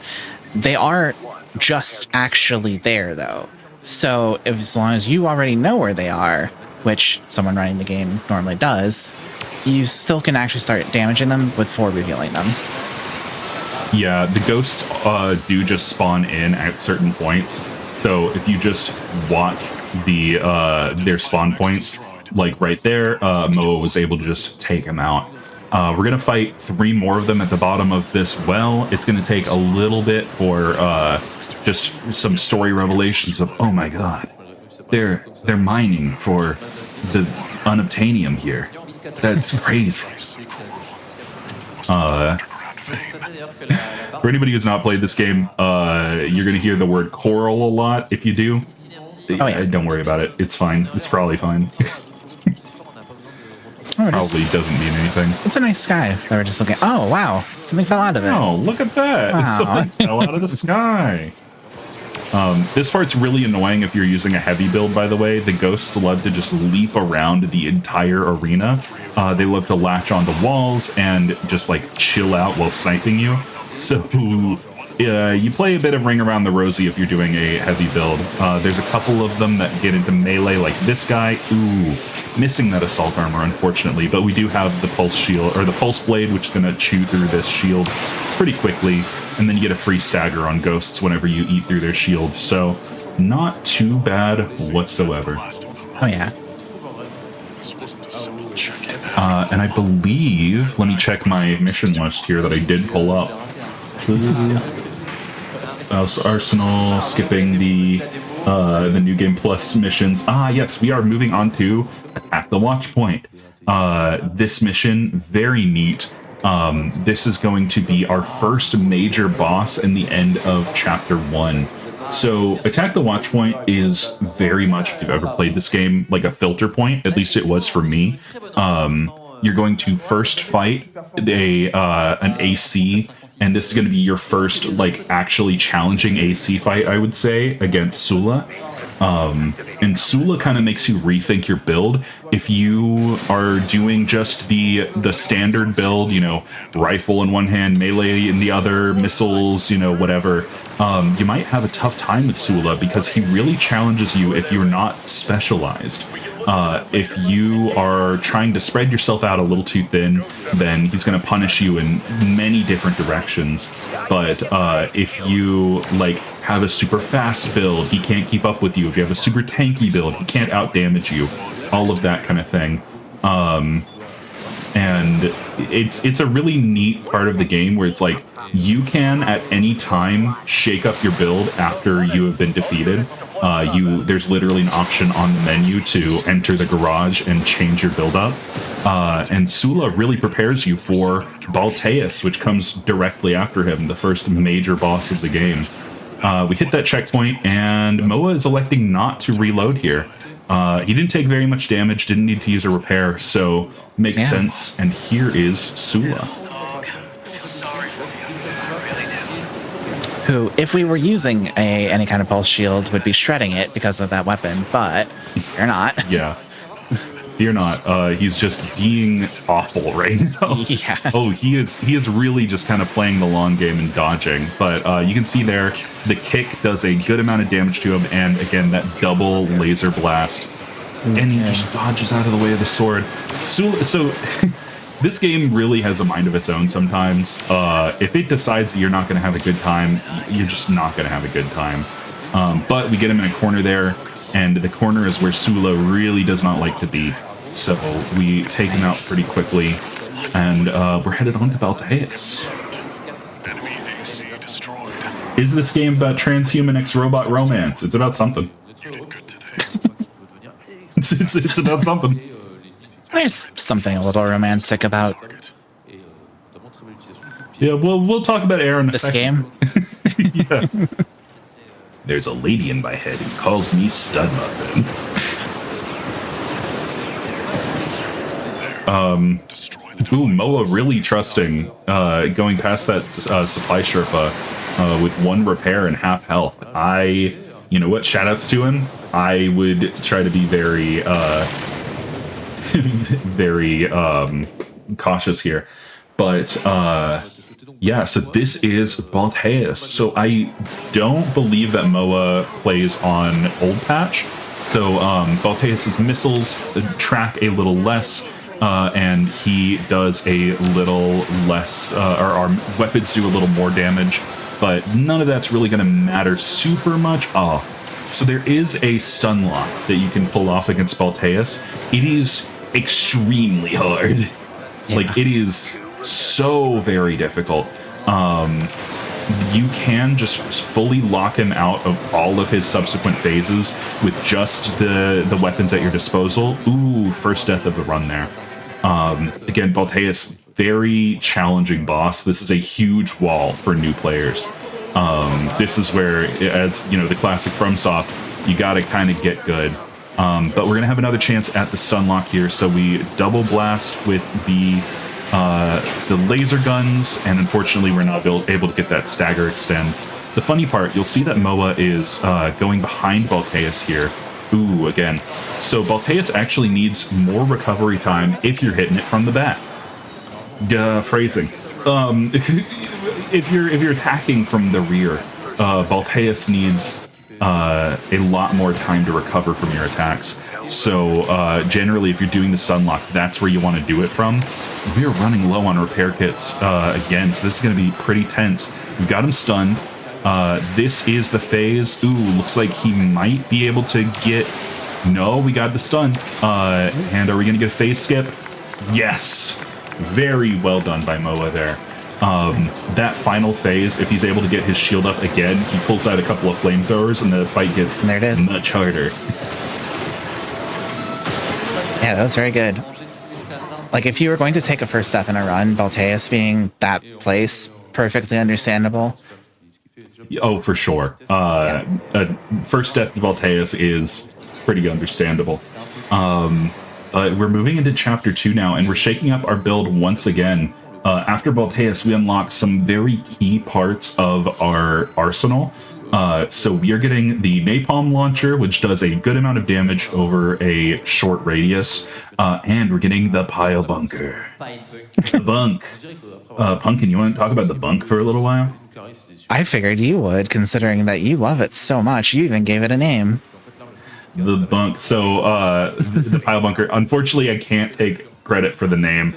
They are just actually there, though. So as long as you already know where they are, which someone running the game normally does, you still can actually start damaging them before revealing them. Yeah, the ghosts do just spawn in at certain points. So if you just watch their spawn points, like right there, Moa was able to just take him out. We're going to fight 3 more of them at the bottom of this well. It's going to take a little bit for just some story revelations of, oh my god, they're mining for the unobtainium here. That's crazy. For anybody who's not played this game, you're going to hear the word coral a lot. If you do, don't worry about it. It's fine. It's probably fine. Probably doesn't mean anything. It's a nice sky that we're just looking at. Oh, wow. Something fell out of it. Oh, look at that. Wow. Something fell out of the sky. This part's really annoying if you're using a heavy build, by the way. The ghosts love to just leap around the entire arena. They love to latch onto walls and just like chill out while sniping you. So you play a bit of Ring Around the Rosie if you're doing a heavy build. There's a couple of them that get into melee, like this guy. Ooh, missing that assault armor, unfortunately. But we do have the pulse shield, or the pulse blade, which is going to chew through this shield pretty quickly. And then you get a free stagger on ghosts whenever you eat through their shield. So not too bad whatsoever. Oh, yeah. And I believe, let me check my mission list here that I did pull up. Arsenal, skipping the New Game Plus missions. Yes, we are moving on to Attack the Watch Point. This mission, very neat. This is going to be our first major boss in the end of Chapter 1. So, Attack the Watch Point is very much, if you've ever played this game, like a filter point. At least it was for me. You're going to first fight an AC, and this is going to be your first, like, actually challenging AC fight, I would say, against Sula. And Sula kind of makes you rethink your build. If you are doing just the standard build, you know, rifle in one hand, melee in the other, missiles, you know, whatever, you might have a tough time with Sula because he really challenges you if you're not specialized. If you are trying to spread yourself out a little too thin, then he's going to punish you in many different directions. But if you, like, have a super fast build, he can't keep up with you. If you have a super tanky build, he can't outdamage you. All of that kind of thing. And it's a really neat part of the game where it's like, you can at any time shake up your build after you have been defeated. There's literally an option on the menu to enter the garage and change your build up. And Sula really prepares you for Balteus, which comes directly after him, the first major boss of the game. We hit that checkpoint, and Moa is electing not to reload here. He didn't take very much damage, didn't need to use a repair, so makes sense. And here is Sula. Who, if we were using any kind of pulse shield, would be shredding it because of that weapon, but you're not. Yeah. You're not. He's just being awful right now. Yeah. Oh, he is really just kind of playing the long game and dodging. But you can see there, the kick does a good amount of damage to him, and again, that double laser blast. And he just dodges out of the way of the sword. So this game really has a mind of its own sometimes. If it decides that you're not going to have a good time, you're just not going to have a good time. But we get him in a corner there, and the corner is where Sula really does not like to be. So we take him out pretty quickly, and we're headed on to Balteus. Is this game about transhuman X-robot romance? It's about something. it's about something. There's something a little romantic about. Yeah, we'll talk about Air in a second. This game. Yeah. There's a lady in my head who calls me Stud Muffin. Moa really trusting, going past that supply Sherpa with one repair and half health. You know what, shoutouts to him. I would try to be very, very cautious here. But, yeah, so this is Balteus. So I don't believe that Moa plays on Old Patch. So Balteus's missiles track a little less, and he does a little less, or our weapons do a little more damage, but none of that's really going to matter super much. So there is a stun lock that you can pull off against Balteus. It is extremely hard. Yeah. Like, it is so very difficult. You can just fully lock him out of all of his subsequent phases with just the weapons at your disposal. Ooh, first death of the run there. Again, Balteus, very challenging boss. This is a huge wall for new players. This is where, as you know, the classic FromSoft, you gotta kind of get good. But we're gonna have another chance at the stun lock here, so we double blast with the laser guns, and unfortunately we're not able to get that stagger extend. The funny part, you'll see that Moa is going behind Balteus here. Ooh, again. So Balteus actually needs more recovery time if you're hitting it from the back. Phrasing. if you're attacking from the rear, Balteus needs a lot more time to recover from your attacks. So generally, if you're doing the Sunlock, that's where you want to do it from. We are running low on repair kits again, so this is going to be pretty tense. We've got him stunned. This is the phase. Ooh, looks like he might be able to get... No, we got the stun. And are we going to get a phase skip? Yes! Very well done by Moa there. That final phase, if he's able to get his shield up again, he pulls out a couple of flamethrowers and the fight gets there it is. Much harder. Yeah, that was very good. Like, if you were going to take a first death in a run, Balteus being that place, perfectly understandable. Oh, for sure. First death to Balteus is pretty understandable. We're moving into Chapter 2 now, and we're shaking up our build once again. After Balteus, we unlock some very key parts of our arsenal. So we are getting the Napalm Launcher, which does a good amount of damage over a short radius, and we're getting the Pile Bunker. The bunk. Pumpkin, you want to talk about the bunk for a little while? I figured you would, considering that you love it so much. You even gave it a name. The bunk. So the Pile Bunker. Unfortunately, I can't take credit for the name.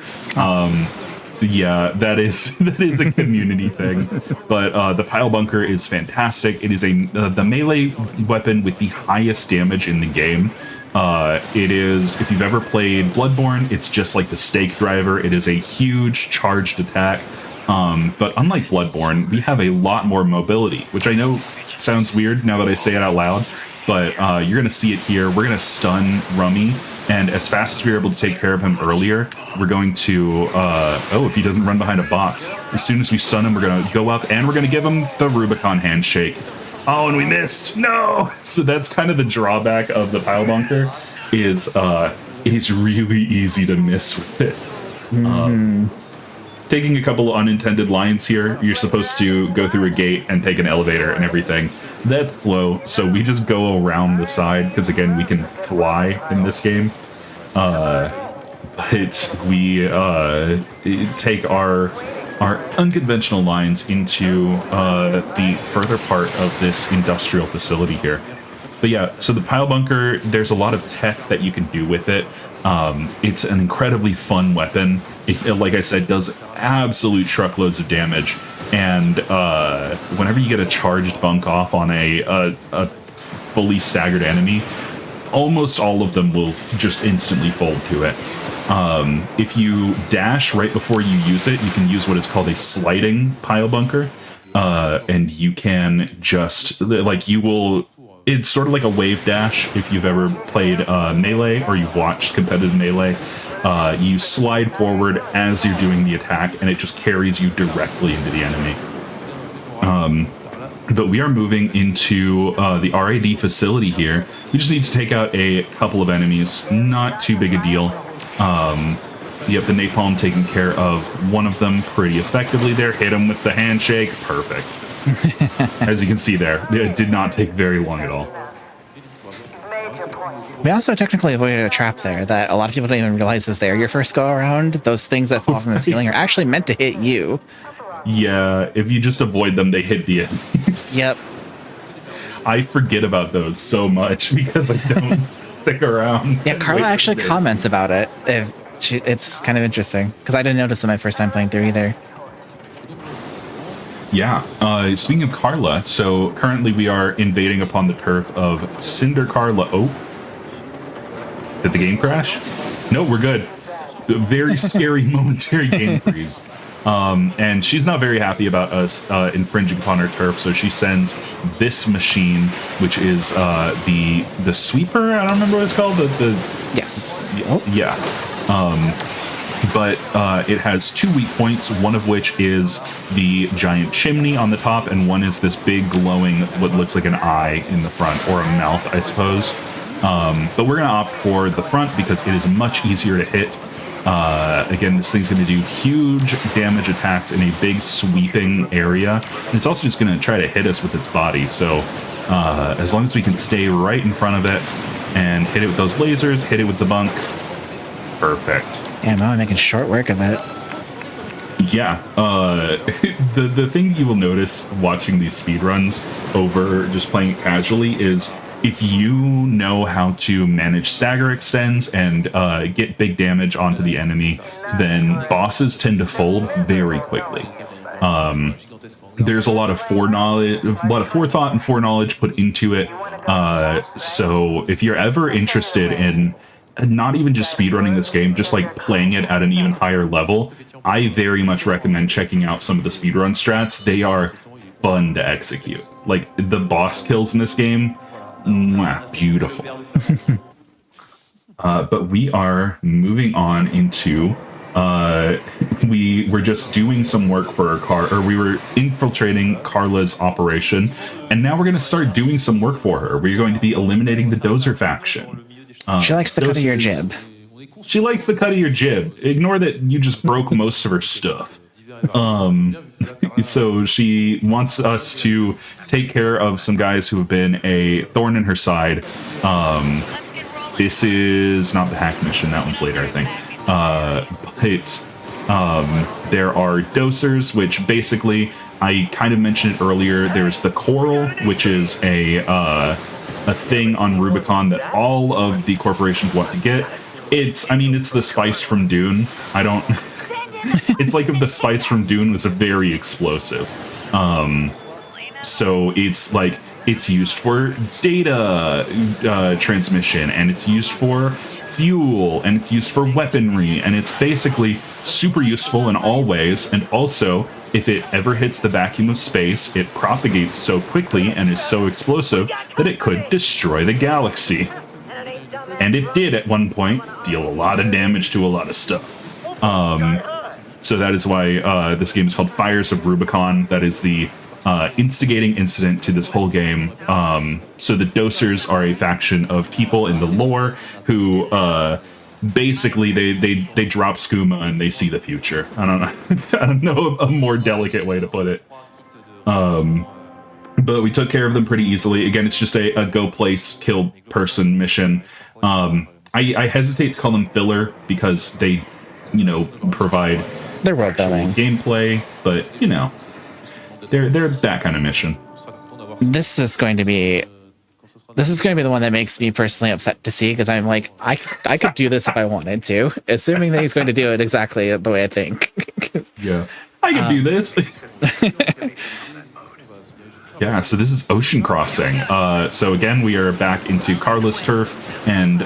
Yeah, that is a community thing. But the Pile Bunker is fantastic. It is the melee weapon with the highest damage in the game. It is, if you've ever played Bloodborne, it's just like the stake driver. It is a huge charged attack. But unlike Bloodborne, we have a lot more mobility, which I know sounds weird now that I say it out loud, but you're going to see it here. We're going to stun Rummy, and as fast as we were able to take care of him earlier, we're going to, if he doesn't run behind a box, as soon as we stun him, we're going to go up, and we're going to give him the Rubicon handshake. Oh, and we missed! No! So that's kind of the drawback of the Pile Bunker, is it's really easy to miss with it. Taking a couple of unintended lines here, you're supposed to go through a gate and take an elevator and everything. That's slow, so we just go around the side, because again, we can fly in this game. But we take our unconventional lines into the further part of this industrial facility here. But yeah, so the Pile Bunker, there's a lot of tech that you can do with it. It's an incredibly fun weapon. It, like I said, does absolute truckloads of damage. And whenever you get a charged bunk off on a fully staggered enemy, almost all of them will just instantly fold to it. If you dash right before you use it, you can use what is called a sliding Pile Bunker. And you can just, like, you will... It's sort of like a wave dash if you've ever played Melee or you've watched competitive Melee. You slide forward as you're doing the attack, and it just carries you directly into the enemy. But we are moving into the RAD facility here. We just need to take out a couple of enemies. Not too big a deal. Yep, the Napalm taking care of one of them pretty effectively there. Hit him with the handshake. Perfect. As you can see there, it did not take very long at all. We also technically avoided a trap there that a lot of people don't even realize is there. Your first go around, those things that fall from the ceiling are actually meant to hit you. Yeah, if you just avoid them, they hit the enemies. Yep. I forget about those so much because I don't stick around. Yeah, Carla actually comments about it. It's kind of interesting because I didn't notice it my first time playing through either. Yeah, speaking of Carla, so currently we are invading upon the turf of Cinder Carla. Oh, did the game crash? No, we're good. Very scary momentary game freeze. And she's not very happy about us infringing upon her turf, so she sends this machine, which is the sweeper. I don't remember what it's called. Yes. Yeah. But it has 2 weak points, one of which is the giant chimney on the top, and one is this big glowing, what looks like an eye in the front, or a mouth, I suppose. But we're going to opt for the front because it is much easier to hit. Again, this thing's going to do huge damage attacks in a big sweeping area. And it's also just going to try to hit us with its body. So as long as we can stay right in front of it and hit it with those lasers, hit it with the bunk, perfect. Yeah, I'm making short work of it. Yeah, the thing you will notice watching these speedruns over just playing it casually is if you know how to manage stagger extends and get big damage onto the enemy, then bosses tend to fold very quickly. There's a lot of forethought and foreknowledge put into it. So if you're ever interested in not even just speedrunning this game, just like playing it at an even higher level, I very much recommend checking out some of the speedrun strats. They are fun to execute. Like the boss kills in this game, mwah, beautiful. But we are moving on into we were just doing some work for we were infiltrating Carla's operation, and now we're going to start doing some work for her. We're going to be eliminating the Dozer faction. She likes the cut of your jib. She likes the cut of your jib. Ignore that you just broke most of her stuff. So she wants us to take care of some guys who have been a thorn in her side. This is not the hack mission. That one's later, I think. There are dosers, which basically, I kind of mentioned it earlier. There's the coral, which is a thing on Rubicon that all of the corporations want to get. It's the spice from Dune. It's like if the spice from Dune was a very explosive. So it's used for data transmission, and it's used for fuel, and it's used for weaponry, and it's basically super useful in all ways. And also, if it ever hits the vacuum of space, it propagates so quickly and is so explosive that it could destroy the galaxy. And it did at one point deal a lot of damage to a lot of stuff. So that is why this game is called Fires of Rubicon. That is the instigating incident to this whole game. So the Dosers are a faction of people in the lore who basically they drop skooma and they see the future. I don't know a more delicate way to put it. But we took care of them pretty easily. Again, it's just a go place, kill person mission. I hesitate to call them filler because they, provide their world building gameplay, but they're that kind of mission. This is going to be the one that makes me personally upset to see, because I'm like, I could do this if I wanted to, assuming that he's going to do it exactly the way I think. Yeah, I can do this. Yeah, so this is Ocean Crossing. So again, we are back into Carla's turf, and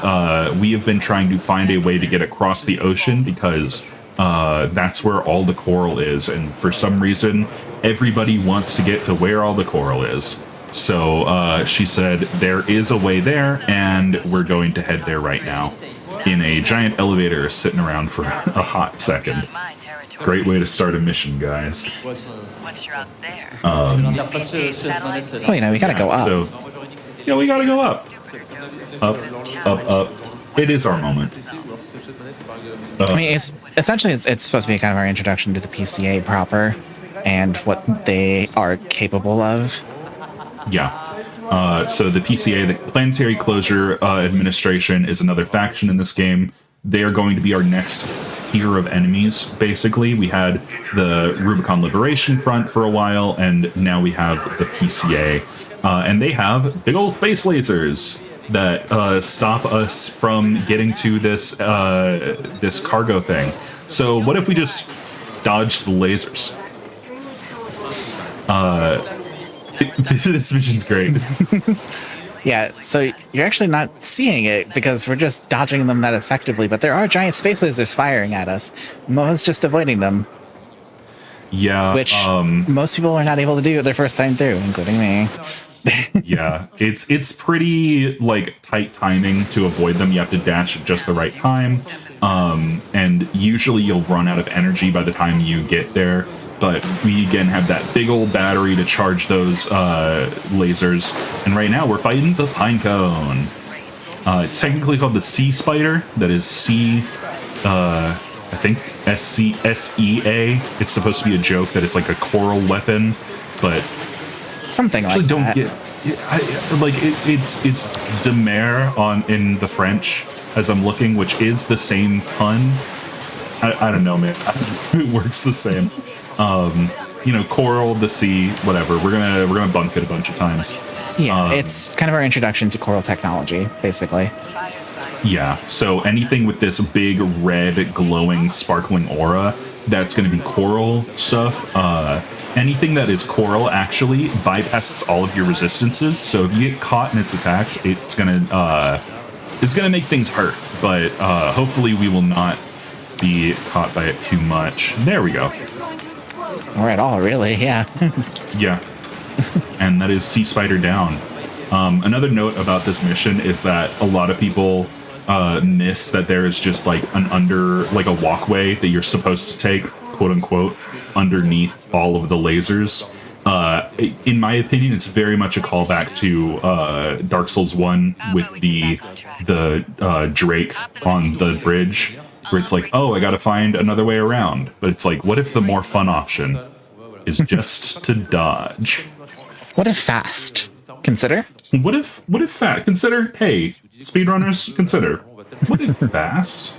we have been trying to find a way to get across the ocean because that's where all the coral is, and for some reason, everybody wants to get to where all the coral is. So she said there is a way there, and we're going to head there right now in a giant elevator sitting around for a hot second. Great way to start a mission, guys. Once you're up there, we gotta go up. So, we gotta go up. Up. It is our moment. I mean, it's supposed to be kind of our introduction to the PCA proper and what they are capable of. Yeah. So the PCA, the Planetary Closure Administration, is another faction in this game. They are going to be our next tier of enemies, basically. We had the Rubicon Liberation Front for a while, and now we have the PCA. And they have big old space lasers that stop us from getting to this this cargo thing. So what if we just dodged the lasers? This mission's great. Yeah, so you're actually not seeing it because we're just dodging them that effectively, but there are giant space lasers firing at us. Mo's just avoiding them. Yeah. Which most people are not able to do their first time through, including me. Yeah, it's pretty tight timing to avoid them. You have to dash at just the right time, and usually you'll run out of energy by the time you get there. But we again have that big old battery to charge those lasers, and right now we're fighting the Pinecone. It's technically called the Sea Spider. That is C, I think SEA. It's supposed to be a joke that it's like a coral weapon, but something like that. Don't get it's de mer in the French as I'm looking, which is the same pun. I don't know, man. It works the same. You know, Coral, the sea, whatever. We're gonna bunk it a bunch of times. Yeah, it's kind of our introduction to Coral technology, basically. Yeah, so anything with this big red glowing sparkling aura, that's going to be Coral stuff. Anything that is Coral actually bypasses all of your resistances, so if you get caught in its attacks, it's gonna make things hurt, but hopefully we will not be caught by it too much. There we go. Or at all, really, yeah. Yeah. And that is Sea Spider down. Another note about this mission is that a lot of people miss that there is just like a walkway that you're supposed to take, quote unquote, underneath all of the lasers. In my opinion, it's very much a callback to Dark Souls 1 with the Drake on the bridge, where it's like, oh, I gotta find another way around. But it's like, what if the more fun option is just to dodge? What if fast? Consider? What if fast? Consider, hey, speedrunners, consider. What if fast?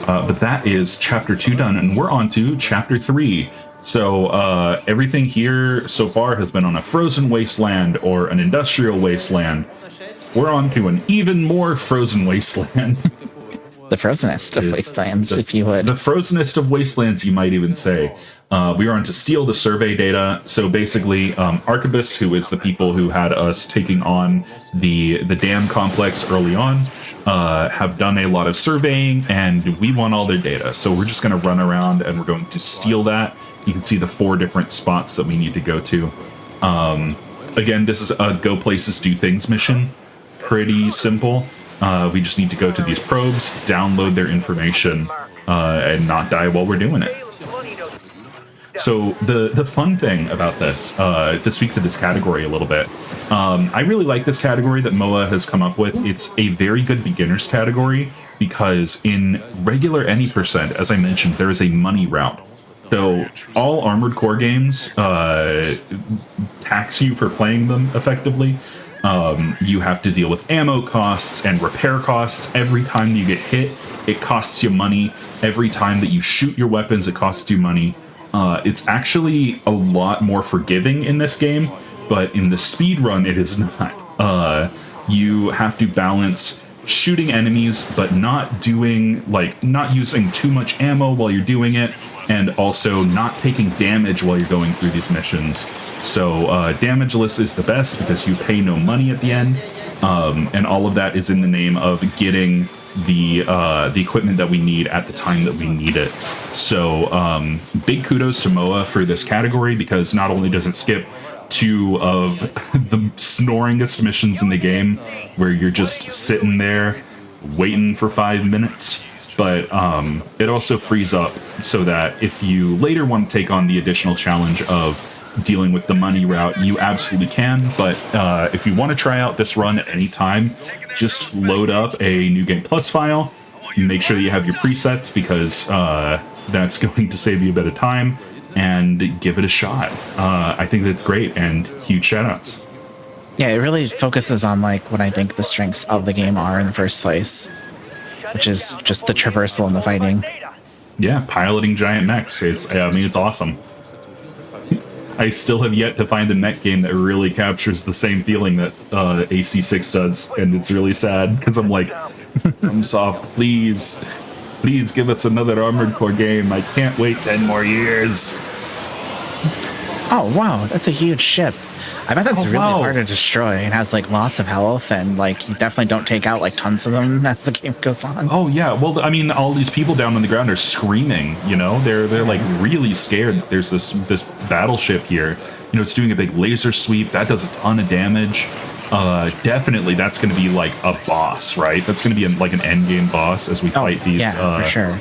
But that is chapter 2 done, and we're on to chapter 3. So everything here so far has been on a frozen wasteland or an industrial wasteland. We're on to an even more frozen wasteland. The frozenest of wastelands, if you would. The frozenest of wastelands, you might even say. We are on to steal the survey data. So basically, Arquebus, who is the people who had us taking on the dam complex early on, have done a lot of surveying, and we want all their data. So we're just going to run around and we're going to steal that. You can see the 4 different spots that we need to go to. Again, this is a Go Places Do Things mission. Pretty simple. We just need to go to these probes, download their information, and not die while we're doing it. So the fun thing about this, to speak to this category a little bit, I really like this category that MOA has come up with. It's a very good beginner's category because in regular any percent, as I mentioned, there is a money route. So all Armored Core games tax you for playing them effectively. You have to deal with ammo costs and repair costs. Every time you get hit, it costs you money. Every time that you shoot your weapons, it costs you money. It's actually a lot more forgiving in this game, but in the speed run, it is not. You have to balance shooting enemies, but not using too much ammo while you're doing it, and also not taking damage while you're going through these missions. So damageless is the best because you pay no money at the end, and all of that is in the name of getting the equipment that we need at the time that we need it. So big kudos to MOA for this category, because not only does it skip 2 of the snoringest missions in the game where you're just sitting there waiting for 5 minutes, but it also frees up so that if you later want to take on the additional challenge of dealing with the money route, you absolutely can. But if you want to try out this run at any time, just load up a New Game Plus file, make sure that you have your presets, because that's going to save you a bit of time, and give it a shot. I think that's great, and huge shoutouts. Yeah, it really focuses on what I think the strengths of the game are in the first place, which is just the traversal and the fighting. Yeah, piloting giant mechs. It's awesome. I still have yet to find a mech game that really captures the same feeling that AC6 does, and it's really sad, because I'm like, FromSoft, please give us another Armored Core game. I can't wait 10 more years. Oh, wow, that's a huge ship. I bet that's really hard to destroy. It has lots of health, and you definitely don't take out tons of them as the game goes on. Oh yeah, well, I mean, all these people down on the ground are screaming. They're really scared. There's this battleship here. It's doing a big laser sweep that does a ton of damage. Definitely, that's going to be a boss, right? That's going to be an end game boss as we fight these. Yeah, for sure.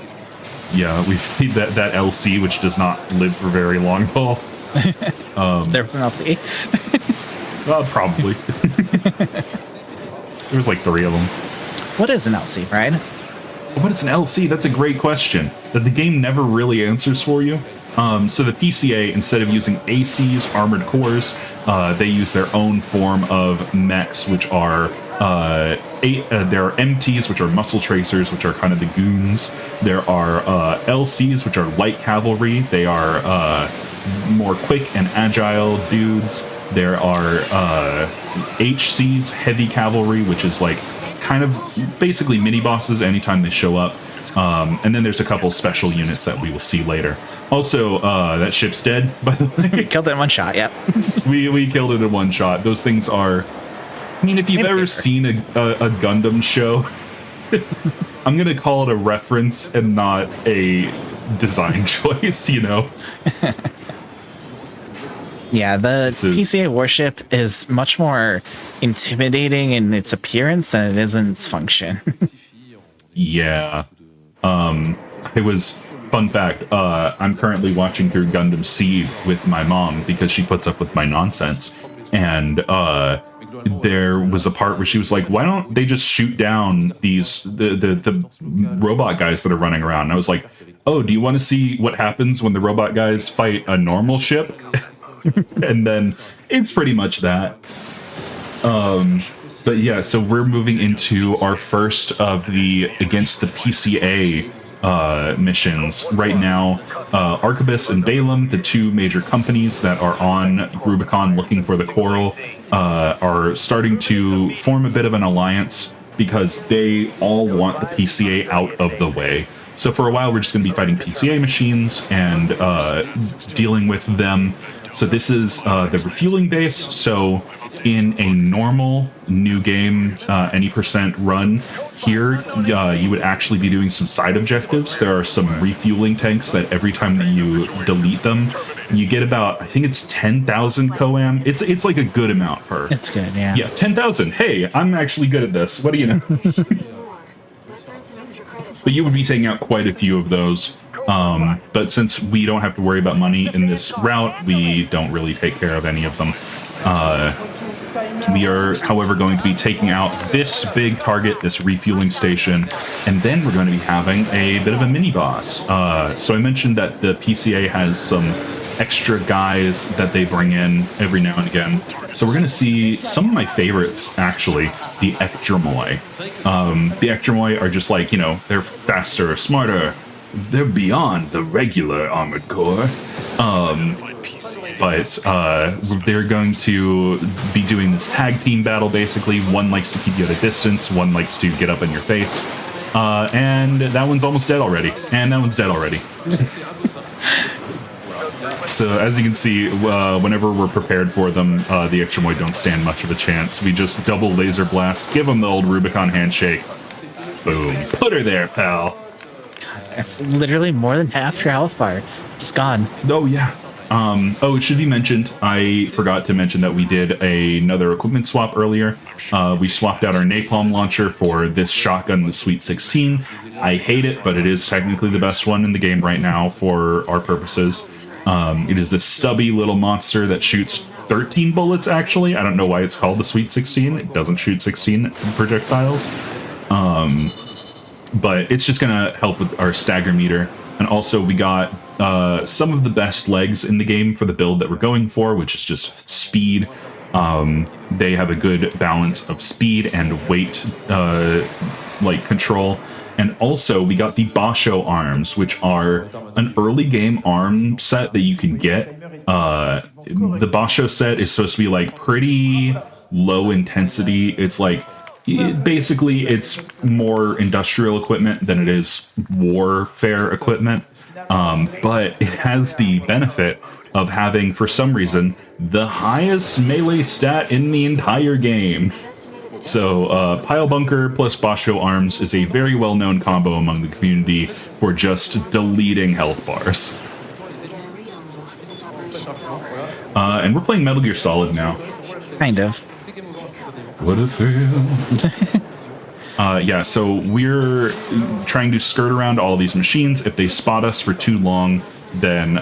Yeah, we fight that LC, which does not live for very long at all. There was an LC. Probably. There was 3 of them. What is an LC, Brian? What is an LC? That's a great question that the game never really answers for you. So the PCA, instead of using ACs, armored cores, they use their own form of mechs, which are there are MTs, which are muscle tracers, which are kind of the goons. There are LCs, which are light cavalry. They are more quick and agile dudes. There are HCs, heavy cavalry, which is like kind of basically mini bosses anytime they show up. And then there's a couple special units that we will see later. Also, that ship's dead, by the way. Killed it in one shot, yep. we killed it in one shot. Those things are... I mean, if you've ever seen a Gundam show, I'm going to call it a reference and not a design choice, you know? Yeah, the PCA warship is much more intimidating in its appearance than it is in its function. Yeah. It was... Fun fact, I'm currently watching through Gundam Seed with my mom because she puts up with my nonsense. And there was a part where she was like, why don't they just shoot down these the robot guys that are running around? And I was like, oh, do you want to see what happens when the robot guys fight a normal ship? And then it's pretty much that. But yeah, so we're moving into our first of the against the PCA missions. Right now, Arquebus and Balaam, the two major companies that are on Rubicon looking for the coral, are starting to form a bit of an alliance because they all want the PCA out of the way. So for a while, we're just going to be fighting PCA machines and dealing with them. So this is the refueling base. So in a normal new game, any percent run here, you would actually be doing some side objectives. There are some refueling tanks that every time that you delete them, you get about, I think it's 10,000 coam. It's like a good amount per. It's good, yeah. Yeah, 10,000. Hey, I'm actually good at this. What do you know? But you would be taking out quite a few of those. But since we don't have to worry about money in this route, we don't really take care of any of them. We are, however, going to be taking out this big target, this refueling station, and then we're going to be having a bit of a mini-boss. So I mentioned that the PCA has some extra guys that they bring in every now and again. So we're going to see some of my favorites, actually, the Ekdramoi. The Ekdramoi are just like, you know, they're faster, smarter. They're beyond the regular armored core. But they're going to be doing this tag team battle, basically. One likes to keep you at a distance, one likes to get up in your face. And that one's almost dead already. And that one's dead already. So as you can see, whenever we're prepared for them, the Ekdramoi don't stand much of a chance. We just double laser blast, give them the old Rubicon handshake. Boom. Put her there, pal. That's literally more than half your health bar. Just gone. Oh, yeah. Oh, it should be mentioned. I forgot to mention that we did another equipment swap earlier. We swapped out our napalm launcher for this shotgun, the Sweet 16. I hate it, but it is technically the best one in the game right now for our purposes. It is this stubby little monster that shoots 13 bullets, actually. I don't know why it's called the Sweet 16. It doesn't shoot 16 projectiles. But it's just going to help with our stagger meter. And also we got some of the best legs in the game for the build that we're going for, which is just speed. They have a good balance of speed and weight like control. And also we got the Basho arms, which are an early game arm set that you can get. The Basho set is supposed to be like pretty low intensity. It's like basically, it's more industrial equipment than it is warfare equipment, but it has the benefit of having, for some reason, the highest melee stat in the entire game. So, Pile Bunker plus Basho Arms is a very well-known combo among the community for just deleting health bars. And we're playing Metal Gear Solid now. Kind of. What a fail. Yeah, so we're trying to skirt around all these machines. If they spot us for too long, then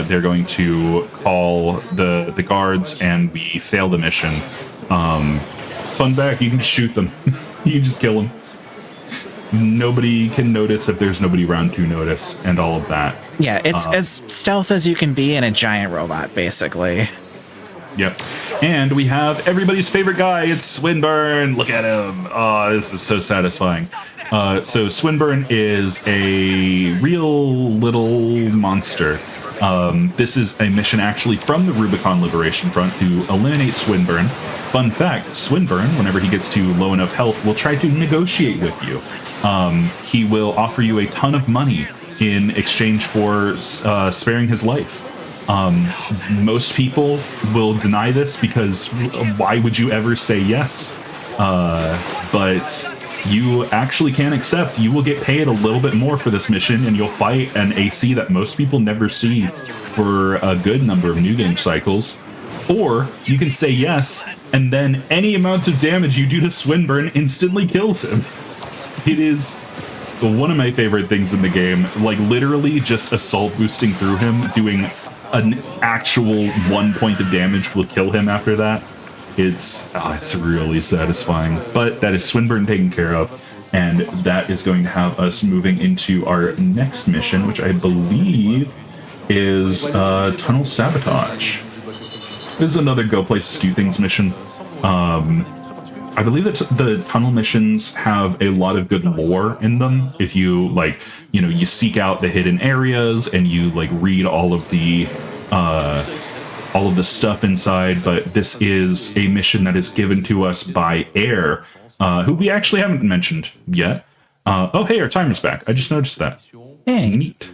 they're going to call the guards and we fail the mission. Fun fact, you can just shoot them. You can just kill them. nobody can notice if there's nobody around to notice, and all of that. Yeah, it's as stealth as you can be in a giant robot, basically. Yep. And we have everybody's favorite guy. It's Swinburne. Look at him. Oh, this is so satisfying. So Swinburne is a real little monster. This is a mission actually from the Rubicon Liberation Front to eliminate Swinburne. Fun fact, Swinburne, whenever he gets to low enough health, will try to negotiate with you. He will offer you a ton of money in exchange for sparing his life. Most people will deny this because why would you ever say yes? But you actually can accept. You will get paid a little bit more for this mission, and you'll fight an AC that most people never see for a good number of new game cycles. Or you can say yes, and then any amount of damage you do to Swinburne instantly kills him. It is one of my favorite things in the game. Like, literally just assault boosting through him, doing an actual 1 point of damage will kill him after that. It's really satisfying. But that is Swinburne taken care of, and that is going to have us moving into our next mission, which I believe is Tunnel Sabotage. This is another Go Places Do Things mission. I believe that the tunnel missions have a lot of good lore in them. If you you seek out the hidden areas and you read all of the stuff inside. But this is a mission that is given to us by Air, who we actually haven't mentioned yet. Oh, hey, our timer's back. I just noticed that. Hey, neat.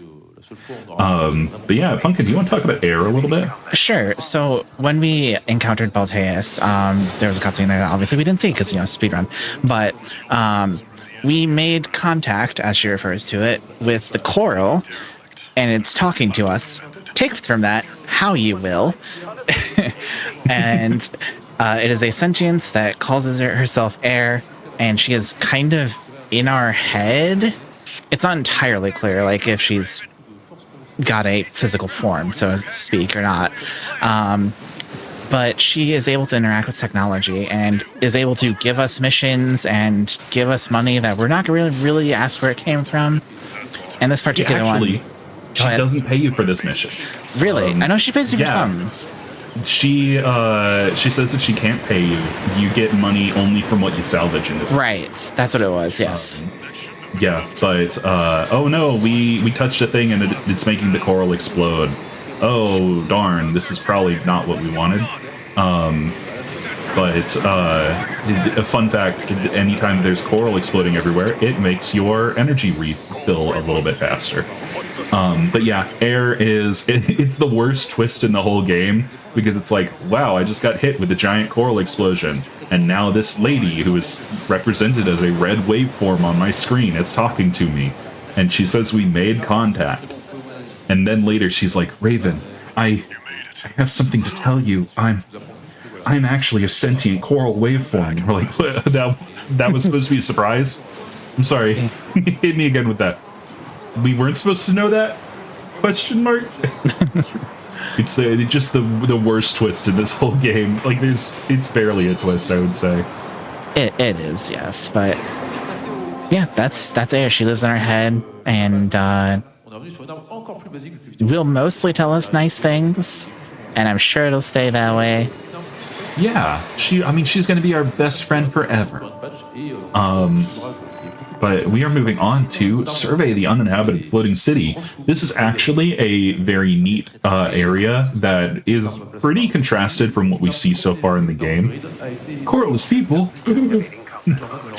But yeah, Pumpkin, do you want to talk about Air a little bit? Sure. So when we encountered Balteus, there was a cutscene there that obviously we didn't see because, speedrun. But we made contact, as she refers to it, with the coral, and it's talking to us. Take from that how you will. And it is a sentience that calls herself Air, and she is kind of in our head. It's not entirely clear, if she's got a physical form, so to speak, or not. But she is able to interact with technology and is able to give us missions and give us money that we're not really asked where it came from. And this particular one... She doesn't pay you for this mission. Really? I know she pays you for some. She says that she can't pay you. You get money only from what you salvage in this game. Right. That's what it was, yes. Yeah, but oh no, we touched a thing and it's making the coral explode. Oh darn, this is probably not what we wanted. But a fun fact, anytime there's coral exploding everywhere, it makes your energy refill a little bit faster. But yeah, Air it's the worst twist in the whole game, because it's like, wow, I just got hit with a giant coral explosion, and now this lady, who is represented as a red waveform on my screen, is talking to me, and she says we made contact. And then later she's like, Raven, I have something to tell you. I'm actually a sentient coral waveform. And we're like, that was supposed to be a surprise? I'm sorry. Hit me again with that. We weren't supposed to know that? Question mark? It's just the worst twist in this whole game. It's barely a twist, I would say. It is, yes, but yeah, that's Air. She lives in our head, and will mostly tell us nice things, and I'm sure it'll stay that way. Yeah, she's going to be our best friend forever. But we are moving on to Survey the Uninhabited Floating City. This is actually a very neat area that is pretty contrasted from what we see so far in the game. Coralless people?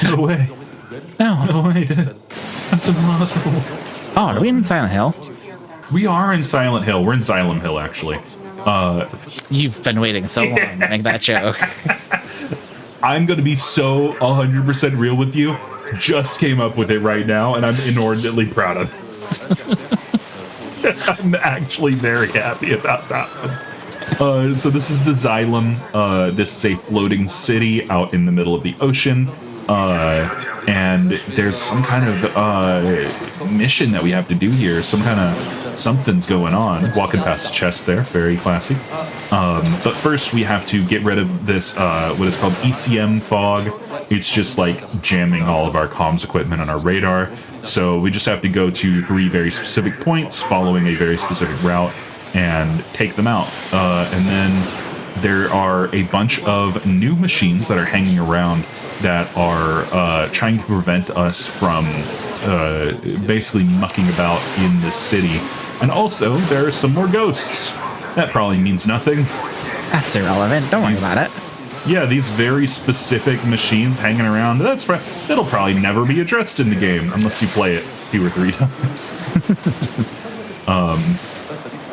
No way. No way. That's impossible. Oh, are we in Silent Hill? We are in Silent Hill. We're in Xylem Hill, actually. You've been waiting so long to make that joke. I'm going to be so 100% real with you. Just came up with it right now, and I'm inordinately proud of it. I'm actually very happy about that one. So this is the Xylem. This is a floating city out in the middle of the ocean. And there's some kind of mission that we have to do here. Some kind of something's going on. Walking past the chest there, very classy. But first we have to get rid of this, what is called ECM fog. It's just like jamming all of our comms equipment on our radar. So we just have to go to 3 very specific points, following a very specific route, and take them out. And then there are a bunch of new machines that are hanging around that are trying to prevent us from basically mucking about in the city. And also, there are some more ghosts. That probably means nothing. That's irrelevant. Don't worry about it. Yeah, these very specific machines hanging around, that'll probably never be addressed in the game, unless you play it 2 or 3 times.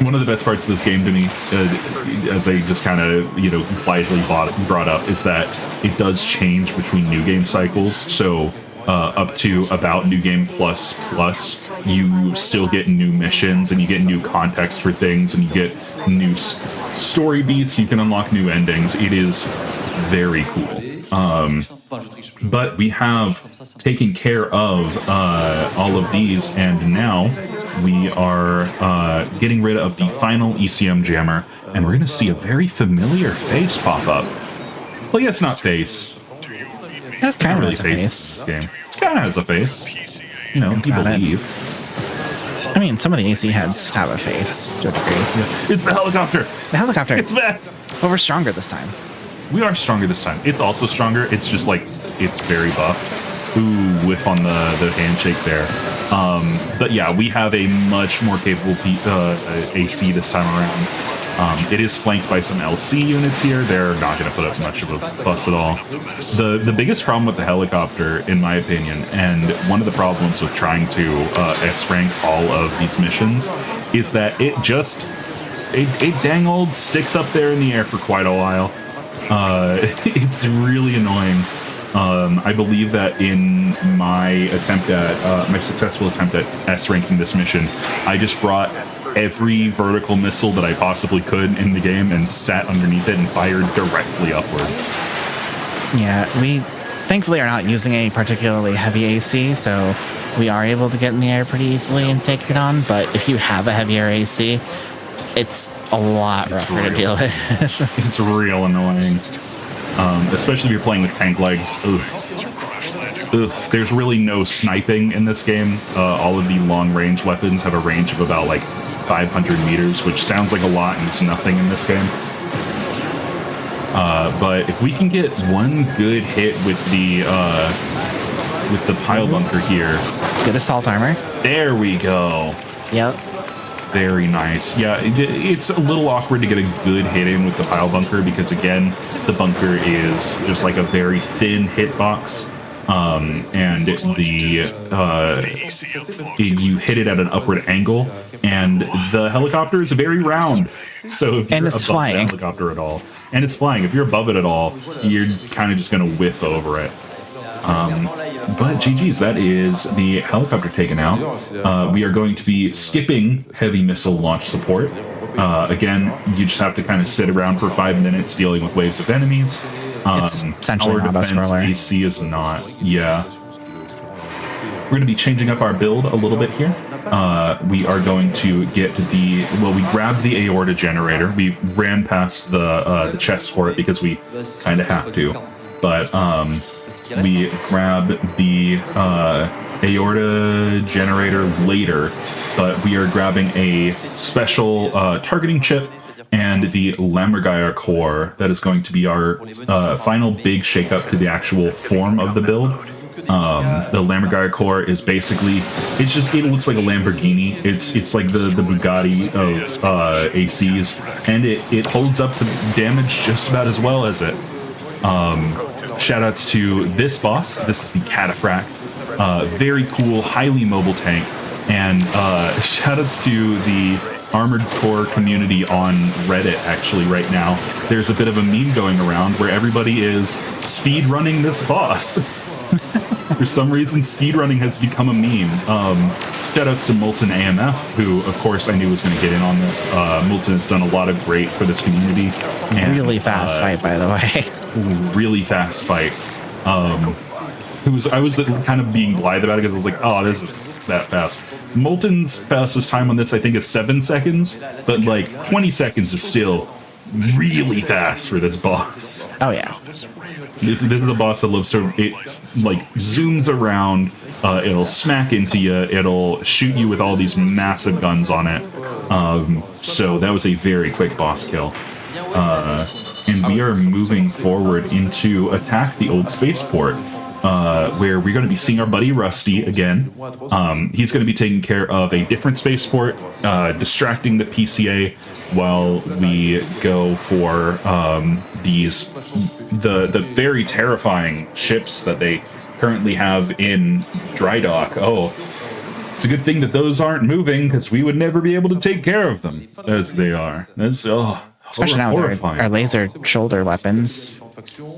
One of the best parts of this game to me, as I just kind of, quietly brought up, is that it does change between new game cycles. So up to about New Game Plus, you still get new missions and you get new context for things and you get new story beats. You can unlock new endings. It is very cool. But we have taken care of all of these, and now we are getting rid of the final ECM jammer, and we're going to see a very familiar face pop up. Well, yes, not face. That's kind of really a face. In this game. It kind of has a face. People leave. I mean, some of the AC heads have a face to a degree. It's the helicopter. The helicopter. It's back. But we're stronger this time. We are stronger this time. It's also stronger. It's just like, it's very buff. Ooh, whiff on the handshake there. But yeah, we have a much more capable AC this time around. It is flanked by some LC units here. They're not going to put up much of a fuss at all. The biggest problem with the helicopter, in my opinion, and one of the problems with trying to S-rank all of these missions, is that it dang old sticks up there in the air for quite a while. It's really annoying. I believe that in my successful attempt at S-ranking this mission, I just brought every vertical missile that I possibly could in the game and sat underneath it and fired directly upwards. Yeah, we thankfully are not using a particularly heavy AC, so we are able to get in the air pretty easily and take it on, but if you have a heavier AC, it's a lot rougher to deal with. It's real annoying. Especially if you're playing with tank legs. There's really no sniping in this game. All of the long-range weapons have a range of about like 500 meters, which sounds like a lot and is nothing in this game. But if we can get one good hit with the pile bunker here. Good assault armor. There we go. Yep. Very nice. Yeah, it's a little awkward to get a good hit in with the pile bunker because, again, the bunker is just like a very thin hitbox. And you hit it at an upward angle, and the helicopter is very round. So if you're above the helicopter at all, and it's flying, if you're above it at all, you're kind of just going to whiff over it. But GG's, that is the helicopter taken out. We are going to be skipping heavy missile launch support. Again, you just have to kind of sit around for 5 minutes dealing with waves of enemies. It's essentially our defense AC is not. Yeah. We're going to be changing up our build a little bit here. We are going to get we grabbed the aorta generator. We ran past the chest for it because we kind of have to. But we grab the aorta generator later, but we are grabbing a special targeting chip and the Lammergeier core that is going to be our final big shakeup to the actual form of the build. The Lammergeier core is basically, it looks like a Lamborghini. It's like the Bugatti of ACs, and it holds up the damage just about as well as it. Shoutouts to this boss. This is the Cataphract. Very cool, highly mobile tank. And shoutouts to the Armored Core community on Reddit, actually, right now. There's a bit of a meme going around where everybody is speedrunning this boss. For some reason, speedrunning has become a meme. Shoutouts to Molten AMF, who, of course, I knew was going to get in on this. Molten has done a lot of great for this community. And, really fast fight, by the way. Really fast fight. I was kind of being blithe about it because I was like, oh, this is that fast. Molten's fastest time on this, I think, is 7 seconds, but like 20 seconds is still really fast for this boss. Oh yeah. This is a boss that lives sort of, it like zooms around, it'll smack into you, it'll shoot you with all these massive guns on it. So that was a very quick boss kill. And we are moving forward into attack the old spaceport, where we're going to be seeing our buddy Rusty again. He's going to be taking care of a different spaceport, distracting the PCA while we go for the very terrifying ships that they currently have in dry dock. Oh, it's a good thing that those aren't moving, because we would never be able to take care of them as they are. That's especially now with our laser shoulder weapons.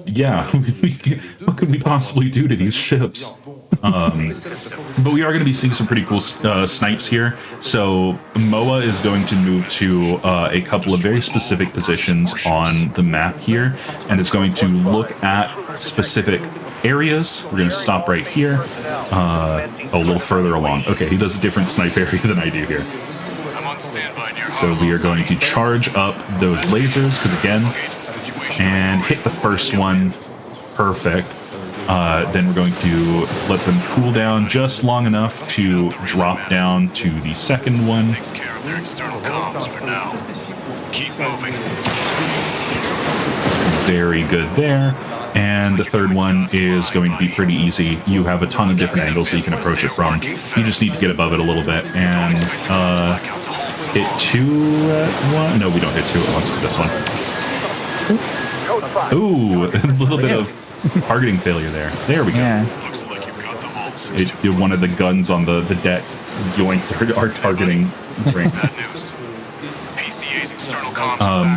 Yeah, what could we possibly do to these ships? But we are going to be seeing some pretty cool snipes here. So Moa is going to move to a couple of very specific positions on the map here, and it's going to look at specific areas. We're going to stop right here, a little further along. Okay, he does a different snipe area than I do here. So we are going to charge up those lasers, because again, and hit the first one. Perfect. Then we're going to let them cool down just long enough to drop down to the second one. Takes care of their external comms for now. Keep moving. Very good there. And the third one is going to be pretty easy. You have a ton of different angles that you can approach it from. You just need to get above it a little bit and hit 2 at once. No, we don't hit 2 at once with this one. Ooh, a little bit of targeting failure there. There we go. Yeah. One of the guns on the deck yoinked our targeting ring.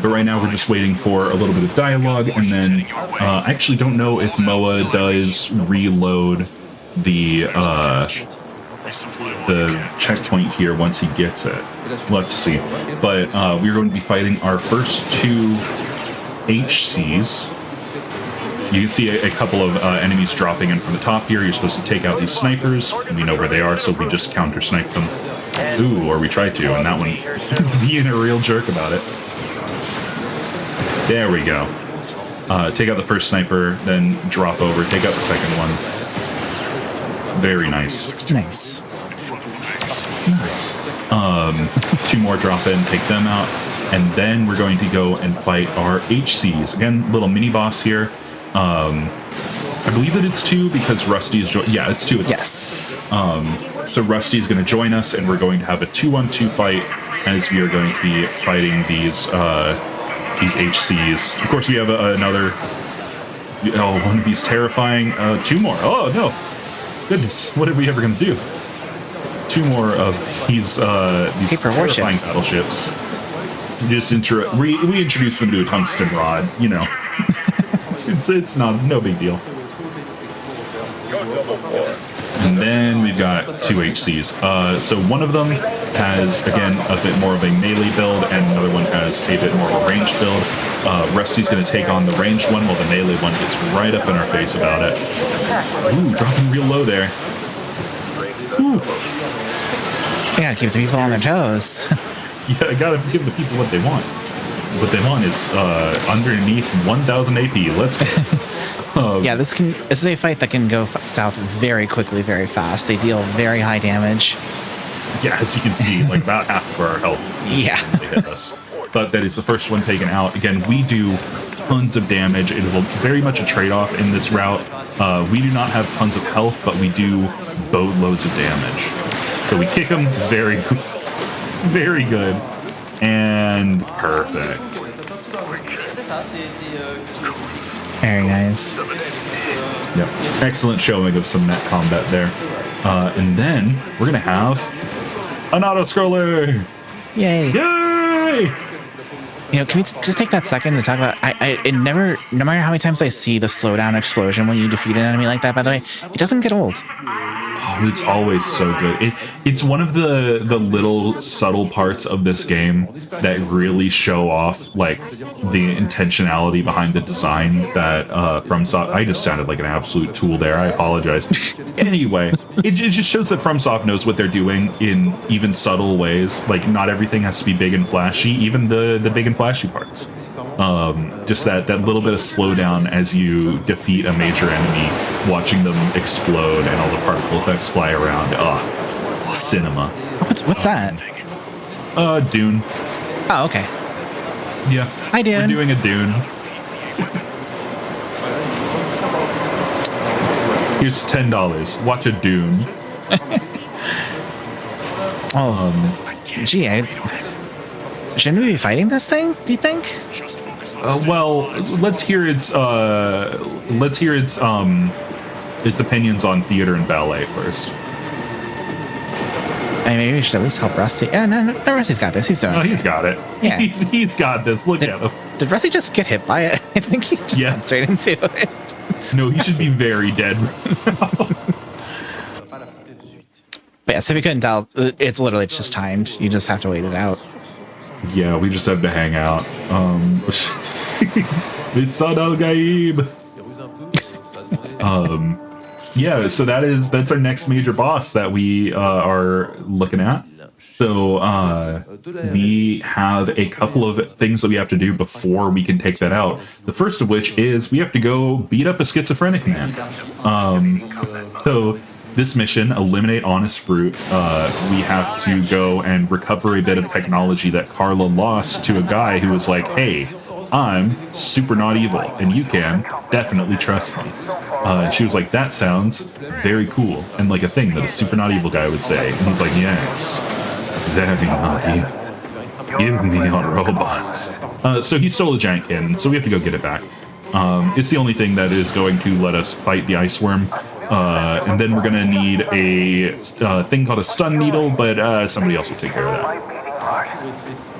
But right now we're just waiting for a little bit of dialogue, and then I actually don't know if Moa does reload the checkpoint here once he gets it. We'll have to see. But we're going to be fighting our first 2 HCs. You can see a couple of enemies dropping in from the top here. You're supposed to take out these snipers. We know where they are, so we just counter-snipe them. Ooh, or we try to, and that one being a real jerk about it. There we go. Take out the first sniper, then drop over, take out the second one. Very nice. Nice. Nice. 2 more drop in, take them out, and then we're going to go and fight our HCs. Again, little mini boss here. I believe that it's 2 because Rusty is yeah, it's 2. Yes. So Rusty is going to join us, and we're going to have a 2-on-2 fight as we are going to be fighting these HCs. Of course, we have another. One of these terrifying. 2 more. Oh no! Goodness, what are we ever going to do? 2 more of these terrifying battleships. Just we introduce them to a tungsten rod. You know, it's no big deal. And then we've got 2 HCs. So one of them has, again, a bit more of a melee build, and another one has a bit more of a ranged build. Rusty's going to take on the ranged one, while the melee one gets right up in our face about it. Ooh, dropping real low there. Ooh. You gotta keep the people on their toes. Yeah, I gotta give the people what they want. What they want is underneath 1,000 AP. Let's go. Yeah, this is a fight that can go south very quickly, very fast. They deal very high damage. Yeah, as you can see, like about half of our health. Yeah. They hit us. But that is the first one taken out. Again, we do tons of damage. It is very much a trade-off in this route. We do not have tons of health, but we do boatloads of damage. So we kick them very, very good, and perfect. Very nice. Yep. Excellent showing of some net combat there. And then we're gonna have an auto-scroller. Yay! Yay! You know, can we just take that second to talk about? No matter how many times I see the slowdown explosion when you defeat an enemy like that. By the way, it doesn't get old. Oh, it's always so good. It's one of the little subtle parts of this game that really show off like the intentionality behind the design that FromSoft. I just sounded like an absolute tool there. I apologize. Anyway, it just shows that FromSoft knows what they're doing in even subtle ways. Like not everything has to be big and flashy, even the big and flashy parts. Just that little bit of slowdown as you defeat a major enemy, watching them explode and all the particle effects fly around. Cinema. What's that? Dune. Oh, okay. Yeah. Hi, Dune. We're doing a Dune. Here's $10. Watch a Dune. Gee, shouldn't we be fighting this thing? Do you think? Well, let's hear its opinions on theater and ballet first. I mean, maybe we should at least help Rusty. Yeah, no, Rusty's got this. He's doing. Oh, he's got it. Yeah, he's got this. Look at him. Did Rusty just get hit by it? I think he just went straight into it. No, he should be very dead. But yeah, so if you couldn't tell, it's literally just timed. You just have to wait it out. Yeah, we just have to hang out. It's Sad Al Gaib. Yeah, so that's our next major boss that we are looking at. So we have a couple of things that we have to do before we can take that out. The first of which is we have to go beat up a schizophrenic man. So this mission, Eliminate Honest Fruit, we have to go and recover a bit of technology that Carla lost to a guy who was like, hey, I'm super not evil, and you can definitely trust me. She was like, that sounds very cool, and like a thing that a super not evil guy would say. And he's like, yes, very not evil. Give me your robots. So he stole a giant cannon, so we have to go get it back. It's the only thing that is going to let us fight the ice worm. And then we're going to need a thing called a stun needle, but somebody else will take care of that.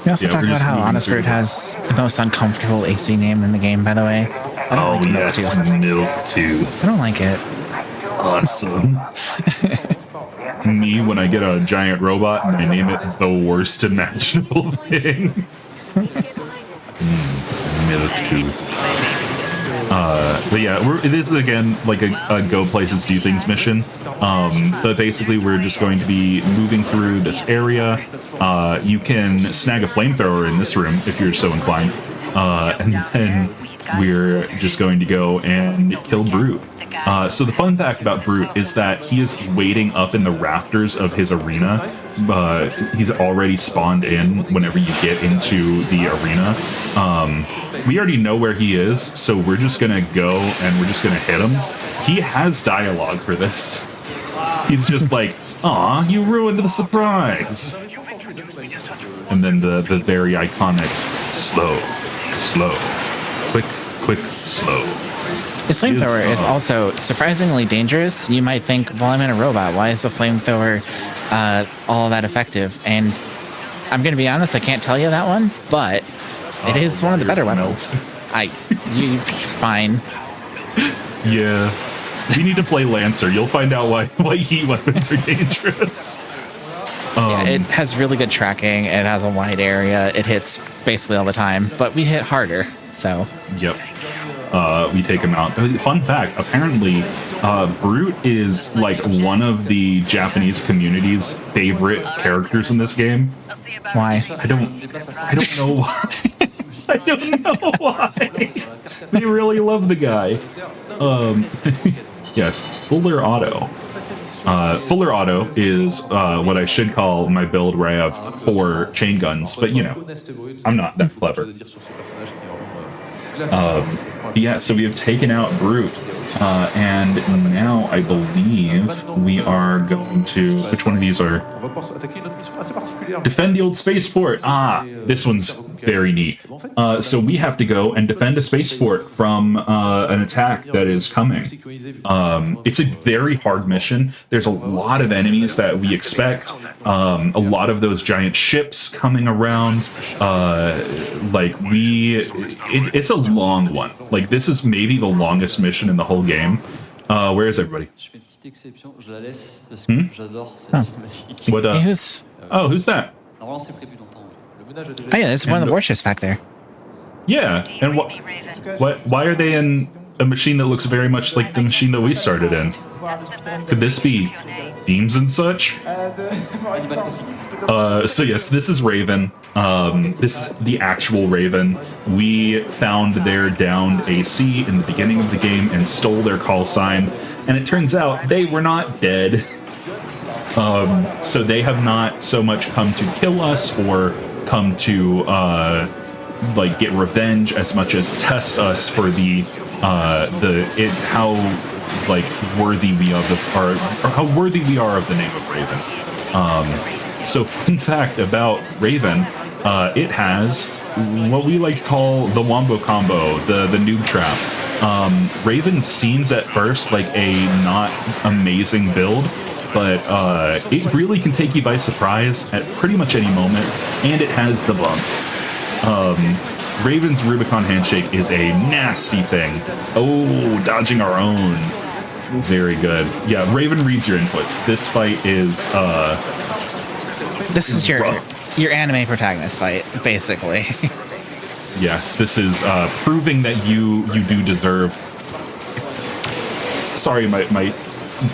We also talked about how Honest Fruit has the most uncomfortable AC name in the game, by the way. Oh, yes, Milktooth. I don't like it. Awesome. Me, when I get a giant robot and I name it the worst imaginable thing. Milktooth. But yeah, it is again like a go places do things mission. But basically we're just going to be moving through this area. You can snag a flamethrower in this room if you're so inclined. And then we're just going to go and kill Brute. So the fun fact about Brute is that he is waiting up in the rafters of his arena. He's already spawned in whenever you get into the arena. We already know where he is, so we're just gonna go and we're just gonna hit him. He has dialogue for this. He's just like, aw, you ruined the surprise. And then the very iconic slow, quick, slow. His flamethrower is also surprisingly dangerous. You might think, well, I'm in a robot. Why is the flamethrower all that effective? And I'm going to be honest, I can't tell you that one, but it is one of the better weapons. Fine. Yeah. You need to play Lancer. You'll find out why heat weapons are dangerous. Yeah, it has really good tracking. It has a wide area. It hits basically all the time, but we hit harder, so. Yep. We take him out. Fun fact, apparently, Brute is like one of the Japanese community's favorite characters in this game. Why? I don't know why. I don't know why. They really love the guy. Yes, Fuller Auto. Fuller Auto is what I should call my build where I have 4 chain guns, but you know, I'm not that clever. Yeah, so we have taken out Brute, and now I believe we are going to... Which one of these are... Defend the old spaceport! This one's very neat. So we have to go and defend a spaceport from an attack that is coming. It's a very hard mission. There's a lot of enemies that we expect. A lot of those giant ships coming around. It's a long one. Like, this is maybe the longest mission in the whole game. Where is everybody? What? Hey, who's? Oh, who's that? Oh yeah, there's one of the warships back there. Yeah, and what? Why are they in a machine that looks very much like the machine that we started in? Could this be themes and such? So yes, this is Raven. This is the actual Raven. We found their downed AC in the beginning of the game and stole their call sign, and it turns out they were not dead. So they have not so much come to kill us or come to like get revenge as much as test us for how like worthy we are or how worthy we are of the name of Raven. So fun fact about Raven, it has what we like to call the Wombo Combo, the noob trap. Raven seems at first like a not amazing build, but it really can take you by surprise at pretty much any moment, and it has the bump. Raven's Rubicon Handshake is a nasty thing. Oh, dodging our own. Very good. Yeah, Raven reads your inputs. This fight is This is your anime protagonist fight, basically. Yes, this is proving that you do deserve. Sorry, my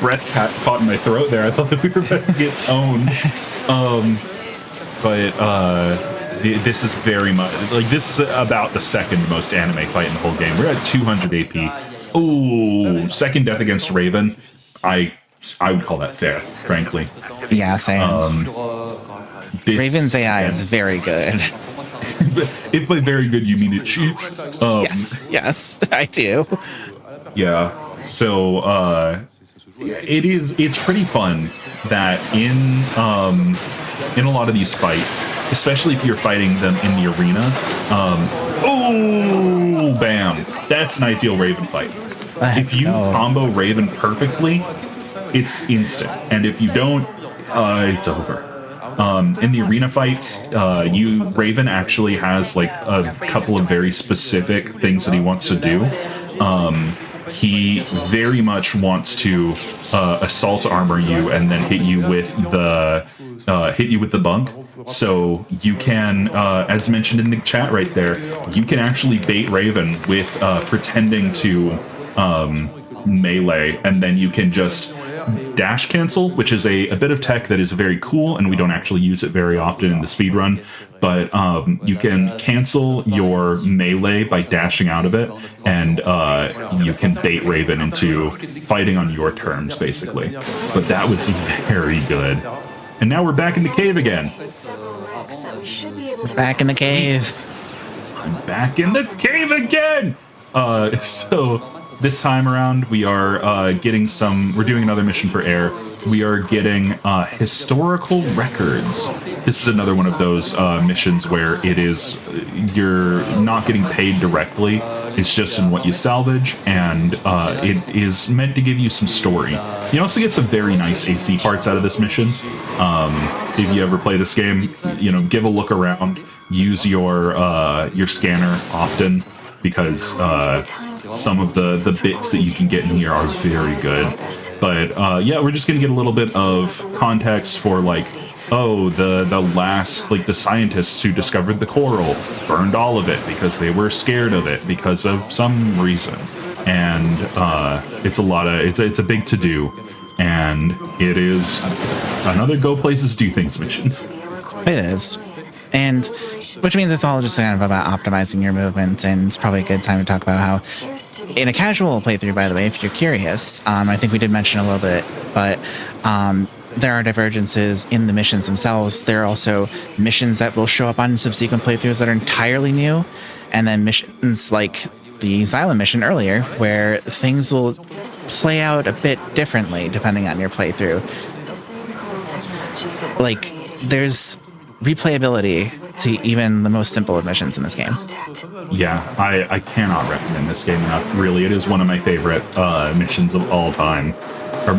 breath caught in my throat there. I thought that we were about to get owned. This is very much like this is about the second most anime fight in the whole game. We're at 200 AP. Oh, second death against Raven. I would call that fair, frankly. Yeah, same. Raven's AI is very good. If by very good you mean it cheats. Yes, I do. Yeah. So it's pretty fun that in a lot of these fights, especially if you're fighting them in the arena, oh bam, that's an ideal Raven fight. If you combo Raven perfectly, it's instant, and if you don't, it's over. In the arena fights, Raven actually has like a couple of very specific things that he wants to do. He very much wants to assault armor you and then hit you with the bunk. So you can, as mentioned in the chat right there, you can actually bait Raven with pretending to melee, and then you can just dash cancel, which is a bit of tech that is very cool, and we don't actually use it very often in the speedrun, but you can cancel your melee by dashing out of it, and you can bait Raven into fighting on your terms, basically. But that was very good. And now we're back in the cave again. Back in the cave. I'm back in the cave again! So this time around, we are we're doing another mission for Air. We are getting historical records. This is another one of those missions where you're not getting paid directly. It's just in what you salvage, and it is meant to give you some story. You also get some very nice AC parts out of this mission. If you ever play this game, give a look around. Use your scanner often, because some of the bits that you can get in here are very good. But yeah, we're just gonna get a little bit of context for like, oh, the last, like the scientists who discovered the coral burned all of it because they were scared of it because of some reason. And it's a big to do, and it is another go places do things mission. It is. And which means it's all just kind of about optimizing your movement, and it's probably a good time to talk about how, in a casual playthrough, by the way, if you're curious, I think we did mention a little bit, but there are divergences in the missions themselves. There are also missions that will show up on subsequent playthroughs that are entirely new, and then missions like the Xylem mission earlier, where things will play out a bit differently depending on your playthrough. Like, there's replayability to even the most simple of missions in this game. Yeah, I cannot recommend this game enough. Really, it is one of my favorite missions of all time, or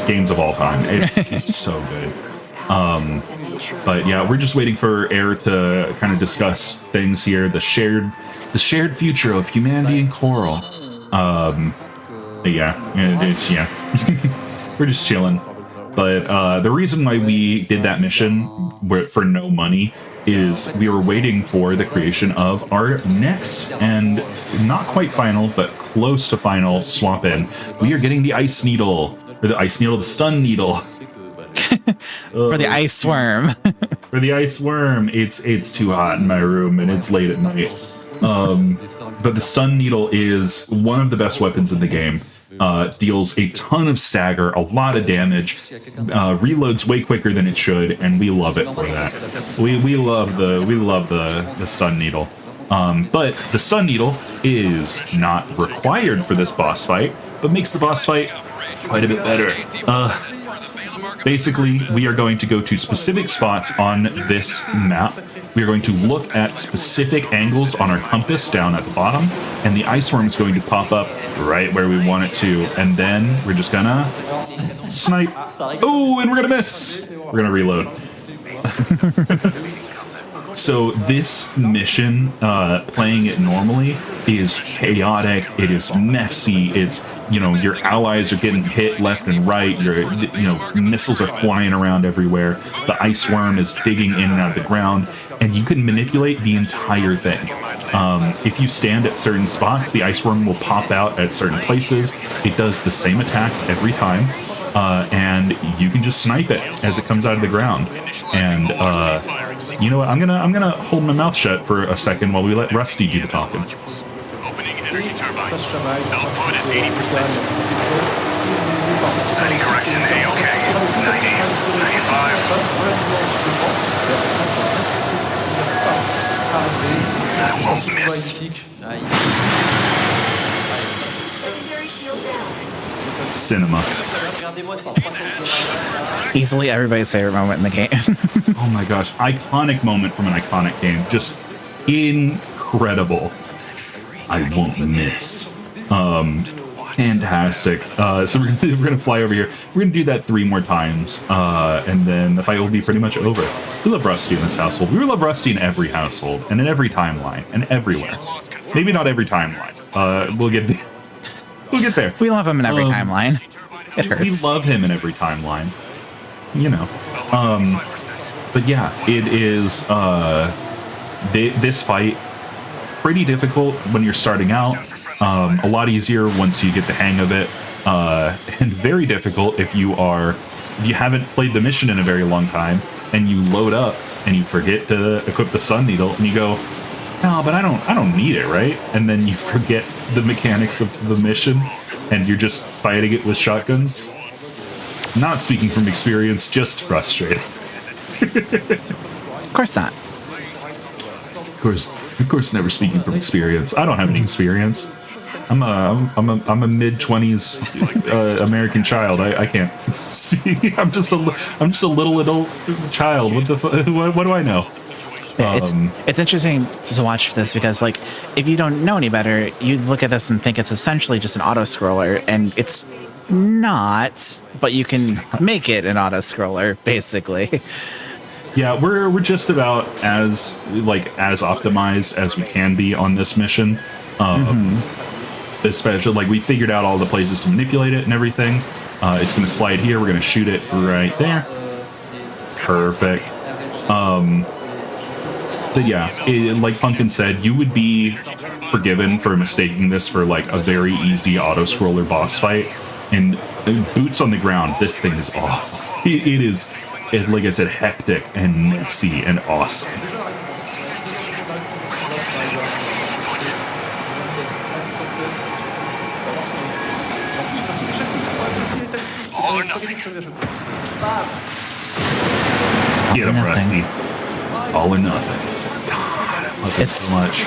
games of all time. It's so good. But yeah, we're just waiting for Air to kind of discuss things here. The shared future of humanity and coral. Yeah. We're just chilling. But the reason why we did that mission for no money is we were waiting for the creation of our next and not quite final, but close to final swap in. We are getting the ice needle, or the stun needle. For the ice worm. For the ice worm. It's too hot in my room and it's late at night. But the stun needle is one of the best weapons in the game. Deals a ton of stagger, a lot of damage, reloads way quicker than it should, and we love it for that. We love the stun needle. But the stun needle is not required for this boss fight, but makes the boss fight quite a bit better. Basically, we are going to go to specific spots on this map. We are going to look at specific angles on our compass down at the bottom, and the ice worm is going to pop up right where we want it to, and then we're just gonna snipe. Oh, and we're gonna miss. We're gonna reload. So this mission, playing it normally, is chaotic. It is messy. It's, your allies are getting hit left and right. Missiles are flying around everywhere. The ice worm is digging in and out of the ground, and you can manipulate the entire thing. If you stand at certain spots, the ice worm will pop out at certain places. It does the same attacks every time. And you can just snipe it as it comes out of the ground. And you know what? I'm gonna hold my mouth shut for a second while we let Rusty do the talking. Opening energy turbines. Output at 80%. Setting correction A-OK. 90, 95. I won't miss. Secondary shield down. Cinema. Easily everybody's favorite moment in the game. Oh my gosh. Iconic moment from an iconic game. Just incredible. I won't miss. Fantastic. So we're gonna fly over here. We're gonna do that 3 more times, and then the fight will be pretty much over. We love Rusty in this household. We love Rusty in every household, and in every timeline, and everywhere. Maybe not every timeline. We'll get there. We'll get there. We love him in every timeline. It hurts. We love him in every timeline. But yeah, it is this fight pretty difficult when you're starting out. A lot easier once you get the hang of it, and very difficult if you haven't played the mission in a very long time and you load up and you forget to equip the sun needle and you go, no, but I don't need it, right? And then you forget the mechanics of the mission and you're just fighting it with shotguns. Not speaking from experience, just frustrated. Of course not. Of course, never speaking from experience. I don't have any experience. I'm a mid-20s American child. I can't speak. I'm just a little adult child. What do I know? It's interesting to watch this because, like, if you don't know any better, you look at this and think it's essentially just an auto scroller, and it's not. But you can make it an auto scroller, basically. Yeah, we're just about as optimized as we can be on this mission. Especially, like, we figured out all the places to manipulate it and everything. It's going to slide here. We're going to shoot it right there. Perfect. But yeah, like Pumpkin said, you would be forgiven for mistaking this for, like, a very easy auto-scroller boss fight. And boots on the ground, this thing is awful. It is, like I said, hectic and messy and awesome. All or nothing. Get him, Rusty. All or nothing. God, I love it so much.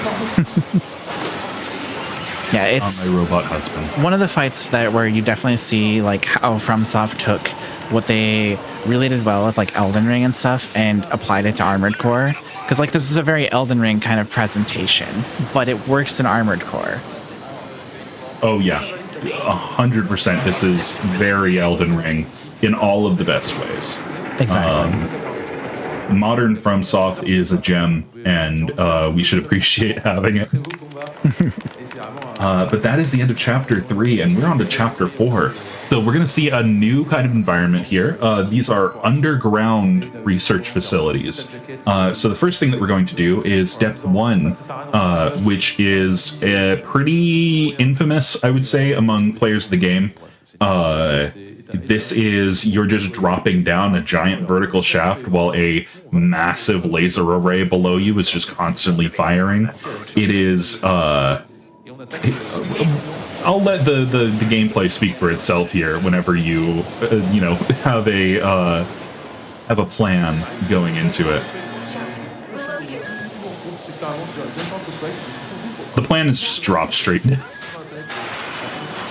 Yeah, it's my robot husband. One of the fights where you definitely see like how FromSoft took what they really did well with like Elden Ring and stuff and applied it to Armored Core. Because like this is a very Elden Ring kind of presentation, but it works in Armored Core. Oh yeah, 100%. This is very Elden Ring in all of the best ways. Exactly. Modern FromSoft is a gem, and we should appreciate having it. But that is the end of Chapter 3, and we're on to Chapter 4. So we're going to see a new kind of environment here. These are underground research facilities. So the first thing that we're going to do is Depth 1, which is pretty infamous, I would say, among players of the game. This is, you're just dropping down a giant vertical shaft while a massive laser array below you is just constantly firing. It is, I'll let the gameplay speak for itself here whenever you, have a plan going into it. The plan is just drop straight down.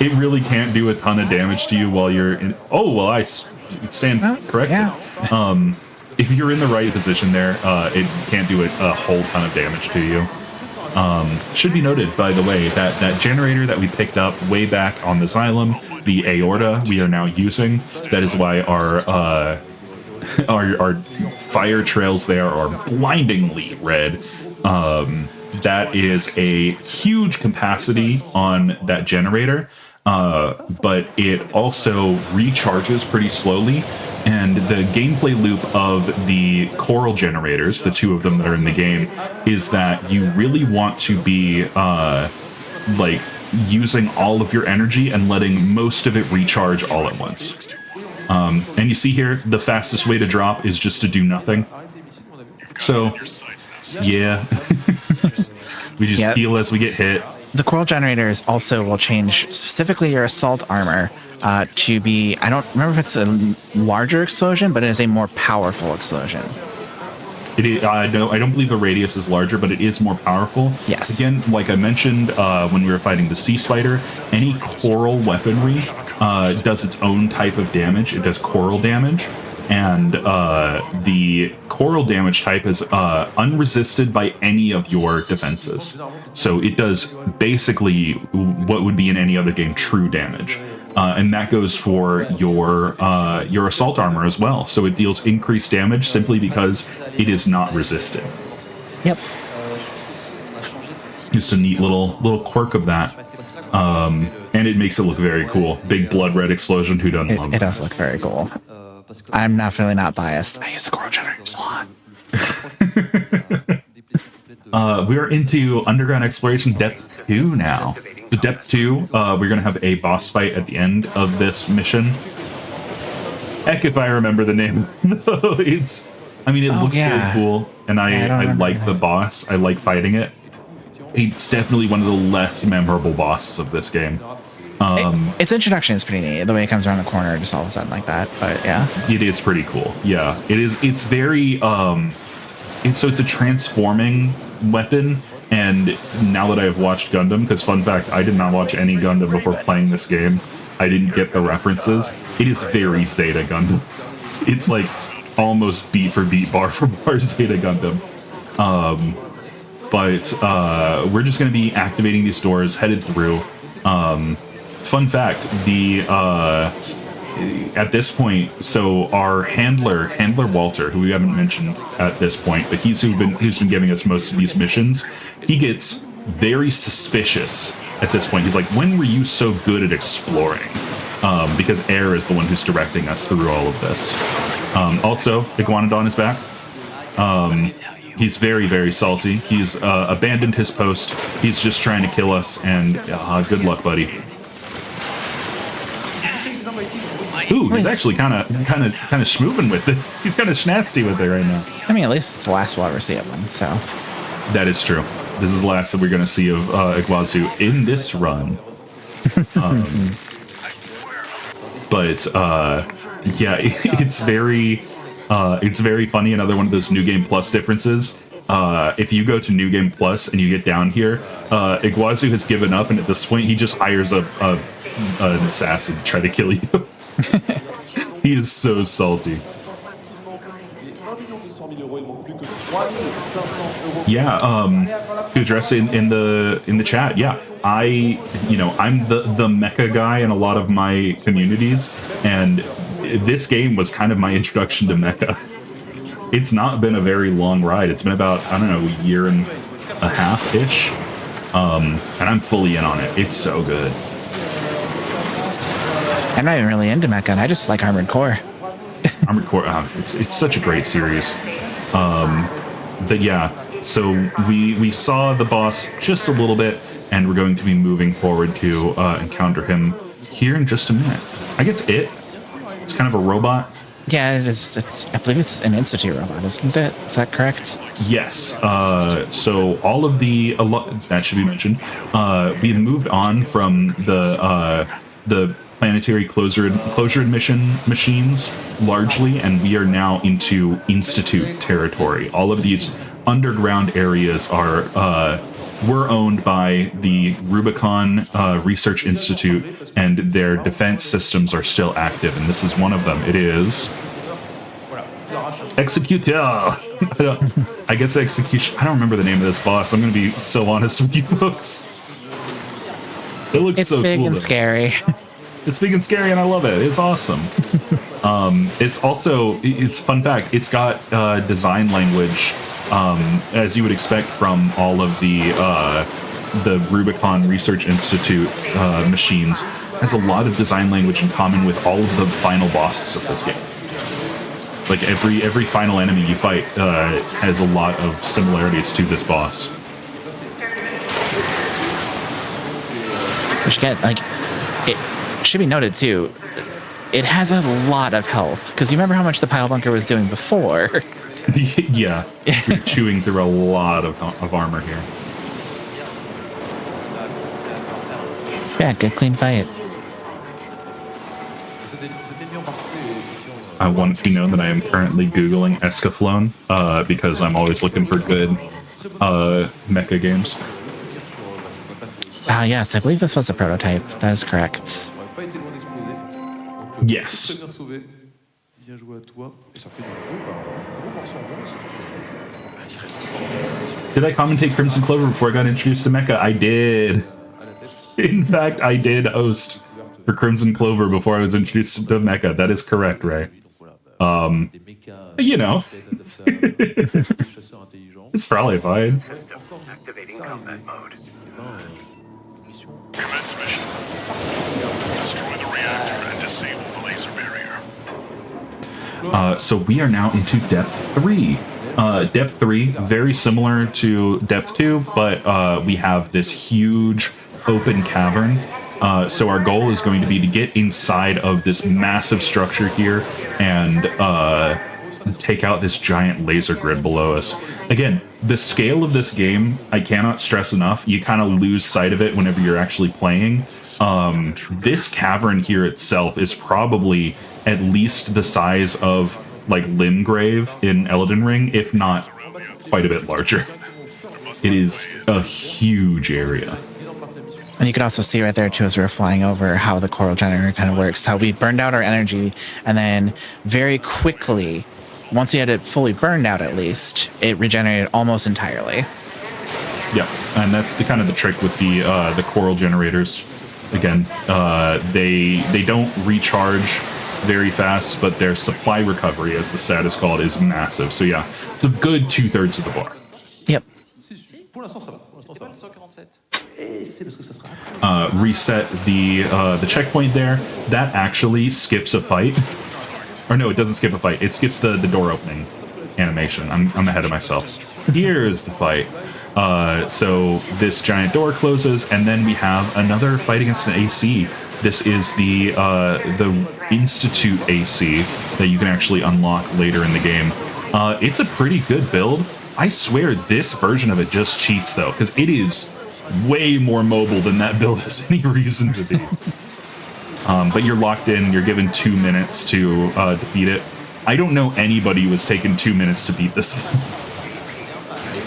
It really can't do a ton of damage to you while you're in... Oh, well, I stand corrected. Yeah. If you're in the right position there, it can't do a whole ton of damage to you. Should be noted, by the way, that generator that we picked up way back on the Xylem, the aorta we are now using, that is why our fire trails there are blindingly red. That is a huge capacity on that generator, but it also recharges pretty slowly, and the gameplay loop of the coral generators, the two of them that are in the game, is that you really want to be like using all of your energy and letting most of it recharge all at once. And you see here, the fastest way to drop is just to do nothing. So, yeah. We just heal as we get hit. The coral generators also will change specifically your assault armor to be, I don't remember if it's a larger explosion, but it is a more powerful explosion. It is, I don't believe the radius is larger, but it is more powerful. Yes. Again, like I mentioned when we were fighting the sea spider, any coral weaponry does its own type of damage. It does coral damage. And the coral damage type is unresisted by any of your defenses. So it does basically what would be in any other game true damage. And that goes for your assault armor as well. So it deals increased damage simply because it is not resisted. Yep. Just a neat little quirk of that. And it makes it look very cool. Big blood red explosion. Who doesn't love it? It does look very cool. I'm definitely not biased. I use the coral generators a lot. We're into Underground Exploration Depth 2 now. So Depth 2, we're going to have a boss fight at the end of this mission. Heck if I remember the name. It looks very cool, and I like the boss. I like fighting it. It's definitely one of the less memorable bosses of this game. Its introduction is pretty neat. The way it comes around the corner just all of a sudden like that, but yeah. It is pretty cool. Yeah, it is. It's very, it's a transforming weapon, and now that I have watched Gundam, because fun fact, I did not watch any Gundam before playing this game. I didn't get the references. It is very Zeta Gundam. It's like almost beat for beat, bar for bar Zeta Gundam. But we're just going to be activating these doors, headed through. Fun fact, at this point, so our handler Walter, who we haven't mentioned at this point, but who's been giving us most of these missions, he gets very suspicious at this point. He's like, when were you so good at exploring? Because Air is the one who's directing us through all of this. Also, Iguanodon is back. He's very, very salty. He's abandoned his post. He's just trying to kill us, and good luck, buddy. Ooh, he's actually kind of schmoovin' with it. He's kind of schnasty with it right now. I mean, at least it's the last we'll ever see of him, so. That is true. This is the last that we're going to see of Iguazu in this run. But yeah, it's very funny. Another one of those New Game Plus differences. If you go to New Game Plus and you get down here, Iguazu has given up, and at this point, he just hires an assassin to try to kill you. He is so salty. Yeah, to address it in the chat, yeah, I'm the mecha guy in a lot of my communities, and this game was kind of my introduction to mecha. It's not been a very long ride. It's been about, I don't know, a year and a half-ish. and I'm fully in on it. It's so good. I'm not even really into Mecha. I just like Armored Core. Armored Core, it's such a great series. But yeah, so we saw the boss just a little bit, and we're going to be moving forward to encounter him here in just a minute. I guess it's kind of a robot. Yeah, it is. I believe it's an Institute robot, isn't it? Is that correct? Yes. So all of that should be mentioned. We've moved on from the planetary closure admission machines largely, and we are now into Institute territory. All of these underground areas were owned by the Rubicon Research Institute, and their defense systems are still active, and this is one of them. It is Executor. I guess Execution. I don't remember the name of this boss. I'm going to be so honest with you folks. It looks so cool. It's big and scary. It's big and scary, and I love it. It's awesome. It's fun fact. It's got design language, as you would expect from all of the Rubicon Research Institute machines. Has a lot of design language in common with all of the final bosses of this game. Like every final enemy you fight has a lot of similarities to this boss. Which it should be noted too, it has a lot of health, because you remember how much the pile bunker was doing before. Yeah, you're chewing through a lot of armor here. Yeah, good clean fight. I want to know that I am currently Googling Escaflowne, because I'm always looking for good mecha games. Yes, I believe this was a prototype. That is correct. Yes. Did I commentate Crimson Clover before I got introduced to mecha? I did. In fact, I did host for Crimson Clover before I was introduced to mecha. That is correct, Ray. You know. It's probably fine. Activating combat mode. Commence mission. Destroy the reactor and disable the laser barrier. So we are now into Depth 3. Depth 3, very similar to Depth 2, but we have this huge open cavern. So our goal is going to be to get inside of this massive structure here and take out this giant laser grid below us. Again, the scale of this game, I cannot stress enough. You kind of lose sight of it whenever you're actually playing. This cavern here itself is probably at least the size of like Limgrave in Elden Ring, if not quite a bit larger. It is a huge area. And you could also see right there too, as we were flying over, how the coral generator kind of works, how we burned out our energy, and then very quickly, once we had it fully burned out at least, it regenerated almost entirely. Yeah, and that's the kind of the trick with the coral generators. Again, they don't recharge very fast, but their supply recovery, as the stat is called, is massive. So yeah, it's a good 2/3 of the bar. Yep. Reset the checkpoint there. That actually skips a fight. Or no, it doesn't skip a fight. It skips the door opening animation. I'm ahead of myself. Here's the fight. So this giant door closes, and then we have another fight against an AC. This is the Institute AC that you can actually unlock later in the game. It's a pretty good build. I swear this version of it just cheats though, because it is way more mobile than that build has any reason to be. But you're locked in, you're given 2 minutes to defeat it. I don't know anybody who has taken 2 minutes to beat this thing.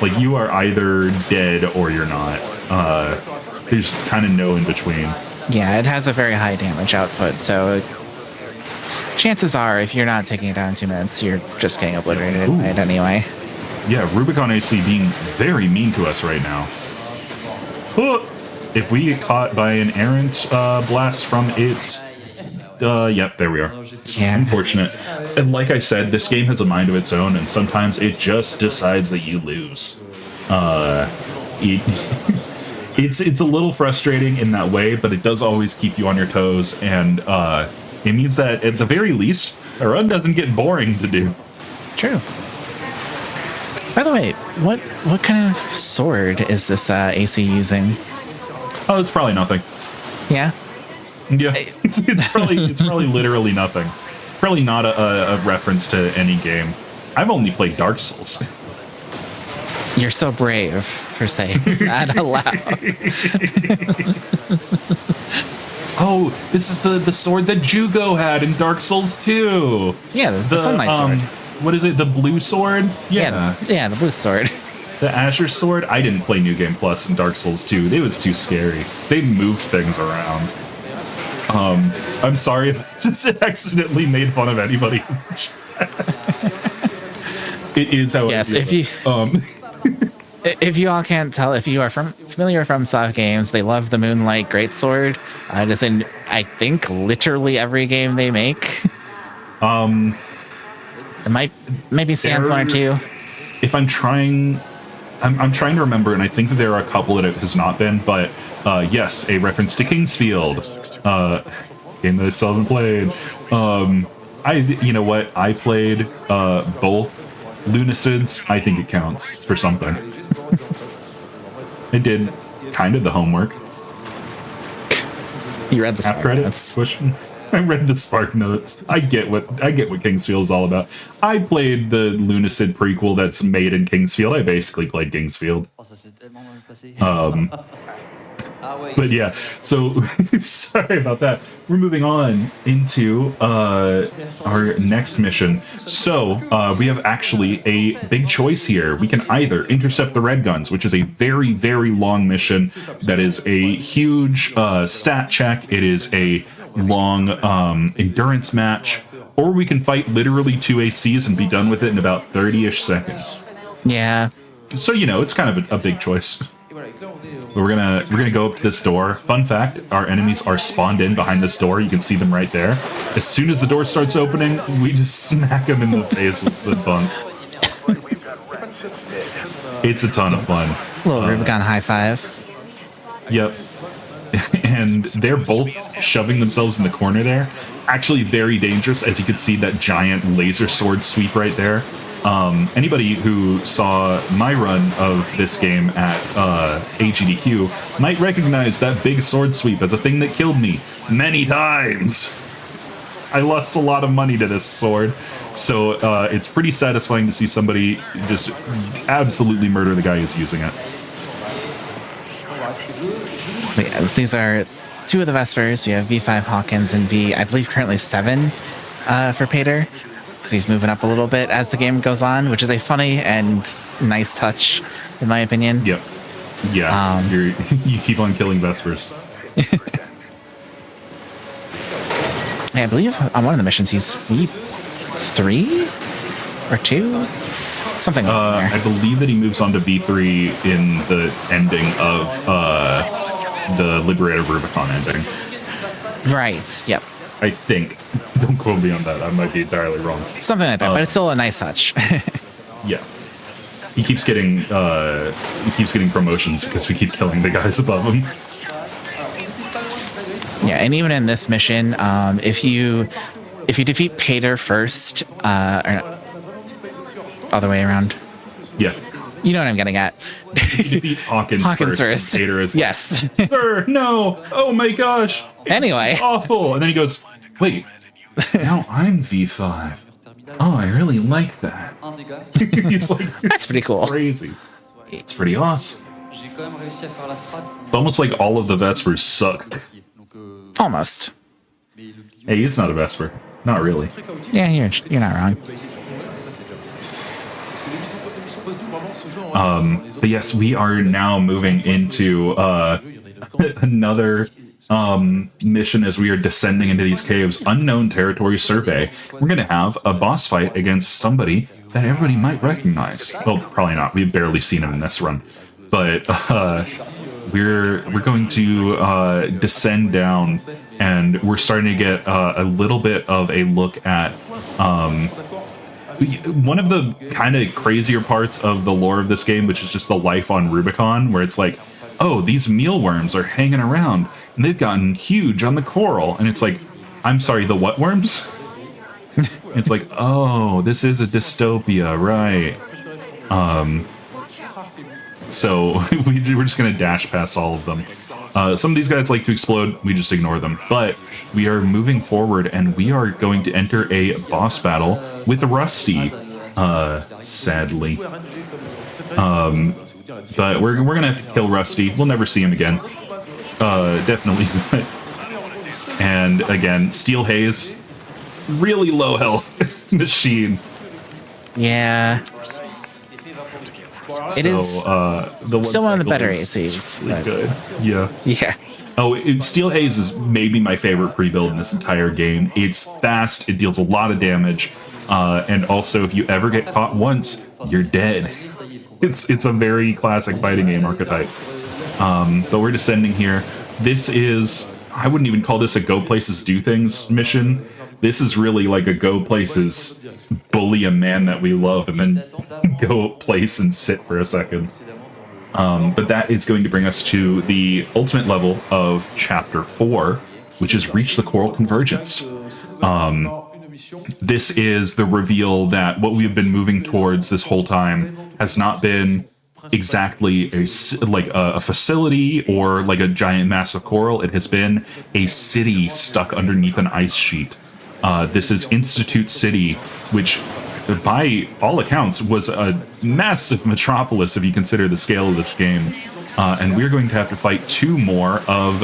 Like, you are either dead or you're not. There's kind of no in between. Yeah, it has a very high damage output, so chances are, if you're not taking it down in 2 minutes, you're just getting obliterated by it anyway. Yeah, Rubicon AC being very mean to us right now. If we get caught by an errant blast from its... yep, there we are. Yeah. Unfortunate. And like I said, this game has a mind of its own, and sometimes it just decides that you lose. It's a little frustrating in that way, but it does always keep you on your toes, and it means that at the very least, a run doesn't get boring to do. True. By the way, what kind of sword is this AC using? Oh, it's probably nothing. Yeah. Yeah, it's probably literally nothing. Probably not a reference to any game. I've only played Dark Souls. You're so brave for saying that aloud. Oh, this is the sword that Jugo had in Dark Souls 2. Yeah, the Sunlight sword. What is it? The blue sword? Yeah, the blue sword. The Azure sword? I didn't play New Game Plus in Dark Souls 2. It was too scary. They moved things around. I'm sorry if I just accidentally made fun of anybody. It is how yes, it is. If you all can't tell, if you are familiar from Soft Games, they love the Moonlight Greatsword. It is in, I think, literally every game they make. It might maybe Sans one or two. If I'm trying to remember, and I think that there are a couple that it has not been, but yes, a reference to Kingsfield, game that I still haven't played. You know what? I played both Lunicids. I think it counts for something. I did kind of the homework. You read the Spark Notes. Question. I read the Spark Notes. I get what Kingsfield is all about. I played the Lunicid prequel that's made in Kingsfield. I basically played Kingsfield. But yeah, so sorry about that. We're moving on into our next mission. So we have actually a big choice here. We can either intercept the red guns, which is a very, very long mission that is a huge stat check. It is a long endurance match, or we can fight literally 2 ACs and be done with it in about 30-ish seconds. Yeah. So, you know, it's kind of a big choice. We're gonna go up to this door. Fun fact, our enemies are spawned in behind this door. You can see them right there. As soon as the door starts opening, we just smack them in the face with the bunk. It's a ton of fun. A little Rubicon high five. Yep. And they're both shoving themselves in the corner there. Actually very dangerous, as you can see that giant laser sword sweep right there. Anybody who saw my run of this game at AGDQ might recognize that big sword sweep as a thing that killed me many times. I lost a lot of money to this sword, so it's pretty satisfying to see somebody just absolutely murder the guy who's using it. Yes, these are two of the Vespers. You have V5 Hawkins and I believe currently 7 for Pater. So he's moving up a little bit as the game goes on, which is a funny and nice touch, in my opinion. Yep. Yeah. You keep on killing Vespers. Yeah, I believe on one of the missions he's V3 or 2, something like that. I believe that he moves on to V3 in the ending of the Liberator Rubicon ending. Right. Yep. I think. Don't quote me on that. I might be entirely wrong. Something like that, but it's still a nice touch. Yeah. He keeps getting promotions because we keep killing the guys above him. Yeah, and even in this mission, if you defeat Pater first, or not, other way around. Yeah. You know what I'm getting at. You defeat Hawkins first. Pater is yes. Like, sir, no. Oh my gosh. Anyway. Awful. And then he goes, wait, now I'm V5. Oh, I really like that. He's like, that's pretty cool. Crazy. It's pretty awesome. It's almost like all of the Vespers suck. Almost. Hey, he's not a Vesper. Not really. Yeah, you're not wrong. But yes, we are now moving into another mission as we are descending into these caves. Unknown territory survey. We're going to have a boss fight against somebody that everybody might recognize. Well, probably not. We've barely seen him in this run. But we're going to descend down, and we're starting to get a little bit of a look at one of the kind of crazier parts of the lore of this game, which is just the life on Rubicon, where it's like oh, these mealworms are hanging around, and they've gotten huge on the coral. And it's like, I'm sorry, the what worms? It's like, oh, this is a dystopia, right? So we're just gonna dash past all of them. Some of these guys like to explode, we just ignore them. But we are moving forward, and we are going to enter a boss battle with Rusty, sadly. But we're gonna have to kill Rusty. We'll never see him again. Definitely. And again, Steel Haze, really low health machine. Yeah. It is the still one of the better is ACs. Really good. Yeah. Yeah. Oh, Steel Haze is maybe my favorite pre-build in this entire game. It's fast, it deals a lot of damage, and also if you ever get caught once, you're dead. It's a very classic fighting game archetype. But we're descending here. This is, I wouldn't even call this a go places do things mission. This is really like a go places bully a man that we love and then go place and sit for a second. But that is going to bring us to the ultimate level of Chapter 4, which is Reach the Coral Convergence. This is the reveal that what we've been moving towards this whole time has not been exactly a facility or like a giant mass of coral. It has been a city stuck underneath an ice sheet. This is Institute City, which by all accounts was a massive metropolis if you consider the scale of this game. And we're going to have to fight two more of,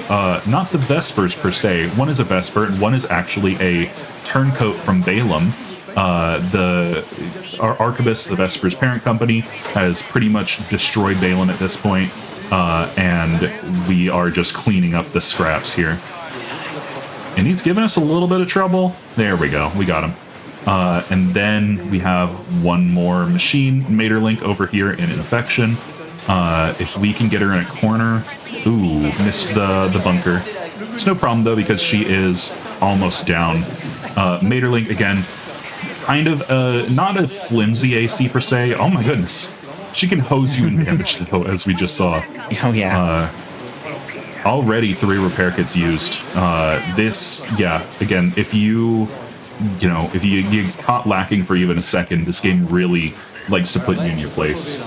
not the Vespers per se. One is a Vesper and one is actually a turncoat from Balaam. Our Arquebus, the Vesper's parent company, has pretty much destroyed Balaam at this point, and we are just cleaning up the scraps here. And he's giving us a little bit of trouble. There we go, we got him. And then we have one more machine, Materlink, over here in Infection. If we can get her in a corner... Ooh, missed the bunker. It's no problem, though, because she is almost down. Materlink, again, kind of not a flimsy AC per se. Oh my goodness. She can hose you in damage, though, as we just saw. Oh, yeah. Already 3 repair kits used. This, yeah, again, if you get caught lacking for even a second, this game really likes to put you in your place.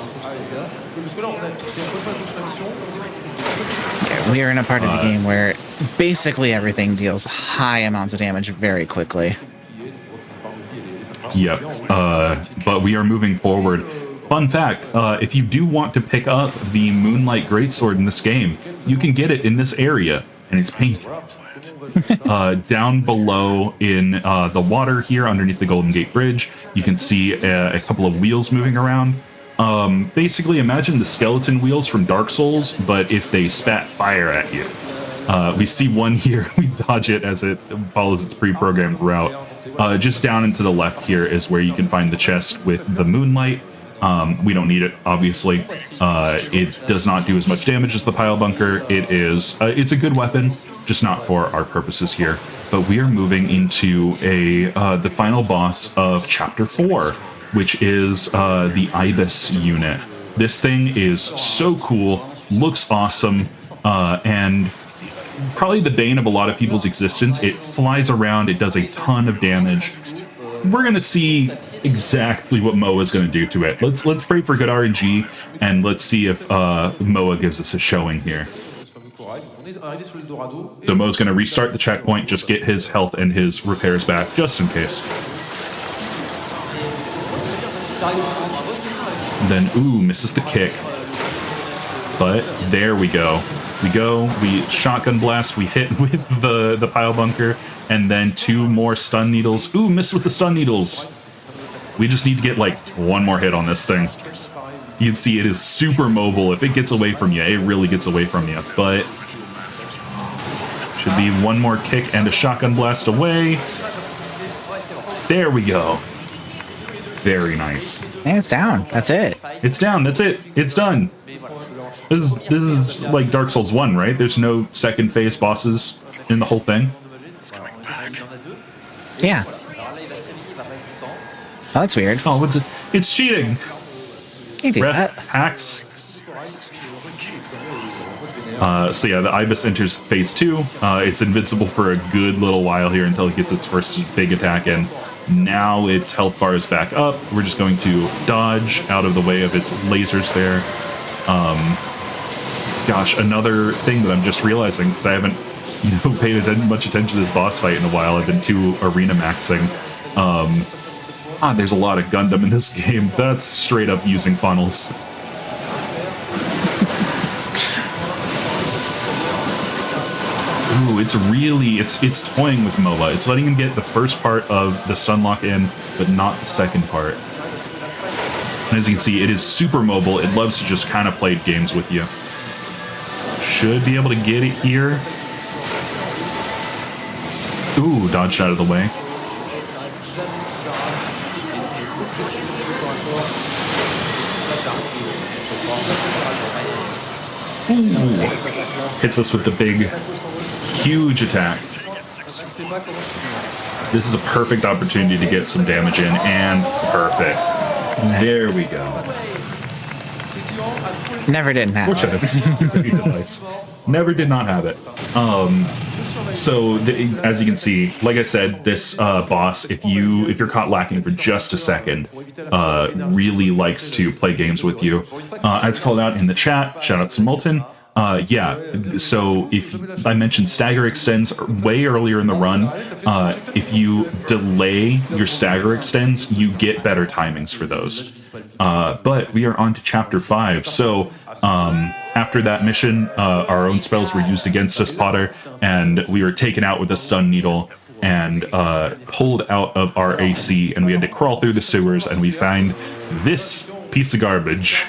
Yeah, we are in a part of the game where basically everything deals high amounts of damage very quickly. Yep, but we are moving forward. Fun fact, if you do want to pick up the Moonlight Greatsword in this game, you can get it in this area, and it's painful. Down below in the water here, underneath the Golden Gate Bridge, you can see a couple of wheels moving around. Basically, imagine the skeleton wheels from Dark Souls, but if they spat fire at you. We see one here, we dodge it as it follows its pre-programmed route. Just down and to the left here is where you can find the chest with the Moonlight. We don't need it, obviously. It does not do as much damage as the Pile Bunker. It's a good weapon, just not for our purposes here. But we are moving into the final boss of Chapter 4, which is the Ibis unit. This thing is so cool, looks awesome, and probably the bane of a lot of people's existence. It flies around, it does a ton of damage. We're gonna see exactly what Moa's gonna do to it. Let's pray for good RNG, and let's see if Moa gives us a showing here. So Moa's gonna restart the checkpoint, just get his health and his repairs back, just in case. Then, ooh, misses the kick. But there we go. We shotgun blast, we hit with the Pile Bunker, and then 2 more stun needles. Ooh, missed with the stun needles. We just need to get like 1 more hit on this thing. You can see it is super mobile. If it gets away from you, it really gets away from you. But should be 1 more kick and a shotgun blast away. There we go. Very nice. And it's down. That's it. It's down. That's it. It's done. This is like Dark Souls 1, right? There's no second phase bosses in the whole thing. Yeah. Oh, that's weird. Oh, it's cheating. You do Ref that. hacks. So yeah, the Ibis enters phase 2. It's invincible for a good little while here until it gets its first big attack in. Now its health bar is back up. We're just going to dodge out of the way of its lasers there. Gosh, another thing that I'm just realizing, because I haven't paid much attention to this boss fight in a while. I've been too arena maxing. There's a lot of Gundam in this game. That's straight up using funnels. Ooh, it's toying with MOA. It's letting him get the first part of the stun lock in, but not the second part. And as you can see, it is super mobile. It loves to just kind of play games with you. Should be able to get it here. Ooh, dodged out of the way. Ooh. Hits us with the big, huge attack. This is a perfect opportunity to get some damage in, and perfect. Nice. There we go. Never didn't have it. Never did not have it. So as you can see, like I said, this boss, if you're caught lacking for just a second, really likes to play games with you. As called out in the chat, shout out to Molten. Yeah, so if I mentioned stagger extends way earlier in the run, if you delay your stagger extends, you get better timings for those. But we are on to chapter 5. So after that mission, our own spells were used against us, Potter, and we were taken out with a stun needle and pulled out of our AC, and we had to crawl through the sewers, and we find this piece of garbage.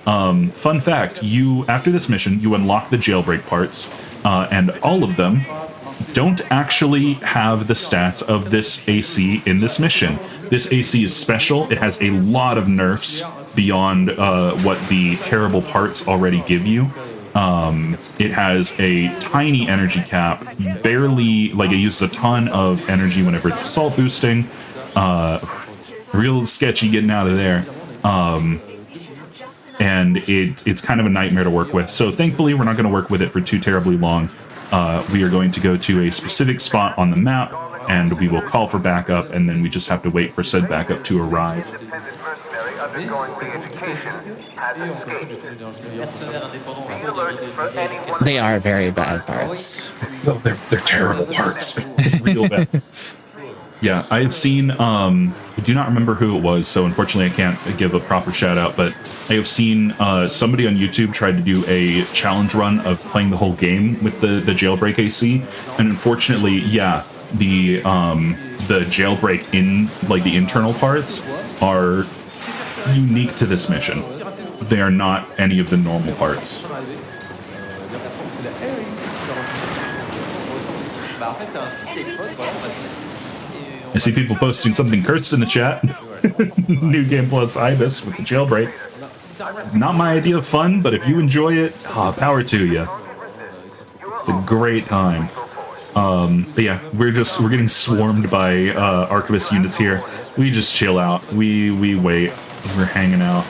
Fun fact, after this mission, you unlock the jailbreak parts, and all of them don't actually have the stats of this AC in this mission. This AC is special. It has a lot of nerfs beyond what the terrible parts already give you. It has a tiny energy cap, barely, like it uses a ton of energy whenever it's assault boosting. Real sketchy getting out of there. And it's kind of a nightmare to work with. So thankfully, we're not going to work with it for too terribly long. We are going to go to a specific spot on the map, and we will call for backup, and then we just have to wait for said backup to arrive. They are very bad parts. No, they're terrible parts. Real bad. Yeah, I have seen, I do not remember who it was, so unfortunately I can't give a proper shout out, but I have seen somebody on YouTube try to do a challenge run of playing the whole game with the jailbreak AC, and unfortunately, yeah, the jailbreak in, like, the internal parts are unique to this mission. They are not any of the normal parts. I see people posting something cursed in the chat. New Game Plus Ibis with the jailbreak. Not my idea of fun, but if you enjoy it, power to you. It's a great time. But yeah, we're getting swarmed by archivist units here. We just chill out. We wait. We're hanging out.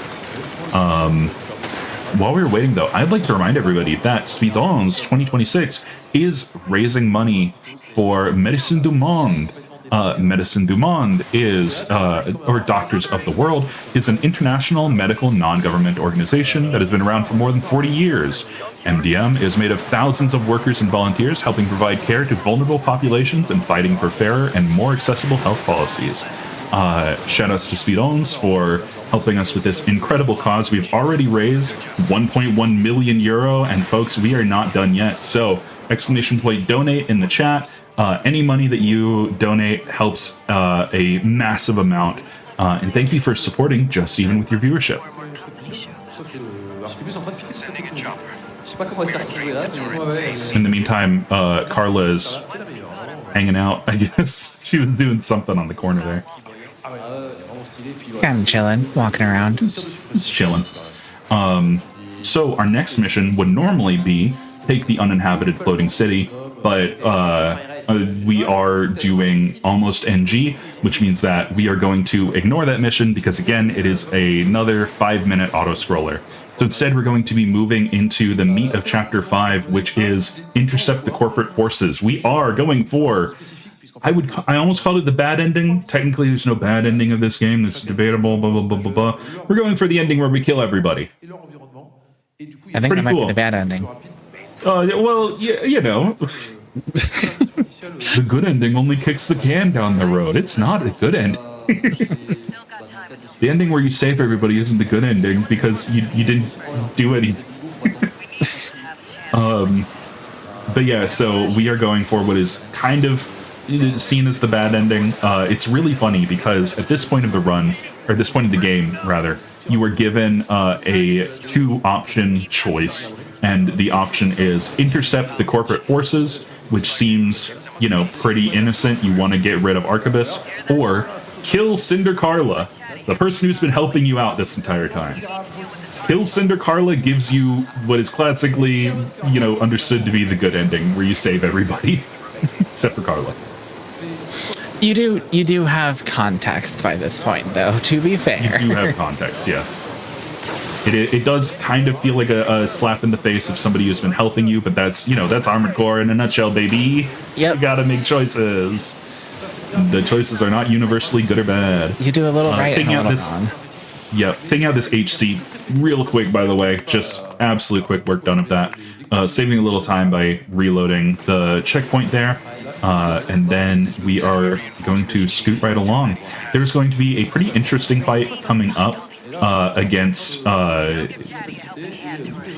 While we were waiting, though, I'd like to remind everybody that SpeeDons 2026 is raising money for Médecins du Monde. Médecins du Monde is, or Doctors of the World, is an international medical non-government organization that has been around for more than 40 years. MDM is made of thousands of workers and volunteers helping provide care to vulnerable populations and fighting for fairer and more accessible health policies. Shoutouts to SpeeDons for helping us with this incredible cause. We've already raised 1.1 million euro, and folks, we are not done yet. So, exclamation point donate in the chat. Any money that you donate helps a massive amount. And thank you for supporting Just Even with your viewership. In the meantime, Carla is hanging out, I guess. She was doing something on the corner there. I'm chilling, walking around. Just chilling. So our next mission would normally be take the uninhabited floating city. but we are doing almost NG, which means that we are going to ignore that mission because, again, it is another 5-minute auto-scroller. So instead, we're going to be moving into the meat of Chapter 5, which is intercept the corporate forces. We are going for... I almost called it the bad ending. Technically, there's no bad ending of this game. It's debatable, blah, blah, blah, blah, blah. We're going for the ending where we kill everybody. I think that might be the bad ending. Well, you know... The good ending only kicks the can down the road. It's not a good ending. The ending where you save everybody isn't the good ending because you didn't do anything. But yeah, so we are going for what is kind of seen as the bad ending. It's really funny because at this point of the run, or this point of the game, rather, you were given a 2-option choice, and the option is intercept the corporate forces, which seems, you know, pretty innocent. You want to get rid of Arquebus, or kill Cinder Carla, the person who's been helping you out this entire time. Kill Cinder Carla gives you what is classically, you know, understood to be the good ending, where you save everybody, except for Carla. You do have context by this point, though, to be fair. You do have context, yes. It does kind of feel like a slap in the face of somebody who's been helping you, but that's, you know, that's Armored Core in a nutshell, baby. Yep. You gotta make choices. The choices are not universally good or bad. You do a little right and a little wrong. Yep, taking out this HC real quick, by the way. Just absolute quick work done of that. Saving a little time by reloading the checkpoint there. And then we are going to scoot right along. There's going to be a pretty interesting fight coming up against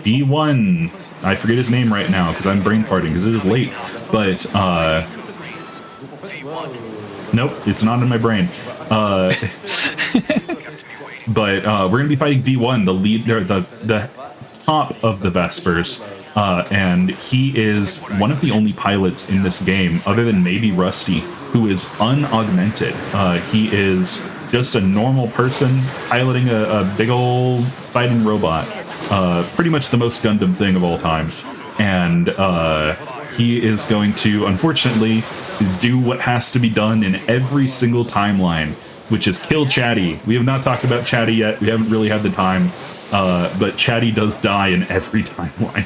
D1. I forget his name right now because I'm brain farting because it is late. But nope, it's not in my brain. But we're going to be fighting D1, the leader, the top of the Vespers. And he is one of the only pilots in this game, other than maybe Rusty, who is unaugmented. He is just a normal person piloting a big old fighting robot. Pretty much the most Gundam thing of all time. And he is going to, unfortunately, do what has to be done in every single timeline, which is kill Chatty. We have not talked about Chatty yet. We haven't really had the time. But Chatty does die in every timeline.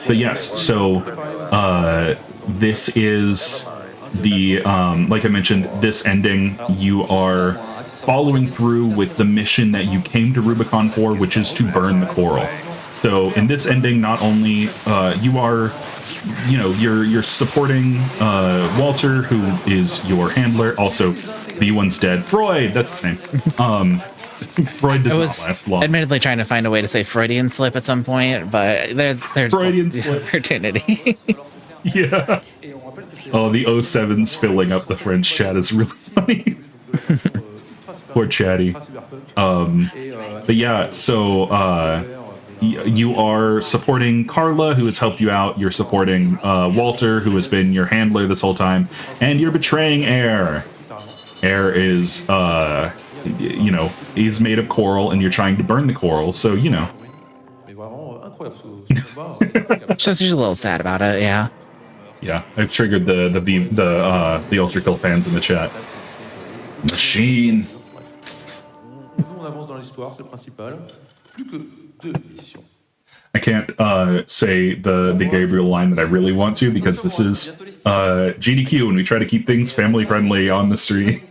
But yes, so this is the, like I mentioned, this ending, you are following through with the mission that you came to Rubicon for, which is to burn the coral. So in this ending, not only you are, you know, you're supporting Walter, who is your handler. Also, B1's dead. Freud, that's his name. Freud does not last long. Admittedly trying to find a way to say Freudian slip at some point, but there's Freudian slip opportunity. Yeah. Oh, the 07's filling up the French chat is really funny. Poor Chatty. But yeah, so you are supporting Carla, who has helped you out. You're supporting Walter, who has been your handler this whole time, and you're betraying Air. Air is, you know, he's made of coral, and you're trying to burn the coral. So you know. Just a little sad about it, yeah. Yeah, I've triggered the Ultra Kill fans in the chat. Machine. I can't say the Gabriel line that I really want to because this is GDQ and we try to keep things family friendly on the stream.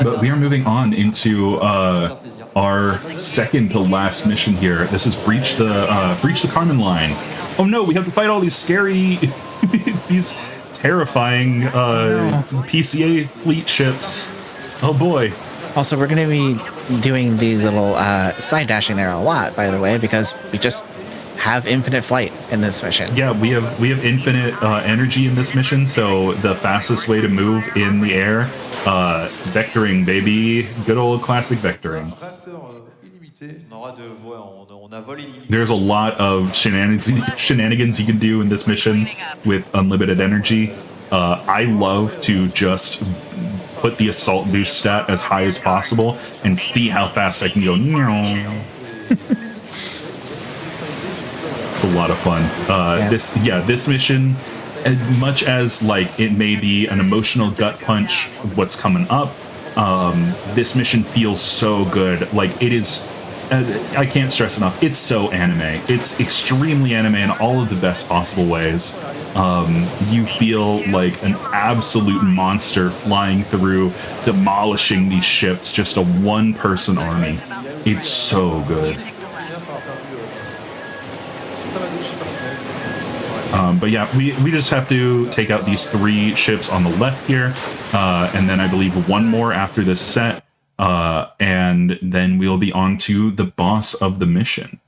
But we are moving on into our second to last mission here. This is breach the Carmen line. Oh no, we have to fight all these scary, these terrifying PCA fleet ships. Oh boy. Also, we're going to be doing the little side dashing there a lot, by the way, because we just have infinite flight in this mission. Yeah, we have infinite energy in this mission, so the fastest way to move in the air, vectoring, baby. Good old classic vectoring. There's a lot of shenanigans you can do in this mission with unlimited energy. I love to just put the assault boost stat as high as possible and see how fast I can go. It's a lot of fun. This mission, as much as like it may be an emotional gut punch, what's coming up, this mission feels so good. Like it is. I can't stress enough. It's so anime. It's extremely anime in all of the best possible ways. You feel like an absolute monster flying through, demolishing these ships, just a one-person army. It's so good. But yeah, we just have to take out these 3 ships on the left here, and then I believe one more after this set, and then we'll be on to the boss of the mission,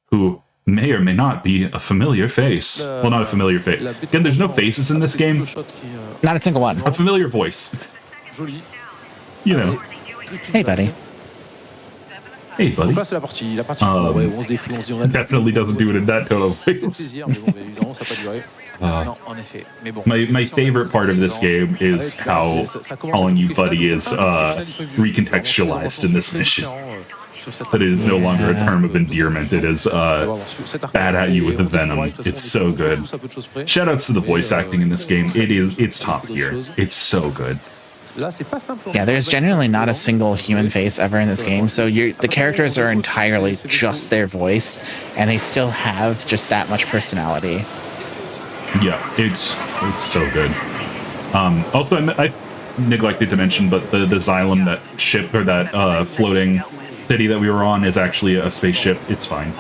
who may or may not be a familiar face. Well, not a familiar face. Again, there's no faces in this game. Not a single one. A familiar voice. You know. Hey, buddy. Hey, buddy. Definitely doesn't do it in that tone of voice. My favorite part of this game is how calling you buddy is recontextualized in this mission. That it is no longer a term of endearment. It is bad at you with the venom. It's so good. Shoutouts to the voice acting in this game. It's top tier. It's so good. Yeah, there's generally not a single human face ever in this game, so the characters are entirely just their voice, and they still have just that much personality. Yeah, it's so good. Also, I neglected to mention, but the Xylem, that ship, or that floating city that we were on, is actually a spaceship. It's fine.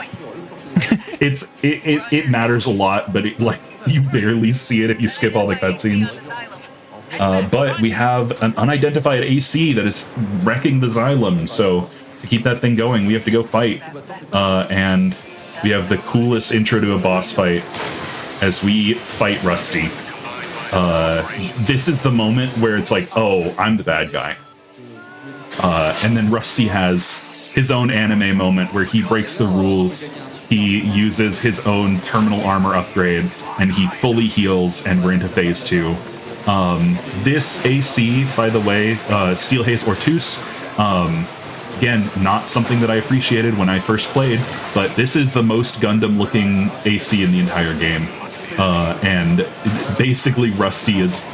It matters a lot, but you barely see it if you skip all the cutscenes. But we have an unidentified AC that is wrecking the Xylem, so to keep that thing going, we have to go fight. And we have the coolest intro to a boss fight as we fight Rusty. This is the moment where it's like, oh, I'm the bad guy. And then Rusty has his own anime moment where he breaks the rules. He uses his own terminal armor upgrade, and he fully heals, and we're into phase 2. This AC, by the way, Steel Haze Ortus, again, not something that I appreciated when I first played, but this is the most Gundam-looking AC in the entire game. And basically Rusty is,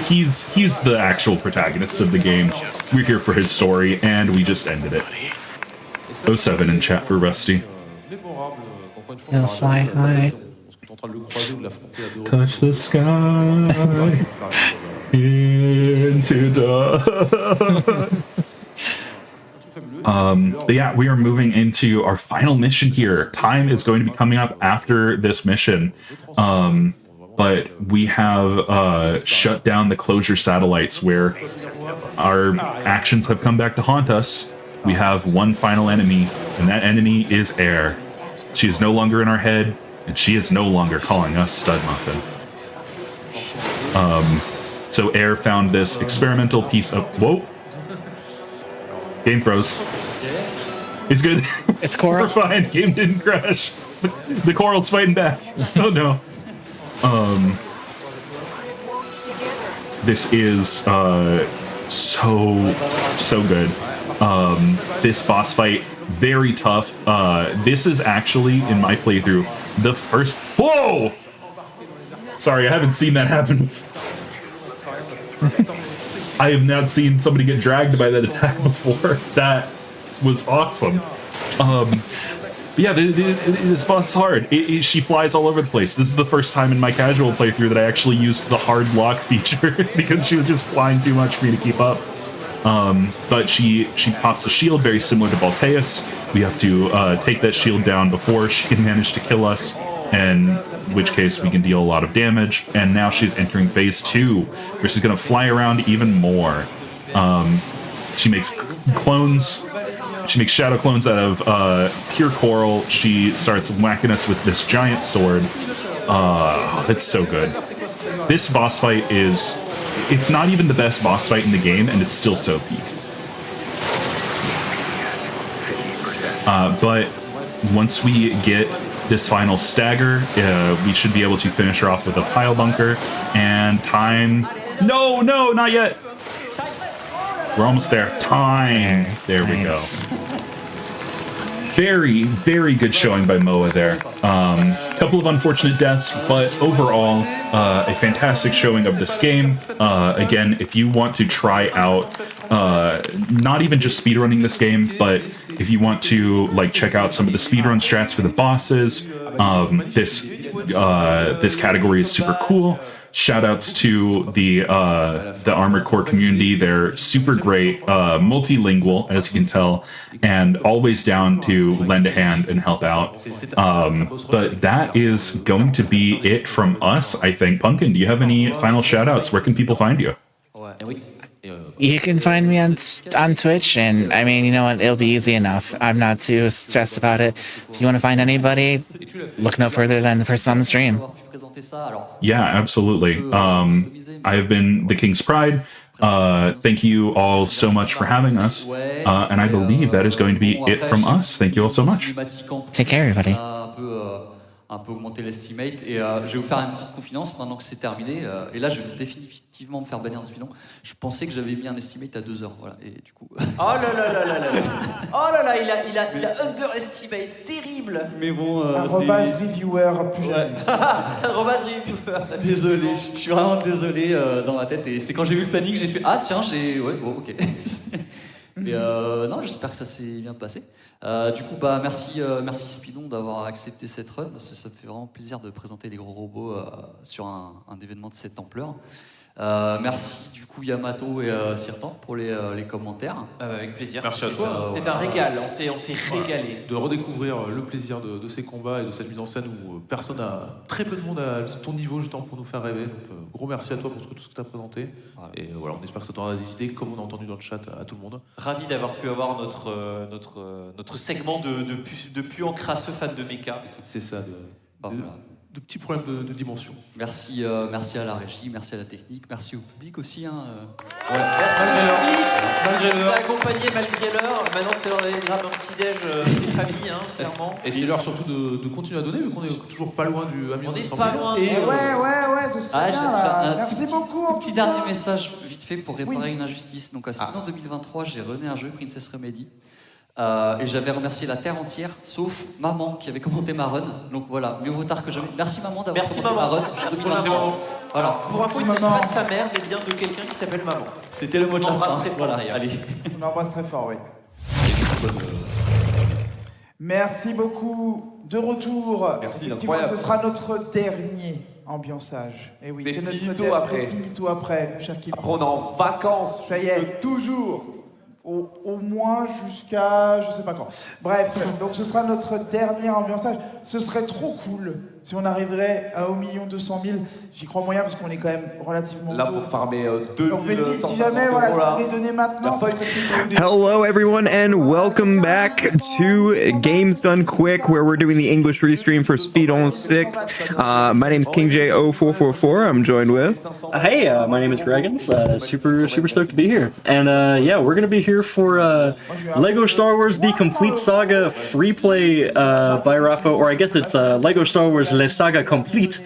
he's the actual protagonist of the game. We're here for his story, and we just ended it. 07 in chat for Rusty. He'll fly high. Touch the sky into dawn. But yeah, we are moving into our final mission here. Time is going to be coming up after this mission. But we have shut down the closure satellites where our actions have come back to haunt us. We have one final enemy, and that enemy is Air. She is no longer in our head, and she is no longer calling us Stud Muffin. So Air found this experimental piece of... Whoa! Game froze. It's good. It's Coral. We're fine. Game didn't crash. It's the Coral's fighting back. Oh no. This is so good. This boss fight, very tough. This is actually, in my playthrough, the first... Whoa! Sorry, I haven't seen that happen. I have not seen somebody get dragged by that attack before. That was awesome. Yeah, this boss is hard. She flies all over the place. This is the first time in my casual playthrough that I actually used the hard lock feature because she was just flying too much for me to keep up. But she pops a shield very similar to Balteus. We have to take that shield down before she can manage to kill us, in which case we can deal a lot of damage. And now she's entering phase 2, where she's going to fly around even more. She makes clones. She makes shadow clones out of pure coral. She starts whacking us with this giant sword. It's so good. This boss fight is... It's not even the best boss fight in the game, and it's still so peak. But once we get this final stagger, we should be able to finish her off with a pile bunker, and time No, no, not yet. We're almost there. Time. There we go. Very, very good showing by Moa there. Couple of unfortunate deaths, but overall, a fantastic showing of this game. Again, if you want to try out, not even just speedrunning this game, but if you want to like check out some of the speedrun strats for the bosses, this category is super cool. Shoutouts to the Armored Core community. They're super great, multilingual, as you can tell, and always down to lend a hand and help out. But that is going to be it from us, I think. Pumpkin, do you have any final shoutouts? Where can people find you? You can find me on Twitch, and I mean, you know what? It'll be easy enough. I'm not too stressed about it. If you want to find anybody, look no further than the person on the stream. Yeah, absolutely. I have been the King's Pride. Thank you all so much for having us. And I believe that is going to be it from us. Thank you all so much. Take care, everybody. Un peu augmenter l'estimate et je vais vous faire une petite confidence maintenant que c'est terminé et là je vais définitivement me faire bannir de Speedon. Je pensais que j'avais mis un estimate à 2 heures, voilà, et du coup... Oh là là là là là. Oh là là, il a underestimate, terrible. Mais bon... reviewer, plus jamais. Reviewer. Désolé, je suis vraiment désolé dans ma tête et c'est quand j'ai vu le planning que j'ai fait ah tiens, ouais, bon, ok. Mais non, j'espère que ça s'est bien passé. Du coup, bah, merci SpeeDons d'avoir accepté cette run. Ça me fait vraiment plaisir de présenter les gros robots sur un événement de cette ampleur. Merci du coup Yamato et Sirtan pour les commentaires. Avec plaisir. Merci à toi. C'était un régal, on s'est régalé. De redécouvrir le plaisir de ces combats et de cette mise en scène où très peu de monde à ton niveau justement pour nous faire rêver. Donc gros merci à toi pour tout ce que tu as présenté. Voilà. Et voilà, on espère que ça t'aura décidé, comme on a entendu dans le chat à tout le monde. Ravi d'avoir pu avoir notre segment de puants crasseux fans de mecha. C'est ça, de petits problèmes de dimension. Merci à la régie, merci à la technique, merci au public aussi. Hein. Ouais. Merci malgré l'heure. Accompagné malgré l'heure. Maintenant c'est l'heure d'aller grave un petit déj des familles, hein, clairement. Et c'est l'heure surtout de continuer à donner vu qu'on est toujours pas loin du million. On est pas loin. Ouais, ce serait bien là. Merci beaucoup. Un petit dernier message vite fait pour réparer une injustice. Donc en 2023, j'ai rené un jeu, Princess Remedy. Et j'avais remercié la terre entière, sauf maman qui avait commenté ma run. Donc voilà, mieux vaut tard que jamais. Merci maman d'avoir commenté ma run. Merci maman. Voilà. Pour info, il ne dit pas de sa mère, mais bien de quelqu'un qui s'appelle maman. C'était le mot de la fin. Très fort, voilà, d'ailleurs. allez. On embrasse très fort, oui. Merci beaucoup. De retour. Merci, incroyable. Ce sera notre dernier ambiançage. Et oui, c'est finito après. Finito après, mon cher Kim. Après, on est en vacances. Ça y est, toujours. Au moins jusqu'à je sais pas quand. Bref, donc ce sera notre dernier ambiançage. Ce serait trop cool si on arriverait à 1,2 million. J'y crois moyen parce qu'on est quand même relativement... Là, faut farmer 2 000. Mais si jamais, voilà, vous les donner maintenant... Hello everyone and welcome back to Games Done Quick, where we're doing the English restream for SpeeDons 6. My name's KingJ0444. I'm joined with... Hey, my name is Dragons. Super stoked to be here. And yeah, we're gonna be here for Lego Star Wars The Complete Saga free play by Rafa, or I guess it's Lego Star Wars Le Saga Complete.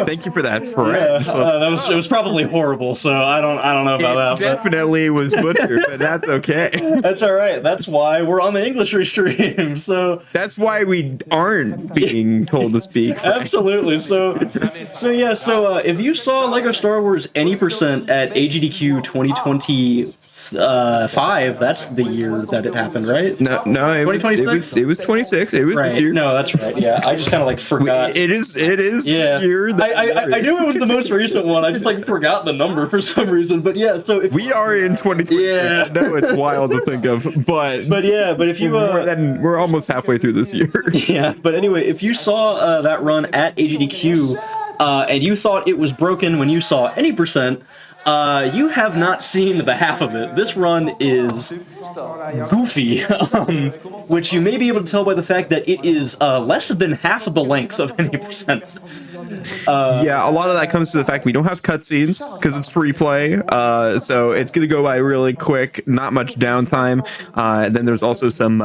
Thank you for that, Fred. Yeah, it was probably horrible, so I don't know about that. Definitely was butchered, but that's okay. That's all right. That's why we're on the English restream. So that's why we aren't being told to speak. Absolutely. So if you saw Lego Star Wars any percent at AGDQ 2025, that's the year that it happened, right? No, 2026. It was 26. It was right. this year. No, that's right. Yeah, I just kind of like forgot. It is. Yeah. The year. I knew it was the most recent one. I just like forgot the number for some reason. But yeah, so if we are in 2026. Yeah. I know it's wild to think of, but if you we're almost halfway through this year. Yeah, but anyway, if you saw that run at AGDQ and you thought it was broken when you saw any percent. You have not seen the half of it. This run is goofy, which you may be able to tell by the fact that it is less than half of the length of any percent. Yeah, a lot of that comes to the fact we don't have cutscenes because it's free play. So it's gonna go by really quick, not much downtime. And then there's also some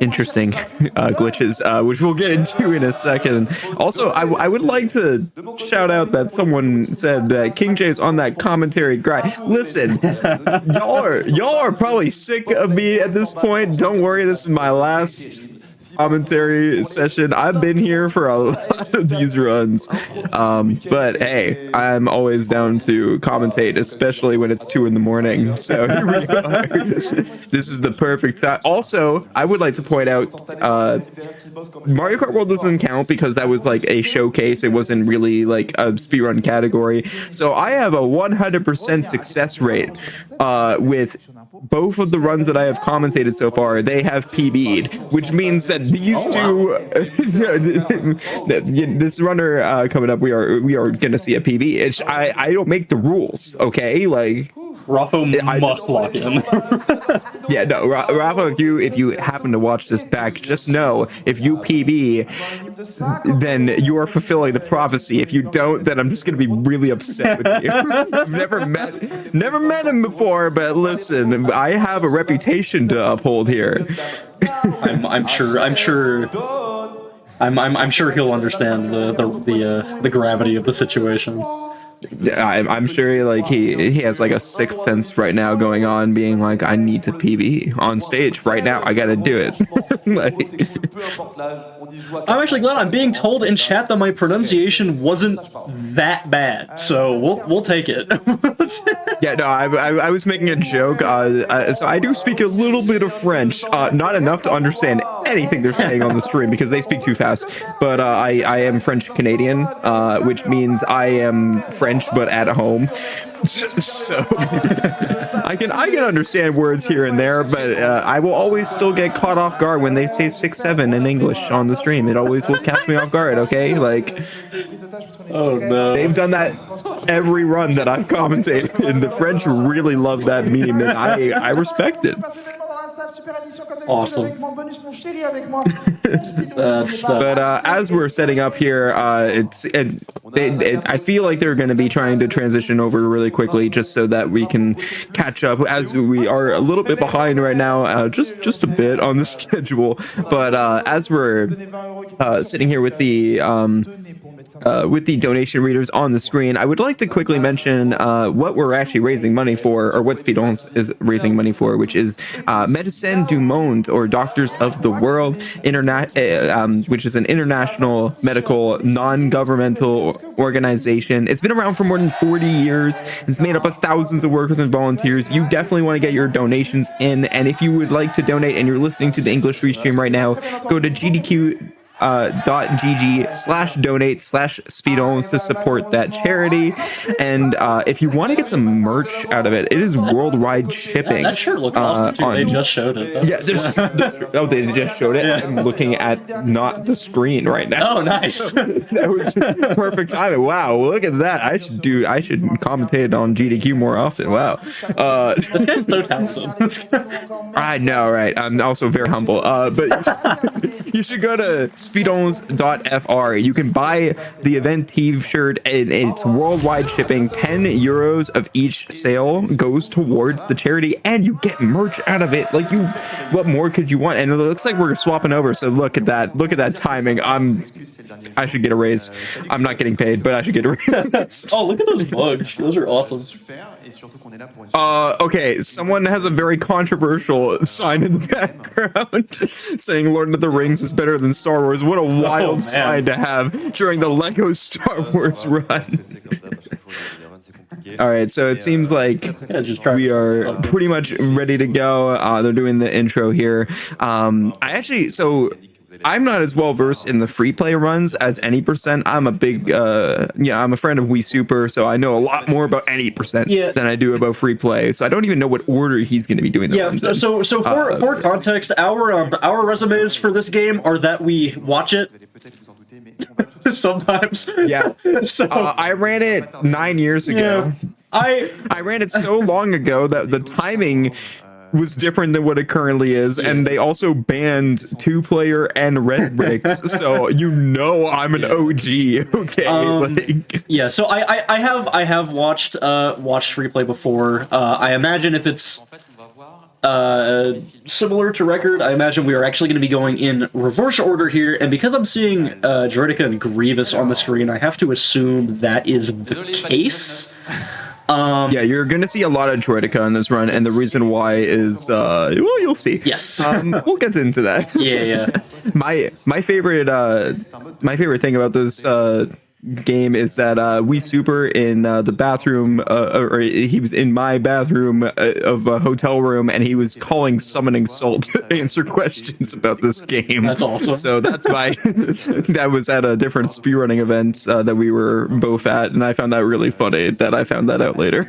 interesting glitches, which we'll get into in a second. Also, I would like to shout out that someone said King J's on that commentary grind. Listen, y'all are probably sick of me at this point. Don't worry, this is my last commentary session. I've been here for a lot of these runs, but hey, I'm always down to commentate, especially when it's 2 in the morning. So here we are. This is the perfect time. Also, I would like to point out Mario Kart World doesn't count because that was like a showcase. It wasn't really like a speedrun category. So I have a 100% success rate with both of the runs that I have commentated so far. They have PB'd, which means that these two, this runner coming up, we are gonna see a PB. I don't make the rules, okay? Like Rafa must lock in. Yeah, no, Rafa, if you happen to watch this back, just know if you PB, then you are fulfilling the prophecy. If you don't, then I'm just gonna be really upset with you. I've never met him before, but listen, I have a reputation to uphold here. I'm sure he'll understand the gravity of the situation. I'm sure he has like a sixth sense right now going on, being like, I need to PB on stage right now. I gotta do it. I'm actually glad I'm being told in chat that my pronunciation wasn't that bad, so we'll take it. Yeah, no, I was making a joke. So I do speak a little bit of French, not enough to understand anything they're saying on the stream because they speak too fast. But I am French Canadian, which means I am French but at home. So I can understand words here and there, but I will always still get caught off guard when they say 6-7 in English on the stream. It always will catch me off guard. Okay, like, oh no, they've done that every run that I've commentated, and the French really love that meme, and I respect it. Awesome. But as we're setting up here, I feel like they're going to be trying to transition over really quickly, just so that we can catch up, as we are a little bit behind right now, just a bit on the schedule. But as we're sitting here with the donation readers on the screen, I would like to quickly mention what we're actually raising money for, or what SpeeDons is raising money for, which is Médecins du Monde, or Doctors of the World, which is an international medical non-governmental organization. It's been around for more than 40 years. It's made up of thousands of workers and volunteers. You definitely want to get your donations in, and if you would like to donate and you're listening to the English Restream right now, go to gdq.gg/donate/SpeeDons to support that charity. And if you want to get some merch out of it, it is worldwide shipping. That shirt looked awesome too. They just showed it. Yeah, they just showed it. Yeah. I'm looking at not the screen right now. Oh, nice. So that was perfect timing. Wow, look at that. I should commentate on GDQ more often. Wow. This guy's so talented. I know, right? I'm also very humble. But you should go to SpeeDons.fr. You can buy the event t-shirt, and it's worldwide shipping. 10 euros of each sale goes towards the charity, and you get merch out of it. Like, what more could you want? And it looks like we're swapping over, so look at that timing. I should get a raise. I'm not getting paid, but I should get a raise. Oh, look at those bugs. Those are awesome. Okay, someone has a very controversial sign in the background saying Lord of the Rings is better than Star Wars. What a wild sign to have during the Lego Star Wars run. All right, so it seems like we are pretty much ready to go. They're doing the intro here. I'm not as well versed in the free play runs as any percent. I'm a big, I'm a friend of Wii Super, so I know a lot more about any percent than I do about free play. So I don't even know what order he's going to be doing the runs in. So for context, our resumes for this game are that we watch it sometimes. Yeah. So I ran it 9 years ago. Yeah. I ran it so long ago that the timing was different than what it currently is, and they also banned 2-player and red bricks, so I'm an OG. Okay, yeah. So I have watched free play before. I imagine if it's similar to record, I imagine we are actually going to be going in reverse order here, and because I'm seeing Droidica and Grievous on the screen, I have to assume that is the case. Yeah, you're gonna see a lot of Droidica in this run, and the reason why is, well, you'll see. Yes. We'll get into that. Yeah. My favorite thing about this game is that we super in the bathroom, or he was in my bathroom of a hotel room, and he was calling Summoning Salt to answer questions about this game. That's awesome. So that's that was at a different speedrunning event that we were both at, and I found that really funny that I found that out later.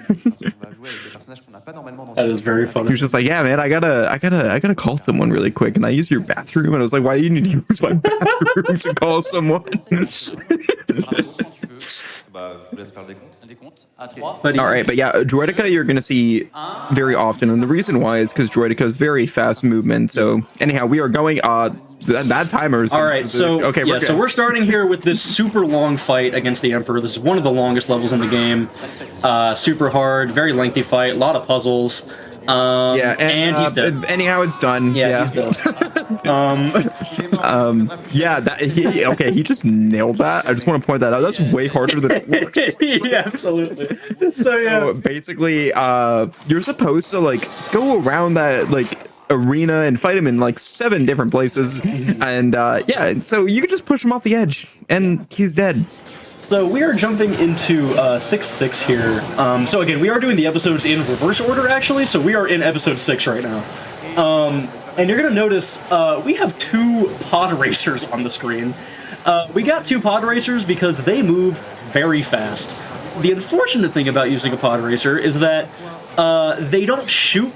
That is very funny. He was just like, yeah, man, I gotta call someone really quick. And I use your bathroom? And I was like, why do you need to use my bathroom to call someone? All right, but yeah, Droidica you're going to see very often. And the reason why is because Droidica is very fast movement. So anyhow, we are going, that timer is... All right, so, okay, yeah, so we're starting here with this super long fight against the Emperor. This is one of the longest levels in the game. Super hard, very lengthy fight, a lot of puzzles. Yeah, and he's dead. Anyhow, it's done. Yeah, he's dead. Yeah, he just nailed that. I just want to point that out. That's way harder than it looks. Yeah, absolutely. So basically, you're supposed to like go around that like arena and fight him in like 7 different places, and so you can just push him off the edge, and he's dead. So we are jumping into 6-6 here. So again, we are doing the episodes in reverse order, actually. So we are in episode 6 right now. And you're going to notice we have 2 pod racers on the screen. We got 2 pod racers because they move very fast. The unfortunate thing about using a pod racer is that they don't shoot.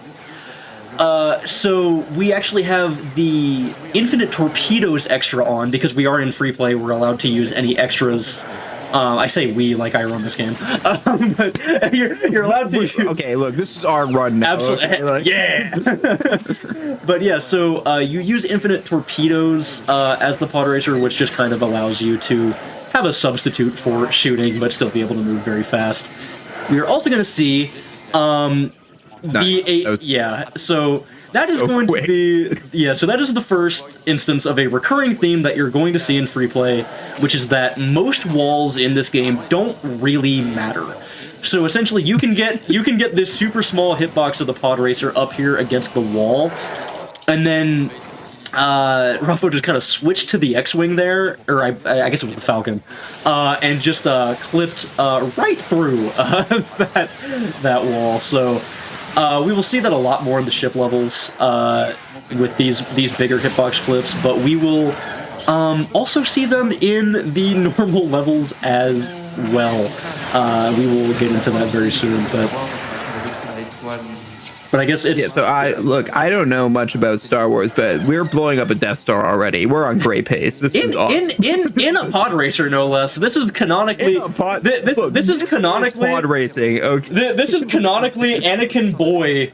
So we actually have the infinite torpedoes extra on because we are in free play. We're allowed to use any extras. I say we like I run this game, but you're allowed to use... Okay, look, this is our run now. Absolutely, yeah. But yeah, so you use infinite torpedoes as the pod racer, which just kind of allows you to have a substitute for shooting, but still be able to move very fast. We are also going to see so that is going to be so that is the first instance of a recurring theme that you're going to see in free play, which is that most walls in this game don't really matter. So essentially you can get this super small hitbox of the pod racer up here against the wall, and then Ruffo just kind of switched to the X-Wing there, or I guess it was the Falcon, and just clipped right through that wall. So we will see that a lot more in the ship levels with these bigger hitbox clips, but we will also see them in the normal levels as well. We will get into that very soon, but I guess it's... Yeah, so I don't know much about Star Wars, but we're blowing up a Death Star already. We're on great pace. This is awesome. In a pod racer, no less. This is canonically... This is canonically... pod racing. Okay. This is canonically Anakin Boy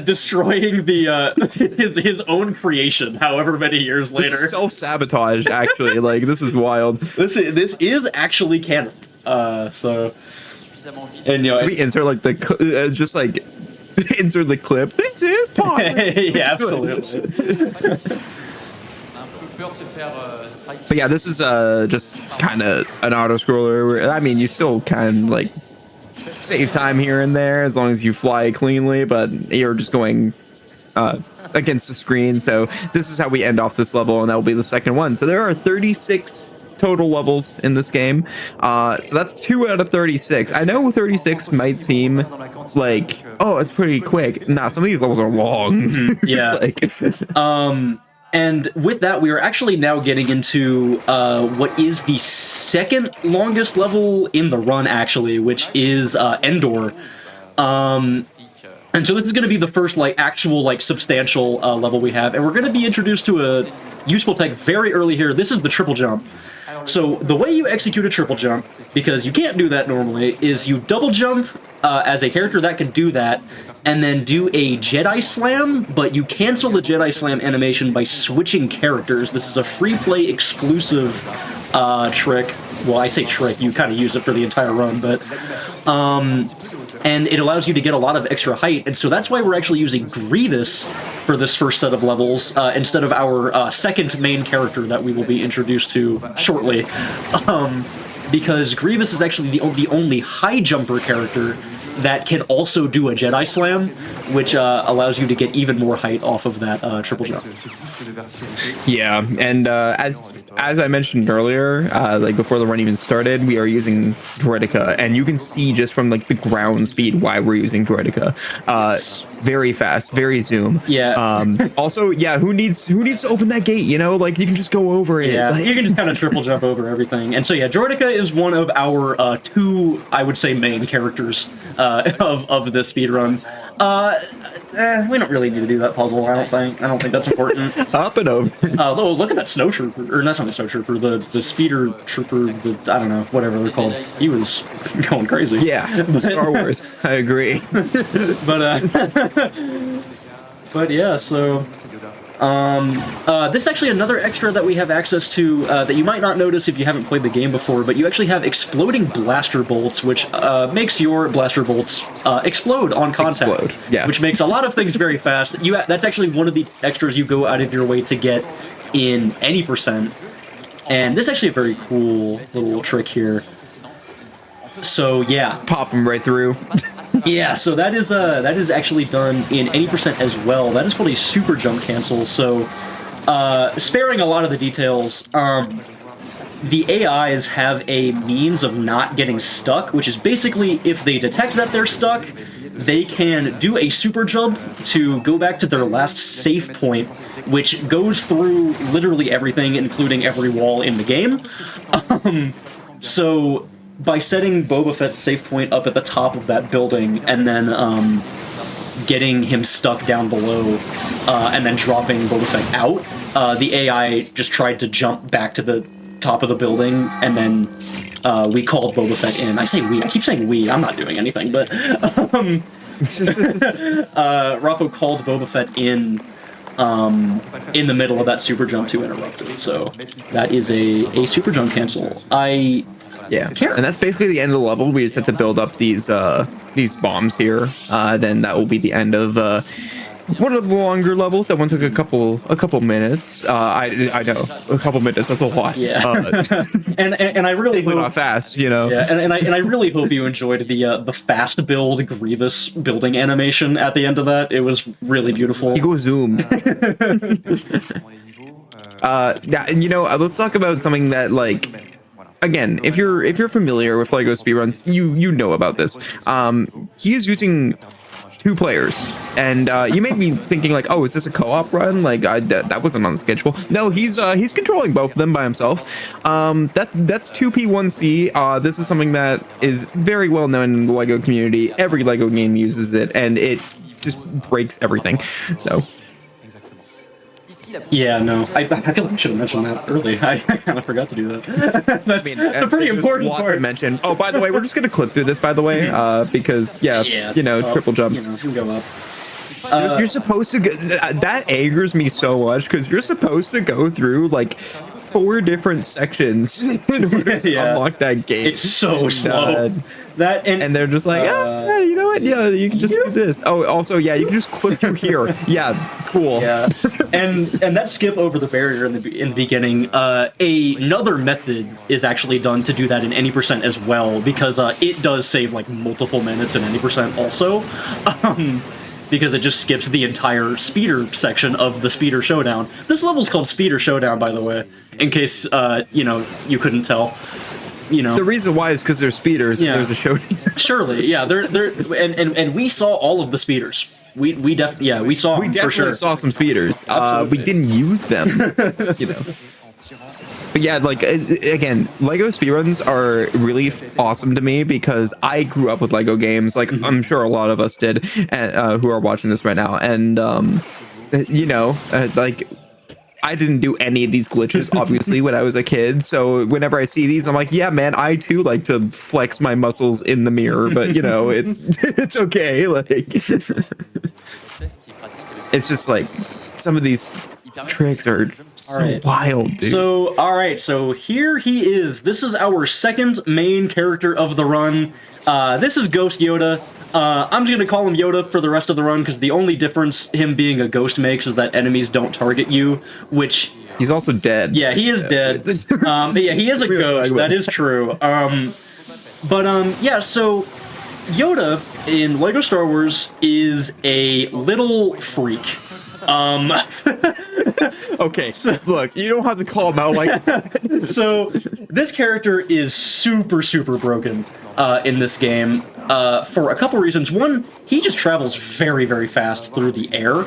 destroying his own creation however many years later. This is self-sabotage, actually. Like, this is wild. This is actually canon. So... And, you know... We insert, like, just, like... insert the clip. This is pod. Yeah, absolutely. But yeah, this is just kind of an auto-scroller. I mean, you still can, like, save time here and there as long as you fly cleanly, but you're just going against the screen. So this is how we end off this level, and that will be the second one. So there are 36 total levels in this game. So that's 2 out of 36. I know 36 might seem like, oh, it's pretty quick. Nah, some of these levels are long. Yeah. And with that, we are actually now getting into what is the second longest level in the run, actually, which is Endor. And so this is going to be the first, like, actual, like, substantial level we have. And we're going to be introduced to a useful tech very early here. This is the triple jump. So the way you execute a triple jump, because you can't do that normally, is you double jump as a character that can do that, and then do a Jedi Slam, but you cancel the Jedi Slam animation by switching characters. This is a free play exclusive trick. Well, I say trick, you kind of use it for the entire run, but and it allows you to get a lot of extra height, and so that's why we're actually using Grievous for this first set of levels instead of our second main character that we will be introduced to shortly, because Grievous is actually the only high jumper character that can also do a Jedi Slam, which allows you to get even more height off of that triple jump. Yeah, and as I mentioned earlier, like before the run even started, we are using Droidica, and you can see just from like the ground speed why we're using Droidica. Very fast, very zoom. Yeah. Also, yeah, who needs to open that gate? You know, like you can just go over it. Yeah, like, you can just kind of triple jump over everything. And so yeah, Droidica is one of our two, I would say, main characters of this speedrun. We don't really need to do that puzzle, I don't think. I don't think that's important. Up and over. Oh, look at that snow trooper, or that's not the snow trooper, the speeder trooper, I don't know, whatever they're called. He was going crazy. Yeah, Star Wars. I agree. But yeah, so this is actually another extra that we have access to that you might not notice if you haven't played the game before, but you actually have exploding blaster bolts, which makes your blaster bolts explode on contact, which makes a lot of things very fast. That's actually one of the extras you go out of your way to get in any percent, and this is actually a very cool little trick here. So yeah, just pop them right through. Yeah, so that is actually done in any percent as well. That is called a super jump cancel. So, sparing a lot of the details, the AIs have a means of not getting stuck, which is basically if they detect that they're stuck, they can do a super jump to go back to their last safe point, which goes through literally everything, including every wall in the game. So by setting Boba Fett's safe point up at the top of that building and then getting him stuck down below and then dropping Boba Fett out, the AI just tried to jump back to the top of the building, and then we called Boba Fett in. I say we, I keep saying we, I'm not doing anything, but Rocco called Boba Fett in the middle of that super jump to interrupt it. So that is a super jump cancel. Yeah, and that's basically the end of the level. We just have to build up these bombs here. Then that will be the end of one of the longer levels. That one took a couple minutes. I know, a couple minutes. That's a lot. Yeah, and I really hope not fast, you know. Yeah, and I really hope you enjoyed the fast build Grievous building animation at the end of that. It was really beautiful. You go zoom. Yeah, and you know, let's talk about something that like. Again, if you're familiar with LEGO speedruns, you know about this. He is using 2 players, and you may be thinking like, oh, is this a co-op run? Like that wasn't on the schedule. No, he's controlling both of them by himself. That's 2P1C. This is something that is very well known in the LEGO community. Every LEGO game uses it, and it just breaks everything. So. Yeah, no, I should have mentioned that early. I kind of forgot to do that. That's a pretty important part to mention. Oh, by the way, we're just gonna clip through this, by the way, because you know, triple jumps. You know, go up. You're supposed to. That angers me so much because you're supposed to go through like 4 different sections in order to unlock that gate. It's so slow. That and they're just like, you know what? Yeah, you can just do this. Oh, also, yeah, you can just clip through here. Yeah, cool. Yeah, and that skip over the barrier in the beginning. Another method is actually done to do that in any percent as well, because it does save like multiple minutes in any percent also. Because it just skips the entire speeder section of the Speeder Showdown. This level's called Speeder Showdown, by the way, in case you know, you couldn't tell. You know, the reason why is because they're speeders and there's a show. Surely, yeah, they're and we saw all of the speeders. We definitely saw some speeders. We didn't use them, you know. But yeah, like again, LEGO speedruns are really awesome to me because I grew up with LEGO games. Like I'm sure a lot of us did, and who are watching this right now. And you know, like I didn't do any of these glitches, obviously, when I was a kid. So whenever I see these, I'm like, yeah, man, I too like to flex my muscles in the mirror, but you know, it's okay. Like, it's just like some of these tricks are so wild, dude. So, all right, so here he is. This is our second main character of the run. This is Ghost Yoda. I'm just going to call him Yoda for the rest of the run, because the only difference him being a ghost makes is that enemies don't target you, which... He's also dead. Yeah, he is dead. Yeah, he is a ghost, that is true. Yeah, so Yoda in LEGO Star Wars is a little freak. Okay, so, look, you don't have to call him out like that. So, this character is super, super broken in this game for a couple reasons. One, he just travels very, very fast through the air.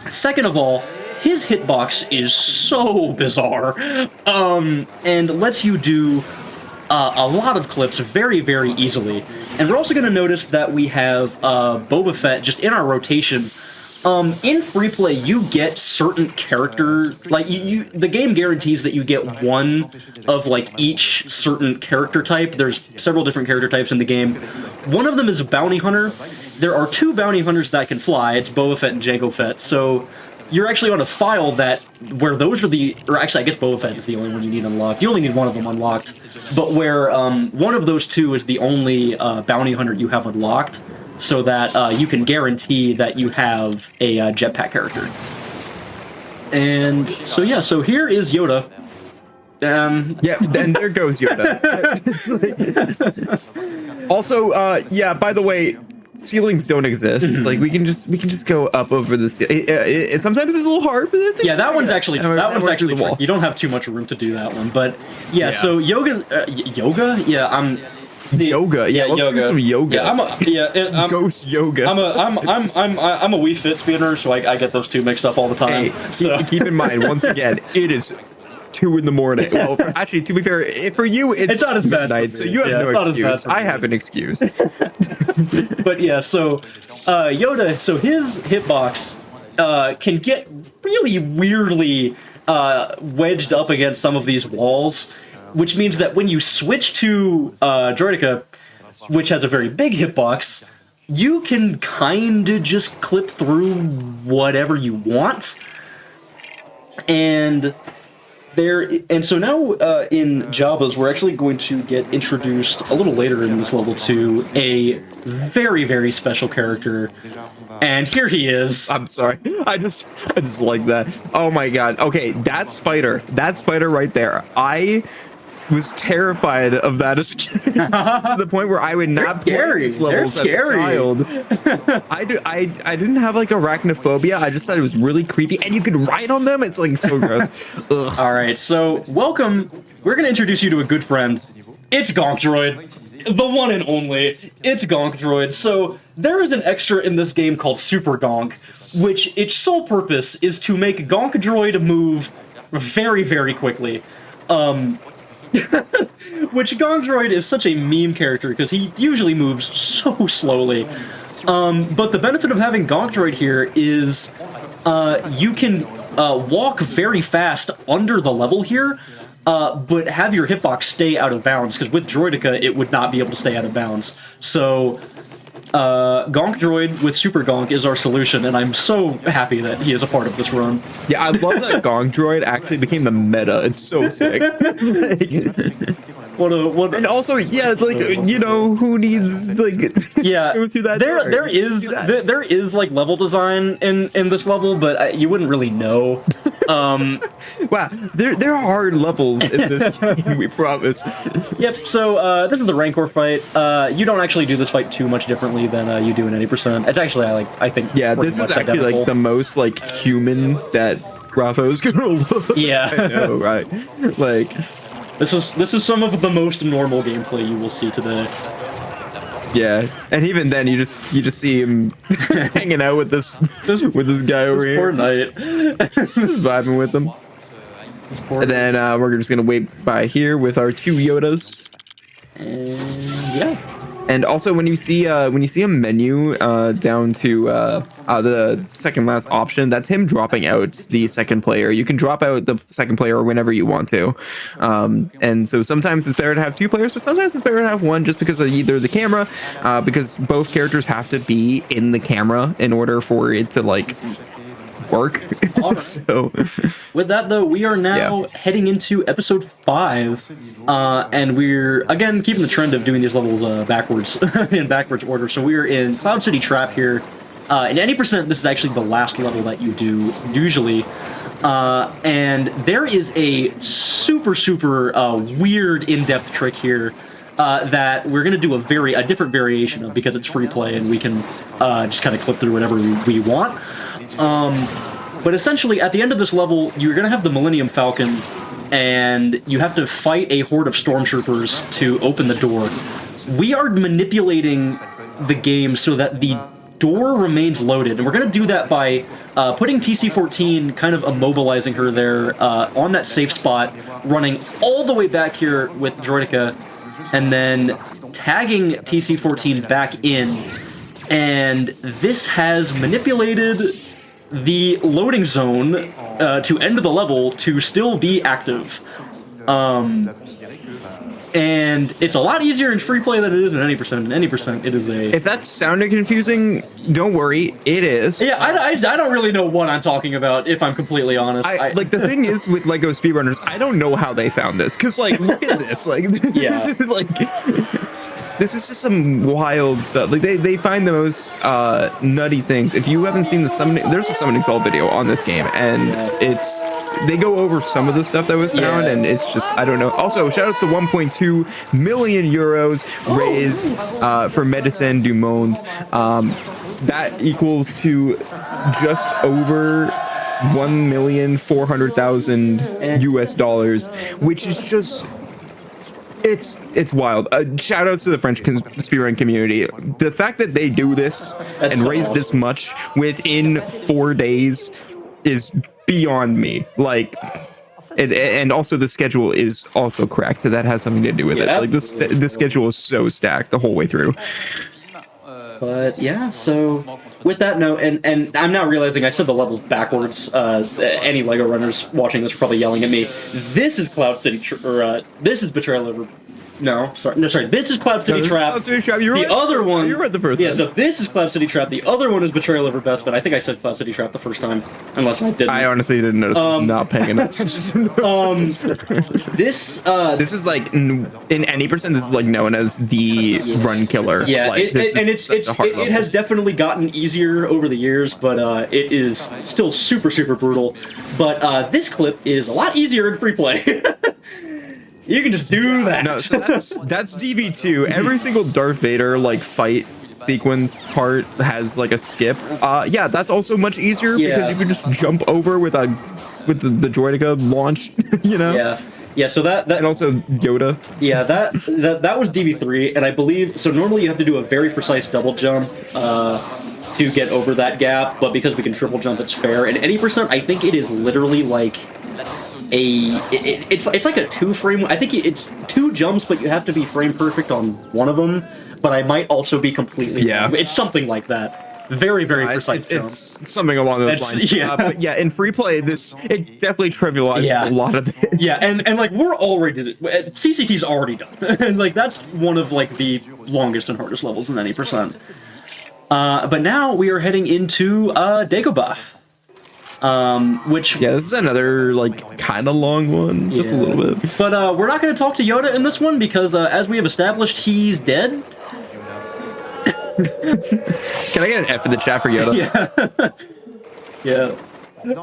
Second of all, his hitbox is so bizarre and lets you do a lot of clips very, very easily. And we're also going to notice that we have Boba Fett just in our rotation. In free play, you get certain character, like the game guarantees that you get one of like each certain character type. There's several different character types in the game. One of them is a bounty hunter. There are 2 bounty hunters that can fly. It's Boba Fett and Jango Fett. So you're actually on a file where those are or actually I guess Boba Fett is the only one you need unlocked. You only need one of them unlocked. But where one of those 2 is the only bounty hunter you have unlocked, so that you can guarantee that you have a jetpack character. And so yeah, so here is Yoda. Yeah, then there goes Yoda. Also, yeah, by the way, ceilings don't exist. Like we can just go up over the ceiling. It sometimes it's a little hard, but it's yeah, that one's actually tricky. You don't have too much room to do that one, but yeah. So yoga, yeah, yoga, yeah. Let's do some yoga. Yeah, I'm ghost yoga. I'm a Wii Fit speeder, so I get those two mixed up all the time. Hey, so keep in mind, once again, it is 2 in the morning. Well, actually, to be fair, for you, it's not as bad midnight, so you have no excuse. I have an excuse. But yeah, so Yoda, so his hitbox can get really weirdly wedged up against some of these walls, which means that when you switch to Droideka, which has a very big hitbox, you can kind of just clip through whatever you want. And so now in Jabba's, we're actually going to get introduced a little later in this level to a very, very special character. And here he is. I'm sorry. I just like that. Oh my god. Okay, that spider right there. I was terrified of that as a kid, to the point where I would not play these levels as a child. I didn't have like arachnophobia. I just thought it was really creepy, and you could ride on them. It's like so gross. Ugh. All right, so welcome. We're gonna introduce you to a good friend. It's Gonk Droid, the one and only. It's Gonk Droid. So there is an extra in this game called Super Gonk, which its sole purpose is to make Gonk Droid move very, very quickly. Which Gonk Droid is such a meme character because he usually moves so slowly. But the benefit of having Gonk Droid here is you can walk very fast under the level here, but have your hitbox stay out of bounds, because with Droideka it would not be able to stay out of bounds. So Gonk Droid with Super Gonk is our solution, and I'm so happy that he is a part of this run. Yeah, I love that Gonk Droid actually became the meta. It's so sick. And also, yeah, it's like, you know, who needs like go through that? There is like level design in this level, but you wouldn't really know. Wow, there are hard levels in this game, we promise. Yep. So this is the Rancor fight. You don't actually do this fight too much differently than you do in 80%. It's actually I think yeah, this is actually identical. like the most like human that Rafo's gonna look. Yeah, I know, right? Like. This is some of the most normal gameplay you will see today. Yeah, and even then, you just see him hanging out with this guy over here. Poor knight, just vibing with him. And then we're just gonna wait by here with our 2 Yodas. And yeah. And also, when you see a menu down to the second last option, that's him dropping out the second player. You can drop out the second player whenever you want to. And so sometimes it's better to have two players, but sometimes it's better to have one, just because of either the camera, because both characters have to be in the camera in order for it to like work. So with that though, we are now heading into episode 5, and we're again keeping the trend of doing these levels backwards in backwards order. So we're in Cloud City Trap here. In any percent, this is actually the last level that you do usually, and there is a super weird in-depth trick here that we're gonna do a different variation of, because it's free play and we can just kind of clip through whatever we want. But essentially, at the end of this level, you're going to have the Millennium Falcon, and you have to fight a horde of stormtroopers to open the door. We are manipulating the game so that the door remains loaded, and we're going to do that by putting TC-14, kind of immobilizing her there on that safe spot, running all the way back here with Droideka, and then tagging TC-14 back in. And this has manipulated the loading zone to end of the level to still be active. And it's a lot easier in free play than it is in any percent. In any percent, it is a... If that's sounding confusing, don't worry, it is. Yeah, I don't really know what I'm talking about, if I'm completely honest. Like, the thing is with LEGO speedrunners, I don't know how they found this, because, like, look at this. Like, yeah. This is just some wild stuff. Like, they find the most nutty things. If you haven't seen the summoning, there's a Summoning Salt video on this game, and they go over some of the stuff that was found, and it's just, I don't know. Also, shout outs to 1.2 million euros raised for Medicine du Monde. That equals to just over 1,400,000 US dollars, which is just... It's wild. Shout outs to the French speedrun community. The fact that they do this and raise this much within 4 days is beyond me. Like, and also the schedule is also correct. That has something to do with it. Like, the schedule is so stacked the whole way through. But yeah, so with that note, and I'm now realizing I said the levels backwards. Any LEGO runners watching this are probably yelling at me. This is Cloud City, this is Betrayal Over. No, sorry. This is Cloud City Trap. Cloud City Trap. The other one. You read the first one. Yeah, so this is Cloud City Trap. The other one is Betrayal Over Bespin. I think I said Cloud City Trap the first time, unless I didn't. I honestly didn't notice. Not paying enough attention. This is like in any percent. This is like known as the run killer. Yeah, like, it has definitely gotten easier over the years, but it is still super brutal. But this clip is a lot easier in free play. You can just do that. No, so that's DV2. Every single Darth Vader like fight sequence part has like a skip. Yeah, that's also much easier because you can just jump over with the Droideka launch. You know. Yeah. So that and also Yoda. Yeah, that was DV3, and I believe so. Normally you have to do a very precise double jump to get over that gap, but because we can triple jump, it's fair. And any percent, I think it is literally like. It's like a 2-frame. I think it's 2 jumps, but you have to be frame perfect on one of them. But I might also be completely wrong. It's something like that. Very precise. It's something along those lines. Yeah. But yeah, in free play, it definitely trivializes a lot of this. Yeah, and like we're already CCT's already done, and like that's one of like the longest and hardest levels in any percent. But now we are heading into Dagobah. Which this is another like kind of long one, just a little bit. But we're not going to talk to Yoda in this one because, as we have established, he's dead. Can I get an F in the chat for Yoda? Yeah.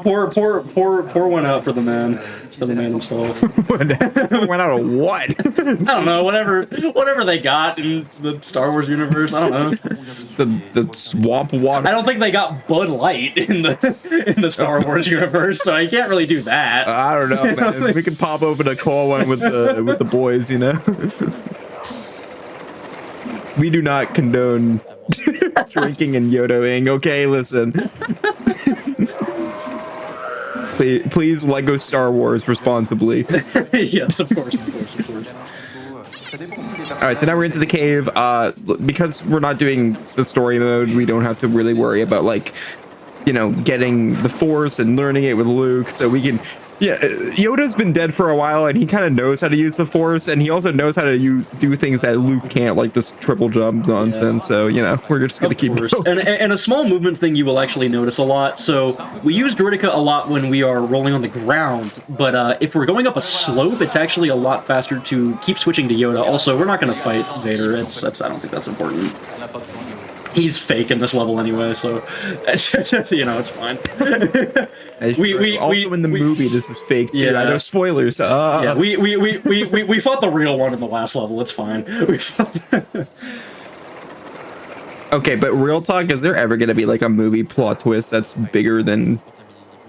Pour one out for the man. For the man himself. Went out of what? I don't know. Whatever they got in the Star Wars universe. I don't know. The swamp water. I don't think they got Bud Light in the Star Wars universe, so I can't really do that. I don't know, man. We could pop open a cold one with the boys, you know. We do not condone drinking and Yodoing. Okay, listen. Please LEGO Star Wars responsibly. Yes, of course. right, so now we're into the cave. Because we're not doing the story mode, we don't have to really worry about like, you know, getting the Force and learning it with Luke. So we can, yeah, Yoda's been dead for a while, and he kind of knows how to use the Force, and he also knows how to do things that Luke can't, like this triple jump nonsense. So you know, we're just gonna keep going. And a small movement thing you will actually notice a lot. So we use Druidica a lot when we are rolling on the ground, but if we're going up a slope, it's actually a lot faster to keep switching to Yoda. Also, we're not going to fight Vader. I don't think that's important. He's fake in this level anyway, so you know, it's fine. Also in the movie, this is fake too. Yeah. I know spoilers. Yeah, we fought the real one in the last level. It's fine. We fought Okay, but real talk, is there ever going to be like a movie plot twist that's bigger than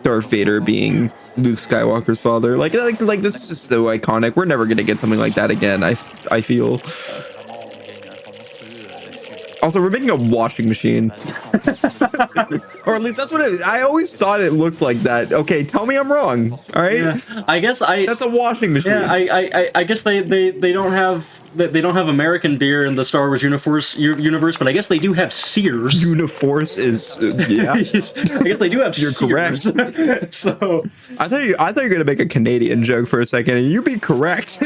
Darth Vader being Luke Skywalker's father? Like this is just so iconic. We're never going to get something like that again. I feel. Also, we're making a washing machine. Or at least that's what I always thought it looked like that. Okay, tell me I'm wrong. All right? Yeah, I guess that's a washing machine. Yeah, I guess they don't have American beer in the Star Wars universe, but I guess they do have Sears. Uniforce is yeah. I guess they do have. You're Sears. correct. So I thought you were gonna make a Canadian joke for a second, and you'd be correct.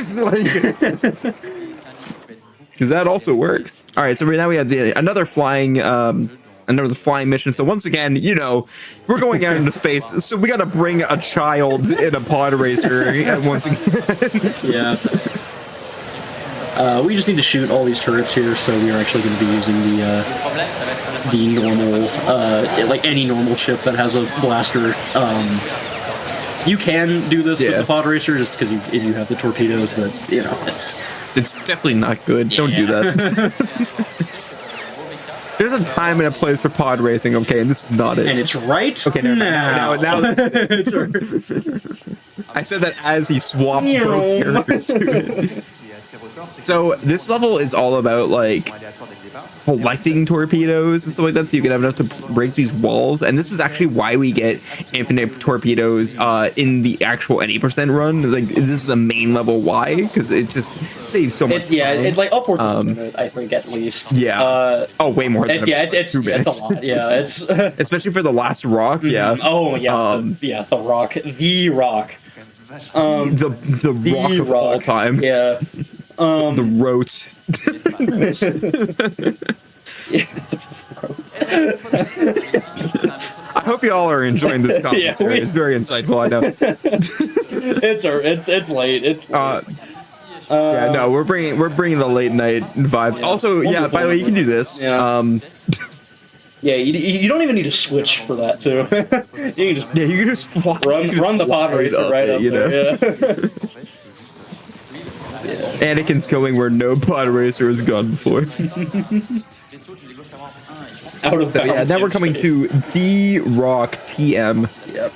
Because that also works. All right, so right now we have another flying mission. So once again, you know, we're going out into space, so we got to bring a child in a pod racer once again. Yeah. We just need to shoot all these turrets here, so we are actually going to be using the normal, like any normal ship that has a blaster. You can do this with the pod racer just because if you have the torpedoes, but you know, it's definitely not good. Don't do that. There's a time and a place for pod racing, okay, and this is not it. And it's right okay, now. I said that as he swapped both characters. So this level is all about like collecting torpedoes and stuff like that, so you can have enough to break these walls. And this is actually why we get infinite torpedoes in the actual any % run. Like this is a main level why, because it just saves so much. It's like upwards of a minute, I think, at least. Yeah. Way more than it's a lot. Yeah, it's especially for the last rock. Yeah. Oh yeah. The rock. The rock. The rock of all time. Yeah. The rote. I hope you all are enjoying this commentary. It's very insightful. I know. It's late. Yeah, no, we're bringing the late night vibes. Also, yeah. By the way, you can do this. Yeah. Yeah, you don't even need to switch for that too. You can just fly. Run the pod racer right up there. Yeah. Anakin's going where no pod racer has gone before. Out of bounds. Yeah, now we're coming to the Rock TM. Yep.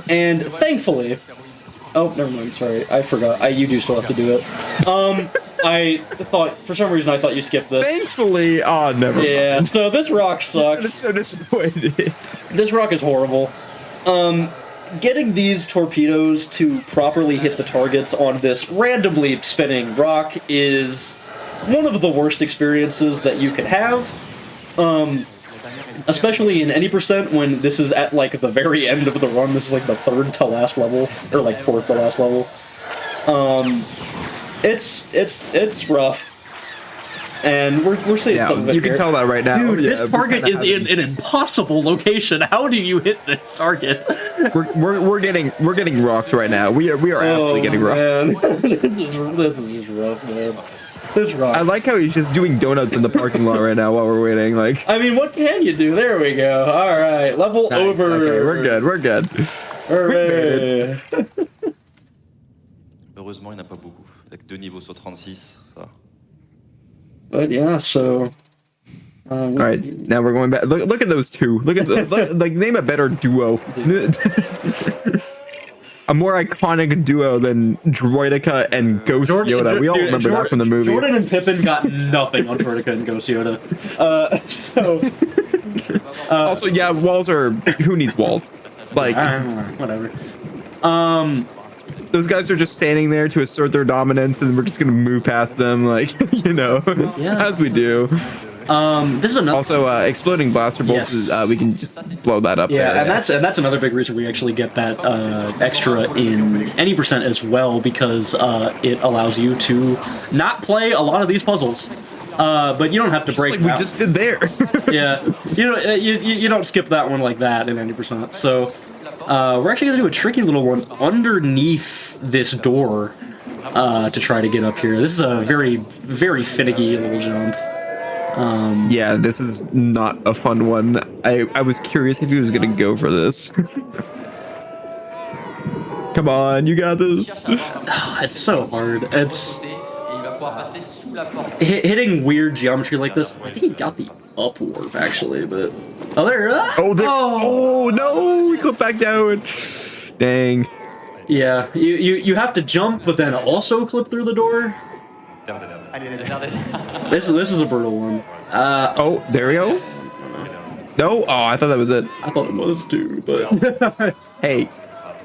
And thankfully, oh, never mind. Sorry, I forgot. You do still have to do it. I thought for some reason I thought you skipped this. Thankfully, never. Yeah. Mind. So this rock sucks. I'm so disappointed. This rock is horrible. Getting these torpedoes to properly hit the targets on this randomly spinning rock is one of the worst experiences that you could have. Especially in any % when this is at like the very end of the run. This is like the 3rd to last level, or like 4th to last level. It's rough. And we're seeing some of it you can tell that right now. Dude, this target is in an impossible location. How do you hit this target? We're getting rocked right now. We are absolutely getting rocked. This is just rough, man. This rock. I like how he's just doing donuts in the parking lot right now while we're waiting. Like, I mean, what can you do? There we go. All right, level over. Okay, we're good. Hooray. Heureusement, il n'y en a pas beaucoup. Avec 2 niveaux sur 36, ça va. But yeah, so. All right, now we're going back. Look at those two. Look at like name a better duo. A more iconic duo than Droidica and Ghost Yoda. We all remember that from the movie. Jordan and Pippin got nothing on Droidica and Ghost Yoda. Also, yeah, walls are. Who needs walls? Like whatever. those guys are just standing there to assert their dominance, and we're just gonna move past them, like as we do. This is another. Also, exploding blaster bolts. Is, we can just blow that up. Yeah, there. and that's another big reason we actually get that extra in any percent as well, because it allows you to not play a lot of these puzzles. But you don't have to just break. Like we just did there. Yeah, you don't skip that one like that in any percent. So we're actually gonna do a tricky little one underneath this door to try to get up here. This is a very, very finicky little jump. Yeah, this is not a fun one. I was curious if he was gonna go for this. Come on, you got this. It's so hard. It's hitting weird geometry like this. I think he got the up warp actually, but oh no, we clip back down. Dang. Yeah, you have to jump, but then also clip through the door. This is a brutal one. Oh, there we go. No, I thought that was it. I thought it was too, but hey,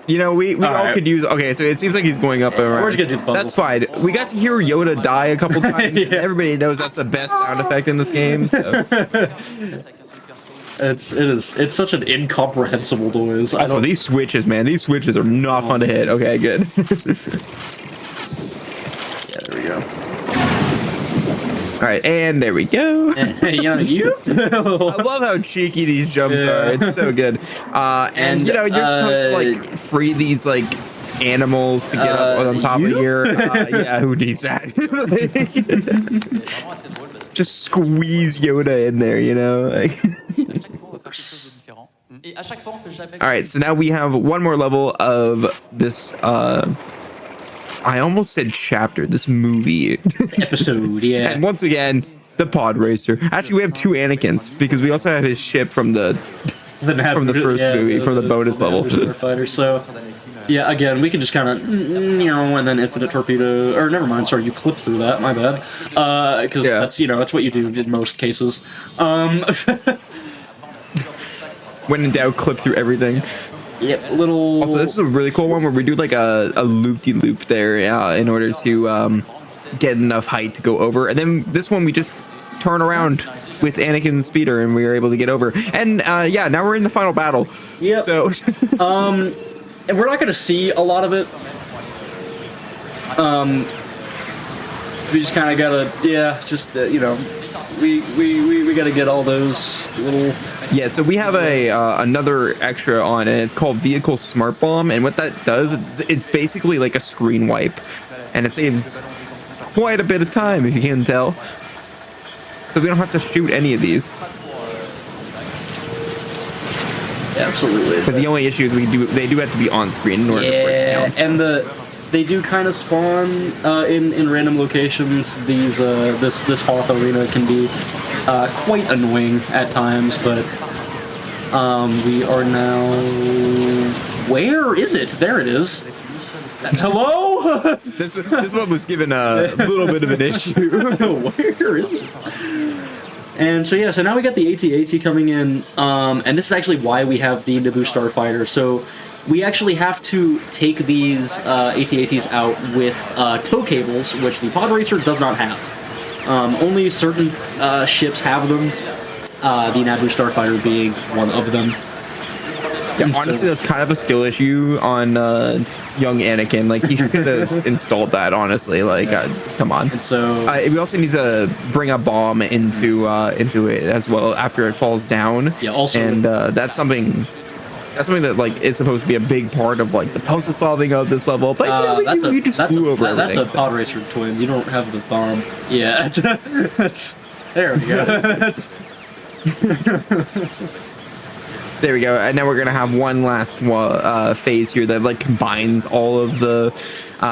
we all could use. Okay, so it seems like he's going up around. We're just gonna do the puzzle. That's fine. We got to hear Yoda die a couple times. Yeah. Everybody knows that's the best sound effect in this game. So. It's such an incomprehensible noise. Also, these switches, man, these switches are not fun to hit. Okay, good. Yeah, there we go. All right, and there we go. You. I love how cheeky these jumps are. It's so good. And you're supposed to like free these like animals to get up on top of here. Yeah, who needs that? Just squeeze Yoda in there, All right, so now we have one more level of this. I almost said chapter. This movie episode, yeah. And once again, the pod racer. Actually, we have two Anakins because we also have his ship from the first movie, from the bonus level. Fighter. So, yeah, again, we can just kind of, and then infinite torpedo. Or never mind. Sorry, you clipped through that. My bad. Because that's that's what you do in most cases. When in doubt, clip through everything. Yep, little. Also, this is a really cool one where we do like a loop-de-loop there in order to get enough height to go over. And then this one we just turn around with Anakin's speeder and we were able to get over. And now we're in the final battle. Yep. So, and we're not gonna see a lot of it. We just kind of gotta, we gotta get all those little. Yeah, so we have another extra on, and it's called Vehicle Smart Bomb, and what that does, it's basically like a screen wipe, and it saves quite a bit of time, if you can tell. So we don't have to shoot any of these. Absolutely. But the only issue is they do have to be on screen in order for it to count. And they do kind of spawn in random locations. This Hoth arena can be quite annoying at times, but we are now. Where is it? There it is. Hello? This one was given a little bit of an issue. Where is it? And so now we got the AT-AT coming in, and this is actually why we have the Naboo Starfighter. So we actually have to take these AT-ATs out with tow cables, which the Pod Racer does not have. Only certain ships have them, the Naboo Starfighter being one of them. Yeah, honestly, that's kind of a skill issue on young Anakin. Like, he should have installed that, honestly. Like, come on. And so we also need to bring a bomb into it as well after it falls down. Yeah, also. And that's something that, like, is supposed to be a big part of, like, the puzzle solving of this level. But we just flew over everything. That's a Pod Racer twin. You don't have the bomb. Yeah. There we go. There we go, and now we're gonna have one last phase here that like combines all of the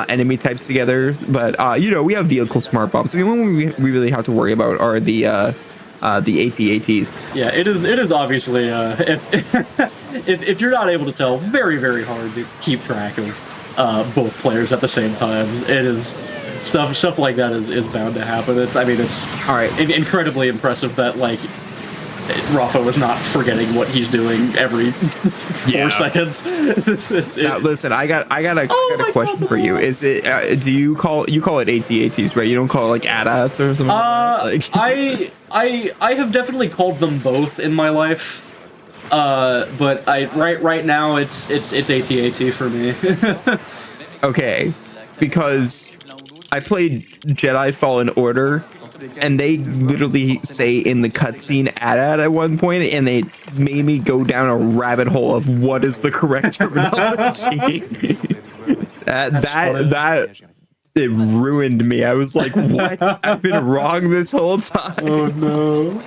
enemy types together. But we have vehicle smart bombs. So the only one we really have to worry about are the AT-ATs. Yeah, it is obviously if you're not able to tell, very, very hard to keep track of both players at the same time. It is stuff like that is bound to happen. It's all right. Incredibly impressive that like Rafa was not forgetting what he's doing every 4 seconds. Now, listen, I got a question for you. Is it do you call it AT-ATs, right? You don't call it like AT-ATs or something? I have definitely called them both in my life. But right now it's AT-AT for me. Okay, because I played Jedi Fallen Order, and they literally say in the cutscene AT-AT at one point, and they made me go down a rabbit hole of what is the correct terminology. that it ruined me. I was like, what? I've been wrong this whole time. Oh no.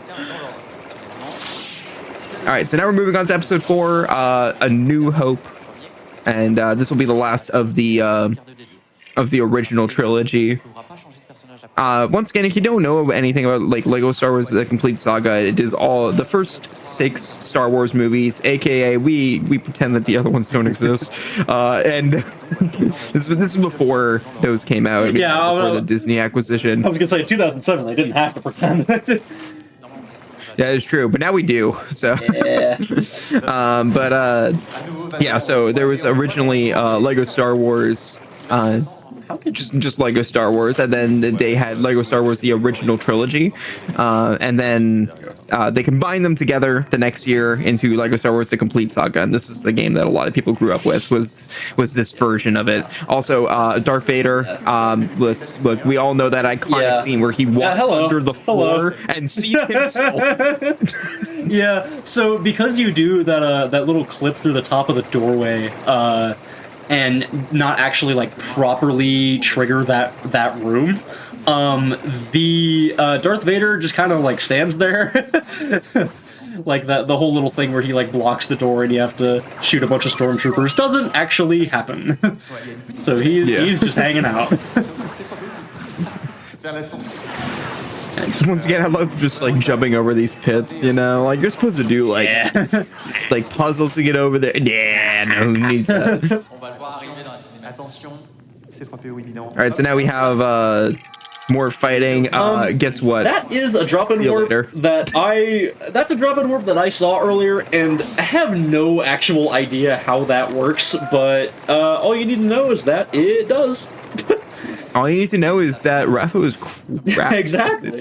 All right, so now we're moving on to episode 4, A New Hope, and this will be the last of the original trilogy. Once again, if you don't know anything about like Lego Star Wars: The Complete Saga, it is all the first 6 Star Wars movies, aka we pretend that the other ones don't exist, and this is before those came out. Yeah, before the Disney acquisition. I was gonna say 2007. They didn't have to pretend. Yeah, it's true, but now we do. So, yeah. Yeah. So there was originally Lego Star Wars, just Lego Star Wars, and then they had Lego Star Wars: The Original Trilogy, and then they combined them together the next year into Lego Star Wars: The Complete Saga, and this is the game that a lot of people grew up with. Was this version of it? Also, Darth Vader. Look, we all know that iconic scene where he walks under the floor and sees himself. Yeah. So because you do that little clip through the top of the doorway, and not actually like properly trigger that room, the Darth Vader just kind of like stands there. Like the whole little thing where he like blocks the door and you have to shoot a bunch of stormtroopers doesn't actually happen. So he's just hanging out. Once again, I love just like jumping over these pits, you know? Like you're supposed to do like like puzzles to get over there. Yeah, no, who needs that? Alright, so now we have more fighting. Guess what? That is a drop-in warp that's a drop-in warp that I saw earlier, and I have no actual idea how that works, but all you need to know is that it does. All you need to know is that Rafa was crap. Exactly.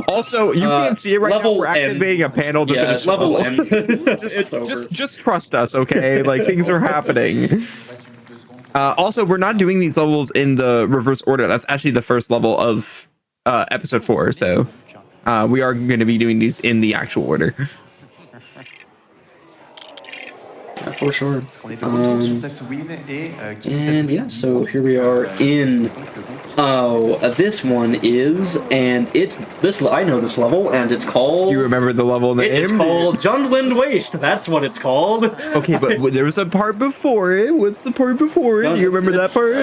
Also, you can't see it right now. We're activating a panel to finish level level. end. just trust us, okay? Like things are happening. Also, we're not doing these levels in the reverse order. That's actually the first level of episode 4. So we are going to be doing these in the actual order. Yeah, for sure. And yeah, so here we are in. This one is, and I know this level, and it's called. You remember the level name? It's called Jundland Waste. That's what it's called. Okay, but there was a part before it. What's the part before it? Do you remember that part?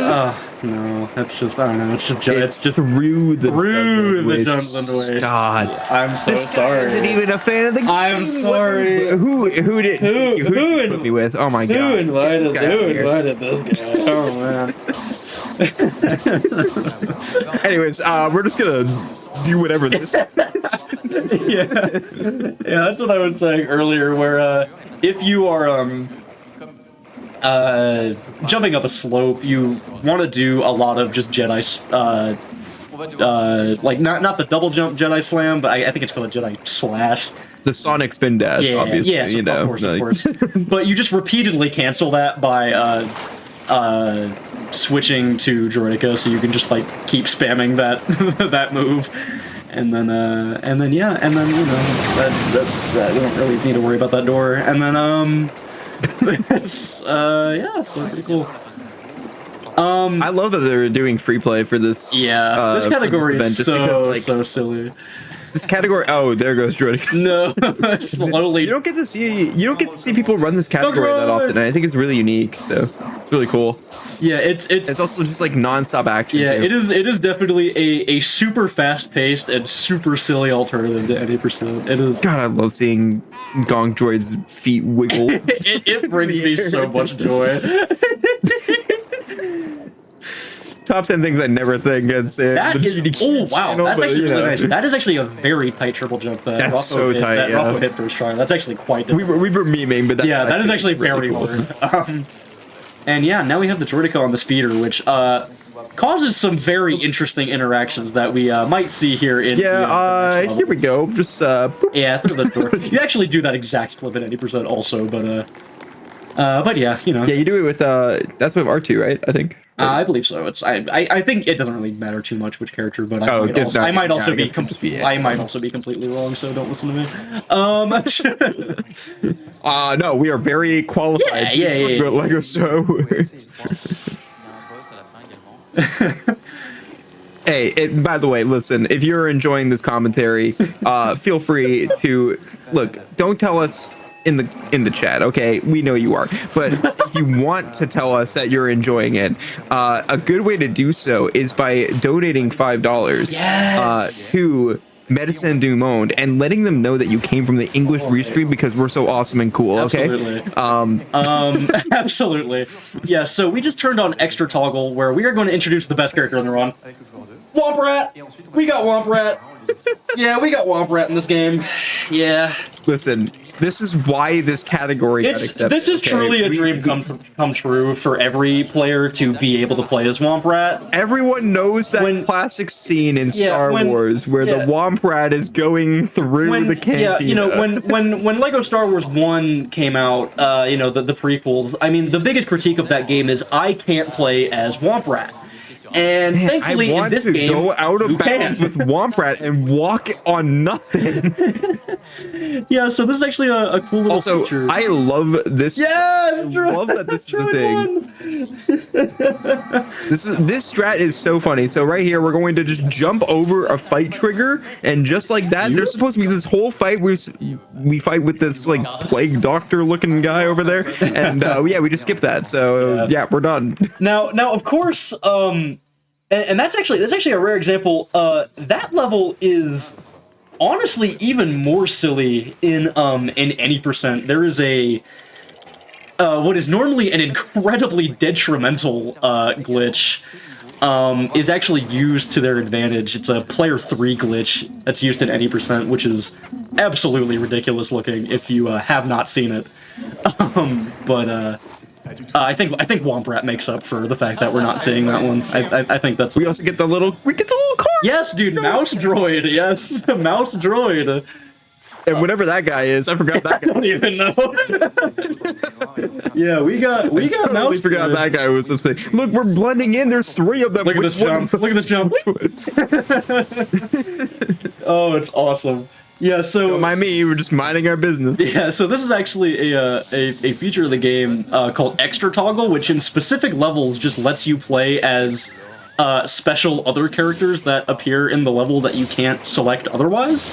No, that's just I don't know. It's just through the Jundland Waste. God, I'm so this sorry. Guy isn't even a fan of the game. I'm sorry. Who put me with? Oh my God. Who invited this guy? Oh man. Anyways, we're just gonna do whatever this is. Yeah, that's what I was saying earlier. Where if you are jumping up a slope, you want to do a lot of just Jedi, like not the double jump Jedi slam, but I think it's called a Jedi slash. The Sonic spin dash, obviously. Yes, you know, of course. But you just repeatedly cancel that by switching to Droideka, so you can just like keep spamming that move, and then you know, we don't really need to worry about that door, and then yeah, so pretty cool. I love that they're doing free play for this. Yeah, this category is so silly. This category. Oh, there goes Droideka. No, slowly. You don't get to see people run this category that often. And I think it's really unique. So it's really cool. Yeah, it's also just like non-stop action. Yeah, too. it is definitely a super fast-paced and super silly alternative to any percent. It is. God, I love seeing Gong Droid's feet wiggle. it brings me so much joy. top 10 things I never think I'd say. That is, oh wow, channel, that's but, actually you really know. nice. That is actually a very tight triple jump that That's Rocco so hit, tight, that yeah. Rocco hit first try. That's actually quite difficult. We were memeing, but that's yeah, that is actually very really cool. hard. And yeah, now we have the Droidica on the speeder, which causes some very interesting interactions that we might see here in here we go. Just yeah, through the door. You actually do that exact clip at 80% also, but yeah, you know. Yeah, you do it with that's with R2, right? I think. I believe so. It's I think it doesn't really matter too much which character, but I might also be completely wrong, so don't listen to me. No, we are very qualified to talk about Lego Star Wars. Hey, by the way, listen, if you're enjoying this commentary, feel free to look. Don't tell us in the chat, okay? We know you are, but if you want to tell us that you're enjoying it, a good way to do so is by donating $5 to Medicine du Monde and letting them know that you came from the English Restream because we're so awesome and cool, okay? Absolutely. Absolutely. Yeah, so we just turned on Extra Toggle, where we are going to introduce the best character in the run. Womp Rat! We got Womp Rat! Yeah, we got Womp Rat in this game. Yeah. Listen, this is why this category got accepted. This is truly a dream come true for every player to be able to play as Womp Rat. Everyone knows that classic scene in Star Wars where the Womp Rat is going through the cantina. Yeah, you know, when Lego Star Wars 1 came out, you know, the prequels, I mean, the biggest critique of that game is I can't play as Womp Rat. And thankfully, I want in this to game, go out of bounds with Womp Rat and walk on nothing. Yeah, so this is actually a cool little feature. I love this. Yes, I love that this is the thing. This strat is so funny. So right here, we're going to just jump over a fight trigger, and just like that, there's supposed to be this whole fight where we fight with this like plague doctor looking guy over there, and yeah, we just skip that. So yeah, we're done. Now, of course, and that's actually a rare example. That level is honestly even more silly in any percent. There is a what is normally an incredibly detrimental glitch is actually used to their advantage. It's a player 3 glitch that's used in any percent, which is absolutely ridiculous looking if you have not seen it. But I think Womp Rat makes up for the fact that we're not seeing that one. I think that's. We also get the little car. Yes, dude, mouse droid. Yes, mouse droid. And whatever that guy is, I forgot that guy. I don't even know. Yeah, we got totally mouse. Forgot that guy was the thing. Look, we're blending in. There's 3 of them. Look at this jump. Look at this jump. Oh, it's awesome. Yeah, so don't mind me, we're just minding our business. Yeah, so this is actually a feature of the game called Extra Toggle, which in specific levels just lets you play as special other characters that appear in the level that you can't select otherwise,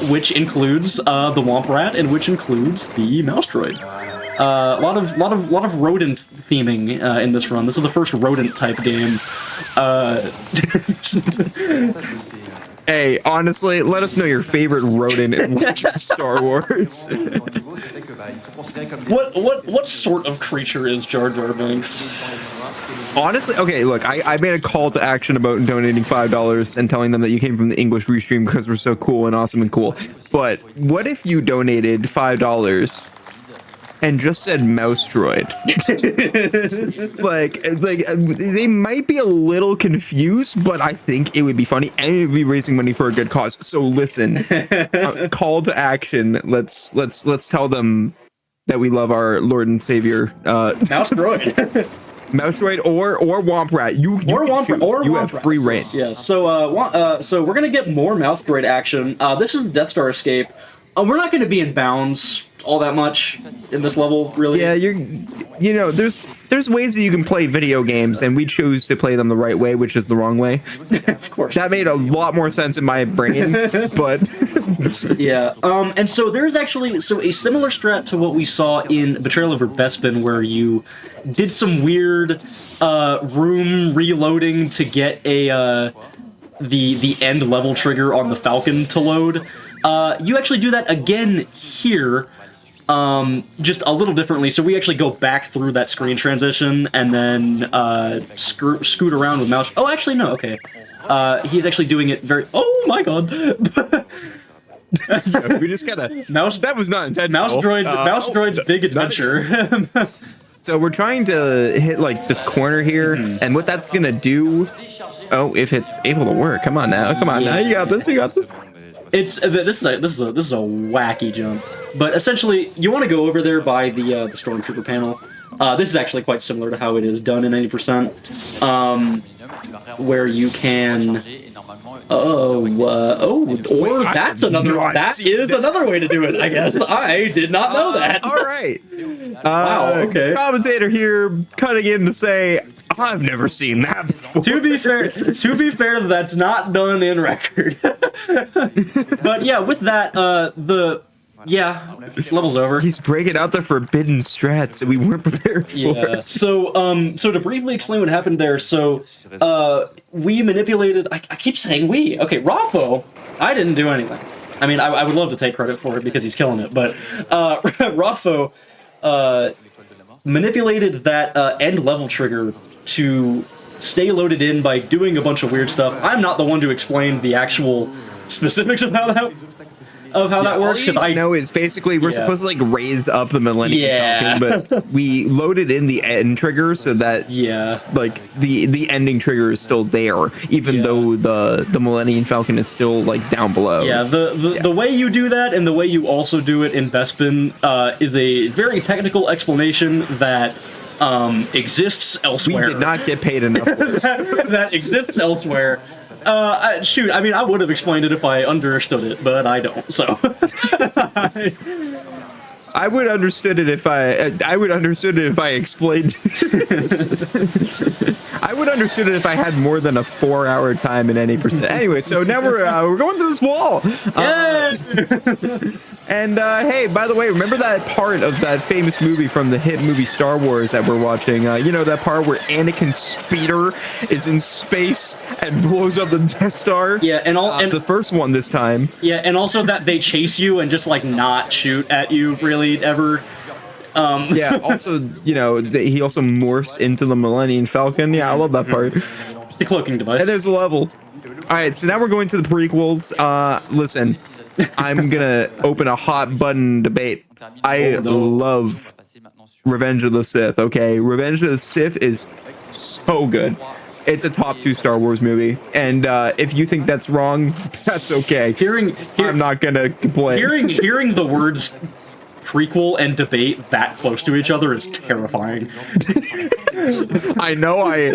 which includes the Womp Rat and which includes the Mouse Droid. A lot of rodent theming in this run. This is the first rodent type game. Hey, honestly, let us know your favorite rodent in Star Wars. What sort of creature is Jar Jar Binks? Honestly, okay, look, I made a call to action about donating $5 and telling them that you came from the English Restream because we're so cool and awesome and cool. But what if you donated $5 and just said mouse droid? like they might be a little confused, but I think it would be funny and it would be raising money for a good cause. So listen, call to action. Let's tell them that we love our Lord and Savior, Mouse droid. Mouse droid or Womp Rat. You have free reign. Yeah. So we're gonna get more Mouse droid action. This is Death Star Escape. We're not gonna be in bounds all that much in this level, really. Yeah, you know, there's ways that you can play video games, and we choose to play them the right way, which is the wrong way. Of course. That made a lot more sense in my brain, but yeah. And so there's actually a similar strat to what we saw in Betrayal over Bespin, where you did some weird room reloading to get a the end level trigger on the Falcon to load. You actually do that again here. just a little differently. So we actually go back through that screen transition and then scoot around with mouse. Oh, actually, no, okay. He's actually doing it very... Oh, my God! We just gotta... That was not intentional. Mouse Droid's big adventure. So we're trying to hit, like, this corner here, and what that's gonna do... Oh, if it's able to work. Come on now. Come on now. You got this. You got this. This is a wacky jump. But essentially, you want to go over there by the Stormtrooper panel. This is actually quite similar to how it is done in 90%. Where you can... or that's another... That is another way to do it, I guess. I did not know that. All right. Wow, okay. Commentator here cutting in to say, I've never seen that before. To be fair, that's not done in record. But yeah, with that, level's over. He's breaking out the forbidden strats that we weren't prepared for. Yeah. So to briefly explain what happened there, so we manipulated. I keep saying we. Okay, Raffo. I didn't do anything. I mean, I would love to take credit for it because he's killing it, but Raffo manipulated that end level trigger to stay loaded in by doing a bunch of weird stuff. I'm not the one to explain the actual specifics of how that works, because I know is basically we're supposed to like raise up the Millennium Falcon, but we loaded in the end trigger so that like the ending trigger is still there, even though the Millennium Falcon is still like down below. Yeah, the way you do that and the way you also do it in Bespin is a very technical explanation that exists elsewhere. We did not get paid enough for this. that exists elsewhere. Shoot, I mean, I would have explained it if I understood it, but I don't, so. I would understood it if I explained. I would understood it if I had more than a 4-hour time in any percent. Anyway, so now we're going through this wall. And hey, by the way, remember that part of that famous movie from the hit movie Star Wars that we're watching? You know, that part where Anakin's speeder is in space and blows up the Death Star? Yeah, and the first one this time. Yeah, and also that they chase you and just like not shoot at you really ever. Yeah, also, you know, he also morphs into the Millennium Falcon. Yeah, I love that part. The cloaking device. And there's a level. Alright, so now we're going to the prequels. Listen, I'm gonna open a hot button debate. I love Revenge of the Sith, okay? Revenge of the Sith is so good. It's a top 2 Star Wars movie, and if you think that's wrong, that's okay. I'm not gonna complain. Hearing the words prequel and debate that close to each other is terrifying. I know I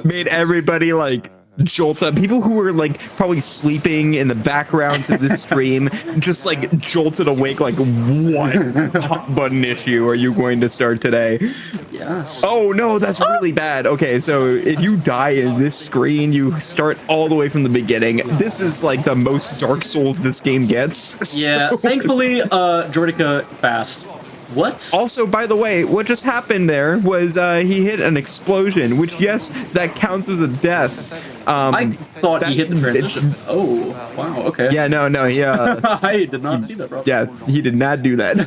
made everybody like jolt up. People who were like probably sleeping in the background to this stream just like jolted awake. Like, what hot button issue are you going to start today? Yes. Oh no, that's really bad. Okay, so if you die in this screen, you start all the way from the beginning. This is like the most Dark Souls this game gets. Yeah, thankfully, Jordica fast. What? Also, by the way, what just happened there was he hit an explosion, which, yes, that counts as a death. I thought he hit the transition. Oh, wow, okay. Yeah, no, yeah. I did not see that, bro. Yeah, he did not do that.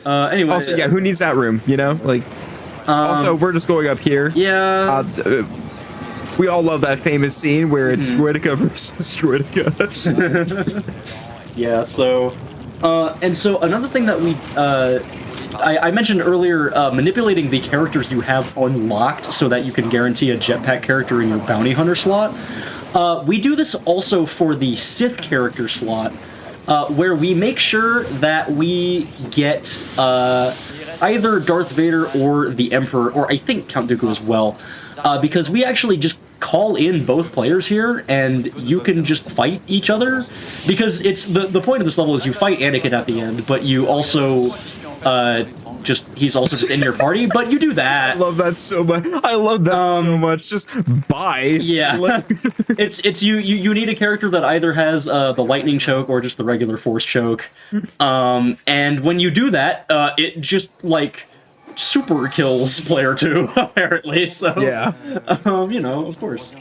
Anyway. Also, yeah, who needs that room, you know? Like, also, we're just going up here. Yeah. We all love that famous scene where it's Droidica versus Droidica. Yeah, so... and so another thing that we, I mentioned earlier, manipulating the characters you have unlocked so that you can guarantee a jetpack character in your bounty hunter slot. We do this also for the Sith character slot, where we make sure that we get either Darth Vader or the Emperor, or I think Count Dooku as well, because we actually just call in both players here, and you can just fight each other, because it's the point of this level is you fight Anakin at the end, but you also he's also just in your party, but you do that. I love that so much. I love that so much. Just bye. Yeah. it's you need a character that either has the lightning choke or just the regular force choke, and when you do that, it just like super kills player 2 apparently. So yeah, you know, of course.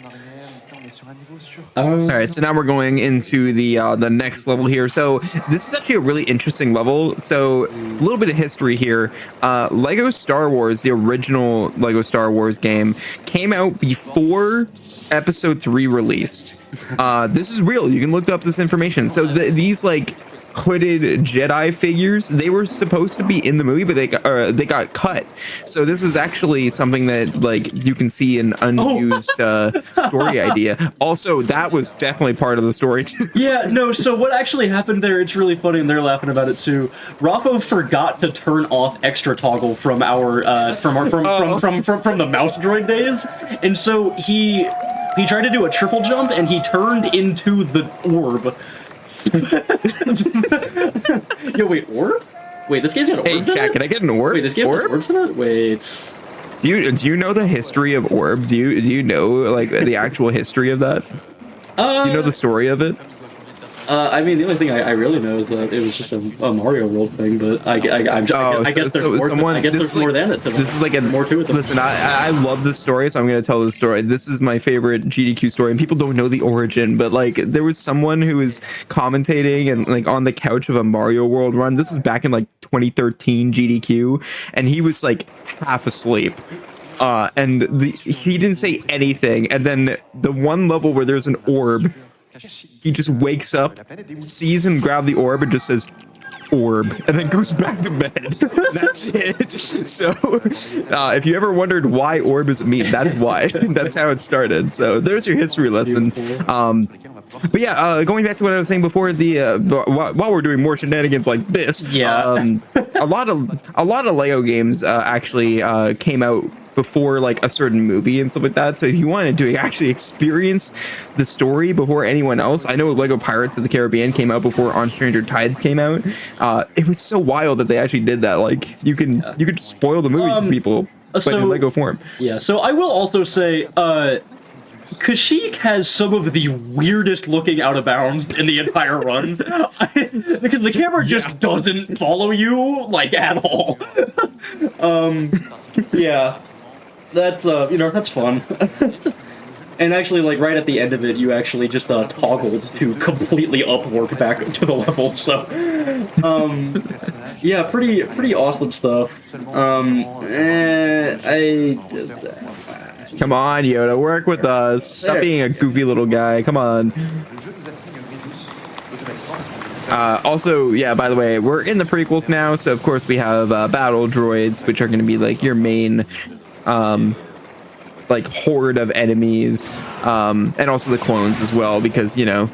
All right, so now we're going into the next level here. So this is actually a really interesting level. So a little bit of history here. Lego Star Wars, the original Lego Star Wars game, came out before Episode 3 released. This is real. You can look up this information. So these like hooded Jedi figures, they were supposed to be in the movie, but they got cut. So this was actually something that like you can see an unused story idea. Also, that was definitely part of the story too. Yeah, no, so what actually happened there, it's really funny and they're laughing about it too. Raffo forgot to turn off extra toggle from our from the mouse droid days. And so he tried to do a triple jump and he turned into the orb. Yo, wait, orb? Wait, this game's got orbs in it? Hey, chat, can I get an orb? Wait, this game has orbs in it? Wait. Do you know the history of orb? Do you know like the actual history of that? Do you know the story of it? I mean, the only thing I really know is that it was just a Mario World thing, but I guess there's more than it to This is like more to it. Listen, I love this story, so I'm going to tell this story. This is my favorite GDQ story, and people don't know the origin, but like there was someone who was commentating and like on the couch of a Mario World run. This was back in like 2013 GDQ, and he was like half asleep. And he didn't say anything, and then the one level where there's an orb, he just wakes up, sees him grab the orb, and just says, orb, and then goes back to bed. That's it. So, if you ever wondered why orb is a meme, that's why. That's how it started. So, there's your history lesson. But yeah, going back to what I was saying before, while we're doing more shenanigans like this, a lot of Lego games actually came out before like a certain movie and stuff like that. So if you wanted to actually experience the story before anyone else, I know Lego Pirates of the Caribbean came out before On Stranger Tides came out. It was so wild that they actually did that. Like you could spoil the movie for people, but in Lego form. Yeah. So I will also say, Kashyyyk has some of the weirdest looking out of bounds in the entire run. Because the camera just doesn't follow you like at all. Yeah. That's that's fun. And actually, like right at the end of it, you actually just toggled to completely upwarp back to the level. So, yeah, pretty awesome stuff. Come on, Yoda, work with us. Stop being a goofy little guy. Come on. Also, yeah, by the way, we're in the prequels now, so of course we have battle droids, which are going to be like your main like horde of enemies, and also the clones as well, because you know,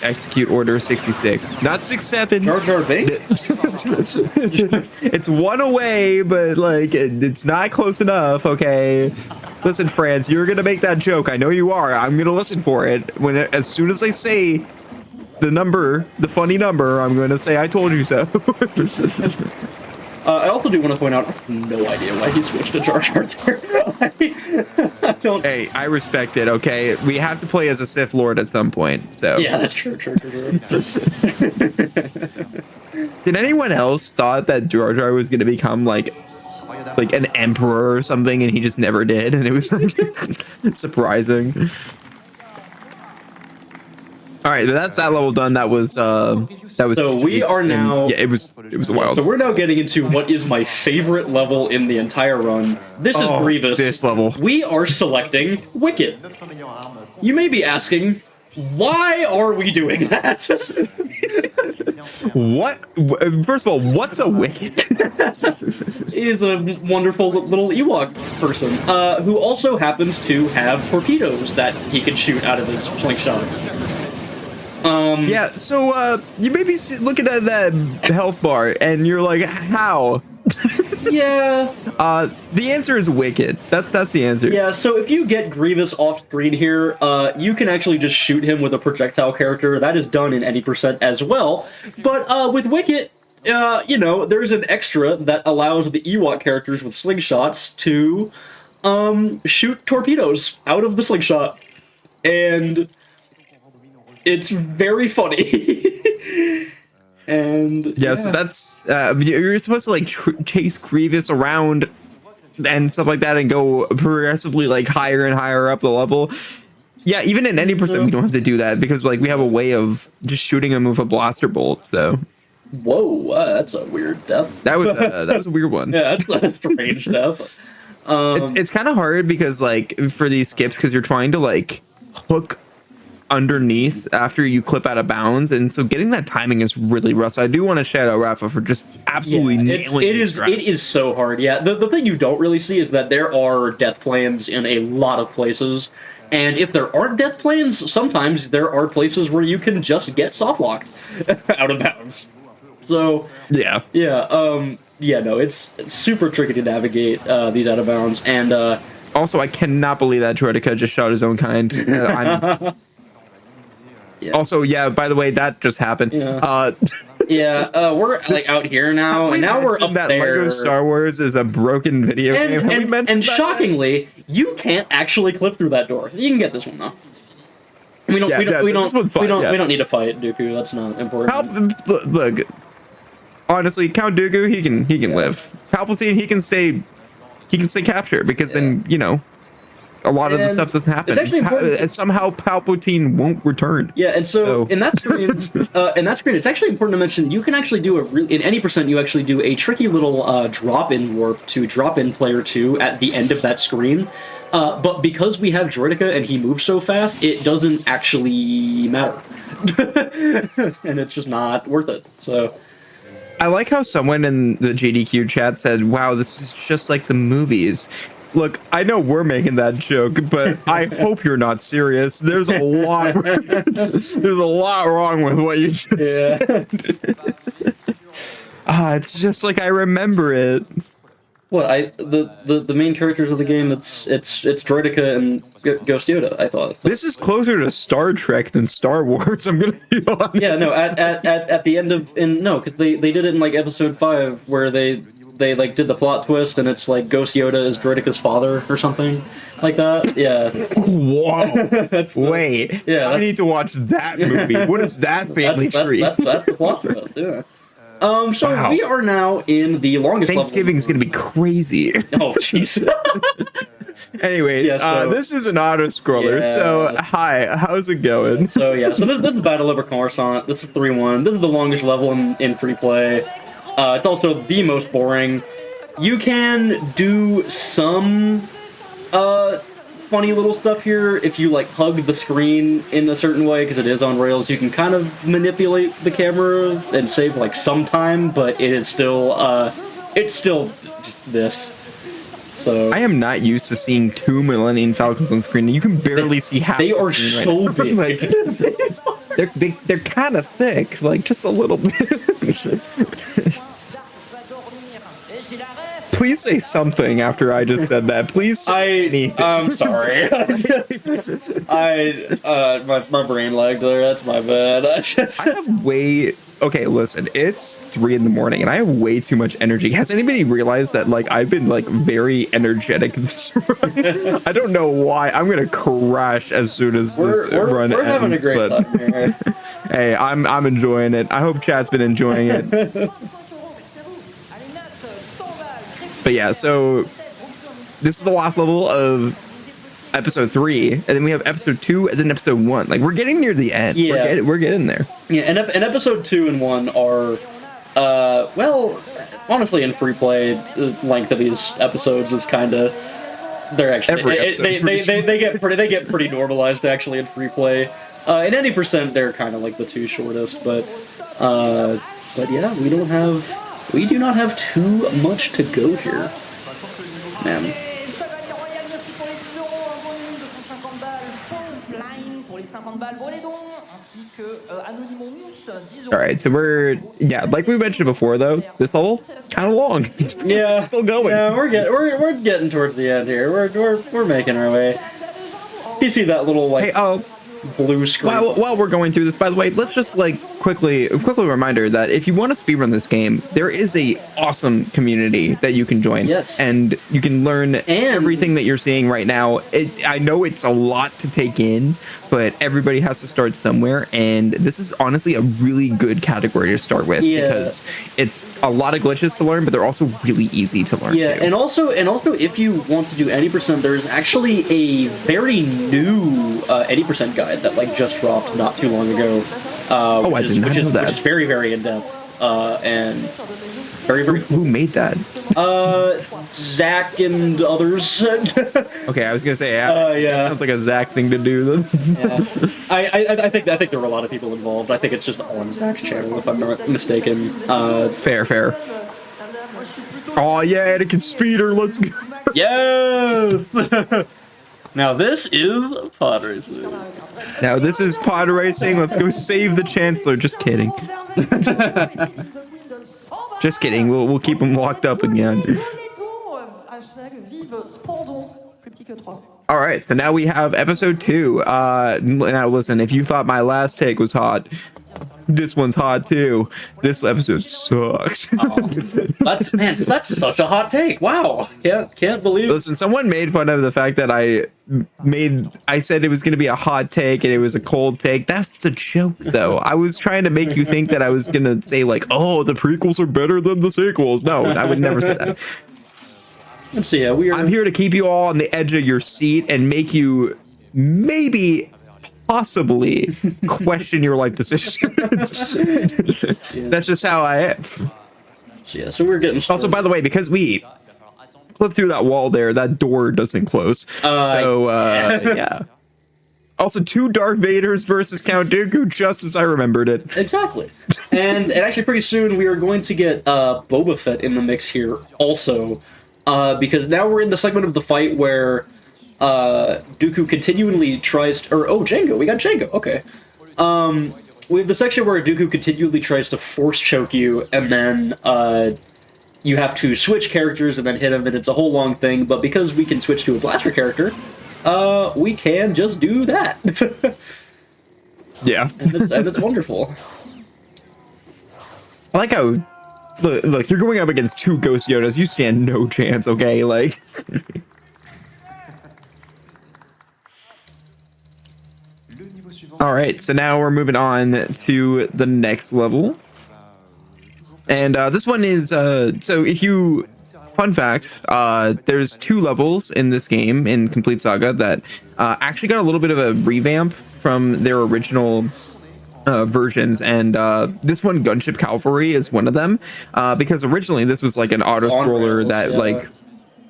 execute order 66, not 67. It's one away, but like it's not close enough. Okay, listen, France, you're gonna make that joke. I know you are. I'm gonna listen for it as soon as I say the number, the funny number, I'm going to say I told you so. I also do want to point out, I have no idea why he switched to Jar Jar there. I don't... Hey, I respect it, okay? We have to play as a Sith Lord at some point, so... Yeah, that's true. Did anyone else thought that Jar Jar was going to become, like an emperor or something, and he just never did, and it was surprising. All right, that's that level done. That was. So we are now. Yeah, it was wild. So we're now getting into what is my favorite level in the entire run. This is Grievous. This level. We are selecting Wicket. You may be asking, why are we doing that? What? First of all, what's a Wicket? Is a wonderful little Ewok person who also happens to have torpedoes that he can shoot out of his slingshot. Yeah, so you may be looking at that health bar and you're like, how? Yeah. The answer is Wicket. That's the answer. Yeah, so if you get Grievous off screen here, you can actually just shoot him with a projectile character. That is done in any percent as well. But with Wicket, you know, there's an extra that allows the Ewok characters with slingshots to shoot torpedoes out of the slingshot. And it's very funny. And yeah, so that's you're supposed to like chase Grievous around and stuff like that and go progressively like higher and higher up the level. Yeah, even in any percent, we don't have to do that because like we have a way of just shooting him with a blaster bolt. So. Whoa, that's a weird death. That was a weird one. Yeah, that's a strange death. It's kind of hard because like for these skips because you're trying to like hook underneath after you clip out of bounds, and so getting that timing is really rough. So I do want to shout out Rafa for just absolutely nailing it is so hard. Yeah, the thing you don't really see is that there are death planes in a lot of places, and if there aren't death planes, sometimes there are places where you can just get soft locked out of bounds. So no, it's super tricky to navigate these out of bounds, and also I cannot believe that Droideka just shot his own kind. Also, yeah, by the way, that just happened. We're like out here now, and now we're up that there. Lego Star Wars is a broken video game. And shockingly, you can't actually clip through that door. You can get this one though. We don't need to fight Dooku. That's not important. Look, honestly, Count Dooku, he can live. Palpatine, he can stay captured because then a lot of the stuff doesn't happen. It's actually important somehow Palpatine won't return. Yeah, and so in that screen, it's actually important to mention you can actually do in any percent you actually do a tricky little drop-in warp to drop in player 2 at the end of that screen. But because we have Droideka and he moves so fast, it doesn't actually matter, and it's just not worth it. So. I like how someone in the GDQ chat said, "Wow, this is just like the movies." Look, I know we're making that joke, but I hope you're not serious. There's a lot wrong with what you just said. It's just like I remember it. What the main characters of the game, it's Droideka and Ghost Yoda. I thought this is closer to Star Trek than Star Wars. I'm gonna be honest. Yeah, no. At the end of because they did it in like episode 5 where they like did the plot twist and it's like Ghost Yoda is Droideka's father or something like that. Yeah. Whoa. Wait. Yeah. I need to watch that movie. What is that family tree? That's the plot twist. Yeah. So wow. We are now in the longest. Thanksgiving's gonna be crazy. Oh jeez. Anyways, this is an auto scroller. Yeah. So hi, how's it going? So this is Battle Over Coruscant. This is 3-1. This is the longest level in free play. It's also the most boring. You can do some funny little stuff here if you like hug the screen in a certain way because it is on rails. You can kind of manipulate the camera and save like some time, but it is still just this. So I am not used to seeing 2 Millennium Falcons on screen. You can barely see half. They are so big. Like, they're kind of thick, like just a little bit. Please say something after I just said that. Please. I'm sorry. My brain lagged there. That's my bad. I have way. Okay, listen. It's 3 in the morning, and I have way too much energy. Has anybody realized that? Like, I've been like very energetic this run. I don't know why. I'm gonna crash as soon as this run ends. We're having a great time here. Hey, I'm enjoying it. I hope chat's been enjoying it. But yeah, so this is the last level of episode 3, and then we have episode 2, and then episode 1. Like, we're getting near the end. Yeah. We're getting there. Yeah, and episode 2 and 1 are, well, honestly, in free play, the length of these episodes is kind of. They're actually they get pretty normalized actually in free play. In any percent, they're kind of like the 2 shortest, but yeah, we do not have too much to go here, man. All right, so we're like we mentioned before though, this level kind of long. Yeah, still going. Yeah, we're getting towards the end here. We're making our way. You see that little like blue screen. While we're going through this, by the way, let's just like quickly reminder that if you want to speedrun this game, there is a awesome community that you can join. Yes, and you can learn everything that you're seeing right now. I know it's a lot to take in, but everybody has to start somewhere, and this is honestly a really good category to start with because it's a lot of glitches to learn, but they're also really easy to learn. Yeah, too. and also if you want to do 80%, there's actually a very new 80% guide that like just dropped not too long ago. Which is very, very in depth and very, very. Who made that? Zach and others. Okay, I was gonna say, that sounds like a Zach thing to do. I think there were a lot of people involved. I think it's just on Zach's channel, if I'm not mistaken. Fair. Oh yeah, Anakin Speeder, let's go. Yes. Now this is pod racing. Let's go save the Chancellor. Just kidding. Just kidding. We'll keep him locked up again. All right, so now we have episode 2. Now listen, if you thought my last take was hot, this one's hot too. This episode sucks. That's such a hot take. Wow, can't believe. Listen, someone made fun of the fact that I said it was going to be a hot take and it was a cold take. That's the joke, though. I was trying to make you think that I was going to say like, oh, the prequels are better than the sequels. No, I would never say that. Let's see. I'm here to keep you all on the edge of your seat and make you possibly question your life decisions. That's just how I am. So we're getting also, by the way, because we clipped through that wall there, that door doesn't close. Yeah. Also, 2 Darth Vaders versus Count Dooku, just as I remembered it. Exactly. And actually, pretty soon we are going to get Boba Fett in the mix here also, because now we're in the segment of the fight where Dooku continually tries to, Jango, we got Jango, okay. We have the section where Dooku continually tries to force choke you, and then you have to switch characters and then hit him, and it's a whole long thing, but because we can switch to a blaster character, we can just do that. Yeah. and it's wonderful. I like how, look, you're going up against 2 Ghost Yodas, you stand no chance, okay, like... All right, so now we're moving on to the next level. And this one is, so if you, fun fact, there's 2 levels in this game, in Complete Saga, that actually got a little bit of a revamp from their original versions. And this one, Gunship Cavalry, is one of them, because originally this was like an auto-scroller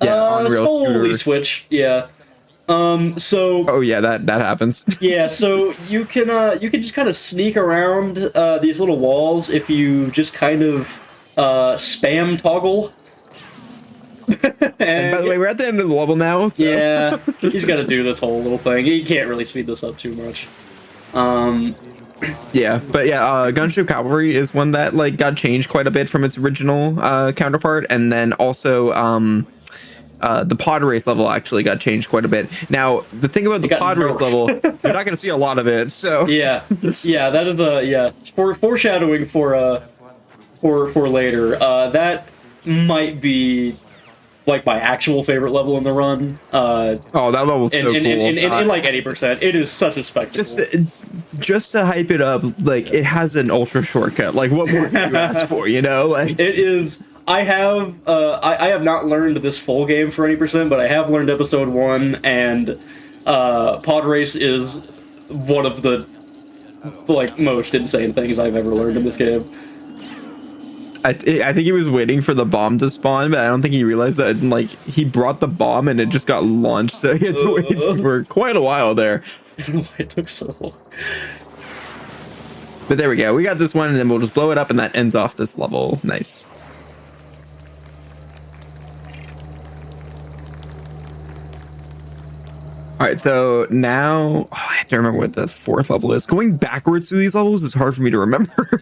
on-rail shooter. Switch, yeah. Oh yeah, that happens. Yeah, so you can just kind of sneak around these little walls if you just kind of spam toggle. And by the way, we're at the end of the level now, so... Yeah, he's got to do this whole little thing. You can't really speed this up too much. Yeah, but yeah, Gunship Cavalry is one that like got changed quite a bit from its original counterpart, and then also the pod race level actually got changed quite a bit. Now, the thing about the pod race level, you're not going to see a lot of it. So yeah, that is foreshadowing for later. That might be like my actual favorite level in the run. Oh, that level's so cool. In like 80%, it is such a spectacle. Just to hype it up, like it has an ultra shortcut. Like what more can you ask for? You know, like it is. I have not learned this full game for 80%, but I have learned episode 1, and pod race is one of the like most insane things I've ever learned in this game. I think he was waiting for the bomb to spawn, but I don't think he realized that like he brought the bomb and it just got launched, so he had to wait for quite a while there. I don't know why it took so long. But there we go. We got this one, and then we'll just blow it up, and that ends off this level. Nice. All right, so now I have to remember what the 4th level is. Going backwards through these levels is hard for me to remember.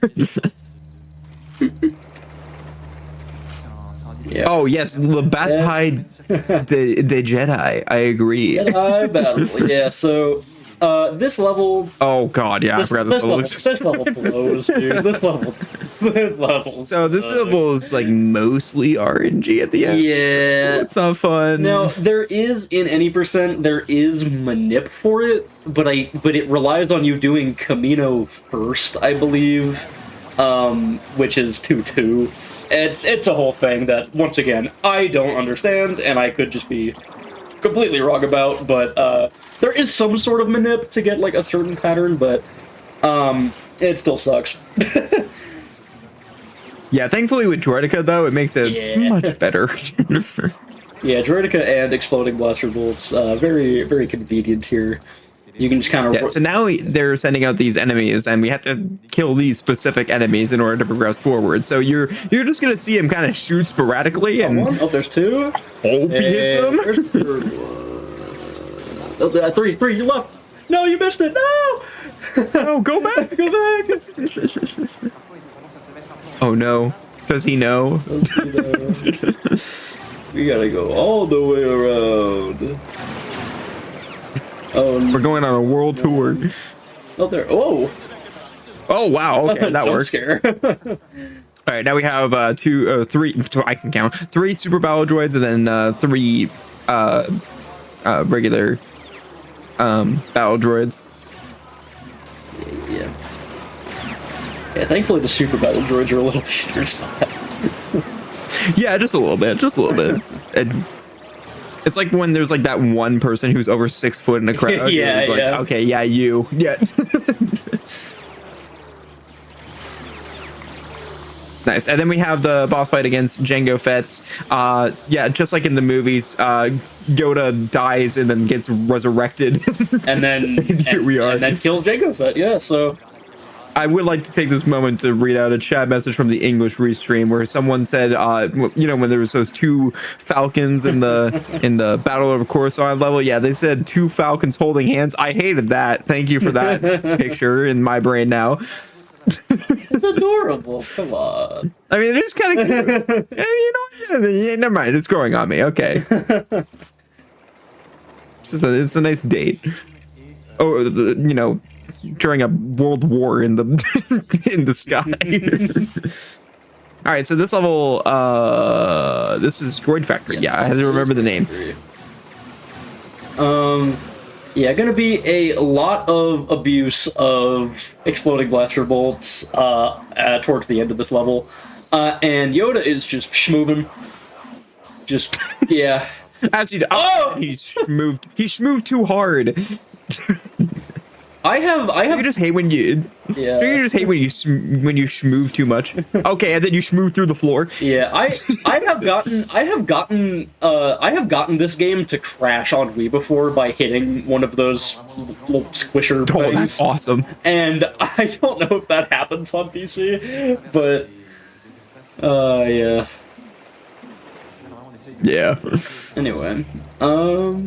Yeah. Oh yes, the Bataille de Jedi. I agree. Jedi battle. Yeah. So this level. Oh god, yeah, I forgot this level. This level blows, dude. This level. levels. So this level is like mostly RNG at the end. Yeah. It's not fun. Now, there is, in any percent, there is manip for it, but it relies on you doing Camino first, I believe, which is 2-2. It's a whole thing that, once again, I don't understand, and I could just be completely wrong about, but there is some sort of manip to get, like, a certain pattern, but it still sucks. Yeah, thankfully with Droidica, though, it makes it much better. Yeah, Droidica and Exploding Blaster Bolts, very, very convenient here. You can just kind of... Yeah, so now they're sending out these enemies, and we have to kill these specific enemies in order to progress forward. So you're just going to see him kind of shoot sporadically, and... Oh, there's two. Hope he hits him. Oh, three, you left. No, you missed it. No! No, go back. Go back. Oh, no. Does he know? We gotta go all the way around. Oh, we're going on a world tour. Oh, there. Oh. Oh, wow. Okay, that works. Scare. All right, now we have three. I can count 3 super battle droids, and then 3 regular battle droids. Yeah. Yeah. Thankfully, the super battle droids are a little easier to spot. Yeah, just a little bit. Just a little bit. It's like when there's like that one person who's over 6 foot in a crowd. Yeah, like, yeah. Okay, yeah, you. Yeah. Nice. And then we have the boss fight against Jango Fett. Yeah, just like in the movies, Yoda dies and then gets resurrected. And then here we are. And then kills Jango Fett. Yeah, so I would like to take this moment to read out a chat message from the English Restream where someone said, you know, when there was those 2 falcons in the Battle of Coruscant level, yeah, they said 2 falcons holding hands. I hated that. Thank you for that picture in my brain now. It's adorable. Come on. I mean, it is kind of cute. You know, never mind. It's growing on me. Okay. It's a nice date. Oh, you know, during a world war in the in the sky. All right, so this level, this is Droid Factory. Yes, yeah, I have to remember the name. Yeah, gonna be a lot of abuse of exploding blaster bolts towards the end of this level, and Yoda is just schmoving. Just yeah. As he he's schmoved too hard. I have. You just hate when you. Yeah. You just hate when you schmoove too much. Okay, and then you schmoove through the floor. Yeah, I have gotten this game to crash on Wii before by hitting one of those little squisher things. Oh, that's awesome. And I don't know if that happens on PC, but yeah. Yeah. Anyway,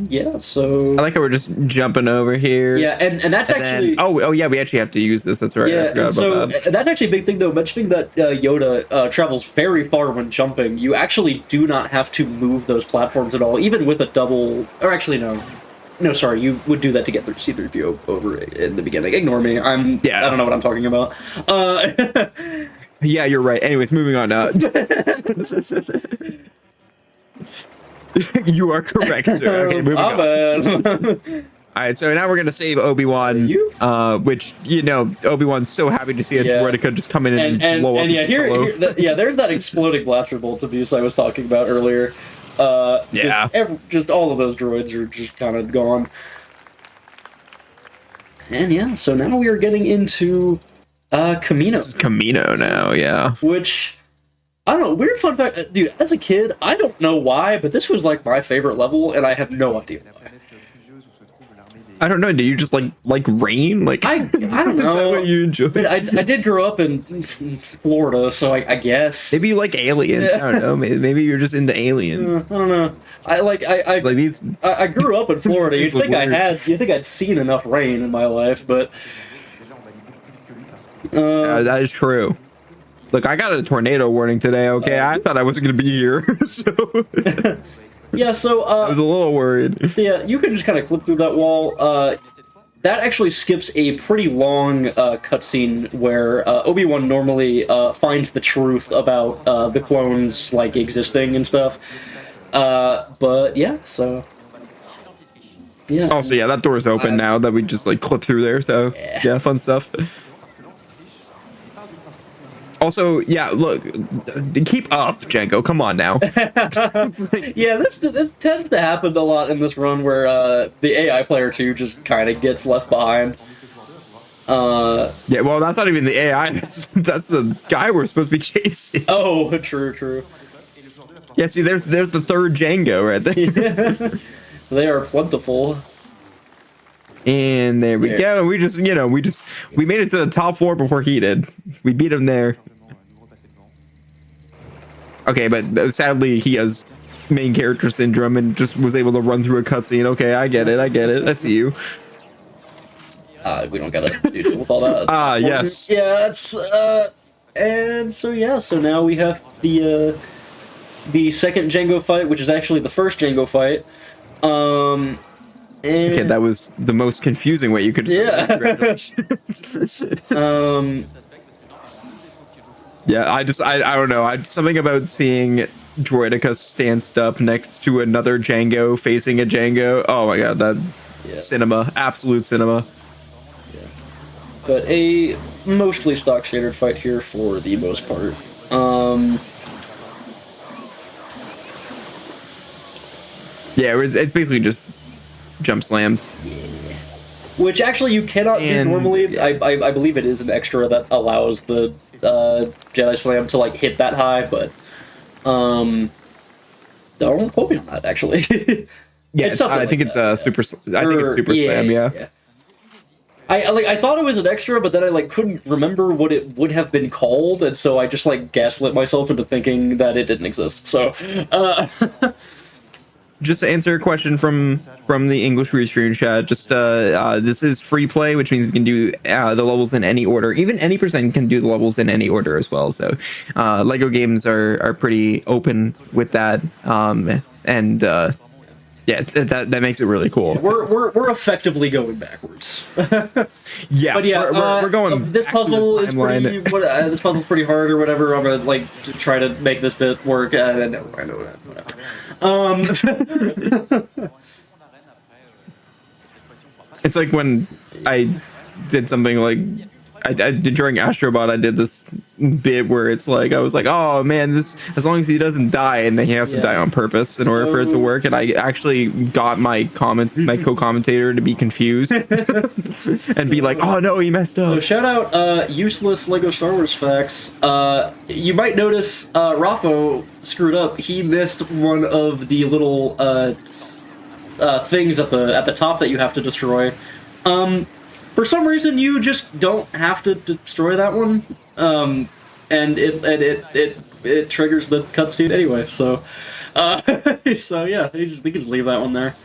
yeah, so... I like how we're just jumping over here. Yeah, and that's actually... Oh, yeah, we actually have to use this, that's right. Yeah, I forgot and so about that. that's actually a big thing, though, mentioning that Yoda travels very far when jumping. You actually do not have to move those platforms at all, even with a double... Or actually, no. No, sorry, you would do that to get C-3PO over in the beginning. Ignore me, I don't know what I'm talking about. Yeah, you're right. Anyways, moving on now. You are correct, sir. Okay, moving on. All right, so now we're gonna save Obi-Wan, which you know Obi-Wan's so happy to see a droideka just come in and blow up. And yeah, there's that exploding blaster bolts abuse I was talking about earlier. Yeah, just all of those droids are just kind of gone. And yeah, so now we are getting into Camino. This is Camino now, yeah. Which, I don't know, weird fun fact, dude, as a kid, I don't know why, but this was like my favorite level, and I have no idea why. I don't know, do you just like rain? Like I don't know. Is that what you enjoy? But I did grow up in Florida, so I guess. Maybe you like aliens, I don't know, maybe you're just into aliens. I don't know. I grew up in Florida. You'd think I'd seen enough rain in my life, but that is true. Look, I got a tornado warning today. Okay, I thought I wasn't gonna be here, so yeah. So I was a little worried. So yeah, you can just kind of clip through that wall. that actually skips a pretty long cutscene where Obi-Wan normally finds the truth about the clones like existing and stuff. But yeah, so yeah. Also, yeah, that door's open now that we just like clip through there. So yeah, fun stuff. Also, yeah, look, keep up, Django. Come on now. Yeah, this tends to happen a lot in this run where the AI player too just kind of gets left behind. Yeah, well, that's not even the AI. That's the guy we're supposed to be chasing. Oh, true. Yeah, see, there's the third Django right there. Yeah. They are plentiful. And there we go. We just, we made it to the top 4 before he did. We beat him there. Okay, but sadly he has main character syndrome and just was able to run through a cutscene. Okay, I get it. I see you. We don't gotta do with all that. Yes. Yeah, it's and so yeah, so now we have the second Django fight, which is actually the first Django fight. Okay, that was the most confusing way you could. Yeah. Yeah, I don't know. Something about seeing Droideka stanced up next to another Django facing a Django. Oh my god, that cinema, absolute cinema. Yeah. But a mostly stock standard fight here for the most part. Yeah, it's basically just jump slams. Which actually you cannot do normally. I believe it is an extra that allows the Jedi Slam to like hit that high, but don't quote me on that actually. Yeah, I think it's a super. I think it's super slam. Yeah. I thought it was an extra, but then I like couldn't remember what it would have been called, and so I just like gaslit myself into thinking that it didn't exist. So. Just to answer a question from the English Restream chat, just this is free play, which means we can do the levels in any order. Even any person can do the levels in any order as well. So Lego games are pretty open with that, and yeah, that makes it really cool. We're effectively going backwards. Yeah, but yeah, we're going. This puzzle is pretty. This puzzle's pretty hard or whatever. I'm gonna like try to make this bit work. I know that. Whatever. It's like when I did something like I did during Astrobot. I did this bit where it's like I was like, oh man, this as long as he doesn't die, and then he has to die on purpose in order for it to work. And I actually got my co-commentator to be confused and be like, oh no, he messed up. So shout out useless Lego Star Wars facts. You might notice Raffo screwed up. He missed one of the little things at the top that you have to destroy. For some reason, you just don't have to destroy that one, and it triggers the cutscene anyway. So, so yeah, you can just leave that one there.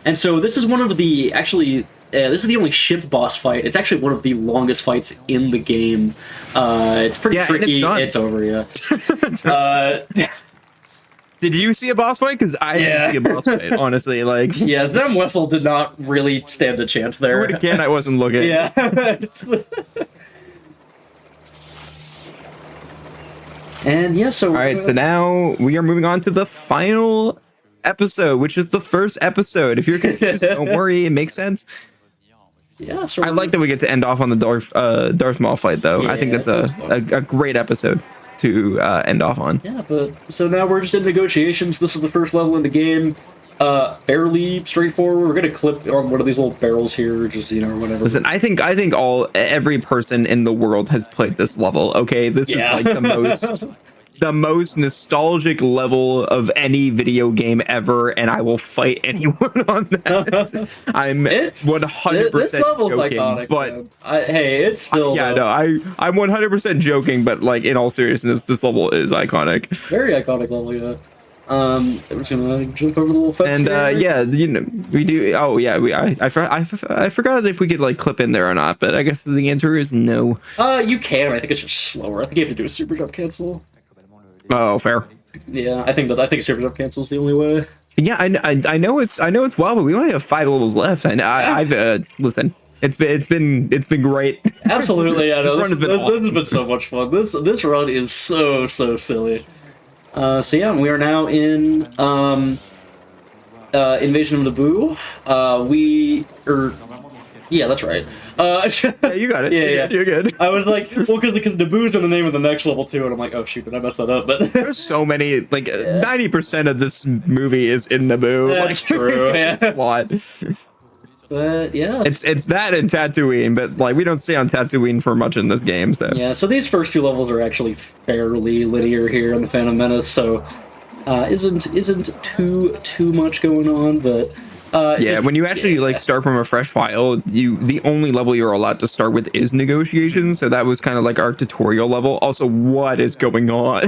And so this is one of the this is the only ship boss fight. It's actually one of the longest fights in the game. It's pretty tricky. It's over, yeah. Did you see a boss fight? Because I didn't see a boss fight, honestly. Like, yeah, Zem Wessel did not really stand a chance there. Again, I wasn't looking. Yeah. And yeah, so... Alright, so now we are moving on to the final episode, which is the first episode. If you're confused, don't worry, it makes sense. Yeah, sure. I like that we get to end off on the Darth Maul fight, though. Yeah, I think that's a great episode to end off on. Yeah, but so now we're just in negotiations. This is the first level in the game. Fairly straightforward. We're gonna clip on one of these little barrels here, just whatever. Listen, I think every person in the world has played this level. Okay, this is like the most nostalgic level of any video game ever, and I will fight anyone on that. I'm 100% this level's joking, iconic, but hey, it's still I'm 100% joking, but like in all seriousness, this level is iconic. Very iconic level, yeah. I'm just gonna jump over the little fence. And yeah, we do. Oh yeah, I forgot if we could like clip in there or not, but I guess the answer is no. You can. I think it's just slower. I think you have to do a super jump cancel. Oh, fair. Yeah, I think super jump cancel is the only way. Yeah, I know it's wild, but we only have 5 levels left. I've listen. It's been great. Absolutely, yeah. This No, run has been this has been so much fun. This run is so silly. So yeah, we are now in Invasion of Naboo. Yeah, that's right. Yeah, you got it. Yeah, You're good. I was like, well, because Naboo's in the name of the next level too, and I'm like, oh shoot, did I mess that up? But there's so many, like 90% of this movie is in Naboo. That's like, true. Yeah. It's a lot. But yeah, it's that and Tatooine, but like we don't stay on Tatooine for much in this game. So yeah. So these first two levels are actually fairly linear here in the Phantom Menace. So isn't too much going on, but. Yeah, when you actually like start from a fresh file, the only level you're allowed to start with is negotiations. So that was kind of like our tutorial level. Also, what is going on?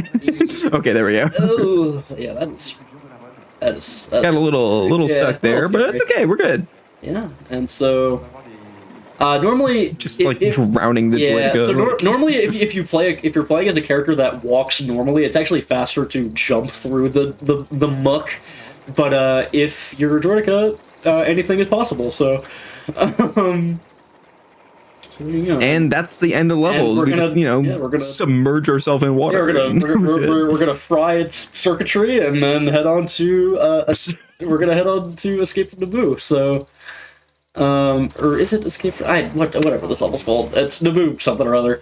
Okay, there we go. Oh, yeah, that is got a little stuck there, but that's okay. We're good. Yeah, and so normally just drowning the yeah. Droidica. So normally, if you're playing as a character that walks normally, it's actually faster to jump through the muck. But if you're a Droidica, anything is possible. So, and that's the end of the level. We're just, we're gonna submerge ourselves in water. Yeah, we're gonna fry its circuitry and then head on to we're gonna head on to Escape from Naboo. So, or is it Escape from whatever this level's called? It's Naboo something or other.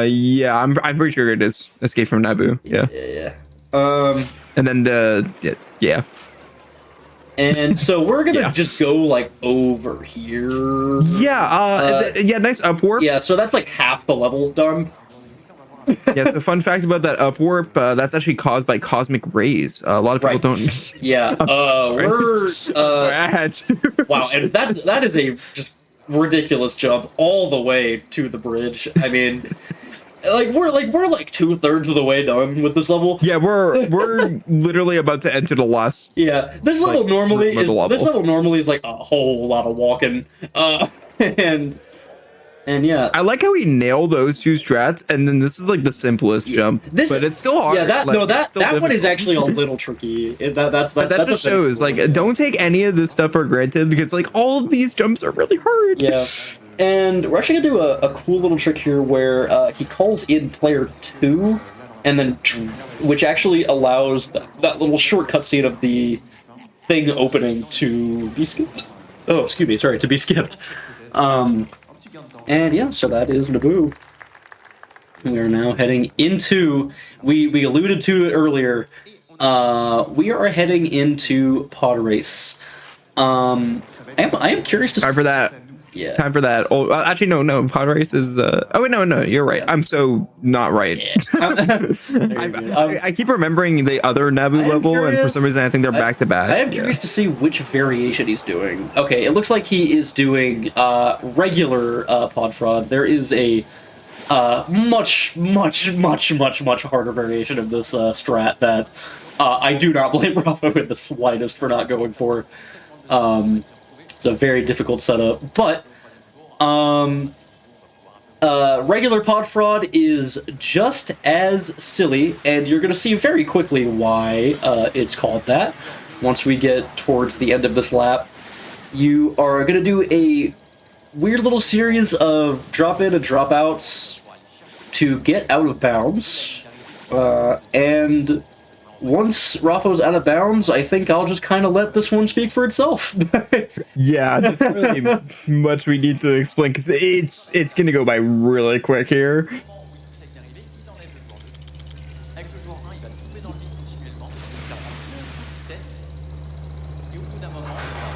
Yeah, I'm pretty sure it is Escape from Naboo. Yeah. And then yeah. And so we're gonna just go like over here. Yeah, nice upwarp. Yeah, so that's like half the level done. Yeah, so fun fact about that upwarp, that's actually caused by cosmic rays. A lot of people don't. Yeah, we're sorry, I had to. Wow, and that is a just ridiculous jump all the way to the bridge. I mean. We're 2/3 of the way done with this level. Yeah, we're literally about to enter the last. Yeah, this level normally is like a whole lot of walking, and yeah. I like how we nail those two strats, and then this is like the simplest jump, but it's still hard. Yeah, that difficult. one is actually a little tricky. That just shows like don't take any of this stuff for granted because like all of these jumps are really hard. Yeah. And we're actually gonna do a cool little trick here where he calls in player 2, and then which actually allows that little short cutscene of the thing opening to be skipped. Oh, excuse me, sorry, to be skipped. And yeah, so that is Naboo. We are now heading into. We alluded to it earlier. We are heading into Pod Race. I am curious to. Time for that. Yeah. Time for that. Oh, actually, no. Pod Race is. Oh wait, no. You're right. I'm so not right. I keep remembering the other Naboo level, and for some reason, I think they're back to back. I am curious to see which variation he's doing. Okay, it looks like he is doing regular pod fraud. There is a much harder variation of this strat that I do not blame Rafa in the slightest for not going for. It's a very difficult setup, but regular pod fraud is just as silly, and you're going to see very quickly why it's called that. Once we get towards the end of this lap, you are going to do a weird little series of drop in and drop outs to get out of bounds, and once Rafa's out of bounds, I think I'll just kind of let this one speak for itself. Yeah, there's really much we need to explain because it's gonna go by really quick here.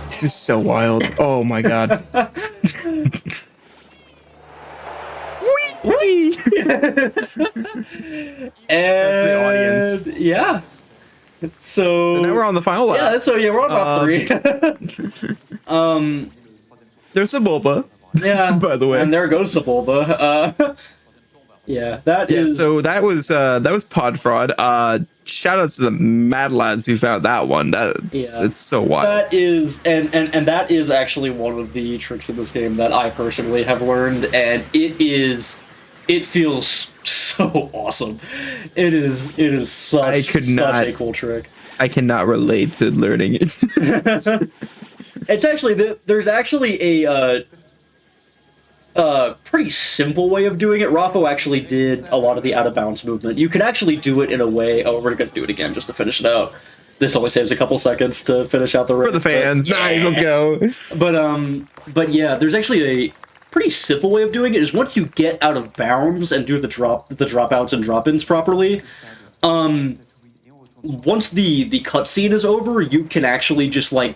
This is so wild. Oh my god. Whee! That's the audience. Yeah. So now we're on the final lap. Yeah, so we're on lap 3. There's a Bulba. Yeah. By the way. And there goes Sebulba. Yeah, so that was pod fraud. Shout outs to the mad lads who found that one. It's so wild. That is and that is actually one of the tricks in this game that I personally have learned, and it feels so awesome. It is such a cool trick. I cannot relate to learning it. It's actually there's actually a pretty simple way of doing it. Raffo actually did a lot of the out of bounds movement. You could actually do it in a way. Oh, we're gonna do it again just to finish it out. This only saves a couple seconds to finish out the race. For the fans, nice, let's go. But yeah, there's actually a pretty simple way of doing it. Is once you get out of bounds and do the dropouts and drop-ins properly, once the cutscene is over, you can actually just like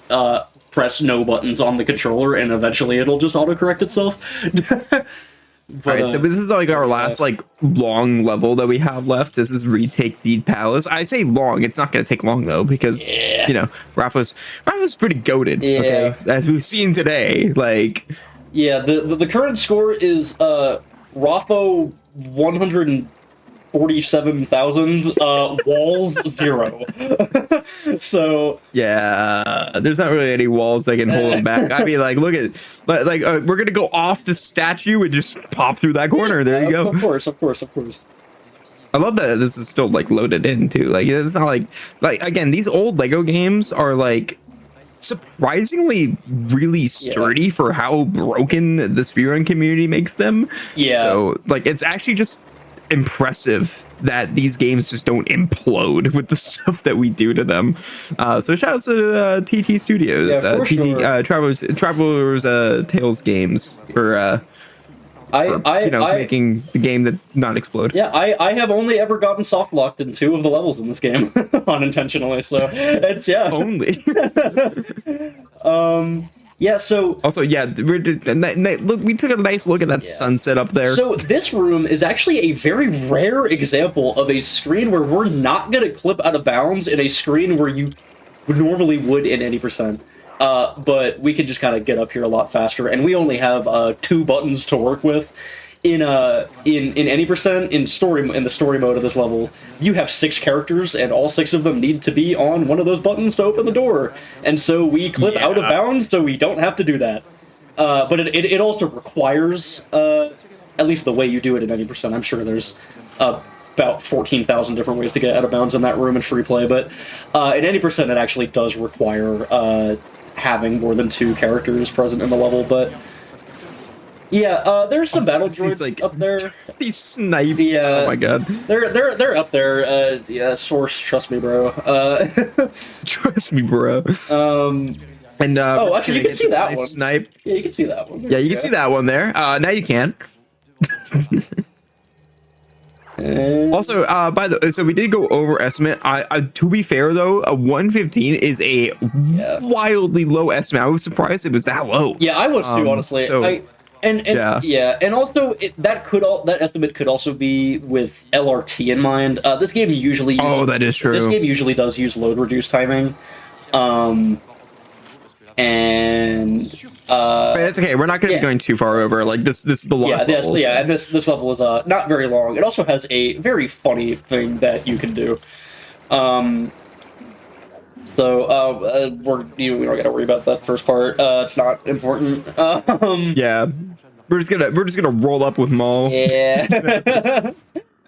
press no buttons on the controller, and eventually it'll just autocorrect itself. Alright, so this is like our last like long level that we have left. This is retake the palace. I say long, it's not gonna take long though, because you know, Rafa's pretty goated, okay? As we've seen today. Like the current score is Raffo 147,000, walls 0. So yeah, there's not really any walls that can hold him back. I mean, like, look at, like, we're gonna go off the statue and just pop through that corner. There you go. Of course. I love that this is still like loaded in too. Like, it's not like again, these old Lego games are like surprisingly really sturdy for how broken the speedrun community makes them. Yeah. So like, it's actually just impressive that these games just don't implode with the stuff that we do to them. So shout out to TT Studios, Travelers Tales Games for making the game that not explode. Yeah, I have only ever gotten soft locked in 2 of the levels in this game unintentionally. So it's only. Yeah, so also, yeah, look, we took a nice look at that sunset up there. So this room is actually a very rare example of a screen where we're not gonna clip out of bounds in a screen where you normally would in any percent. But we can just kind of get up here a lot faster, and we only have 2 buttons to work with. In any percent in the story mode of this level, you have 6 characters, and all 6 of them need to be on one of those buttons to open the door. And so we clip out of bounds, so we don't have to do that. But it also requires, at least the way you do it in any percent. I'm sure there's about 14,000 different ways to get out of bounds in that room in free play, but in any percent, it actually does require having more than 2 characters present in the level. But yeah, there's some battle droids up there. These snipes. Yeah. Oh my god. They're up there. Yeah, Source, trust me, bro. Trust me, bro. And oh, actually, you can see that one. Snipe. Yeah, you can see that one. Yeah, you can see that one there. Now you can. Also, by the way, so we did go over estimate. To be fair though, a 115 is a wildly low estimate. I was surprised it was that low. Yeah, I was too, honestly. So, and also that estimate could also be with LRT in mind. This game usually that is true. This game usually does use load reduced timing. But it's okay. We're not going to be going too far over. Like this is the last level. And this level is not very long. It also has a very funny thing that you can do. We don't got to worry about that first part. It's not important. Yeah, we're just gonna roll up with Maul. Yeah.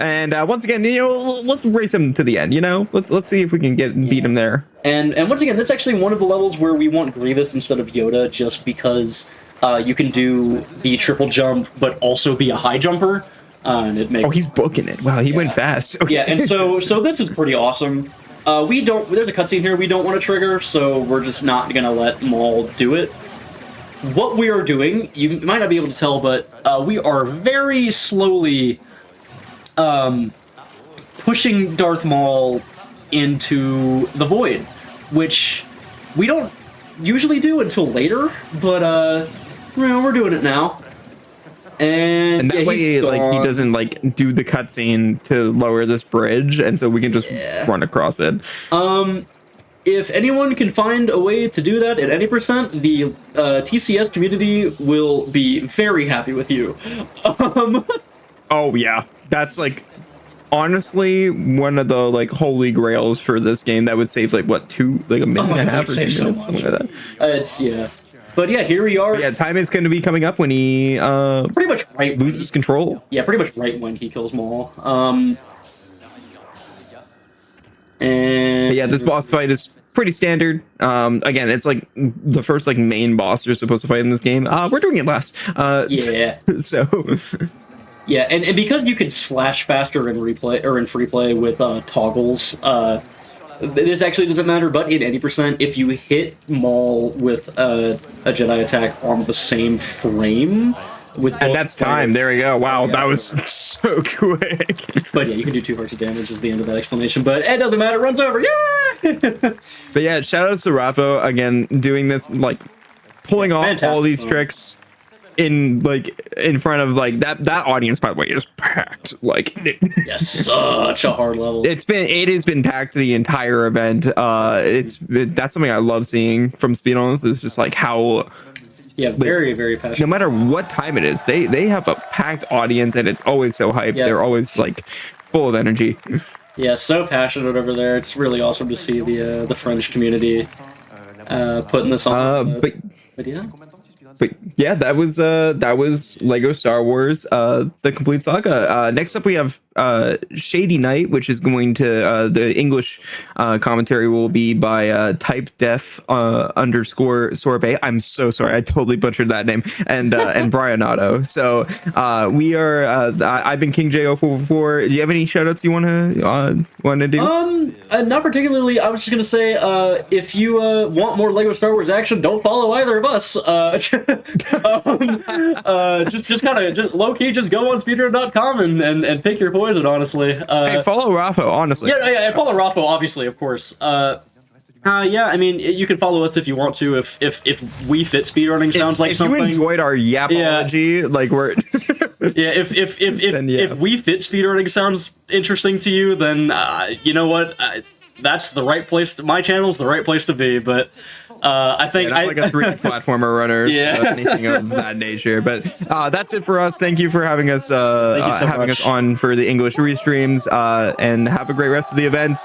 And once again, let's race him to the end. Let's see if we can beat him there. And once again, this is actually one of the levels where we want Grievous instead of Yoda, just because you can do the triple jump, but also be a high jumper. And it makes. Oh, he's booking it. Wow, he went fast. Okay. Yeah, and so this is pretty awesome. There's a cutscene here we don't want to trigger, so we're just not gonna let Maul do it. What we are doing, you might not be able to tell, but we are very slowly pushing Darth Maul into the void, which we don't usually do until later, but we're doing it now. And that way, he doesn't do the cutscene to lower this bridge, and so we can just run across it. If anyone can find a way to do that at any percent, the TCS community will be very happy with you. Oh yeah, that's honestly one of the holy grails for this game that would save a minute and a half or 2 minutes, something like that. But yeah, here we are. But yeah, time is going to be coming up when he pretty much loses control. Yeah, pretty much right when he kills Maul. And But yeah, this boss fight is pretty standard. Again, it's like the first like main boss you're supposed to fight in this game. We're doing it last. Yeah. So yeah, and because you can slash faster in replay or in free play with toggles, this actually doesn't matter. But in 80%, if you hit Maul with a Jedi attack on the same frame. And that's time. There we go. Wow, that was so quick. But yeah, you can do 2 hearts of damage is the end of that explanation. But it doesn't matter. It runs over. Yeah! But yeah, shout out to Rafa again, doing this, like, pulling off Fantastic. all these tricks in front of like that audience. By the way, is packed. Like, yes, such a hard level. It has been packed the entire event. That's something I love seeing from SpeeDons. Is just like how. Yeah, very, very passionate. No matter what time it is, they have a packed audience, and it's always so hyped. Yes. They're always like full of energy. Yeah, so passionate over there. It's really awesome to see the French community putting this on. But yeah. But yeah, that was Lego Star Wars, the complete saga. Next up, we have Shady Knight, which is going to the English commentary will be by Type Def _ Sorbet. I'm so sorry, I totally butchered that name. And Brian Otto. So we are. I've been King J0444. Do you have any shoutouts you want to do? Not particularly. I was just gonna say, if you want more Lego Star Wars action, don't follow either of us. Just kind of low key, just go on speedrun.com and pick your poison. Honestly, hey, follow Rafa. Honestly, yeah, follow Rafa. Obviously, of course. Yeah, I mean, you can follow us if you want to. If we fit speedrunning sounds like something. If you enjoyed our yapology, like we're. Yeah, if we fit speedrunning sounds interesting to you, then you know what, that's the right place. My channel's the right place to be. But I think I'm like a 3D platformer runner, yeah. So anything of that nature. But that's it for us. Thank you for having us having us on for the English restreams, and have a great rest of the event.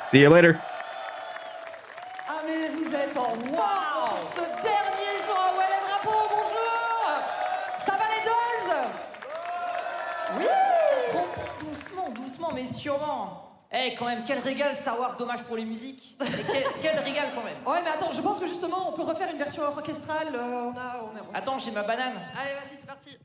See you later. Ah mais vous êtes en wow! Ce dernier jour à Well et Drapeau, bonjour! Ça va les dolls? Oui! Ça se rompt doucement, mais sûrement. Eh, quand même, quel régal Star Wars, dommage pour les musiques. Et quel régal quand même. Ouais, mais attends, je pense que justement, on peut refaire une version orchestrale. Attends, j'ai ma banane. Allez, vas-y, c'est parti.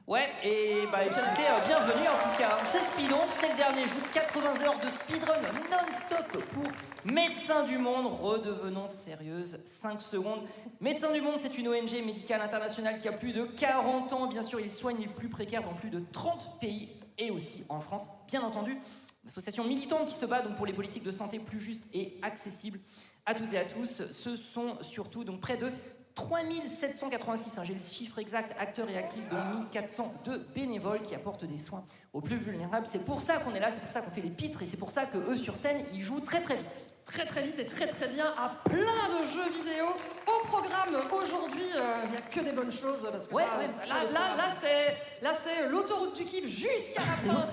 Ouais, et bah écoutez, bienvenue en tout cas. C'est SpeeDons, c'est le dernier jour, 80 heures de speedrun non-stop pour Médecins du Monde. Redevenons sérieuses, 5 secondes. Médecins du Monde, c'est une ONG médicale internationale qui a plus de 40 ans. Bien sûr, il soigne les plus précaires dans plus de 30 pays et aussi en France, bien entendu. L'association militante qui se bat donc pour les politiques de santé plus justes et accessibles à tous et à tous. Ce sont surtout donc près de 3786, j'ai le chiffre exact, acteurs et actrices de 1402 bénévoles qui apportent des soins aux plus vulnérables. C'est pour ça qu'on est là, c'est pour ça qu'on fait les pitres et c'est pour ça que eux sur scène, ils jouent très très vite. Très très vite et très très bien à plein de jeux vidéo. Au programme aujourd'hui, il n'y a que des bonnes choses parce que là c'est l'autoroute du kiff jusqu'à la fin.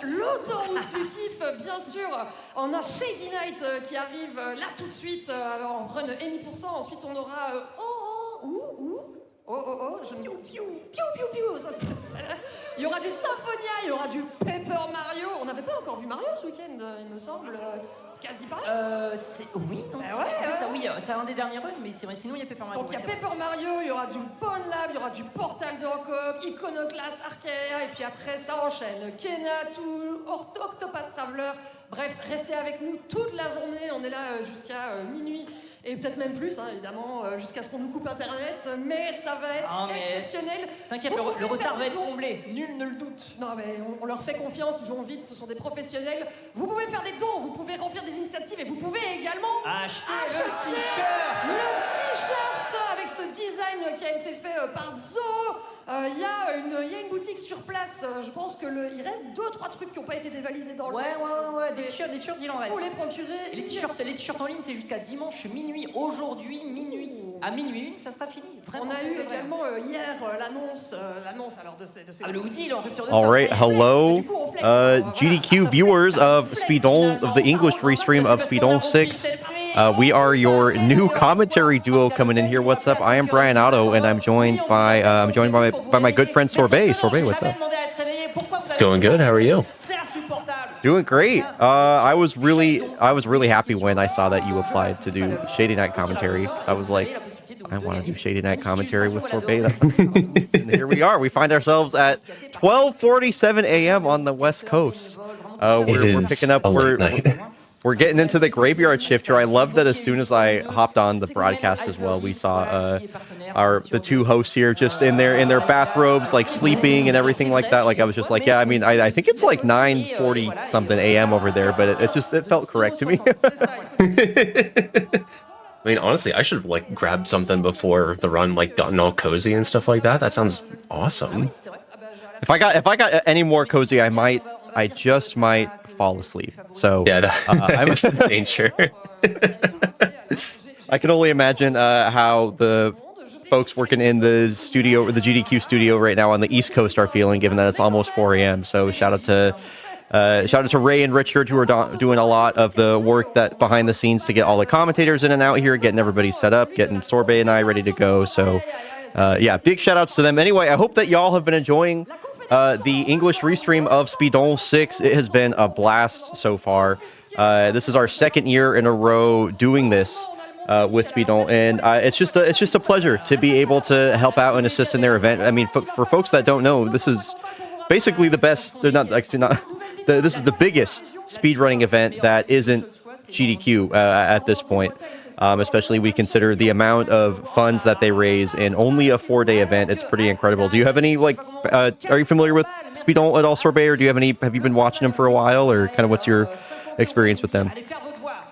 L'autoroute du kiff, bien sûr. On a Shady Knight qui arrive là tout de suite en run any %. Ensuite on aura je me piou, ça c'est... Il y aura du Symphonia, il y aura du Paper Mario. On n'avait pas encore vu Mario ce week-end, il me semble. Quasi pareil. Oui, non, c'est un des derniers runs, mais c'est vrai, sinon il y a Paper Mario. Donc il y a Paper Mario, il y aura du Pawn Lab, il y aura du Portal de Rocob, Iconoclast, Arkea, et puis après ça enchaîne Kena, Octopath Traveler. Bref, restez avec nous toute la journée, on est là jusqu'à minuit. Et peut-être même plus, évidemment, jusqu'à ce qu'on nous coupe Internet, mais ça va être exceptionnel. T'inquiète, le retard va être comblé, nul ne le doute. Non, mais on leur fait confiance, ils vont vite, ce sont des professionnels. Vous pouvez faire des dons, vous pouvez remplir des initiatives et vous pouvez également acheter le t-shirt. Le t-shirt avec ce design qui a été fait par Zo. Il y a une boutique sur place, je pense qu'il reste 2-3 trucs qui n'ont pas été dévalisés dans le Ouais, des t-shirts, il en reste. Faut les procurer. Et les t-shirts en ligne, c'est jusqu'à dimanche minuit. Aujourd'hui, minuit. À minuit 1, ça sera fini. Vraiment, on a eu également hier l'annonce alors de ces le hoodie, il est en rupture de stock. All right, hello, GDQ viewers of SpeeDons, of the English restream of SpeeDons 6. We are your new commentary duo coming in here. What's up? I am Brian Otto, and I'm joined by my good friend Sorbet. Sorbet, what's up? It's going good. How are you? Doing great. I was really happy when I saw that you applied to do Shady Night commentary. I was like, I want to do Shady Night commentary with Sorbet. And here we are. We find ourselves at 12:47 a.m. on the West Coast. We're picking up. We're getting into the graveyard shift here. I love that as soon as I hopped on the broadcast as well, we saw the two hosts here just in their bathrobes, like sleeping and everything like that. Like I was just like, yeah, I mean, I think it's like 9:40 something a.m. over there, but it felt correct to me. I mean, honestly, I should have like grabbed something before the run, like gotten all cozy and stuff like that. That sounds awesome. If I got any more cozy, I just might fall asleep. So yeah, I'm a danger. I can only imagine how the folks working in the studio, or the GDQ studio right now on the East Coast are feeling, given that it's almost 4 a.m. So shout out to Ray and Richard, who are doing a lot of the work that behind the scenes to get all the commentators in and out here, getting everybody set up, getting Sorbet and I ready to go. So yeah, big shout outs to them. Anyway, I hope that y'all have been enjoying the English restream of SpeeDons 6. It has been a blast so far. This is our second year in a row doing this with SpeeDons, and it's just a pleasure to be able to help out and assist in their event. I mean, for folks that don't know, this is basically the best. This is the biggest speedrunning event that isn't GDQ at this point. Especially we consider the amount of funds that they raise in only a 4-day event. It's pretty incredible. Do you have any are you familiar with SpeeDons at all, Sorbet, or have you been watching them for a while, or kind of what's your experience with them?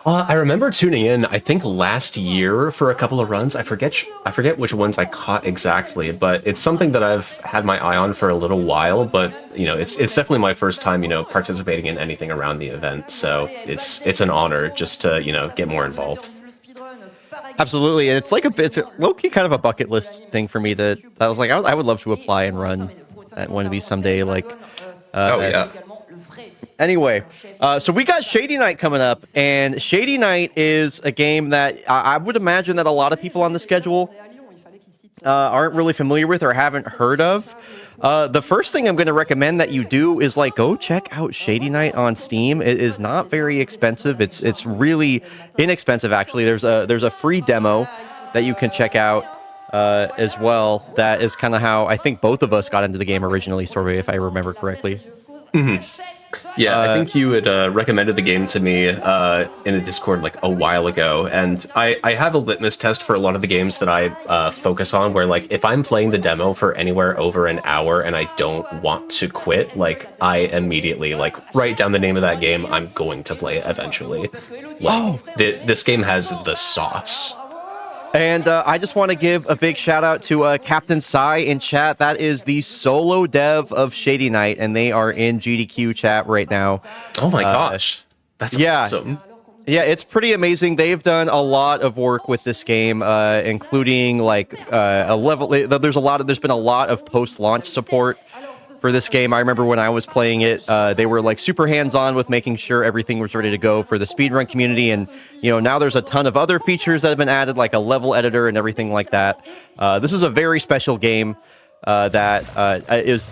I remember tuning in, I think last year for a couple of runs. I forget which ones I caught exactly, but it's something that I've had my eye on for a little while. But it's definitely my first time participating in anything around the event. So it's an honor just to get more involved. Absolutely, and it's a low-key kind of a bucket list thing for me. I was like, I would love to apply and run at one of these someday. Yeah. Anyway, so we got Shady Night coming up, and Shady Night is a game that I would imagine that a lot of people on the schedule aren't really familiar with or haven't heard of. The first thing I'm going to recommend that you do is go check out Shady Night on Steam. It is not very expensive. It's really inexpensive, actually. There's a free demo that you can check out as well. That is kind of how I think both of us got into the game originally, Sorbet, if I remember correctly. Mm-hmm. Yeah, I think you had recommended the game to me in a Discord a while ago, and I have a litmus test for a lot of the games that I focus on, where if I'm playing the demo for anywhere over an hour and I don't want to quit, I immediately write down the name of that game. I'm going to play it eventually. This game has the sauce. And I just want to give a big shout out to Captain Sai in chat. That is the solo dev of Shady Night, and they are in GDQ chat right now. Oh my gosh, that's awesome. Yeah, it's pretty amazing. They've done a lot of work with this game, including a level. There's been a lot of post-launch support for this game. I remember when I was playing it, they were super hands-on with making sure everything was ready to go for the speedrun community, and now there's a ton of other features that have been added, like a level editor and everything like that. This is a very special game that is